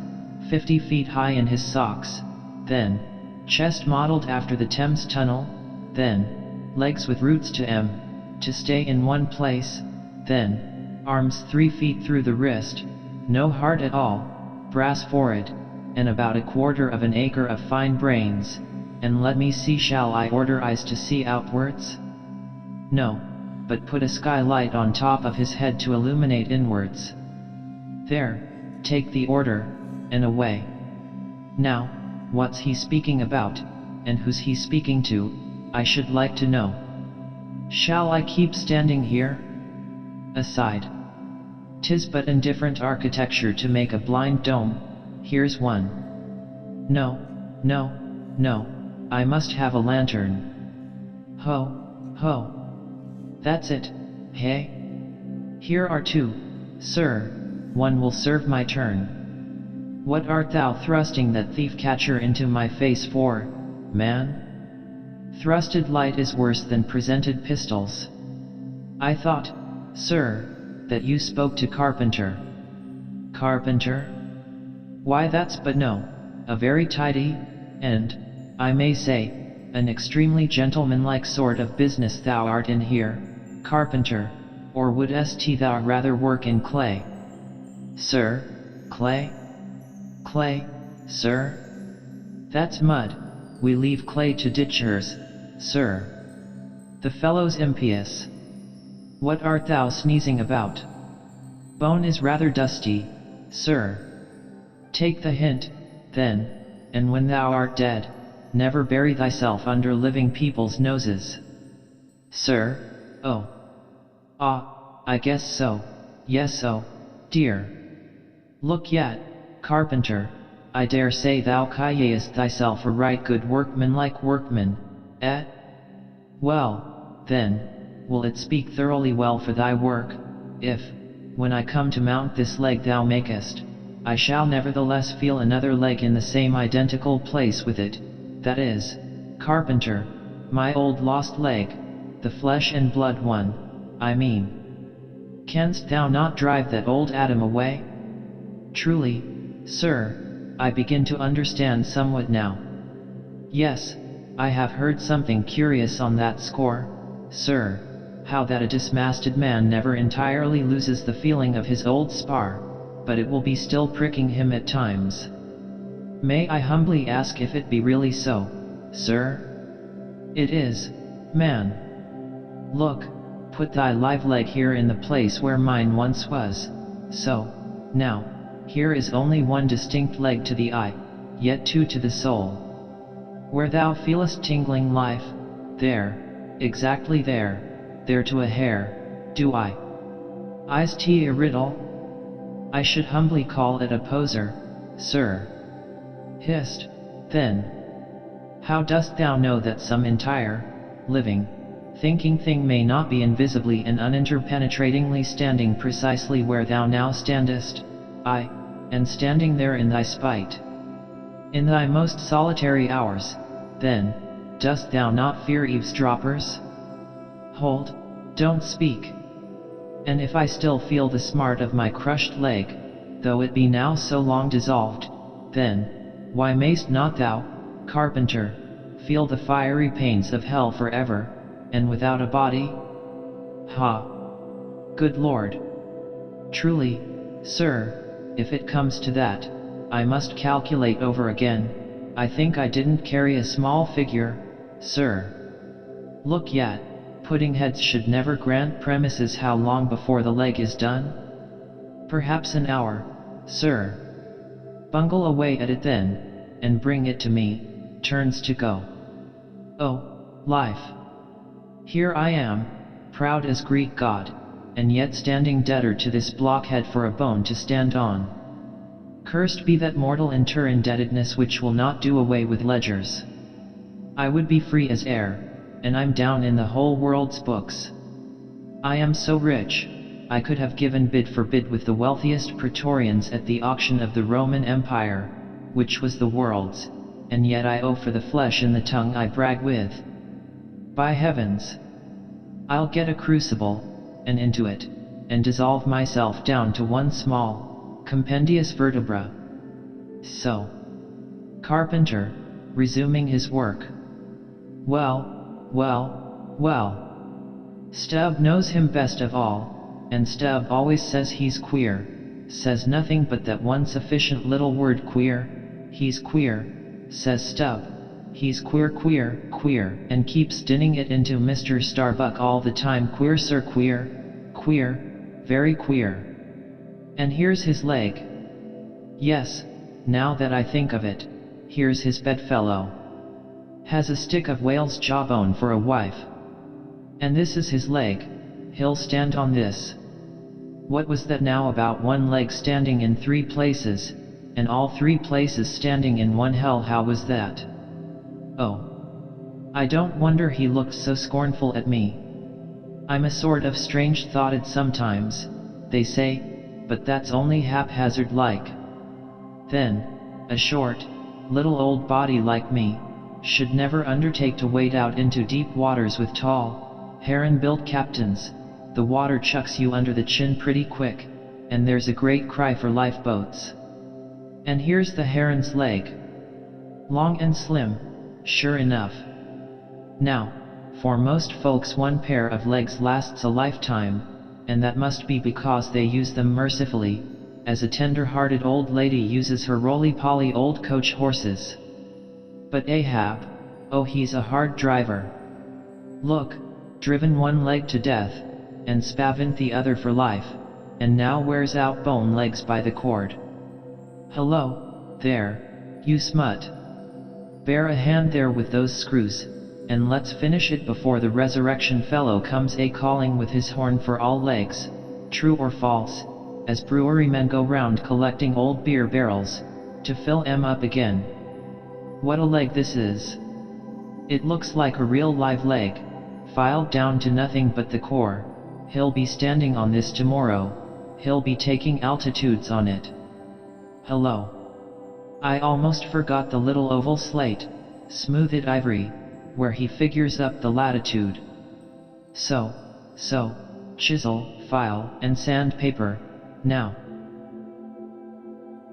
50 feet high in his socks, then, chest modeled after the Thames Tunnel, then, legs with roots to stay in one place, then, arms 3 feet through the wrist, no heart at all, brass forehead, and about 1/4 acre of fine brains, and let me see, shall I order eyes to see outwards? No, but put a skylight on top of his head to illuminate inwards. There, take the order, and away. Now, what's he speaking about, and who's he speaking to, I should like to know. Shall I keep standing here? Aside. 'Tis but indifferent architecture to make a blind dome, here's one. No, I must have a lantern. Ho. That's it, hey? Here are 2, sir, one will serve my turn. What art thou thrusting that thief-catcher into my face for, man? Thrusted light is worse than presented pistols. I thought, sir, that you spoke to Carpenter. Carpenter? Why that's but no, a very tidy, and, I may say, an extremely gentlemanlike sort of business thou art in here, Carpenter, or wouldst thou rather work in clay? Sir, clay? Clay, sir? That's mud, we leave clay to ditchers, sir. The fellow's impious. What art thou sneezing about? Bone is rather dusty, sir. Take the hint, then, and when thou art dead, never bury thyself under living people's noses. Sir? Oh. Ah, I guess so. Yes, oh, dear. Look yet, carpenter, I dare say thou callest thyself a right good workman-like workman, eh? Well, then, will it speak thoroughly well for thy work, if, when I come to mount this leg thou makest, I shall nevertheless feel another leg in the same identical place with it, that is, carpenter, my old lost leg, the flesh and blood one, I mean. Canst thou not drive that old Adam away? Truly, sir, I begin to understand somewhat now. Yes, I have heard something curious on that score, sir, how that a dismasted man never entirely loses the feeling of his old spar, but it will be still pricking him at times. May I humbly ask if it be really so, sir? It is, man. Look, put thy live leg here in the place where mine once was, so, now, here is only one distinct leg to the eye, yet two to the soul. Where thou feelest tingling life, there, exactly there to a hair, do I. Is 't a riddle? I should humbly call it a poser, sir. Hist, then. How dost thou know that some entire, living, thinking thing may not be invisibly and uninterpenetratingly standing precisely where thou now standest? Aye, and standing there in thy spite. In thy most solitary hours, then, dost thou not fear eavesdroppers? Hold, don't speak. And if I still feel the smart of my crushed leg, though it be now so long dissolved, then, why mayst not thou, carpenter, feel the fiery pains of hell forever, and without a body? Ha! Good Lord! Truly, sir, if it comes to that, I must calculate over again. I think I didn't carry a small figure, sir. Look yet, pudding heads should never grant premises how long before the leg is done? Perhaps an hour, sir. Bungle away at it then, and bring it to me, turns to go. Oh, life! Here I am, proud as Greek god, and yet standing debtor to this blockhead for a bone to stand on. Cursed be that mortal inter-indebtedness which will not do away with ledgers. I would be free as air, and I'm down in the whole world's books. I am so rich, I could have given bid for bid with the wealthiest praetorians at the auction of the Roman Empire, which was the world's, and yet I owe for the flesh and the tongue I brag with. By heavens! I'll get a crucible, and into it, and dissolve myself down to one small, compendious vertebra. So. Carpenter, resuming his work. Well, well, well. Stubb knows him best of all, and Stubb always says he's queer, says nothing but that one sufficient little word queer. He's queer, says Stubb. He's queer, queer, queer, and keeps dinning it into Mr. Starbuck all the time. Queer, sir, queer, queer, very queer. And here's his leg. Yes, now that I think of it, here's his bedfellow. Has a stick of whale's jawbone for a wife. And this is his leg, he'll stand on this. What was that now about one leg standing in three places, and all three places standing in one hell? How was that? Oh. I don't wonder he looked so scornful at me. I'm a sort of strange-thoughted sometimes, they say, but that's only haphazard like. Then, a short, little old body like me, should never undertake to wade out into deep waters with tall, heron-built captains. The water chucks you under the chin pretty quick, and there's a great cry for lifeboats. And here's the heron's leg. Long and slim, sure enough. Now, for most folks one pair of legs lasts a lifetime, and that must be because they use them mercifully, as a tender-hearted old lady uses her roly-poly old coach horses. But Ahab, oh, he's a hard driver. Look, driven one leg to death, and spavent the other for life, and now wears out bone legs by the cord. Hello, there, you smut. Bear a hand there with those screws, and let's finish it before the resurrection fellow comes a-calling with his horn for all legs, true or false, as brewery men go round collecting old beer barrels, to fill 'em up again. What a leg this is! It looks like a real live leg, filed down to nothing but the core. He'll be standing on this tomorrow, he'll be taking altitudes on it. Hello. I almost forgot the little oval slate, smoothed ivory, where he figures up the latitude. So, chisel, file, and sandpaper, now.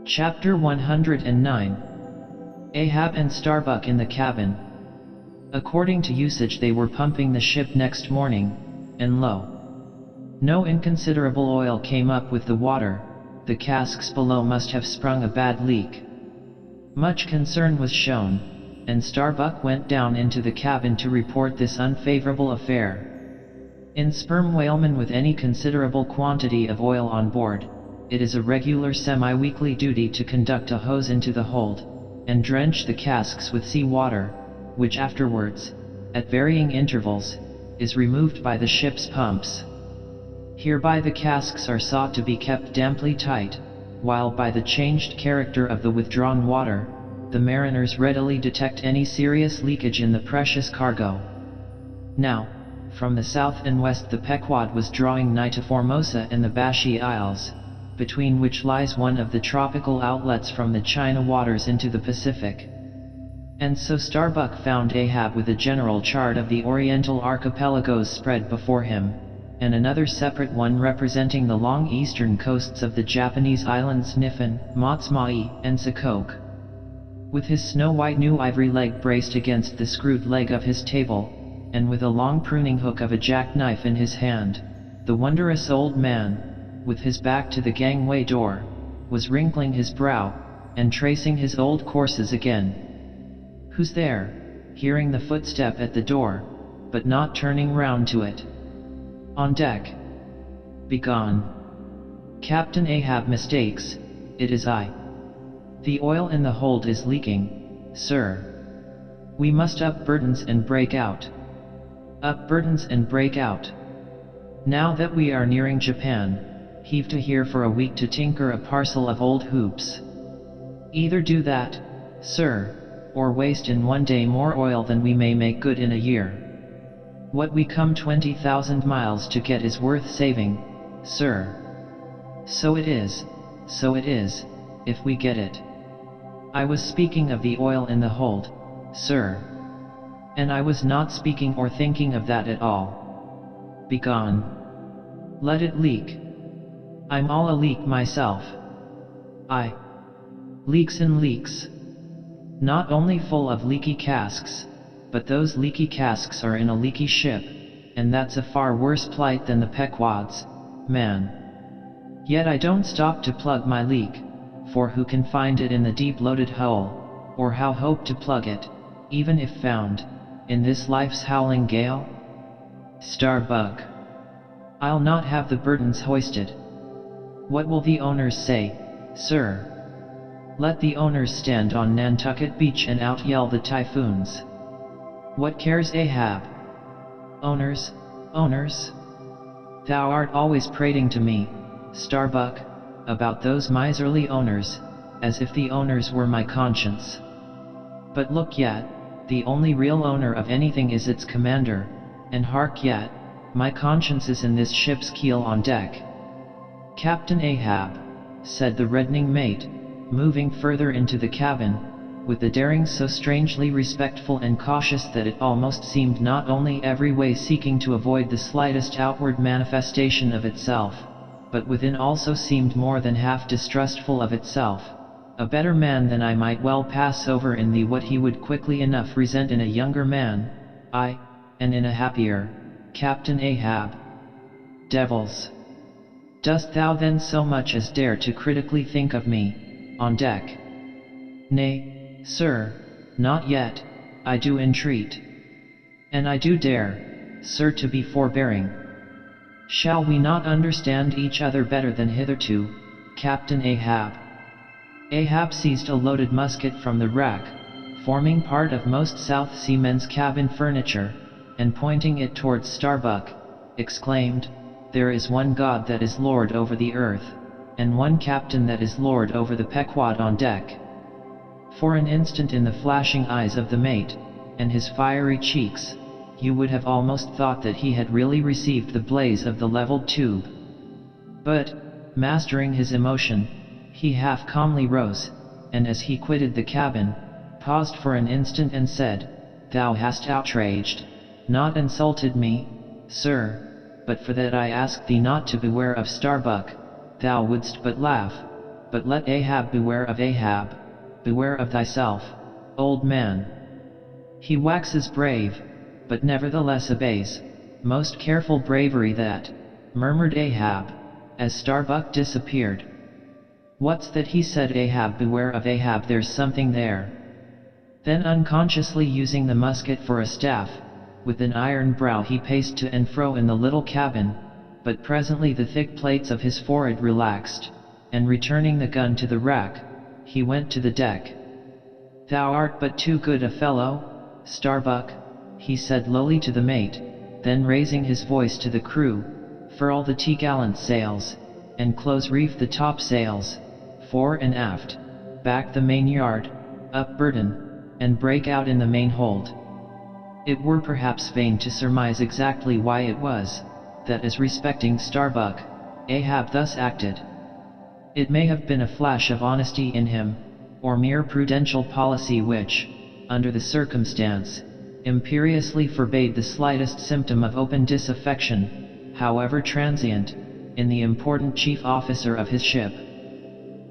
Chapter 109. Ahab and Starbuck in the cabin. According to usage they were pumping the ship next morning, and lo! No inconsiderable oil came up with the water. The casks below must have sprung a bad leak. Much concern was shown, and Starbuck went down into the cabin to report this unfavorable affair. In sperm whalemen with any considerable quantity of oil on board, it is a regular semi-weekly duty to conduct a hose into the hold, and drench the casks with sea water, which afterwards, at varying intervals, is removed by the ship's pumps. Hereby the casks are sought to be kept damply tight, while by the changed character of the withdrawn water, the mariners readily detect any serious leakage in the precious cargo. Now, from the south and west the Pequod was drawing nigh to Formosa and the Bashi Isles, between which lies one of the tropical outlets from the China waters into the Pacific. And so Starbuck found Ahab with a general chart of the Oriental archipelagos spread before him, and another separate one representing the long eastern coasts of the Japanese islands Niffen, Motsumai, and Sakok. With his snow-white new ivory leg braced against the screwed leg of his table, and with a long pruning hook of a jackknife in his hand, the wondrous old man, with his back to the gangway door, was wrinkling his brow, and tracing his old courses again. "Who's there?" hearing the footstep at the door, but not turning round to it. "On deck." "Begone. Captain Ahab mistakes, it is I. The oil in the hold is leaking, sir. We must up burdens and break out. Up burdens and break out. Now that we are nearing Japan, heave to here for a week to tinker a parcel of old hoops. Either do that, sir, or waste in one day more oil than we may make good in a year. What we come 20,000 miles to get is worth saving, sir. So it is, if we get it. I was speaking of the oil in the hold, sir. And I was not speaking or thinking of that at all. Begone. Let it leak. I'm all a leak myself. Leaks and leaks. Not only full of leaky casks, but those leaky casks are in a leaky ship, and that's a far worse plight than the Pequod's, man. Yet I don't stop to plug my leak, for who can find it in the deep loaded hull, or how hope to plug it, even if found, in this life's howling gale? Starbuck. I'll not have the burdens hoisted. What will the owners say, sir? Let the owners stand on Nantucket Beach and out-yell the typhoons. What cares Ahab? Owners, owners? Thou art always prating to me, Starbuck, about those miserly owners, as if the owners were my conscience. But look yet, the only real owner of anything is its commander, and hark yet, my conscience is in this ship's keel on deck. Captain Ahab, said the reddening mate, moving further into the cabin, with a daring so strangely respectful and cautious that it almost seemed not only every way seeking to avoid the slightest outward manifestation of itself, but within also seemed more than half distrustful of itself. A better man than I might well pass over in thee what he would quickly enough resent in a younger man, aye, and in a happier, Captain Ahab. Devils! Dost thou then so much as dare to critically think of me, on deck? Nay, sir, not yet, I do entreat. And I do dare, sir, to be forbearing. Shall we not understand each other better than hitherto, Captain Ahab? Ahab seized a loaded musket from the rack, forming part of most South Seamen's cabin furniture, and pointing it towards Starbuck, exclaimed, "There is one God that is Lord over the earth, and one captain that is Lord over the Pequod on deck." For an instant in the flashing eyes of the mate, and his fiery cheeks, you would have almost thought that he had really received the blaze of the leveled tube. But, mastering his emotion, he half calmly rose, and as he quitted the cabin, paused for an instant and said, "Thou hast outraged, not insulted me, sir, but for that I ask thee not to beware of Starbuck. Thou wouldst but laugh, but let Ahab beware of Ahab, beware of thyself, old man. He waxes brave, but nevertheless obeys, most careful bravery that," murmured Ahab, as Starbuck disappeared. "What's that?" he said. "Ahab, beware of Ahab, there's something there." Then unconsciously using the musket for a staff, with an iron brow he paced to and fro in the little cabin, but presently the thick plates of his forehead relaxed, and returning the gun to the rack, he went to the deck. "Thou art but too good a fellow, Starbuck," he said lowly to the mate, then raising his voice to the crew, "Furl the t'gallant sails, and close reef the topsails, fore and aft, back the main yard, up burden, and break out in the main hold." It were perhaps vain to surmise exactly why it was, that as respecting Starbuck, Ahab thus acted. It may have been a flash of honesty in him, or mere prudential policy which, under the circumstance, imperiously forbade the slightest symptom of open disaffection, however transient, in the important chief officer of his ship.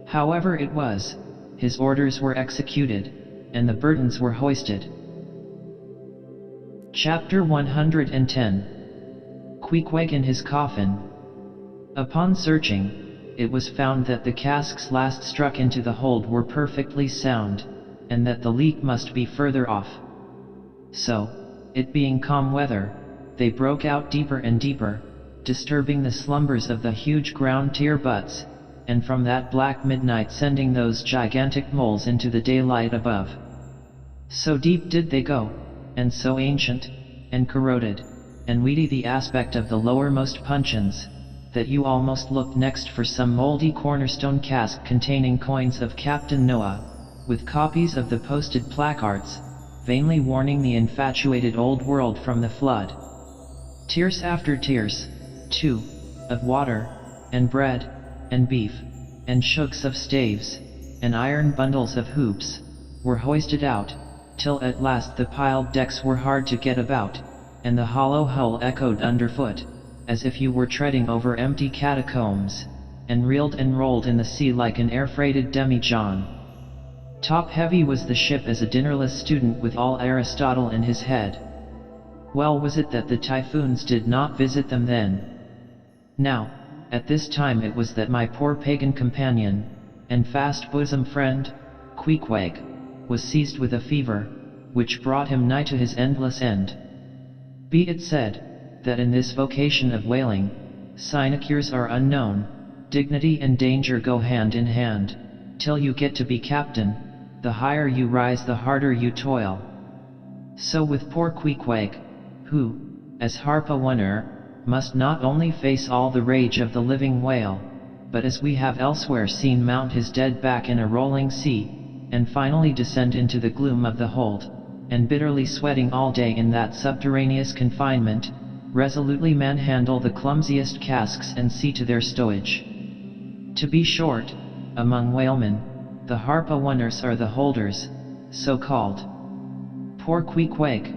However it was, his orders were executed, and the burdens were hoisted. Chapter 110. Queequeg in his coffin. Upon searching, it was found that the casks last struck into the hold were perfectly sound, and that the leak must be further off. So, it being calm weather, they broke out deeper and deeper, disturbing the slumbers of the huge ground tier butts, and from that black midnight sending those gigantic moles into the daylight above. So deep did they go, and so ancient, and corroded, and weedy the aspect of the lowermost puncheons, that you almost looked next for some mouldy cornerstone cask containing coins of Captain Noah, with copies of the posted placards, vainly warning the infatuated old world from the flood. Tierce after tierce, too, of water, and bread, and beef, and shooks of staves, and iron bundles of hoops, were hoisted out, till at last the piled decks were hard to get about, and the hollow hull echoed underfoot, as if you were treading over empty catacombs, and reeled and rolled in the sea like an air-freighted demijohn. Top-heavy was the ship as a dinnerless student with all Aristotle in his head. Well was it that the typhoons did not visit them then. Now, at this time it was that my poor pagan companion, and fast bosom friend, Queequeg, was seized with a fever, which brought him nigh to his endless end. Be it said, that in this vocation of whaling, sinecures are unknown, dignity and danger go hand in hand, till you get to be captain, the higher you rise the harder you toil. So with poor Queequeg, who, as harp-a-winner, must not only face all the rage of the living whale, but as we have elsewhere seen mount his dead back in a rolling sea, and finally descend into the gloom of the hold, and bitterly sweating all day in that subterraneous confinement, resolutely manhandle the clumsiest casks and see to their stowage. To be short, among whalemen, the harp-a-winners are the holders, so called. Poor Queequeg!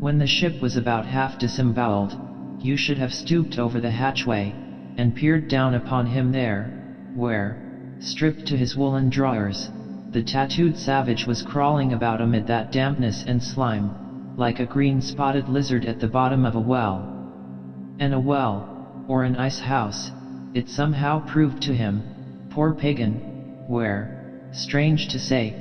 When the ship was about half disemboweled, you should have stooped over the hatchway, and peered down upon him there, where, stripped to his woolen drawers, the tattooed savage was crawling about amid that dampness and slime, like a green-spotted lizard at the bottom of a well. And a well, or an ice house, it somehow proved to him, poor pagan, where, strange to say,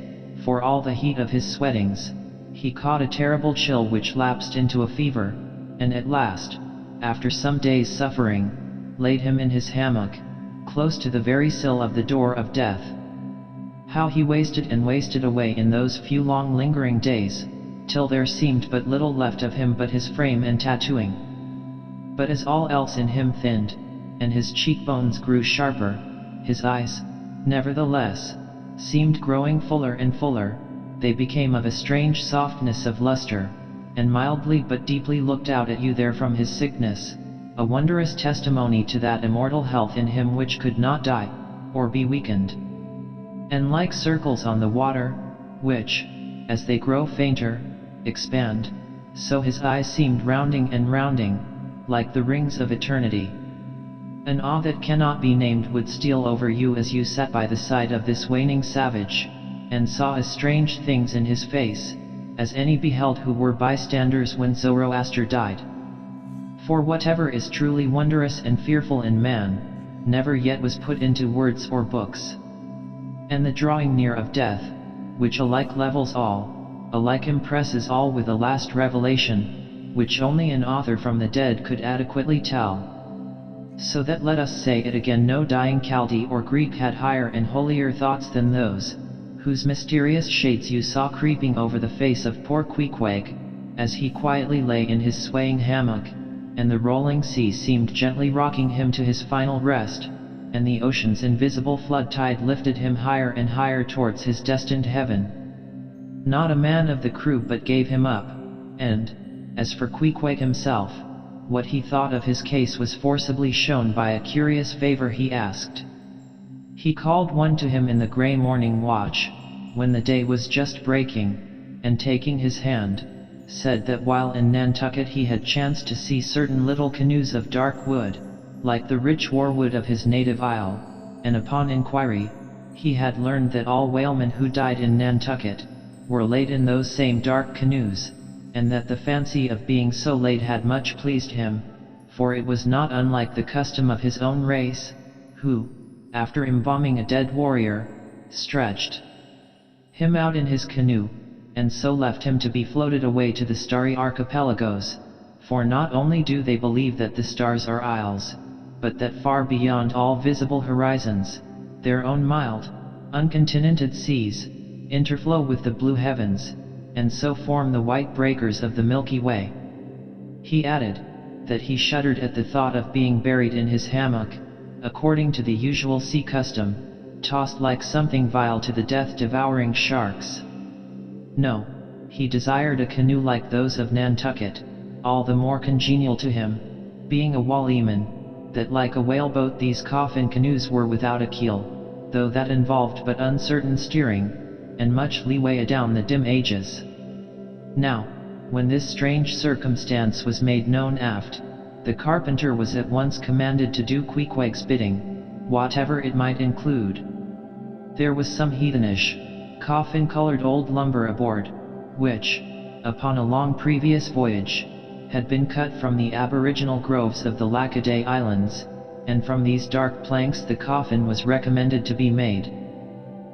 for all the heat of his sweatings, he caught a terrible chill which lapsed into a fever, and at last, after some days' suffering, laid him in his hammock, close to the very sill of the door of death. How he wasted and wasted away in those few long lingering days, till there seemed but little left of him but his frame and tattooing. But as all else in him thinned, and his cheekbones grew sharper, his eyes, nevertheless, seemed growing fuller and fuller. They became of a strange softness of luster, and mildly but deeply looked out at you there from his sickness, a wondrous testimony to that immortal health in him which could not die, or be weakened. And like circles on the water, which, as they grow fainter, expand, so his eyes seemed rounding and rounding, like the rings of eternity. An awe that cannot be named would steal over you as you sat by the side of this waning savage, and saw as strange things in his face, as any beheld who were bystanders when Zoroaster died. For whatever is truly wondrous and fearful in man, never yet was put into words or books. And the drawing near of death, which alike levels all, alike impresses all with a last revelation, which only an author from the dead could adequately tell. So that let us say it again, no dying Chaldee or Greek had higher and holier thoughts than those, whose mysterious shades you saw creeping over the face of poor Queequeg, as he quietly lay in his swaying hammock, and the rolling sea seemed gently rocking him to his final rest, and the ocean's invisible flood tide lifted him higher and higher towards his destined heaven. Not a man of the crew but gave him up, and, as for Queequeg himself, what he thought of his case was forcibly shown by a curious favor he asked. He called one to him in the grey morning watch, when the day was just breaking, and taking his hand, said that while in Nantucket he had chanced to see certain little canoes of dark wood, like the rich warwood of his native isle, and upon inquiry, he had learned that all whalemen who died in Nantucket were laid in those same dark canoes, and that the fancy of being so laid had much pleased him, for it was not unlike the custom of his own race, who, after embalming a dead warrior, stretched him out in his canoe, and so left him to be floated away to the starry archipelagos, for not only do they believe that the stars are isles, but that far beyond all visible horizons, their own mild, uncontinented seas, interflow with the blue heavens, and so form the white breakers of the Milky Way. He added, that he shuddered at the thought of being buried in his hammock, according to the usual sea custom, tossed like something vile to the death-devouring sharks. No, he desired a canoe like those of Nantucket, all the more congenial to him, being a whaleman, that like a whaleboat these coffin canoes were without a keel, though that involved but uncertain steering, and much leeway adown the dim ages. Now, when this strange circumstance was made known aft, the carpenter was at once commanded to do Queequeg's bidding, whatever it might include. There was some heathenish, coffin-colored old lumber aboard, which, upon a long previous voyage, had been cut from the aboriginal groves of the Lackaday Islands, and from these dark planks the coffin was recommended to be made.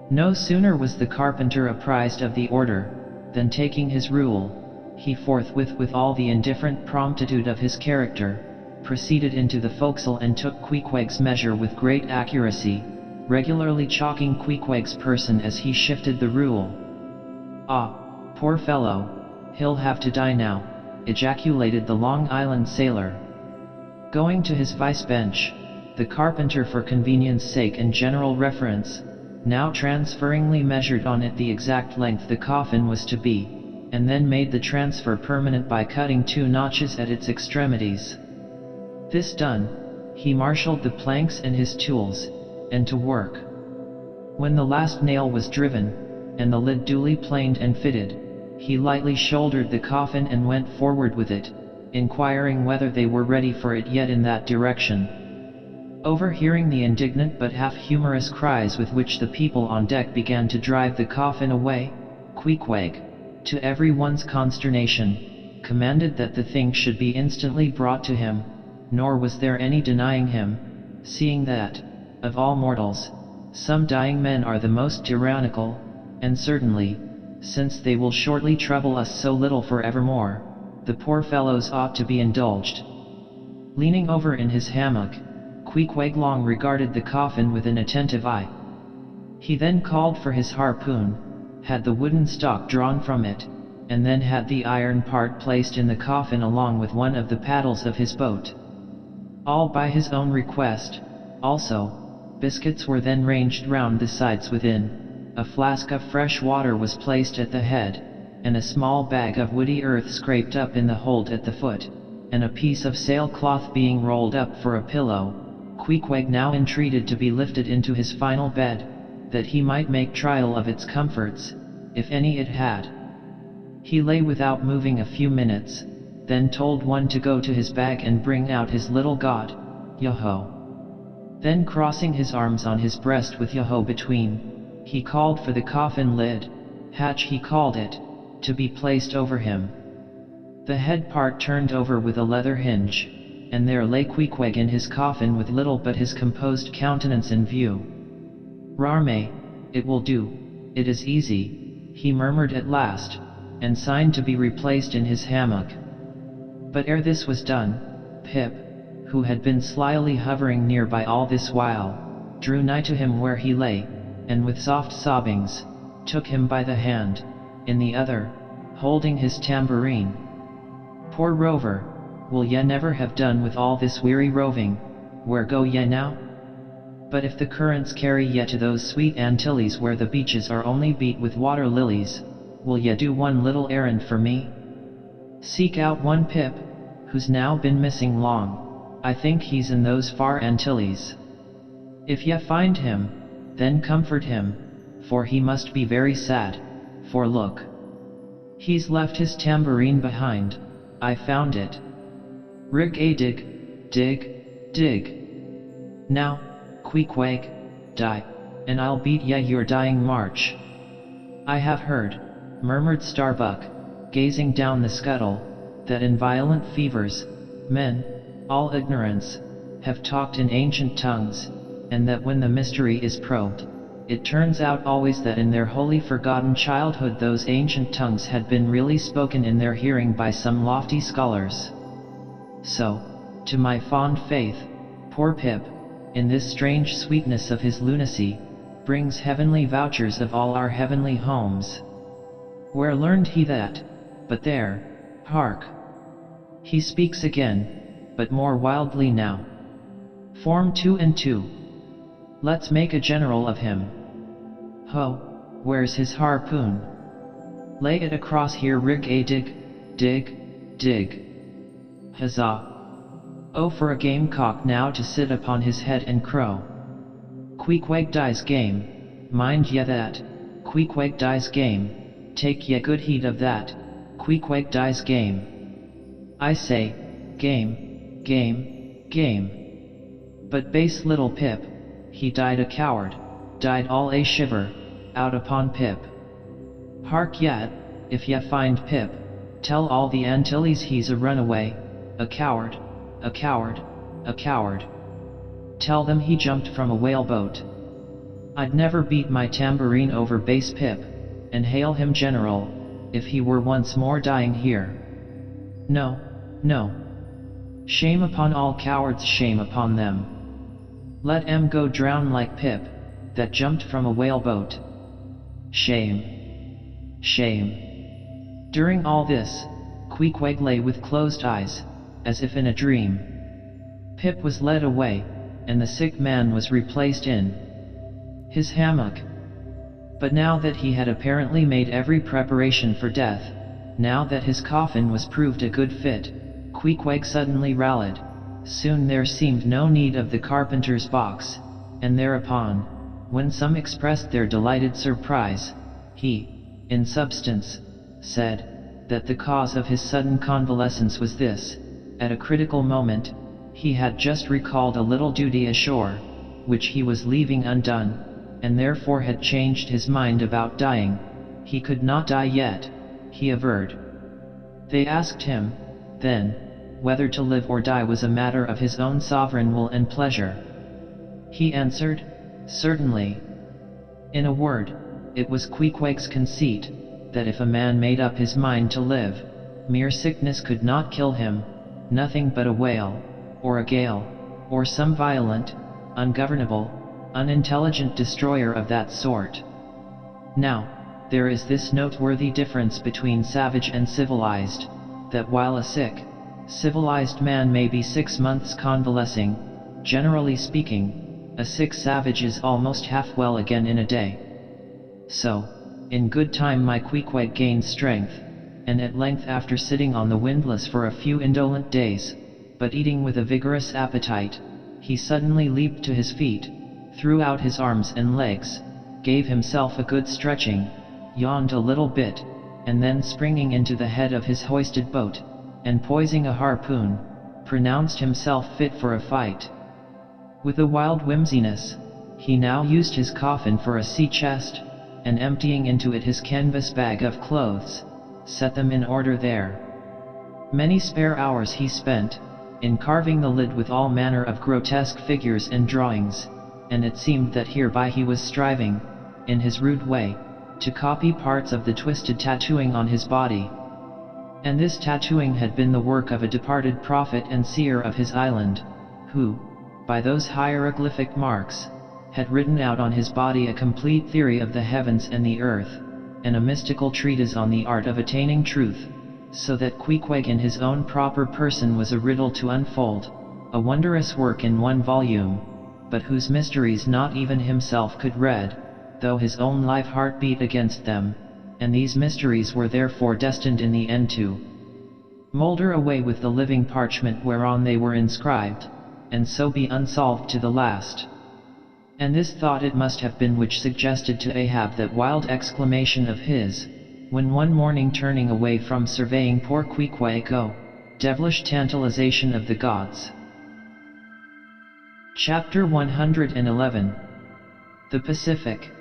No sooner was the carpenter apprised of the order, than taking his rule, he forthwith with all the indifferent promptitude of his character, proceeded into the forecastle and took Queequeg's measure with great accuracy, regularly chalking Queequeg's person as he shifted the rule. "Ah, poor fellow, he'll have to die now," ejaculated the Long Island sailor. Going to his vice bench, the carpenter for convenience sake and general reference, now transferringly measured on it the exact length the coffin was to be, and then made the transfer permanent by cutting 2 notches at its extremities. This done, he marshaled the planks and his tools, and to work. When the last nail was driven, and the lid duly planed and fitted, he lightly shouldered the coffin and went forward with it, inquiring whether they were ready for it yet in that direction. Overhearing the indignant but half-humorous cries with which the people on deck began to drive the coffin away, Queequeg, to everyone's consternation, commanded that the thing should be instantly brought to him, nor was there any denying him, seeing that, of all mortals, some dying men are the most tyrannical, and certainly, since they will shortly trouble us so little for evermore, the poor fellows ought to be indulged. Leaning over in his hammock, Queequeg long regarded the coffin with an attentive eye. He then called for his harpoon, had the wooden stock drawn from it, and then had the iron part placed in the coffin along with one of the paddles of his boat. All by his own request. Also, biscuits were then ranged round the sides within, a flask of fresh water was placed at the head, and a small bag of woody earth scraped up in the hold at the foot, and a piece of sailcloth being rolled up for a pillow. Queequeg now entreated to be lifted into his final bed, that he might make trial of its comforts, if any it had. He lay without moving a few minutes, then told one to go to his bag and bring out his little god, Yoho. Then crossing his arms on his breast with Yoho between, he called for the coffin lid, hatch he called it, to be placed over him. The head part turned over with a leather hinge, and there lay Queequeg in his coffin with little but his composed countenance in view. "Rarme, it will do, it is easy," he murmured at last, and signed to be replaced in his hammock. But ere this was done, Pip, who had been slyly hovering near by all this while, drew nigh to him where he lay, and with soft sobbings, took him by the hand, in the other, holding his tambourine. "Poor rover, will ye never have done with all this weary roving? Where go ye now? But if the currents carry ye to those sweet Antilles where the beaches are only beat with water lilies, will ye do one little errand for me? Seek out one Pip, who's now been missing long. I think he's in those far Antilles. If ye find him, then comfort him, for he must be very sad, for look. He's left his tambourine behind, I found it. Rig a dig, dig, dig. Now, Queequeg, die, and I'll beat ye your dying march." "I have heard," murmured Starbuck, gazing down the scuttle, "that in violent fevers, men, all ignorance, have talked in ancient tongues, and that when the mystery is probed, it turns out always that in their wholly forgotten childhood those ancient tongues had been really spoken in their hearing by some lofty scholars. So, to my fond faith, poor Pip, in this strange sweetness of his lunacy, brings heavenly vouchers of all our heavenly homes. Where learned he that? But there, hark! He speaks again, but more wildly now. Form 2 and 2. Let's make a general of him. Ho, where's his harpoon? Lay it across here, rig a dig, dig, dig. Huzzah! Oh, for a gamecock now to sit upon his head and crow. Queequeg dies game, mind ye that, Queequeg dies game, take ye good heed of that, Queequeg dies game. I say, game, game, game. But base little Pip, he died a coward, died all a shiver, out upon Pip. Hark yet, if ye find Pip, tell all the Antilles he's a runaway, a coward, a coward, a coward. Tell them he jumped from a whaleboat. I'd never beat my tambourine over base Pip, and hail him general, if he were once more dying here. No, no. Shame upon all cowards, shame upon them. Let 'em go drown like Pip, that jumped from a whaleboat. Shame. Shame. During all this, Queequeg lay with closed eyes, as if in a dream. Pip was led away, and the sick man was replaced in his hammock. But now that he had apparently made every preparation for death, now that his coffin was proved a good fit, Queequeg suddenly rallied. Soon there seemed no need of the carpenter's box, and thereupon, when some expressed their delighted surprise, he, in substance, said, that the cause of his sudden convalescence was this: at a critical moment, he had just recalled a little duty ashore, which he was leaving undone, and therefore had changed his mind about dying. He could not die yet, he averred. They asked him, then, whether to live or die was a matter of his own sovereign will and pleasure. He answered, certainly. In a word, it was Queequeg's conceit, that if a man made up his mind to live, mere sickness could not kill him, nothing but a whale, or a gale, or some violent, ungovernable, unintelligent destroyer of that sort. Now, there is this noteworthy difference between savage and civilized, that while a sick, civilized man may be 6 months convalescing, generally speaking, a sick savage is almost half well again in a day. So, in good time my Queequeg gained strength, and at length after sitting on the windlass for a few indolent days, but eating with a vigorous appetite, he suddenly leaped to his feet, threw out his arms and legs, gave himself a good stretching, yawned a little bit, and then springing into the head of his hoisted boat, and poising a harpoon, pronounced himself fit for a fight. With a wild whimsiness, he now used his coffin for a sea chest, and emptying into it his canvas bag of clothes, set them in order there. Many spare hours he spent in carving the lid with all manner of grotesque figures and drawings, and it seemed that hereby he was striving, in his rude way, to copy parts of the twisted tattooing on his body. And this tattooing had been the work of a departed prophet and seer of his island, who, by those hieroglyphic marks, had written out on his body a complete theory of the heavens and the earth, and a mystical treatise on the art of attaining truth, so that Queequeg in his own proper person was a riddle to unfold, a wondrous work in one volume, but whose mysteries not even himself could read, though his own live heart beat against them, and these mysteries were therefore destined in the end to moulder away with the living parchment whereon they were inscribed, and so be unsolved to the last. And this thought it must have been which suggested to Ahab that wild exclamation of his, when one morning turning away from surveying poor Queequeg, "Oh, devilish tantalization of the gods." Chapter 111. The Pacific.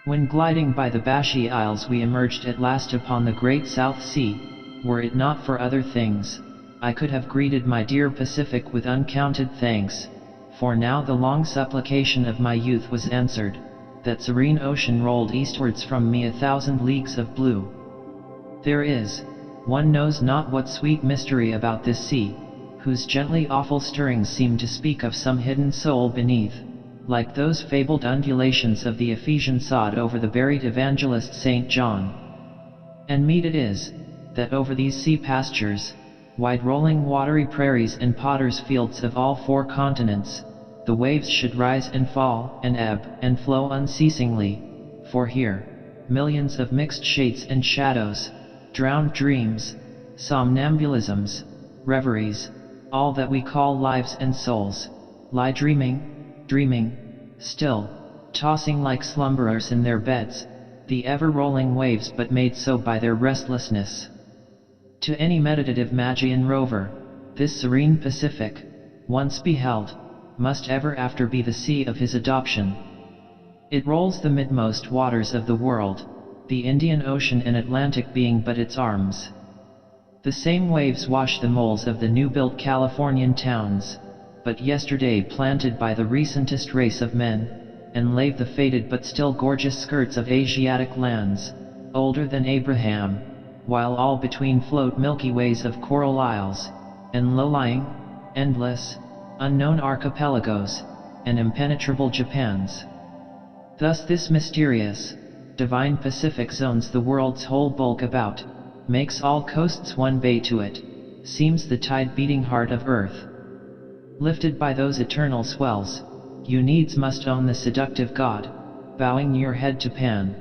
When gliding by the Bashy Isles we emerged at last upon the great South Sea. Were it not for other things, I could have greeted my dear Pacific with uncounted thanks, for now the long supplication of my youth was answered, that serene ocean rolled eastwards from me 1,000 leagues of blue. There is, one knows not what sweet mystery about this sea, whose gently awful stirrings seem to speak of some hidden soul beneath, like those fabled undulations of the Ephesian sod over the buried evangelist St. John. And meet it is, that over these sea pastures, wide rolling watery prairies and potters' fields of all 4 continents, the waves should rise and fall, and ebb and flow unceasingly, for here, millions of mixed shades and shadows, drowned dreams, somnambulisms, reveries, all that we call lives and souls, lie dreaming, still, tossing like slumberers in their beds, the ever-rolling waves but made so by their restlessness. To any meditative Magian rover, this serene Pacific, once beheld, must ever after be the sea of his adoption. It rolls the midmost waters of the world, the Indian Ocean and Atlantic being but its arms. The same waves wash the moles of the new-built Californian towns, but yesterday planted by the recentest race of men, and lave the faded but still gorgeous skirts of Asiatic lands, older than Abraham, while all between float milky ways of coral isles, and low-lying, endless, unknown archipelagos, and impenetrable Japans. Thus this mysterious, divine Pacific zones the world's whole bulk about, makes all coasts one bay to it, seems the tide-beating heart of earth. Lifted by those eternal swells, you needs must own the seductive god, bowing your head to Pan.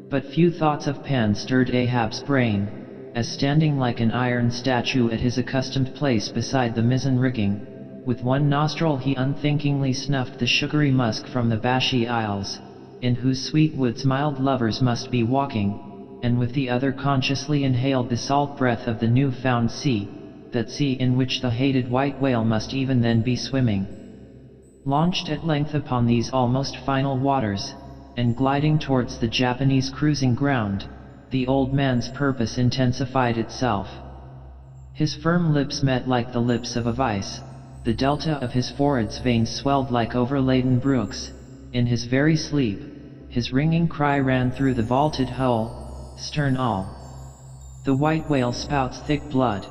But few thoughts of Pan stirred Ahab's brain, as standing like an iron statue at his accustomed place beside the mizzen rigging, with one nostril he unthinkingly snuffed the sugary musk from the Bashy Isles, in whose sweet woods mild lovers must be walking, and with the other consciously inhaled the salt breath of the new-found sea, that sea in which the hated white whale must even then be swimming. Launched at length upon these almost final waters, and gliding towards the Japanese cruising ground, the old man's purpose intensified itself. His firm lips met like the lips of a vice, the delta of his forehead's veins swelled like overladen brooks, in his very sleep, his ringing cry ran through the vaulted hull, "Stern all!" The white whale spouts thick blood,